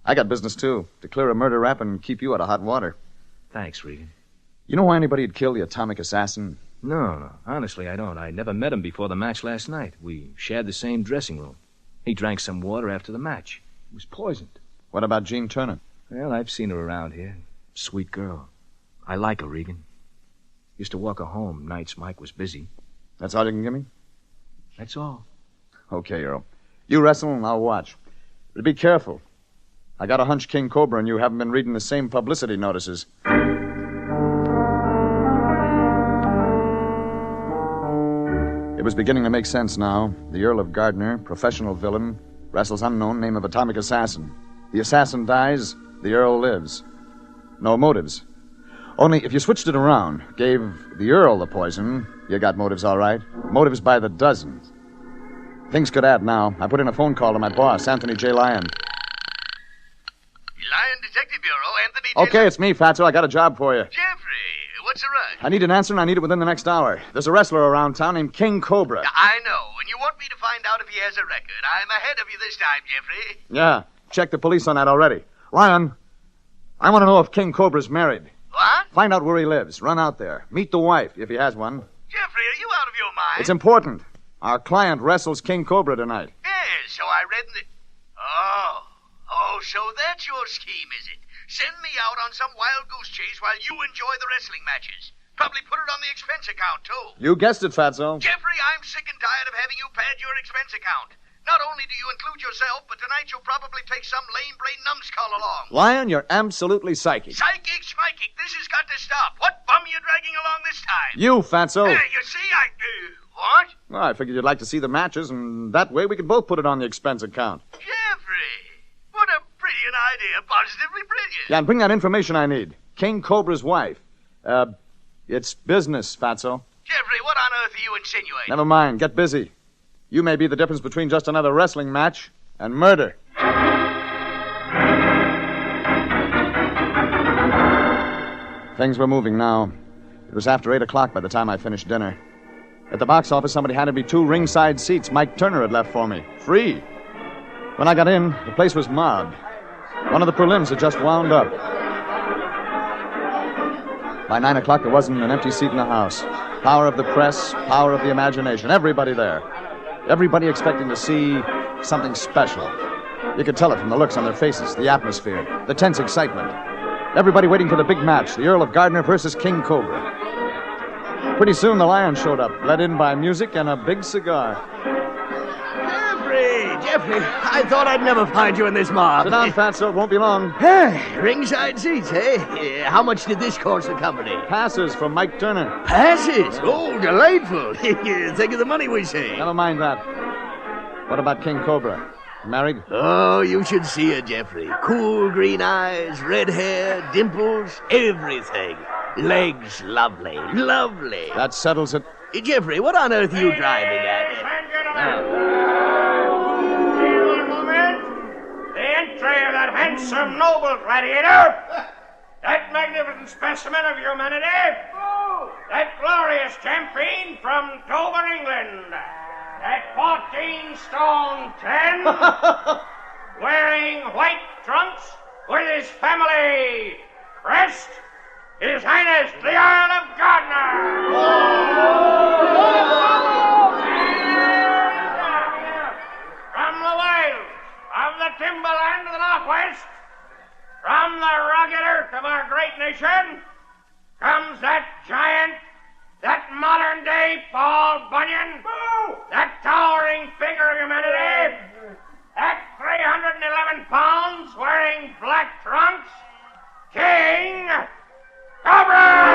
I got business, too. To clear a murder rap and keep you out of hot water. Thanks, Regan. You know why anybody'd kill the Atomic Assassin? No. Honestly, I don't. I never met him before the match last night. We shared the same dressing room. He drank some water after the match. It was poisoned. What about Jean Turner? Well, I've seen her around here. Sweet girl. I like her, Regan. Used to walk her home nights Mike was busy. That's all you can give me? That's all. Okay, Earl. You wrestle and I'll watch. But be careful. I got a hunch King Cobra and you haven't been reading the same publicity notices. It was beginning to make sense now. The Earl of Gardner, professional villain, wrestles unknown name of Atomic Assassin. The assassin dies, the Earl lives. No motives. Only if you switched it around, gave the Earl the poison, you got motives all right. Motives by the dozens. Things could add now. I put in a phone call to my boss, Anthony J. Lyon. Lyon Detective Bureau, Anthony J. Okay, it's me, Fatso. I got a job for you. Jeffrey, what's the rush? I need an answer, and I need it within the next hour. There's a wrestler around town named King Cobra. I know, and you want me to find out if he has a record. I'm ahead of you this time, Jeffrey. Yeah, check the police on that already. Lyon, I want to know if King Cobra's married. What? Find out where he lives. Run out there. Meet the wife, if he has one. Jeffrey, are you out of your mind? It's important. Our client wrestles King Cobra tonight. Yes, so I read in the... Oh, so that's your scheme, is it? Send me out on some wild goose chase while you enjoy the wrestling matches. Probably put it on the expense account, too. You guessed it, Fatso. Jeffrey, I'm sick and tired of having you pad your expense account. Not only do you include yourself, but tonight you'll probably take some lame-brain numbskull along. Lyon, you're absolutely psychic. Psychic, schmichic, this has got to stop. What bum are you dragging along this time? You, Fatso. You see, what? Well, I figured you'd like to see the matches, and that way we could both put it on the expense account. Jeffrey, what a brilliant idea. Positively brilliant. Yeah, and bring that information I need. King Cobra's wife. It's business, Fatso. Jeffrey, what on earth are you insinuating? Never mind. Get busy. You may be the difference between just another wrestling match and murder. Things were moving now. It was after 8 o'clock by the time I finished dinner. At the box office, somebody handed me 2 ringside seats Mike Turner had left for me. Free. When I got in, the place was mobbed. One of the prelims had just wound up. By 9 o'clock, there wasn't an empty seat in the house. Power of the press, power of the imagination. Everybody there. Everybody expecting to see something special. You could tell it from the looks on their faces, the atmosphere, the tense excitement. Everybody waiting for the big match, the Earl of Gardner versus King Cobra. Pretty soon, the Lion showed up, led in by music and a big cigar. Jeffrey, I thought I'd never find you in this mob. Sit down, Fatso. It won't be long. Ringside seats, eh? How much did this cost the company? Passes from Mike Turner. Passes? Oh, delightful. Think of the money we saved. Never mind that. What about King Cobra? Married? Oh, you should see her, Jeffrey. Cool green eyes, red hair, dimples, everything. Legs, lovely, lovely. That settles it. Jeffrey, what on earth are you driving at? The entry of that handsome, noble gladiator, that magnificent specimen of humanity, that glorious champion from Dover, England, at 14 stone 10, wearing white trunks with his family crest, His Highness the Earl of Gardner. From the wilds of the timberland of the Northwest, from the rugged earth of our great nation, comes that giant, that modern-day Paul Bunyan, that towering figure of humanity, at 311 pounds, wearing black trunks, King Cobra!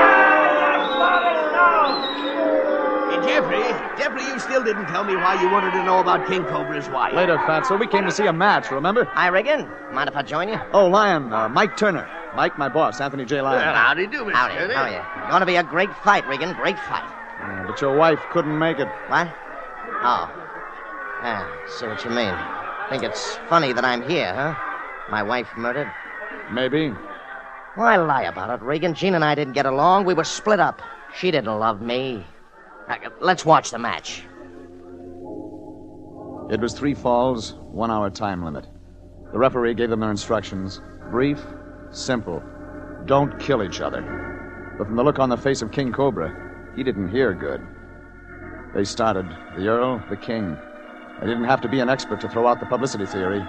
Jeffrey, you still didn't tell me why you wanted to know about King Cobra's wife. Later, Fatso. We came to see a match, remember? Hi, Regan. Mind if I join you? Oh, Lyon, Mike Turner. Mike, my boss, Anthony J. Lyon. Well, howdy do, Mr. Turner. How are you? Going to be a great fight, Regan. Great fight. But your wife couldn't make it. What? Oh. See what you mean. Think it's funny that I'm here, huh? My wife murdered? Maybe. Why lie about it, Regan? Jean and I didn't get along. We were split up. She didn't love me. Let's watch the match. It was 3 falls, 1 hour time limit. The referee gave them their instructions. Brief, simple. Don't kill each other. But from the look on the face of King Cobra, he didn't hear good. They started. The Earl, the King. They didn't have to be an expert to throw out the publicity theory.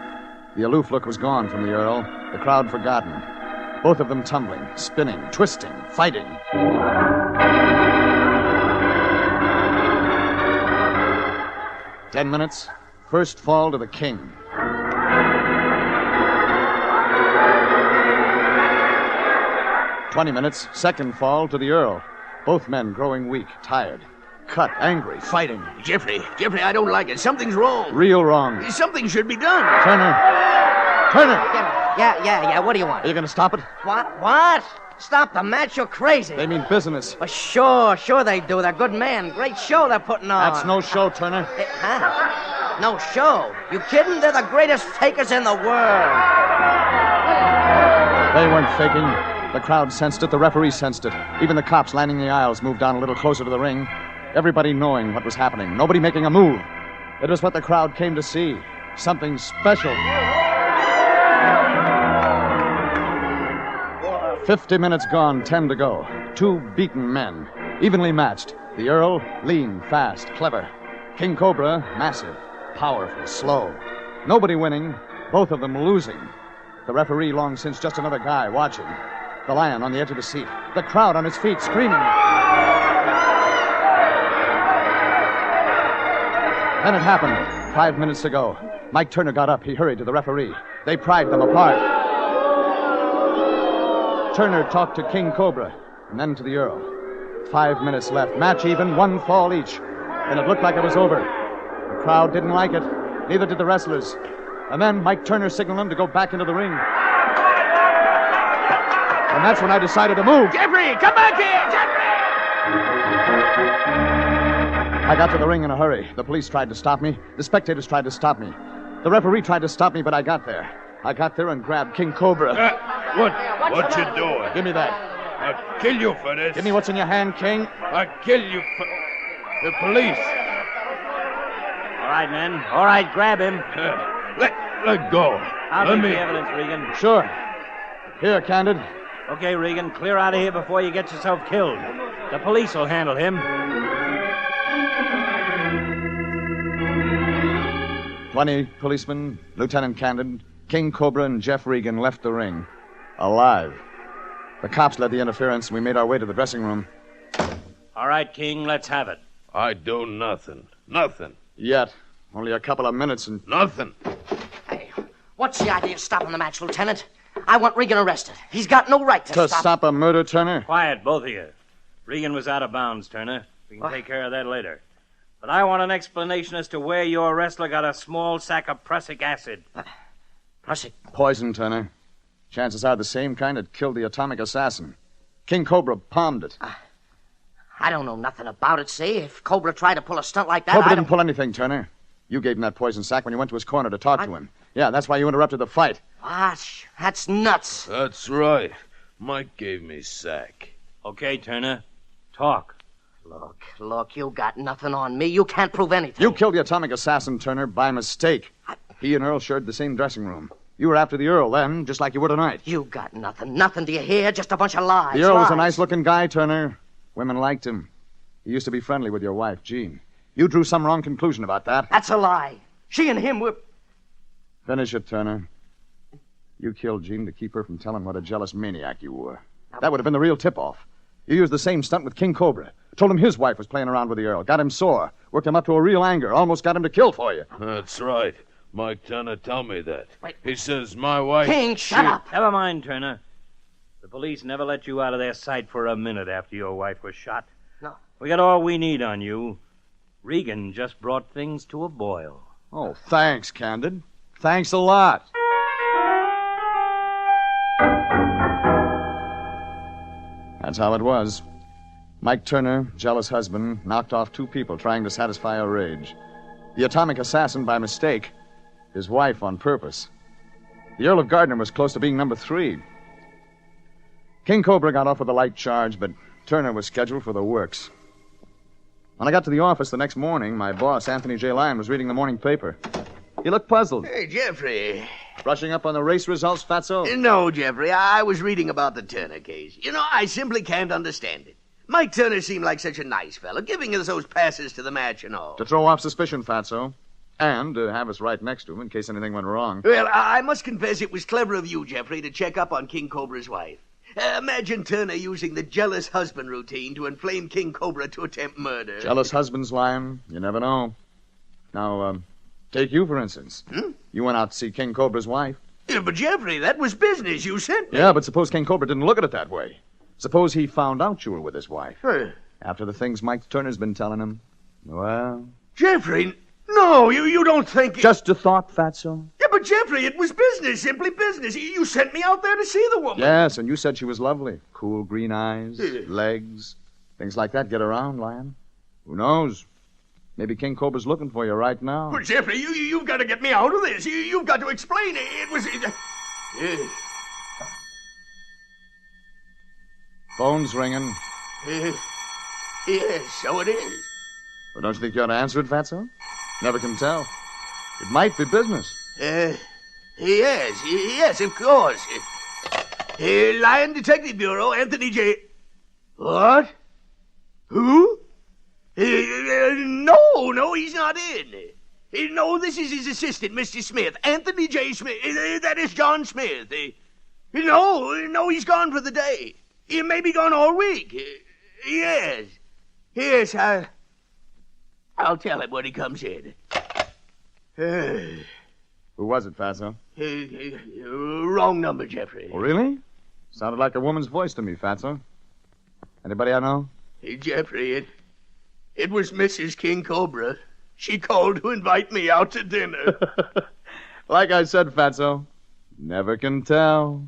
The aloof look was gone from the Earl, the crowd forgotten. Both of them tumbling, spinning, twisting, fighting. 10 minutes. First fall to the King. "20 minutes. Second fall to the Earl. Both men growing weak, tired, cut, angry, fighting. Jeffrey, I don't like it. Something's wrong. Real wrong. Something should be done. Turner. Yeah, what do you want? Are you going to stop it? What? Stop the match? You're crazy. They mean business. Well, sure they do. They're good men. Great show they're putting on. That's no show, Turner. Huh? No show? You kidding? They're the greatest fakers in the world. They weren't faking. The crowd sensed it. The referee sensed it. Even the cops lining the aisles moved down a little closer to the ring. Everybody knowing what was happening. Nobody making a move. It was what the crowd came to see. Something special. 50 minutes gone, 10 to go. 2 beaten men, evenly matched. The Earl, lean, fast, clever. King Cobra, massive, powerful, slow. Nobody winning, both of them losing. The referee long since just another guy watching. The Lion on the edge of the seat. The crowd on its feet screaming. Then it happened. 5 minutes to go. Mike Turner got up. He hurried to the referee. They pried them apart. Turner talked to King Cobra, and then to the Earl. 5 minutes left. Match even, 1 fall each. And it looked like it was over. The crowd didn't like it. Neither did the wrestlers. And then Mike Turner signaled them to go back into the ring. And that's when I decided to move. Jeffrey, come back here! I got to the ring in a hurry. The police tried to stop me. The spectators tried to stop me. The referee tried to stop me, but I got there. I got there and grabbed King Cobra. What you doing? Give me that. I'll kill you for this. Give me what's in your hand, King. I'll kill you for... The police. All right, men. All right, grab him. Let go. I'll Let take me... the evidence, Regan. Sure. Here, Candid. Okay, Regan, clear out of here before you get yourself killed. The police will handle him. 20 policemen, Lieutenant Candid, King Cobra, and Jeff Regan left the ring. Alive. The cops led the interference, and we made our way to the dressing room. All right, King, let's have it. I do nothing. Nothing. Yet. Only a couple of minutes and... Nothing. Hey, what's the idea of stopping the match, Lieutenant? I want Regan arrested. He's got no right to stop a murder, Turner? Quiet, both of you. Regan was out of bounds, Turner. We can take care of that later. But I want an explanation as to where your wrestler got a small sack of prussic acid. Prussic? Poison, Turner. Chances are the same kind that killed the atomic assassin. King Cobra palmed it. I don't know nothing about it, see? If Cobra tried to pull a stunt like that, Cobra didn't pull anything, Turner. You gave him that poison sack when you went to his corner to talk to him. Yeah, that's why you interrupted the fight. That's nuts. That's right. Mike gave me sack. Okay, Turner. Talk. Look, you got nothing on me. You can't prove anything. You killed the atomic assassin, Turner, by mistake. He and Earl shared the same dressing room. You were after the Earl then, just like you were tonight. You got nothing. Nothing, do you hear? Just a bunch of lies. The Earl was a nice-looking guy, Turner. Women liked him. He used to be friendly with your wife, Jean. You drew some wrong conclusion about that. That's a lie. She and him were... Finish it, Turner. You killed Jean to keep her from telling what a jealous maniac you were. That would have been the real tip-off. You used the same stunt with King Cobra. Told him his wife was playing around with the Earl. Got him sore. Worked him up to a real anger. Almost got him to kill for you. That's right. Mike Turner told me that. Wait. He says my wife... King, shut up. Never mind, Turner. The police never let you out of their sight for a minute after your wife was shot. No. We got all we need on you. Regan just brought things to a boil. Oh, thanks, Candid. Thanks a lot. That's how it was. Mike Turner, jealous husband, knocked off 2 people trying to satisfy her rage. The atomic assassin by mistake. His wife on purpose. The Earl of Gardner was close to being number 3. King Cobra got off with a light charge, but Turner was scheduled for the works. When I got to the office the next morning, my boss, Anthony J. Lyon, was reading the morning paper. He looked puzzled. Hey, Jeffrey. Brushing up on the race results, Fatso? No, Jeffrey. I was reading about the Turner case. You know, I simply can't understand it. Mike Turner seemed like such a nice fellow, giving us those passes to the match and all. To throw off suspicion, Fatso. And to have us right next to him in case anything went wrong. Well, I must confess it was clever of you, Jeffrey, to check up on King Cobra's wife. Imagine Turner using the jealous husband routine to inflame King Cobra to attempt murder. Jealous husbands, Lyon. You never know. Now, take you, for instance. You went out to see King Cobra's wife. Yeah, but, Jeffrey, that was business you sent me. Yeah, but suppose King Cobra didn't look at it that way. Suppose he found out you were with his wife. After the things Mike Turner's been telling him. Well... Jeffrey, no, you don't think... Just a thought, Fatso. Yeah, but But, Jeffrey, it was business, simply business. You sent me out there to see the woman. Yes, and you said she was lovely. Cool green eyes, legs, things like that get around, Lyon. Who knows? Maybe King Cobra's looking for you right now. But, Jeffrey, you've got to get me out of this. You've got to explain it. It was... Phone's ringing. Yes, so it is. Well, don't you think you ought to answer it, Fatso? Never can tell. It might be business. Yes, of course. Lyon Detective Bureau, Anthony J... What? Who? No, he's not in. No, this is his assistant, Mr. Smith. Anthony J. Smith. That is John Smith. No, he's gone for the day. He may be gone all week. Yes, I'll tell him when he comes in. Who was it, Fatso? Wrong number, Jeffrey. Oh, really? Sounded like a woman's voice to me, Fatso. Anybody I know? Jeffrey, it was Mrs. King Cobra. She called to invite me out to dinner. Like I said, Fatso, never can tell.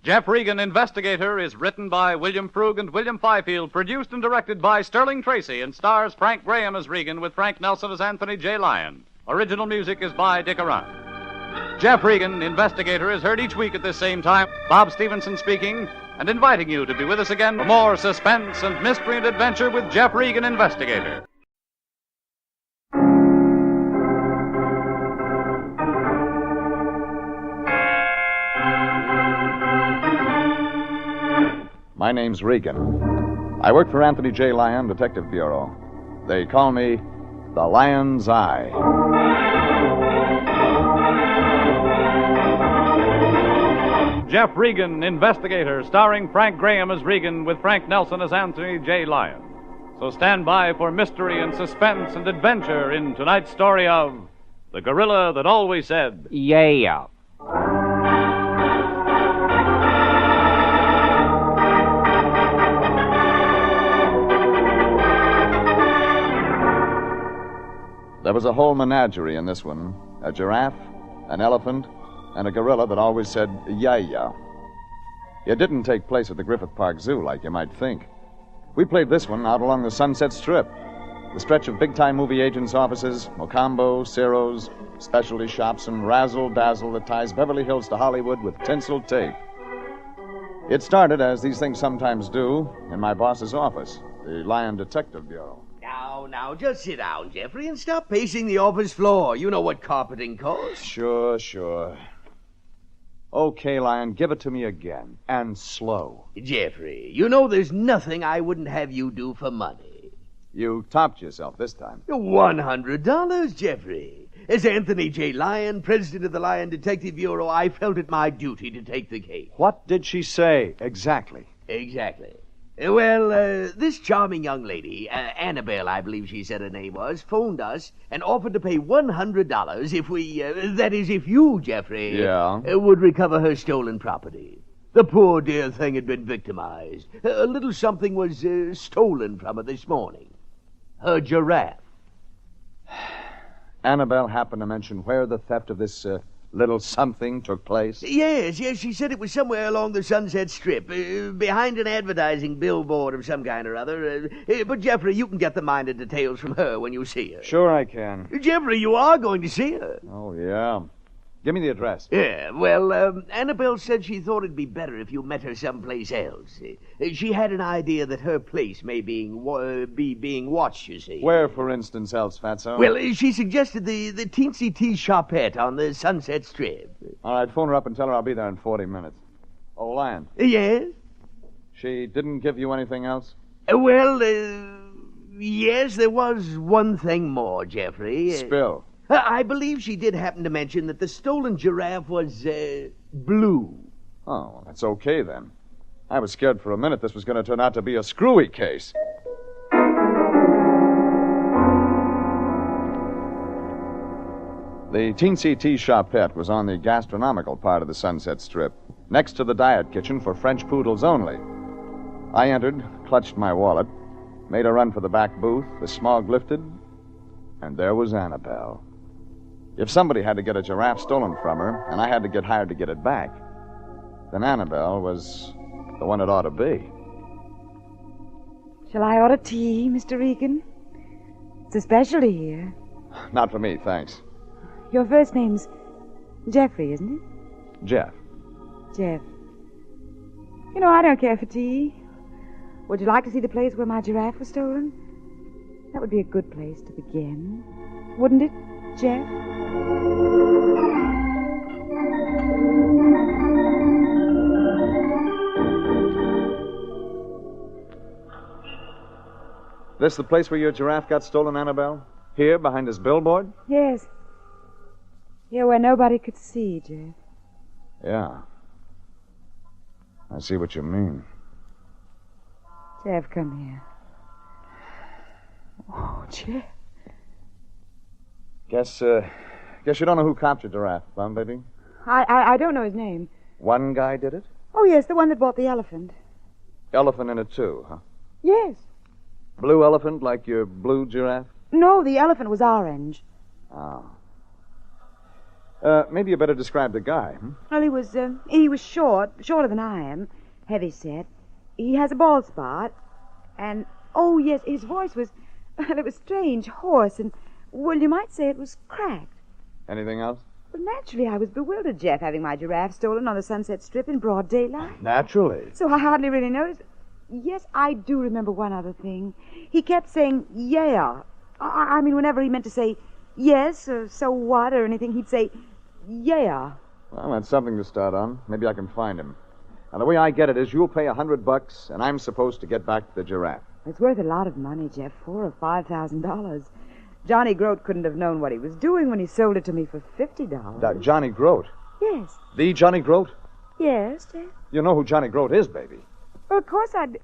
Jeff Regan, Investigator, is written by William Frug and William Fifield, produced and directed by Sterling Tracy, and stars Frank Graham as Regan with Frank Nelson as Anthony J. Lyon. Original music is by Dick Arant. Jeff Regan, Investigator, is heard each week at this same time. Bob Stevenson speaking, and inviting you to be with us again for more suspense and mystery and adventure with Jeff Regan, Investigator. My name's Regan. I work for Anthony J. Lyon Detective Bureau. They call me the Lion's Eye. Jeff Regan, Investigator, starring Frank Graham as Regan with Frank Nelson as Anthony J. Lyon. So stand by for mystery and suspense and adventure in tonight's story of The Gorilla That Always Said, Yeah. There was a whole menagerie in this one. A giraffe, an elephant, and a gorilla that always said, yeah. It didn't take place at the Griffith Park Zoo like you might think. We played this one out along the Sunset Strip, the stretch of big-time movie agents' offices, Mocambo, Ciro's, specialty shops, and razzle-dazzle that ties Beverly Hills to Hollywood with tinsel tape. It started, as these things sometimes do, in my boss's office, the Lyon Detective Bureau. Now, just sit down, Jeffrey, and stop pacing the office floor. You know what carpeting costs. Sure. Okay, Lyon, give it to me again. And slow. Jeffrey, you know there's nothing I wouldn't have you do for money. You topped yourself this time. $100, Jeffrey. As Anthony J. Lyon, president of the Lyon Detective Bureau, I felt it my duty to take the case. What did she say exactly? Exactly. Well, this charming young lady, Annabelle, I believe she said her name was, phoned us and offered to pay $100 if we, that is, if you, Jeffrey, would recover her stolen property. The poor dear thing had been victimized. A little something was stolen from her this morning. Her giraffe. Annabelle happened to mention where the theft of this little something took place? Yes, she said it was somewhere along the Sunset Strip, behind an advertising billboard of some kind or other. But, Jeffrey, you can get the minor details from her when you see her. Sure I can. Jeffrey, you are going to see her. Oh, yeah. Give me the address. Yeah, well, Annabelle said she thought it'd be better if you met her someplace else. She had an idea that her place may be being watched, you see. Where, for instance, else, Fatso? Well, she suggested the Teensy Tea Shopette on the Sunset Strip. All right, phone her up and tell her I'll be there in 40 minutes. Oh, Lyon. Yes? She didn't give you anything else? Well, yes, there was one thing more, Jeffrey. Spill. I believe she did happen to mention that the stolen giraffe was, blue. Oh, well, that's okay, then. I was scared for a minute this was going to turn out to be a screwy case. The Teensy Tea Shopette was on the gastronomical part of the Sunset Strip, next to the diet kitchen for French poodles only. I entered, clutched my wallet, made a run for the back booth, the smog lifted, and there was Annabelle. If somebody had to get a giraffe stolen from her, and I had to get hired to get it back, then Annabelle was the one it ought to be. Shall I order tea, Mr. Regan? It's a specialty here. Not for me, thanks. Your first name's Jeffrey, isn't it? Jeff. Jeff. You know, I don't care for tea. Would you like to see the place where my giraffe was stolen? That would be a good place to begin. Wouldn't it, Jeff? This the place where your giraffe got stolen, Annabelle? Here, behind this billboard? Yes. Here where nobody could see, Jeff. Yeah. I see what you mean. Jeff, come here. Oh, Jeff. Guess you don't know who copped your giraffe, huh, baby? I don't know his name. One guy did it? Oh, yes, the one that bought the elephant. Elephant in it, too, huh? Yes. Blue elephant like your blue giraffe? No, the elephant was orange. Oh. Maybe you better describe the guy, hmm? Well, he was shorter than I am, heavy set. He has a bald spot, and, oh, yes, his voice was, well, it was strange, hoarse, and, well, you might say it was cracked. Anything else? Well, naturally, I was bewildered, Jeff, having my giraffe stolen on the Sunset Strip in broad daylight. Naturally. So I hardly really noticed. Yes, I do remember one other thing. He kept saying, yeah. I mean, whenever he meant to say yes, or so what, or anything, he'd say, yeah. Well, that's something to start on. Maybe I can find him. Now, the way I get it is you'll pay $100, and I'm supposed to get back the giraffe. It's worth a lot of money, Jeff, $4,000 or $5,000. Johnny Grote couldn't have known what he was doing when he sold it to me for $50. Johnny Grote? Yes. The Johnny Grote? Yes, Jeff. You know who Johnny Grote is, baby. Well, of course I'd...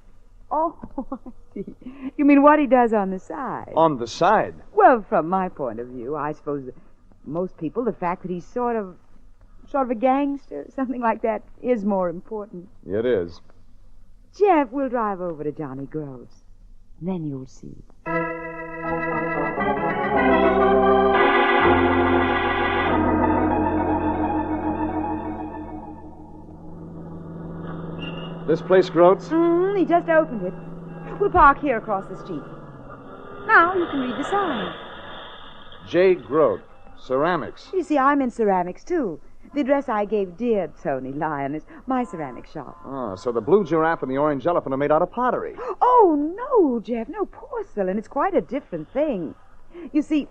Oh, I see. You mean what he does on the side? On the side? Well, from my point of view, I suppose most people, the fact that he's sort of a gangster, something like that, is more important. It is. Jeff, we'll drive over to Johnny Grove's. Then you'll see. This place, Grote's? He just opened it. We'll park here across the street. Now you can read the sign. J. Grote, ceramics. You see, I'm in ceramics, too. The address I gave dear Tony Lyon is my ceramic shop. Oh, so the blue giraffe and the orange elephant are made out of pottery. Oh, no, Jeff, no porcelain. It's quite a different thing. You see,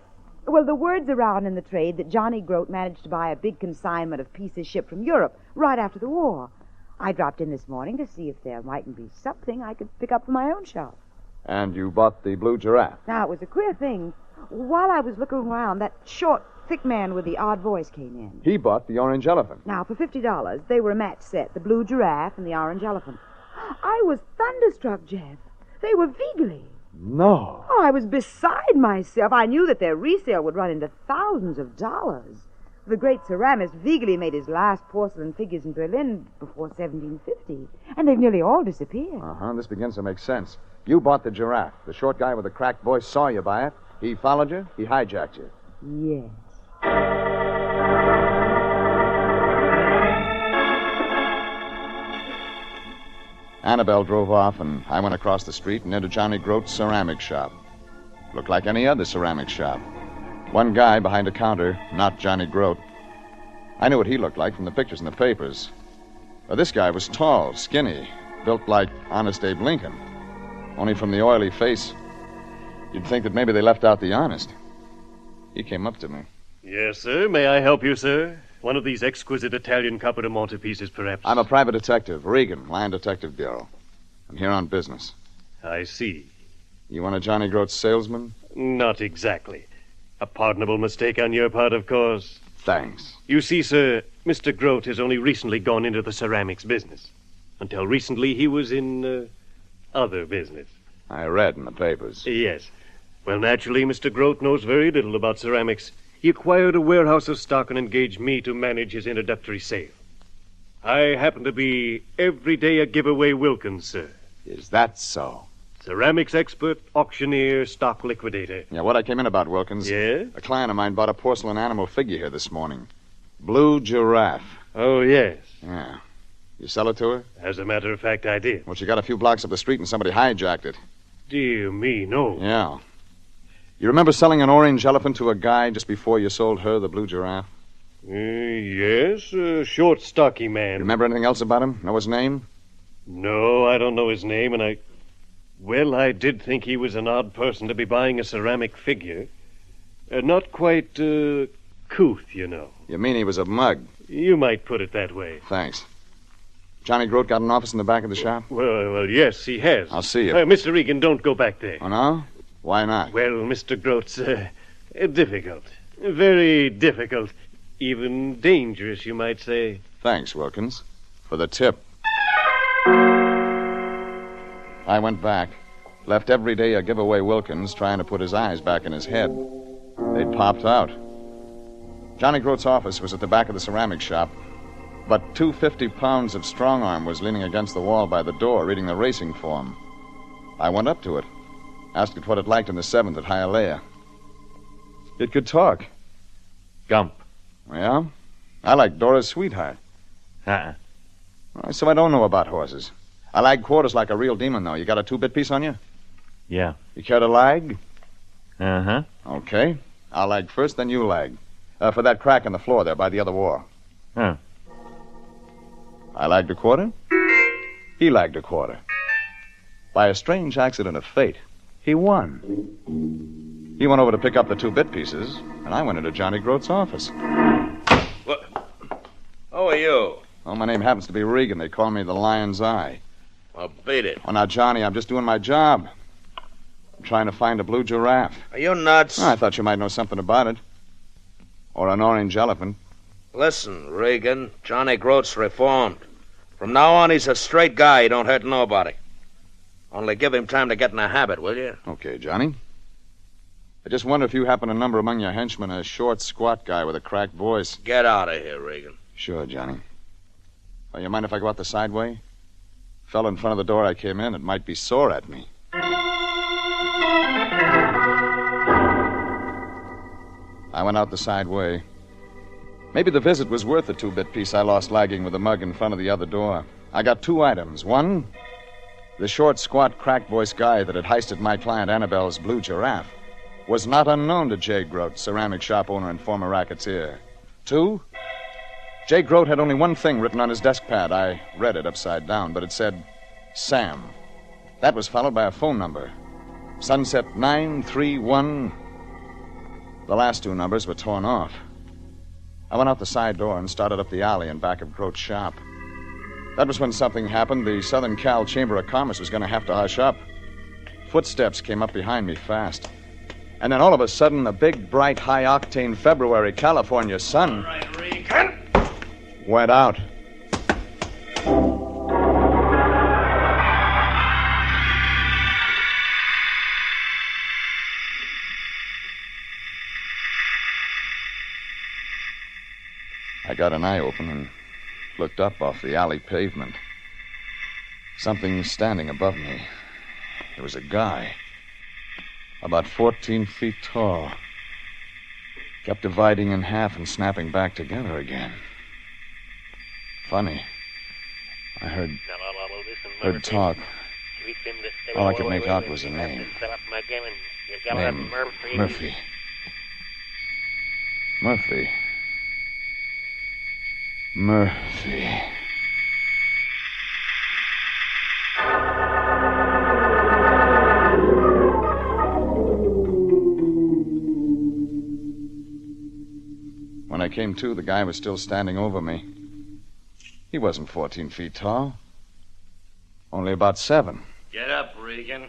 well, the word's around in the trade that Johnny Grote managed to buy a big consignment of pieces shipped from Europe right after the war. I dropped in this morning to see if there mightn't be something I could pick up for my own shop. And you bought the blue giraffe? Now, it was a queer thing. While I was looking around, that short, thick man with the odd voice came in. He bought the orange elephant. Now, for $50, they were a match set, the blue giraffe and the orange elephant. I was thunderstruck, Jeff. They were Viegli. No. Oh, I was beside myself. I knew that their resale would run into thousands of dollars. The great ceramist Viegli made his last porcelain figures in Berlin before 1750, and they've nearly all disappeared. Uh-huh, this begins to make sense. You bought the giraffe. The short guy with the cracked voice saw you buy it. He followed you. He hijacked you. Yes. Annabelle drove off, and I went across the street and into Johnny Grote's ceramic shop. Looked like any other ceramic shop. One guy behind a counter, not Johnny Grote. I knew what he looked like from the pictures in the papers. But this guy was tall, skinny, built like Honest Abe Lincoln. Only from the oily face, you'd think that maybe they left out the honest. He came up to me. Yes, sir. May I help you, sir? One of these exquisite Italian Capodimonte pieces, perhaps? I'm a private detective, Regan, Lyon Detective Bureau. I'm here on business. I see. You want a Johnny Grote salesman? Not exactly. A pardonable mistake on your part, of course. Thanks. You see, sir, Mr. Grote has only recently gone into the ceramics business. Until recently, he was in, other business. I read in the papers. Yes. Well, naturally, Mr. Grote knows very little about ceramics. He acquired a warehouse of stock and engaged me to manage his introductory sale. I engaged me to manage his introductory sale. I happen to be everyday a giveaway Wilkins, sir. Is that so? Ceramics expert, auctioneer, stock liquidator. Yeah, what I came in about, Wilkins. Yeah? A client of mine bought a porcelain animal figure here this morning. Blue giraffe. Oh, yes. Yeah. You sell it to her? As a matter of fact, I did. Well, she got a few blocks up the street and somebody hijacked it. Dear me, no. Yeah. You remember selling an orange elephant to a guy just before you sold her the blue giraffe? Yes, a short, stocky man. Remember anything else about him? Know his name? No, I don't know his name, and I did think he was an odd person to be buying a ceramic figure. Not quite, couth, you know. You mean he was a mug? You might put it that way. Thanks. Johnny Grote got an office in the back of the shop? Well, yes, he has. I'll see you. Mr. Regan, don't go back there. Oh, no? Why not? Well, Mr. Grote's, difficult. Very difficult. Even dangerous, you might say. Thanks, Wilkins. For the tip. I went back. Left every day a giveaway Wilkins trying to put his eyes back in his head. They'd popped out. Johnny Grote's office was at the back of the ceramic shop, but 250 pounds of strong arm was leaning against the wall by the door, reading the racing form. I went up to it, asked it what it liked in the 7th at Hialeah. It could talk. Gump. Yeah? I like Dora's sweetheart. So I don't know about horses. I lag quarters like a real demon, though. You got a 2-bit piece on you? Yeah. You care to lag? Uh-huh. Okay. I'll lag first, then you lag. For that crack in the floor there by the other wall. Huh. I lagged a quarter. He lagged a quarter. By a strange accident of fate, he won. He went over to pick up the 2-bit pieces, and I went into Johnny Grote's office. What? Who are you? Oh, my name happens to be Regan. They call me the Lion's Eye. Well, beat it. Oh, now, Johnny, I'm just doing my job. I'm trying to find a blue giraffe. Are you nuts? I thought you might know something about it. Or an orange elephant. Listen, Regan, Johnny Grote's reformed. From now on, he's a straight guy. He don't hurt nobody. Only give him time to get in the habit, will you? Okay, Johnny. I just wonder if you happen to number among your henchmen a short, squat guy with a cracked voice. Get out of here, Regan. Sure, Johnny. Well, you mind if I go out the side way? Fell in front of the door I came in. It might be sore at me. I went out the side way. Maybe the visit was worth the 2-bit piece I lost lagging with the mug in front of the other door. I got 2 items. One, the short, squat, cracked-voiced guy that had heisted my client Annabelle's blue giraffe was not unknown to Jay Grote, ceramic shop owner and former racketeer. 2, Jay Grote had only one thing written on his desk pad. I read it upside down, but it said, Sam. That was followed by a phone number. Sunset 931. The last 2 numbers were torn off. I went out the side door and started up the alley in back of Grote's shop. That was when something happened. The Southern Cal Chamber of Commerce was going to have to hush up. Footsteps came up behind me fast. And then all of a sudden, a big, bright, high-octane February California sun went out. I got an eye open and looked up off the alley pavement. Something standing above me. There was a guy, about 14 feet tall. Kept dividing in half and snapping back together again. Funny. I heard talk. All I could make out was a name. Name Murphy. Murphy. Murphy. When I came to, the guy was still standing over me. He wasn't 14 feet tall. Only about 7. Get up, Regan.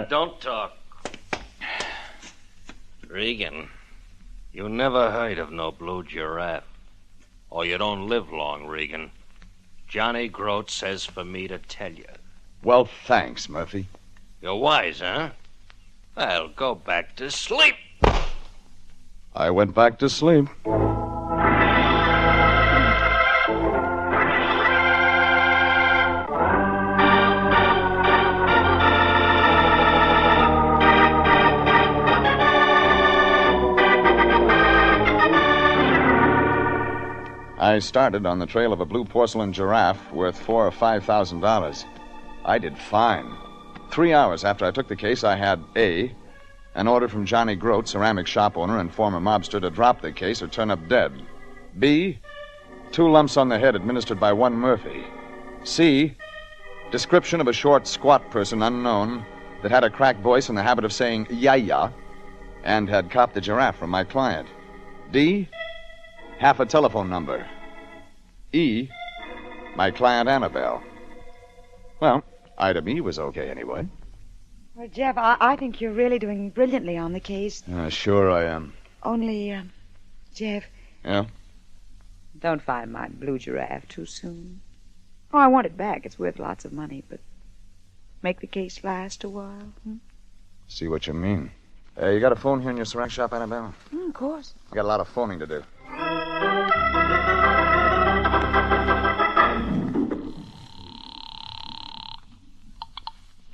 Don't talk. Regan, you never heard of no blue giraffe. Or you don't live long, Regan. Johnny Grote says for me to tell you. Well, thanks, Murphy. You're wise, huh? Well, go back to sleep. I went back to sleep. I started on the trail of a blue porcelain giraffe worth $4,000 or $5,000. I did fine. 3 hours after I took the case, I had A, an order from Johnny Grote, ceramic shop owner and former mobster, to drop the case or turn up dead. B, 2 lumps on the head administered by one Murphy. C, description of a short, squat person unknown that had a cracked voice in the habit of saying ya and had copped the giraffe from my client. D, half a telephone number. E, my client Annabelle. Well, item E was okay anyway. Well, Jeff, I think you're really doing brilliantly on the case. Sure I am. Only, Jeff, Yeah? don't find my blue giraffe too soon. Oh, I want it back. It's worth lots of money, but make the case last a while. See what you mean. You got a phone here in your ceramic shop, Annabelle? Of course. I got a lot of phoning to do.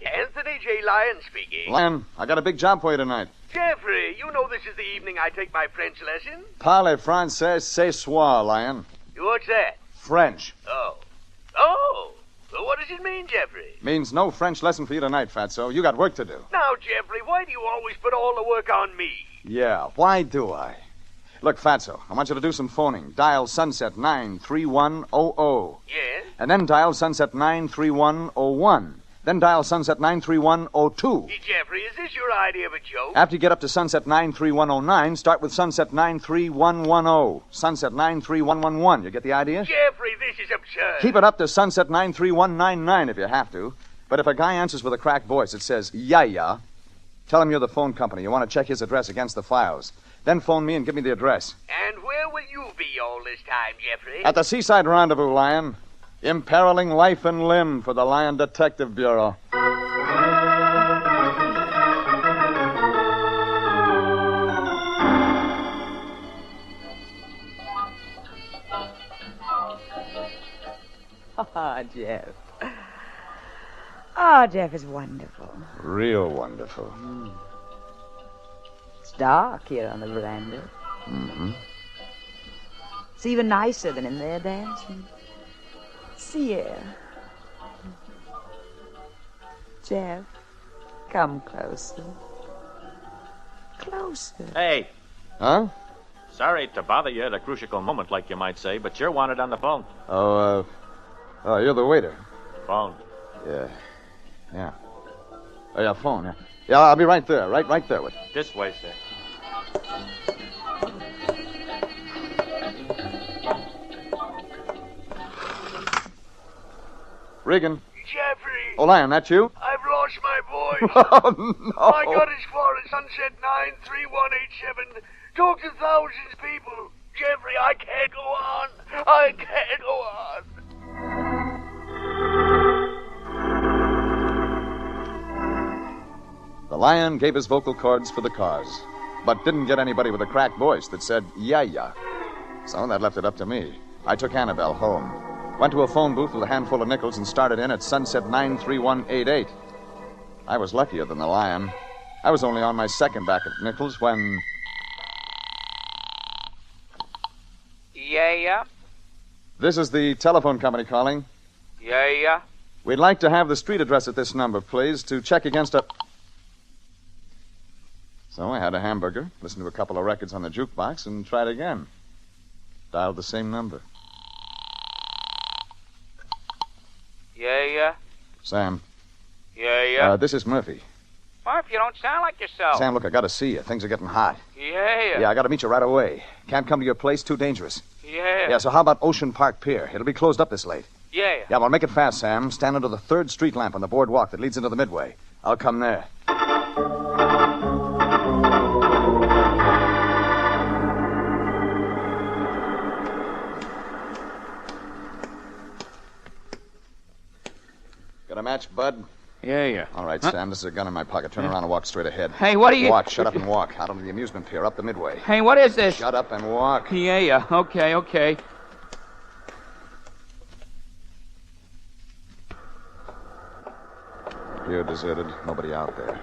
Anthony J. Lyon speaking. Lyon, I got a big job for you tonight. Jeffrey, you know this is the evening I take my French lesson. Parlez français, c'est soir, Lyon. What's that? French. Oh. Well, what does it mean, Jeffrey? Means no French lesson for you tonight, Fatso. You got work to do. Now, Jeffrey, why do you always put all the work on me? Yeah, why do I? Look, Fatso, I want you to do some phoning. Dial Sunset 93100. Yes? And then dial Sunset 93101. Then dial Sunset 93102. Hey, Jeffrey, is this your idea of a joke? After you get up to Sunset 93109, start with Sunset 93110. Sunset 93111. You get the idea? Jeffrey, this is absurd. Keep it up to Sunset 93199 if you have to. But if a guy answers with a cracked voice that says, ya, tell him you're the phone company. You want to check his address against the files. Then phone me and give me the address. And where will you be all this time, Jeffrey? At the Seaside Rendezvous, Lyon. Imperiling life and limb for the Lyon Detective Bureau. Oh, Jeff. Oh, Jeff is wonderful. Real wonderful. It's dark here on the veranda. Mm-hmm. It's even nicer than in their dancing. See here. Jeff, come closer. Closer. Hey. Huh? Sorry to bother you at a crucial moment, like you might say, but you're wanted on the phone. Oh, you're the waiter. Phone. Yeah. Oh, yeah, phone, yeah. Yeah, I'll be right there, right there with you. This way, sir. Regan. Jeffrey. Oh, Lyon, that you? I've lost my voice. Oh, no. I got as far as Sunset 93187. Talked to thousands of people. Jeffrey, I can't go on. I can't go on. The Lion gave his vocal cords for the cause, but didn't get anybody with a cracked voice that said, ya. So that left it up to me. I took Annabelle home. Went to a phone booth with a handful of nickels and started in at Sunset 93188. I was luckier than the Lion. I was only on my second back of nickels when... Yeah? This is the telephone company calling. Yeah? We'd like to have the street address at this number, please, to check against a... So I had a hamburger, listened to a couple of records on the jukebox, and tried again. Dialed the same number. Yeah? Sam. Yeah? This is Murphy. Murph, you don't sound like yourself. Sam, look, I gotta see you. Things are getting hot. Yeah? Yeah, I gotta meet you right away. Can't come to your place, too dangerous. Yeah? Yeah, so how about Ocean Park Pier? It'll be closed up this late. Yeah? Yeah, well, make it fast, Sam. Stand under the third street lamp on the boardwalk that leads into the Midway. I'll come there. Got a match, Bud? Yeah. All right, Sam, this is a gun in my pocket. Turn around and walk straight ahead. Hey, what are you... Walk, shut up and walk. Out onto the amusement pier, up the midway. Hey, what is this? Shut up and walk. Yeah. Okay. Pier deserted, nobody out there.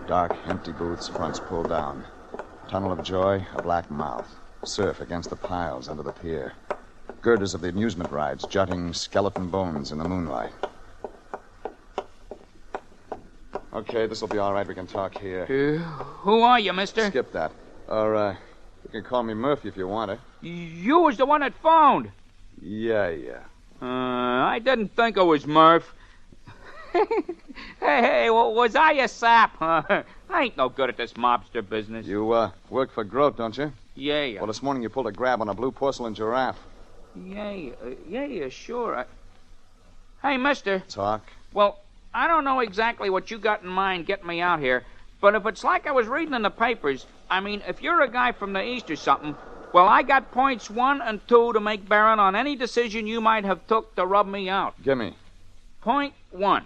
Dark, empty booths, fronts pulled down. Tunnel of joy, a black mouth. Surf against the piles under the pier. Girders of the amusement rides, jutting skeleton bones in the moonlight. Okay, this'll be all right. We can talk here. Who are you, mister? Skip that. Or, you can call me Murphy if you want it. You was the one that phoned. Yeah. I didn't think it was Murph. Hey, was I a sap? I ain't no good at this mobster business. You, work for Grote, don't you? Yeah. Well, this morning you pulled a grab on a blue porcelain giraffe. Yeah, sure. Hey, mister. Talk. Well, I don't know exactly what you got in mind getting me out here, but if it's like I was reading in the papers, I mean, if you're a guy from the East or something, well, I got points 1 and 2 to make bearing on any decision you might have took to rub me out. Gimme. Point 1.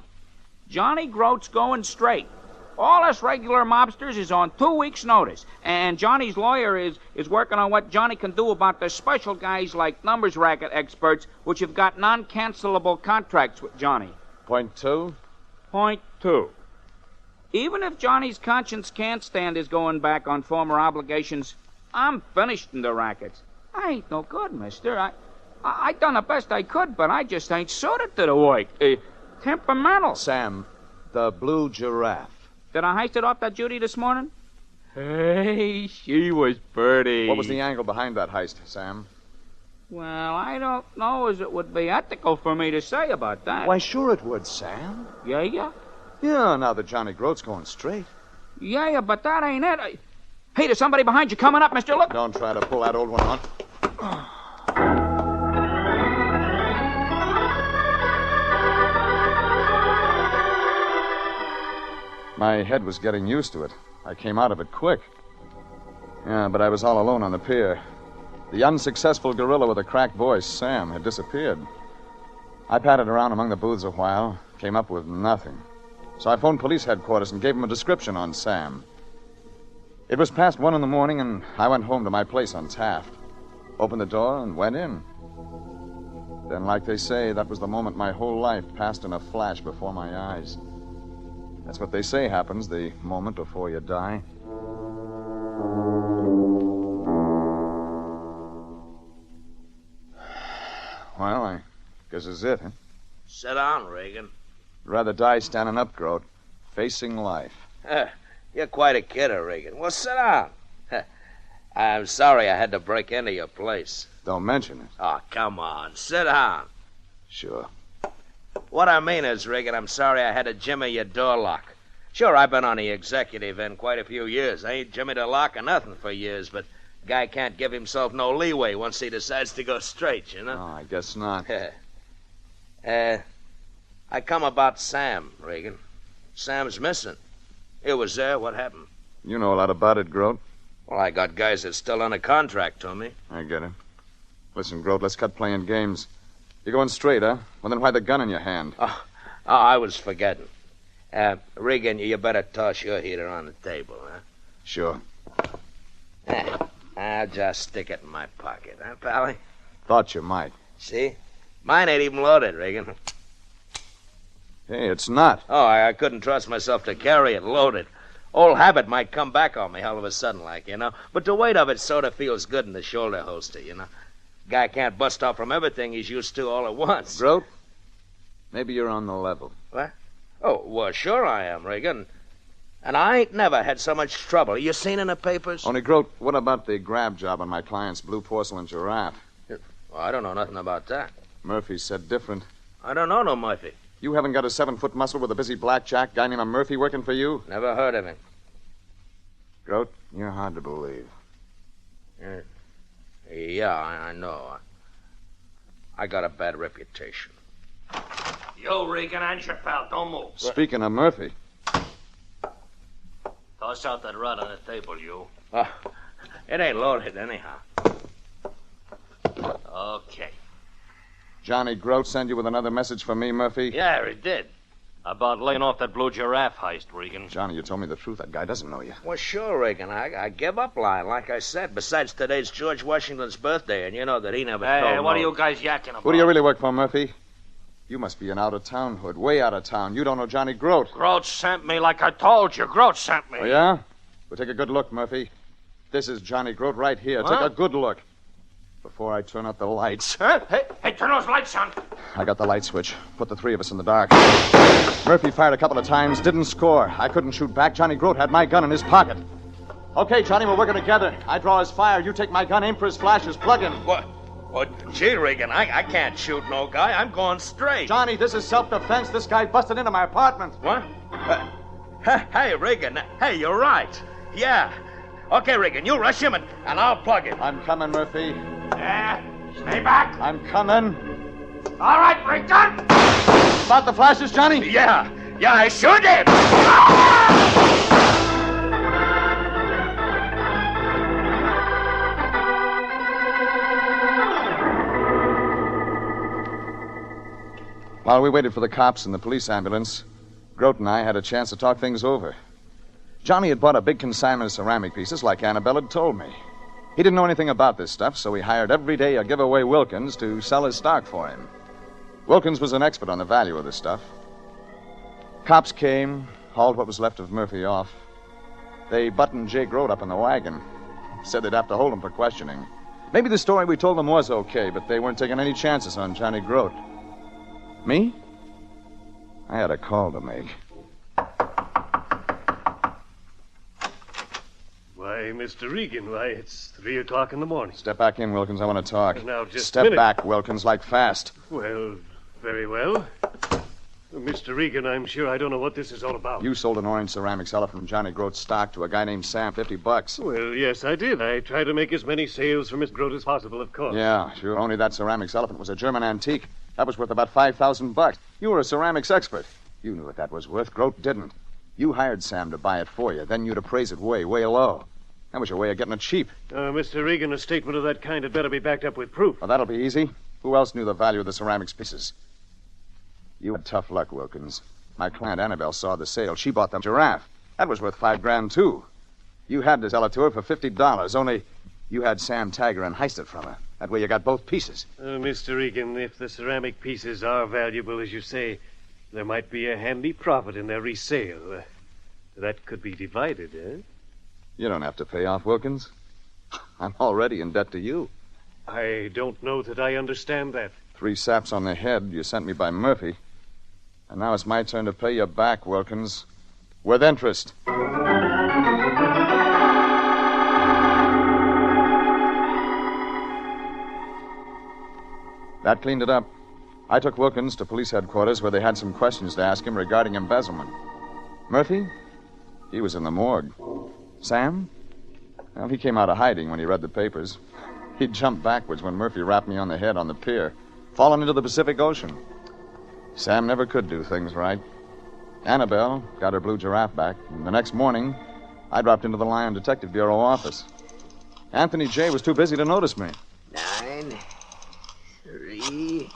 Johnny Grote's going straight. All us regular mobsters is on 2 weeks' notice, and Johnny's lawyer is working on what Johnny can do about the special guys like numbers racket experts, which have got non-cancelable contracts with Johnny. Point 2? Point 2. Even if Johnny's conscience can't stand his going back on former obligations, I'm finished in the rackets. I ain't no good, mister. I done the best I could, but I just ain't suited to the work. Temperamental. Sam, the blue giraffe. Did I heist it off that Judy this morning? Hey, she was pretty. What was the angle behind that heist, Sam? Well, I don't know as it would be ethical for me to say about that. Why, sure it would, Sam. Yeah? Yeah, now that Johnny Grote's going straight. Yeah, but that ain't it. Hey, there's somebody behind you coming up, mister. Look. Don't try to pull that old one on. My head was getting used to it. I came out of it quick. Yeah, but I was all alone on the pier. The unsuccessful gorilla with a cracked voice, Sam, had disappeared. I patted around among the booths a while, came up with nothing. So I phoned police headquarters and gave them a description on Sam. It was past 1 in the morning, and I went home to my place on Taft. Opened the door and went in. Then, like they say, that was the moment my whole life passed in a flash before my eyes. That's what they say happens the moment before you die. Well, I guess this is it, huh? Sit down, Regan. Rather die standing up, Grote, facing life. You're quite a kidder, Regan. Well, sit down. I'm sorry I had to break into your place. Don't mention it. Oh, come on. Sit down. Sure. What I mean is, Regan, I'm sorry I had to jimmy your door lock. Sure, I've been on the executive end quite a few years. I ain't jimmied a lock or nothing for years, but a guy can't give himself no leeway once he decides to go straight, you know? Oh, I guess not. I come about Sam, Regan. Sam's missing. It was there. What happened? You know a lot about it, Grote. Well, I got guys that's still under contract to me. I get it. Listen, Grote, let's cut playing games. You're going straight, huh? Well, then why the gun in your hand? Oh, I was forgetting. Regan, you better toss your heater on the table, huh? Sure. I'll just stick it in my pocket, huh, Pally? Thought you might. See? Mine ain't even loaded, Regan. Hey, it's not. Oh, I couldn't trust myself to carry it loaded. Old habit might come back on me all of a sudden, like, you know. But the weight of it sort of feels good in the shoulder holster, you know. Guy can't bust off from everything he's used to all at once. Grote, maybe you're on the level. What? Oh, well, sure I am, Regan. And I ain't never had so much trouble. You seen in the papers? Only, Grote, what about the grab job on my client's blue porcelain giraffe? Well, I don't know nothing about that. Murphy said different. I don't know no Murphy. You haven't got a 7-foot muscle with a busy blackjack guy named a Murphy working for you? Never heard of him. Grote, you're hard to believe. Yeah, I know. I got a bad reputation. Yo, Regan, and your pal, don't move. Speaking of Murphy. Toss out that rod on the table, you. It ain't loaded anyhow. Okay. Johnny Grote send you with another message for me, Murphy? Yeah, he did. About laying off that blue giraffe heist, Regan. Johnny, you told me the truth. That guy doesn't know you. Well, sure, Regan. I give up Lyon, like I said. Besides, today's George Washington's birthday, and you know that he never told Hey, what no. are you guys yakking about? Who do you really work for, Murphy? You must be an out-of-town hood, way out of town. You don't know Johnny Grote. Grote sent me like I told you. Grote sent me. Oh, yeah? Well, take a good look, Murphy. This is Johnny Grote right here. Huh? Take a good look. Before I turn out the lights. Huh? Hey, turn those lights on. I got the light switch. Put the three of us in the dark. Murphy fired a couple of times, didn't score. I couldn't shoot back. Johnny Grote had my gun in his pocket. Okay, Johnny, we're working together. I draw his fire. You take my gun, aim for his flashes, plug him. What? Well, gee, Regan, I can't shoot no guy. I'm going straight. Johnny, this is self-defense. This guy busted into my apartment. What? Hey, Regan. Hey, you're right. Yeah. Okay, Regan, you rush him and I'll plug him. I'm coming, Murphy. Stay back. I'm coming. All right, Regan. About the flashes, Johnny? Yeah, I sure did. While we waited for the cops and the police ambulance, Grote and I had a chance to talk things over. Johnny had bought a big consignment of ceramic pieces like Annabelle had told me. He didn't know anything about this stuff, so he hired every day a giveaway Wilkins to sell his stock for him. Wilkins was an expert on the value of this stuff. Cops came, hauled what was left of Murphy off. They buttoned Jay Grote up in the wagon. Said they'd have to hold him for questioning. Maybe the story we told them was okay, but they weren't taking any chances on Johnny Grote. Me? I had a call to make. Why, Mr. Regan, why, it's 3 o'clock in the morning. Step back in, Wilkins. I want to talk. Now, just Step a minute. back, Wilkins, like fast. Well, very well. Mr. Regan, I'm sure I don't know what this is all about. You sold an orange ceramics elephant from Johnny Grote's stock to a guy named Sam, $50. Well, yes, I did. I tried to make as many sales for Miss Grote as possible, of course. Yeah, sure. Only that ceramics elephant was a German antique. That was worth about $5,000. You were a ceramics expert. You knew what that was worth. Grote didn't. You hired Sam to buy it for you. Then you'd appraise it way, way low. That was your way of getting it cheap. Mr. Regan, a statement of that kind had better be backed up with proof. Well, that'll be easy. Who else knew the value of the ceramics pieces? You had tough luck, Wilkins. My client Annabelle saw the sale. She bought the giraffe. That was worth $5,000, too. You had to sell it to her for $50, only you had Sam tag her and heist it from her. That way you got both pieces. Mr. Regan, if the ceramic pieces are valuable, as you say, there might be a handy profit in their resale. That could be divided, eh? You don't have to pay off, Wilkins. I'm already in debt to you. I don't know that I understand that. 3 saps on the head you sent me by Murphy. And now it's my turn to pay you back, Wilkins. With interest. That cleaned it up. I took Wilkins to police headquarters where they had some questions to ask him regarding embezzlement. Murphy? He was in the morgue. Sam? Well, he came out of hiding when he read the papers. He jumped backwards when Murphy rapped me on the head on the pier, fallen into the Pacific Ocean. Sam never could do things right. Annabelle got her blue giraffe back, and the next morning, I dropped into the Lyon Detective Bureau office. Anthony J. was too busy to notice me. 9, 3,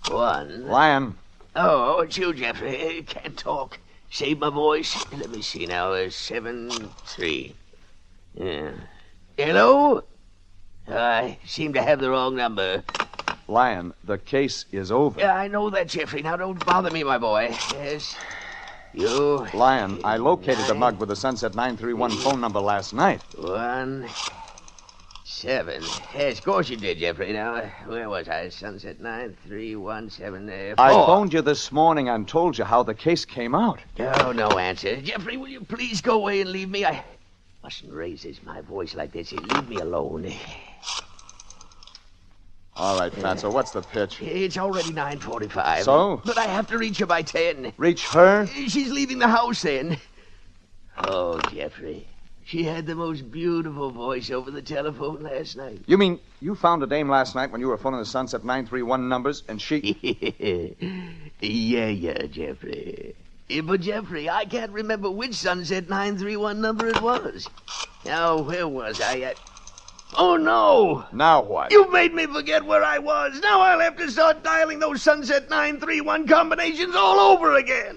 1. Lyon. Oh, it's you, Jeffrey. Can't talk. Save my voice. Let me see now. 7, 3. Yeah. Hello? I seem to have the wrong number. Lyon, the case is over. Yeah, I know that, Jeffrey. Now, don't bother me, my boy. Yes. You. Lyon, I located the mug with the Sunset 931 phone number last night. 1, 7. Yes, of course you did, Jeffrey. Now, where was I? Sunset 9317. I phoned you this morning and told you how the case came out. Oh, no answer. Jeffrey, will you please go away and leave me? I mustn't raise my voice like this. Leave me alone. All right, Fatso, what's the pitch? It's already 9:45. So? But I have to reach her by 10. Reach her? She's leaving the house then. Oh, Jeffrey. She had the most beautiful voice over the telephone last night. You mean you found a dame last night when you were phoning the Sunset 931 numbers, and she... Yeah, Jeffrey. But, Jeffrey, I can't remember which Sunset 931 number it was. Now, where was I? Oh, no! Now what? You made me forget where I was. Now I'll have to start dialing those Sunset 931 combinations all over again.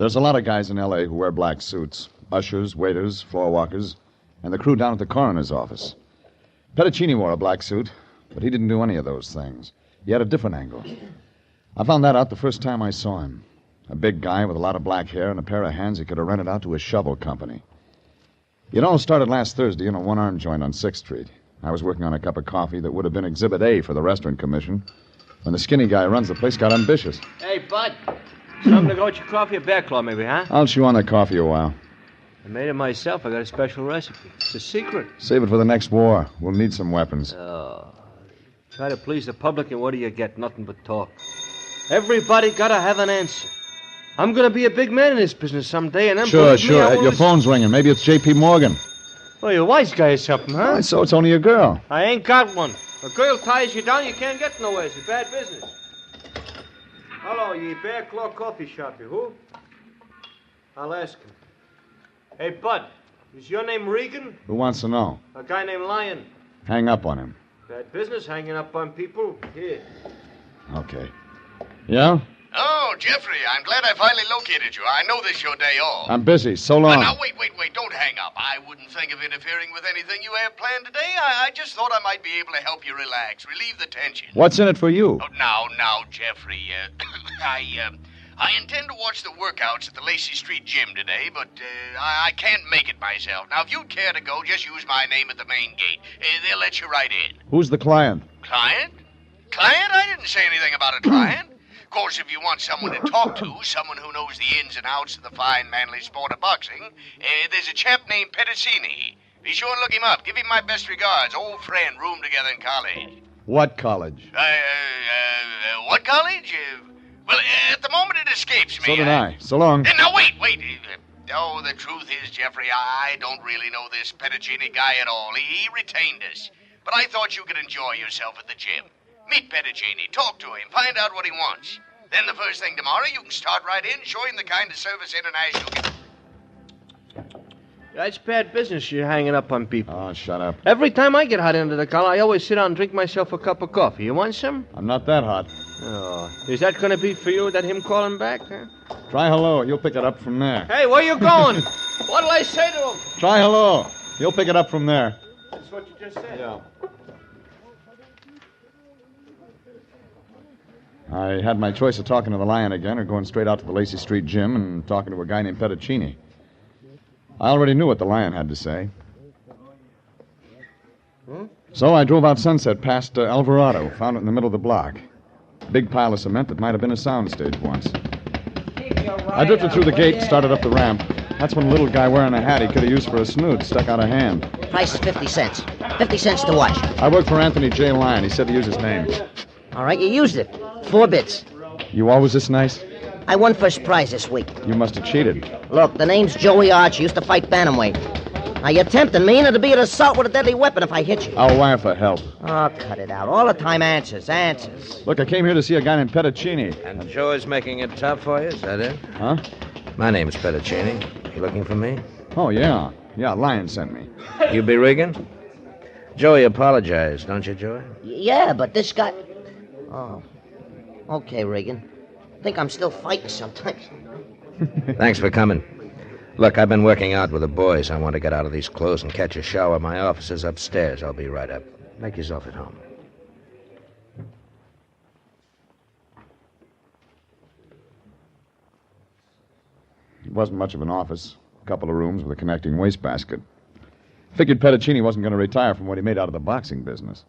There's a lot of guys in L.A. who wear black suits. Ushers, waiters, floor walkers, and the crew down at the coroner's office. Petticini wore a black suit, but he didn't do any of those things. He had a different angle. I found that out the first time I saw him. A big guy with a lot of black hair and a pair of hands he could have rented out to a shovel company. It all started last Thursday in a one-arm joint on 6th Street. I was working on a cup of coffee that would have been Exhibit A for the Restaurant Commission when the skinny guy who runs the place got ambitious. Hey, Bud. Something to go with your coffee or bear claw, maybe, huh? I'll chew on the coffee a while. I made it myself. I got a special recipe. It's a secret. Save it for the next war. We'll need some weapons. Oh. Try to please the public, and what do you get? Nothing but talk. Everybody gotta have an answer. I'm gonna be a big man in this business someday, and then... Sure. Your phone's ringing. Maybe it's J.P. Morgan. Well, you're a wise guy or something, huh? Oh, so it's only a girl. I ain't got one. A girl ties you down, you can't get nowhere. It's a bad business. Hello, ye Bear Claw Coffee Shop, you who? I'll ask him. Hey, Bud, is your name Regan? Who wants to know? A guy named Lyon. Hang up on him. Bad business, hanging up on people. Here. Okay. Yeah? Oh, Jeffrey, I'm glad I finally located you. I know this is your day off. I'm busy. So long. Now, wait. Don't hang up. I wouldn't think of interfering with anything you have planned today. I just thought I might be able to help you relax, relieve the tension. What's in it for you? Oh, now, Jeffrey. I intend to watch the workouts at the Lacey Street gym today, but I can't make it myself. Now, if you'd care to go, just use my name at the main gate. They'll let you right in. Who's the client? Client? Client? I didn't say anything about a client. Of course, if you want someone to talk to, someone who knows the ins and outs of the fine, manly sport of boxing, there's a chap named Petticini. Be sure and look him up. Give him my best regards. Old friend, roomed together in college. What college? What college? Well, at the moment it escapes me. So did I. So long. Now, wait. Oh, the truth is, Jeffrey, I don't really know this Petticini guy at all. He retained us. But I thought you could enjoy yourself at the gym. Meet Petticini, talk to him, find out what he wants. Then the first thing tomorrow, you can start right in, show him the kind of service International... That's bad business, you're hanging up on people. Oh, shut up. Every time I get hot under the collar, I always sit down and drink myself a cup of coffee. You want some? I'm not that hot. Oh, is that going to be for you, that him calling back, huh? Try hello. You'll pick it up from there. Hey, where you going? What'll I say to him? Try hello. You'll pick it up from there. That's what you just said. Yeah. I had my choice of talking to the Lion again or going straight out to the Lacey Street gym and talking to a guy named Petticini. I already knew what the Lion had to say. So I drove out Sunset past Alvarado, found it in the middle of the block. Big pile of cement that might have been a soundstage once. I drifted through the gate and started up the ramp. That's when a little guy wearing a hat he could have used for a snoot stuck out a hand. Price is 50 cents. 50 cents to watch. I worked for Anthony J. Lyon. He said to use his name. All right, you used it. 4 bits. You always this nice? I won first prize this week. You must have cheated. Look, the name's Joey Archer. Used to fight bantamweight. Now, you're tempting me, and it'll be an assault with a deadly weapon if I hit you. I'll wire for help. Oh, cut it out. All the time answers. Look, I came here to see a guy named Petticini. And Joe is making it tough for you, is that it? Huh? My name's Petticini. You looking for me? Oh, yeah. Yeah, Lyon sent me. You be Regan? Joey apologized, don't you, Joey? Yeah, but this guy... Oh. Okay, Regan. Think I'm still fighting sometimes. Thanks for coming. Look, I've been working out with the boys. I want to get out of these clothes and catch a shower. My office is upstairs. I'll be right up. Make yourself at home. It wasn't much of an office. A couple of rooms with a connecting wastebasket. Figured Petticini wasn't going to retire from what he made out of the boxing business.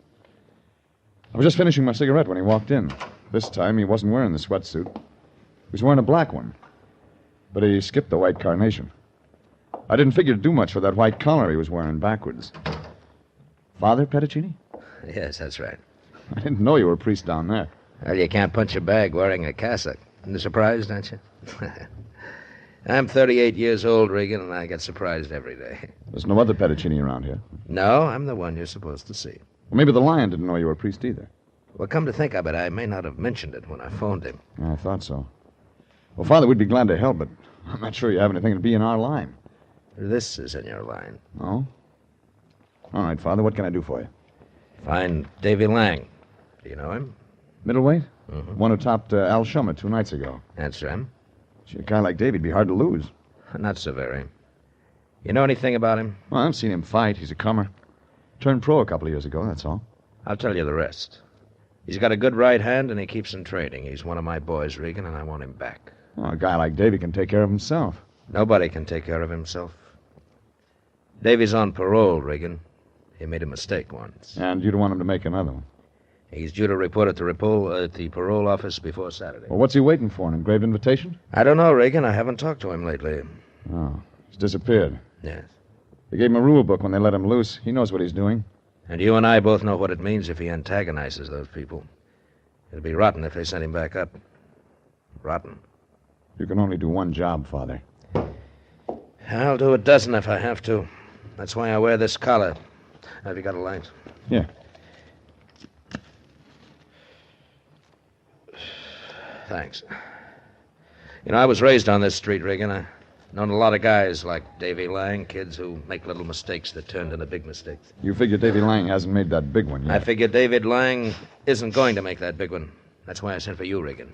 I was just finishing my cigarette when he walked in. This time, he wasn't wearing the sweatsuit. He was wearing a black one. But he skipped the white carnation. I didn't figure to do much for that white collar he was wearing backwards. Father Petticini? Yes, that's right. I didn't know you were a priest down there. Well, you can't punch a bag wearing a cassock. You're surprised, aren't you? I'm 38 years old, Regan, and I get surprised every day. There's no other Petticini around here. No, I'm the one you're supposed to see. Well, maybe the Lion didn't know you were a priest either. Well, come to think of it, I may not have mentioned it when I phoned him. Yeah, I thought so. Well, Father, we'd be glad to help, but I'm not sure you have anything to be in our line. This is in your line. Oh? All right, Father, what can I do for you? Find Davy Lang. Do you know him? Middleweight? Mm-hmm. One who topped Al Shummer 2 nights ago. That's him. Gee, a guy like Davy'd be hard to lose. Not so very. You know anything about him? Well, I've seen him fight. He's a comer. Turned pro a couple of years ago, that's all. I'll tell you the rest. He's got a good right hand, and he keeps in training. He's one of my boys, Regan, and I want him back. Well, a guy like Davy can take care of himself. Nobody can take care of himself. Davy's on parole, Regan. He made a mistake once. And you don't want him to make another one. He's due to report at the parole office before Saturday. Well, what's he waiting for? An engraved invitation? I don't know, Regan. I haven't talked to him lately. Oh, he's disappeared. Yes. They gave him a rule book when they let him loose. He knows what he's doing. And you and I both know what it means if he antagonizes those people. It'll be rotten if they send him back up. Rotten. You can only do one job, Father. I'll do a dozen if I have to. That's why I wear this collar. Have you got a light? Yeah. Thanks. You know, I was raised on this street, Regan. I've known a lot of guys like Davy Lang, kids who make little mistakes that turned into big mistakes. You figure Davy Lang hasn't made that big one yet? I figure David Lang isn't going to make that big one. That's why I sent for you, Regan.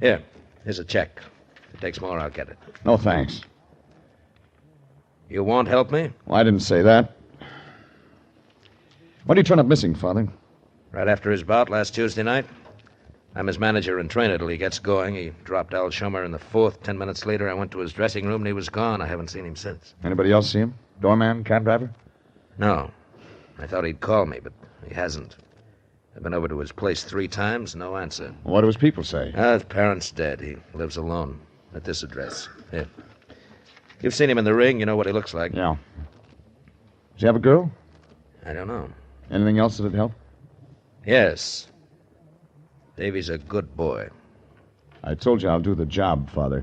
Here's a check. If it takes more, I'll get it. No, thanks. You won't help me? Well, I didn't say that. When did he turn up missing, Father? Right after his bout last Tuesday night. I'm his manager and trainer till he gets going. He dropped Al Schumer in the fourth. 10 minutes later, I went to his dressing room and he was gone. I haven't seen him since. Anybody else see him? Doorman, cab driver? No. I thought he'd call me, but he hasn't. I've been over to his place 3 times, no answer. What do his people say? His parents dead. He lives alone at this address. Here. You've seen him in the ring. You know what he looks like. Yeah. Does he have a girl? I don't know. Anything else that'd help? Yes. Davy's a good boy. I told you I'll do the job, Father.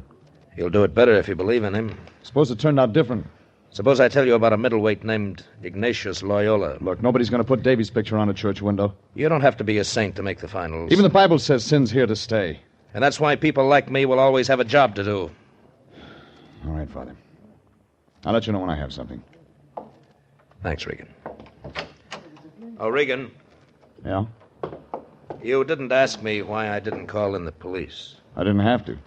You'll do it better if you believe in him. Suppose it turned out different. Suppose I tell you about a middleweight named Ignatius Loyola. Look, nobody's going to put Davy's picture on a church window. You don't have to be a saint to make the finals. Even the Bible says sin's here to stay. And that's why people like me will always have a job to do. All right, Father. I'll let you know when I have something. Thanks, Regan. Oh, Regan. Yeah? You didn't ask me why I didn't call in the police. I didn't have to.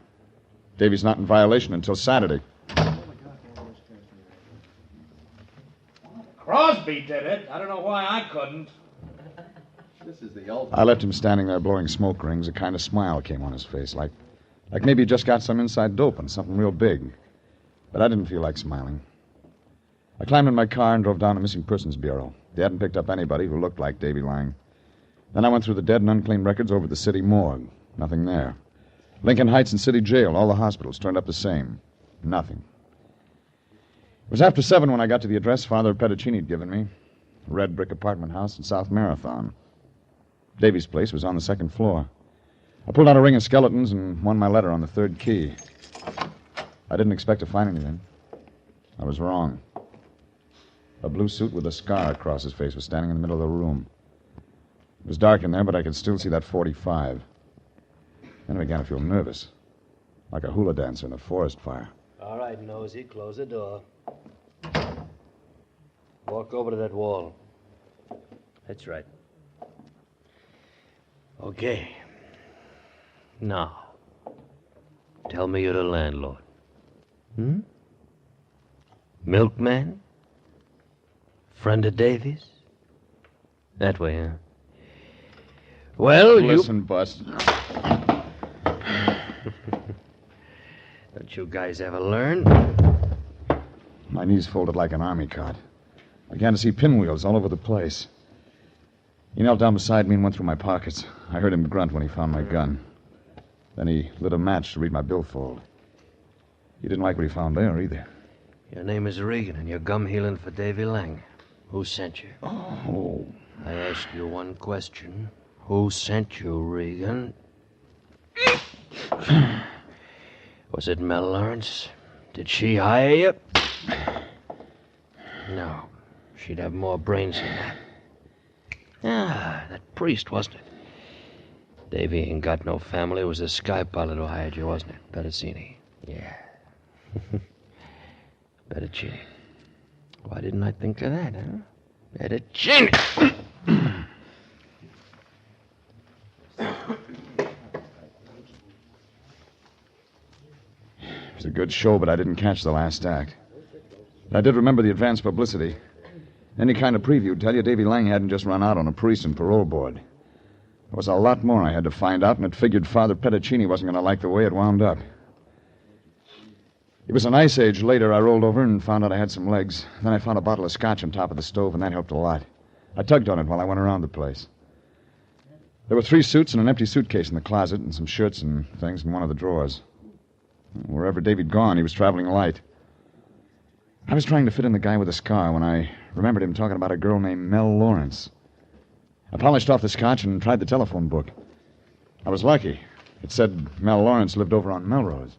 Davy's not in violation until Saturday. Crosby did it. I don't know why I couldn't. This is the ultimate. I left him standing there blowing smoke rings. A kind of smile came on his face, like maybe he just got some inside dope and something real big. But I didn't feel like smiling. I climbed in my car and drove down to Missing Persons Bureau. They hadn't picked up anybody who looked like Davy Lang. Then I went through the dead and unclaimed records over the city morgue. Nothing there. Lincoln Heights and City Jail, all the hospitals turned up the same. Nothing. It was after 7 when I got to the address Father Petticini had given me. A red brick apartment house in South Marathon. Davy's place was on the 2nd floor. I pulled out a ring of skeletons and won my letter on the 3rd key. I didn't expect to find anything. I was wrong. A blue suit with a scar across his face was standing in the middle of the room. It was dark in there, but I could still see that .45. Then I began to feel nervous, like a hula dancer in a forest fire. All right, Nosy, close the door. Walk over to that wall. That's right. Okay. Now, tell me you're the landlord. Milkman? Friend of Davy's? That way, huh? Well, Listen, Bust. Don't you guys ever learn? My knees folded like an army cot. I began to see pinwheels all over the place. He knelt down beside me and went through my pockets. I heard him grunt when he found my gun. Then he lit a match to read my billfold. He didn't like what he found there, either. Your name is Regan, and you're gum healing for Davy Lang. Who sent you? Oh. I ask you one question. Who sent you, Regan? Was it Mel Lawrence? Did she hire you? No. She'd have more brains than that. Ah, that priest, wasn't it? Davy ain't got no family. It was the sky pilot who hired you, wasn't it? Petticini. Yeah. Petticini. Why didn't I think of that, huh? Petticini! good show, but I didn't catch the last act. I did remember the advance publicity. Any kind of preview would tell you Davy Lang hadn't just run out on a priest and parole board. There was a lot more I had to find out, and it figured Father Petticini wasn't going to like the way it wound up. It was an ice age later. I rolled over and found out I had some legs. Then I found a bottle of scotch on top of the stove, and that helped a lot. I tugged on it while I went around the place. There were 3 suits and an empty suitcase in the closet, and some shirts and things in one of the drawers. Wherever Davy'd gone, he was traveling light. I was trying to fit in the guy with the scar when I remembered him talking about a girl named Mel Lawrence. I polished off the scotch and tried the telephone book. I was lucky. It said Mel Lawrence lived over on Melrose.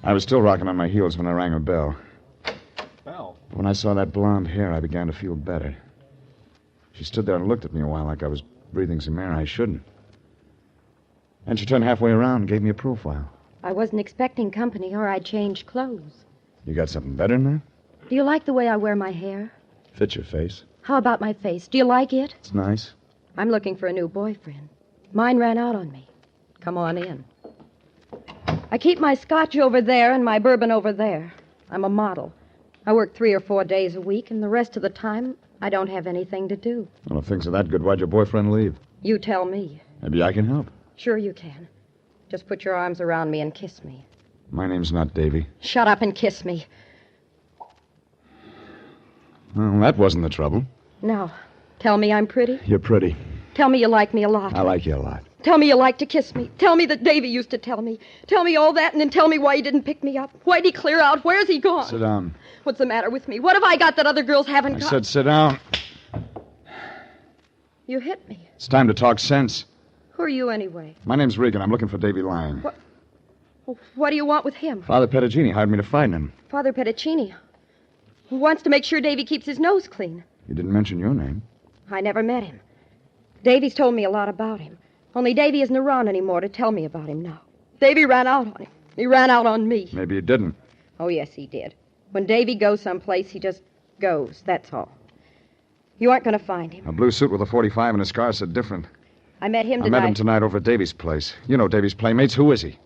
I was still rocking on my heels when I rang her bell. Bell? When I saw that blonde hair, I began to feel better. She stood there and looked at me a while like I was breathing some air I shouldn't. And she turned halfway around and gave me a profile. I wasn't expecting company, or I'd change clothes. You got something better than that? Do you like the way I wear my hair? Fits your face. How about my face? Do you like it? It's nice. I'm looking for a new boyfriend. Mine ran out on me. Come on in. I keep my scotch over there and my bourbon over there. I'm a model. I work 3 or 4 days a week, and the rest of the time, I don't have anything to do. Well, if things are that good, why'd your boyfriend leave? You tell me. Maybe I can help. Sure you can. Just put your arms around me and kiss me. My name's not Davy. Shut up and kiss me. Well, that wasn't the trouble. Now, tell me I'm pretty. You're pretty. Tell me you like me a lot. I like you a lot. Tell me you like to kiss me. Tell me that Davy used to tell me. Tell me all that, and then tell me why he didn't pick me up. Why'd he clear out? Where's he gone? Sit down. What's the matter with me? What have I got that other girls haven't got? I said sit down. You hit me. It's time to talk sense. Who are you anyway? My name's Regan. I'm looking for Davy Lyon. What do you want with him? Father Petticini hired me to find him. Father Petticini. Who wants to make sure Davy keeps his nose clean. You didn't mention your name. I never met him. Davy's told me a lot about him. Only Davy isn't around anymore to tell me about him now. Davy ran out on him. He ran out on me. Maybe you didn't. Oh, yes, he did. When Davy goes someplace, he just goes, that's all. You aren't going to find him. A blue suit with a .45 and a scar said different. I met him I tonight. met him tonight over at Davy's place. You know Davy's playmates. Who is he?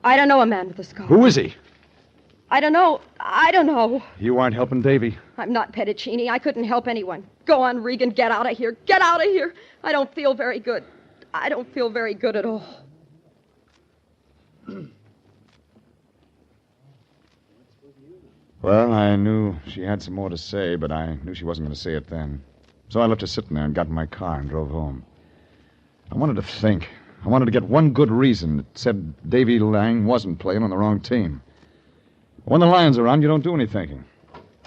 I don't know a man with a scar. Who is he? I don't know. I don't know. You aren't helping Davy. I'm not Petticini. I couldn't help anyone. Go on, Regan. Get out of here. Get out of here. I don't feel very good. I don't feel very good at all. Well, I knew she had some more to say, but I knew she wasn't going to say it then. So I left her sitting there and got in my car and drove home. I wanted to think. I wanted to get one good reason that said Davy Lang wasn't playing on the wrong team. When the Lion's around, you don't do any thinking.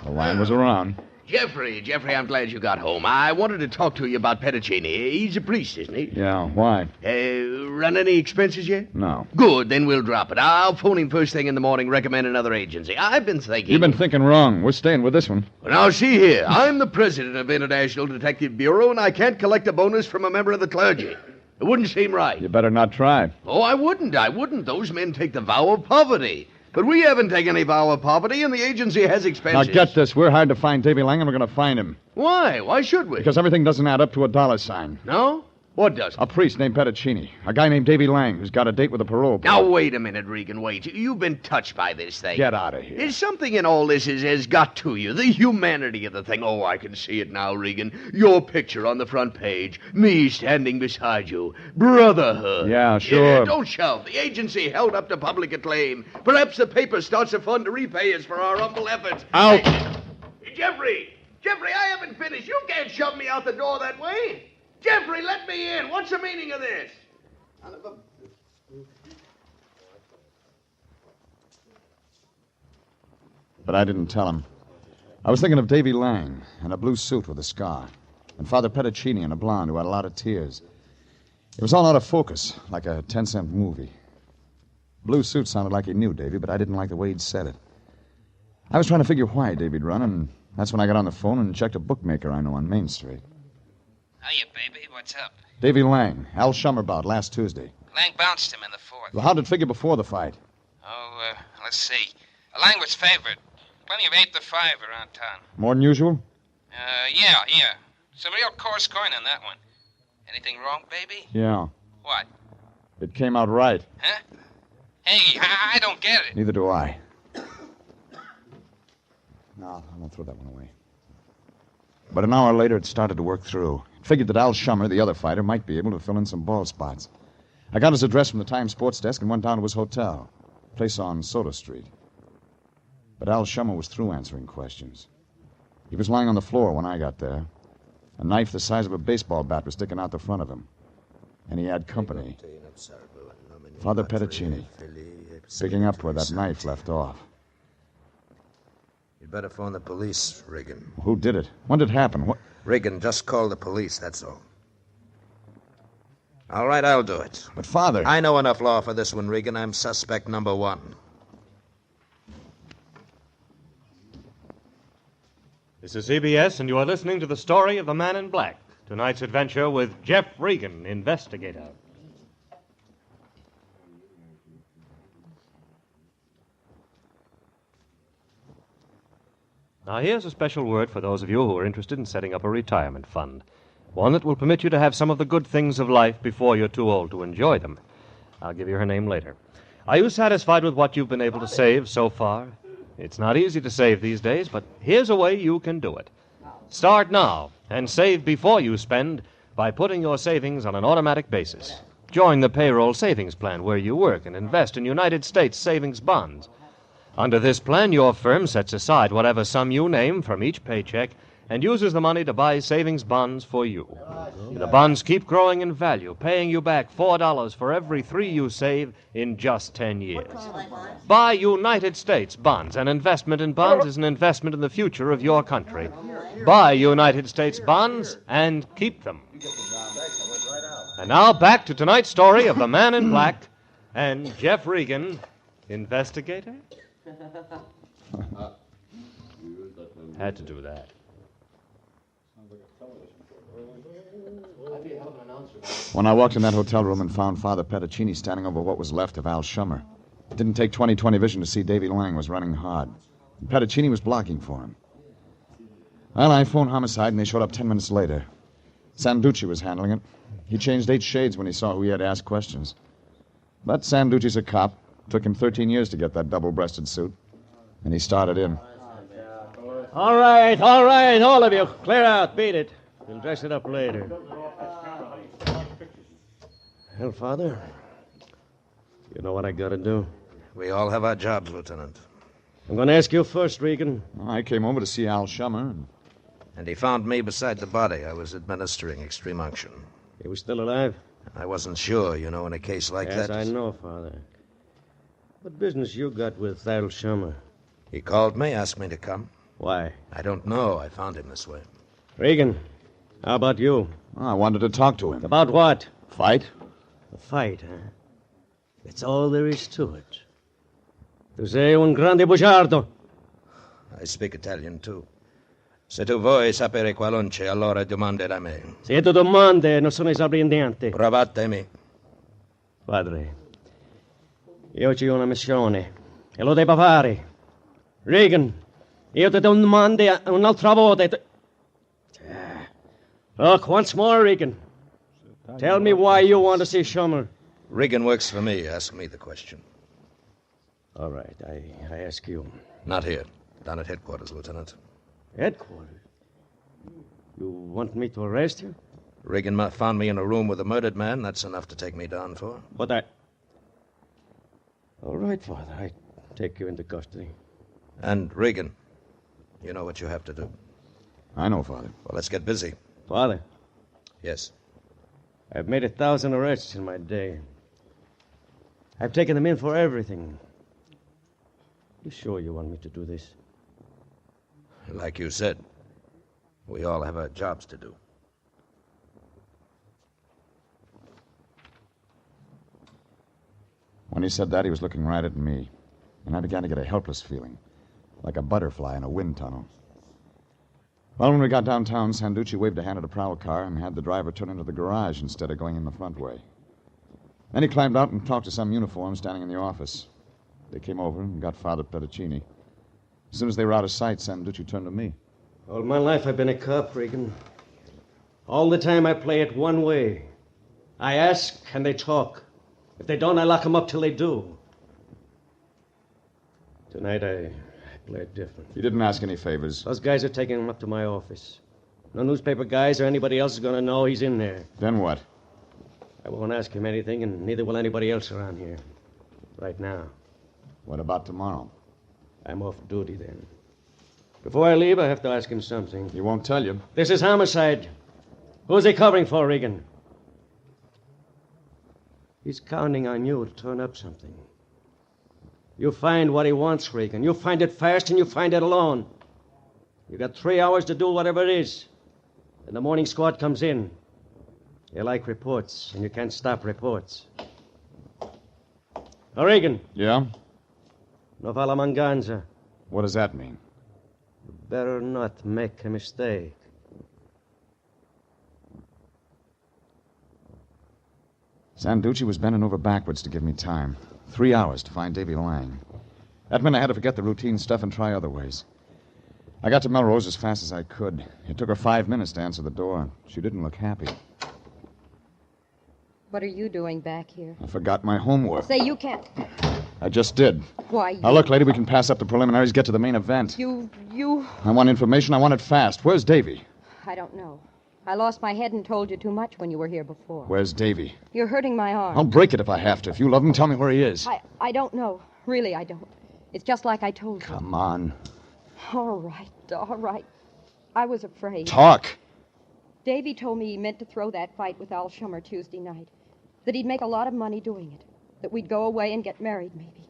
The Lion was around. Jeffrey, I'm glad you got home. I wanted to talk to you about Petticini. He's a priest, isn't he? Yeah, why? Run any expenses yet? No. Good, then we'll drop it. I'll phone him first thing in the morning, recommend another agency. I've been thinking... You've been thinking wrong. We're staying with this one. Well, now, see here. I'm the president of International Detective Bureau, and I can't collect a bonus from a member of the clergy. It wouldn't seem right. You better not try. Oh, I wouldn't. Those men take the vow of poverty. But we haven't taken any vow of poverty, and the agency has expenses. Now, get this. We're hired to find Davy Lang, and we're going to find him. Why? Why should we? Because everything doesn't add up to a $sign. No? What does? A priest named Petticini. A guy named Davy Lang who's got a date with a parole board. Now, wait a minute, Regan, wait. You've been touched by this thing. Get out of here. There's something in all this has got to you. The humanity of the thing. Oh, I can see it now, Regan. Your picture on the front page. Me standing beside you. Brotherhood. Yeah, sure. Yeah, don't shout. The agency held up to public acclaim. Perhaps the paper starts a fund to repay us for our humble efforts. Out. Hey, Jeffrey, I haven't finished. You can't shove me out the door that way. Jeffrey, let me in. What's the meaning of this? But I didn't tell him. I was thinking of Davy Lang in a blue suit with a scar, and Father Petticini in a blonde who had a lot of tears. It was all out of focus, like a 10-cent movie. Blue suit sounded like he knew Davy, but I didn't like the way he'd said it. I was trying to figure why Davy'd run, and that's when I got on the phone and checked a bookmaker I know on Main Street. Hiya, baby. What's up? Davy Lang, Al Shummerbout, last Tuesday. Lang bounced him in the fourth. Well, how'd it figure before the fight? Oh, let's see. Lang was favored. Plenty of 8-5 around town. More than usual? Yeah. Some real coarse coin on that one. Anything wrong, baby? Yeah. What? It came out right. Huh? Hey, I don't get it. Neither do I. No, I'm going to throw that one away. But an hour later, it started to work through. It figured that Al Shummer, the other fighter, might be able to fill in some bald spots. I got his address from the Times sports desk and went down to his hotel, a place on Soda Street. But Al Shummer was through answering questions. He was lying on the floor when I got there. A knife the size of a baseball bat was sticking out the front of him. And he had company. Father Pettacini, picking up where that knife left off. You'd better phone the police, Regan. Who did it? When did it happen? What? Regan, just call the police, that's all. All right, I'll do it. But, Father... I know enough law for this one, Regan. I'm suspect number one. This is CBS, and you are listening to the story of the Man in Black. Tonight's adventure with Jeff Regan, Investigator. Now, here's a special word for those of you who are interested in setting up a retirement fund. One that will permit you to have some of the good things of life before you're too old to enjoy them. I'll give you her name later. Are you satisfied with what you've been able to save so far? It's not easy to save these days, but here's a way you can do it. Start now and save before you spend by putting your savings on an automatic basis. Join the payroll savings plan where you work and invest in United States savings bonds. Under this plan, your firm sets aside whatever sum you name from each paycheck and uses the money to buy savings bonds for you. The bonds keep growing in value, paying you back $4 for every $3 you save in just 10 years. Buy United States bonds. An investment in bonds is an investment in the future of your country. Buy United States bonds and keep them. And now back to tonight's story of the Man in Black and Jeff Regan, Investigator. Had to do that. When I walked in that hotel room and found Father Pettacini standing over what was left of Al Shummer, it didn't take 20/20 vision to see Davy Lang was running hard. And Pettacini was blocking for him. Well, I phoned homicide, and they showed up 10 minutes later. Sanducci was handling it. He changed 8 shades when he saw who he had to ask questions. But Sanducci's a cop. Took him 13 years to get that double-breasted suit. And he started in. All right, all of you. Clear out. Beat it. We'll dress it up later. Well, Father, you know what I gotta do? We all have our jobs, Lieutenant. I'm gonna ask you first, Regan. I came over to see Al Shummer. And he found me beside the body. I was administering extreme unction. He was still alive? I wasn't sure, in a case like yes, that. Yes, I know, Father. What business you got with Al Shummer? He called me, asked me to come. Why? I don't know. I found him this way. Regan, how about you? I wanted to talk to him. About what? Fight. A fight, huh? That's all there is to it. Tu sei un grande bugiardo. I speak Italian, too. Se tu vuoi sapere qualunque, allora domande da me. Se tu domande, non sono esauriente. Provatemi. Padre, io ho una missione e lo devo fare. Regan, io ti domando un'altra volta. Look, once more, Regan. Tell me why you want to see Shummer. Regan works for me. Ask me the question. All right, I ask you. Not here. Down at headquarters, Lieutenant. Headquarters? You want me to arrest you? Regan found me in a room with a murdered man. That's enough to take me down for. But I... All right, Father. I take you into custody. And, Regan, you know what you have to do. I know, Father. Well, let's get busy. Father? Yes? I've made 1,000 arrests in my day. I've taken them in for everything. You sure you want me to do this? Like you said, we all have our jobs to do. When he said that, he was looking right at me. And I began to get a helpless feeling, like a butterfly in a wind tunnel. Well, when we got downtown, Sanducci waved a hand at a prowl car and had the driver turn into the garage instead of going in the front way. Then he climbed out and talked to some uniform standing in the office. They came over and got Father Pettacini. As soon as they were out of sight, Sanducci turned to me. All my life I've been a cop, Regan. All the time I play it one way. I ask and they talk. If they don't, I lock them up till they do. Tonight I play it different. You didn't ask any favors. Those guys are taking him up to my office. No newspaper guys or anybody else is going to know he's in there. Then what? I won't ask him anything, and neither will anybody else around here. Right now. What about tomorrow? I'm off duty then. Before I leave, I have to ask him something. He won't tell you. This is homicide. Who's he covering for, Regan? He's counting on you to turn up something. You find what he wants, Regan. You find it fast and you find it alone. You got 3 hours to do whatever it is. And the morning squad comes in. You like reports, and you can't stop reports. Oh, Regan. Yeah? No falla manganza. What does that mean? You better not make a mistake. Sanducci was bending over backwards to give me time. 3 hours to find Davy Lang. That meant I had to forget the routine stuff and try other ways. I got to Melrose as fast as I could. It took her 5 minutes to answer the door. She didn't look happy. What are you doing back here? I forgot my homework. Say you can't. I just did. Why, Now, look, lady, we can pass up the preliminaries, get to the main event. You... I want information. I want it fast. Where's Davy? I don't know. I lost my head and told you too much when you were here before. Where's Davy? You're hurting my arm. I'll break it if I have to. If you love him, tell me where he is. I don't know. Really, I don't. It's just like I told you. Come on. All right. I was afraid. Talk. Davy told me he meant to throw that fight with Al Shummer Tuesday night. That he'd make a lot of money doing it. That we'd go away and get married, maybe.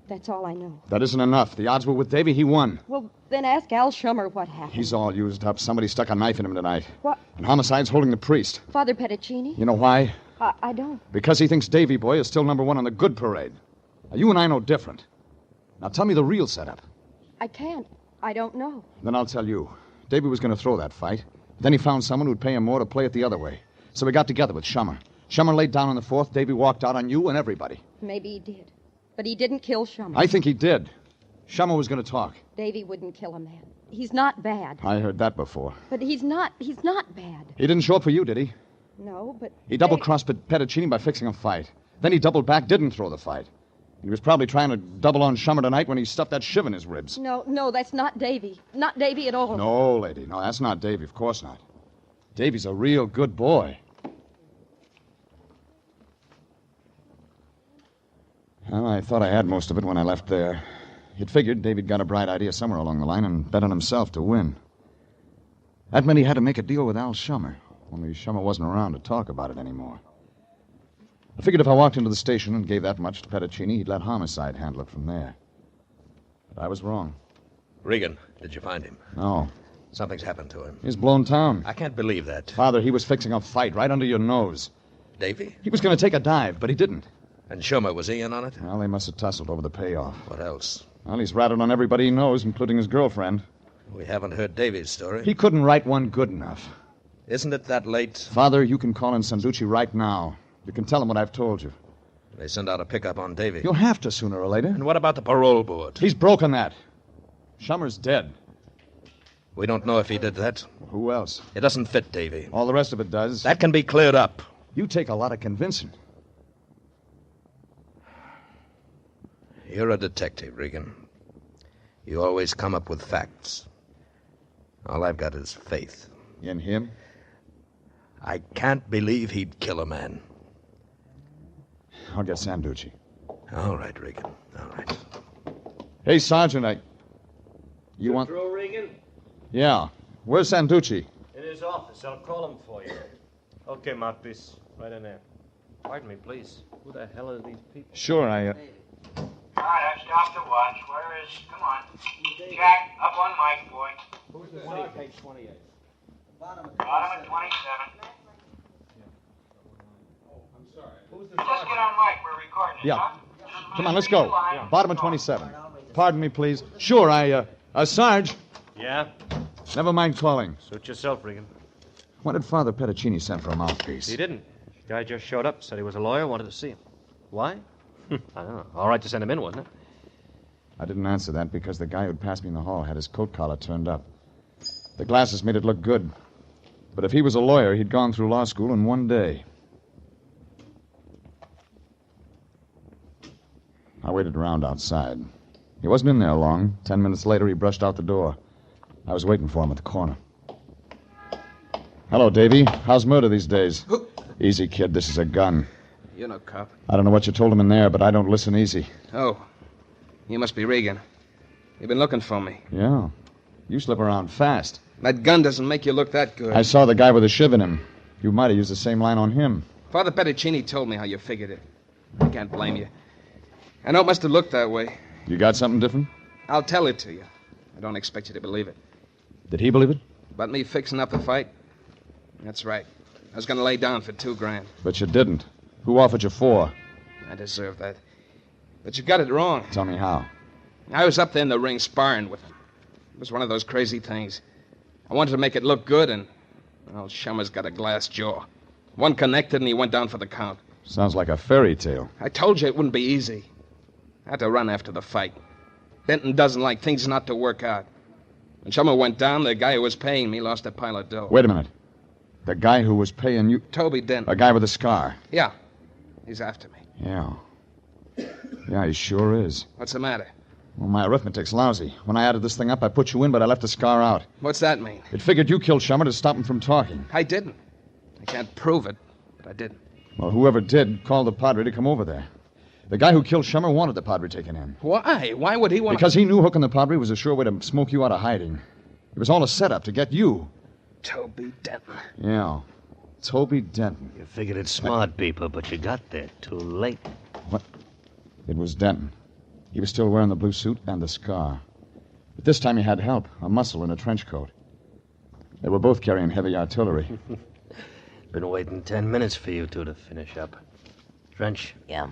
That's all I know. That isn't enough. The odds were with Davy. He won. Well, then ask Al Shummer what happened. He's all used up. Somebody stuck a knife in him tonight. What? And homicide's holding the priest. Father Petticini? You know why? I don't. Because he thinks Davy Boy is still number one on the good parade. Now, you and I know different. Now, tell me the real setup. I can't. I don't know. Then I'll tell you. Davy was going to throw that fight. Then he found someone who'd pay him more to play it the other way. So we got together with Shummer. Shummer laid down on the fourth. Davy walked out on you and everybody. Maybe he did. But he didn't kill Shummer. I think he did. Shummer was going to talk. Davy wouldn't kill a man. He's not bad. I heard that before. But he's not bad. He didn't show up for you, did he? No, but... He double-crossed Petticini by fixing a fight. Then he doubled back, didn't throw the fight. He was probably trying to double on Shummer tonight when he stuffed that shiv in his ribs. No, that's not Davy. Not Davy at all. No, lady. No, that's not Davy. Of course not. Davy's a real good boy. Well, I thought I had most of it when I left there. You'd figured Davy'd got a bright idea somewhere along the line and bet on himself to win. That meant he had to make a deal with Al Shummer, only Shummer wasn't around to talk about it anymore. I figured if I walked into the station and gave that much to Petticini, he'd let Homicide handle it from there. But I was wrong. Regan, did you find him? No. Something's happened to him. He's blown town. I can't believe that. Father, he was fixing a fight right under your nose. Davy? He was going to take a dive, but he didn't. And Shummer, was he in on it? Well, they must have tussled over the payoff. What else? Well, he's rattled on everybody he knows, including his girlfriend. We haven't heard Davy's story. He couldn't write one good enough. Isn't it that late? Father, you can call in Sanducci right now. You can tell him what I've told you. They send out a pickup on Davy. You'll have to sooner or later. And what about the parole board? He's broken that. Shummer's dead. We don't know if he did that. Who else? It doesn't fit Davy. All the rest of it does. That can be cleared up. You take a lot of convincing. You're a detective, Regan. You always come up with facts. All I've got is faith. In him? I can't believe he'd kill a man. I'll get Sanducci. All right, Regan. All right. Hey, Sergeant, You want... Through, Regan? Yeah. Where's Sanducci? In his office. I'll call him for you. Okay, Mouthpiece. Right in there. Pardon me, please. Who the hell are these people? Sure, All right, I've stopped to watch. Where is... Come on. Jack, up on mic, boy. Who's the one? Page 28. Bottom of 27. Just get on mic. We're recording it, Yeah. huh? Come on, let's go. Bottom of 27. Pardon me, please. Sure, Sarge. Yeah? Never mind calling. Suit yourself, Regan. What did Father Petticini send for a mouthpiece? He didn't. The guy just showed up, said he was a lawyer, wanted to see him. Why? I don't know. All right to send him in, wasn't it? I didn't answer that because the guy who'd passed me in the hall had his coat collar turned up. The glasses made it look good. But if he was a lawyer, he'd gone through law school in one day. I waited around outside. He wasn't in there long. 10 minutes later, he brushed out the door. I was waiting for him at the corner. Hello, Davy. How's murder these days? Easy, kid. This is a gun. You're no cop. I don't know what you told him in there, but I don't listen easy. Oh. You must be Regan. You've been looking for me. Yeah. You slip around fast. That gun doesn't make you look that good. I saw the guy with the shiv in him. You might have used the same line on him. Father Petticini told me how you figured it. I can't blame you. I know it must have looked that way. You got something different? I'll tell it to you. I don't expect you to believe it. Did he believe it? About me fixing up the fight? That's right. I was going to lay down for $2,000. But you didn't. Who offered you $4,000? I deserve that. But you got it wrong. Tell me how. I was up there in the ring sparring with him. It was one of those crazy things. I wanted to make it look good, and... well, Shummer's got a glass jaw. One connected, and he went down for the count. Sounds like a fairy tale. I told you it wouldn't be easy. I had to run after the fight. Benton doesn't like things not to work out. When Shummer went down, the guy who was paying me lost a pile of dough. Wait a minute. The guy who was paying you... Toby Denton. A guy with a scar. Yeah. He's after me. Yeah. Yeah, he sure is. What's the matter? Well, my arithmetic's lousy. When I added this thing up, I put you in, but I left the scar out. What's that mean? It figured you killed Shummer to stop him from talking. I didn't. I can't prove it, but I didn't. Well, whoever did called the Padre to come over there. The guy who killed Shummer wanted the Padre taken in. Why? Why would he want Because he knew hooking the Padre was a sure way to smoke you out of hiding. It was all a setup to get you. Toby Denton. Yeah. Toby Denton. You figured it smart, people, but you got there too late. What? It was Denton. He was still wearing the blue suit and the scar. But this time he had help, a muscle in a trench coat. They were both carrying heavy artillery. Been waiting 10 minutes for you two to finish up. Trench? Yeah?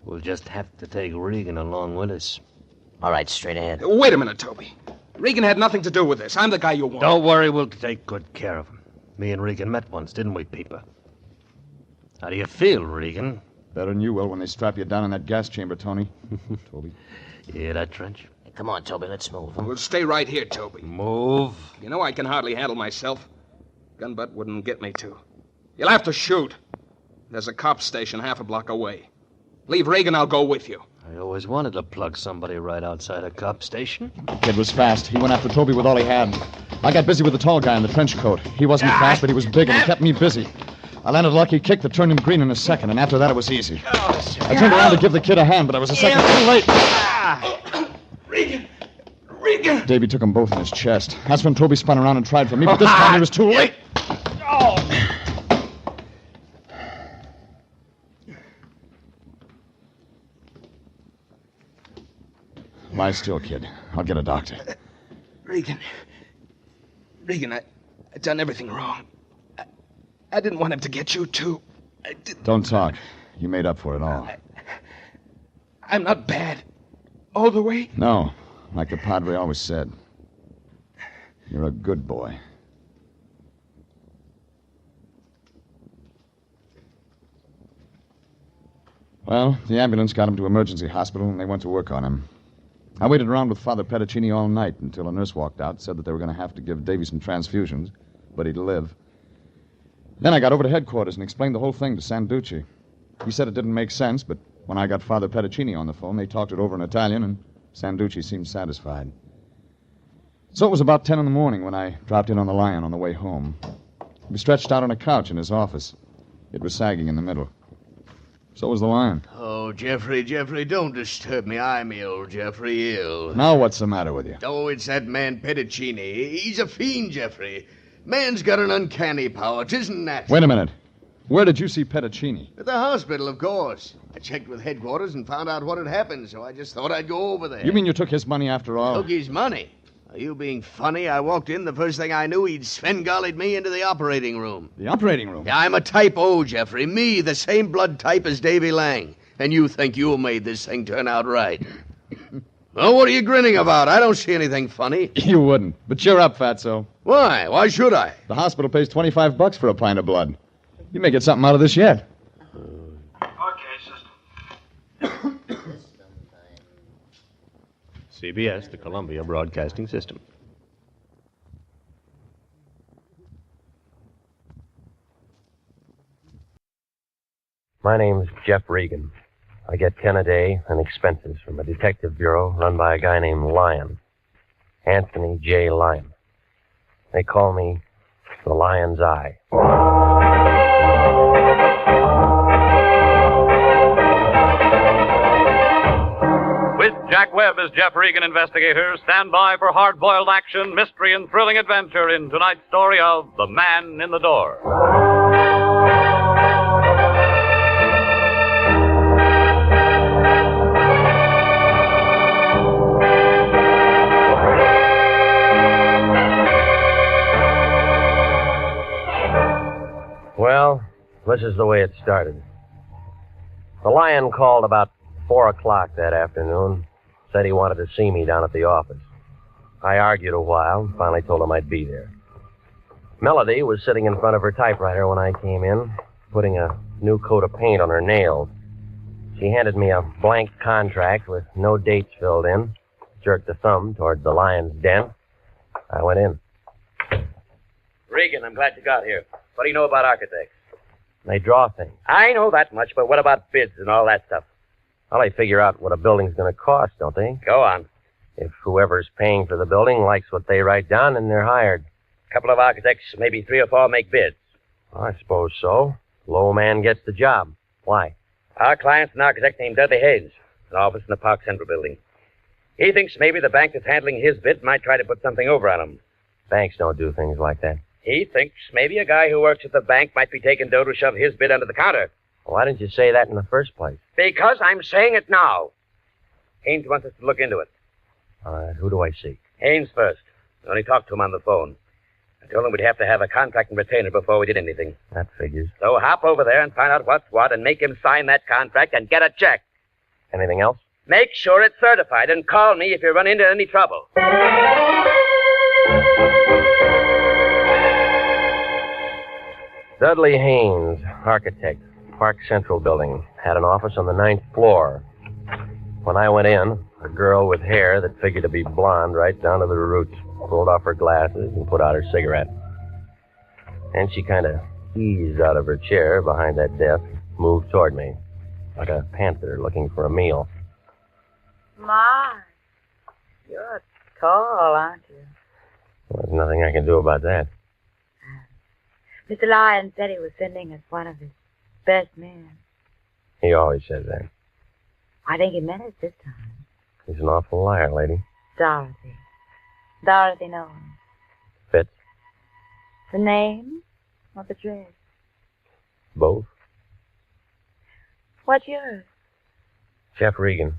We'll just have to take Regan along with us. All right, straight ahead. Wait a minute, Toby. Regan had nothing to do with this. I'm the guy you want. Don't worry, we'll take good care of him. Me and Regan met once, didn't we, Peeper? How do you feel, Regan? Better than you will when they strap you down in that gas chamber, Tony. Toby. You hear that, Trench? Hey, come on, Toby, let's move. We'll stay right here, Toby. Move. You know I can hardly handle myself. Gun butt wouldn't get me to. You'll have to shoot. There's a cop station half a block away. Leave Regan, I'll go with you. I always wanted to plug somebody right outside a cop station. The kid was fast. He went after Toby with all he had. I got busy with the tall guy in the trench coat. He wasn't fast, but he was big, and he kept me busy. I landed a lucky kick that turned him green in a second, and after that it was easy. I turned around to give the kid a hand, but I was a second too late. Regan! Davy took them both in his chest. That's when Toby spun around and tried for me, but this time he was too late. Lie still, kid. I'll get a doctor. Regan, I done everything wrong. I didn't want him to get you, too. Don't talk. You made up for it all. I'm not bad. All the way? No, like the Padre always said. You're a good boy. Well, the ambulance got him to emergency hospital, and they went to work on him. I waited around with Father Petticini all night until a nurse walked out, said that they were going to have to give Davy some transfusions, but he'd live. Then I got over to headquarters and explained the whole thing to Sanducci. He said it didn't make sense, but when I got Father Petticini on the phone, they talked it over in Italian, and Sanducci seemed satisfied. So it was about 10 in the morning when I dropped in on the Lyon on the way home. He was stretched out on a couch in his office. It was sagging in the middle. So was the Lion. Oh, Jeffrey, don't disturb me. I'm ill, Jeffrey, ill. Now what's the matter with you? Oh, it's that man Petticini. He's a fiend, Jeffrey. Man's got an uncanny power, 'tisn't that? Wait a minute. Where did you see Petticini? At the hospital, of course. I checked with headquarters and found out what had happened, so I just thought I'd go over there. You mean you took his money after all? Took his money? Are you being funny? I walked in, the first thing I knew, he'd Svengali'd me into the operating room. The operating room? Yeah, I'm a type O, Jeffrey. Me, the same blood type as Davy Lang. And you think you made this thing turn out right. Well, what are you grinning about? I don't see anything funny. You wouldn't. But cheer up, Fatso. Why? Why should I? The hospital pays $25 for a pint of blood. You may get something out of this yet. CBS, the Columbia Broadcasting System. My name's Jeff Regan. I get 10 a day and expenses from a detective bureau run by a guy named Lyon. Anthony J. Lyon. They call me the Lion's Eye. With Jack Webb as Jeff Regan, investigator, stand by for hard-boiled action, mystery, and thrilling adventure in tonight's story of The Man in the Door. Well, this is the way it started. The Lion called about 4 o'clock that afternoon. Said he wanted to see me down at the office. I argued a while and finally told him I'd be there. Melody was sitting in front of her typewriter when I came in, putting a new coat of paint on her nails. She handed me a blank contract with no dates filled in, jerked a thumb toward the Lion's den. I went in. Regan, I'm glad you got here. What do you know about architects? They draw things. I know that much, but what about bids and all that stuff? Well, they figure out what a building's going to cost, don't they? Go on. If whoever's paying for the building likes what they write down, then they're hired. A couple of architects, maybe 3 or 4, make bids. I suppose so. Low man gets the job. Why? Our client's an architect named Dudley Hayes, an office in the Park Central building. He thinks maybe the bank that's handling his bid might try to put something over on him. Banks don't do things like that. He thinks maybe a guy who works at the bank might be taking dough to shove his bid under the counter. Why didn't you say that in the first place? Because I'm saying it now. Haynes wants us to look into it. All right, who do I see? Haynes first. I only talked to him on the phone. I told him we'd have to have a contract and retainer before we did anything. That figures. So hop over there and find out what's what and make him sign that contract and get a check. Anything else? Make sure it's certified and call me if you run into any trouble. Dudley Haynes, architect, Park Central building, had an office on the 9th floor. When I went in, a girl with hair that figured to be blonde right down to the roots pulled off her glasses and put out her cigarette. And she kind of eased out of her chair behind that desk, moved toward me, like a panther looking for a meal. My, you're tall, aren't you? Well, there's nothing I can do about that. Mr. Lyon said he was sending us one of his best men. He always says that. I think he meant it this time. He's an awful liar, lady. Dorothy. Dorothy knows. Fits? The name or the dress? Both. What's yours? Jeff Regan.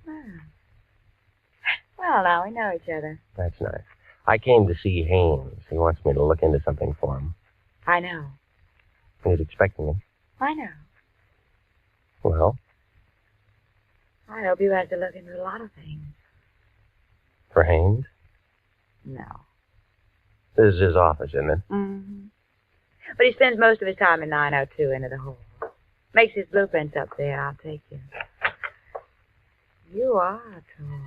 Oh. Well, now we know each other. That's nice. I came to see Haynes. He wants me to look into something for him. I know. He's expecting me. I know. Well? I hope you have to look into a lot of things. For Haynes? No. This is his office, isn't it? Mm-hmm. But he spends most of his time in 902 into the hall. Makes his blueprints up there. I'll take you. You are tall.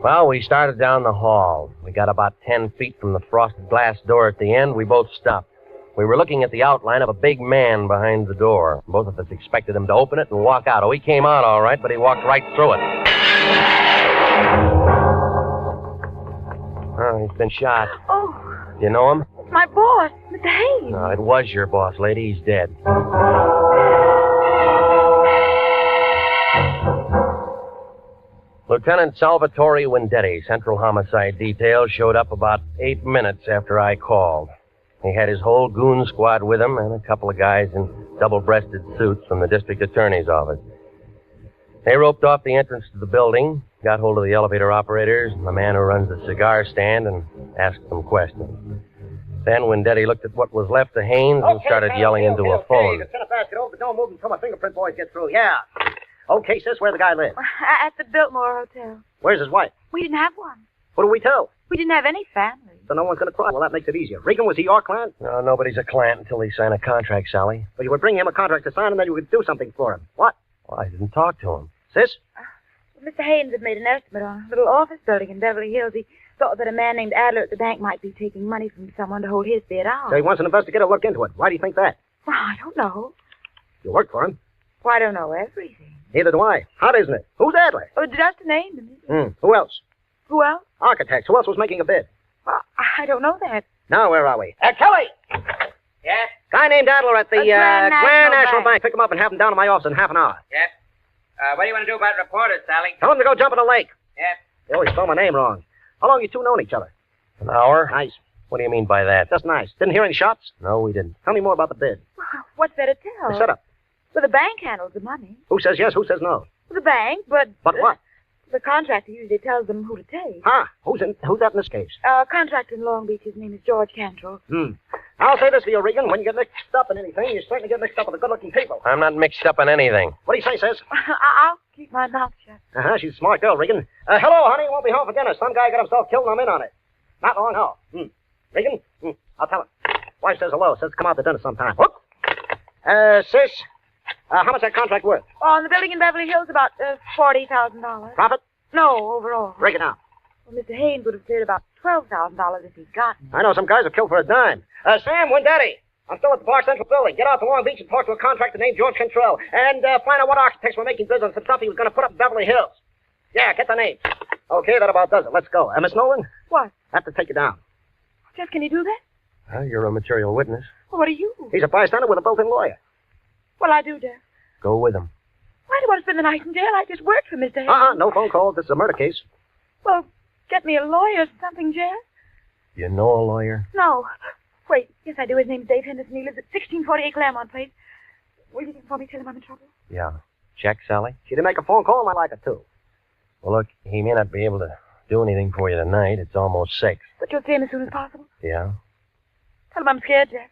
Well, we started down the hall. We got about 10 feet from the frosted glass door at the end. We both stopped. We were looking at the outline of a big man behind the door. Both of us expected him to open it and walk out. Oh, he came out all right, but he walked right through it. Oh, he's been shot. Oh. Do you know him? My boss, Mr. Hayes. No, it was your boss, lady. He's dead. Lieutenant Salvatore Wendetti, Central Homicide Detail, showed up about 8 minutes after I called. He had his whole goon squad with him and a couple of guys in double-breasted suits from the district attorney's office. They roped off the entrance to the building, got hold of the elevator operators and the man who runs the cigar stand, and asked them questions. Then Wendetti looked at what was left of Haynes and started yelling into a phone. Send a basket over, but don't move until my fingerprint boys get through. Yeah. Okay, sis, where the guy lives? At the Biltmore Hotel. Where's his wife? We didn't have one. What do we tell? We didn't have any family. So no one's going to cry. Well, that makes it easier. Regan, was he your client? No, nobody's a client until they sign a contract, Sally. Well, you would bring him a contract to sign, and then you would do something for him. What? Well, I didn't talk to him. Sis? Mr. Haynes had made an estimate on a little office building in Beverly Hills. He thought that a man named Adler at the bank might be taking money from someone to hold his bid out. So he wants an investigator to look into it. Why do you think that? Well, I don't know. You work for him. Well, I don't know everything. Neither do I. Hot, isn't it? Who's Adler? Oh, just a name. Who else? Who else? Architects. Who else was making a bid? Well, I don't know that. Now, where are we? Kelly! Yes? Guy named Adler at the Grand National Bank. Bank. Pick him up and have him down to my office in half an hour. Yes? What do you want to do about reporters, Sally? Tell him to go jump in the lake. Yes? They always spell my name wrong. How long you two known each other? An hour? Nice. What do you mean by that? Just nice. Didn't hear any shots? No, we didn't. Tell me more about the bid. What's there to tell? The setup. Well, the bank handles the money. Who says yes, who says no? The bank, but... But what? The contractor usually tells them who to take. Huh? Who's that in this case? Contractor in Long Beach, his name is George Cantrell. I'll say this for you, Regan. When you get mixed up in anything, you certainly get mixed up with the good-looking people. I'm not mixed up in anything. What do you say, sis? I'll keep my mouth shut. She's a smart girl, Regan. Hello, honey. Won't be home for dinner. Some guy got himself killed and I'm in on it. Not long, how? Regan? I'll tell him. Wife says hello. Says come out to dinner sometime. Whoop. Sis, how much that contract worth? On the building in Beverly Hills, about $40,000. Profit? No, overall. Break it down. Well, Mr. Haynes would have cleared about $12,000 if he'd gotten it. I know some guys are killed for a dime. Sam, Wendetti. I'm still at the Park Central building. Get out to Long Beach and talk to a contractor named George Cantrell. And find out what architects were making bids on some stuff he was going to put up in Beverly Hills. Yeah, get the name. Okay, that about does it. Let's go. Miss Nolan? What? I have to take you down. Jeff, can you do that? Well, you're a material witness. Well, what are you? He's a bystander with a built-in lawyer. Well, I do, Jeff. Go with him. Why do you want to spend the night in jail? I just worked for Mr. Haynes. No phone call. This is a murder case. Well, get me a lawyer or something, Jeff. You know a lawyer? No. Wait, yes, I do. His name's Dave Henderson. He lives at 1648 Claremont Place. Will you for me tell him I'm in trouble? Yeah. Check, Sally? She didn't make a phone call, and I like it, too. Well, look, he may not be able to do anything for you tonight. It's almost 6. But you'll see him as soon as possible. Yeah? Tell him I'm scared, Jeff.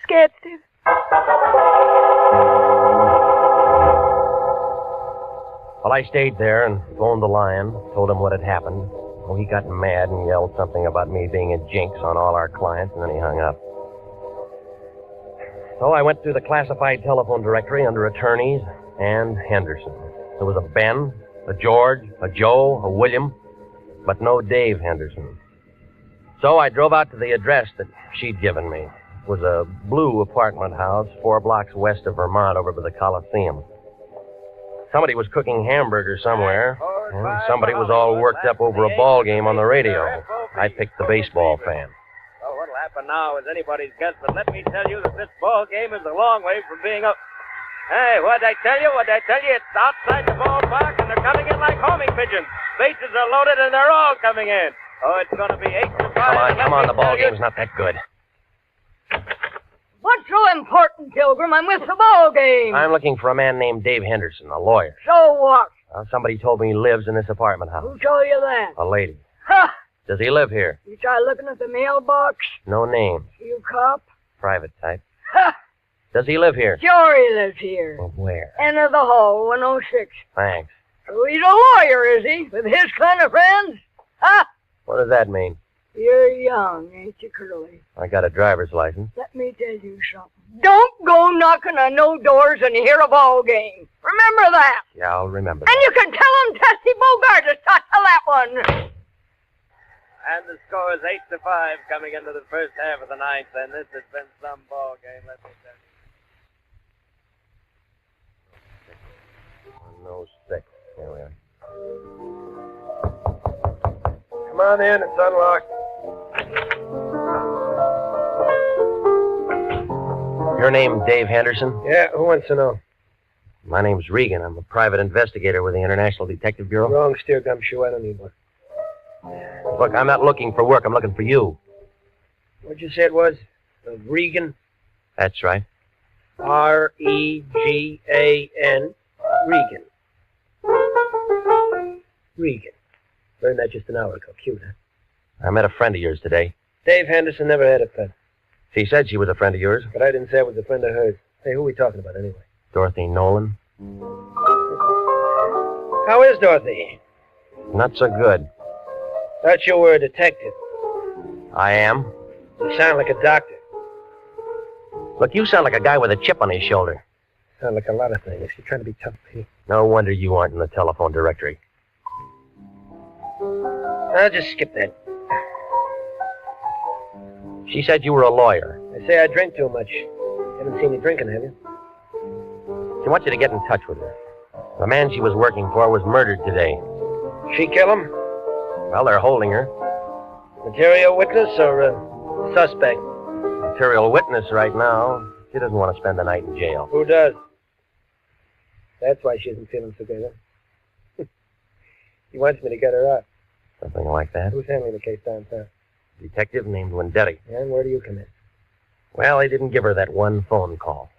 Scared stiff. Well, I stayed there and phoned the Lyon, told him what had happened. Oh, he got mad and yelled something about me being a jinx on all our clients, and then he hung up. So I went through the classified telephone directory under attorneys and Henderson. There was a Ben, a George, a Joe, a William, but no Dave Henderson. So I drove out to the address that she'd given me. It was a blue apartment house 4 blocks west of Vermont over by the Coliseum. Somebody was cooking hamburgers somewhere, and somebody was all worked up over a ball game on the radio. I picked the baseball fan. Well, what'll happen now is anybody's guess, but let me tell you that this ball game is a long way from being up. Hey, what'd I tell you? It's outside the ballpark, and they're coming in like homing pigeons. Bases are loaded, and they're all coming in. Oh, it's going to be 8-5. Come on, the ball game's not that good. What's so important, Pilgrim? I'm with the ball game. I'm looking for a man named Dave Henderson, a lawyer. So what? Somebody told me he lives in this apartment house. Who told you that? A lady. Ha! Does he live here? You try looking at the mailbox? No name. You cop? Private type. Ha! Does he live here? Sure he lives here. Well, where? Enter the hall, 106. Thanks. So he's a lawyer, is he? With his kind of friends? Ha! What does that mean? You're young, ain't you, Curly? I got a driver's license. Let me tell you something. Don't go knocking on no doors and hear a ball game. Remember that. Yeah, I'll remember. And you can tell him Tessie Bogart to start to that one. And the score is 8-5 coming into the first half of the ninth, and this has been some ball game, let me tell you. 106. Here we are. Come on in, it's unlocked. Your name Dave Henderson? Yeah, who wants to know? My name's Regan. I'm a private investigator with the International Detective Bureau. Wrong steer gumshoe, I don't need one. Look, I'm not looking for work. I'm looking for you. What'd you say it was? Regan? That's right. R-E-G-A-N. Regan. Regan. Learned that just an hour ago. Cute, huh? I met a friend of yours today. Dave Henderson never had a pet. She said she was a friend of yours. But I didn't say I was a friend of hers. Hey, who are we talking about anyway? Dorothy Nolan. How is Dorothy? Not so good. Thought you were a detective. I am. You sound like a doctor. Look, you sound like a guy with a chip on his shoulder. Like a lot of things. You're trying to be tough, baby. No wonder you aren't in the telephone directory. I'll just skip that. She said you were a lawyer. They say I drink too much. Haven't seen you drinking, have you? She wants you to get in touch with her. The man she was working for was murdered today. She kill him? Well, they're holding her. Material witness or suspect? Material witness right now. She doesn't want to spend the night in jail. Who does? That's why she isn't feeling so good, huh? He wants me to get her out. Something like that. Who's handling the case downtown? Detective named Wendetti. And where do you come in? Well, he didn't give her that one phone call.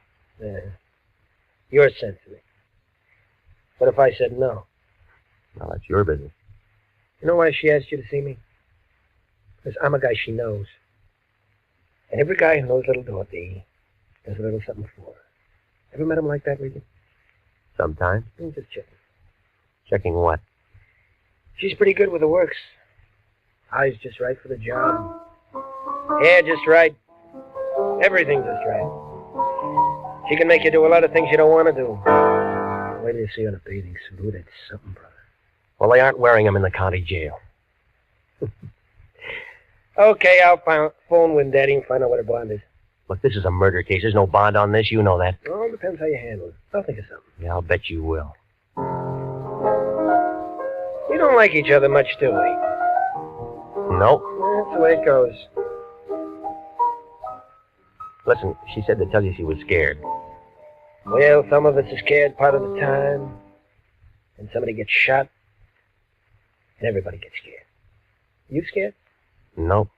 Yeah. You're sensitive. What if I said no? Well, that's your business. You know why she asked you to see me? Because I'm a guy she knows. And every guy who knows little Dorothy does a little something for her. Ever met him like that, Regan? Sometimes. I'm just checking. Checking what? She's pretty good with the works. Eyes just right for the job. Hair just right. Everything just right. She can make you do a lot of things you don't want to do. Wait till you see her in a bathing suit. Ooh, that's something, brother. Well, they aren't wearing them in the county jail. Okay, I'll phone Wendetti and find out what her bond is. Look, this is a murder case. There's no bond on this. You know that. Oh, it depends how you handle it. I'll think of something. Yeah, I'll bet you will. We don't like each other much, do we? Nope. That's the way it goes. Listen, she said to tell you she was scared. Well, some of us are scared part of the time. And somebody gets shot. And everybody gets scared. You scared? Nope.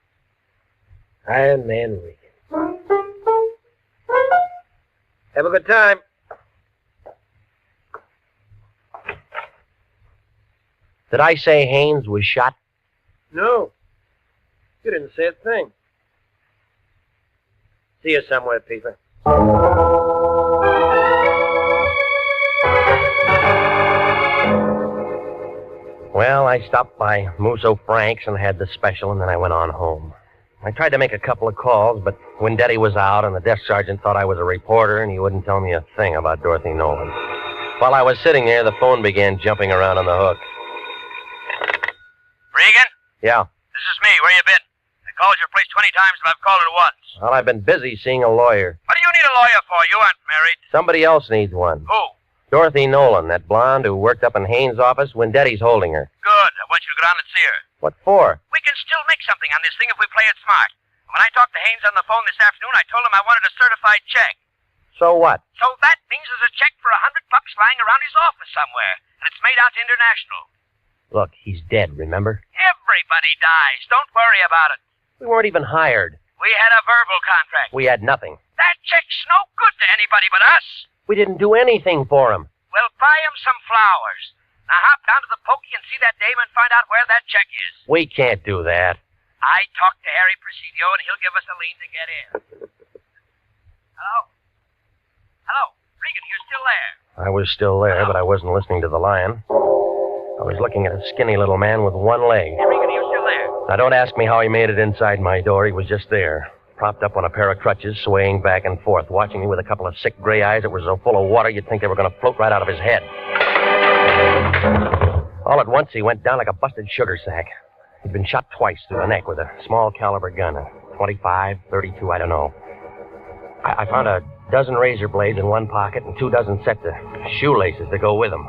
Iron Man Regan. Have a good time. Did I say Haynes was shot? No. You didn't say a thing. See you somewhere, Peter. Well, I stopped by Musso Frank's and had the special, and then I went on home. I tried to make a couple of calls, but Wendetti was out, and the desk sergeant thought I was a reporter, and he wouldn't tell me a thing about Dorothy Nolan. While I was sitting there, the phone began jumping around on the hook. Regan? Yeah. This is me. Where you been? I called your place 20 times, but I've called it once. Well, I've been busy seeing a lawyer. What do you need a lawyer for? You aren't married. Somebody else needs one. Who? Dorothy Nolan, that blonde who worked up in Haynes' office. Wendetti's holding her. Good. I want you to go down and see her. What for? We can still make something on this thing if we play it smart. When I talked to Haynes on the phone this afternoon, I told him I wanted a certified check. So what? So that means there's a check for $100 lying around his office somewhere, and it's made out to International. Look, he's dead, remember? Everybody dies. Don't worry about it. We weren't even hired. We had a verbal contract. We had nothing. That check's no good to anybody but us. We didn't do anything for him. Well, buy him some flowers. Now hop down to the pokey and see that dame and find out where that check is. We can't do that. I talked to Harry Presidio, and he'll give us a lien to get in. Hello? Hello? Regan, you're still there? I was still there, but I wasn't listening to the Lion. I was looking at a skinny little man with one leg. Hey, Regan, you're still there? Now, don't ask me how he made it inside my door. He was just there, propped up on a pair of crutches, swaying back and forth, watching me with a couple of sick gray eyes that were so full of water you'd think they were going to float right out of his head. All at once, he went down like a busted sugar sack. He'd been shot twice through the neck with a small caliber gun, a 25, 32, I don't know. I found a dozen razor blades in one pocket and 24 sets of shoelaces to go with them.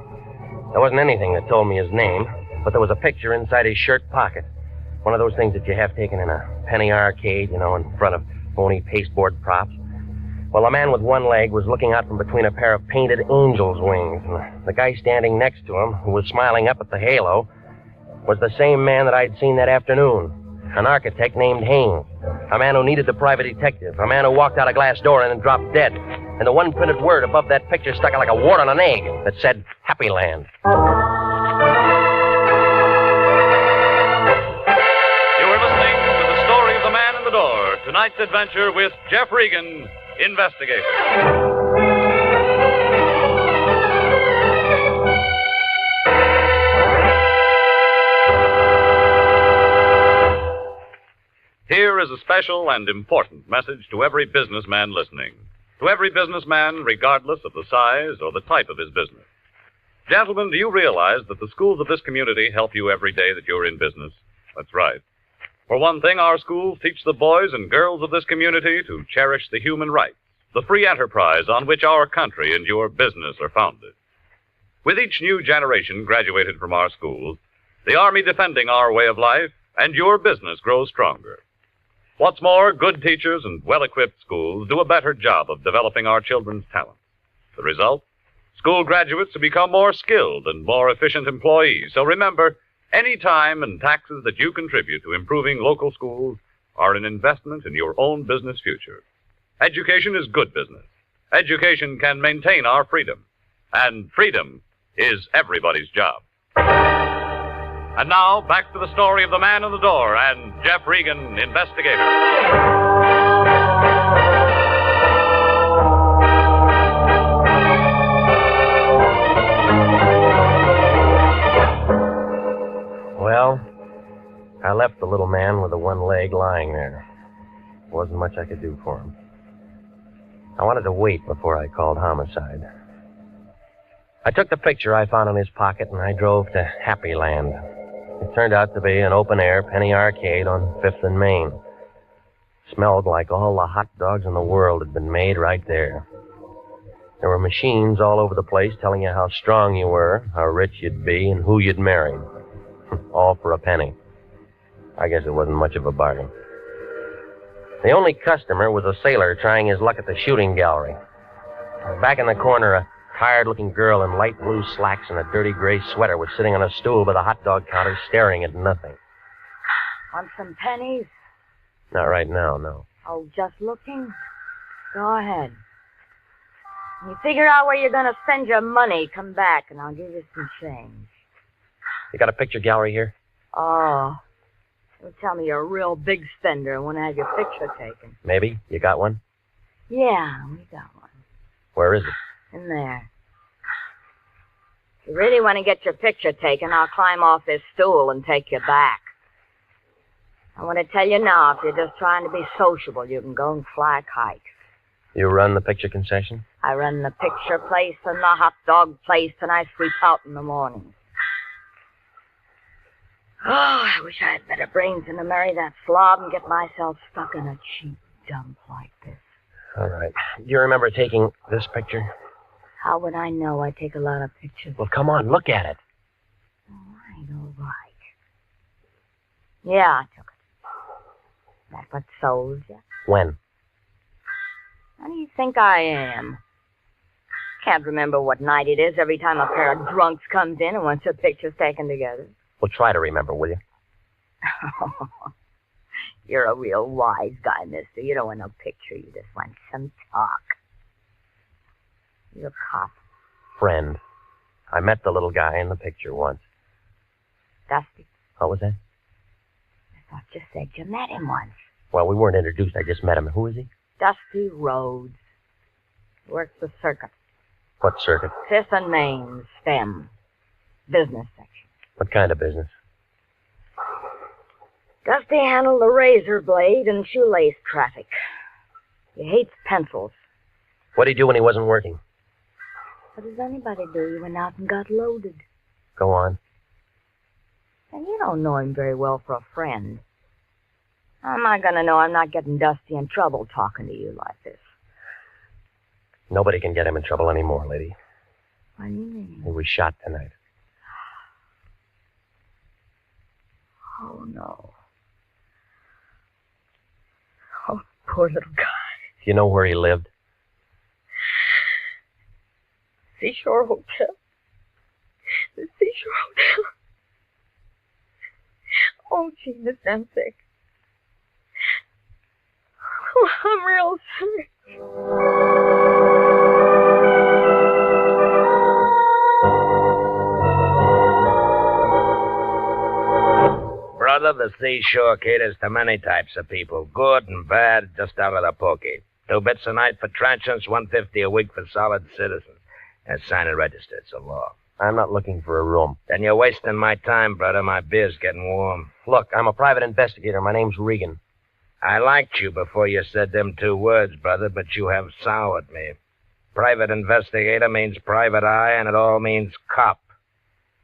There wasn't anything that told me his name, but there was a picture inside his shirt pocket. One of those things that you have taken in a penny arcade, you know, in front of phony pasteboard props. Well, the man with one leg was looking out from between a pair of painted angel's wings, and the guy standing next to him, who was smiling up at the halo, was the same man that I'd seen that afternoon. An architect named Haynes. A man who needed the private detective. A man who walked out a glass door and then dropped dead. And the one printed word above that picture stuck out like a wart on an egg that said, Happy Land. You were listening to the story of the man in the door. Tonight's adventure with Jeff Regan, Investigator. Here is a special and important message to every businessman listening. to every businessman, regardless of the size or the type of his business. Gentlemen, do you realize that the schools of this community help you every day that you're in business? That's right. For one thing, our schools teach the boys and girls of this community to cherish the human rights, the free enterprise on which our country and your business are founded. With each new generation graduated from our schools, the Army defending our way of life, and your business grows stronger. What's more, good teachers and well-equipped schools do a better job of developing our children's talents. The result? School graduates who become more skilled and more efficient employees. So remember, any time and taxes that you contribute to improving local schools are an investment in your own business future. Education is good business. Education can maintain our freedom. And freedom is everybody's job. And now, back to the story of the man in the door and Jeff Regan, Investigator. Well, I left the little man with the one leg lying there. Wasn't much I could do for him. I wanted to wait before I called homicide. I took the picture I found in his pocket and I drove to Happy Land. It turned out to be an open-air penny arcade on 5th and Main. Smelled like all the hot dogs in the world had been made right there. There were machines all over the place telling you how strong you were, how rich you'd be, and who you'd marry. All for a penny. I guess it wasn't much of a bargain. The only customer was a sailor trying his luck at the shooting gallery. Back in the corner, a tired-looking girl in light blue slacks and a dirty gray sweater was sitting on a stool by the hot dog counter staring at nothing. Want some pennies? Not right now, no. Oh, just looking? Go ahead. When you figure out where you're going to spend your money, come back and I'll give you some change. You got a picture gallery here? Oh. Don't tell me you're a real big spender and want to have your picture taken. Maybe. You got one? Yeah, we got one. Where is it? In there. If you really want to get your picture taken, I'll climb off this stool and take you back. I want to tell you now, if you're just trying to be sociable, you can go and fly kites. You run the picture concession? I run the picture place and the hot dog place, and I sweep out in the mornings. Oh, I wish I had better brains than to marry that slob and get myself stuck in a cheap dump like this. All right. Do you remember taking this picture? How would I know? I take a lot of pictures. Well, come on, look at it. All right. Yeah, I took it. That what sold you? When? How do you think I am? Can't remember what night it is every time a pair of drunks comes in and wants their pictures taken together. Well, try to remember, will you? You're a real wise guy, mister. You don't want no picture. You just want some talk. You're a cop. Friend. I met the little guy in the picture once. Dusty? What was that? I thought you said you met him once. Well, we weren't introduced. I just met him. Who is he? Dusty Rhodes. Works the circuit. What circuit? 5th and Main, STEM. Business section. What kind of business? Dusty handled the razor blade and shoelace traffic. He hates pencils. What did he do when he wasn't working? What does anybody do? He went out and got loaded. Go on. And you don't know him very well for a friend. How am I going to know I'm not getting Dusty in trouble talking to you like this? Nobody can get him in trouble anymore, lady. What do you mean? He was shot tonight. Oh, no. Oh, poor little guy. Do you know where he lived? Seashore Hotel. The Seashore Hotel. Oh, gee, Miss, I'm sick. Oh, I'm real sick. Brother, the seashore caters to many types of people, good and bad, just out of the pokey. 2 bits a night for transients, $1.50 a week for solid citizens. And sign and register, it's a law. I'm not looking for a room. Then you're wasting my time, brother. My beer's getting warm. Look, I'm a private investigator. My name's Regan. I liked you before you said them 2 words, brother, but you have soured me. Private investigator means private eye, and it all means cop.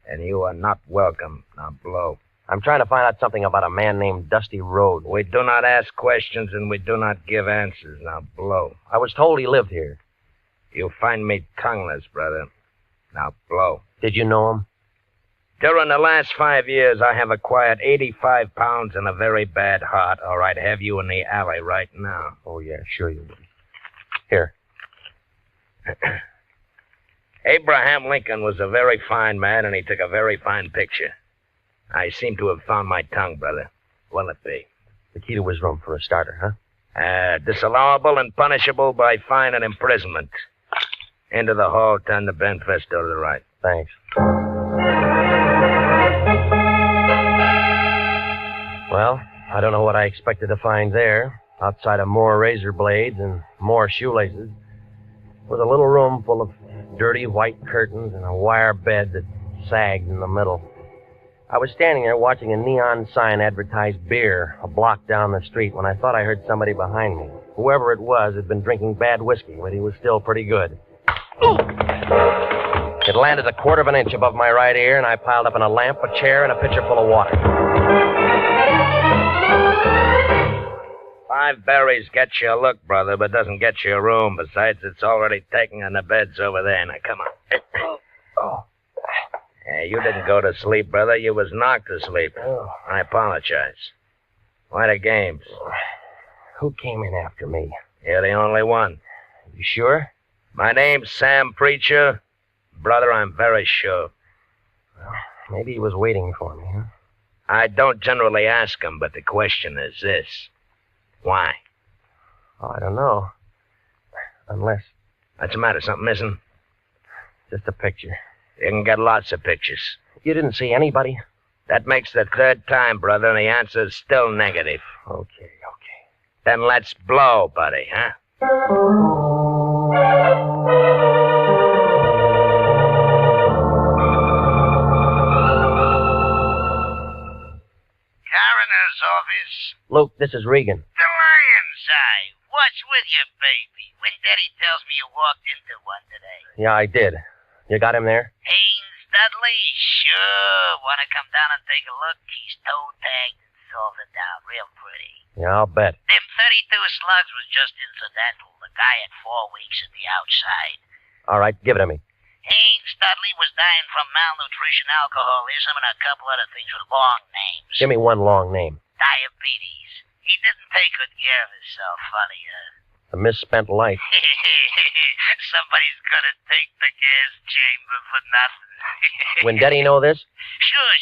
And you are not welcome. Now blow. I'm trying to find out something about a man named Dusty Rhodes. We do not ask questions, and we do not give answers. Now blow. I was told he lived here. You find me tongueless, brother. Now blow. Did you know him? During the last 5 years, I have acquired 85 pounds and a very bad heart, or I'd have you in the alley right now. Oh, yeah, sure you would. Here. Abraham Lincoln was a very fine man, and he took a very fine picture. I seem to have found my tongue, brother. What'll it be? The key to his room for a starter, huh? Disallowable and punishable by fine and imprisonment. Into the hall, turn the bent fist to the right. Thanks. Well, I don't know what I expected to find there. Outside of more razor blades and more shoelaces was a little room full of dirty white curtains and a wire bed that sagged in the middle. I was standing there watching a neon sign advertise beer a block down the street when I thought I heard somebody behind me. Whoever it was had been drinking bad whiskey, but he was still pretty good. It landed a quarter of an inch above my right ear, and I piled up in a lamp, a chair, and a pitcher full of water. 5 berries gets you a look, brother, but doesn't get you a room. Besides, it's already taken, and the bed's over there. Now, come on. Oh. Hey, you didn't go to sleep, brother. You was knocked to sleep. I apologize. Why the games? Who came in after me? You're the only one. You sure? My name's Sam Preacher. Brother, I'm very sure. Well, maybe he was waiting for me, huh? I don't generally ask him, but the question is this. Why? Oh, I don't know. Unless... What's the matter? Something missing? Just a picture. You can get lots of pictures. You didn't see anybody? That makes the 3rd time, brother, and the answer's still negative. Okay. Then let's blow, buddy, huh? Coroner's office. Luke, this is Regan. The Lion's Eye. What's with you, baby? When Daddy tells me you walked into one today. Yeah, I did. You got him there? Haynes Dudley? Sure. Want to come down and take a look? He's toe-tagged and salted down real pretty. Yeah, I'll bet. Them 32 slugs was just incidental. The guy had 4 weeks at the outside. All right, give it to me. Haynes Dudley was dying from malnutrition, alcoholism, and a couple other things with long names. Give me one long name. Diabetes. He didn't take good care of himself, funny, huh? A misspent life. Somebody's gonna take the gas chamber for nothing. When Daddy know this? Sure.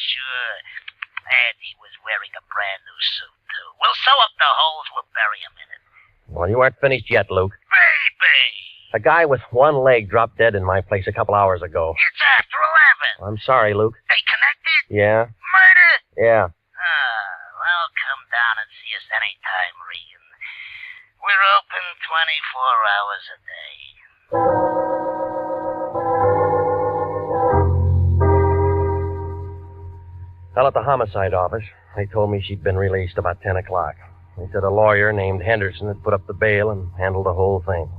And he was wearing a brand new suit, too. We'll sew up the holes. We'll bury him in it. Well, you aren't finished yet, Luke. Baby! A guy with one leg dropped dead in my place a couple hours ago. It's after 11. I'm sorry, Luke. They connected? Yeah? Murder? Yeah. Well, come down and see us anytime, Regan. We're open 24 hours a day. Fell at the homicide office. They told me she'd been released about 10 o'clock. They said a lawyer named Henderson had put up the bail and handled the whole thing.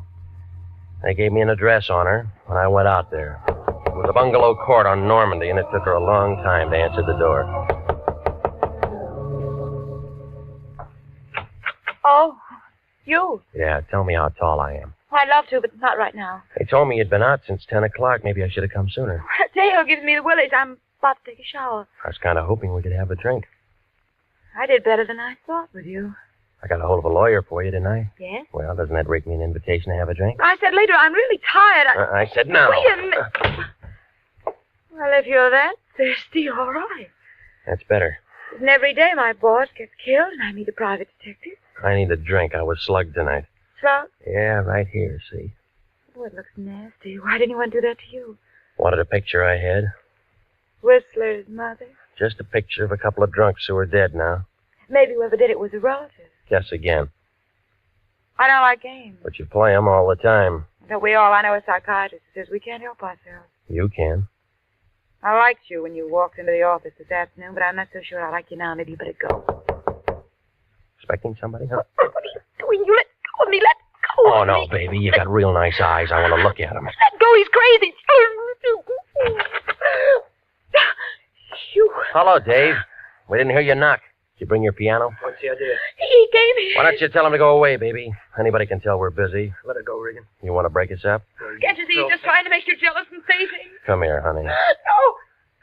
They gave me an address on her when I went out there. It was a bungalow court on Normandy, and it took her a long time to answer the door. Oh, you. Yeah, tell me how tall I am. I'd love to, but not right now. They told me you'd been out since 10 o'clock. Maybe I should have come sooner. Dale gives me the willies. I'm about to take a shower. I was kind of hoping we could have a drink. I did better than I thought with you. I got a hold of a lawyer for you, didn't I? Yes? Well, doesn't that rake me an invitation to have a drink? I said later, I'm really tired. I said no. Wait a minute. Well, if you're that thirsty, all right. That's better. Isn't every day my boss gets killed and I meet a private detective? I need a drink. I was slugged tonight. Slugged? Yeah, right here, see? Oh, it looks nasty. Why didn't anyone do that to you? Wanted a picture I had? Whistler's mother? Just a picture of a couple of drunks who are dead now. Maybe whoever did it was a relative. Guess again. I don't like games. But you play 'em all the time. Don't we all? I know a psychiatrist who says we can't help ourselves. You can. I liked you when you walked into the office this afternoon, but I'm not so sure I like you now. Maybe you better go. expecting somebody, huh? Doing you let go of me. Let go Oh, of no, me. baby. You got real nice eyes. I want to look at them. Let go. He's crazy. You. Hello, Dave. We didn't hear you knock. Did you bring your piano? What's the idea? He gave me. Why don't you tell him to go away, baby? Anybody can tell we're busy. Let it go, Regan. You want to break us up? Can't you see he's just trying to make you jealous and say things? Come here, honey. No.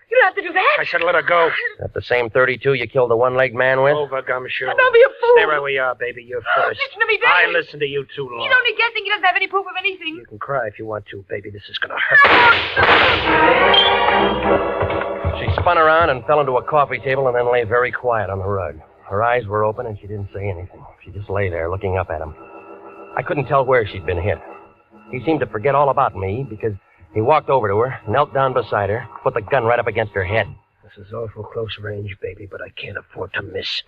You don't have to do that. I said let her go. Is that the same 32 you killed the one-legged man with? Over, Gumshoe. Don't be a fool. Stay right where you are, baby. You're first. Listen to me, I Daddy. listened to you too long. He's only guessing. He doesn't have any proof of anything. You can cry if you want to, baby. This is going to hurt. She spun around and fell into a coffee table and then lay very quiet on the rug. Her eyes were open and she didn't say anything. She just lay there looking up at him. I couldn't tell where she'd been hit. He seemed to forget all about me because he walked over to her, knelt down beside her, put the gun right up against her head. This is awful close range, baby, but I can't afford to miss.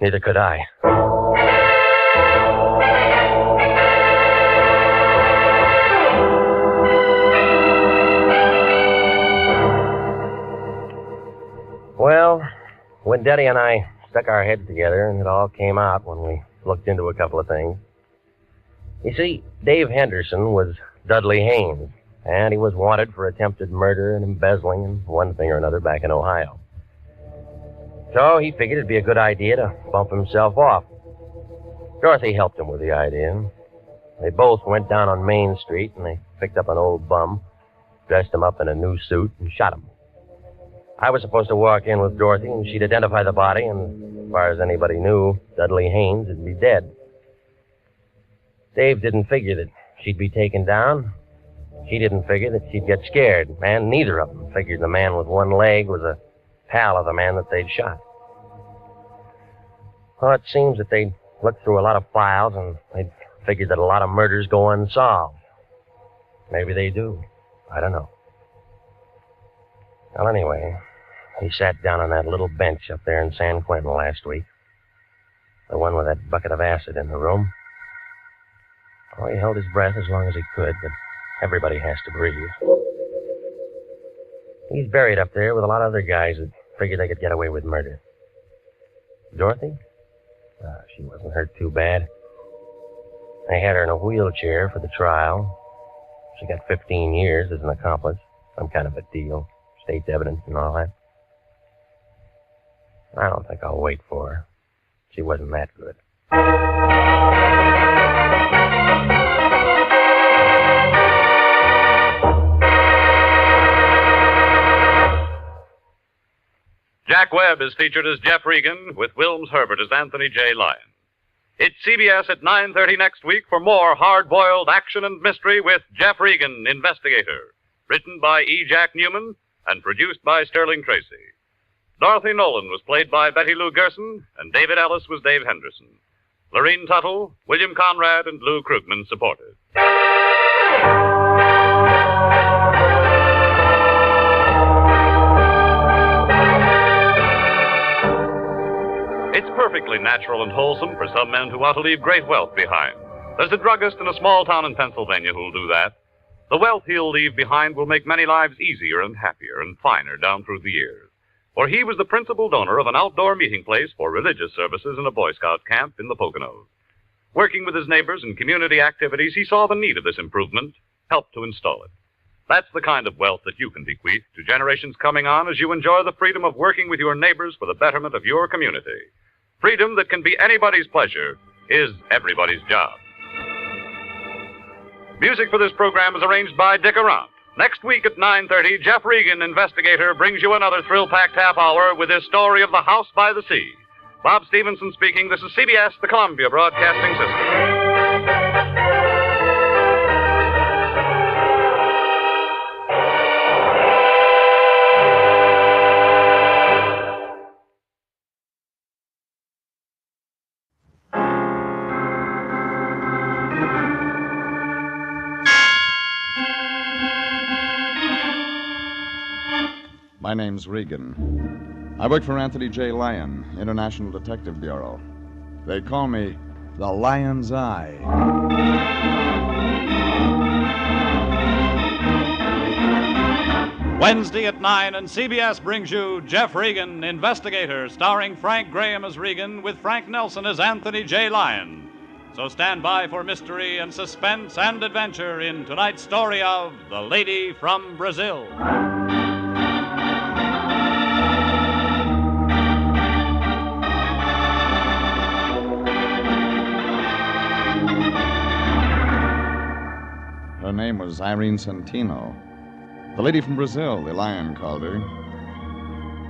Neither could I. Well, when Daddy and I stuck our heads together, and it all came out when we looked into a couple of things. You see, Dave Henderson was Dudley Haynes, and he was wanted for attempted murder and embezzling and one thing or another back in Ohio. So he figured it'd be a good idea to bump himself off. Dorothy helped him with the idea. They both went down on Main Street, and they picked up an old bum, dressed him up in a new suit, and shot him. I was supposed to walk in with Dorothy, and she'd identify the body, and as far as anybody knew, Dudley Haynes would be dead. Dave didn't figure that she'd be taken down. She didn't figure that she'd get scared, and neither of them figured the man with one leg was a pal of the man that they'd shot. Well, it seems that they'd looked through a lot of files, and they'd figured that a lot of murders go unsolved. Maybe they do. I don't know. Well, anyway, he sat down on that little bench up there in San Quentin last week. The one with that bucket of acid in the room. Oh, he held his breath as long as he could, but everybody has to breathe. He's buried up there with a lot of other guys that figured they could get away with murder. Dorothy? She wasn't hurt too bad. They had her in a wheelchair for the trial. She got 15 years as an accomplice. Some kind of a deal. State's evidence and all that. I don't think I'll wait for her. She wasn't that good. Jack Webb is featured as Jeff Regan, with Wilms Herbert as Anthony J. Lyon. It's CBS at 9:30 next week for more hard-boiled action and mystery with Jeff Regan, Investigator. Written by E. Jack Newman and produced by Sterling Tracy. Dorothy Nolan was played by Betty Lou Gerson, and David Ellis was Dave Henderson. Lorene Tuttle, William Conrad, and Lou Krugman supported. It's perfectly natural and wholesome for some men who want to leave great wealth behind. There's a druggist in a small town in Pennsylvania who'll do that. The wealth he'll leave behind will make many lives easier and happier and finer down through the years. For he was the principal donor of an outdoor meeting place for religious services in a Boy Scout camp in the Poconos. Working with his neighbors in community activities, he saw the need of this improvement, helped to install it. That's the kind of wealth that you can bequeath to generations coming on as you enjoy the freedom of working with your neighbors for the betterment of your community. Freedom that can be anybody's pleasure is everybody's job. Music for this program is arranged by Dick Arant. Next week at 9:30, Jeff Regan, Investigator, brings you another thrill-packed half hour with his story of the House by the Sea. Bob Stevenson speaking. This is CBS, the Columbia Broadcasting System. My name's Regan. I work for Anthony J. Lyon, International Detective Bureau. They call me the Lion's Eye. Wednesday at 9, and CBS brings you Jeff Regan, Investigator, starring Frank Graham as Regan with Frank Nelson as Anthony J. Lyon. So stand by for mystery and suspense and adventure in tonight's story of The Lady from Brazil. Her name was Irene Santino. The lady from Brazil, the Lion called her.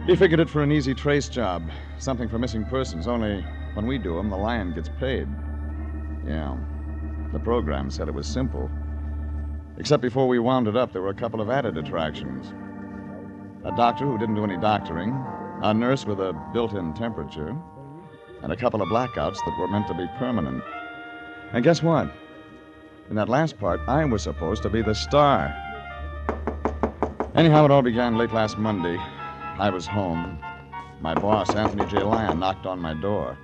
He figured it for an easy trace job, something for missing persons, only when we do them, the Lion gets paid. Yeah, the program said it was simple. Except before we wound it up, there were a couple of added attractions. A doctor who didn't do any doctoring, a nurse with a built-in temperature, and a couple of blackouts that were meant to be permanent. And guess what? In that last part, I was supposed to be the star. Anyhow, it all began late last Monday. I was home. My boss, Anthony J. Lyon, knocked on my door.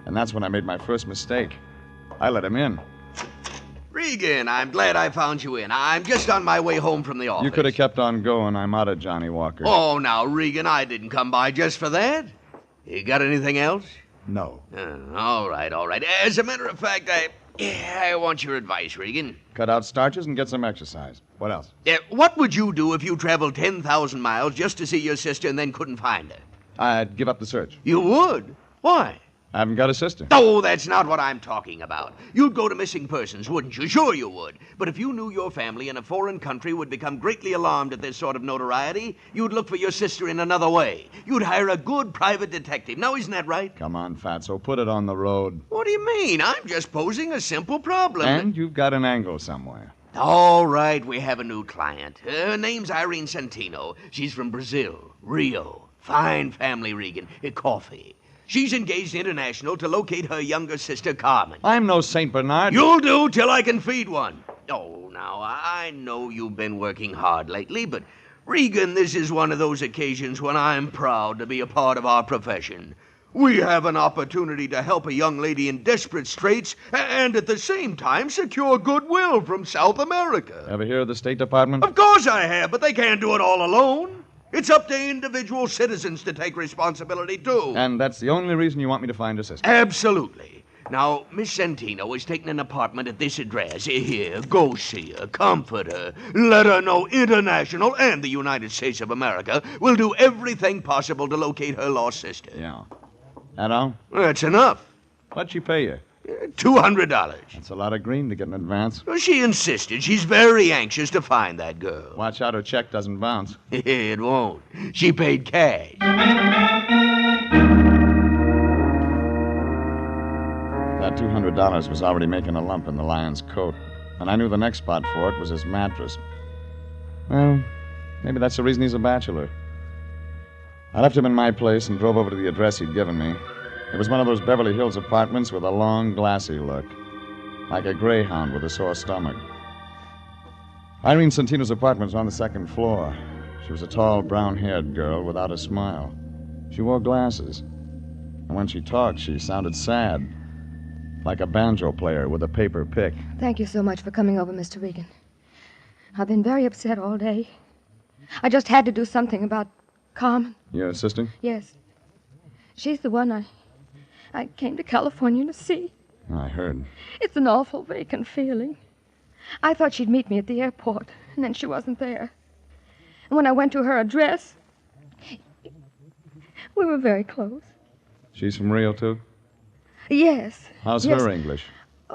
And that's when I made my first mistake. I let him in. Regan, I'm glad I found you in. I'm just on my way home from the office. You could have kept on going. I'm out of Johnny Walker. Oh, now, Regan, I didn't come by just for that. You got anything else? No. All right. As a matter of fact, I want your advice, Regan. Cut out starches and get some exercise. What else? What would you do if you traveled 10,000 miles just to see your sister and then couldn't find her? I'd give up the search. You would? Why? I haven't got a sister. Oh, that's not what I'm talking about. You'd go to missing persons, wouldn't you? Sure you would. But if you knew your family in a foreign country would become greatly alarmed at this sort of notoriety, you'd look for your sister in another way. You'd hire a good private detective. Now, isn't that right? Come on, Fatso, put it on the road. What do you mean? I'm just posing a simple problem. And you've got an angle somewhere. All right, we have a new client. Her name's Irene Santino. She's from Brazil, Rio. Fine family, Regan. Coffee. She's engaged international to locate her younger sister, Carmen. I'm no St. Bernard. You'll do till I can feed one. Oh, now, I know you've been working hard lately, but, Regan, this is one of those occasions when I'm proud to be a part of our profession. We have an opportunity to help a young lady in desperate straits and at the same time secure goodwill from South America. Ever hear of the State Department? Of course I have, but they can't do it all alone. It's up to individual citizens to take responsibility, too. And that's the only reason you want me to find a sister? Absolutely. Now, Miss Santino is taking an apartment at this address. Here, go see her, comfort her, let her know International and the United States of America will do everything possible to locate her lost sister. Yeah. That all? That's enough. What'd she pay you? $200. That's a lot of green to get in advance. Well, she insisted. She's very anxious to find that girl. Watch out her check doesn't bounce. It won't. She paid cash. That $200 was already making a lump in the Lion's coat, and I knew the next spot for it was his mattress. Well, maybe that's the reason he's a bachelor. I left him in my place and drove over to the address he'd given me. It was one of those Beverly Hills apartments with a long, glassy look, like a greyhound with a sore stomach. Irene Santino's apartment was on the second floor. She was a tall, brown-haired girl without a smile. She wore glasses, and when she talked, she sounded sad, like a banjo player with a paper pick. Thank you so much for coming over, Mr. Regan. I've been very upset all day. I just had to do something about Carmen. Your sister? Yes. She's the one I came to California to see. I heard. It's an awful vacant feeling. I thought she'd meet me at the airport, and then she wasn't there. And when I went to her address, we were very close. She's from Rio, too? Yes. How's yes. her English?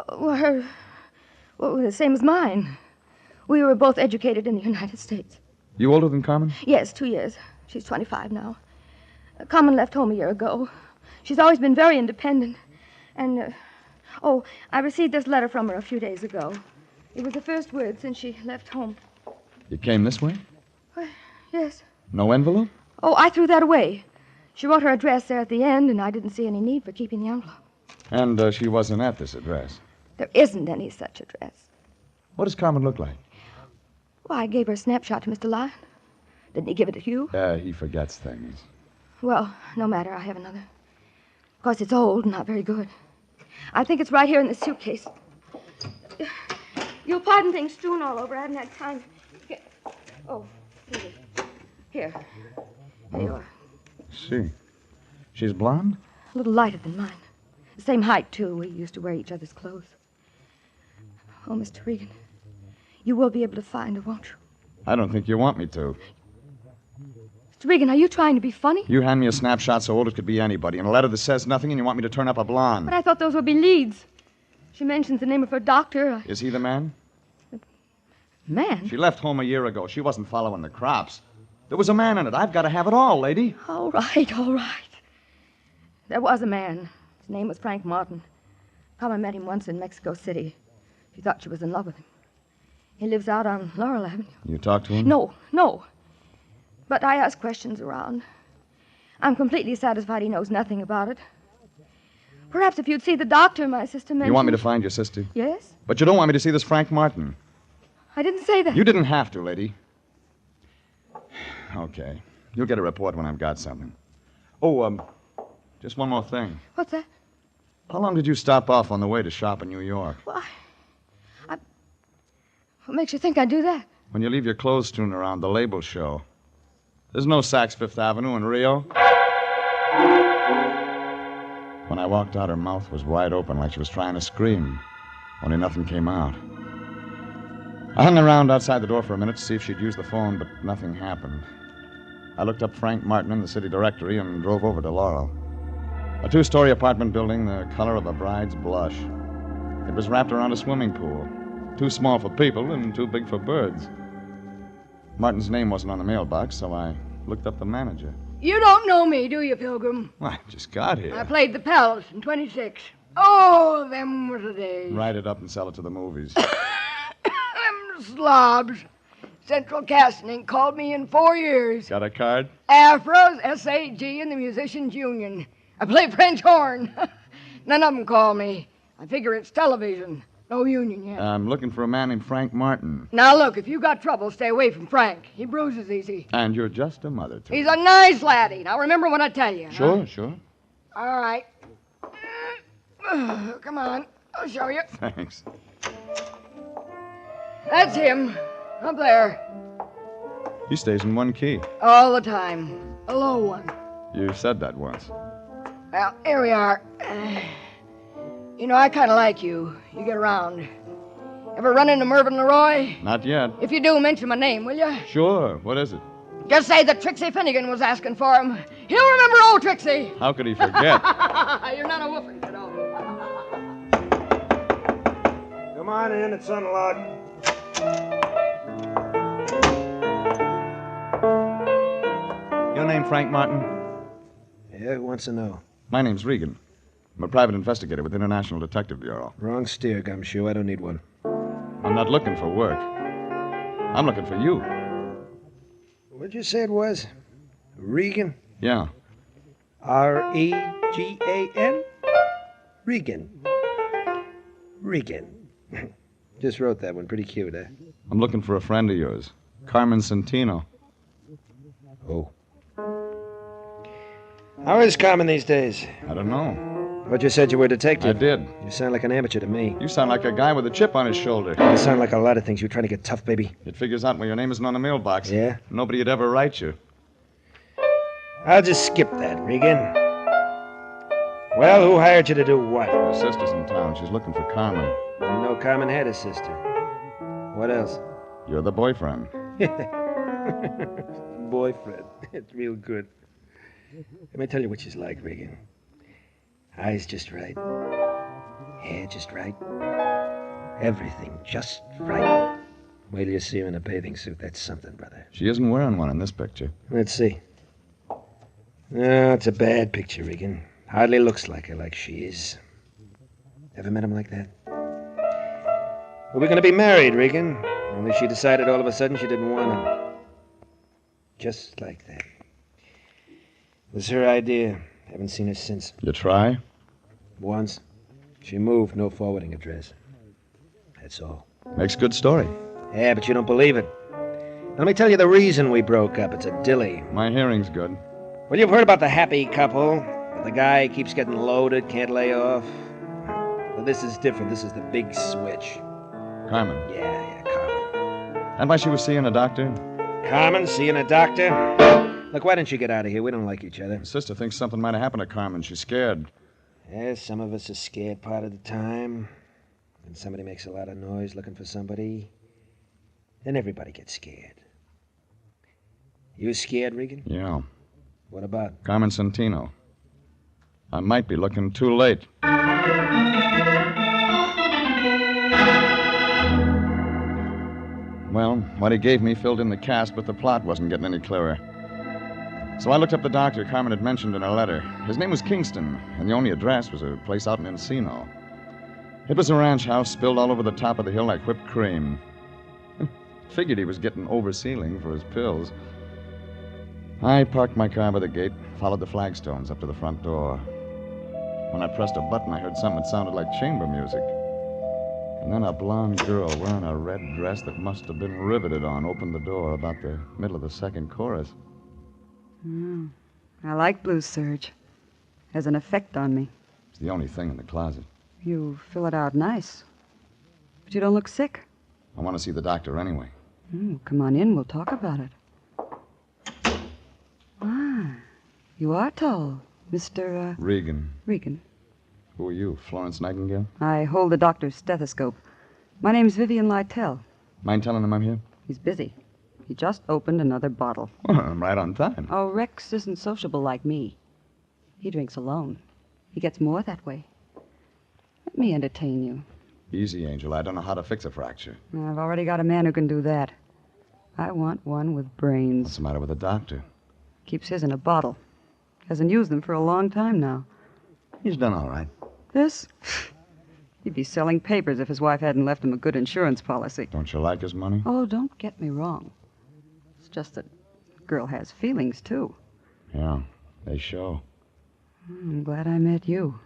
Well, the same as mine. We were both educated in the United States. You older than Carmen? Yes, 2 years. She's 25 now. Carmen left home a year ago. She's always been very independent. And, I received this letter from her a few days ago. It was the first word since she left home. You came this way? Yes. No envelope? Oh, I threw that away. She wrote her address there at the end, and I didn't see any need for keeping the envelope. And she wasn't at this address? There isn't any such address. What does Carmen look like? Well, I gave her a snapshot to Mr. Lyon. Didn't he give it to you? He forgets things. Well, no matter. I have another. Of course, it's old and not very good. I think it's right here in the suitcase. You'll pardon things strewn all over. I haven't had time. Oh, here it is. Here. There you are. See. She's blonde? A little lighter than mine. The same height, too. We used to wear each other's clothes. Oh, Mr. Regan, you will be able to find her, won't you? I don't think you want me to. Mr. Regan, are you trying to be funny? You hand me a snapshot so old it could be anybody, and a letter that says nothing, and you want me to turn up a blonde. But I thought those would be leads. She mentions the name of her doctor. Is he the man? Man? She left home a year ago. She wasn't following the crops. There was a man in it. I've got to have it all, lady. All right, all right. There was a man. His name was Frank Martin. Carmen met him once in Mexico City. She thought she was in love with him. He lives out on Laurel Avenue. You talked to him? No. But I asked questions around. I'm completely satisfied he knows nothing about it. Perhaps if you'd see the doctor, my sister mentioned... You want me to find your sister? Yes? But you don't want me to see this Frank Martin. I didn't say that. You didn't have to, lady. Okay. You'll get a report when I've got something. Oh, just one more thing. What's that? How long did you stop off on the way to shop in New York? Why? What makes you think I'd do that? When you leave your clothes strewn around the label show. There's no Saks Fifth Avenue in Rio. When I walked out, her mouth was wide open like she was trying to scream. Only nothing came out. I hung around outside the door for a minute to see if she'd use the phone, but nothing happened. I looked up Frank Martin in the city directory and drove over to Laurel. A 2-story apartment building the color of a bride's blush. It was wrapped around a swimming pool. Too small for people and too big for birds. Martin's name wasn't on the mailbox, so I looked up the manager. You don't know me, do you, Pilgrim? Well, I just got here. I played the Palace in 26. Oh, them was the days. Write it up and sell it to the movies. Them slobs. Central Casting called me in 4 years. Got a card? Afros, SAG, and the Musicians Union. I play French horn. None of them call me. I figure it's television. No union yet. I'm looking for a man named Frank Martin. Now, look, if you got trouble, stay away from Frank. He bruises easy. And you're just a mother to He's a nice laddie. Now, remember what I tell you. Sure, huh? sure. All right. Come on. I'll show you. Thanks. That's him. Up there. He stays in one key. All the time. A low one. You said that once. Well, here we are. You know, I kind of like you. You get around. Ever run into Mervyn Leroy? Not yet. If you do, mention my name, will you? Sure. What is it? Just say that Trixie Finnegan was asking for him. He'll remember old Trixie. How could he forget? You're not a woofing, you know. Come on in, it's unlocked. Your name Frank Martin? Yeah, who wants to know? My name's Regan. I'm a private investigator with the International Detective Bureau. Wrong steer, Gumshoe. I don't need one. I'm not looking for work. I'm looking for you. What'd you say it was? Regan? Yeah. R-E-G-A-N? Regan. Regan. Just wrote that one. Pretty cute, eh? I'm looking for a friend of yours, Carmen Centino. Oh. How is Carmen these days? I don't know. But you said you were a detective. I did. You sound like an amateur to me. You sound like a guy with a chip on his shoulder. You sound like a lot of things. You're trying to get tough, baby. It figures out when your name isn't on the mailbox. Yeah? Nobody would ever write you. I'll just skip that, Regan. Well, who hired you to do what? Your sister's in town. She's looking for Carmen. Didn't know Carmen had a sister. What else? You're the boyfriend. Boyfriend. It's real good. Let me tell you what she's like, Regan. Eyes just right. Hair just right. Everything just right. Wait till you see her in a bathing suit. That's something, brother. She isn't wearing one in this picture. Let's see. No, it's a bad picture, Regan. Hardly looks like her like she is. Ever met him like that? Well, we're going to be married, Regan. Only she decided all of a sudden she didn't want him. Just like that. It was her idea. Haven't seen her since. You try? Once. She moved, no forwarding address. That's all. Makes good story. Yeah, but you don't believe it. Now, let me tell you the reason we broke up. It's a dilly. My hearing's good. Well, you've heard about the happy couple. The guy keeps getting loaded, can't lay off. Well, this is different. This is the big switch. Carmen. Yeah, Carmen. And why she was seeing a doctor? Carmen, seeing a doctor? Look, why don't you get out of here? We don't like each other. Sister thinks something might have happened to Carmen. She's scared. Yeah, some of us are scared part of the time. When somebody makes a lot of noise looking for somebody, then everybody gets scared. You scared, Regan? Yeah. What about? Carmen Santino. I might be looking too late. Well, what he gave me filled in the cast, but the plot wasn't getting any clearer. So I looked up the doctor Carmen had mentioned in her letter. His name was Kingston, and the only address was a place out in Encino. It was a ranch house spilled all over the top of the hill like whipped cream. Figured he was getting oversealing for his pills. I parked my car by the gate, followed the flagstones up to the front door. When I pressed a button, I heard something that sounded like chamber music. And then a blonde girl wearing a red dress that must have been riveted on opened the door about the middle of the second chorus. I like blue serge. Has an effect on me. It's the only thing in the closet. You fill it out nice. But you don't look sick. I want to see the doctor anyway. Come on in. We'll talk about it. You are tall, Mr. Regan. Regan. Who are you, Florence Nightingale? I hold the doctor's stethoscope. My name's Vivian Lytell. Mind telling him I'm here? He's busy. He just opened another bottle. Well, I'm right on time. Oh, Rex isn't sociable like me. He drinks alone. He gets more that way. Let me entertain you. Easy, Angel. I don't know how to fix a fracture. I've already got a man who can do that. I want one with brains. What's the matter with the doctor? Keeps his in a bottle. Hasn't used them for a long time now. He's done all right. This? He'd be selling papers if his wife hadn't left him a good insurance policy. Don't you like his money? Oh, don't get me wrong. It's just that a girl has feelings, too. Yeah, they show. I'm glad I met you.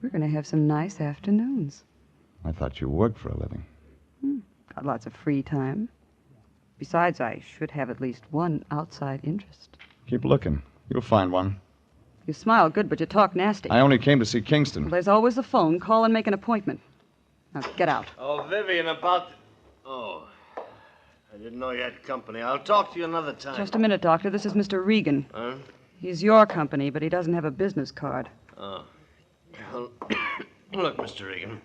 We're going to have some nice afternoons. I thought you worked for a living. Got lots of free time. Besides, I should have at least one outside interest. Keep looking. You'll find one. You smile good, but you talk nasty. I only came to see Kingston. Well, there's always the phone. Call and make an appointment. Now, get out. Oh, Vivian, Oh, I didn't know you had company. I'll talk to you another time. Just a minute, Doctor. This is Mr. Regan. Huh? He's your company, but he doesn't have a business card. Oh. Well, look, Mr. Regan.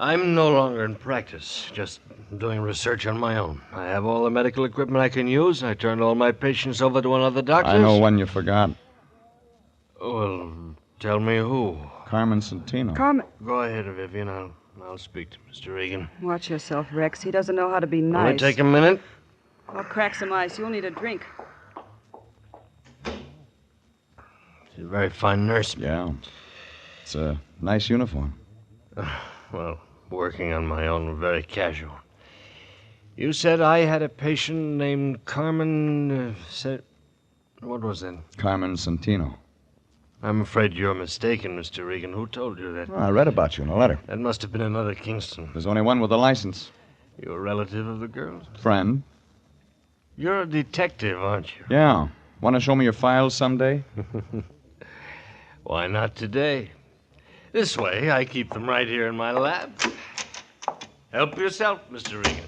I'm no longer in practice, just doing research on my own. I have all the medical equipment I can use. I turned all my patients over to another doctor. I know one you forgot. Well, tell me who. Carmen Santino. Carmen. Go ahead, Vivian. I'll speak to Mr. Regan. Watch yourself, Rex. He doesn't know how to be nice. Only take a minute. I'll crack some ice. You'll need a drink. She's a very fine nurse. Yeah. It's a nice uniform. Well, working on my own, very casual. You said I had a patient named Carmen... What was that? Carmen Santino. I'm afraid you're mistaken, Mr. Regan. Who told you that? Well, I read about you in a letter. That must have been another Kingston. There's only one with a license. You're a relative of the girl's? Friend. You're a detective, aren't you? Yeah. Want to show me your files someday? Why not today? This way, I keep them right here in my lab. Help yourself, Mr. Regan.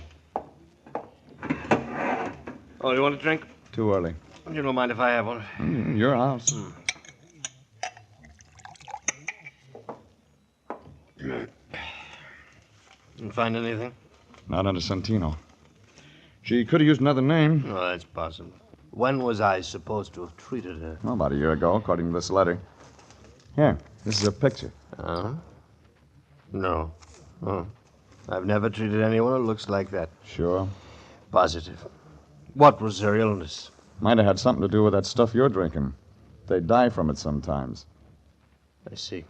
Oh, you want a drink? Too early. You don't mind if I have one? Your house. Didn't find anything? Not under Santino. She could have used another name. Oh, that's possible. When was I supposed to have treated her? Well, about a year ago, according to this letter. Here, this is a picture. No. Oh. I've never treated anyone who looks like that. Sure. Positive. What was her illness? Might have had something to do with that stuff you're drinking. They die from it sometimes. I see.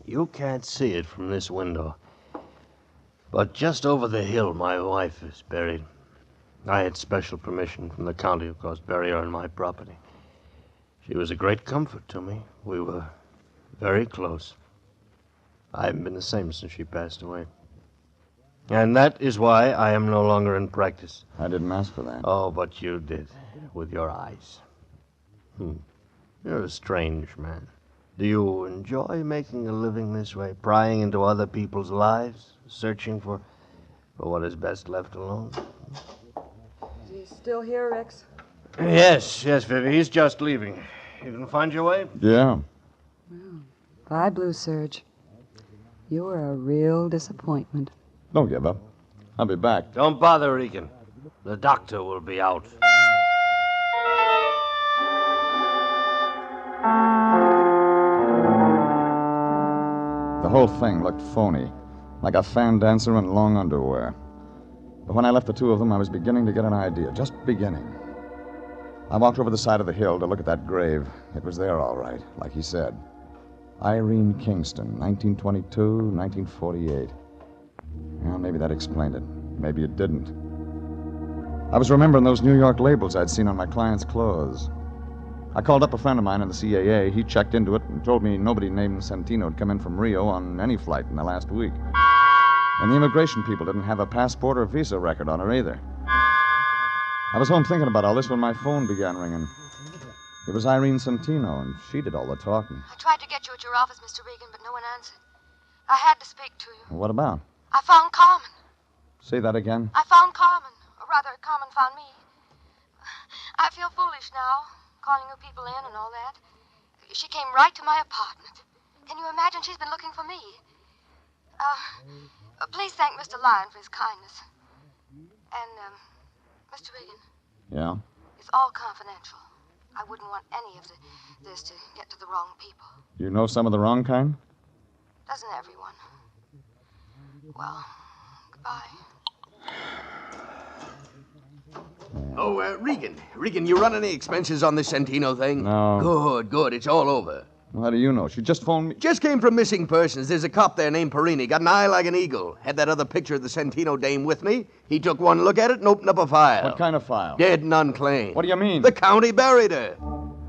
You can't see it from this window. But just over the hill, my wife is buried. I had special permission from the county, of course, bury her on my property. She was a great comfort to me. We were very close. I haven't been the same since she passed away. And that is why I am no longer in practice. I didn't ask for that. Oh, but you did, with your eyes. You're a strange man. Do you enjoy making a living this way, prying into other people's lives, searching for what is best left alone? He's still here, Rex? Yes, Vivi. He's just leaving. You gonna find your way? Yeah. Bye, Blue Surge. You're a real disappointment. Don't give up. I'll be back. Don't bother, Regan. The doctor will be out. The whole thing looked phony, like a fan dancer in long underwear. But when I left the two of them, I was beginning to get an idea, just beginning. I walked over the side of the hill to look at that grave. It was there, all right, like he said. Irene Kingston, 1922, 1948. Well, maybe that explained it. Maybe it didn't. I was remembering those New York labels I'd seen on my client's clothes. I called up a friend of mine in the CAA. He checked into it and told me nobody named Santino had come in from Rio on any flight in the last week. And the immigration people didn't have a passport or visa record on her either. I was home thinking about all this when my phone began ringing. It was Irene Santino, and she did all the talking. I tried to get you at your office, Mr. Regan, but no one answered. I had to speak to you. What about? I found Carmen. Say that again. I found Carmen. Or rather, Carmen found me. I feel foolish now, calling you people in and all that. She came right to my apartment. Can you imagine? She's been looking for me. Please thank Mr. Lyon for his kindness. And, Mr. Regan. Yeah? It's all confidential. I wouldn't want any of this to get to the wrong people. You know some of the wrong kind? Doesn't everyone? Well, goodbye. Oh, Regan, you run any expenses on this Santino thing? No. Good. It's all over. Well, how do you know? She just phoned me. Just came from missing persons. There's a cop there named Perini. Got an eye like an eagle. Had that other picture of the Santino dame with me. He took one look at it and opened up a file. What kind of file? Dead and unclaimed. What do you mean? The county buried her.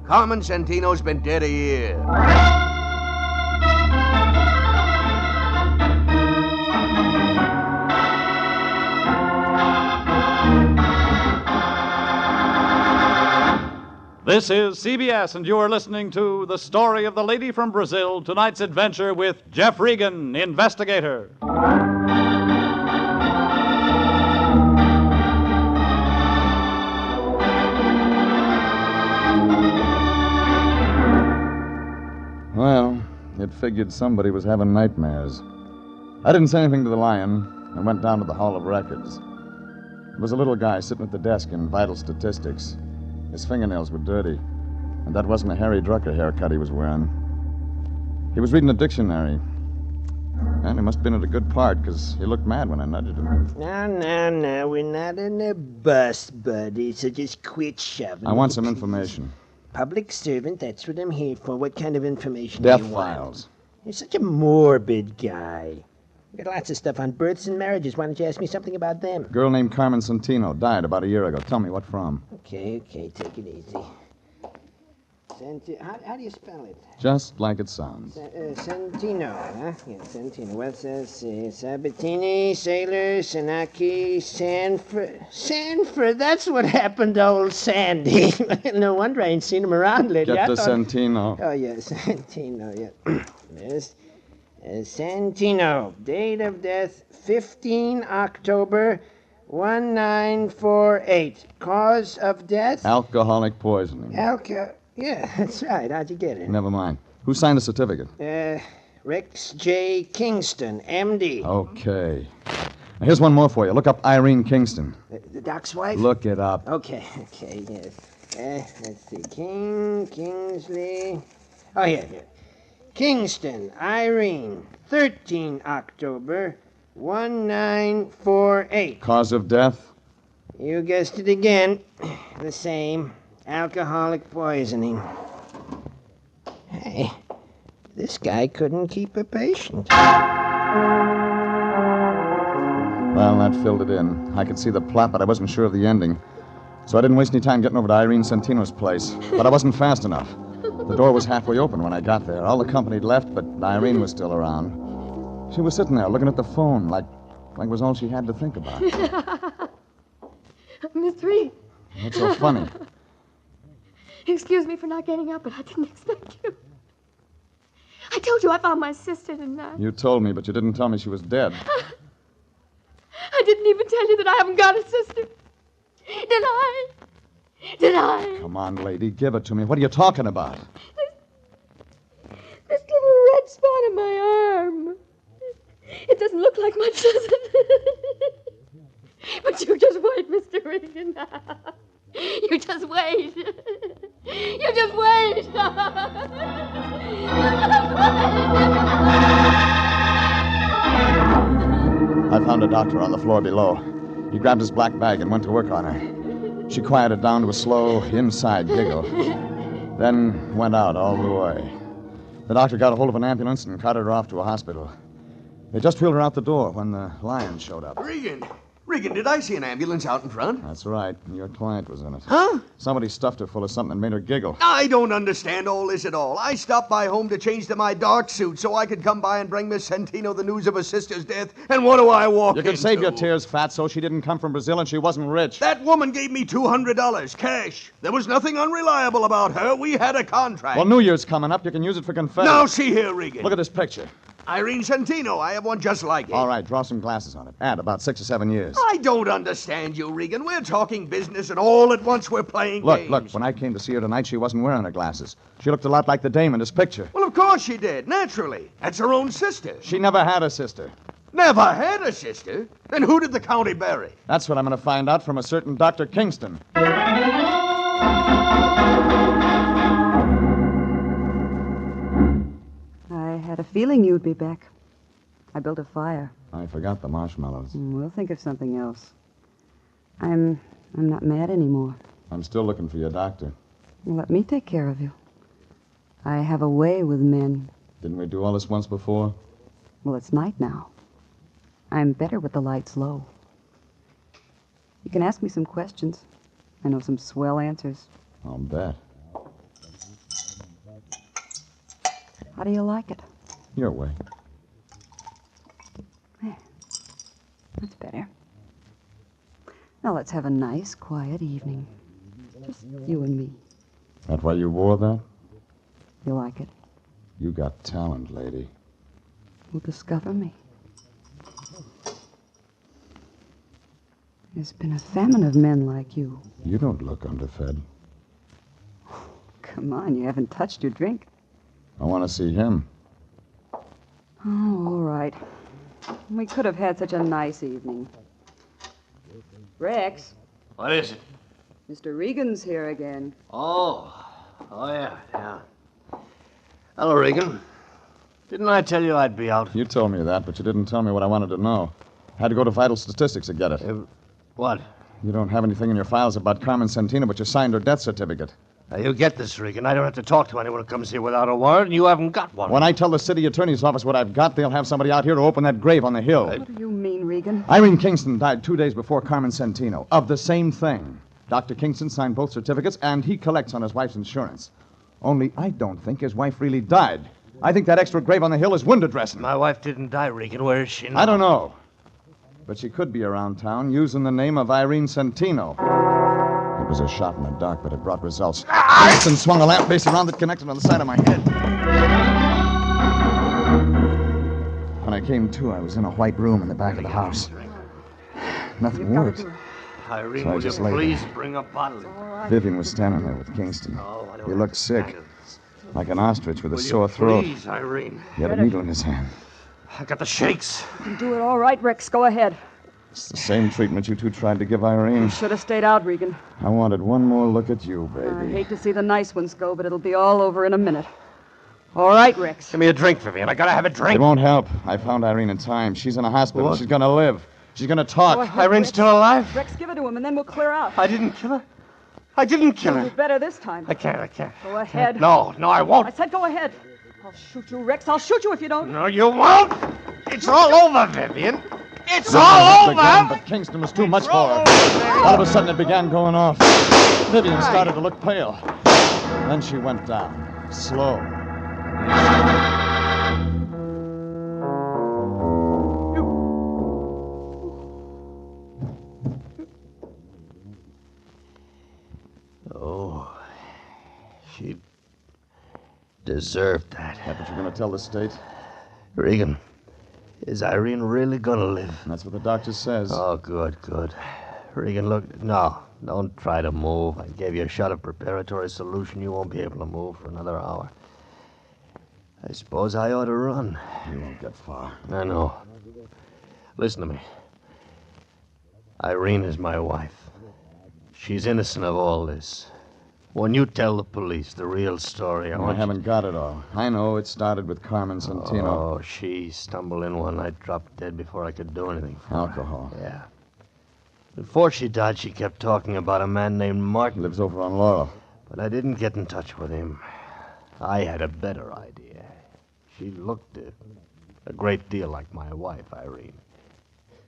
Carmen Santino's been dead a year. This is CBS, and you are listening to The Story of the Lady from Brazil, tonight's adventure with Jeff Regan, Investigator. Well, it figured somebody was having nightmares. I didn't say anything to the Lion and went down to the Hall of Records. There was a little guy sitting at the desk in vital statistics. His fingernails were dirty, and that wasn't a Harry Drucker haircut he was wearing. He was reading a dictionary, and he must have been at a good part, because he looked mad when I nudged him. No, we're not in a bus, buddy, so just quit shoving. I want some information. Public servant, that's what I'm here for. What kind of information Death do you want? files. You're such a morbid guy. We got lots of stuff on births and marriages. Why don't you ask me something about them? A girl named Carmen Santino died about a year ago. Tell me what from. Okay, take it easy. How do you spell it? Just like it sounds. Santino, huh? Yeah, Santino. What's that? Sabatini, Sailor, Sanaki, Sanford. That's what happened to old Sandy. No wonder I ain't seen him around lately. Get the Santino. Oh, yeah, Santino, yeah. Yes. Santino. Date of death, 15 October, 1948. Cause of death? Alcoholic poisoning. Yeah, that's right. How'd you get it? Never mind. Who signed the certificate? Rex J. Kingston, M.D. Okay. Now, here's one more for you. Look up Irene Kingston. The doc's wife? Look it up. Okay, yes. Let's see. Kingsley. Oh, here. Kingston, Irene, 13 October, 1948. Cause of death? You guessed it again. The same. Alcoholic poisoning. Hey, this guy couldn't keep a patient. Well, that filled it in. I could see the plot, but I wasn't sure of the ending. So I didn't waste any time getting over to Irene Santino's place. But I wasn't fast enough. The door was halfway open when I got there. All the company had left, but Irene was still around. She was sitting there looking at the phone like it was all she had to think about. Miss Reed. What's so funny? Excuse me for not getting up, but I didn't expect you. I told you I found my sister, didn't I? You told me, but you didn't tell me she was dead. I didn't even tell you that I haven't got a sister. Did I? Come on, lady, give it to me. What are you talking about? This little red spot on my arm. It doesn't look like much, does it? But you just wait, Mr. Regan. You just wait. You just wait. I found a doctor on the floor below. He grabbed his black bag and went to work on her. She quieted down to a slow, inside giggle, then went out all the way. The doctor got a hold of an ambulance and carted her off to a hospital. They just wheeled her out the door when the Lyon showed up. Regan, did I see an ambulance out in front? That's right. Your client was in it. Huh? Somebody stuffed her full of something that made her giggle. I don't understand all this at all. I stopped by home to change to my dark suit so I could come by and bring Miss Santino the news of her sister's death. And what do I walk You can into? save your tears, Fatso. She didn't come from Brazil and she wasn't rich. That woman gave me $200 cash. There was nothing unreliable about her. We had a contract. Well, New Year's coming up. You can use it for confetti. Now, see here, Regan. Look at this picture. Irene Santino. I have one just like it. All right, draw some glasses on it. Add about 6 or 7 years. I don't understand you, Regan. We're talking business, and all at once we're playing games. Look, when I came to see her tonight, she wasn't wearing her glasses. She looked a lot like the dame in this picture. Well, of course she did, naturally. That's her own sister. She never had a sister. Never had a sister? Then who did the county bury? That's what I'm going to find out from a certain Dr. Kingston. I had a feeling you'd be back. I built a fire. I forgot the marshmallows. We'll think of something else. I'm not mad anymore. I'm still looking for your doctor. Well, let me take care of you. I have a way with men. Didn't we do all this once before? Well, it's night now. I'm better with the lights low. You can ask me some questions. I know some swell answers. I'll bet. How do you like it? Your way. There. That's better. Now let's have a nice, quiet evening. Just you and me. That why you wore that? You like it? You got talent, lady. Will discover me. There's been a famine of men like you. You don't look underfed. Come on, you haven't touched your drink. I want to see him. Oh, all right. We could have had such a nice evening. Rex. What is it? Mr. Regan's here again. Oh, yeah. Hello, Regan. Didn't I tell you I'd be out? You told me that, but you didn't tell me what I wanted to know. Had to go to Vital Statistics to get it. What? You don't have anything in your files about Carmen Santino, but you signed her death certificate. Now, you get this, Regan. I don't have to talk to anyone who comes here without a warrant, and you haven't got one. When I tell the city attorney's office what I've got, they'll have somebody out here to open that grave on the hill. What do you mean, Regan? Irene Kingston died 2 days before Carmen Santino of the same thing. Dr. Kingston signed both certificates, and he collects on his wife's insurance. Only I don't think his wife really died. I think that extra grave on the hill is window dressing. My wife didn't die, Regan. Where is she now? I don't know. But she could be around town using the name of Irene Santino. It was a shot in the dark, but it brought results. Kingston swung a lamp base around that connected on the side of my head. When I came to, I was in a white room in the back of the house. Nothing worked. Irene, So I will just you laid please there. bring a bottle? Vivian was standing there with Kingston. He looked sick, like an ostrich with a Will you sore throat. Please, Irene. He had a needle in his hand. I got the shakes. You do it all right, Rex. Go ahead. It's the same treatment you two tried to give Irene. You should have stayed out, Regan. I wanted one more look at you, I baby. hate to see the nice ones go, but it'll be all over in a minute. All right, Rex. Give me a drink, Vivian. I gotta have a It drink. won't help. I found Irene in time. She's in a hospital. What? She's gonna live. She's gonna talk. Go ahead, Irene's Rex. still alive? Rex, give it to him, and then we'll clear out. I didn't kill her. I didn't kill You'll her. do better this time. I can't. Go ahead. No, I won't. I said go ahead. I'll shoot you, Rex. I'll shoot you if you don't. No, you won't. It's all over, Vivian. It's Vivian all looked again, over. but Kingston was too much for her. All of a sudden, it began going off. Vivian started to look pale. Then she went down, slow. Oh, she deserved that. Yeah, but you're gonna tell the state? Regan, is Irene really gonna live? That's what the doctor says. Oh, good. Regan, look, no. Don't try to move. I gave you a shot of preparatory solution. You won't be able to move for another hour. I suppose I ought to run. You won't get far. I know. Listen to me. Irene is my wife. She's innocent of all this. When you tell the police the real story, I haven't got it all. I know it started with Carmen Santino. Oh, she stumbled in one night, dropped dead before I could do anything for Alcohol. her. Yeah. Before she died, she kept talking about a man named Martin. Lives over on Laurel. But I didn't get in touch with him. I had a better idea. She looked a great deal like my wife, Irene.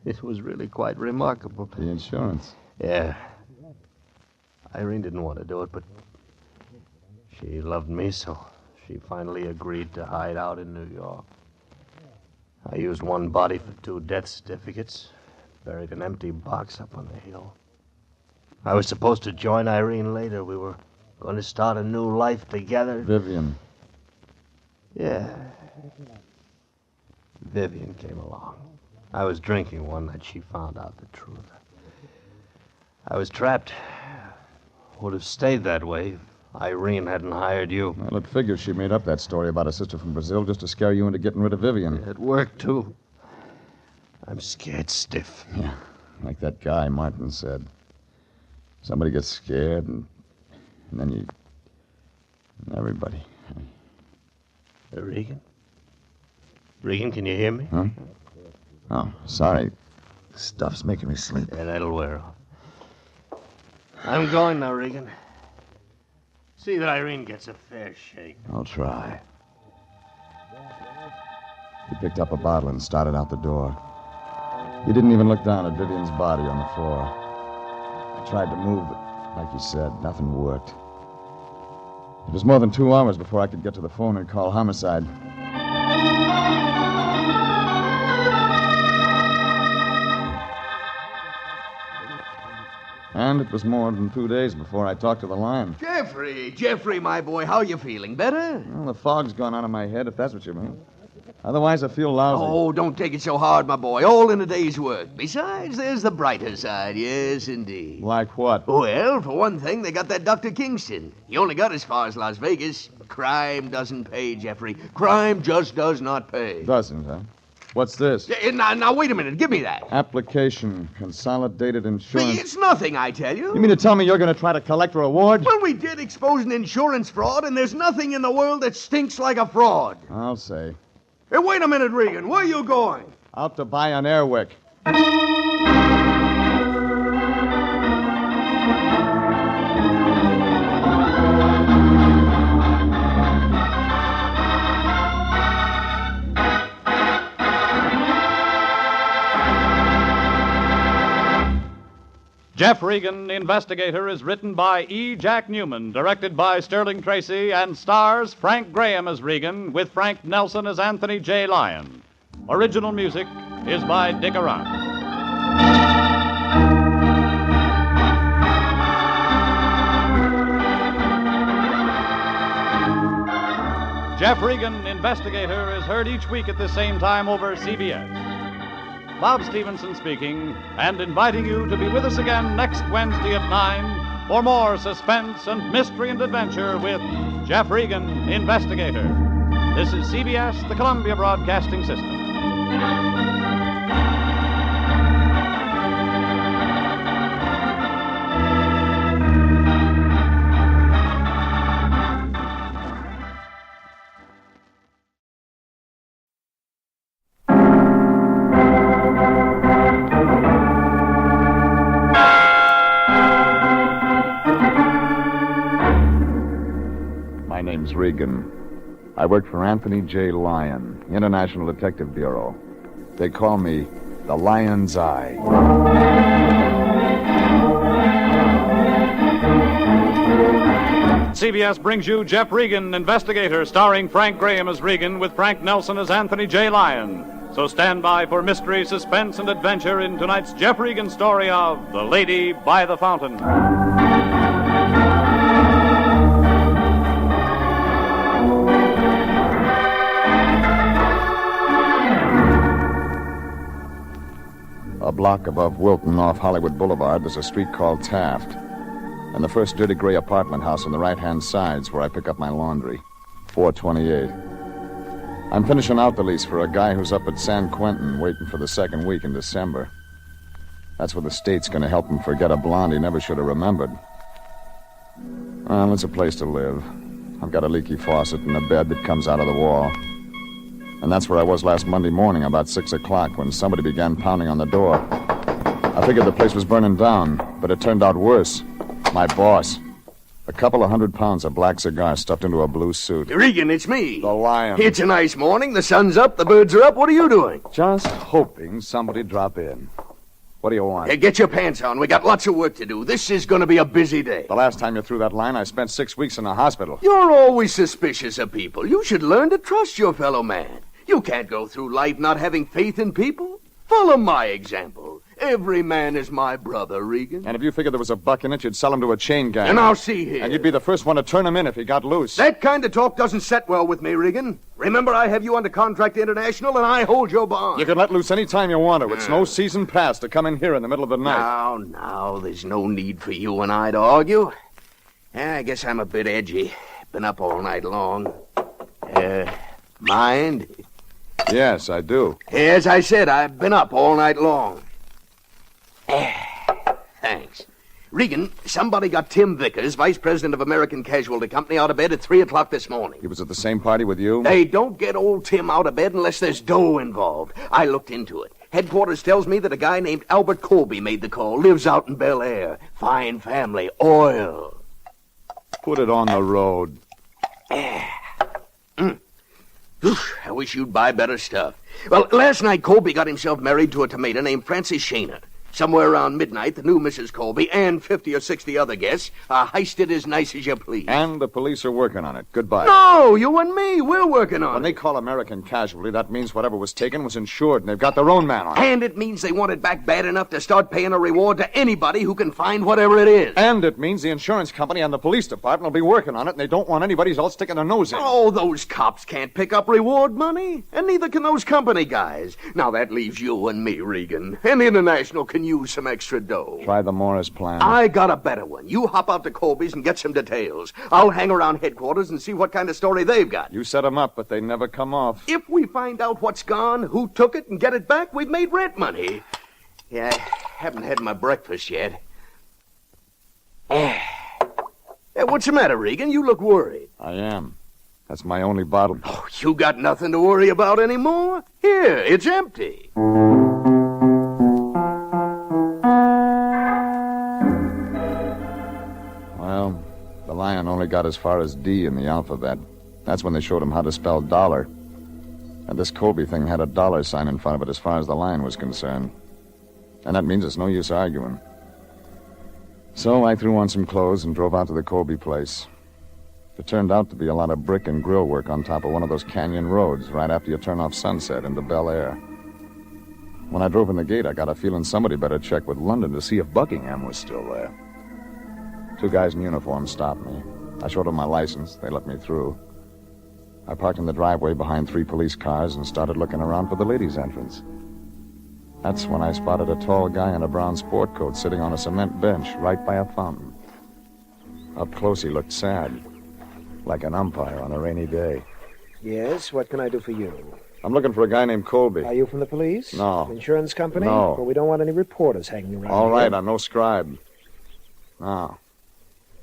It was really quite remarkable. The insurance. Yeah. Irene didn't want to do it, but she loved me, so she finally agreed to hide out in New York. I used one body for 2 death certificates, buried an empty box up on the hill. I was supposed to join Irene later. We were going to start a new life together. Vivian. Yeah. Vivian came along. I was drinking one night. She found out the truth. I was trapped. Would have stayed that way if Irene hadn't hired you. Well, it figures she made up that story about a sister from Brazil just to scare you into getting rid of Vivian. It worked, too. I'm scared stiff. Yeah, like that guy Martin said. Somebody gets scared, and then you... Everybody. Regan? Regan, can you hear me? Huh? Oh, sorry. Stuff's making me sleep. Yeah, that'll wear off. I'm going now, Regan. See that Irene gets a fair shake. I'll try. He picked up a bottle and started out the door. He didn't even look down at Vivian's body on the floor. I tried to move, but like he said, nothing worked. It was more than 2 hours before I could get to the phone and call homicide. And it was more than 2 days before I talked to the Lyon. Jeffrey, my boy, how you feeling? Better? Well, the fog's gone out of my head, if that's what you mean. Otherwise, I feel lousy. Oh, don't take it so hard, my boy. All in a day's work. Besides, there's the brighter side. Yes, indeed. Like what? Well, for one thing, they got that Dr. Kingston. He only got as far as Las Vegas. Crime doesn't pay, Jeffrey. Crime just does not pay. Doesn't, huh? What's this? Now, wait a minute. Give me that. Application. Consolidated Insurance. It's nothing, I tell you. You mean to tell me you're going to try to collect rewards? Well, we did expose an insurance fraud, and there's nothing in the world that stinks like a fraud. I'll say. Hey, wait a minute, Regan. Where are you going? Out to buy an Airwick. Jeff Regan, Investigator, is written by E. Jack Newman, directed by Sterling Tracy, and stars Frank Graham as Regan, with Frank Nelson as Anthony J. Lyon. Original music is by Dick Arant. Jeff Regan, Investigator, is heard each week at the same time over CBS. Bob Stevenson speaking, and inviting you to be with us again next Wednesday at 9 for more suspense and mystery and adventure with Jeff Regan, Investigator. This is CBS, the Columbia Broadcasting System. My name's Regan. I work for Anthony J. Lyon, International Detective Bureau. They call me the Lion's Eye. CBS brings you Jeff Regan, Investigator, starring Frank Graham as Regan, with Frank Nelson as Anthony J. Lyon. So stand by for mystery, suspense, and adventure in tonight's Jeff Regan story of The Lady by the Fountain. block above Wilton off Hollywood Boulevard, there's a street called Taft. And the first dirty gray apartment house on the right-hand side's where I pick up my laundry. 428. I'm finishing out the lease for a guy who's up at San Quentin waiting for the second week in December. That's where the state's going to help him forget a blonde he never should have remembered. Well, it's a place to live. I've got a leaky faucet and a bed that comes out of the wall. And that's where I was last Monday morning about 6 o'clock when somebody began pounding on the door. I figured the place was burning down, but it turned out worse. My boss. A couple of 100 pounds of black cigar stuffed into a blue suit. Regan, it's me. The Lion. It's a nice morning. The sun's up. The birds are up. What are you doing? Just hoping somebody'd drop in. What do you want? Hey, get your pants on. We got lots of work to do. This is going to be a busy day. The last time you threw that line, I spent 6 weeks in a hospital. You're always suspicious of people. You should learn to trust your fellow man. You can't go through life not having faith in people. Follow my example. Every man is my brother, Regan. And if you figured there was a buck in it, you'd sell him to a chain gang. And now see here. And you'd be the first one to turn him in if he got loose. That kind of talk doesn't set well with me, Regan. Remember, I have you under contract to International, and I hold your bond. You can let loose any time you want to. It's no season pass to come in here in the middle of the night. Now, there's no need for you and I to argue. I guess I'm a bit edgy. Been up all night long. Mind? Yes, I do. As I said, I've been up all night long. Thanks. Regan, somebody got Tim Vickers, vice president of American Casualty Company, out of bed at 3 o'clock this morning. He was at the same party with you? They don't get old Tim out of bed unless there's dough involved. I looked into it. Headquarters tells me that a guy named Albert Colby made the call. Lives out in Bel Air. Fine family. Oil. Put it on the road. I wish you'd buy better stuff. Well, last night Colby got himself married to a tomato named Frances Shaner. Somewhere around midnight, the new Mrs. Colby and 50 or 60 other guests are heisted as nice as you please. And the police are working on it. Goodbye. No, you and me, we're working on it. When they call American Casualty, that means whatever was taken was insured, and they've got their own man on it. And it means they want it back bad enough to start paying a reward to anybody who can find whatever it is. And it means the insurance company and the police department will be working on it, and they don't want anybody else sticking their nose in. Oh, those cops can't pick up reward money, and neither can those company guys. Now that leaves you and me, Regan. And International can use some extra dough. Try the Morris plan. I got a better one. You hop out to Colby's and get some details. I'll hang around headquarters and see what kind of story they've got. You set them up, but they never come off. If we find out what's gone, who took it, and get it back, we've made rent money. Yeah, I haven't had my breakfast yet. What's the matter, Regan? You look worried. I am. That's my only bottle. Oh, you got nothing to worry about anymore? Here, it's empty. Well, the Lion only got as far as D in the alphabet. That's when they showed him how to spell dollar. And this Colby thing had a dollar sign in front of it as far as the Lion was concerned. And that means it's no use arguing. So I threw on some clothes and drove out to the Colby place. It turned out to be a lot of brick and grill work on top of one of those canyon roads right after you turn off Sunset into Bel Air. When I drove in the gate, I got a feeling somebody better check with London to see if Buckingham was still there. 2 guys in uniform stopped me. I showed them my license. They let me through. I parked in the driveway behind 3 police cars and started looking around for the ladies' entrance. That's when I spotted a tall guy in a brown sport coat sitting on a cement bench right by a fountain. Up close, he looked sad, like an umpire on a rainy day. Yes, what can I do for you? I'm looking for a guy named Colby. Are you from the police? No. Insurance company? No. Well, we don't want any reporters hanging around All right, here. I'm no scribe. Now,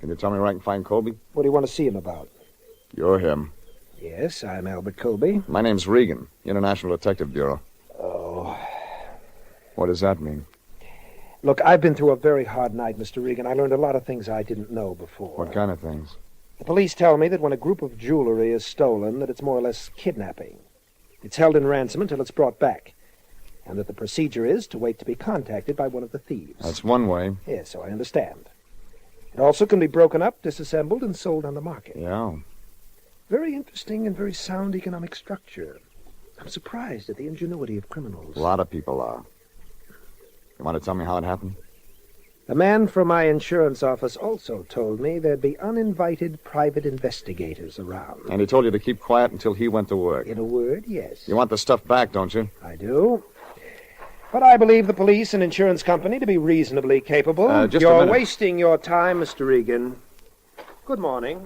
can you tell me where I can find Colby? What do you want to see him about? You're him. Yes, I'm Albert Colby. My name's Regan, International Detective Bureau. Oh. What does that mean? Look, I've been through a very hard night, Mr. Regan. I learned a lot of things I didn't know before. What kind of things? The police tell me that when a group of jewelry is stolen, that it's more or less kidnapping. It's held in ransom until it's brought back. And that the procedure is to wait to be contacted by one of the thieves. That's one way. Yes, so I understand. It also can be broken up, disassembled, and sold on the market. Yeah. Very interesting and very sound economic structure. I'm surprised at the ingenuity of criminals. A lot of people are. You want to tell me how it happened? The man from my insurance office also told me there'd be uninvited private investigators around. And he told you to keep quiet until he went to work. In a word, yes. You want the stuff back, don't you? I do. But I believe the police and insurance company to be reasonably capable. Just a You're minute. wasting your time, Mr. Regan. Good morning.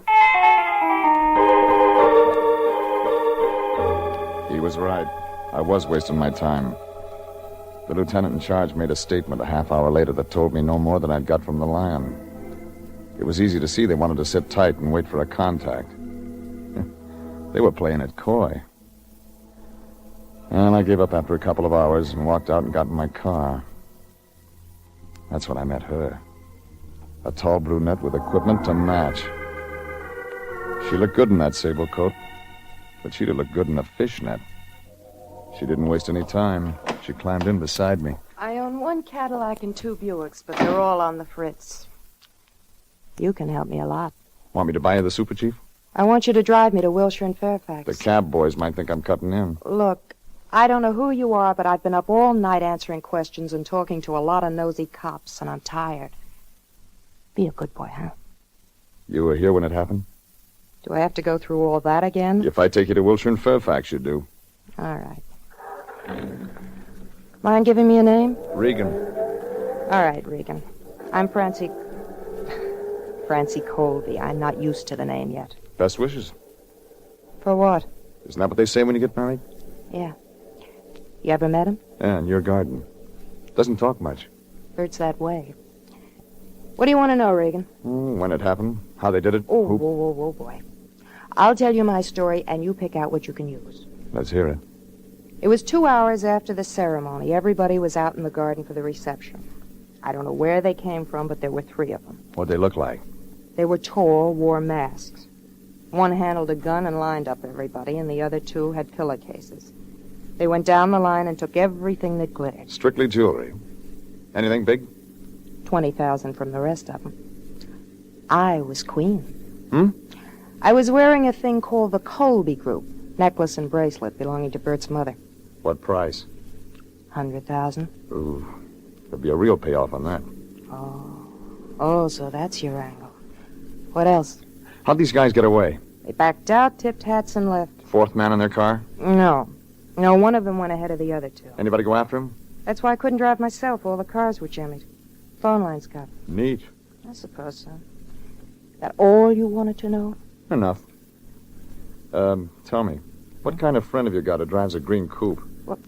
He was right. I was wasting my time. The lieutenant in charge made a statement a half hour later that told me no more than I'd got from the Lyon. It was easy to see they wanted to sit tight and wait for a contact. They were playing it coy. And I gave up after a couple of hours and walked out and got in my car. That's when I met her. A tall brunette with equipment to match. She looked good in that sable coat, but she'd have looked good in a fishnet. She didn't waste any time. She climbed in beside me. I own one Cadillac and 2 Buicks, but they're all on the fritz. You can help me a lot. Want me to buy you the Super Chief? I want you to drive me to Wilshire and Fairfax. The cab boys might think I'm cutting in. Look, I don't know who you are, but I've been up all night answering questions and talking to a lot of nosy cops, and I'm tired. Be a good boy, huh? You were here when it happened? Do I have to go through all that again? If I take you to Wilshire and Fairfax, you do. All right. Mind giving me a name? Regan. All right, Regan. I'm Francie Colby. I'm not used to the name yet. Best wishes. For what? Isn't that what they say when you get married? Yeah. You ever met him? Yeah, in your garden. Doesn't talk much. Bert's that way. What do you want to know, Regan? When it happened, how they did it. Oh, boy. I'll tell you my story, and you pick out what you can use. Let's hear it. It was 2 hours after the ceremony. Everybody was out in the garden for the reception. I don't know where they came from, but there were 3 of them. What'd they look like? They were tall, wore masks. One handled a gun and lined up everybody, and the other 2 had pillowcases. They went down the line and took everything that glittered. Strictly jewelry. Anything big? 20,000 from the rest of them. I was queen. Hmm? I was wearing a thing called the Colby Group, necklace and bracelet belonging to Bert's mother. What price? 100,000. Ooh, there'll be a real payoff on that. Oh, so that's your angle. What else? How'd these guys get away? They backed out, tipped hats, and left. 4th man in their car? No, one of them went ahead of the other 2. Anybody go after him? That's why I couldn't drive myself. All the cars were jimmied. Phone lines cut. Neat. I suppose so. That all you wanted to know? Enough. Tell me, what kind of friend have you got who drives a green coupe? What?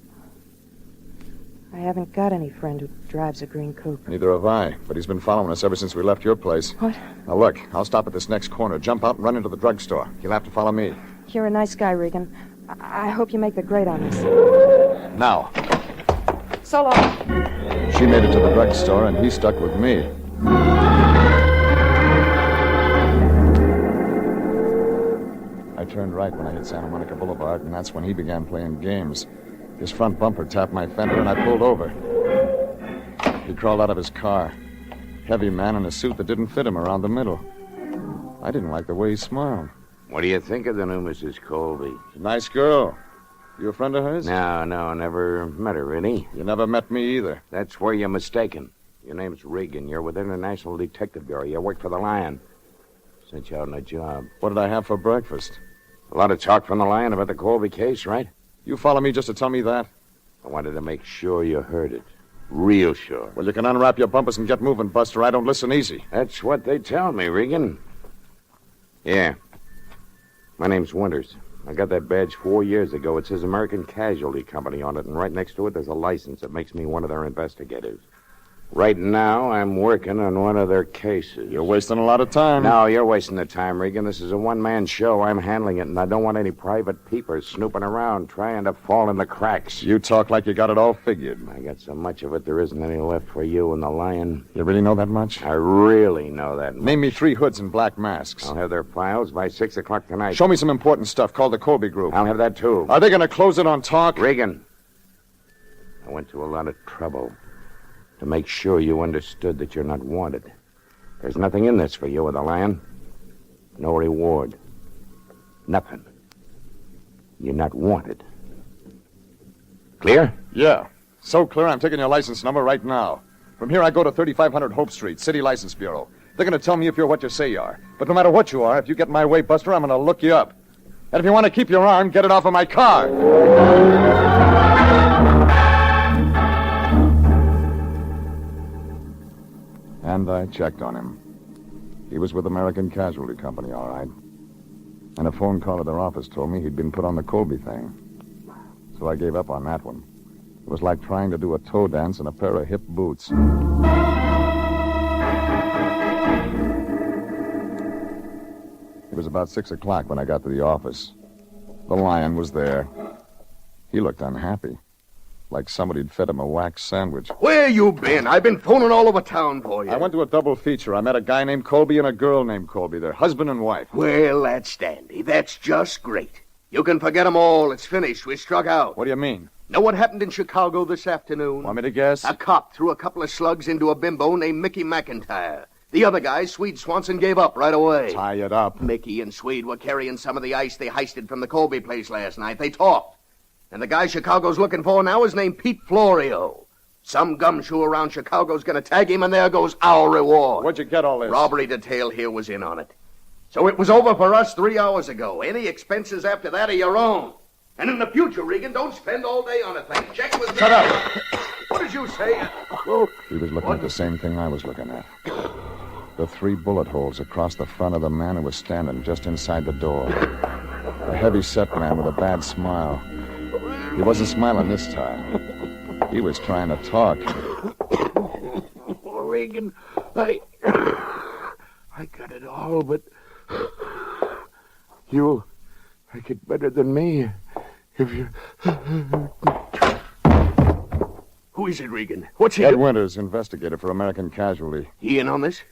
I haven't got any friend who drives a green coupe. Neither have I, but he's been following us ever since we left your place. What? Now look, I'll stop at this next corner, jump out and run into the drugstore. You'll have to follow me. You're a nice guy, Regan. I hope you make the grade on this. Now. So long. She made it to the drugstore, and he stuck with me. I turned right when I hit Santa Monica Boulevard, and that's when he began playing games. His front bumper tapped my fender, and I pulled over. He crawled out of his car. Heavy man in a suit that didn't fit him around the middle. I didn't like the way he smiled. What do you think of the new Mrs. Colby? Nice girl. You a friend of hers? No, never met her, really. You never met me either. That's where you're mistaken. Your name's Regan. You're with International Detective Bureau. You work for the Lyon. Sent you out on a job. What did I have for breakfast? A lot of talk from the Lyon about the Colby case, right? You follow me just to tell me that? I wanted to make sure you heard it. Real sure. Well, you can unwrap your bumpers and get moving, Buster. I don't listen easy. That's what they tell me, Regan. Yeah. My name's Winters. I got that badge 4 years ago. It says American Casualty Company on it, and right next to it there's a license that makes me one of their investigators. Right now, I'm working on one of their cases. You're wasting a lot of time. No, you're wasting the time, Regan. This is a one-man show. I'm handling it, and I don't want any private peepers snooping around trying to fall in the cracks. You talk like you got it all figured. I got so much of it, there isn't any left for you and the Lion. You really know that much? I really know that much. Name me 3 hoods in black masks. I'll have their files by 6 o'clock tonight. Show me some important stuff called the Colby Group. I'll have that, too. Are they going to close it on talk? Regan, I went to a lot of trouble to make sure you understood that you're not wanted. There's nothing in this for you with the Lion. No reward. Nothing. You're not wanted. Clear? Yeah. So clear, I'm taking your license number right now. From here, I go to 3500 Hope Street, City License Bureau. They're going to tell me if you're what you say you are. But no matter what you are, if you get in my way, Buster, I'm going to look you up. And if you want to keep your arm, get it off of my car. And I checked on him. He was with American Casualty Company, all right. And a phone call at their office told me he'd been put on the Colby thing. So I gave up on that one. It was like trying to do a toe dance in a pair of hip boots. It was about 6 o'clock when I got to the office. The Lion was there. He looked unhappy, like somebody'd fed him a wax sandwich. Where you been? I've been phoning all over town for you. I went to a double feature. I met a guy named Colby and a girl named Colby. They're husband and wife. Well, that's dandy. That's just great. You can forget 'em all. It's finished. We struck out. What do you mean? Know what happened in Chicago this afternoon? Want me to guess? A cop threw a couple of slugs into a bimbo named Mickey McIntyre. The other guy, Swede Swanson, gave up right away. Tie it up. Mickey and Swede were carrying some of the ice they heisted from the Colby place last night. They talked. And the guy Chicago's looking for now is named Pete Florio. Some gumshoe around Chicago's going to tag him, and there goes our reward. Where'd you get all this? Robbery detail here was in on it. So it was over for us 3 hours ago. Any expenses after that are your own. And in the future, Regan, don't spend all day on a thing. Check with me. Shut up. What did you say? He was looking at the same thing I was looking at. The 3 bullet holes across the front of the man who was standing just inside the door. A heavy-set man with a bad smile. He wasn't smiling this time. He was trying to talk. Regan, I got it all, but you'll make it better than me if you... Who is it, Regan? What's he... Ed Winters, investigator for American Casualty. He in on this?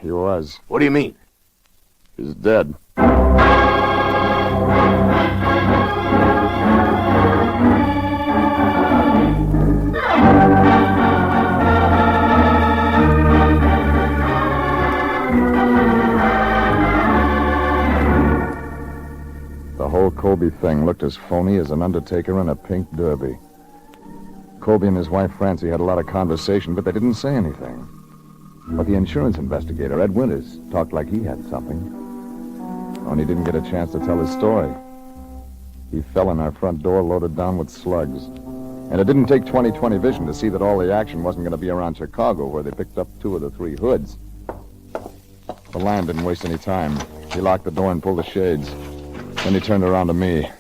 He was. What do you mean? He's dead. The whole Colby thing looked as phony as an undertaker in a pink derby. Colby and his wife Francie had a lot of conversation, but they didn't say anything. But the insurance investigator, Ed Winters, talked like he had something. Only didn't get a chance to tell his story. He fell in our front door loaded down with slugs. And it didn't take 20/20 vision to see that all the action wasn't going to be around Chicago, where they picked up 2 of the 3 hoods. The Lion didn't waste any time. He locked the door and pulled the shades. Then he turned around to me.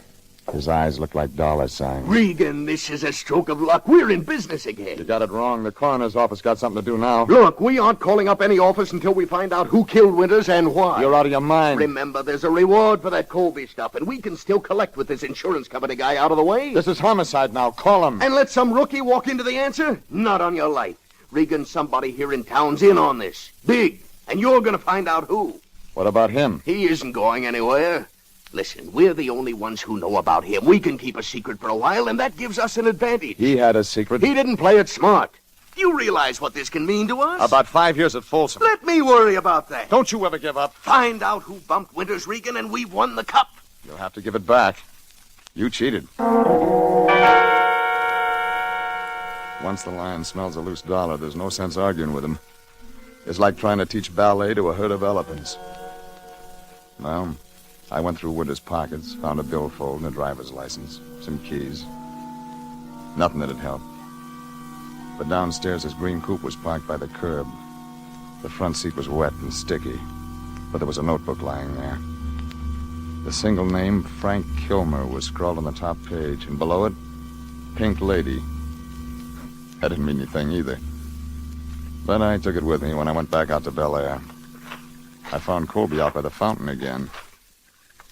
His eyes looked like dollar signs. Regan, this is a stroke of luck. We're in business again. You got it wrong. The coroner's office got something to do now. Look, we aren't calling up any office until we find out who killed Winters and why. You're out of your mind. Remember, there's a reward for that Colby stuff, and we can still collect with this insurance company guy out of the way. This is homicide now. Call him. And let some rookie walk into the answer? Not on your life. Regan, somebody here in town's in on this. Big. And you're going to find out who. What about him? He isn't going anywhere. Listen, we're the only ones who know about him. We can keep a secret for a while, and that gives us an advantage. He had a secret. He didn't play it smart. Do you realize what this can mean to us? About 5 years at Folsom. Let me worry about that. Don't you ever give up. Find out who bumped Winters, Regan, and we've won the cup. You'll have to give it back. You cheated. Once the Lion smells a loose dollar, there's no sense arguing with him. It's like trying to teach ballet to a herd of elephants. Well, I went through Winters' pockets, found a billfold and a driver's license, some keys. Nothing that'd help. But downstairs, his green coupe was parked by the curb. The front seat was wet and sticky, but there was a notebook lying there. The single name, Frank Kilmer, was scrawled on the top page, and below it, Pink Lady. That didn't mean anything either. But I took it with me when I went back out to Bel Air. I found Colby out by the fountain again.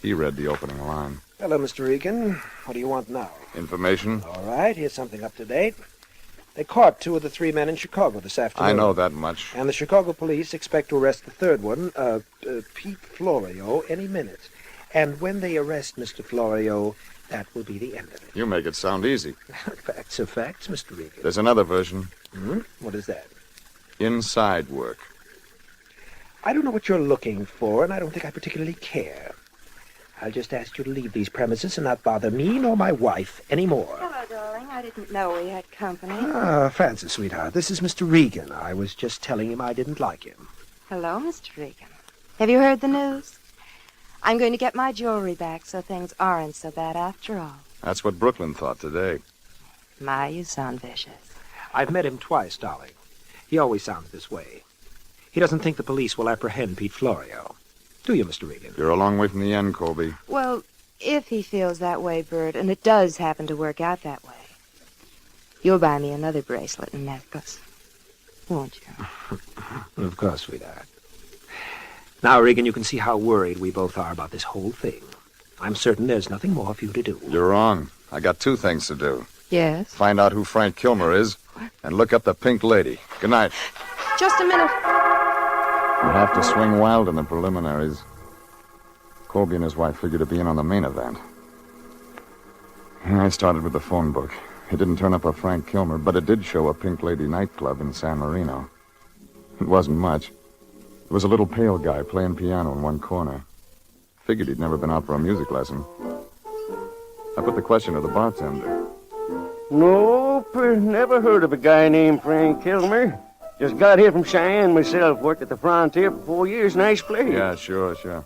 He read the opening line. Hello, Mr. Regan. What do you want now? Information? All right, here's something up to date. They caught 2 of the 3 men in Chicago this afternoon. I know that much. And the Chicago police expect to arrest the 3rd one, Pete Florio, any minute. And when they arrest Mr. Florio, that will be the end of it. You make it sound easy. Facts are facts, Mr. Regan. There's another version. What is that? Inside work. I don't know what you're looking for, and I don't think I particularly care. I'll just ask you to leave these premises and not bother me nor my wife anymore. Hello, darling. I didn't know we had company. Francis, sweetheart, this is Mr. Regan. I was just telling him I didn't like him. Hello, Mr. Regan. Have you heard the news? I'm going to get my jewelry back, so things aren't so bad after all. That's what Brooklyn thought today. My, you sound vicious. I've met him twice, darling. He always sounds this way. He doesn't think the police will apprehend Pete Florio. Do you, Mr. Regan? You're a long way from the end, Colby. Well, if he feels that way, Bert, and it does happen to work out that way, you'll buy me another bracelet and necklace, won't you? Of course, sweetheart. Now, Regan, you can see how worried we both are about this whole thing. I'm certain there's nothing more for you to do. You're wrong. I got 2 things to do. Yes? Find out who Frank Kilmer is, and look up the Pink Lady. Good night. Just a minute. You have to swing wild in the preliminaries. Colby and his wife figured to be in on the main event. I started with the phone book. It didn't turn up a Frank Kilmer, but it did show a Pink Lady nightclub in San Marino. It wasn't much. There was a little pale guy playing piano in one corner. Figured he'd never been out for a music lesson. I put the question to the bartender. Nope, never heard of a guy named Frank Kilmer. Just got here from Cheyenne myself. Worked at the Frontier for 4 years. Nice place. Yeah, sure.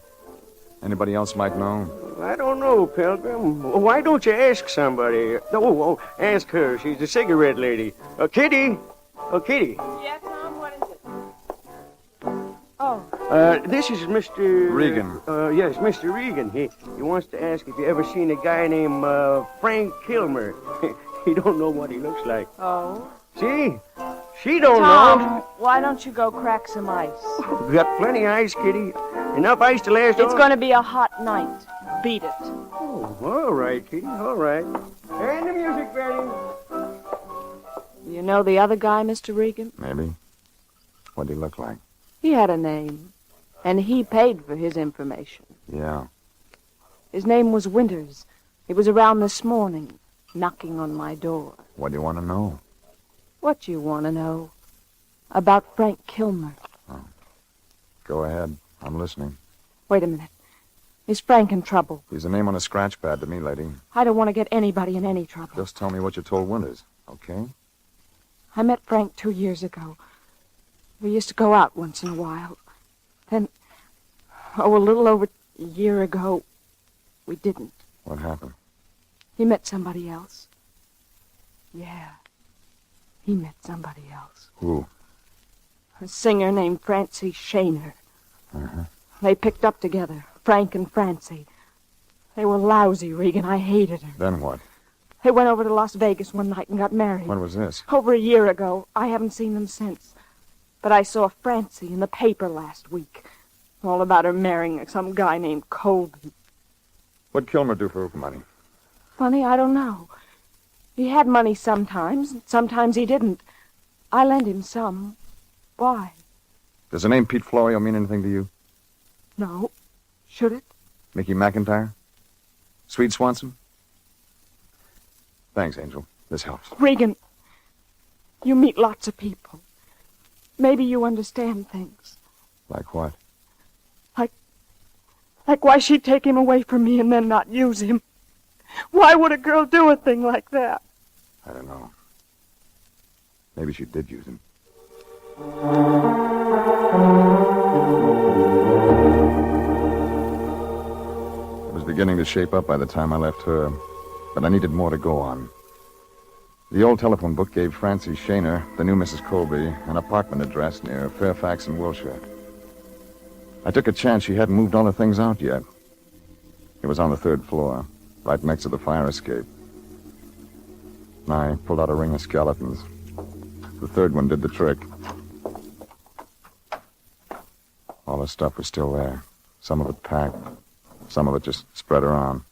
Anybody else might know? I don't know, Pilgrim. Why don't you ask somebody? Oh, ask her. She's the cigarette lady. Kitty. Kitty. Yeah, Tom, what is it? Oh. This is Mr. Regan. Yes, Mr. Regan. He wants to ask if you ever seen a guy named Frank Kilmer. He don't know what he looks like. Oh? See? She don't Tom, know. why don't you go crack some ice? We got plenty of ice, Kitty. Enough ice to last It's going to be a hot night. Beat it. Oh, all right, Kitty, all right. And the music, Betty. You know the other guy, Mr. Regan? Maybe. What'd he look like? He had a name, and he paid for his information. Yeah. His name was Winters. He was around this morning, knocking on my door. What do you want to know? What you want to know about Frank Kilmer? Oh. Go ahead. I'm listening. Wait a minute. Is Frank in trouble? He's a name on a scratch pad to me, lady. I don't want to get anybody in any trouble. Just tell me what you told Winters, okay? I met Frank 2 years ago. We used to go out once in a while. Then, a little over a year ago, we didn't. What happened? He met somebody else. Yeah. He met somebody else. Who? A singer named Francie Shaner. Uh-huh. They picked up together, Frank and Francie. They were lousy, Regan. I hated her. Then what? They went over to Las Vegas one night and got married. When was this? Over a year ago. I haven't seen them since. But I saw Francie in the paper last week. All about her marrying some guy named Colby. What'd Kilmer do for money? Money? I don't know. He had money sometimes, and sometimes he didn't. I lent him some. Why? Does the name Pete Florio mean anything to you? No. Should it? Mickey McIntyre? Swede Swanson? Thanks, Angel. This helps. Regan, you meet lots of people. Maybe you understand things. Like what? Like why she'd take him away from me and then not use him. Why would a girl do a thing like that? I don't know. Maybe she did use him. It was beginning to shape up by the time I left her, but I needed more to go on. The old telephone book gave Francie Shaner, the new Mrs. Colby, an apartment address near Fairfax in Wilshire. I took a chance she hadn't moved all the things out yet. It was on the 3rd floor, right next to the fire escape. I pulled out a ring of skeletons. The 3rd one did the trick. All the stuff was still there. Some of it packed. Some of it just spread around.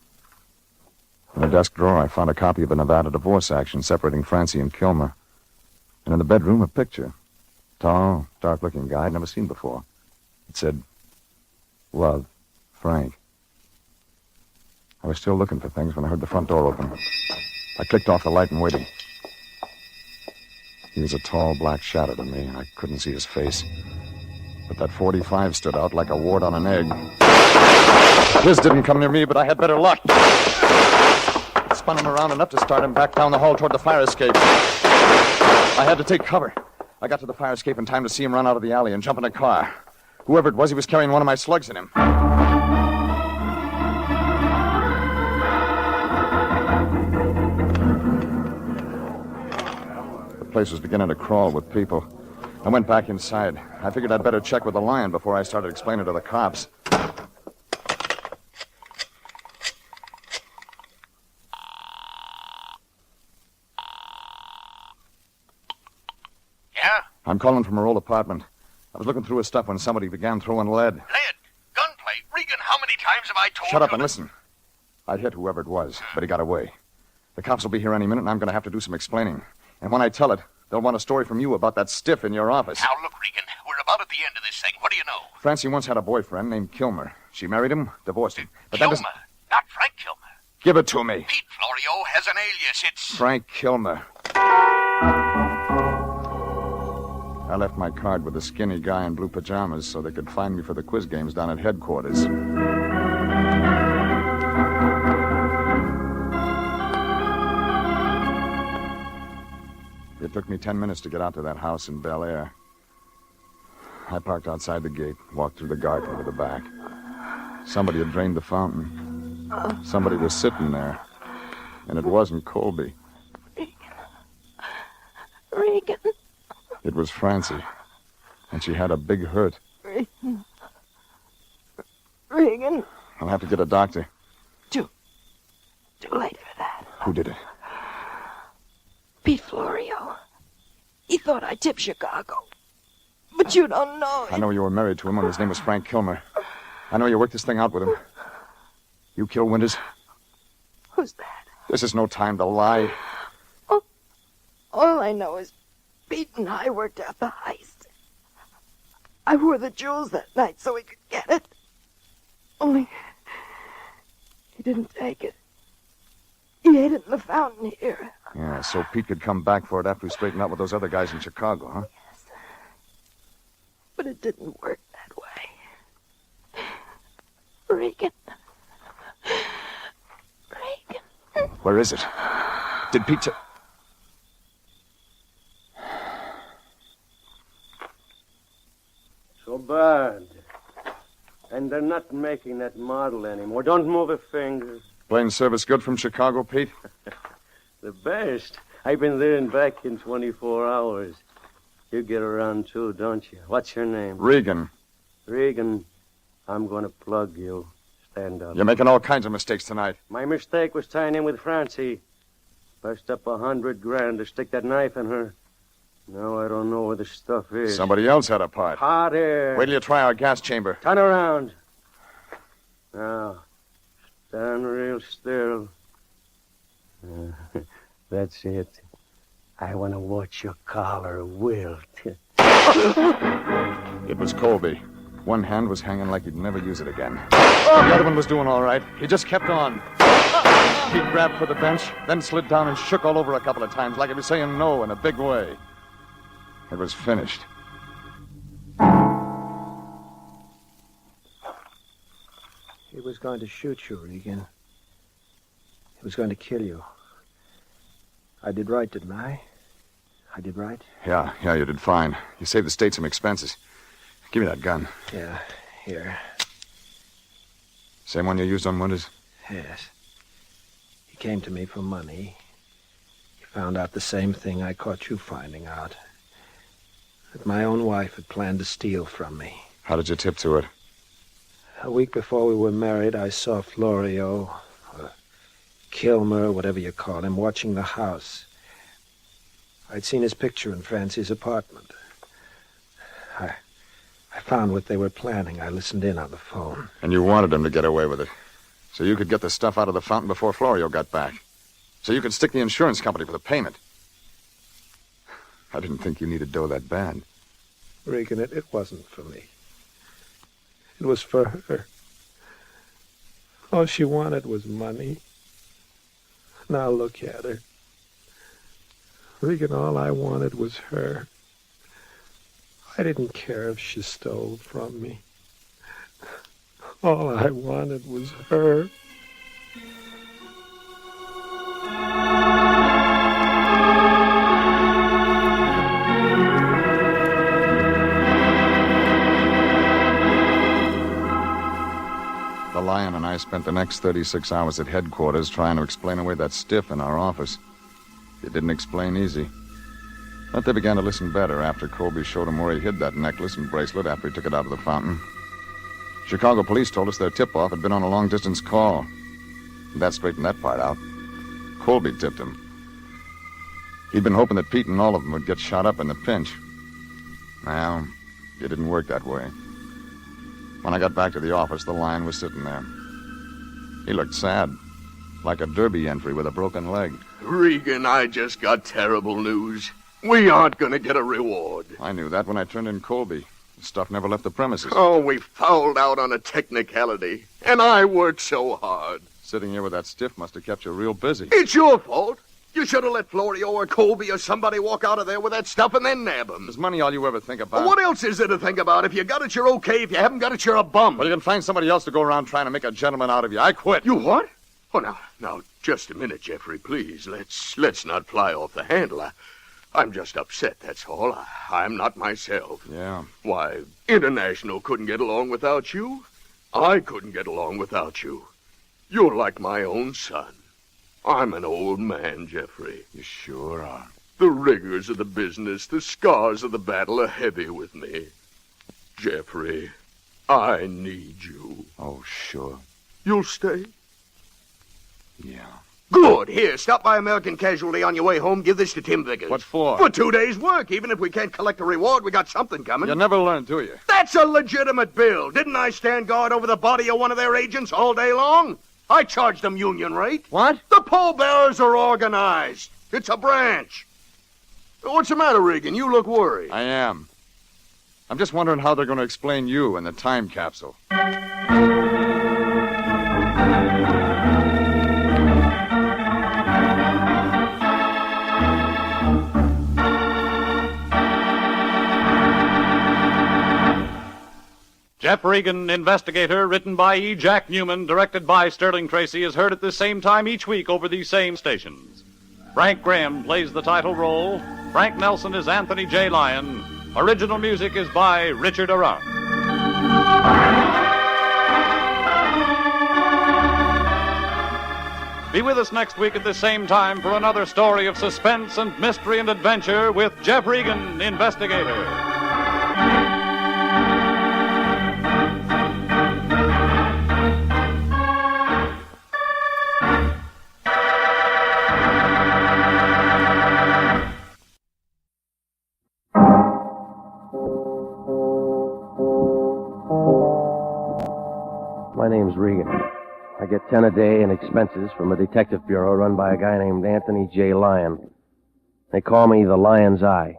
In a desk drawer, I found a copy of a Nevada divorce action separating Francie and Kilmer. And in the bedroom, a picture. Tall, dark-looking guy I'd never seen before. It said, "Love, Frank." I was still looking for things when I heard the front door open. I clicked off the light and waited. He was a tall, black shadow to me. I couldn't see his face. But that .45 stood out like a wart on an egg. His didn't come near me, but I had better luck. I spun him around enough to start him back down the hall toward the fire escape. I had to take cover. I got to the fire escape in time to see him run out of the alley and jump in a car. Whoever it was, he was carrying one of my slugs in him. The place was beginning to crawl with people. I went back inside. I figured I'd better check with the Lion before I started explaining to the cops. Yeah? I'm calling from her old apartment. I was looking through his stuff when somebody began throwing lead. Lead. Gunplay. Regan, how many times have I told you? Shut up and listen. I hit whoever it was, but he got away. The cops will be here any minute, and I'm going to have to do some explaining. And when I tell it, they'll want a story from you about that stiff in your office. Now, look, Regan, we're about at the end of this thing. What do you know? Francie once had a boyfriend named Kilmer. She married him, divorced him. But Kilmer, that doesn't... not Frank Kilmer. Give it to me. Pete Florio has an alias. It's... Frank Kilmer. I left my card with a skinny guy in blue pajamas so they could find me for the quiz games down at headquarters. It took me 10 minutes to get out to that house in Bel Air. I parked outside the gate, walked through the garden to the back. Somebody had drained the fountain. Somebody was sitting there, and it wasn't Colby. Regan. It was Francie, and she had a big hurt. Regan. I'll have to get a doctor. Too late for that. Who did it? Pete Florio. He thought I tipped Chicago. But you don't know. I know you were married to him when his name was Frank Kilmer. I know you worked this thing out with him. You killed Winters? Who's that? This is no time to lie. All I know is Pete and I worked out the heist. I wore the jewels that night so he could get it. Only he didn't take it. He hid it in the fountain here. Yeah, so Pete could come back for it after he straightened out with those other guys in Chicago, huh? Yes. But it didn't work that way. Regan. Regan. Where is it? Did Pete... So bad. And they're not making that model anymore. Don't move a finger. Plane service good from Chicago, Pete? The best. I've been there and back in 24 hours. You get around too, don't you? What's your name? Regan. Regan, I'm going to plug you. Stand up. You're making all kinds of mistakes tonight. My mistake was tying in with Francie. Bust up $100,000 to stick that knife in her. Now I don't know where the stuff is. Somebody else had a part. Hot air. Wait till you try our gas chamber. Turn around. Now, stand real still. That's it. I want to watch your collar wilt. It was Colby. One hand was hanging like he'd never use it again. The other one was doing all right. He just kept on. He grabbed for the bench, then slid down and shook all over a couple of times like he was saying no in a big way. It was finished. He was going to shoot you, Regan. He was going to kill you. I did right, didn't I? I did right? Yeah, you did fine. You saved the state some expenses. Give me that gun. Yeah, here. Same one you used on Winters? Yes. He came to me for money. He found out the same thing I caught you finding out. That my own wife had planned to steal from me. How did you tip to it? A week before we were married, I saw Florio, or Kilmer, whatever you call him, watching the house. I'd seen his picture in Francie's apartment. I found what they were planning. I listened in on the phone. And you wanted him to get away with it. So you could get the stuff out of the fountain before Florio got back. So you could stick the insurance company for the payment. I didn't think you needed dough that bad. Regan, it wasn't for me. It was for her. All she wanted was money. Now look at her. Regan, all I wanted was her. I didn't care if she stole from me. All I wanted was her. The Lion and I spent the next 36 hours at headquarters trying to explain away that stiff in our office. It didn't explain easy. But they began to listen better after Colby showed them where he hid that necklace and bracelet after he took it out of the fountain. Chicago police told us their tip-off had been on a long-distance call. That straightened that part out. Colby tipped him. He'd been hoping that Pete and all of them would get shot up in the pinch. Well, it didn't work that way. When I got back to the office, the Lion was sitting there. He looked sad, like a derby entry with a broken leg. Regan, I just got terrible news. We aren't going to get a reward. I knew that when I turned in Colby. The stuff never left the premises. Oh, we fouled out on a technicality, and I worked so hard. Sitting here with that stiff must have kept you real busy. It's your fault. You should have let Florio or Colby or somebody walk out of there with that stuff and then nab him. Is money all you ever think about? Well, what else is there to think about? If you got it, you're okay. If you haven't got it, you're a bum. Well, you can find somebody else to go around trying to make a gentleman out of you. I quit. You what? Oh, now, just a minute, Jeffrey, please. Let's not fly off the handle. I'm just upset, that's all. I'm not myself. Yeah. Why, International couldn't get along without you. I couldn't get along without you. You're like my own son. I'm an old man, Jeffrey. You sure are. The rigors of the business, the scars of the battle are heavy with me. Jeffrey, I need you. Oh, sure. You'll stay? Yeah. Good. Here, stop by American Casualty on your way home. Give this to Tim Vickers. What for? For 2 days' work. Even if we can't collect a reward, we got something coming. You never learn, do you? That's a legitimate bill. Didn't I stand guard over the body of one of their agents all day long? I charged them union rate. What? The pallbearers are organized. It's a branch. What's the matter, Regan? You look worried. I am. I'm just wondering how they're going to explain you in the time capsule. Jeff Regan, Investigator, written by E. Jack Newman, directed by Sterling Tracy, is heard at the same time each week over these same stations. Frank Graham plays the title role. Frank Nelson is Anthony J. Lyon. Original music is by Richard Arant. Be with us next week at the same time for another story of suspense and mystery and adventure with Jeff Regan, Investigator. My name's Regan. I get 10 a day in expenses from a detective bureau run by a guy named Anthony J. Lyon. They call me the Lion's Eye.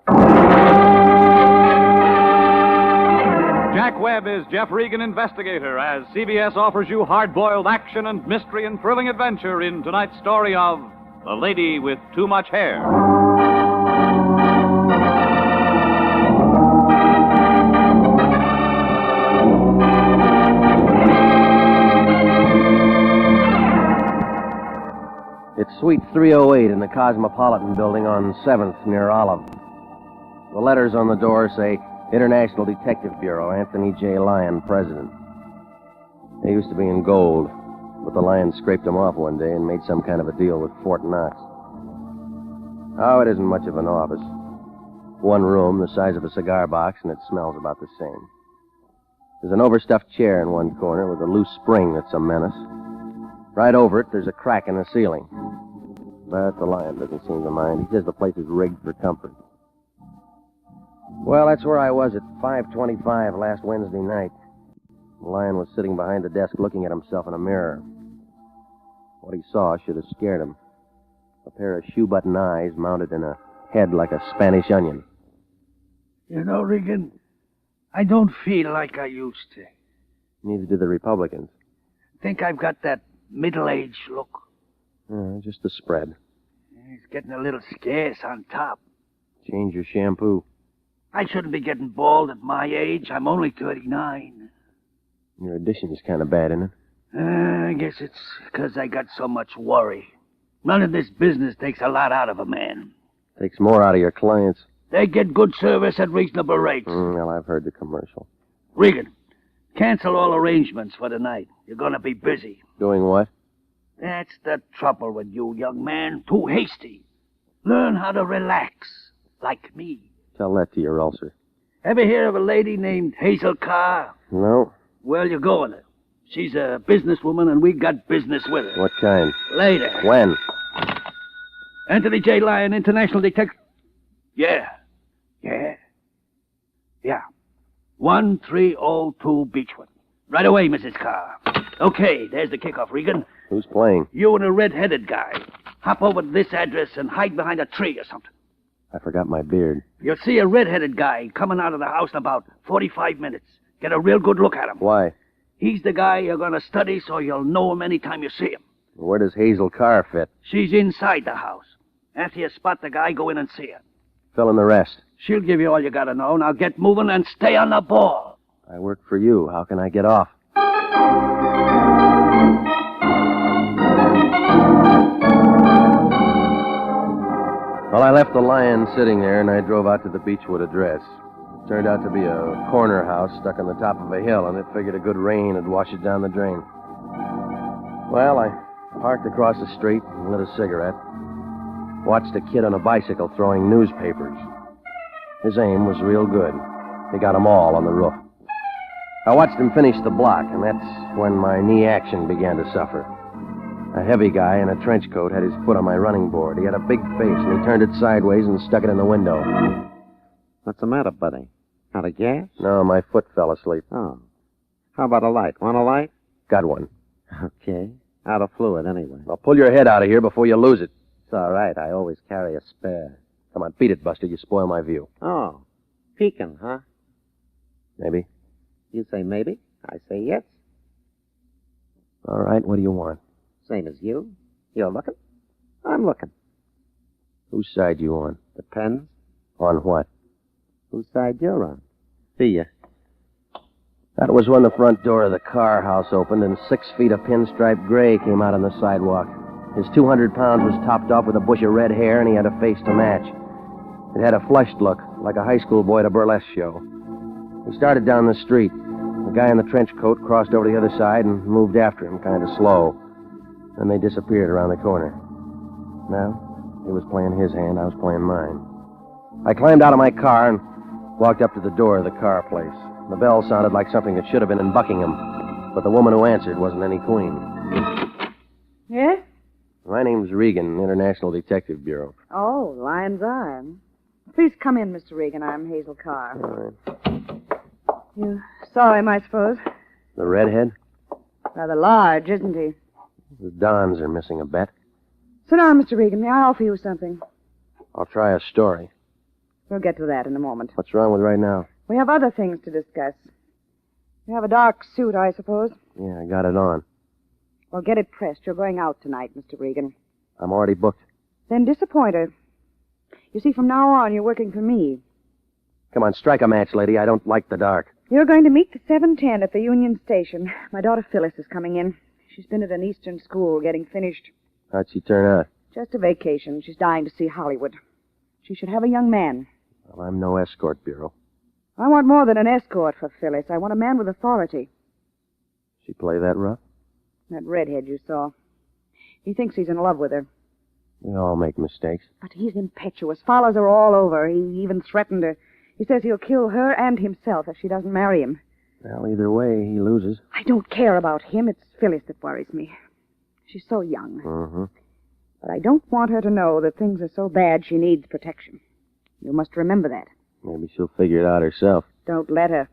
Jack Webb is Jeff Regan, Investigator, as CBS offers you hard-boiled action and mystery and thrilling adventure in tonight's story of The Lady with Too Much Hair. It's Suite 308 in the Cosmopolitan Building on 7th near Olive. The letters on the door say International Detective Bureau, Anthony J. Lyon, President. They used to be in gold, but the Lion scraped them off one day and made some kind of a deal with Fort Knox. Oh, it isn't much of an office. One room, the size of a cigar box, and it smells about the same. There's an overstuffed chair in one corner with a loose spring that's a menace. Right over it, there's a crack in the ceiling. But the Lion doesn't seem to mind. He says the place is rigged for comfort. Well, that's where I was at 5:25 last Wednesday night. The Lion was sitting behind the desk looking at himself in a mirror. What he saw should have scared him. A pair of shoe-button eyes mounted in a head like a Spanish onion. You know, Regan, I don't feel like I used to. Neither do the Republicans. Think I've got that middle-aged look. Just the spread. It's getting a little scarce on top. Change your shampoo. I shouldn't be getting bald at my age. I'm only 39. Your addition's kind of bad, isn't it? I guess it's because I got so much worry. None of this business takes a lot out of a man. Takes more out of your clients. They get good service at reasonable rates. Well, I've heard the commercial. Regan, cancel all arrangements for tonight. You're going to be busy. Doing what? That's the trouble with you, young man. Too hasty. Learn how to relax. like me. Tell that to your ulcer. Ever hear of a lady named Hazel Carr? No? Well, you go with her. She's a businesswoman, and we got business with her. What kind? Later. When? Anthony J. Lyon, International Detective. Yeah. 1302 Beechwood. Right away, Mrs. Carr. Okay, there's the kickoff, Regan. Who's playing? You and a red-headed guy. Hop over to this address and hide behind a tree or something. I forgot my beard. You'll see a red-headed guy coming out of the house in about 45 minutes. Get a real good look at him. Why? He's the guy you're going to study so you'll know him anytime you see him. Where does Hazel Carr fit? She's inside the house. After you spot the guy, go in and see her. Fill in the rest. She'll give you all you gotta know. Now get moving and stay on the ball. I work for you. How can I get off? Well, I left the Lion sitting there, and I drove out to the Beechwood address. Turned out to be a corner house stuck on the top of a hill, and it figured a good rain would wash it down the drain. Well, I parked across the street and lit a cigarette. Watched a kid on a bicycle throwing newspapers. His aim was real good. He got them all on the roof. I watched him finish the block, and that's when my knee action began to suffer. A heavy guy in a trench coat had his foot on my running board. He had a big face, and he turned it sideways and stuck it in the window. What's the matter, buddy? Out of gas? No, my foot fell asleep. Oh. How about a light? Want a light? Got one. Okay. Out of fluid, anyway. Well, pull your head out of here before you lose it. It's all right. I always carry a spare. Come on, beat it, Buster. You spoil my view. Oh. Peeking, huh? Maybe. You say maybe. I say yes. All right, what do you want? Same as you. You're looking. I'm looking. Whose side you on? Depends. On what? Whose side you're on. See ya. That was when the front door of the Carr house opened and 6 feet of pinstripe gray came out on the sidewalk. His 200 pounds was topped off with a bush of red hair, and he had a face to match. It had a flushed look, like a high school boy at a burlesque show. He started down the street. The guy in the trench coat crossed over to the other side and moved after him, kind of slow. Then they disappeared around the corner. Now, he was playing his hand, I was playing mine. I climbed out of my car and walked up to the door of the Carr place. The bell sounded like something that should have been in Buckingham, but the woman who answered wasn't any queen. Yes? My name's Regan, International Detective Bureau. Oh, Lion's Eye. Please come in, Mr. Regan. I'm Hazel Carr. All right. You saw him, I suppose. The redhead? Rather large, isn't he? The Dons are missing a bet. Sit down, Mr. Regan. May I offer you something? I'll try a story. We'll get to that in a moment. What's wrong with right now? We have other things to discuss. You have a dark suit, I suppose? Yeah, I got it on. Well, get it pressed. You're going out tonight, Mr. Regan. I'm already booked. Then disappoint her. You see, from now on, you're working for me. Come on, strike a match, lady. I don't like the dark. You're going to meet the 7:10 at the Union Station. My daughter Phyllis is coming in. She's been at an Eastern school getting finished. How'd she turn out? Just a vacation. She's dying to see Hollywood. She should have a young man. Well, I'm no escort bureau. I want more than an escort for Phyllis. I want a man with authority. She play that rough? That redhead you saw. He thinks he's in love with her. We all make mistakes. But he's impetuous. Follows her all over. He even threatened her. He says he'll kill her and himself if she doesn't marry him. Well, either way, he loses. I don't care about him. It's Phyllis that worries me. She's so young. Mm-hmm. But I don't want her to know that things are so bad she needs protection. You must remember that. Maybe she'll figure it out herself. Don't let her.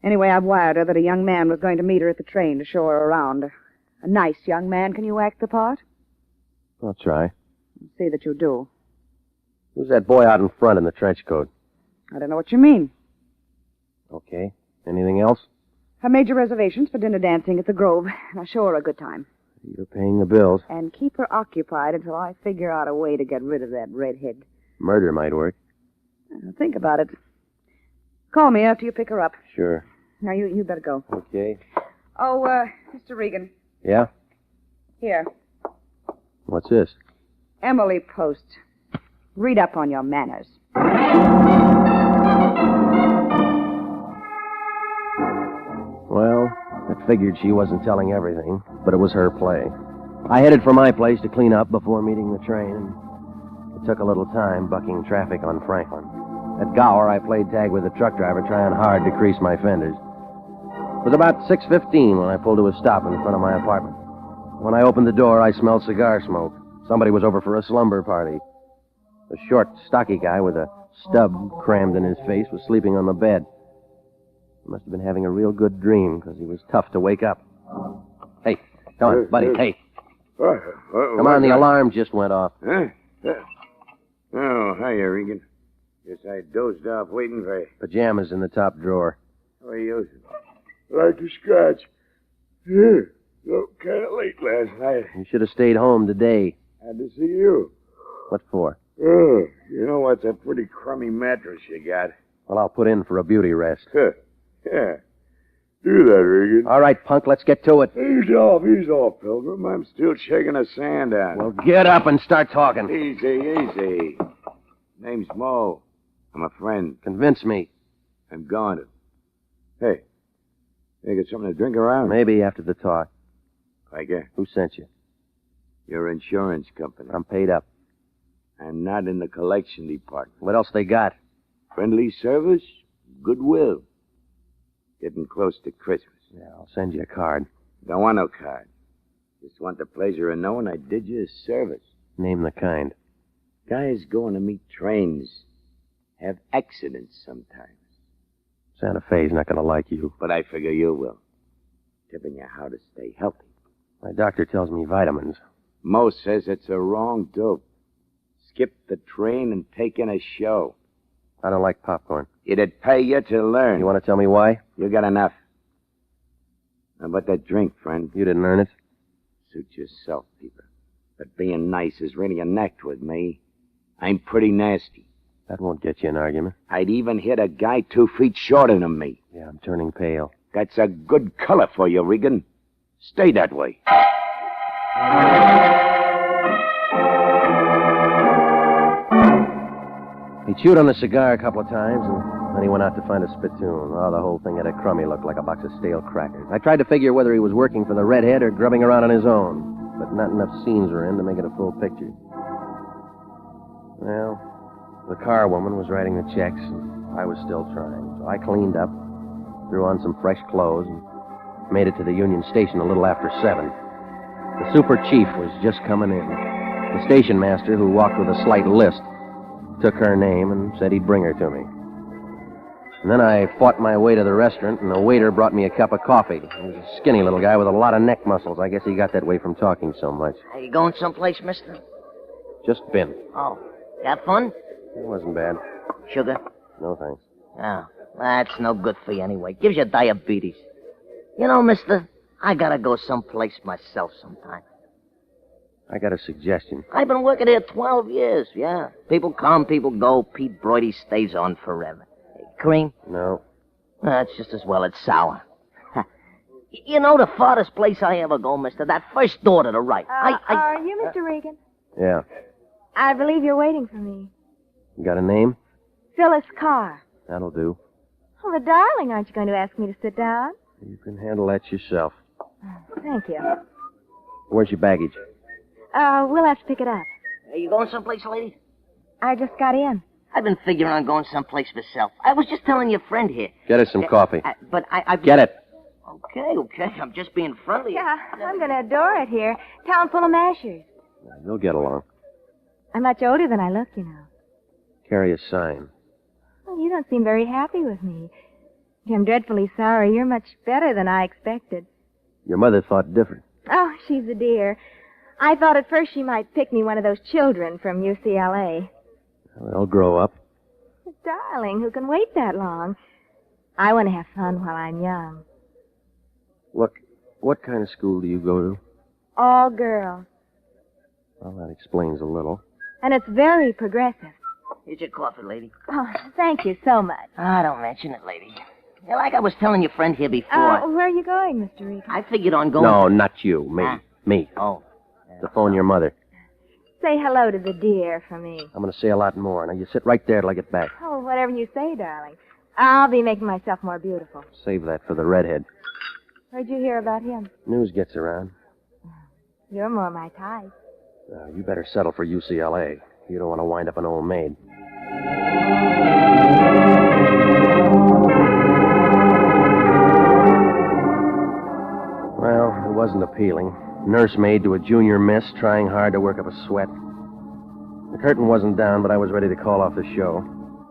Anyway, I've wired her that a young man was going to meet her at the train to show her around. A nice young man. Can you act the part? I'll try. See that you do. Who's that boy out in front in the trench coat? I don't know what you mean. Okay. Anything else? I made your reservations for dinner dancing at the Grove. Now show her a good time. You're paying the bills. And keep her occupied until I figure out a way to get rid of that redhead. Murder might work. Think about it. Call me after you pick her up. Sure. Now, you better go. Okay. Oh, Mr. Regan. Yeah? Here. What's this? Emily Post. Read up on your manners. Well, I figured she wasn't telling everything, but it was her play. I headed for my place to clean up before meeting the train, and It took a little time bucking traffic on Franklin. At Gower, I played tag with the truck driver, trying hard to crease my fenders. It was about 6:15 when I pulled to a stop in front of my apartment. When I opened the door, I smelled cigar smoke. Somebody was over for a slumber party. The short, stocky guy with a stub crammed in his face was sleeping on the bed. He must have been having a real good dream, because he was tough to wake up. Hey, come on, buddy, hey. Come on, the alarm just went off. Huh? Oh, hiya, Regan. Guess I dozed off waiting for you. Pajamas in the top drawer. How are you? Like a scratch. Yeah. Oh, kind of late last night. You should have stayed home today. Had to see you. What for? Oh, you know what's a pretty crummy mattress you got. Well, I'll put in for a beauty rest. Yeah. Do that, Regan. All right, punk, let's get to it. Ease off, Pilgrim. I'm still shaking the sand out. Well, get up and start talking. Easy. Name's Mo. I'm a friend. Convince me. I'm going to. Hey, you got something to drink around? Maybe after the talk. Piker. Who sent you? Your insurance company. I'm paid up. I'm not in the collection department. What else they got? Friendly service, goodwill. Getting close to Christmas. Yeah, I'll send you a card. Don't want no card. Just want the pleasure of knowing I did you a service. Name the kind. Guys going to meet trains have accidents sometimes. Santa Fe's not going to like you. But I figure you will. Tipping you how to stay healthy. My doctor tells me vitamins. Mo says it's a wrong dope. Skip the train and take in a show. I don't like popcorn. It'd pay you to learn. You want to tell me why? You got enough. How about that drink, friend? You didn't earn it. Suit yourself, Peter. But being nice is really an act with me. I'm pretty nasty. That won't get you an argument. I'd even hit a guy 2 feet shorter than me. Yeah, I'm turning pale. That's a good color for you, Regan. Stay that way. He chewed on the cigar a couple of times, and then he went out to find a spittoon. Oh, the whole thing had a crummy look, like a box of stale crackers. I tried to figure whether he was working for the redhead or grubbing around on his own, but not enough scenes were in to make it a full picture. Well, the car woman was writing the checks, and I was still trying. So I cleaned up, threw on some fresh clothes, and made it to the Union Station a little after 7. The super chief was just coming in. The station master, who walked with a slight lisp, took her name and said he'd bring her to me. And then I fought my way to the restaurant, and the waiter brought me a cup of coffee. He was a skinny little guy with a lot of neck muscles. I guess he got that way from talking so much. Are you going someplace, mister? Just been. Oh, have fun? It wasn't bad. Sugar? No, thanks. Oh, that's no good for you anyway. Gives you diabetes. You know, mister, I gotta go someplace myself sometime. I got a suggestion. I've been working here 12 years, yeah. People come, people go. Pete Broidy stays on forever. Cream? No. That's just as well it's sour. You know the farthest place I ever go, mister? That first door to the right. Are you Mr. Regan? Yeah. I believe you're waiting for me. You got a name? Phyllis Carr. That'll do. Oh, the darling, aren't you going to ask me to sit down? You can handle that yourself. Thank you. Where's your baggage? We'll have to pick it up. Are you going someplace, lady? I just got in. I've been figuring on going someplace myself. I was just telling your friend here. Get us some coffee. But I... Get it. Okay. I'm just being friendly. Yeah, I'm going to adore it here. Town full of mashers. You'll get along. I'm much older than I look, you know. Carry a sign. Well, you don't seem very happy with me. I'm dreadfully sorry. You're much better than I expected. Your mother thought different. Oh, she's a dear. I thought at first she might pick me one of those children from UCLA. Well, they'll grow up. Darling, who can wait that long? I want to have fun while I'm young. Look, what kind of school do you go to? All girls. Well, that explains a little. And it's very progressive. Here's your coffee, lady. Oh, thank you so much. Don't mention it, lady. Yeah, like I was telling your friend here before. Where are you going, Mr. Regan? I figured on going... No, not you. Me. Me. Oh. To phone your mother. Say hello to the dear for me. I'm going to say a lot more. Now, you sit right there till I get back. Oh, whatever you say, darling. I'll be making myself more beautiful. Save that for the redhead. Where'd you hear about him? News gets around. You're more my type. You better settle for UCLA. You don't want to wind up an old maid. Well, it wasn't appealing. Nursemaid to a junior miss, trying hard to work up a sweat. The curtain wasn't down, but I was ready to call off the show.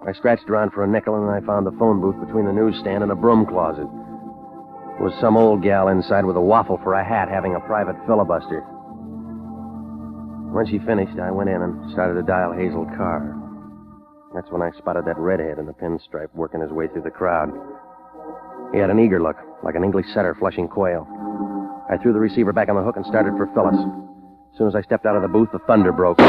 I scratched around for a nickel, and I found the phone booth between the newsstand and a broom closet. There was some old gal inside with a waffle for a hat having a private filibuster. When she finished, I went in and started to dial Hazel Carr. That's when I spotted that redhead in the pinstripe working his way through the crowd. He had an eager look, like an English setter flushing quail. I threw the receiver back on the hook and started for Phyllis. As soon as I stepped out of the booth, the thunder broke.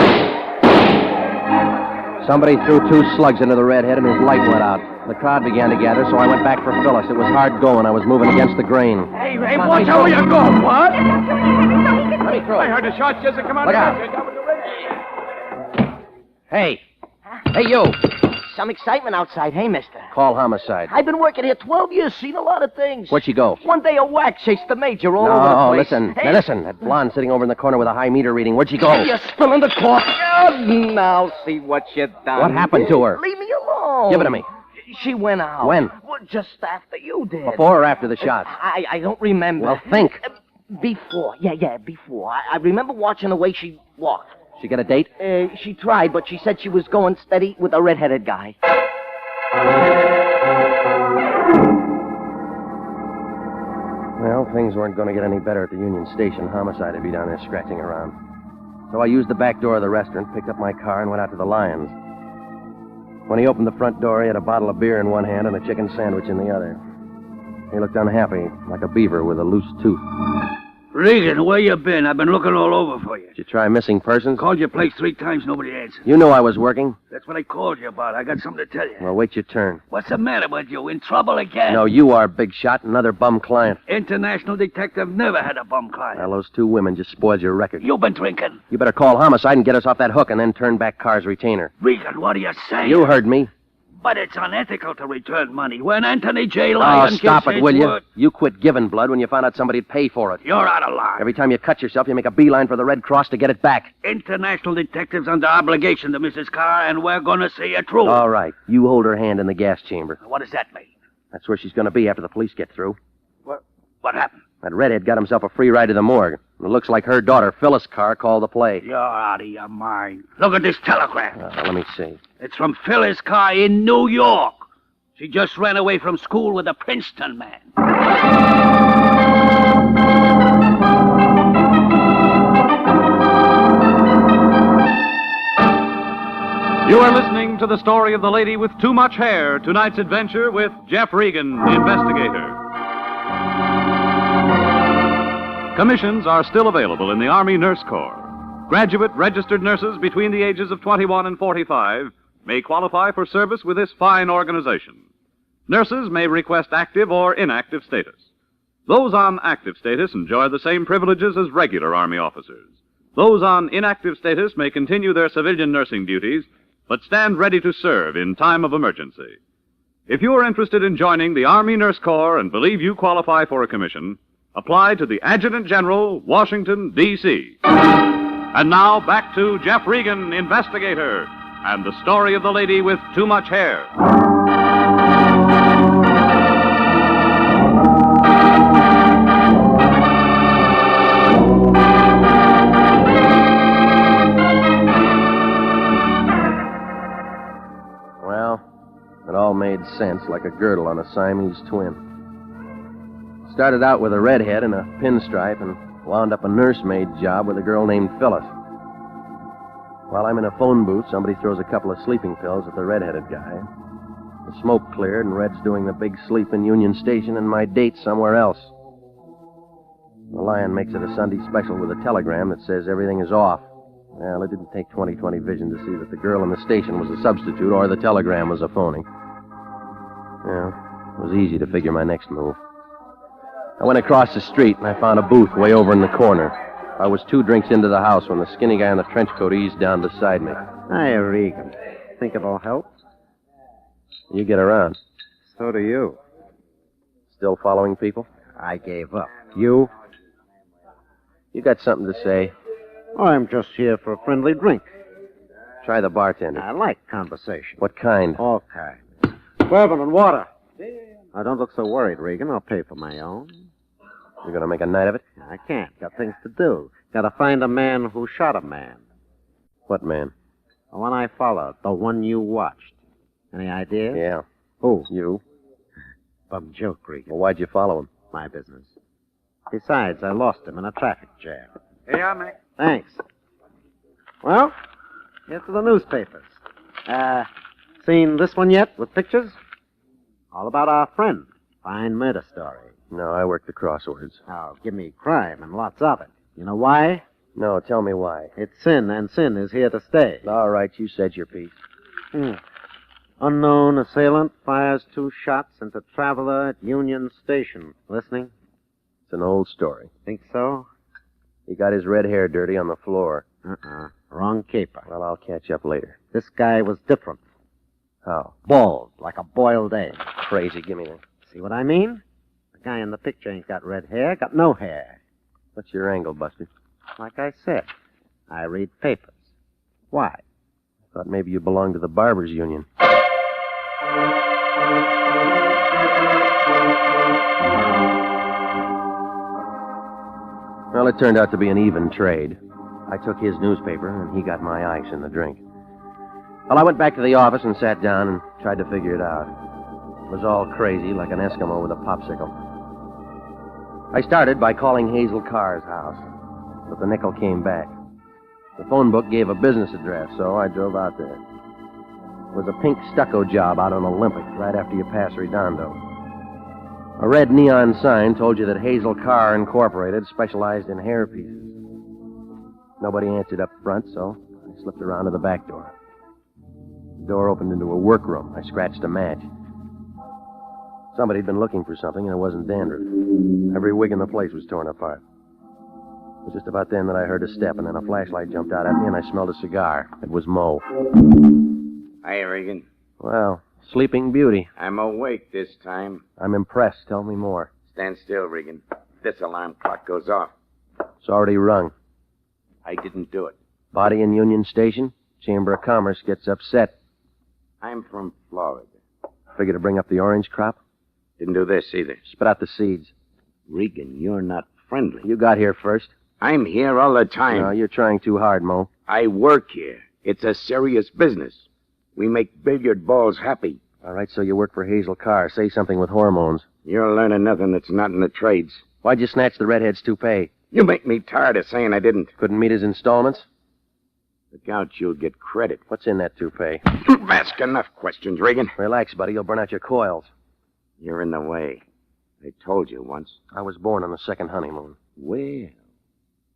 Somebody threw 2 slugs into the redhead and his light went out. The crowd began to gather, so I went back for Phyllis. It was hard going. I was moving against the grain. Hey, watch out where you're going. What? Let me throw it. I heard the shot just come out. Look out. Hey. Hey, you. Some excitement outside, hey, mister? Call homicide. I've been working here 12 years, seen a lot of things. Where'd she go? One day a whack chased the major all over the place. Listen. Hey. Now, listen. That blonde sitting over in the corner with a high meter reading. Where'd she go? You're spilling the coffee. Now see what you done. What happened to her? Leave me alone. Give it to me. She went out. When? Well, just after you did. Before or after the shots? I don't remember. Well, think. Before. Yeah, before. I remember watching the way she walked. She get a date? She tried, but she said she was going steady with a red-headed guy. Well, things weren't going to get any better at the Union Station. Homicide would be down there scratching around. So I used the back door of the restaurant, picked up my car, and went out to the Lyons. When he opened the front door, he had a bottle of beer in one hand and a chicken sandwich in the other. He looked unhappy, like a beaver with a loose tooth. Regan, where you been? I've been looking all over for you. Did you try missing persons? Called your place 3 times, nobody answered. You knew I was working. That's what I called you about. I got something to tell you. Well, wait your turn. What's the matter with you? In trouble again? No, you are, big shot. Another bum client. International detective never had a bum client. Well, those 2 women just spoiled your record. You've been drinking. You better call homicide and get us off that hook and then turn back Carr's retainer. Regan, what are you saying? You heard me. But it's unethical to return money. When Anthony J. Lyon Oh, stop gets it, will his you? word- You quit giving blood when you found out somebody'd pay for it. You're out of line. Every time you cut yourself, you make a beeline for the Red Cross to get it back. International detectives under obligation to Mrs. Carr, and we're going to see it through. All right. You hold her hand in the gas chamber. What does that mean? That's where she's going to be after the police get through. What happened? That redhead got himself a free ride to the morgue. It looks like her daughter, Phyllis Carr, called the play. You're out of your mind. Look at this telegram. Let me see. It's from Phyllis Carr in New York. She just ran away from school with a Princeton man. You are listening to the story of the lady with too much hair. Tonight's adventure with Jeff Regan, Investigator. Commissions are still available in the Army Nurse Corps. Graduate registered nurses between the ages of 21 and 45 may qualify for service with this fine organization. Nurses may request active or inactive status. Those on active status enjoy the same privileges as regular Army officers. Those on inactive status may continue their civilian nursing duties, but stand ready to serve in time of emergency. If you are interested in joining the Army Nurse Corps and believe you qualify for a commission, apply to the Adjutant General, Washington, D.C. And now, back to Jeff Regan, Investigator, and the story of the lady with too much hair. Well, it all made sense, like a girdle on a Siamese twin. Started out with a redhead and a pinstripe and wound up a nursemaid job with a girl named Phyllis. While I'm in a phone booth, somebody throws a couple of sleeping pills at the redheaded guy. The smoke cleared and Red's doing the big sleep in Union Station and my date's somewhere else. The Lion makes it a Sunday special with a telegram that says everything is off. Well, it didn't take 20/20 vision to see that the girl in the station was a substitute or the telegram was a phony. Well, it was easy to figure my next move. I went across the street and I found a booth way over in the corner. I was 2 drinks into the house when the skinny guy in the trench coat eased down beside me. Hi, Regan. Think it'll help? You get around. So do you. Still following people? I gave up. You? You got something to say? I'm just here for a friendly drink. Try the bartender. I like conversation. What kind? All kinds. Bourbon and water. Now, don't look so worried, Regan. I'll pay for my own. You're going to make a night of it? I can't. Got things to do. Got to find a man who shot a man. What man? The one I followed. The one you watched. Any idea? Yeah. Who? You. Bum joke, Regan. Well, why'd you follow him? My business. Besides, I lost him in a traffic jam. Here you are, Mac. Thanks. Well, here's to the newspapers. Seen this one yet with pictures? All about our friend. Fine murder story. No, I work the crosswords. Oh, give me crime and lots of it. You know why? No, tell me why. It's sin, and sin is here to stay. All right, you said your piece. Unknown assailant fires 2 shots into traveler at Union Station. Listening? It's an old story. Think so? He got his red hair dirty on the floor. Wrong caper. Well, I'll catch up later. This guy was different. How? Bald, like a boiled egg. Crazy. Give me that. See what I mean? The guy in the picture ain't got red hair, got no hair. What's your angle, Buster? Like I said, I read papers. Why? Thought maybe you belonged to the Barbers Union. Well, it turned out to be an even trade. I took his newspaper, and he got my ice and the drink. Well, I went back to the office and sat down and tried to figure it out. It was all crazy, like an Eskimo with a popsicle. I started by calling Hazel Carr's house, but the nickel came back. The phone book gave a business address, so I drove out there. It was a pink stucco job out on Olympic, right after you pass Redondo. A red neon sign told you that Hazel Carr Incorporated specialized in hairpieces. Nobody answered up front, so I slipped around to the back door. The door opened into a workroom. I scratched a match. Somebody had been looking for something, and it wasn't dandruff. Every wig in the place was torn apart. It was just about then that I heard a step, and then a flashlight jumped out at me, and I smelled a cigar. It was Mo. Hi, Regan. Well, sleeping beauty. I'm awake this time. I'm impressed. Tell me more. Stand still, Regan. This alarm clock goes off. It's already rung. I didn't do it. Body in Union Station. Chamber of Commerce gets upset. I'm from Florida. Figure to bring up the orange crop? Didn't do this either. Spit out the seeds. Regan, you're not friendly. You got here first. I'm here all the time. No, you're trying too hard, Mo. I work here. It's a serious business. We make billiard balls happy. All right, so you work for Hazel Carr. Say something with hormones. You're learning nothing that's not in the trades. Why'd you snatch the redhead's toupee? You make me tired of saying I didn't. Couldn't meet his installments? Look out, you'll get credit. What's in that toupee? Ask enough questions, Regan. Relax, buddy. You'll burn out your coils. You're in the way. I told you once. I was born on the second honeymoon. Well,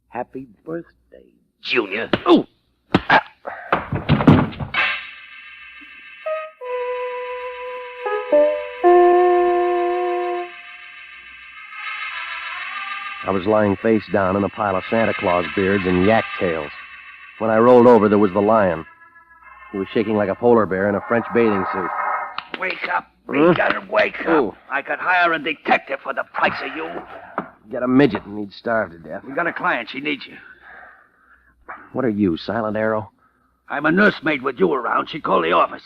happy birthday, Junior. Ooh! I was lying face down in a pile of Santa Claus beards and yak tails. When I rolled over, there was the Lion. He was shaking like a polar bear in a French bathing suit. Wake up. We gotta wake up. Ooh. I could hire a detective for the price of you. Get a midget and he'd starve to death. We got a client. She needs you. What are you, Silent Arrow? I'm a nursemaid with you around. She called the office.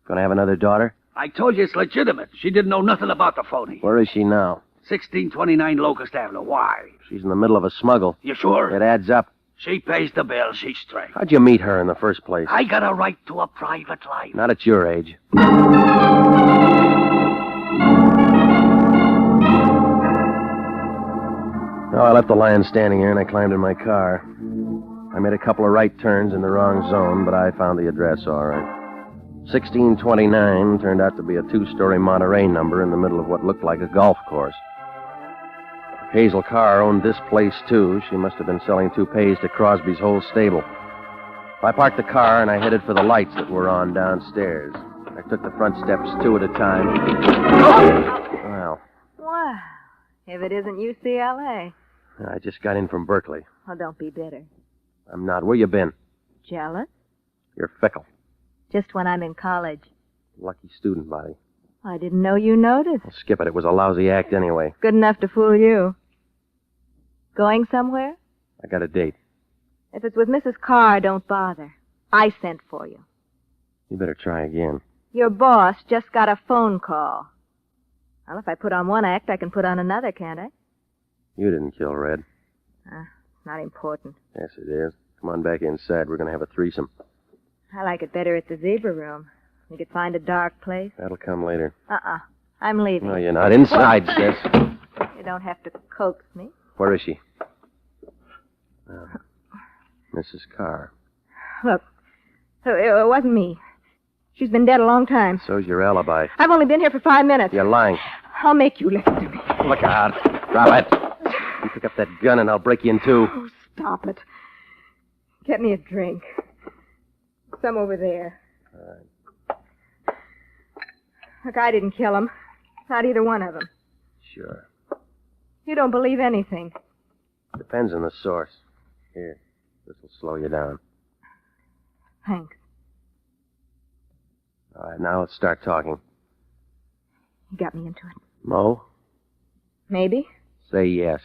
Gonna have another daughter? I told you it's legitimate. She didn't know nothing about the phony. Where is she now? 1629 Locust Avenue. Why? She's in the middle of a smuggle. You sure? It adds up. She pays the bill. She's straight. How'd you meet her in the first place? I got a right to a private life. Not at your age. Oh, I left the Lion standing here and I climbed in my car. I made a couple of right turns in the wrong zone, but I found the address all right. 1629 turned out to be a 2-story Monterey number in the middle of what looked like a golf course. If Hazel Carr owned this place, too, she must have been selling toupees to Crosby's whole stable. I parked the car and I headed for the lights that were on downstairs. I took the front steps 2 at a time. Well, Wow. If it isn't UCLA. I just got in from Berkeley. Oh, don't be bitter. I'm not. Where you been? Jealous? You're fickle. Just when I'm in college. Lucky student body. I didn't know you noticed. Well, skip it. It was a lousy act anyway. Good enough to fool you. Going somewhere? I got a date. If it's with Mrs. Carr, don't bother. I sent for you. You better try again. Your boss just got a phone call. Well, if I put on one act, I can put on another, can't I? You didn't kill Red. Not important. Yes, it is. Come on back inside. We're going to have a threesome. I like it better at the zebra room. You could find a dark place. That'll come later. I'm leaving. No, you're not. Inside, sis. You don't have to coax me. Where is she? Mrs. Carr. Look, it wasn't me. She's been dead a long time. So's your alibi. I've only been here for 5 minutes. You're lying. I'll make you listen to me. Look out. Drop it. You pick up that gun and I'll break you in two. Oh, stop it. Get me a drink. Some over there. All right. Look, I didn't kill him. Not either one of them. Sure. You don't believe anything. Depends on the source. Here, this will slow you down. Thanks. All right, now let's start talking. You got me into it. Mo, Maybe. say yes.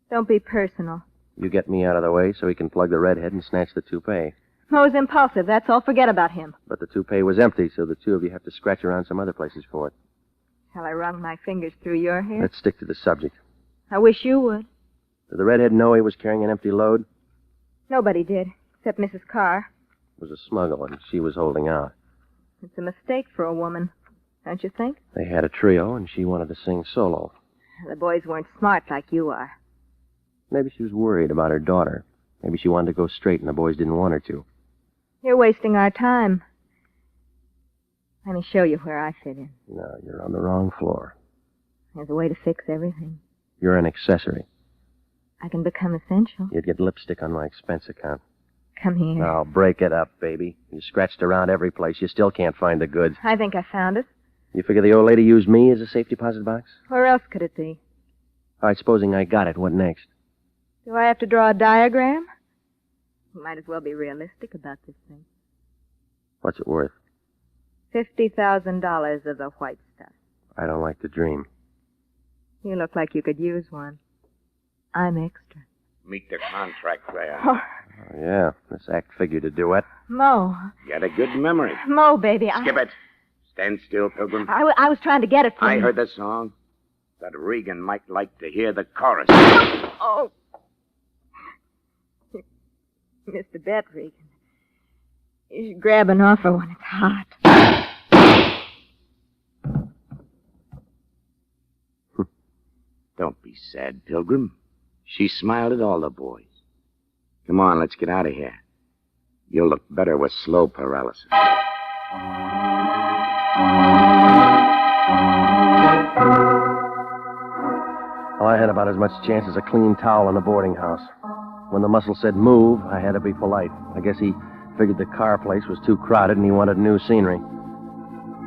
Don't be personal. You get me out of the way so he can plug the redhead and snatch the toupee. Mo's impulsive, that's all. Forget about him. But the toupee was empty, so the two of you have to scratch around some other places for it. Shall I run my fingers through your hair? Let's stick to the subject. I wish you would. Did the redhead know he was carrying an empty load? Nobody did, except Mrs. Carr. It was a smuggle, and she was holding out. It's a mistake for a woman, don't you think? They had a trio, and she wanted to sing solo. The boys weren't smart like you are. Maybe she was worried about her daughter. Maybe she wanted to go straight, and the boys didn't want her to. You're wasting our time. Let me show you where I fit in. No, you're on the wrong floor. There's a way to fix everything. You're an accessory. I can become essential. You'd get lipstick on my expense account. Come here. Now, break it up, baby. You scratched around every place. You still can't find the goods. I think I found it. You figure the old lady used me as a safe deposit box? Where else could it be? All right, supposing I got it, what next? Do I have to draw a diagram? You might as well be realistic about this thing. What's it worth? $50,000 of the white stuff. I don't like to dream. You look like you could use one. I'm extra. Meet the contract there. Oh, Oh, yeah, this act figured to do it. Mo. Got a good memory. Mo, baby. Skip it. Stand still, Pilgrim. I was trying to get it from I you. heard the song. That Regan might like to hear the chorus. Oh. Mr. Bet, Regan. You should grab an offer when it's hot. Don't be sad, Pilgrim. She smiled at all the boys. Come on, let's get out of here. You'll look better with slow paralysis. Well, I had about as much chance as a clean towel in a boarding house. When the muscle said move, I had to be polite. I guess he figured the car place was too crowded and he wanted new scenery.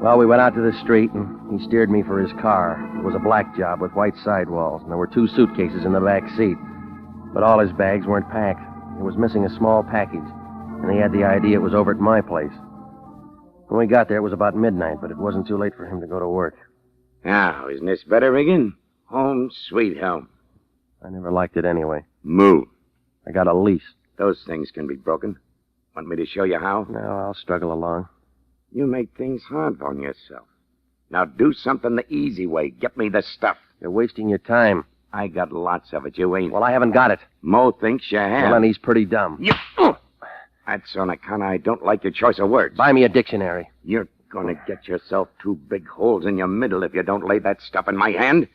Well, we went out to the street, and he steered me for his car. It was a black job with white sidewalls, and there were 2 suitcases in the back seat. But all his bags weren't packed. He was missing a small package, and he had the idea it was over at my place. When we got there, it was about midnight, but it wasn't too late for him to go to work. Now, isn't this better, Regan? Home sweet home. I never liked it anyway. Move. I got a lease. Those things can be broken. Want me to show you how? No, I'll struggle along. You make things hard on yourself. Now do something the easy way. Get me the stuff. You're wasting your time. I got lots of it. You ain't. Well, I haven't got it. Mo thinks you have. Well, then he's pretty dumb. That's on account I don't like your choice of words. Buy me a dictionary. You're gonna get yourself 2 big holes in your middle if you don't lay that stuff in my hand.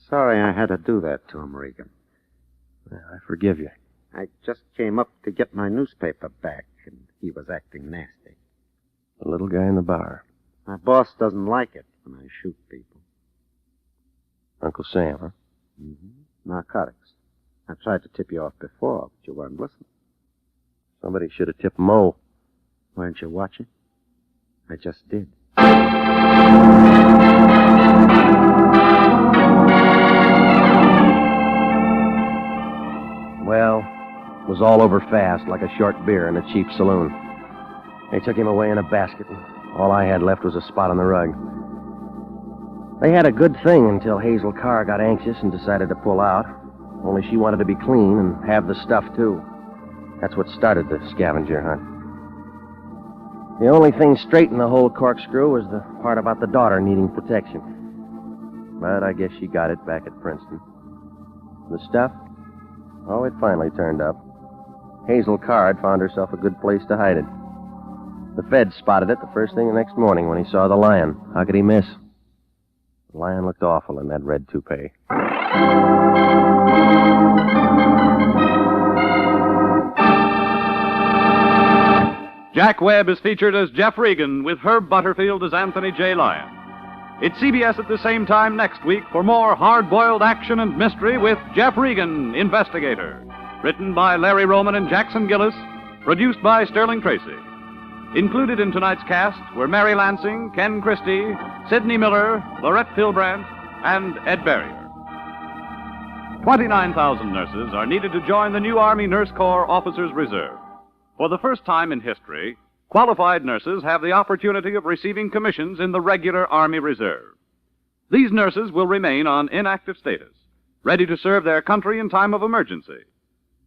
Sorry I had to do that to him, Regan. I forgive you. I just came up to get my newspaper back, and he was acting nasty. The little guy in the bar. My boss doesn't like it when I shoot people. Uncle Sam, huh? Mm-hmm. Narcotics. I tried to tip you off before, but you weren't listening. Somebody should have tipped Mo. Weren't you watching? I just did. Well, it was all over fast, like a short beer in a cheap saloon. They took him away in a basket, and all I had left was a spot on the rug. They had a good thing until Hazel Carr got anxious and decided to pull out. Only she wanted to be clean and have the stuff, too. That's what started the scavenger hunt. The only thing straight in the whole corkscrew was the part about the daughter needing protection. But I guess she got it back at Princeton. The stuff? Oh, it finally turned up. Hazel Carr had found herself a good place to hide it. The feds spotted it the first thing the next morning when he saw the Lion. How could he miss? The Lion looked awful in that red toupee. Jack Webb is featured as Jeff Regan with Herb Butterfield as Anthony J. Lyon. It's CBS at the same time next week for more hard-boiled action and mystery with Jeff Regan, Investigator. Written by Larry Roman and Jackson Gillis. Produced by Sterling Tracy. Included in tonight's cast were Mary Lansing, Ken Christie, Sidney Miller, Lorette Philbrandt, and Ed Barrier. 29,000 nurses are needed to join the new Army Nurse Corps Officers Reserve. For the first time in history, qualified nurses have the opportunity of receiving commissions in the regular Army Reserve. These nurses will remain on inactive status, ready to serve their country in time of emergency.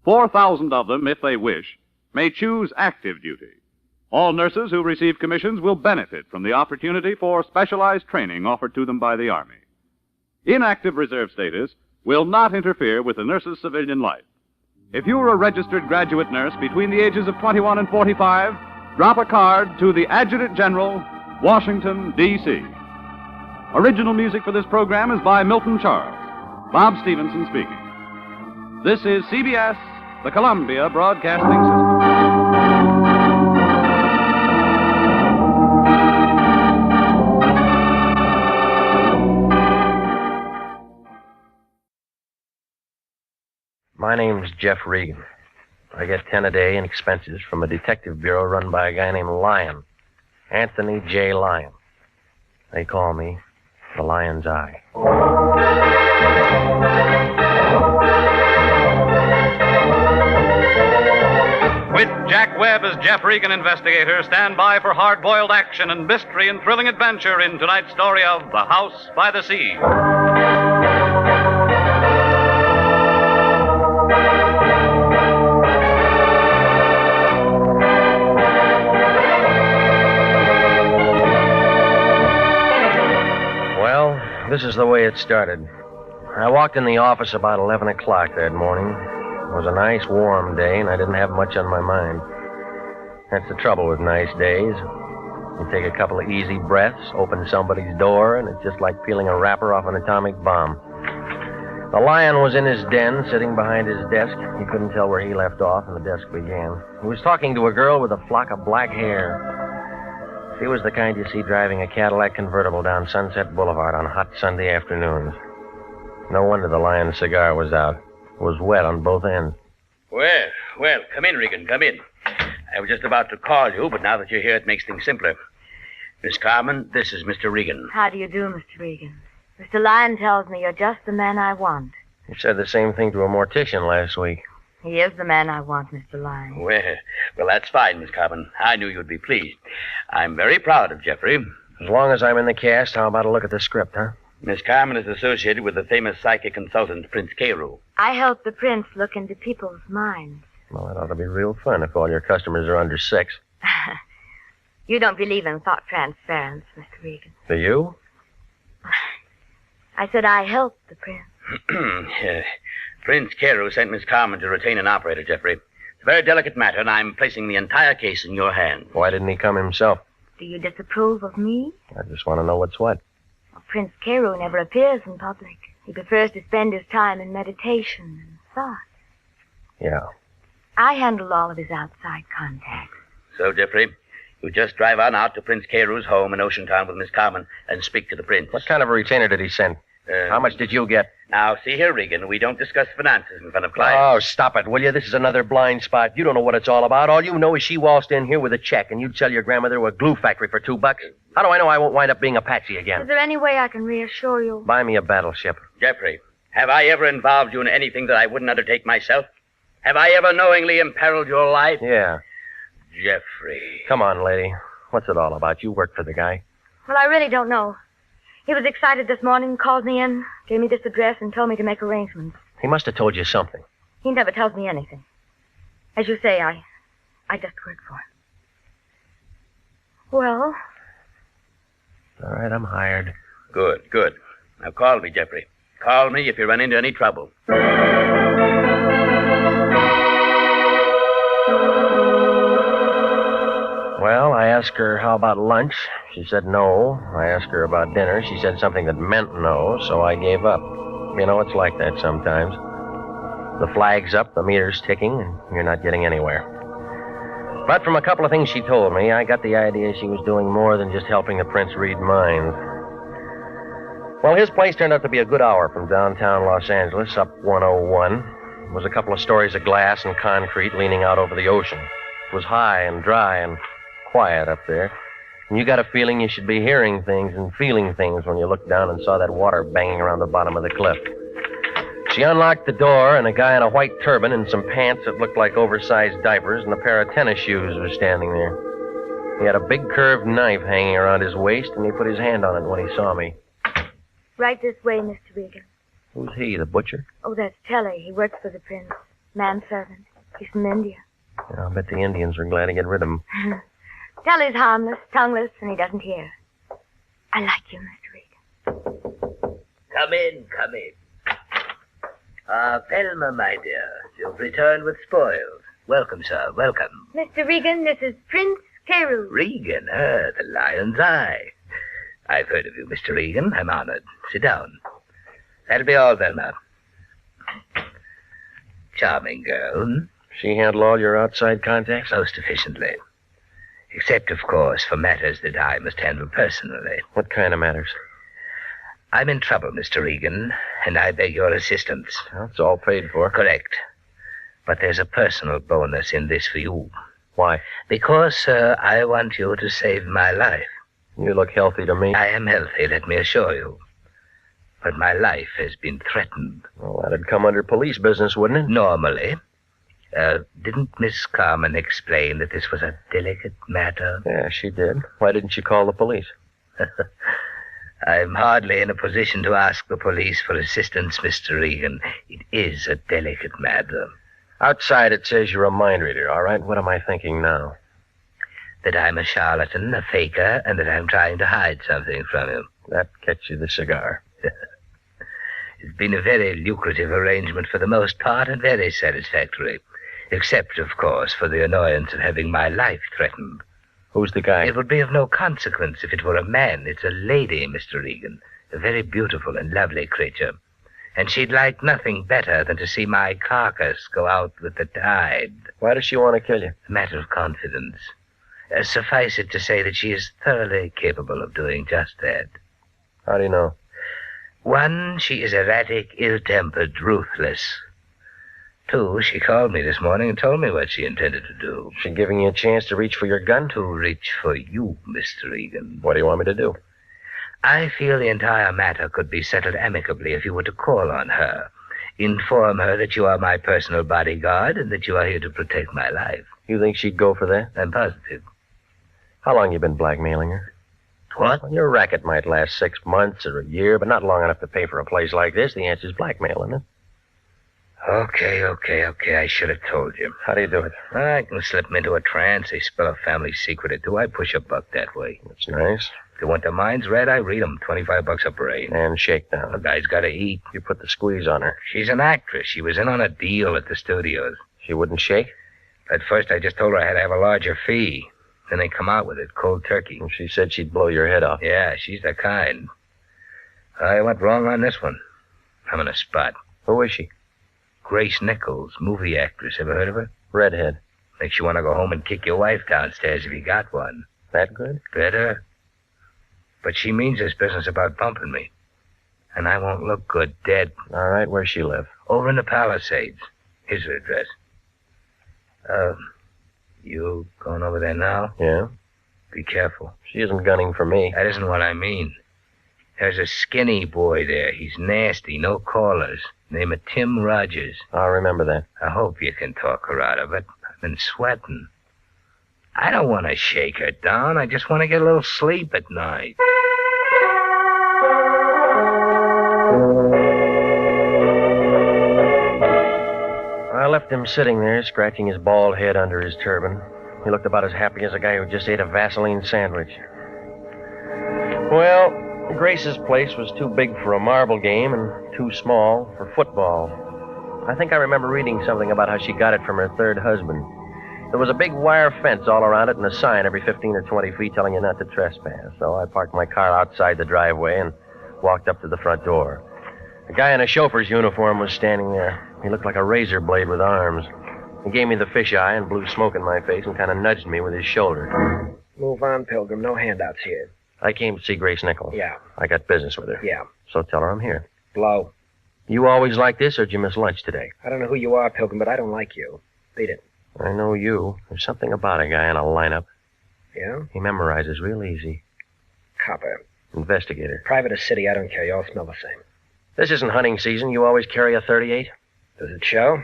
4,000 of them, if they wish, may choose active duty. All nurses who receive commissions will benefit from the opportunity for specialized training offered to them by the Army. Inactive reserve status will not interfere with the nurse's civilian life. If you're a registered graduate nurse between the ages of 21 and 45, drop a card to the Adjutant General, Washington, D.C. Original music for this program is by Milton Charles. Bob Stevenson speaking. This is CBS, the Columbia Broadcasting System. My name's Jeff Regan. I get 10 a day in expenses from a detective bureau run by a guy named Lyon. Anthony J. Lyon. They call me the Lion's Eye. With Jack Webb as Jeff Regan, Investigator, stand by for hard-boiled action and mystery and thrilling adventure in tonight's story of The House by the Sea. This is the way it started. I walked in the office about 11 o'clock that morning. It was a nice, warm day, and I didn't have much on my mind. That's the trouble with nice days. You take a couple of easy breaths, open somebody's door, and it's just like peeling a wrapper off an atomic bomb. The Lion was in his den, sitting behind his desk. You couldn't tell where he left off and the desk began. He was talking to a girl with a flock of black hair. She was the kind you see driving a Cadillac convertible down Sunset Boulevard on hot Sunday afternoons. No wonder the Lion's cigar was out. It was wet on both ends. Well, come in, Regan, come in. I was just about to call you, but now that you're here, it makes things simpler. Miss Carmen, this is Mr. Regan. How do you do, Mr. Regan? Mr. Lyon tells me you're just the man I want. You said the same thing to a mortician last week. He is the man I want, Mr. Lyon. Well, that's fine, Miss Carmen. I knew you'd be pleased. I'm very proud of Jeffrey. As long as I'm in the cast, how about a look at the script, huh? Miss Carmen is associated with the famous psychic consultant, Prince Carew. I help the prince look into people's minds. Well, that ought to be real fun if all your customers are under 6. You don't believe in thought transference, Mr. Regan. Do you? I said I help the prince. Prince Carew sent Miss Carmen to retain an operator, Jeffrey. It's a very delicate matter, and I'm placing the entire case in your hands. Why didn't he come himself? Do you disapprove of me? I just want to know what's what. Well, Prince Carew never appears in public. He prefers to spend his time in meditation and thought. Yeah. I handle all of his outside contacts. So, Jeffrey, you just drive on out to Prince Carew's home in Ocean Town with Miss Carmen and speak to the prince. What kind of a retainer did he send? How much did you get? Now, see here, Regan, we don't discuss finances in front of clients. Oh, stop it, will you? This is another blind spot. You don't know what it's all about. All you know is she waltzed in here with a check, and you'd sell your grandmother to a glue factory for $2. How do I know I won't wind up being a patsy again? Is there any way I can reassure you? Buy me a battleship. Jeffrey, have I ever involved you in anything that I wouldn't undertake myself? Have I ever knowingly imperiled your life? Yeah. Jeffrey. Come on, lady. What's it all about? You work for the guy. Well, I really don't know. He was excited this morning, called me in, gave me this address, and told me to make arrangements. He must have told you something. He never tells me anything. As you say, I just work for him. Well? All right, I'm hired. Good, good. Now call me, Jeffrey. Call me if you run into any trouble. Well, I asked her how about lunch. She said no. I asked her about dinner. She said something that meant no, so I gave up. You know, it's like that sometimes. The flag's up, the meter's ticking, and you're not getting anywhere. But from a couple of things she told me, I got the idea she was doing more than just helping the prince read minds. Well, his place turned out to be a good hour from downtown Los Angeles, up 101. It was a couple of stories of glass and concrete leaning out over the ocean. It was high and dry and quiet up there. And you got a feeling you should be hearing things and feeling things when you looked down and saw that water banging around the bottom of the cliff. She unlocked the door, and a guy in a white turban and some pants that looked like oversized diapers and a pair of tennis shoes was standing there. He had a big curved knife hanging around his waist, and he put his hand on it when he saw me. Right this way, Mr. Regan. Who's he, the butcher? Oh, that's Telly. He works for the prince. Manservant. He's from India. Yeah, I'll bet the Indians are glad to get rid of him. Telly's harmless, tongueless, and he doesn't hear. I like you, Mr. Regan. Come in, come in. Thelma, my dear, you've returned with spoils. Welcome, sir, welcome. Mr. Regan, this is Prince Carew. Regan, the Lion's Eye. I've heard of you, Mr. Regan. I'm honored. Sit down. That'll be all, Thelma. Charming girl. Hmm? She handle all your outside contacts? Most efficiently. Except, of course, for matters that I must handle personally. What kind of matters? I'm in trouble, Mr. Regan, and I beg your assistance. Well, it's all paid for. Correct. But there's a personal bonus in this for you. Why? Because, sir, I want you to save my life. You look healthy to me. I am healthy, let me assure you. But my life has been threatened. Well, that'd come under police business, wouldn't it? Normally. Didn't Miss Carmen explain that this was a delicate matter? Yeah, she did. Why didn't you call the police? I'm hardly in a position to ask the police for assistance, Mr. Regan. It is a delicate matter. Outside it says you're a mind reader, all right? What am I thinking now? That I'm a charlatan, a faker, and that I'm trying to hide something from you. That gets you the cigar. It's been a very lucrative arrangement for the most part and very satisfactory. Except, of course, for the annoyance of having my life threatened. Who's the guy? It would be of no consequence if it were a man. It's a lady, Mr. Regan. A very beautiful and lovely creature. And she'd like nothing better than to see my carcass go out with the tide. Why does she want to kill you? A matter of confidence. Suffice it to say that she is thoroughly capable of doing just that. How do you know? 1, she is erratic, ill-tempered, ruthless. 2, she called me this morning and told me what she intended to do. She giving you a chance to reach for your gun? To reach for you, Mr. Regan. What do you want me to do? I feel the entire matter could be settled amicably if you were to call on her. Inform her that you are my personal bodyguard and that you are here to protect my life. You think she'd go for that? I'm positive. How long you been blackmailing her? What? Well, your racket might last 6 months or a year, but not long enough to pay for a place like this. The answer's blackmail, isn't it? Okay. I should have told you. How do you do it? I can slip them into a trance. They spill a family secret or two. I push a buck that way. That's nice. If they want their minds read, I read them. $25 a brain. And shakedown. The guy's got to eat. You put the squeeze on her. She's an actress. She was in on a deal at the studios. She wouldn't shake? At first, I just told her I had to have a larger fee. Then they come out with it, cold turkey. And she said she'd blow your head off. Yeah, she's the kind. I went wrong on this one. I'm in a spot. Who is she? Grace Nichols, movie actress. Ever heard of her? Redhead. Makes you want to go home and kick your wife downstairs if you got one. That good? Better. But she means this business about bumping me. And I won't look good dead. All right, where's she live? Over in the Palisades. Here's her address. You going over there now? Yeah. Be careful. She isn't gunning for me. That isn't what I mean. There's a skinny boy there. He's nasty, no callers. Name of Tim Rogers. I'll remember that. I hope you can talk her out of it. I've been sweating. I don't want to shake her down. I just want to get a little sleep at night. I left him sitting there, scratching his bald head under his turban. He looked about as happy as a guy who just ate a Vaseline sandwich. Well, Grace's place was too big for a marble game and too small for football. I think I remember reading something about how she got it from her third husband. There was a big wire fence all around it and a sign every 15 or 20 feet telling you not to trespass. So I parked my car outside the driveway and walked up to the front door. A guy in a chauffeur's uniform was standing there. He looked like a razor blade with arms. He gave me the fisheye and blew smoke in my face and kind of nudged me with his shoulder. Move on, Pilgrim. No handouts here. I came to see Grace Nichols. Yeah. I got business with her. Yeah. So tell her I'm here. Blow. You always like this, or did you miss lunch today? I don't know who you are, Pilgrim, but I don't like you. Beat it. I know you. There's something about a guy in a lineup. Yeah? He memorizes real easy. Copper. Investigator. Private or city, I don't care. You all smell the same. This isn't hunting season. You always carry a .38? Does it show?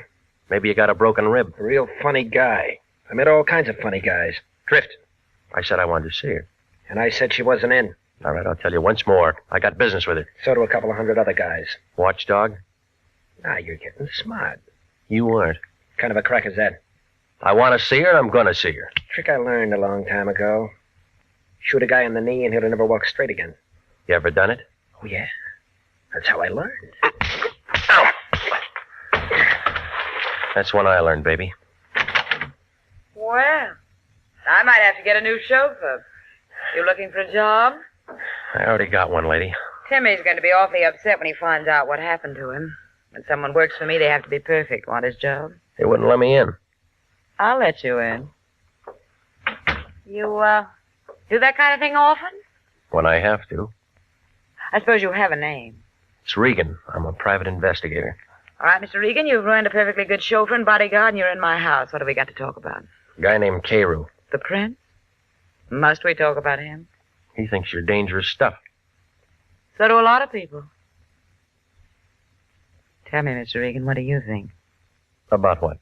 Maybe you got a broken rib. A real funny guy. I met all kinds of funny guys. Drift. I said I wanted to see her. And I said she wasn't in. All right, I'll tell you once more. I got business with her. So do a couple of hundred other guys. Watchdog? Ah, you're getting smart. You weren't. Kind of a crack is that? I want to see her, I'm going to see her. Trick I learned a long time ago. Shoot a guy in the knee and he'll never walk straight again. You ever done it? Oh, yeah. That's how I learned. That's when I learned, baby. Well, I might have to get a new chauffeur. You looking for a job? I already got one, lady. Timmy's going to be awfully upset when he finds out what happened to him. When someone works for me, they have to be perfect. Want his job? They wouldn't let me in. I'll let you in. You, do that kind of thing often? When I have to. I suppose you have a name. It's Regan. I'm a private investigator. All right, Mr. Regan, you've ruined a perfectly good chauffeur and bodyguard, and you're in my house. What have we got to talk about? A guy named Carew. The prince? Must we talk about him? He thinks you're dangerous stuff. So do a lot of people. Tell me, Mr. Regan, what do you think? About what?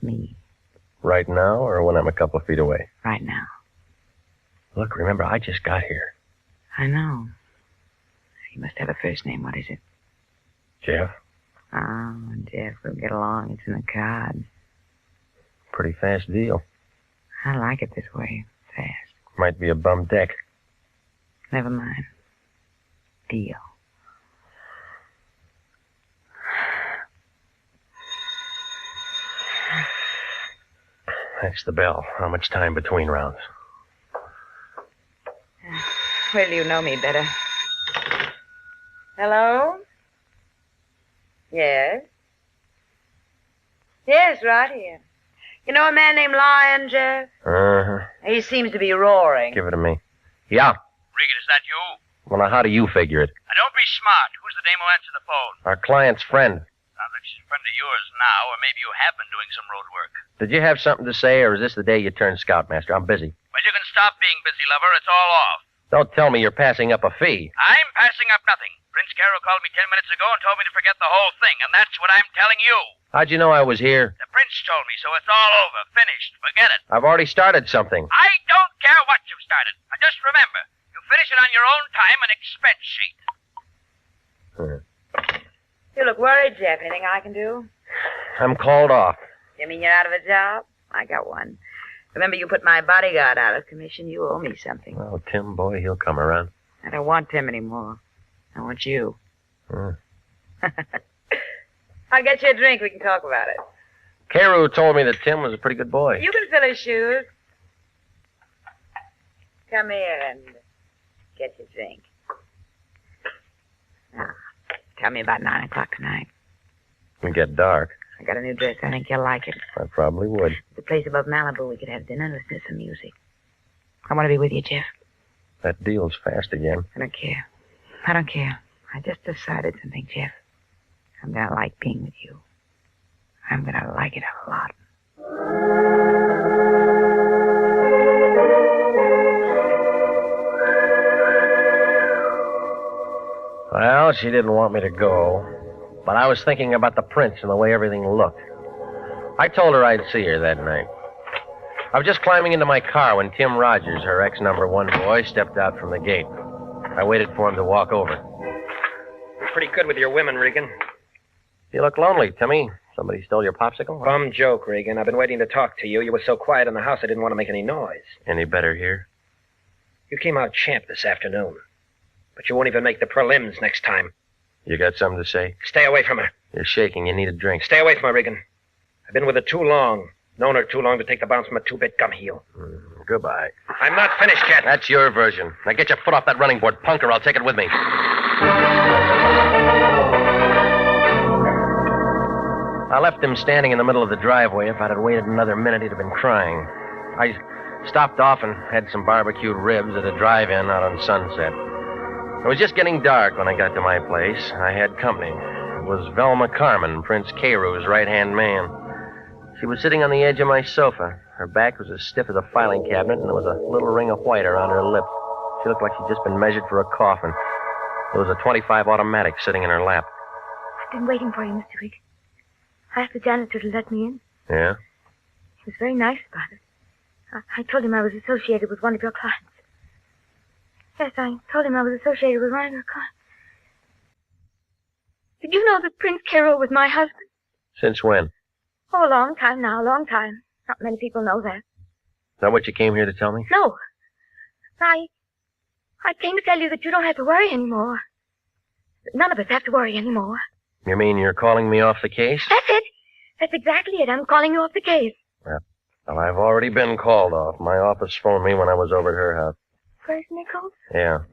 Me. Right now, or when I'm a couple of feet away? Right now. Look, remember, I just got here. I know. You must have a first name. What is it? Jeff. Oh, Jeff, we'll get along. It's in the cards. Pretty fast deal. I like it this way. Fast. Might be a bum deck. Never mind. Deal. That's the bell. How much time between rounds? Well, you know me better. Hello? Yes? Yes, right here. You know a man named Lyon, Jeff? Uh-huh. He seems to be roaring. Give it to me. Yeah. Regan, is that you? Well, now, how do you figure it? Now, don't be smart. Who's the dame who answered the phone? Our client's friend. Sounds like she's a friend of yours now, or maybe you have been doing some road work. Did you have something to say, or is this the day you turned scoutmaster? I'm busy. Well, you can stop being busy, lover. It's all off. Don't tell me you're passing up a fee. I'm passing up nothing. Prince Carroll called me 10 minutes ago and told me to forget the whole thing, and that's what I'm telling you. How'd you know I was here? The prince told me, so it's all over. Finished. Forget it. I've already started something. I don't care what you've started. Now, just remember, you finish it on your own time and expense sheet. You look worried, Jeff. Anything I can do? I'm called off. You mean you're out of a job? I got one. Remember, you put my bodyguard out of commission. You owe me something. Oh, Tim, boy, he'll come around. I don't want Tim anymore. I want you. I'll get you a drink. We can talk about it. Carew told me that Tim was a pretty good boy. You can fill his shoes. Come here and get your drink. Now, tell me about 9 o'clock tonight. It'll get dark. I got a new dress. I think you'll like it. I probably would. The place above Malibu, we could have dinner and listen to some music. I want to be with you, Jeff. That deal's fast again. I don't care. I don't care. I just decided something, Jeff. I'm going to like being with you. I'm going to like it a lot. Well, she didn't want me to go, but I was thinking about the prince and the way everything looked. I told her I'd see her that night. I was just climbing into my car when Tim Rogers, her ex-number 1 boy, stepped out from the gate. I waited for him to walk over. pretty good with your women, Regan. You look lonely, Timmy. Somebody stole your popsicle? Bum joke, Regan. I've been waiting to talk to you. You were so quiet in the house I didn't want to make any noise. Any better here? You came out champ this afternoon. But you won't even make the prelims next time. You got something to say? Stay away from her. You're shaking. You need a drink. Stay away from her, Regan. I've been with her too long. Known her too long to take the bounce from a two-bit gum heel. Goodbye. I'm not finished yet. That's your version. Now get your foot off that running board, punk, or I'll take it with me. I left him standing in the middle of the driveway. If I'd have waited another minute, he'd have been crying. I stopped off and had some barbecued ribs at a drive-in out on Sunset. It was just getting dark when I got to my place. I had company. It was Velma Carmen, Prince Carews' right-hand man. She was sitting on the edge of my sofa. Her back was as stiff as a filing cabinet, and there was a little ring of white around her lip. She looked like she'd just been measured for a coffin. There was a .25 automatic sitting in her lap. I've been waiting for you, Mr. Regan. I asked the janitor to let me in. Yeah? He was very nice about it. I told him I was associated with one of your clients. Yes, I told him I was associated with one of your clients. Did you know that Prince Carew was my husband? Since when? Oh, a long time now, a long time. Not many people know that. Is that what you came here to tell me? No. I came to tell you that you don't have to worry anymore. None of us have to worry anymore. You mean you're calling me off the case? That's it. That's exactly it. I'm calling you off the case. Well, I've already been called off. My office phoned me when I was over at her house. Grace Nichols? Yeah.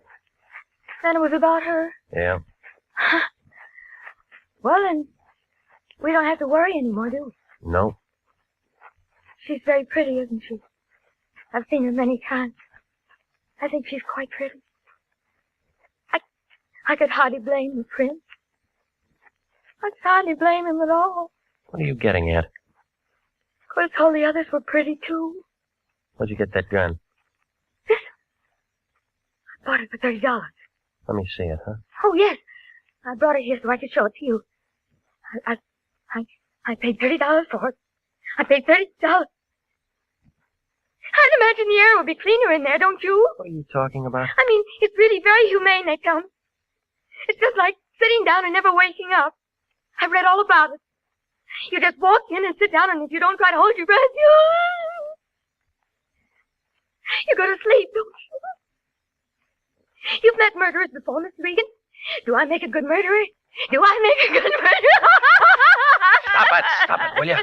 Then it was about her? Yeah. Well, then, we don't have to worry anymore, do we? No. She's very pretty, isn't she? I've seen her many times. I think she's quite pretty. I could hardly blame the prince. I could hardly blame him at all. What are you getting at? Could have told the others were pretty, too. Where'd you get that gun? This? I bought it for $30. Let me see it, huh? Oh, yes. I brought it here so I could show it to you. I paid $30 for it. I paid $30. I'd imagine the air would be cleaner in there, don't you? What are you talking about? I mean, it's really very humane, they tell me. It's just like sitting down and never waking up. I've read all about it. You just walk in and sit down, and if you don't try to hold your breath, you go to sleep, don't you? You've met murderers before, Mr. Regan. Do I make a good murderer? Do I make a good murderer? Stop it, will you?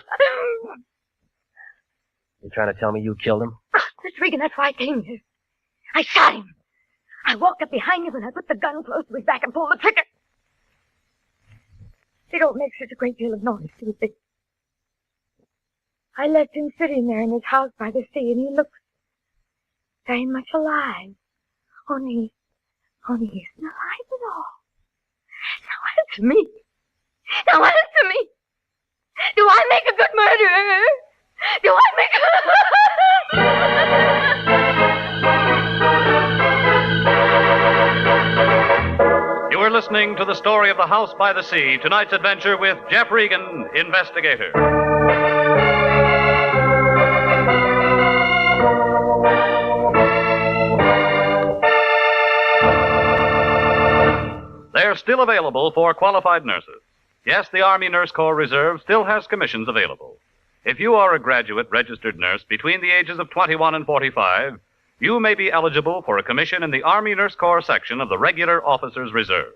You trying to tell me you killed him? Oh, Mr. Regan, that's why I came here. I shot him. I walked up behind him and I put the gun close to his back and pulled the trigger. They don't make such a great deal of noise, do they? I left him sitting there in his house by the sea, and he looks very much alive. Only he isn't alive at all. Now answer me. Now answer me. Do I make a good murderer? Do I make You are listening to the story of The House by the Sea, tonight's adventure with Jeff Regan, Investigator. They're still available for qualified nurses. Yes, the Army Nurse Corps Reserve still has commissions available. If you are a graduate registered nurse between the ages of 21 and 45, you may be eligible for a commission in the Army Nurse Corps section of the Regular Officers Reserve.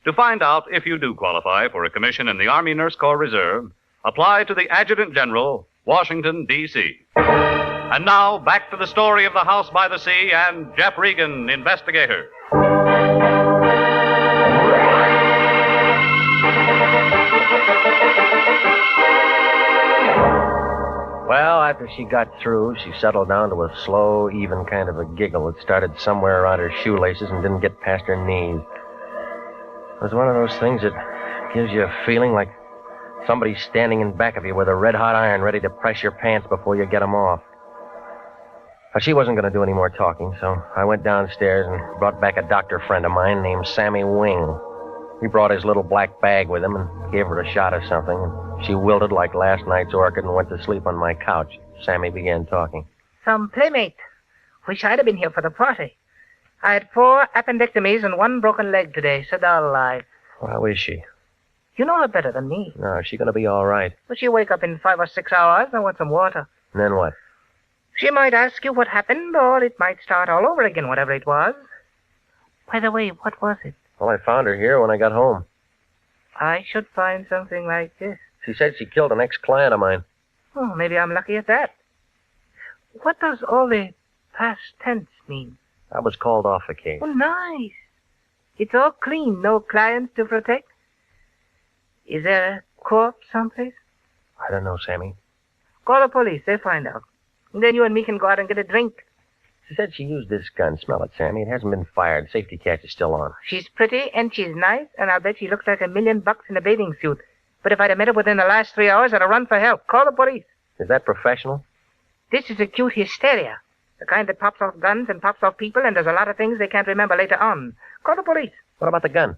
To find out if you do qualify for a commission in the Army Nurse Corps Reserve, apply to the Adjutant General, Washington, D.C. And now, back to the story of The House by the Sea and Jeff Regan, Investigator. Well, after she got through, she settled down to a slow, even kind of a giggle that started somewhere around her shoelaces and didn't get past her knees. It was one of those things that gives you a feeling like somebody's standing in back of you with a red-hot iron ready to press your pants before you get them off. But she wasn't going to do any more talking, so I went downstairs and brought back a doctor friend of mine named Sammy Wing. He brought his little black bag with him and gave her a shot of something, and she wilted like last night's orchid and went to sleep on my couch. Sammy began talking. Some playmate. Wish I'd have been here for the party. I had 4 appendectomies and 1 broken leg today, so dull life. How is she? You know her better than me. No, is she going to be all right? But she'll wake up in 5 or 6 hours and want some water. And then what? She might ask you what happened, or it might start all over again, whatever it was. By the way, what was it? Well, I found her here when I got home. I should find something like this. She said she killed an ex-client of mine. Oh, maybe I'm lucky at that. What does all the past tense mean? I was called off the case. Oh, nice. It's all clean, no clients to protect. Is there a corpse someplace? I don't know, Sammy. Call the police, they'll find out. And then you and me can go out and get a drink. She said she used this gun. Smell it, Sammy. It hasn't been fired. Safety catch is still on. She's pretty and she's nice, and I'll bet she looks like $1 million in a bathing suit. But if I'd have met her within the last 3 hours, I'd have run for help. Call the police. Is that professional? This is acute hysteria. The kind that pops off guns and pops off people and does a lot of things they can't remember later on. Call the police. What about the gun?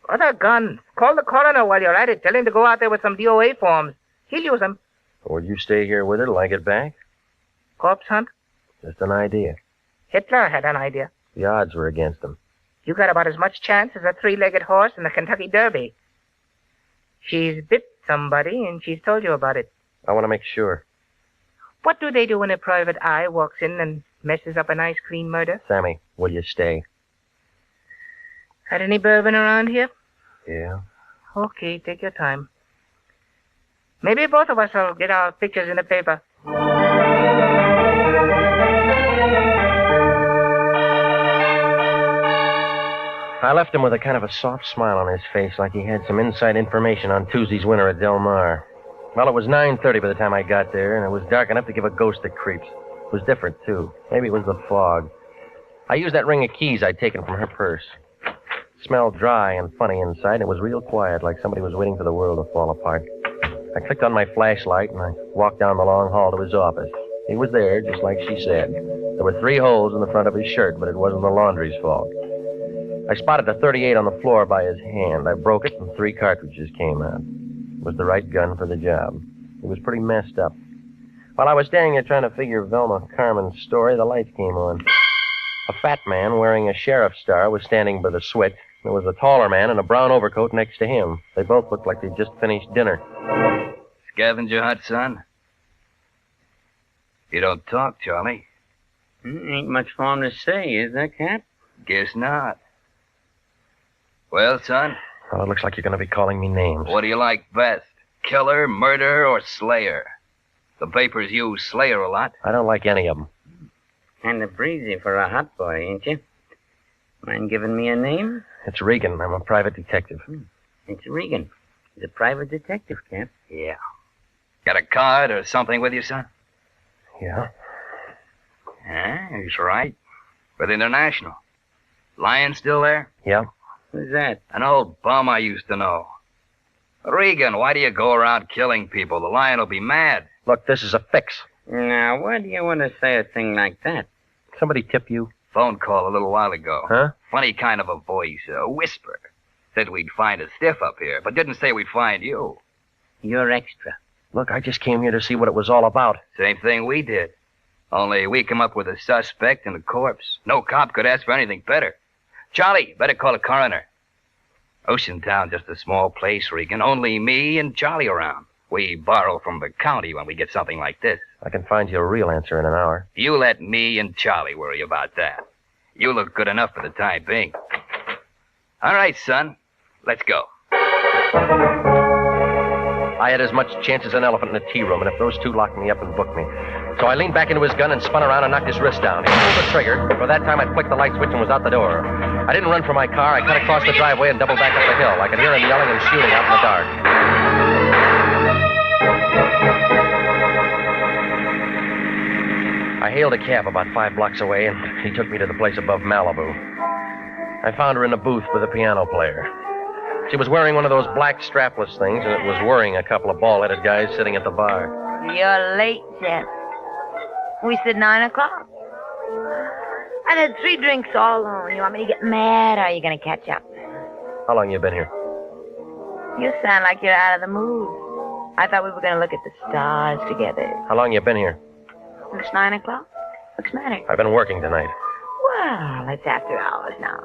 Other guns. Call the coroner while you're at it. Tell him to go out there with some DOA forms. He'll use them. Will you stay here with her till I get back? Corpse hunt? Just an idea. Hitler had an idea. The odds were against him. You got about as much chance as a 3-legged horse in the Kentucky Derby. She's bit somebody, and she's told you about it. I want to make sure. What do they do when a private eye walks in and messes up a nice, clean murder? Sammy, will you stay? Had any bourbon around here? Yeah. Okay, take your time. Maybe both of us will get our pictures in the paper. I left him with a kind of a soft smile on his face, like he had some inside information on Tuesday's winner at Del Mar. Well, it was 9:30 by the time I got there, and it was dark enough to give a ghost the creeps. It was different, too. Maybe it was the fog. I used that ring of keys I'd taken from her purse. It smelled dry and funny inside, and it was real quiet, like somebody was waiting for the world to fall apart. I clicked on my flashlight, and I walked down the long hall to his office. He was there, just like she said. There were 3 holes in the front of his shirt, but it wasn't the laundry's fault. I spotted a .38 on the floor by his hand. I broke it, and 3 cartridges came out. It was the right gun for the job. He was pretty messed up. While I was standing there trying to figure Velma Carmen's story, the lights came on. A fat man wearing a sheriff's star was standing by the switch. There was a taller man in a brown overcoat next to him. They both looked like they'd just finished dinner. Scavenger hunt, son? You don't talk, Charlie. Ain't much for him to say, is there, Cap? Guess not. Well, son? Well, it looks like you're going to be calling me names. What do you like best? Killer, murderer, or slayer? The papers use slayer a lot. I don't like any of them. Kinda breezy for a hot boy, ain't you? Mind giving me a name? It's Regan. I'm a private detective. It's Regan. He's a private detective, Cap. Yeah. Got a card or something with you, son? Yeah. Yeah, he's right. With International. Lyon still there? Yeah. Who's that? An old bum I used to know. Regan, why do you go around killing people? The Lion will be mad. Look, this is a fix. Now, why do you want to say a thing like that? Somebody tip you? Phone call a little while ago. Huh? Funny kind of a voice, a whisper. Said we'd find a stiff up here, but didn't say we'd find you. You're extra. Look, I just came here to see what it was all about. Same thing we did. Only we come up with a suspect and a corpse. No cop could ask for anything better. Charlie, better call a coroner. Oceantown, just a small place, Regan. Only me and Charlie around. We borrow from the county when we get something like this. I can find you a real answer in an hour. You let me and Charlie worry about that. You look good enough for the time being. All right, son. Let's go. I had as much chance as an elephant in a tea room, and if those two locked me up and booked me. So I leaned back into his gun and spun around and knocked his wrist down. He pulled the trigger, but by that time I'd flicked the light switch and was out the door. I didn't run for my car. I cut across the driveway and doubled back up the hill. I could hear him yelling and shooting out in the dark. I hailed a cab about 5 blocks away, and he took me to the place above Malibu. I found her in the booth with a piano player. She was wearing one of those black strapless things, and it was worrying a couple of bald-headed guys sitting at the bar. You're late, Jeff. We said 9 o'clock. I've had 3 drinks all alone. You want me to get mad, or are you going to catch up? How long you been here? You sound like you're out of the mood. I thought we were going to look at the stars together. How long you been here? It's 9 o'clock. What's the matter? I've been working tonight. Well, it's after hours now.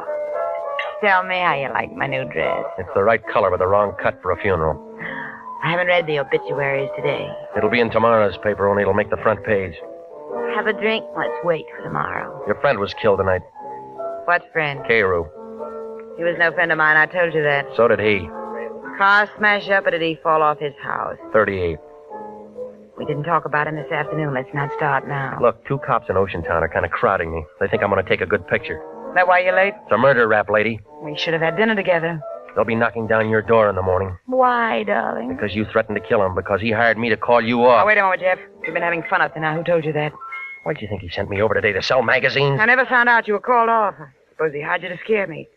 tell me how you like my new dress. It's the right color with the wrong cut for a funeral. I haven't read the obituaries today. It'll be in tomorrow's paper, only it'll make the front page. Have a drink? Let's wait for tomorrow. Your friend was killed tonight, What friend? Carew. He was no friend of mine. I told you that. So did he. Car smash up, or did he fall off his house? 38. We didn't talk about him this afternoon. Let's not start now. Look, 2 cops in Oceantown are kind of crowding me. They think I'm going to take a good picture. Is that why you're late? It's a murder rap, lady. We should have had dinner together. They'll be knocking down your door in the morning. Why, darling? Because you threatened to kill him, because he hired me to call you off. Oh, wait a moment, Jeff. We've been having fun up to now. Who told you that? Why do you think he sent me over today to sell magazines? I never found out you were called off. I suppose he hired you to scare me.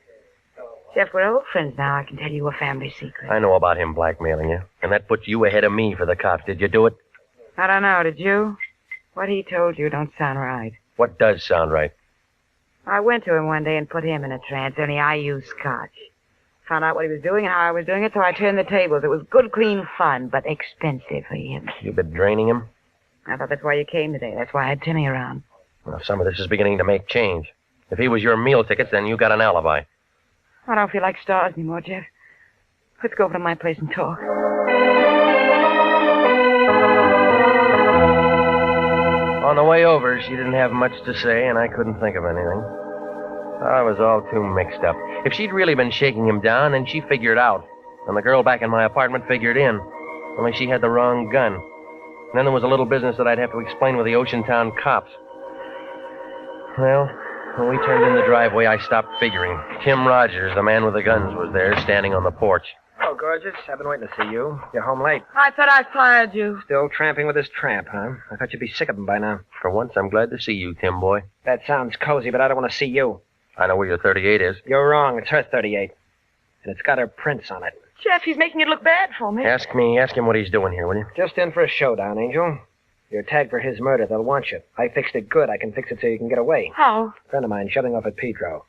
Jeff, we're old friends now. I can tell you a family secret. I know about him blackmailing you, and that put you ahead of me for the cops. Did you do it? I don't know. Did you? What he told you don't sound right. What does sound right? I went to him one day and put him in a trance, only I used scotch. Found out what he was doing and how I was doing it, so I turned the tables. It was good, clean fun, but expensive for him. You've been draining him? I thought that's why you came today. That's why I had Timmy around. Well, some of this is beginning to make change. If he was your meal tickets, then you got an alibi. I don't feel like stars anymore, Jeff. Let's go over to my place and talk. On the way over, she didn't have much to say, and I couldn't think of anything. I was all too mixed up. If she'd really been shaking him down, then she figured out. And the girl back in my apartment figured in. Only she had the wrong gun. And then there was a little business that I'd have to explain with the Oceantown cops. Well, when we turned in the driveway, I stopped figuring. Tim Rogers, the man with the guns, was there, standing on the porch. Oh, gorgeous. I've been waiting to see you. You're home late. I thought I fired you. Still tramping with this tramp, huh? I thought you'd be sick of him by now. For once, I'm glad to see you, Tim boy. That sounds cozy, but I don't want to see you. I know where your 38 is. You're wrong. It's her 38. And it's got her prints on it. Jeff, he's making it look bad for me. Ask him what he's doing here, will you? Just in for a showdown, Angel. You're tagged for his murder. They'll want you. I fixed it good. I can fix it so you can get away. How? A friend of mine shutting off at Pedro.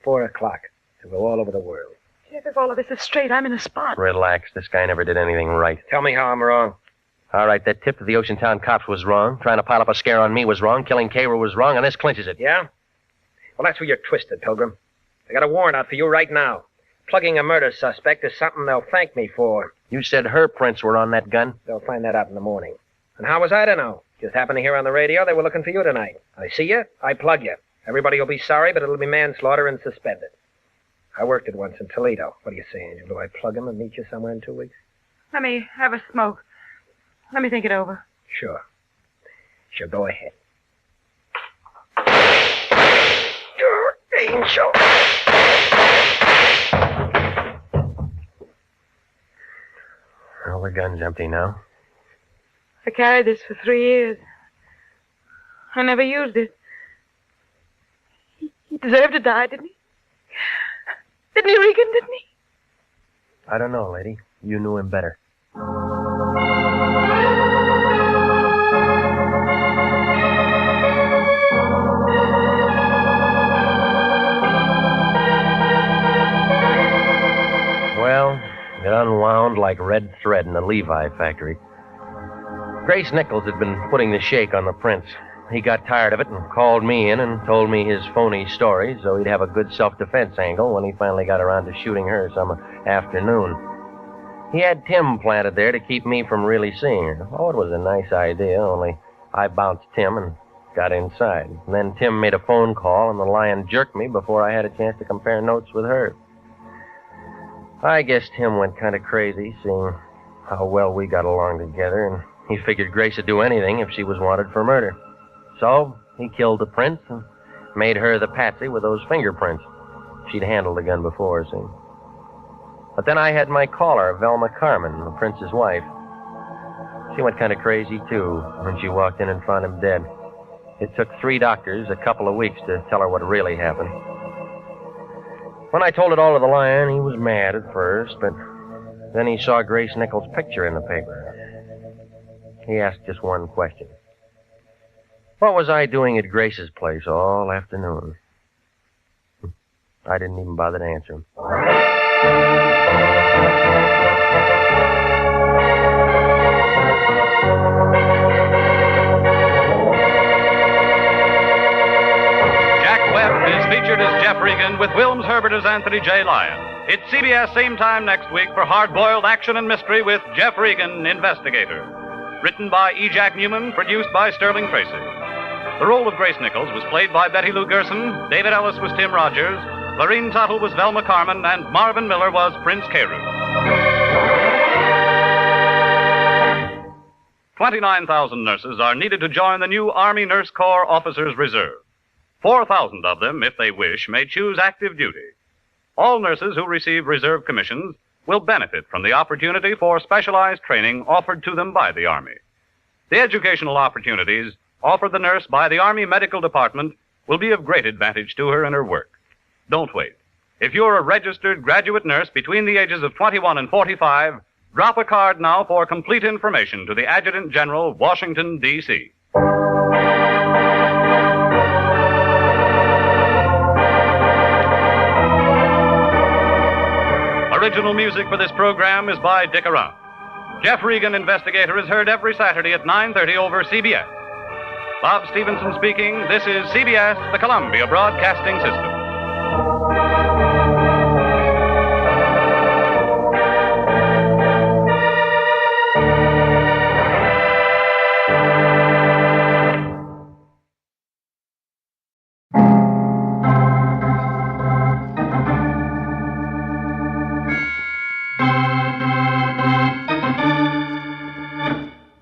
4 o'clock. To go all over the world. Jeff, if all of this is straight, I'm in a spot. Relax. This guy never did anything right. Tell me how I'm wrong. All right, that tip to the Oceantown cops was wrong. Trying to pile up a scare on me was wrong. Killing Carew was wrong, and this clinches it. Yeah? Well, that's where you're twisted, Pilgrim. I got a warrant out for you right now. Plugging a murder suspect is something they'll thank me for. You said her prints were on that gun? They'll find that out in the morning. And how was I to know? Just happened to hear on the radio they were looking for you tonight. I see you, I plug you. Everybody will be sorry, but it'll be manslaughter and suspended. I worked it once in Toledo. What do you say, Angel? Do I plug him and meet you somewhere in 2 weeks? Let me have a smoke. Let me think it over. Sure. Sure, go ahead. Angel. Well, the gun's empty now. I carried this for 3 years. I never used it. He deserved to die, didn't he? Didn't he, Regan, didn't he? I don't know, lady. You knew him better. Well, it unwound like red thread in the Levi factory. Grace Nichols had been putting the shake on the prints. He got tired of it and called me in and told me his phony story so he'd have a good self-defense angle when he finally got around to shooting her some afternoon. He had Tim planted there to keep me from really seeing her. Oh, it was a nice idea, only I bounced Tim and got inside. And then Tim made a phone call and the Lyon jerked me before I had a chance to compare notes with her. I guess Tim went kind of crazy seeing how well we got along together, and he figured Grace would do anything if she was wanted for murder. So he killed the prince and made her the patsy with those fingerprints. She'd handled the gun before, see. But then I had my caller, Velma Carmen, the prince's wife. She went kind of crazy, too, when she walked in and found him dead. It took 3 doctors a couple of weeks to tell her what really happened. When I told it all to the Lion, he was mad at first, but then he saw Grace Nichols' picture in the paper. He asked just one question. What was I doing at Grace's place all afternoon? I didn't even bother to answer him. Jack Webb is featured as Jeff Regan with Films Herbert as Anthony J. Lyon. It's CBS same time next week for hard-boiled action and mystery with Jeff Regan, Investigator. Written by E. Jack Newman, produced by Sterling Tracy. The role of Grace Nichols was played by Betty Lou Gerson, David Ellis was Tim Rogers, Lorene Tuttle was Velma Carmen, and Marvin Miller was Prince Carew. 29,000 nurses are needed to join the new Army Nurse Corps Officers Reserve. 4,000 of them, if they wish, may choose active duty. All nurses who receive reserve commissions will benefit from the opportunity for specialized training offered to them by the Army. The educational opportunities offered the nurse by the Army Medical Department will be of great advantage to her in her work. Don't wait. If you're a registered graduate nurse between the ages of 21 and 45, drop a card now for complete information to the Adjutant General, Washington, D.C. Original music for this program is by Dick Arant. Jeff Regan, Investigator, is heard every Saturday at 9:30 over CBS. Bob Stevenson speaking. This is CBS, the Columbia Broadcasting System.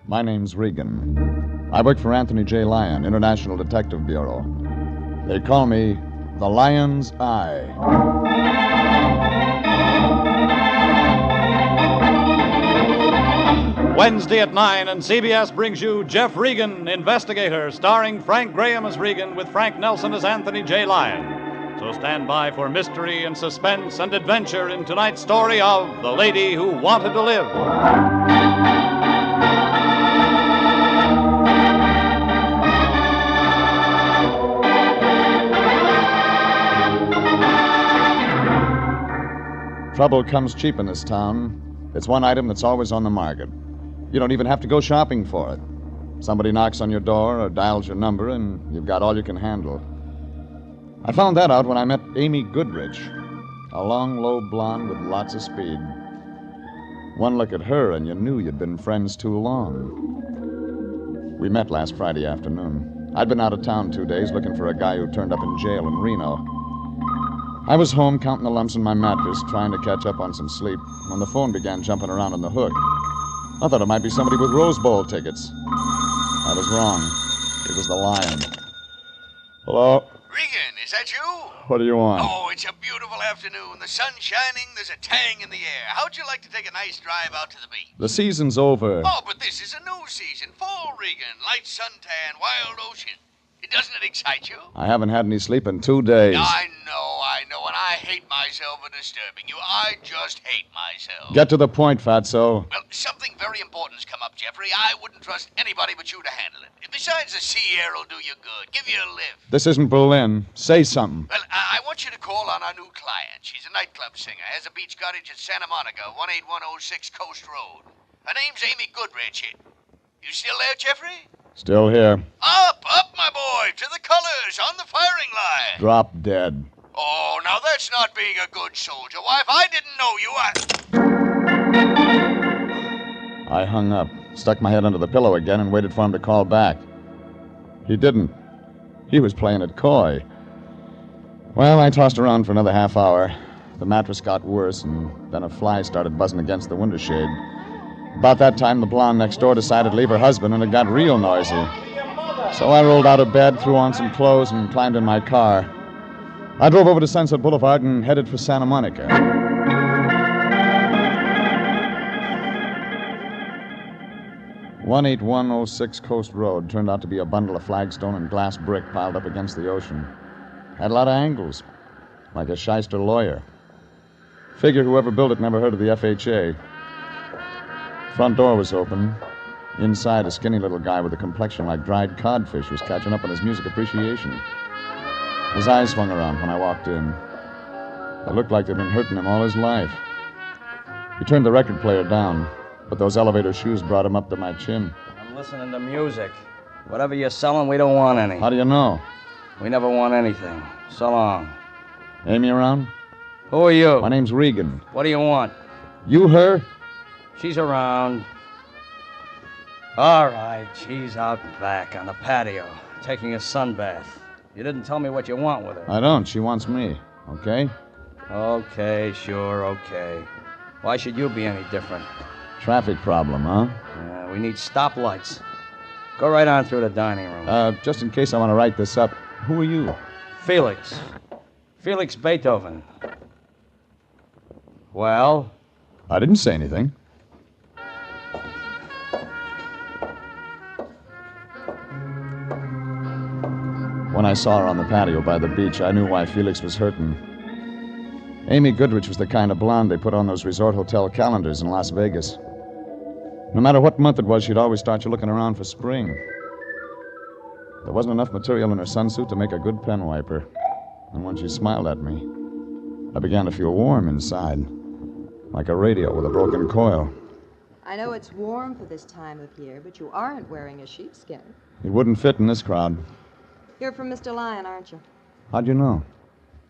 My name's Regan. I work for Anthony J. Lyon, International Detective Bureau. They call me the Lion's Eye. Wednesday at 9, and CBS brings you Jeff Regan, Investigator, starring Frank Graham as Regan with Frank Nelson as Anthony J. Lyon. So stand by for mystery and suspense and adventure in tonight's story of The Lady Who Wanted to Live. Trouble comes cheap in this town. It's one item that's always on the market. You don't even have to go shopping for it. Somebody knocks on your door or dials your number, and you've got all you can handle. I found that out when I met Amy Goodrich, a long, low blonde with lots of speed. One look at her, and you knew you'd been friends too long. We met last Friday afternoon. I'd been out of town 2 days looking for a guy who turned up in jail in Reno. I was home counting the lumps in my mattress, trying to catch up on some sleep, when the phone began jumping around on the hook. I thought it might be somebody with Rose Bowl tickets. I was wrong. It was the Lion. Hello? Regan, is that you? What do you want? Oh, it's a beautiful afternoon. The sun's shining. There's a tang in the air. How'd you like to take a nice drive out to the beach? The season's over. Oh, but this is a new season. Fall, Regan. Light suntan, wild ocean. Doesn't it excite you? I haven't had any sleep in 2 days. I know, and I hate myself for disturbing you. I just hate myself. Get to the point, Fatso. Well, something very important's come up, Jeffrey. I wouldn't trust anybody but you to handle it. Besides, the sea air will do you good. Give you a lift. This isn't Berlin. Say something. Well, I want you to call on our new client. She's a nightclub singer. Has a beach cottage at Santa Monica, 18106 Coast Road. Her name's Amy Goodrich. You still there, Jeffrey? Still here. Up, my boy, to the colors, on the firing line. Drop dead. Oh, now that's not being a good soldier. Why, if I didn't know you, I hung up, stuck my head under the pillow again, and waited for him to call back. He didn't. He was playing it coy. Well, I tossed around for another half hour. The mattress got worse, and then a fly started buzzing against the window shade. About that time, the blonde next door decided to leave her husband, and it got real noisy. So I rolled out of bed, threw on some clothes, and climbed in my car. I drove over to Sunset Boulevard and headed for Santa Monica. 18106 Coast Road turned out to be a bundle of flagstone and glass brick piled up against the ocean. Had a lot of angles, like a shyster lawyer. Figure whoever built it never heard of the FHA. Front door was open. Inside, a skinny little guy with a complexion like dried codfish was catching up on his music appreciation. His eyes swung around when I walked in. It looked like they'd been hurting him all his life. He turned the record player down, but those elevator shoes brought him up to my chin. I'm listening to music. Whatever you're selling, we don't want any. How do you know? We never want anything. So long. Amy around? Who are you? My name's Regan. What do you want? You her? She's around. All right, she's out back on the patio, taking a sunbath. You didn't tell me what you want with her. I don't. She wants me. Okay? Okay, sure, okay. Why should you be any different? Traffic problem, huh? Yeah, we need stoplights. Go right on through the dining room. Just in case I want to write this up, who are you? Felix. Felix Beethoven. Well? I didn't say anything. When I saw her on the patio by the beach, I knew why Felix was hurting. Amy Goodrich was the kind of blonde they put on those resort hotel calendars in Las Vegas. No matter what month it was, she'd always start you looking around for spring. There wasn't enough material in her sunsuit to make a good pen wiper. And when she smiled at me, I began to feel warm inside, like a radio with a broken coil. I know it's warm for this time of year, but you aren't wearing a sheepskin. It wouldn't fit in this crowd. You're from Mr. Lyon, aren't you? How'd you know?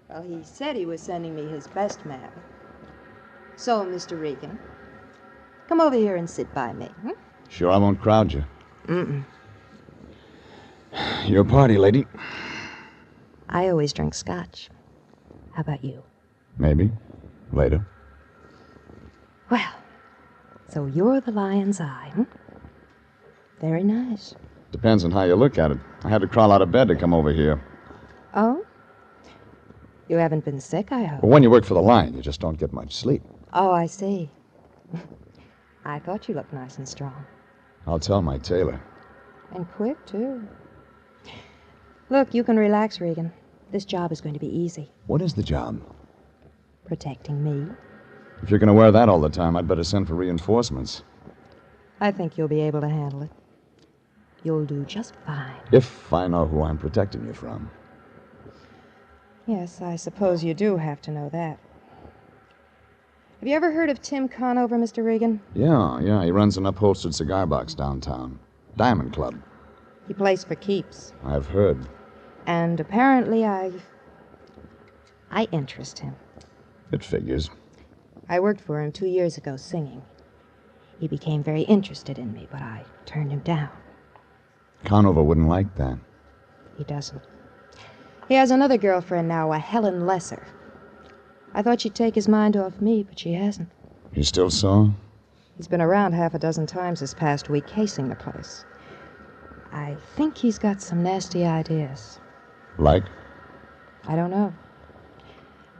Well, he said he was sending me his best man. So, Mr. Regan, come over here and sit by me. Sure I won't crowd you. Mm-mm. Your party, lady. I always drink scotch. How about you? Maybe. Later. Well, so you're the lion's eye, Very nice. Depends on how you look at it. I had to crawl out of bed to come over here. Oh? You haven't been sick, I hope? Well, when you work for the Lion, you just don't get much sleep. Oh, I see. I thought you looked nice and strong. I'll tell my tailor. And quick, too. Look, you can relax, Regan. This job is going to be easy. What is the job? Protecting me. If you're going to wear that all the time, I'd better send for reinforcements. I think you'll be able to handle it. You'll do just fine. If I know who I'm protecting you from. Yes, I suppose you do have to know that. Have you ever heard of Tim Conover, Mr. Regan? Yeah. He runs an upholstered cigar box downtown. Diamond Club. He plays for keeps. I've heard. And apparently I interest him. It figures. I worked for him 2 years ago singing. He became very interested in me, but I turned him down. Conover wouldn't like that. He doesn't. He has another girlfriend now, a Helen Lesser. I thought she'd take his mind off me, but she hasn't. You still sore? He's been around half a dozen times this past week, casing the place. I think he's got some nasty ideas. Like? I don't know.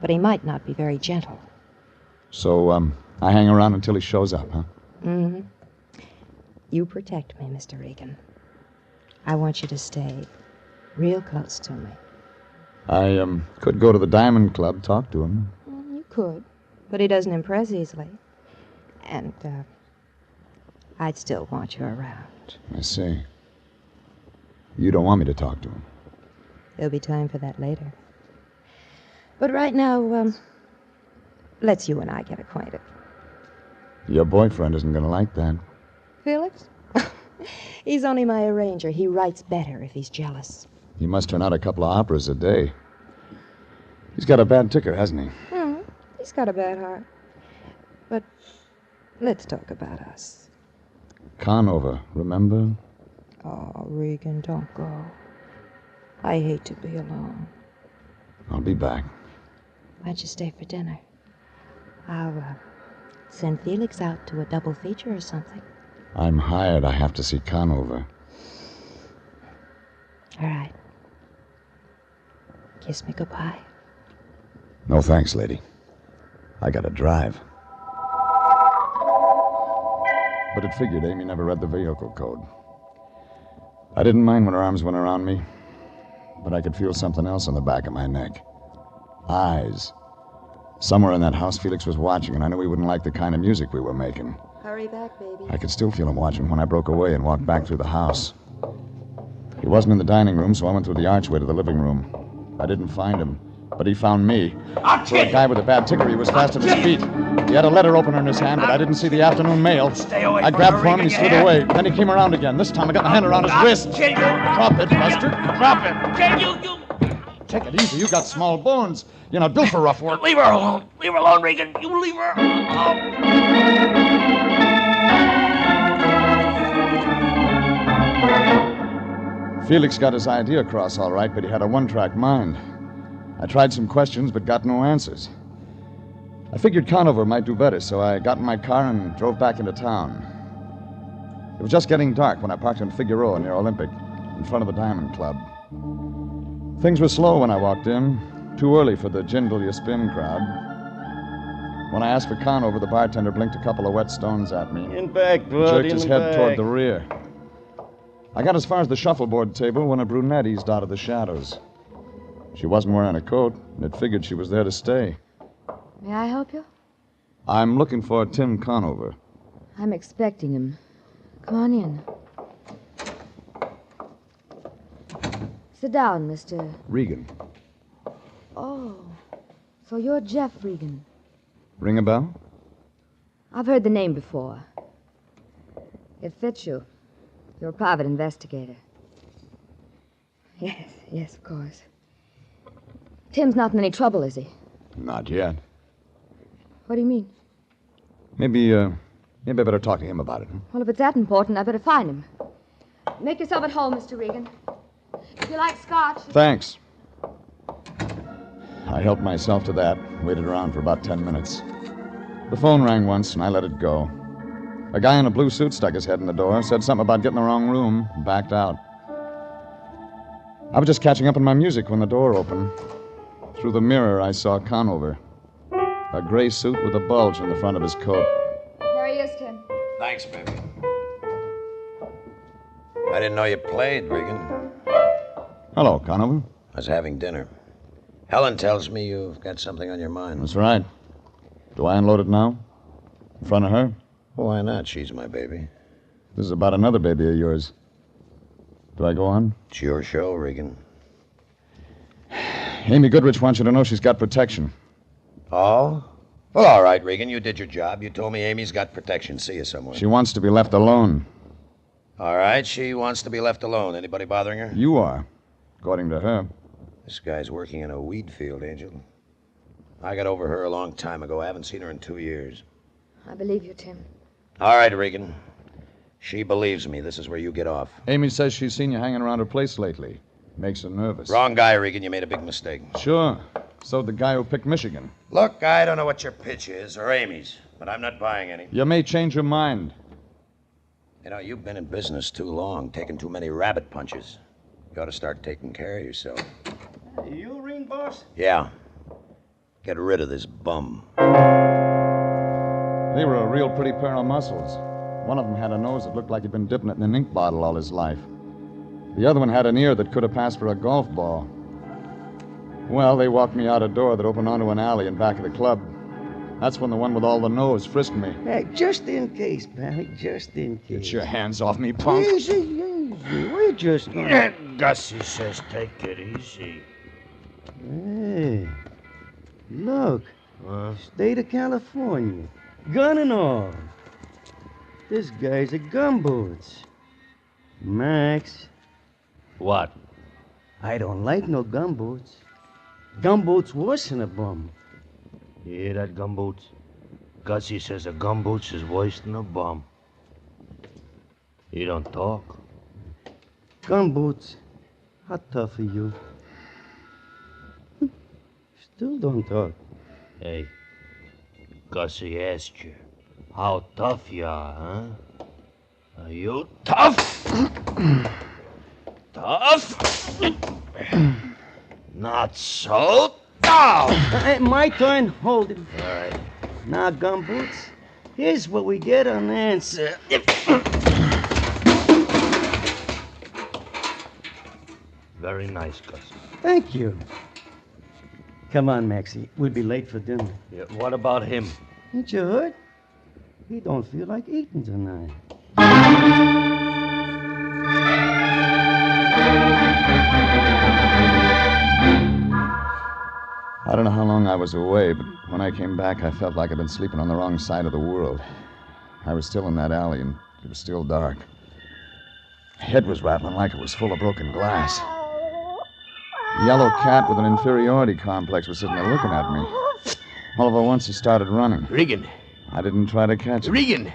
But he might not be very gentle. So, I hang around until he shows up, huh? Mm-hmm. You protect me, Mr. Regan. I want you to stay real close to me. I, could go to the Diamond Club, talk to him. You could, but he doesn't impress easily. And, I'd still want you around. I see. You don't want me to talk to him. There'll be time for that later. But right now, let's you and I get acquainted. Your boyfriend isn't going to like that. Felix? He's only my arranger. He writes better if he's jealous. He must turn out a couple of operas a day. He's got a bad ticker, hasn't he? He's got a bad heart. But let's talk about us. Conover, remember? Oh, Regan, don't go. I hate to be alone. I'll be back. Why don't you stay for dinner? I'll send Felix out to a double feature or something. I'm hired. I have to see Conover. All right. Kiss me goodbye. No thanks, lady. I gotta drive. But it figured Amy never read the vehicle code. I didn't mind when her arms went around me, but I could feel something else on the back of my neck. Eyes. Somewhere in that house, Felix was watching, and I knew he wouldn't like the kind of music we were making. Hurry back, baby. I could still feel him watching when I broke away and walked back through the house. He wasn't in the dining room, so I went through the archway to the living room. I didn't find him, but he found me. For a guy with a bad ticker, he was fast on his feet. He had a letter opener in his hand, but I didn't see the afternoon mail. I grabbed for him and he slid away. Then he came around again. This time I got my hand around his wrist. Drop it, Buster. Drop it. take it easy. You got small bones. You're not built for rough work. Leave her alone. Leave her alone, Regan. You leave her alone. Felix got his idea across all right, but he had a one-track mind. I tried some questions, but got no answers. I figured Conover might do better, so I got in my car and drove back into town. It was just getting dark when I parked in Figueroa near Olympic, in front of the Diamond Club. Things were slow when I walked in, too early for the Jindal You Spin crowd. When I asked for Conover, the bartender blinked a couple of wet stones at me. In back, bud, jerked in his the head back. toward the rear. I got as far as the shuffleboard table when a brunette eased out of the shadows. She wasn't wearing a coat, and it figured she was there to stay. May I help you? I'm looking for Tim Conover. I'm expecting him. Come on in. Sit down, Mr. Regan. Oh, so you're Jeff Regan. Ring a bell? I've heard the name before. It fits you. You're a private investigator. Yes, of course. Tim's not in any trouble, is he? Not yet. What do you mean? Maybe I better talk to him about it. Huh? Well, if it's that important, I better find him. Make yourself at home, Mr. Regan. If you like scotch... Thanks. I helped myself to that, waited around for about 10 minutes. The phone rang once, and I let it go. A guy in a blue suit stuck his head in the door, said something about getting the wrong room, and backed out. I was just catching up on my music when the door opened. Through the mirror, I saw Conover. A gray suit with a bulge in the front of his coat. There he is, Tim. Thanks, baby. I didn't know you played, Regan. Hello, Conover. I was having dinner. Helen tells me you've got something on your mind. That's right. Do I unload it now? In front of her? Why not? She's my baby. This is about another baby of yours. Do I go on? It's your show, Regan. Amy Goodrich wants you to know she's got protection. Oh? Well, all right, Regan. You did your job. You told me Amy's got protection. See you somewhere. She wants to be left alone. All right, she wants to be left alone. Anybody bothering her? You are, according to her. This guy's working in a weed field, Angel. I got over her a long time ago. I haven't seen her in 2 years. I believe you, Tim. All right, Regan. She believes me. This is where you get off. Amy says she's seen you hanging around her place lately. Makes her nervous. Wrong guy, Regan. You made a big mistake. Sure. So the guy who picked Michigan. Look, I don't know what your pitch is, or Amy's, but I'm not buying any. You may change your mind. You know, you've been in business too long, taking too many rabbit punches. You ought to start taking care of yourself. You ring, boss? Yeah. Get rid of this bum. They were a real pretty pair of muscles. One of them had a nose that looked like he'd been dipping it in an ink bottle all his life. The other one had an ear that could have passed for a golf ball. Well, they walked me out a door that opened onto an alley in back of the club. That's when the one with all the nose frisked me. Hey, just in case, Barry, just in case. Get your hands off me, punk. Easy, easy. We're just gonna... Gussie says take it easy. Hey, look. State of California. Gun and all. This guy's a gumboots. Max. What? I don't like no gumboots. Gumboots worse than a bum. You hear that, gumboots? Gussie says a gumboots is worse than a bum. You don't talk. Gumboots, how tough are you? Still don't talk. Hey, Gussie asked you how tough you are, huh? Are you tough? Tough? Not so tough. Hey, my turn. Hold it. All right. Now, gumboots, here's what we get on answer. Very nice, Gussie. Thank you. Come on, Maxie. We'll be late for dinner. Yeah, what about him? Ain't you heard? He don't feel like eating tonight. I don't know how long I was away, but when I came back, I felt like I'd been sleeping on the wrong side of the world. I was still in that alley, and it was still dark. My head was rattling like it was full of broken glass. A yellow cat with an inferiority complex was sitting there looking at me. All of at once, he started running. Regan. I didn't try to catch him. Regan!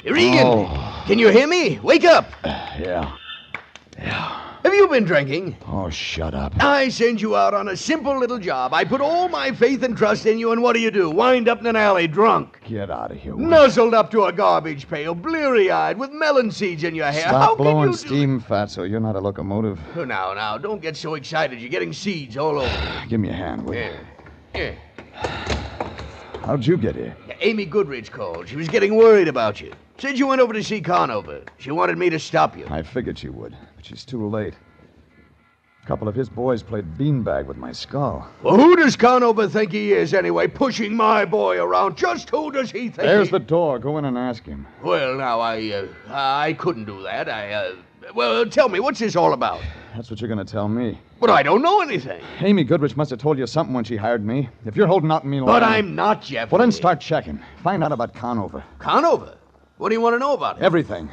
Regan! Can you hear me? Wake up! Yeah. Have you been drinking? Oh, shut up. I send you out on a simple little job. I put all my faith and trust in you, and what do? Wind up in an alley drunk. Get out of here. Nuzzled up to a garbage pail, bleary-eyed, with melon seeds in your hair. How Stop can blowing you steam, Fatso. You're not a locomotive. Oh, now, don't get so excited. You're getting seeds all over. Give me a hand, will you? Here. How'd you get here? Amy Goodrich called. She was getting worried about you. Said you went over to see Conover. She wanted me to stop you. I figured she would, but she's too late. A couple of his boys played beanbag with my skull. Well, who does Conover think he is, anyway, pushing my boy around? Just who does he think There's the door. Go in and ask him. Well, now, I couldn't do that. Well, tell me, what's this all about? That's what you're going to tell me. But I don't know anything. Amy Goodrich must have told you something when she hired me. If you're holding out on me... But I'm not, Jeff. Well, then start checking. Find out about Conover. Conover? What do you want to know about him? Everything.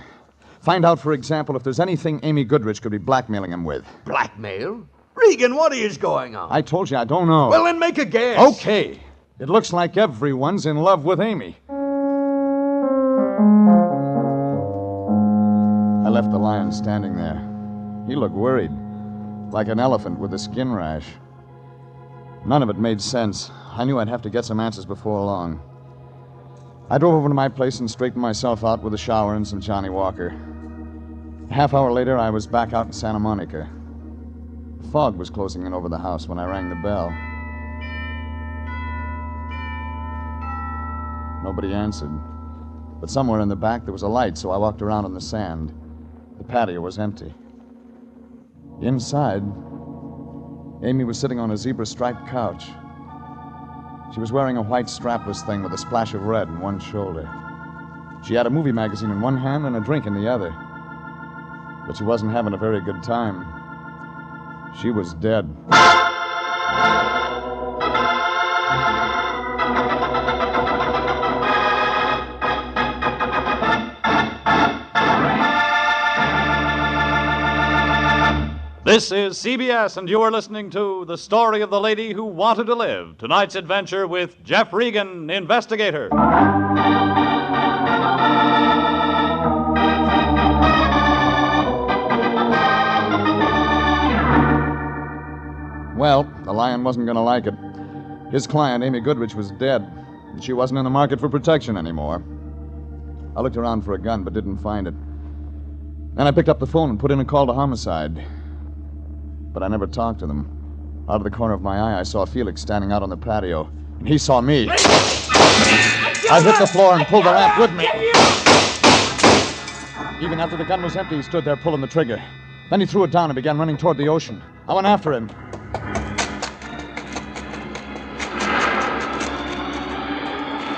Find out, for example, if there's anything Amy Goodrich could be blackmailing him with. Blackmail? Regan, what is going on? I told you I don't know. Well, then make a guess. Okay. It looks like everyone's in love with Amy. I left the Lion standing there. He looked worried, like an elephant with a skin rash. None of it made sense. I knew I'd have to get some answers before long. I drove over to my place and straightened myself out with a shower and some Johnny Walker. A half hour later, I was back out in Santa Monica. The fog was closing in over the house when I rang the bell. Nobody answered. But somewhere in the back there was a light, so I walked around on the sand. The patio was empty. Inside, Amy was sitting on a zebra-striped couch. She was wearing a white strapless thing with a splash of red in one shoulder. She had a movie magazine in one hand and a drink in the other. But she wasn't having a very good time. She was dead. This is CBS, and you are listening to The Story of the Lady Who Wanted to Live. Tonight's adventure with Jeff Regan, Investigator. Well, the Lion wasn't going to like it. His client, Amy Goodrich, was dead, and she wasn't in the market for protection anymore. I looked around for a gun, but didn't find it. Then I picked up the phone and put in a call to homicide. But I never talked to them. Out of the corner of my eye, I saw Felix standing out on the patio, and he saw me. I hit the floor and pulled the lamp with me. Even after the gun was empty, he stood there pulling the trigger. Then he threw it down and began running toward the ocean. I went after him.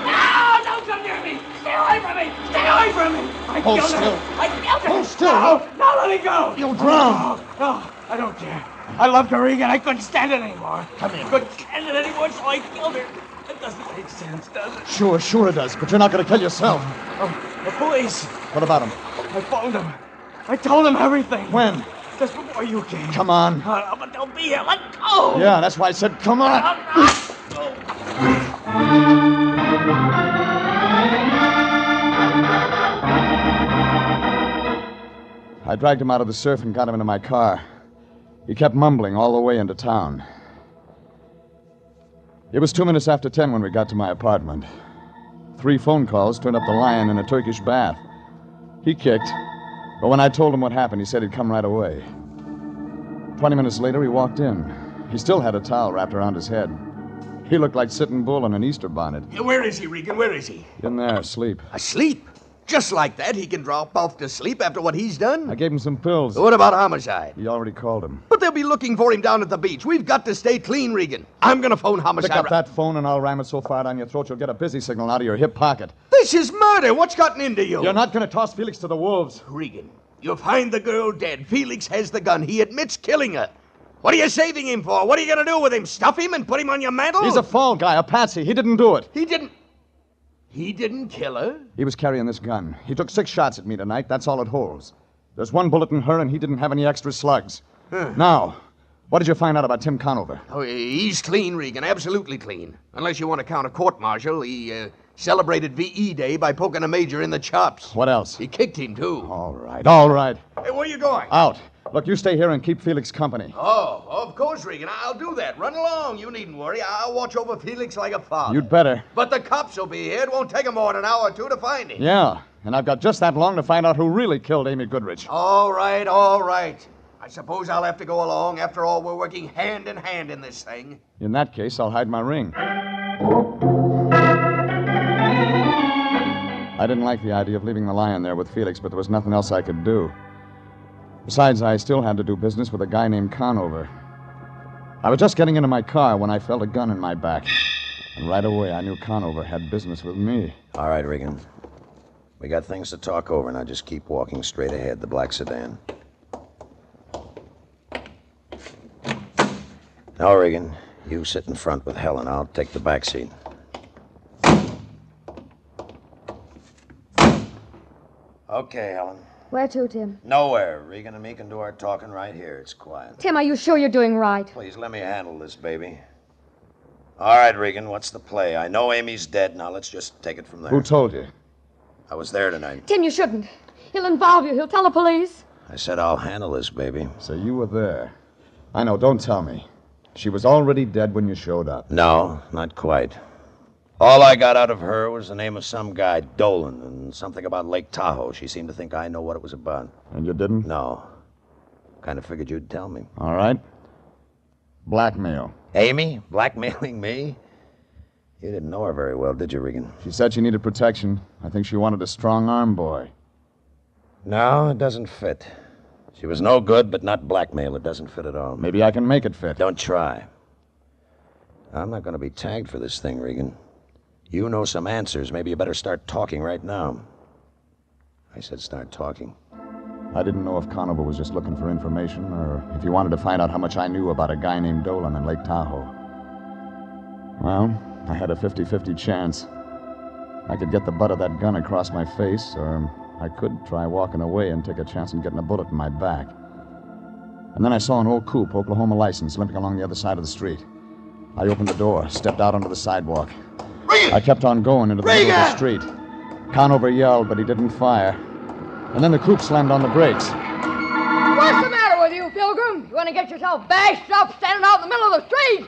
No! Don't come near me! Stay away from me! Stay away from me! Hold still. I killed her! Hold still. No, let me go! You'll drown. No, I don't care. I loved her, Regan. I couldn't stand it anymore. Come here. I couldn't stand it anymore, so I killed her. It doesn't make sense, does it? Sure it does, but you're not going to kill yourself. Oh, the police. What about him? I phoned them. I told them everything. When? Just before you came. Come on. But they'll be here. Let go. Yeah, that's why I said come on. I dragged him out of the surf and got him into my car. He kept mumbling all the way into town. It was 2 minutes after 10 when we got to my apartment. 3 phone calls turned up the Lion in a Turkish bath. He kicked, but when I told him what happened, he said he'd come right away. 20 minutes later, he walked in. He still had a towel wrapped around his head. He looked like Sitting Bull in an Easter bonnet. Where is he, Regan? Where is he? In there, asleep. Asleep? Just like that, he can drop off to sleep after what he's done? I gave him some pills. What about homicide? He already called him. But they'll be looking for him down at the beach. We've got to stay clean, Regan. I'm going to phone homicide. Pick up that phone and I'll ram it so far down your throat you'll get a busy signal out of your hip pocket. This is murder. What's gotten into you? You're not going to toss Felix to the wolves. Regan, you'll find the girl dead. Felix has the gun. He admits killing her. What are you saving him for? What are you going to do with him? Stuff him and put him on your mantle? He's a fall guy, a patsy. He didn't do it. He didn't kill her? He was carrying this gun. He took 6 shots at me tonight. That's all it holds. There's 1 bullet in her, and he didn't have any extra slugs. Huh. Now, What did you find out about Tim Conover? Oh, he's clean, Regan, absolutely clean. Unless you want to count a court-martial, he celebrated VE Day by poking a major in the chops. What else? He kicked him, too. All right, all right. Hey, where you going? Out. Look, you stay here and keep Felix company. Oh, of course, Regan. I'll do that. Run along. You needn't worry. I'll watch over Felix like a father. You'd better. But the cops will be here. It won't take them more than an hour or two to find him. Yeah, and I've got just that long to find out who really killed Amy Goodrich. All right, all right. I suppose I'll have to go along. After all, we're working hand in hand in this thing. In that case, I'll hide my ring. I didn't like the idea of leaving the Lyon there with Felix, but there was nothing else I could do. Besides, I still had to do business with a guy named Conover. I was just getting into my car when I felt a gun in my back. And right away, I knew Conover had business with me. All right, Regan. We got things to talk over. Now just keep walking straight ahead, the black sedan. Now, Regan, you sit in front with Helen. I'll take the back seat. Okay, Helen. Where to, Tim? Nowhere. Regan and me can do our talking right here. It's quiet. Tim, are you sure you're doing right? Please, let me handle this, baby. All right, Regan, what's the play? I know Amy's dead. Now, let's just take it from there. Who told you? I was there tonight. Tim, you shouldn't. He'll involve you. He'll tell the police. I said I'll handle this, baby. So you were there. I know, don't tell me. She was already dead when you showed up. No, not quite. All I got out of her was the name of some guy, Dolan, and something about Lake Tahoe. She seemed to think I know what it was about. And you didn't? No. Kind of figured you'd tell me. All right. Blackmail. Amy? Blackmailing me? You didn't know her very well, did you, Regan? She said she needed protection. I think she wanted a strong-arm boy. No, it doesn't fit. She was no good, but not blackmail. It doesn't fit at all. Maybe I can make it fit. Don't try. I'm not going to be tagged for this thing, Regan. You know some answers. Maybe you better start talking right now. I said start talking. I didn't know if Conover was just looking for information or if he wanted to find out how much I knew about a guy named Dolan in Lake Tahoe. Well, I had a 50-50 chance. I could get the butt of that gun across my face, or I could try walking away and take a chance on getting a bullet in my back. And then I saw an old coupe, Oklahoma license, limping along the other side of the street. I opened the door, stepped out onto the sidewalk. Regan! I kept on going into the middle of the street. Conover yelled, but he didn't fire. And then the coupe slammed on the brakes. What's the matter with you, Pilgrim? You want to get yourself bashed up standing out in the middle of the street?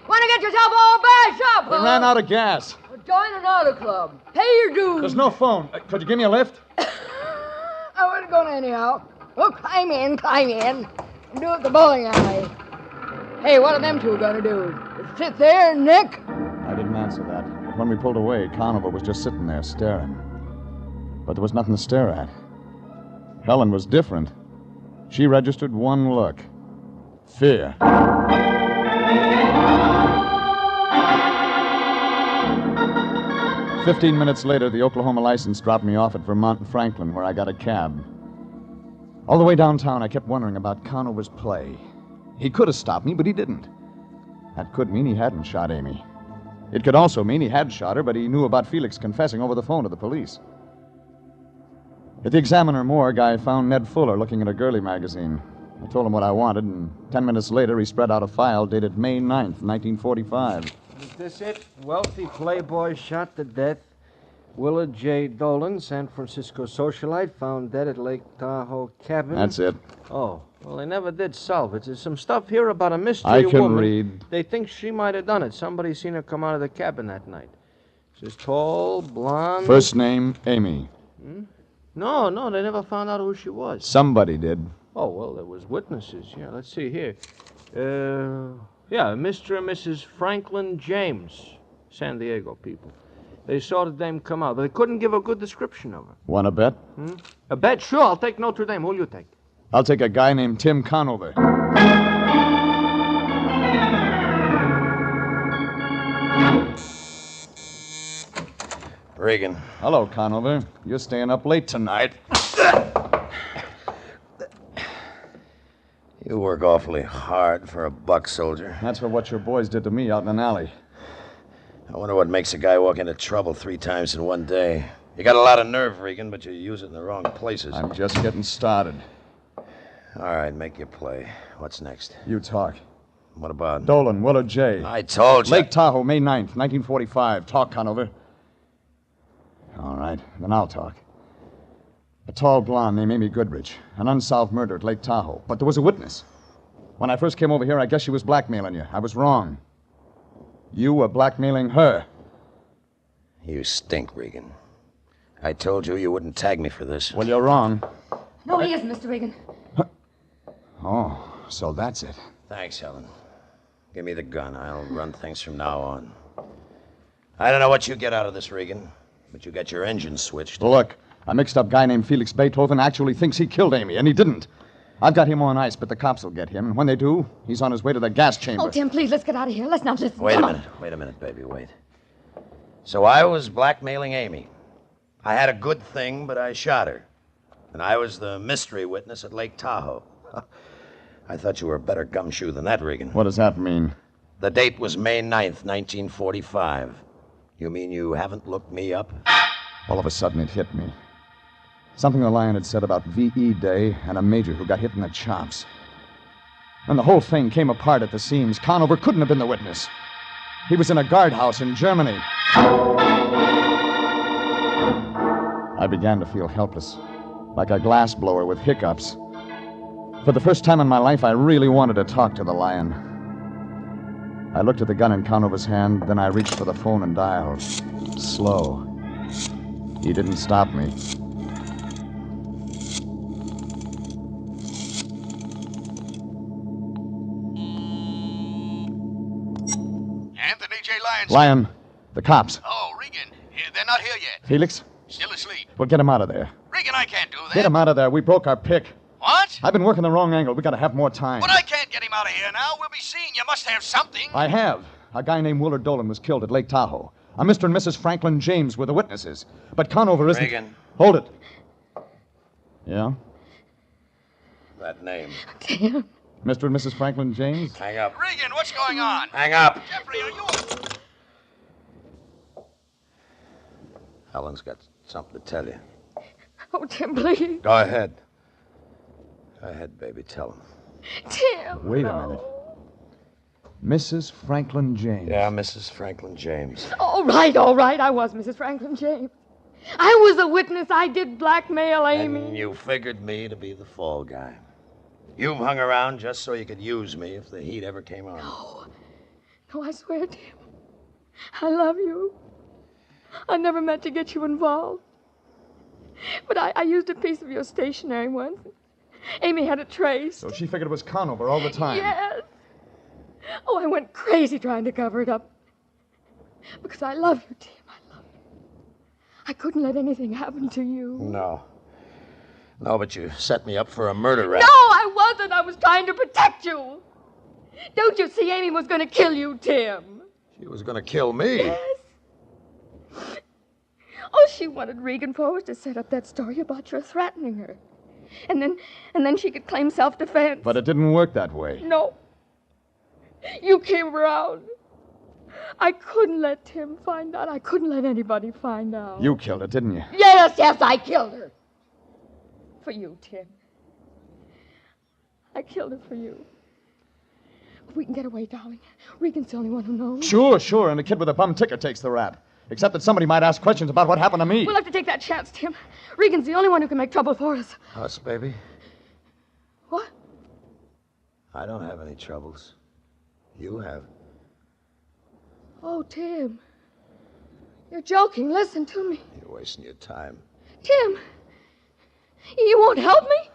Want to get yourself all bashed up, huh? They ran out of gas. Well, join an auto club. Pay your dues. There's no phone. Could you give me a lift? I wasn't going anyhow. Well, climb in. And do it at the bowling alley. Hey, what are them two going to do? Just sit there, Nick? I didn't answer that. But when we pulled away, Conover was just sitting there staring. But there was nothing to stare at. Helen was different. She registered one look. Fear. 15 minutes later, the Oklahoma license dropped me off at Vermont and Franklin, where I got a cab. All the way downtown, I kept wondering about Conover's play. He could have stopped me, but he didn't. That could mean he hadn't shot Amy. It could also mean he had shot her, but he knew about Felix confessing over the phone to the police. At the Examiner morgue, I found Ned Fuller looking at a girly magazine. I told him what I wanted, and 10 minutes later, he spread out a file dated May 9th, 1945. Is this it? Wealthy playboy shot to death. Willard J. Dolan, San Francisco socialite, found dead at Lake Tahoe cabin. That's it. Oh, well, they never did solve it. There's some stuff here about a mystery I can woman. read. They think she might have done it. Somebody seen her come out of the cabin that night. She's tall, blonde. First name, Amy. No, they never found out who she was. Somebody did. Oh, well, there was witnesses. Yeah, let's see here. Mr. and Mrs. Franklin James, San Diego people. They saw the dame come out, but they couldn't give a good description of her. Want to bet? A bet? Sure, I'll take Notre Dame. Who'll you take? I'll take a guy named Tim Conover. Regan. Hello, Conover. You're staying up late tonight. You work awfully hard for a buck soldier. That's for what your boys did to me out in an alley. I wonder what makes a guy walk into trouble 3 times in one day. You got a lot of nerve, Regan, but you use it in the wrong places. I'm just getting started. All right, make your play. What's next? You talk. What about? Dolan, Willard J. I told you. Lake Tahoe, May 9th, 1945. Talk, Conover. All right, then I'll talk. A tall blonde named Amy Goodrich. An unsolved murder at Lake Tahoe. But there was a witness. When I first came over here, I guess she was blackmailing you. I was wrong. You were blackmailing her. You stink, Regan. I told you wouldn't tag me for this. Well, you're wrong. No, he isn't, Mr. Regan. Oh, so that's it. Thanks, Helen. Give me the gun. I'll run things from now on. I don't know what you get out of this, Regan, but you got your engine switched. Look, a mixed-up guy named Felix Beethoven actually thinks he killed Amy, and he didn't. I've got him on ice, but the cops will get him, and when they do, he's on his way to the gas chamber. Oh, Tim, please, let's get out of here. Let's not listen. Wait a minute, baby, wait. So I was blackmailing Amy. I had a good thing, but I shot her. And I was the mystery witness at Lake Tahoe. I thought you were a better gumshoe than that, Regan. What does that mean? The date was May 9th, 1945. You mean you haven't looked me up? All of a sudden, it hit me. Something the Lyon had said about V.E. Day and a major who got hit in the chops. And the whole thing came apart at the seams. Conover couldn't have been the witness. He was in a guardhouse in Germany. I began to feel helpless, like a glassblower with hiccups. For the first time in my life, I really wanted to talk to the Lyon. I looked at the gun in Conover's hand, then I reached for the phone and dialed. Slow. He didn't stop me. Anthony J. Lyon. Lyon, the cops. Oh, Regan. They're not here yet. Felix? Still asleep. Well, get him out of there. Regan, I can't do that. Get him out of there. We broke our pick. What? I've been working the wrong angle. We gotta have more time. But I can't get him out of here now. We'll be seen. You must have something. I have. A guy named Willard Dolan was killed at Lake Tahoe. A Mr. and Mrs. Franklin James were the witnesses. But Conover isn't... Regan. Hold it. Yeah? That name. Damn. Mr. and Mrs. Franklin James? Hang up. Regan, what's going on? Hang up. Jeffrey, are you... Helen's got something to tell you. Oh, Tim, please. Go ahead. Go ahead, baby. Tell him. Tim. Wait a minute. Mrs. Franklin James. Yeah, Mrs. Franklin James. All right. I was Mrs. Franklin James. I was a witness. I did blackmail Amy. And you figured me to be the fall guy. You've hung around just so you could use me if the heat ever came on. No, I swear, Tim. I love you. I never meant to get you involved. But I used a piece of your stationery once. Amy had it traced. So she figured it was Conover all the time. Yes. Oh, I went crazy trying to cover it up. Because I love you, Tim. I love you. I couldn't let anything happen to you. No, but you set me up for a murder rap. No, I wasn't. I was trying to protect you. Don't you see Amy was going to kill you, Tim? She was going to kill me. Yes. Oh, she wanted Regan Forrest to set up that story about your threatening her. And then she could claim self-defense. But it didn't work that way. No. You came around. I couldn't let Tim find out. I couldn't let anybody find out. You killed her, didn't you? Yes, I killed her. For you, Tim. I killed her for you. We can get away, darling. Regan's the only one who knows. Sure, and the kid with a bum ticket takes the rap. Except that somebody might ask questions about what happened to me. We'll have to take that chance, Tim. Regan's the only one who can make trouble for us. Us, baby? What? I don't have any troubles. You have. Oh, Tim. You're joking. Listen to me. You're wasting your time. Tim. You won't help me?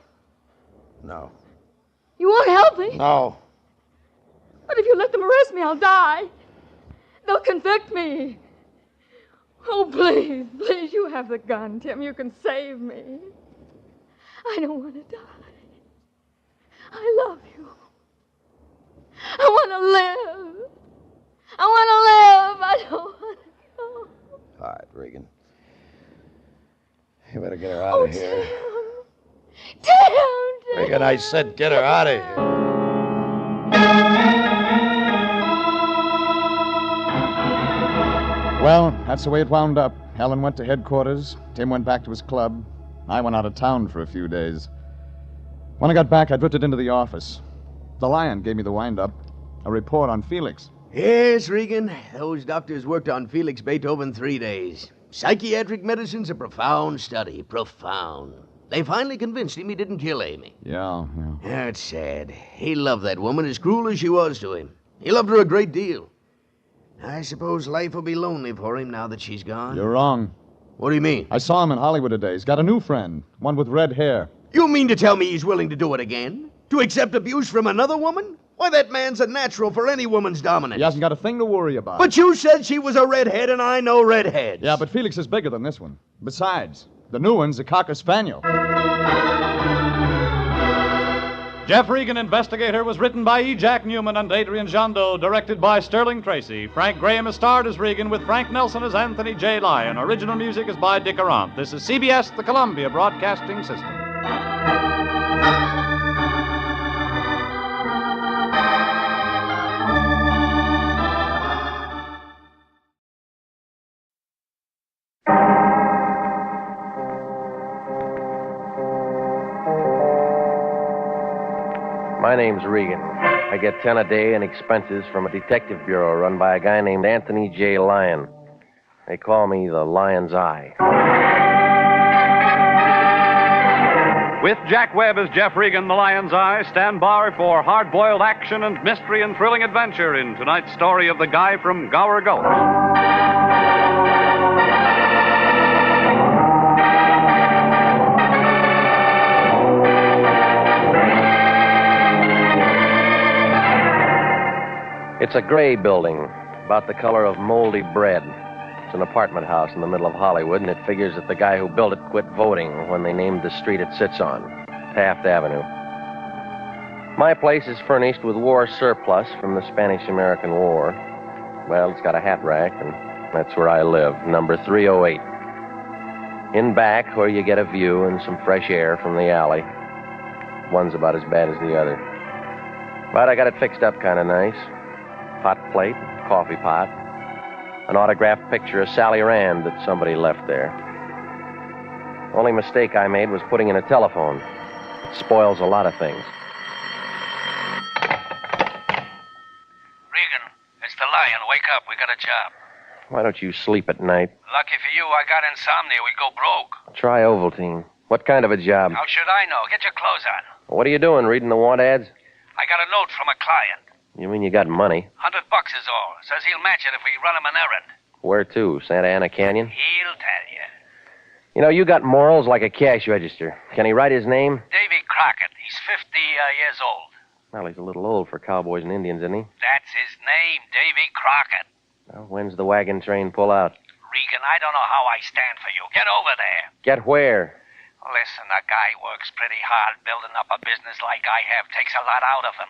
No. You won't help me? No. But if you let them arrest me, I'll die. They'll convict me. Oh, please, you have the gun, Tim. You can save me. I don't want to die. I love you. I want to live. I don't want to go. All right, Regan. You better get her out of here. Tim! Regan, I said get her out of here. Well, that's the way it wound up. Helen went to headquarters. Tim went back to his club. I went out of town for a few days. When I got back, I drifted into the office. The Lion gave me the wind-up, a report on Felix. Yes, Regan. Those doctors worked on Felix Beethoven 3 days. Psychiatric medicine's a profound study. Profound. They finally convinced him he didn't kill Amy. Yeah. That's sad. He loved that woman as cruel as she was to him. He loved her a great deal. I suppose life will be lonely for him now that she's gone. You're wrong. What do you mean? I saw him in Hollywood today. He's got a new friend, one with red hair. You mean to tell me he's willing to do it again? To accept abuse from another woman? Why, that man's a natural for any woman's dominance. He hasn't got a thing to worry about. But you said she was a redhead, and I know redheads. Yeah, but Felix is bigger than this one. Besides, the new one's a Cocker Spaniel. Jeff Regan, Investigator, was written by E. Jack Newman and Adrian Jando, directed by Sterling Tracy. Frank Graham is starred as Regan, with Frank Nelson as Anthony J. Lyon. Original music is by Dick Arant. This is CBS, the Columbia Broadcasting System. My name's Regan. I get 10 a day in expenses from a detective bureau run by a guy named Anthony J. Lyon. They call me the Lion's Eye. With Jack Webb as Jeff Regan, the Lion's Eye, stand by for hard-boiled action and mystery and thrilling adventure in tonight's story of the guy from Gower Gulch. It's a gray building, about the color of moldy bread. It's an apartment house in the middle of Hollywood, and it figures that the guy who built it quit voting when they named the street it sits on, Taft Avenue. My place is furnished with war surplus from the Spanish-American War. Well, it's got a hat rack, and that's where I live, number 308. In back, where you get a view and some fresh air from the alley. One's about as bad as the other. But I got it fixed up kind of nice. Hot plate, coffee pot, an autographed picture of Sally Rand that somebody left there. Only mistake I made was putting in a telephone. It spoils a lot of things. Regan, it's the Lion. Wake up. We got a job. Why don't you sleep at night? Lucky for you, I got insomnia. We go broke. Try Ovaltine. What kind of a job? How should I know? Get your clothes on. What are you doing, reading the want ads? I got a note from a client. You mean you got money? $100 is all. Says he'll match it if we run him an errand. Where to? Santa Ana Canyon? He'll tell you. You know, you got morals like a cash register. Can he write his name? Davy Crockett. He's 50 years old. Well, he's a little old for cowboys and Indians, isn't he? That's his name, Davy Crockett. Well, when's the wagon train pull out? Regan, I don't know how I stand for you. Get over there. Get where? Listen, a guy works pretty hard. Building up a business like I have takes a lot out of him.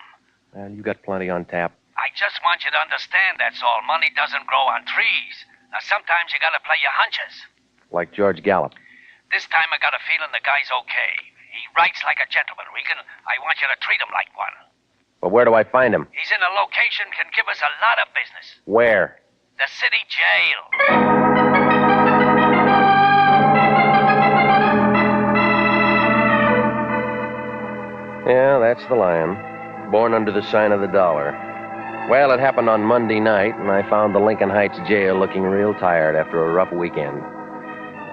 Well, you got plenty on tap. I just want you to understand, that's all. Money doesn't grow on trees. Now, sometimes you gotta play your hunches. Like George Gallup. This time I got a feeling the guy's okay. He writes like a gentleman, Regan. I want you to treat him like one. But where do I find him? He's in a location can give us a lot of business. Where? The city jail. Yeah, that's the Lion. Born under the sign of the dollar. Well, it happened on Monday night, and I found the Lincoln Heights jail looking real tired after a rough weekend.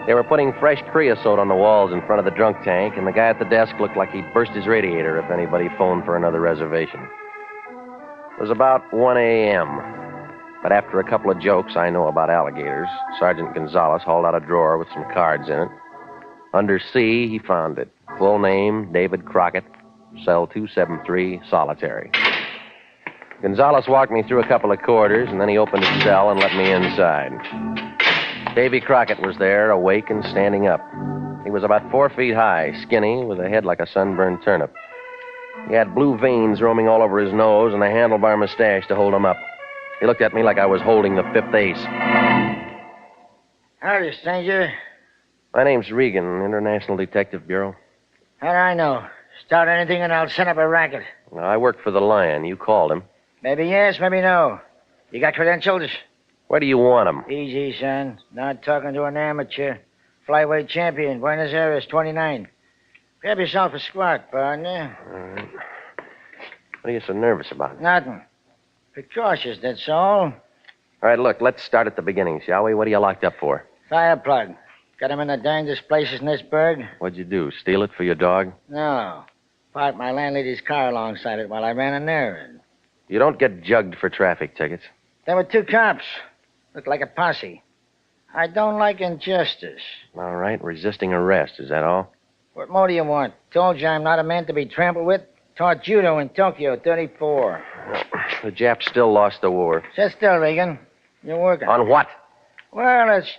They were putting fresh creosote on the walls in front of the drunk tank, and the guy at the desk looked like he'd burst his radiator if anybody phoned for another reservation. It was about 1 a.m., but after a couple of jokes I know about alligators, Sergeant Gonzalez hauled out a drawer with some cards in it. Under C, he found it. Full name, David Crockett, cell 273, solitary. Gonzalez walked me through a couple of corridors, and then he opened his cell and let me inside. Davy Crockett was there, awake and standing up. He was about 4 feet high, skinny, with a head like a sunburned turnip. He had blue veins roaming all over his nose and a handlebar mustache to hold him up. He looked at me like I was holding the fifth ace. Howdy, stranger. My name's Regan, International Detective Bureau. How do I know? Start anything and I'll set up a racket. Now, I work for the Lion. You called him. Maybe yes, maybe no. You got credentials? Where do you want him? Easy, son. Not talking to an amateur. Flyweight champion, Buenos Aires, 29. Grab yourself a squat, partner. All right. What are you so nervous about? Nothing. Precautious, that's all. All right, look, let's start at the beginning, shall we? What are you locked up for? Fire plug. Got him in the dangest places in this burg? What'd you do, steal it for your dog? No. Parked my landlady's car alongside it while I ran an errand. You don't get jugged for traffic tickets. There were 2 cops. Looked like a posse. I don't like injustice. All right, resisting arrest, is that all? What more do you want? Told you I'm not a man to be trampled with. Taught judo in Tokyo, 34. The Japs still lost the war. Sit still, Regan. You're working. On what? Well, it's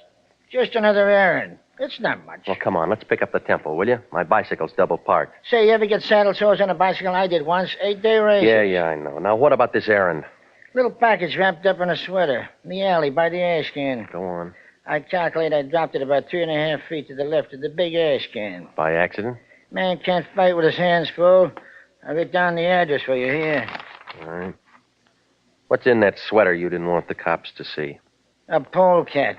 just another errand. It's not much. Well, come on, let's pick up the tempo, will you? My bicycle's double parked. Say, you ever get saddle sores on a bicycle? I did once. 8-day race. Yeah, I know. Now, what about this errand? Little package wrapped up in a sweater. In the alley by the ash can. Go on. I calculate I dropped it about 3.5 feet to the left of the big ash can. By accident? Man can't fight with his hands full. I'll get down the address for you here. All right. What's in that sweater you didn't want the cops to see? A polecat.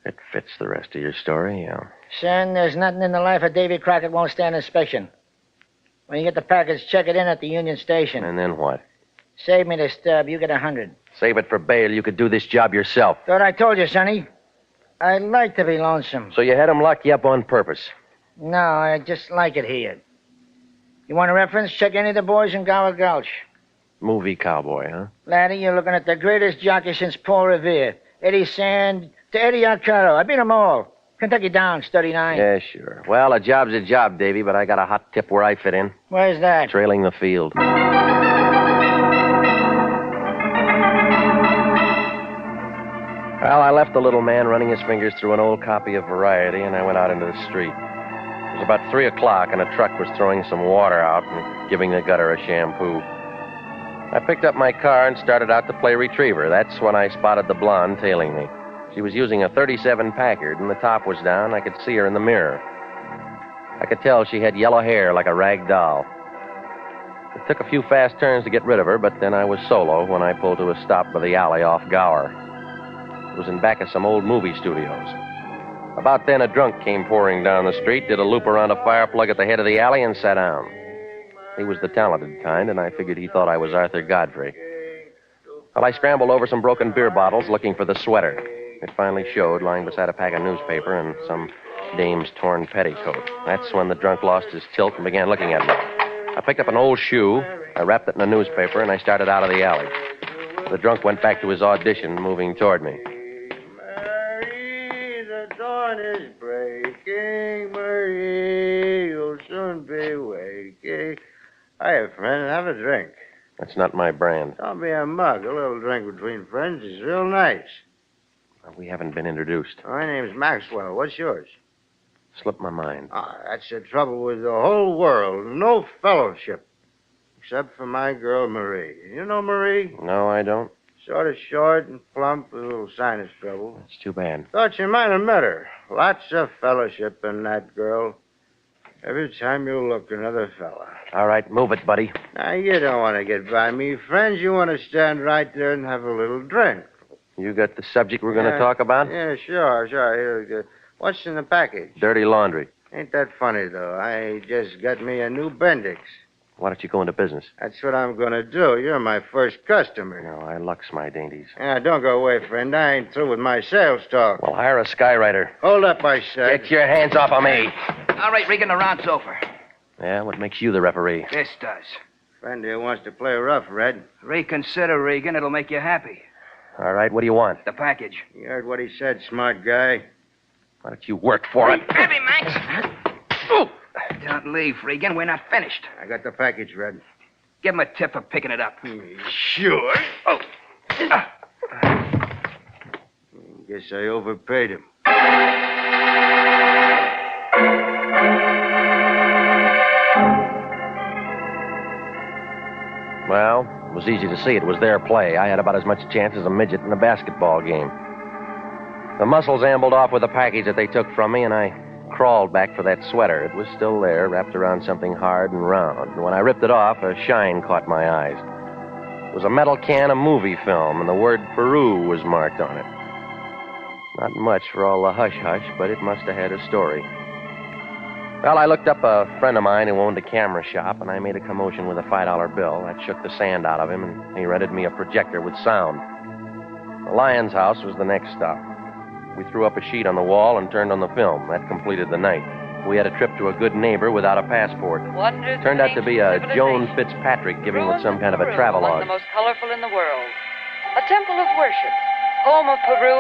It fits the rest of your story, yeah. Son, there's nothing in the life of Davy Crockett won't stand inspection. When you get the package, check it in at the Union Station. And then what? Save me the stub. You get 100. Save it for bail. You could do this job yourself. Thought I told you, Sonny. I like to be lonesome. So you had him lock you up on purpose? No, I just like it here. You want a reference? Check any of the boys in Gower Gulch. Movie cowboy, huh? Laddie, you're looking at the greatest jockey since Paul Revere. Eddie Sand to Eddie Arcaro. I beat them all. Kentucky Downs, 39. Yeah, sure. Well, a job's a job, Davy, but I got a hot tip where I fit in. Where's that? Trailing the field. Well, I left the little man running his fingers through an old copy of Variety, and I went out into the street. It was about 3 o'clock, and a truck was throwing some water out and giving the gutter a shampoo. I picked up my car and started out to play retriever. That's when I spotted the blonde tailing me. She was using a 37 Packard, and the top was down. I could see her in the mirror. I could tell she had yellow hair like a rag doll. It took a few fast turns to get rid of her, but then I was solo when I pulled to a stop by the alley off Gower. It was in back of some old movie studios. About then, a drunk came pouring down the street, did a loop around a fire plug at the head of the alley, and sat down. He was the talented kind, and I figured he thought I was Arthur Godfrey. Well, I scrambled over some broken beer bottles looking for the sweater. It finally showed, lying beside a pack of newspaper and some dame's torn petticoat. That's when the drunk lost his tilt and began looking at me. I picked up an old shoe, I wrapped it in a newspaper, and I started out of the alley. The drunk went back to his audition, moving toward me. Marie, the dawn is breaking. Marie, you'll soon be waking. Hiya, friend. Have a drink. That's not my brand. Don't be a mug. A little drink between friends is real nice. We haven't been introduced. My name's Maxwell. What's yours? Slipped my mind. That's the trouble with the whole world. No fellowship. Except for my girl, Marie. You know Marie? No, I don't. Sort of short and plump with a little sinus trouble. It's too bad. Thought you might have met her. Lots of fellowship in that girl. Every time you look, another fella. All right, move it, buddy. Now, you don't want to get by me, friends. You want to stand right there and have a little drink. You got the subject we're going to talk about? Yeah, sure. Here, what's in the package? Dirty laundry. Ain't that funny, though? I just got me a new Bendix. Why don't you go into business? That's what I'm going to do. You're my first customer. No, I lux my dainties. Yeah, don't go away, friend. I ain't through with my sales talk. Well, hire a skywriter. Hold up, I said. Get your hands off of me. All right, Regan, the round's over. Yeah, what makes you the referee? This does. Friend here wants to play rough, Red. Reconsider, Regan. It'll make you happy. All right, what do you want? The package. You heard what he said, smart guy. Why don't you work for it? Heavy, Max. Oh. Don't leave, Regan. We're not finished. I got the package, Red. Give him a tip for picking it up. Sure. Oh. Guess I overpaid him. Well, it was easy to see it was their play. I had about as much chance as a midget in a basketball game. The muscles ambled off with the package that they took from me, and I crawled back for that sweater. It was still there, wrapped around something hard and round. And when I ripped it off, a shine caught my eyes. It was a metal can of movie film, and the word Peru was marked on it. Not much for all the hush-hush, but it must have had a story. Well, I looked up a friend of mine who owned a camera shop, and I made a commotion with a $5 bill. That shook the sand out of him, and he rented me a projector with sound. The Lyon's house was the next stop. We threw up a sheet on the wall and turned on the film. That completed the night. We had a trip to a good neighbor without a passport. Turned out to be a Joan Fitzpatrick giving with some kind of a travelogue. One of the most colorful in the world. A temple of worship. Home of Peru,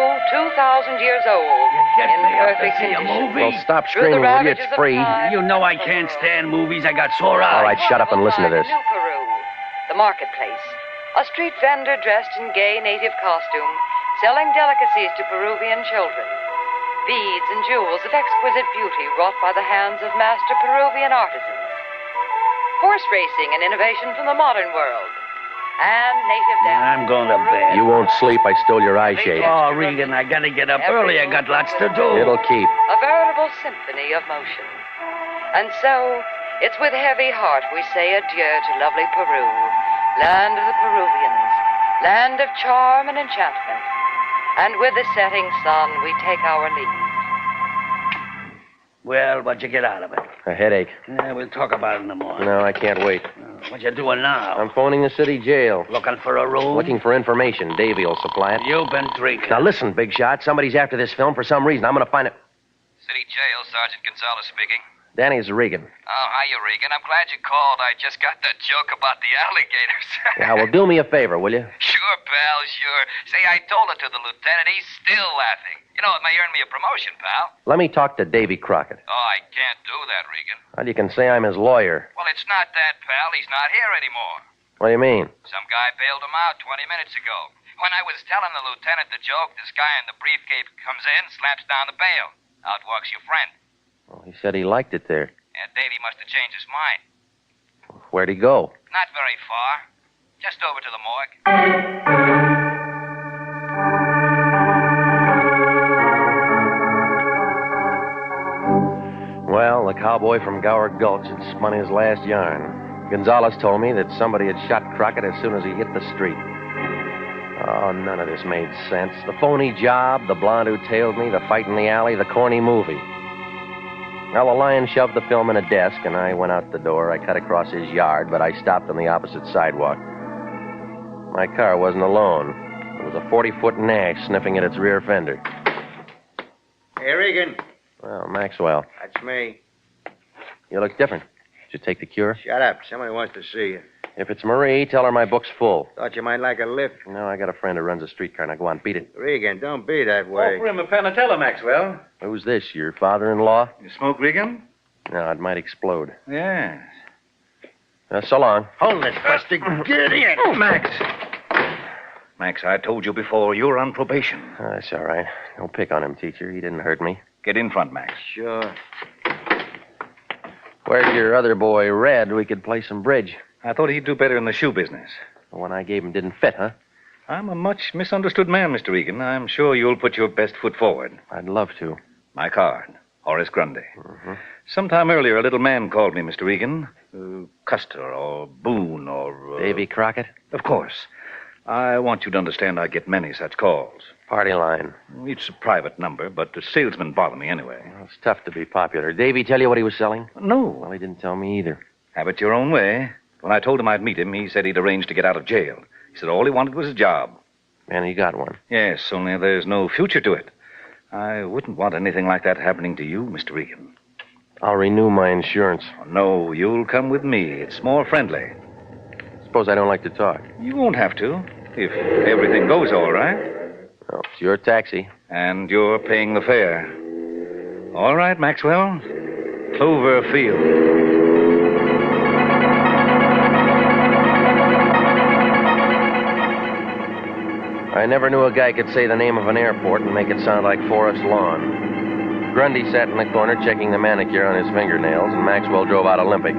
2,000 years old. In perfect condition. Well, stop screaming, will you? It's free. You know I can't stand movies. I got sore eyes. All right, shut up and listen to this. New Peru. The marketplace. A street vendor dressed in gay native costume, selling delicacies to Peruvian children. Beads and jewels of exquisite beauty wrought by the hands of master Peruvian artisans. Horse racing, an innovation from the modern world. And native dance. I'm going to bed. You won't sleep. I stole your eyeshade. Oh, Regan, I got to get up early. I got lots to do. It'll keep. A veritable symphony of motion. And so, it's with heavy heart we say adieu to lovely Peru, land of the Peruvians, land of charm and enchantment. And with the setting sun, we take our leave. Well, what'd you get out of it? A headache. Yeah, we'll talk about it in the morning. No, I can't wait. What you doing now? I'm phoning the city jail. Looking for a room? Looking for information. Davey will supply it. You've been drinking. Now listen, big shot. Somebody's after this film for some reason. I'm going to find it. City Jail, Sergeant Gonzalez speaking. Danny's Regan. Oh, hiya, Regan. I'm glad you called. I just got that joke about the alligators. Yeah, well, do me a favor, will you? Sure, pal, sure. Say, I told it to the lieutenant. He's still laughing. You know, it may earn me a promotion, pal. Let me talk to Davy Crockett. Oh, I can't do that, Regan. Well, you can say I'm his lawyer. Well, it's not that, pal. He's not here anymore. What do you mean? Some guy bailed him out 20 minutes ago. When I was telling the lieutenant the joke, this guy in the briefcase comes in, slaps down the bail. Out walks your friend. Well, he said he liked it there. Yeah, Davey must have changed his mind. Where'd he go? Not very far. Just over to the morgue. Well, the cowboy from Gower Gulch had spun his last yarn. Gonzalez told me that somebody had shot Crockett as soon as he hit the street. Oh, none of this made sense. The phony job, the blonde who tailed me, the fight in the alley, the corny movie. Well, the Lion shoved the film in a desk, and I went out the door. I cut across his yard, but I stopped on the opposite sidewalk. My car wasn't alone. There was a 40-foot Nash sniffing at its rear fender. Hey, Regan. Well, Maxwell, That's me. you look different. Did you take the cure? Shut up. Somebody wants to see you. If it's Marie, tell her my book's full. Thought you might like a lift. No, I got a friend who runs a streetcar. Now, go on, beat it. Regan, don't be that way. Offer him a panatella, Maxwell. Who's this, your father-in-law? You smoke, Regan? No, it might explode. Yes. So long. Hold it, Buster. Get in. Max. Max, I told you before, you're on probation. Oh, that's all right. Don't pick on him, teacher. He didn't hurt me. Get in front, Max. Sure. Where's your other boy, Red? We could play some bridge. I thought he'd do better in the shoe business. The one I gave him didn't fit, huh? I'm a much misunderstood man, Mr. Regan. I'm sure you'll put your best foot forward. I'd love to. My card, Horace Grundy. Mm-hmm. Sometime earlier, a little man called me, Mr. Regan. Custer or Boone or... Davy Crockett? Of course. I want you to understand I get many such calls. Party line. It's a private number, but the salesmen bother me anyway. Well, it's tough to be popular. Davy tell you what he was selling? No. Well, he didn't tell me either. Have it your own way. When I told him I'd meet him, he said he'd arranged to get out of jail. He said all he wanted was a job. And he got one. Yes, only there's no future to it. I wouldn't want anything like that happening to you, Mr. Regan. I'll renew my insurance. Oh, no, you'll come with me. It's more friendly. Suppose I don't like to talk. You won't have to, if everything goes all right. Oh, it's your taxi. And you're paying the fare. All right, Maxwell. Cloverfield. I never knew a guy could say the name of an airport and make it sound like Forest Lawn. Grundy sat in the corner checking the manicure on his fingernails, and Maxwell drove out Olympic.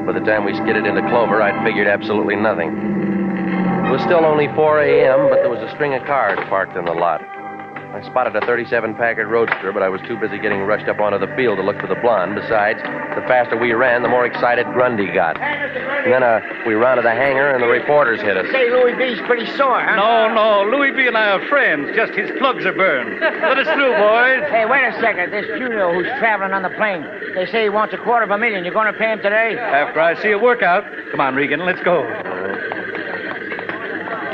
By the time we skidded into Clover, I'd figured absolutely nothing. It was still only 4 a.m., but there was a string of cars parked in the lot. I spotted a 37 Packard Roadster, but I was too busy getting rushed up onto the field to look for the blonde. Besides, the faster we ran, the more excited Grundy got. And then we rounded the hangar, and the reporters hit us. Say, Louis B's pretty sore, huh? No, Louis B. and I are friends. Just his plugs are burned. Let us through, boys. Hey, wait a second. This Julio who's traveling on the plane. They say he wants $250,000. You going to pay him today? After I see a workout. Come on, Regan, let's go.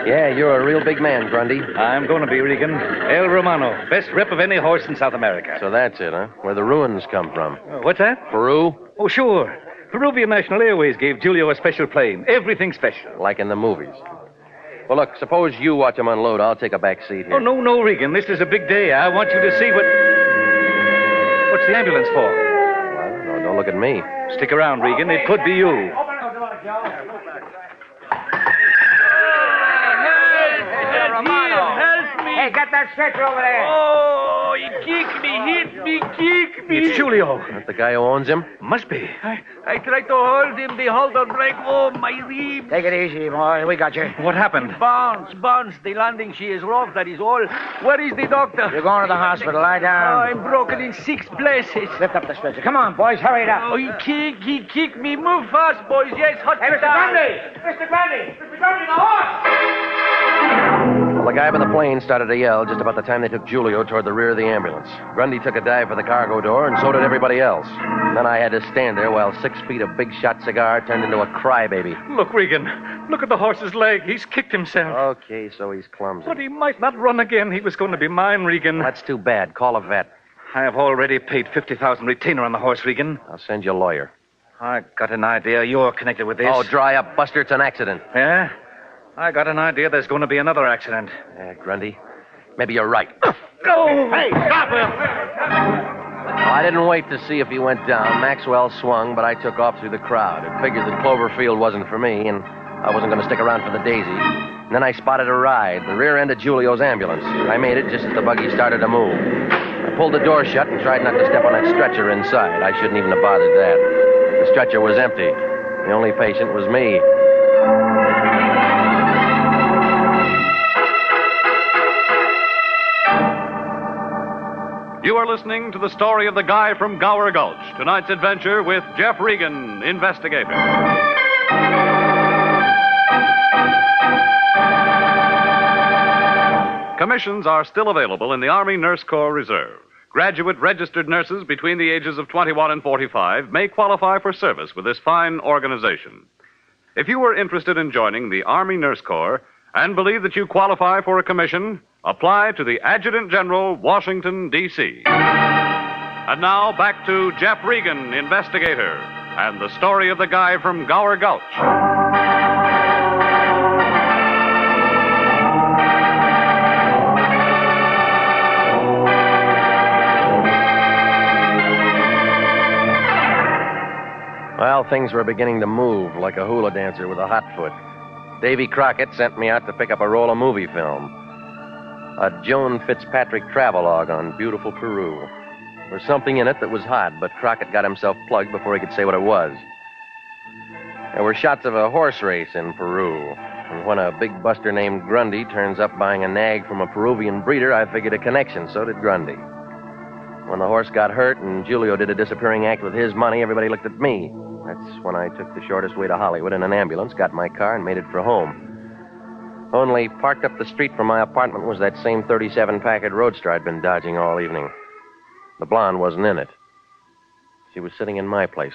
Yeah, you're a real big man, Grundy. I'm going to be, Regan. El Romano. Best rep of any horse in South America. So that's it, huh? Where the ruins come from. What's that? Peru? Oh, sure. Peruvian National Airways gave Julio a special plane. Everything special. Like in the movies. Well, look, suppose you watch him unload. I'll take a back seat here. Oh, no, Regan. This is a big day. I want you to see what... What's the ambulance for? Well, no, don't look at me. Stick around, Regan. It could be you. Hey, get that stretcher over there. Oh, he kicked me, hit me, kicked me. It's Julio. That the guy who owns him? Must be. I tried to hold him. The halter break. Oh, my rib. Take it easy, boy. We got you. What happened? Bounce. The landing, she is rough, that is all. Where is the doctor? You're going to the hospital. Lie down. I'm broken in 6 places. Lift up the stretcher. Come on, boys. Hurry it up. Oh, he kicked me. Move fast, boys. Yes, hot. Hey, Mr. Grundy! Mr. Grundy, the horse! Well, the guy by the plane started to yell just about the time they took Julio toward the rear of the ambulance. Grundy took a dive for the cargo door, and so did everybody else. Then I had to stand there while 6 feet of Big Shot cigar turned into a crybaby. Look, Regan. Look at the horse's leg. He's kicked himself. Okay, so he's clumsy. But he might not run again. He was going to be mine, Regan. That's too bad. Call a vet. I have already paid $50,000 retainer on the horse, Regan. I'll send you a lawyer. I got an idea you're connected with this. Oh, dry up, Buster. It's an accident. Yeah? I got an idea there's going to be another accident. Grundy, maybe you're right. No! Hey, stop him! Well, I didn't wait to see if he went down. Maxwell swung, but I took off through the crowd. It figured that Cloverfield wasn't for me, and I wasn't going to stick around for the daisy. And then I spotted a ride, the rear end of Julio's ambulance. I made it just as the buggy started to move. I pulled the door shut and tried not to step on that stretcher inside. I shouldn't even have bothered that. The stretcher was empty. The only patient was me. You are listening to the story of the guy from Gower Gulch. Tonight's adventure with Jeff Regan, Investigator. Commissions are still available in the Army Nurse Corps Reserve. Graduate registered nurses between the ages of 21 and 45 may qualify for service with this fine organization. If you are interested in joining the Army Nurse Corps and believe that you qualify for a commission, apply to the Adjutant General, Washington, D.C. And now, back to Jeff Regan, Investigator, and the story of the guy from Gower Gulch. Well, things were beginning to move like a hula dancer with a hot foot. Davy Crockett sent me out to pick up a roll of movie film. A Joan Fitzpatrick travelogue on beautiful Peru. There was something in it that was hot, but Crockett got himself plugged before he could say what it was. There were shots of a horse race in Peru. And when a big buster named Grundy turns up buying a nag from a Peruvian breeder, I figured a connection. So did Grundy. When the horse got hurt and Julio did a disappearing act with his money, everybody looked at me. That's when I took the shortest way to Hollywood in an ambulance, got my car, and made it for home. Only parked up the street from my apartment was that same 37 Packard Roadster I'd been dodging all evening. The blonde wasn't in it. She was sitting in my place,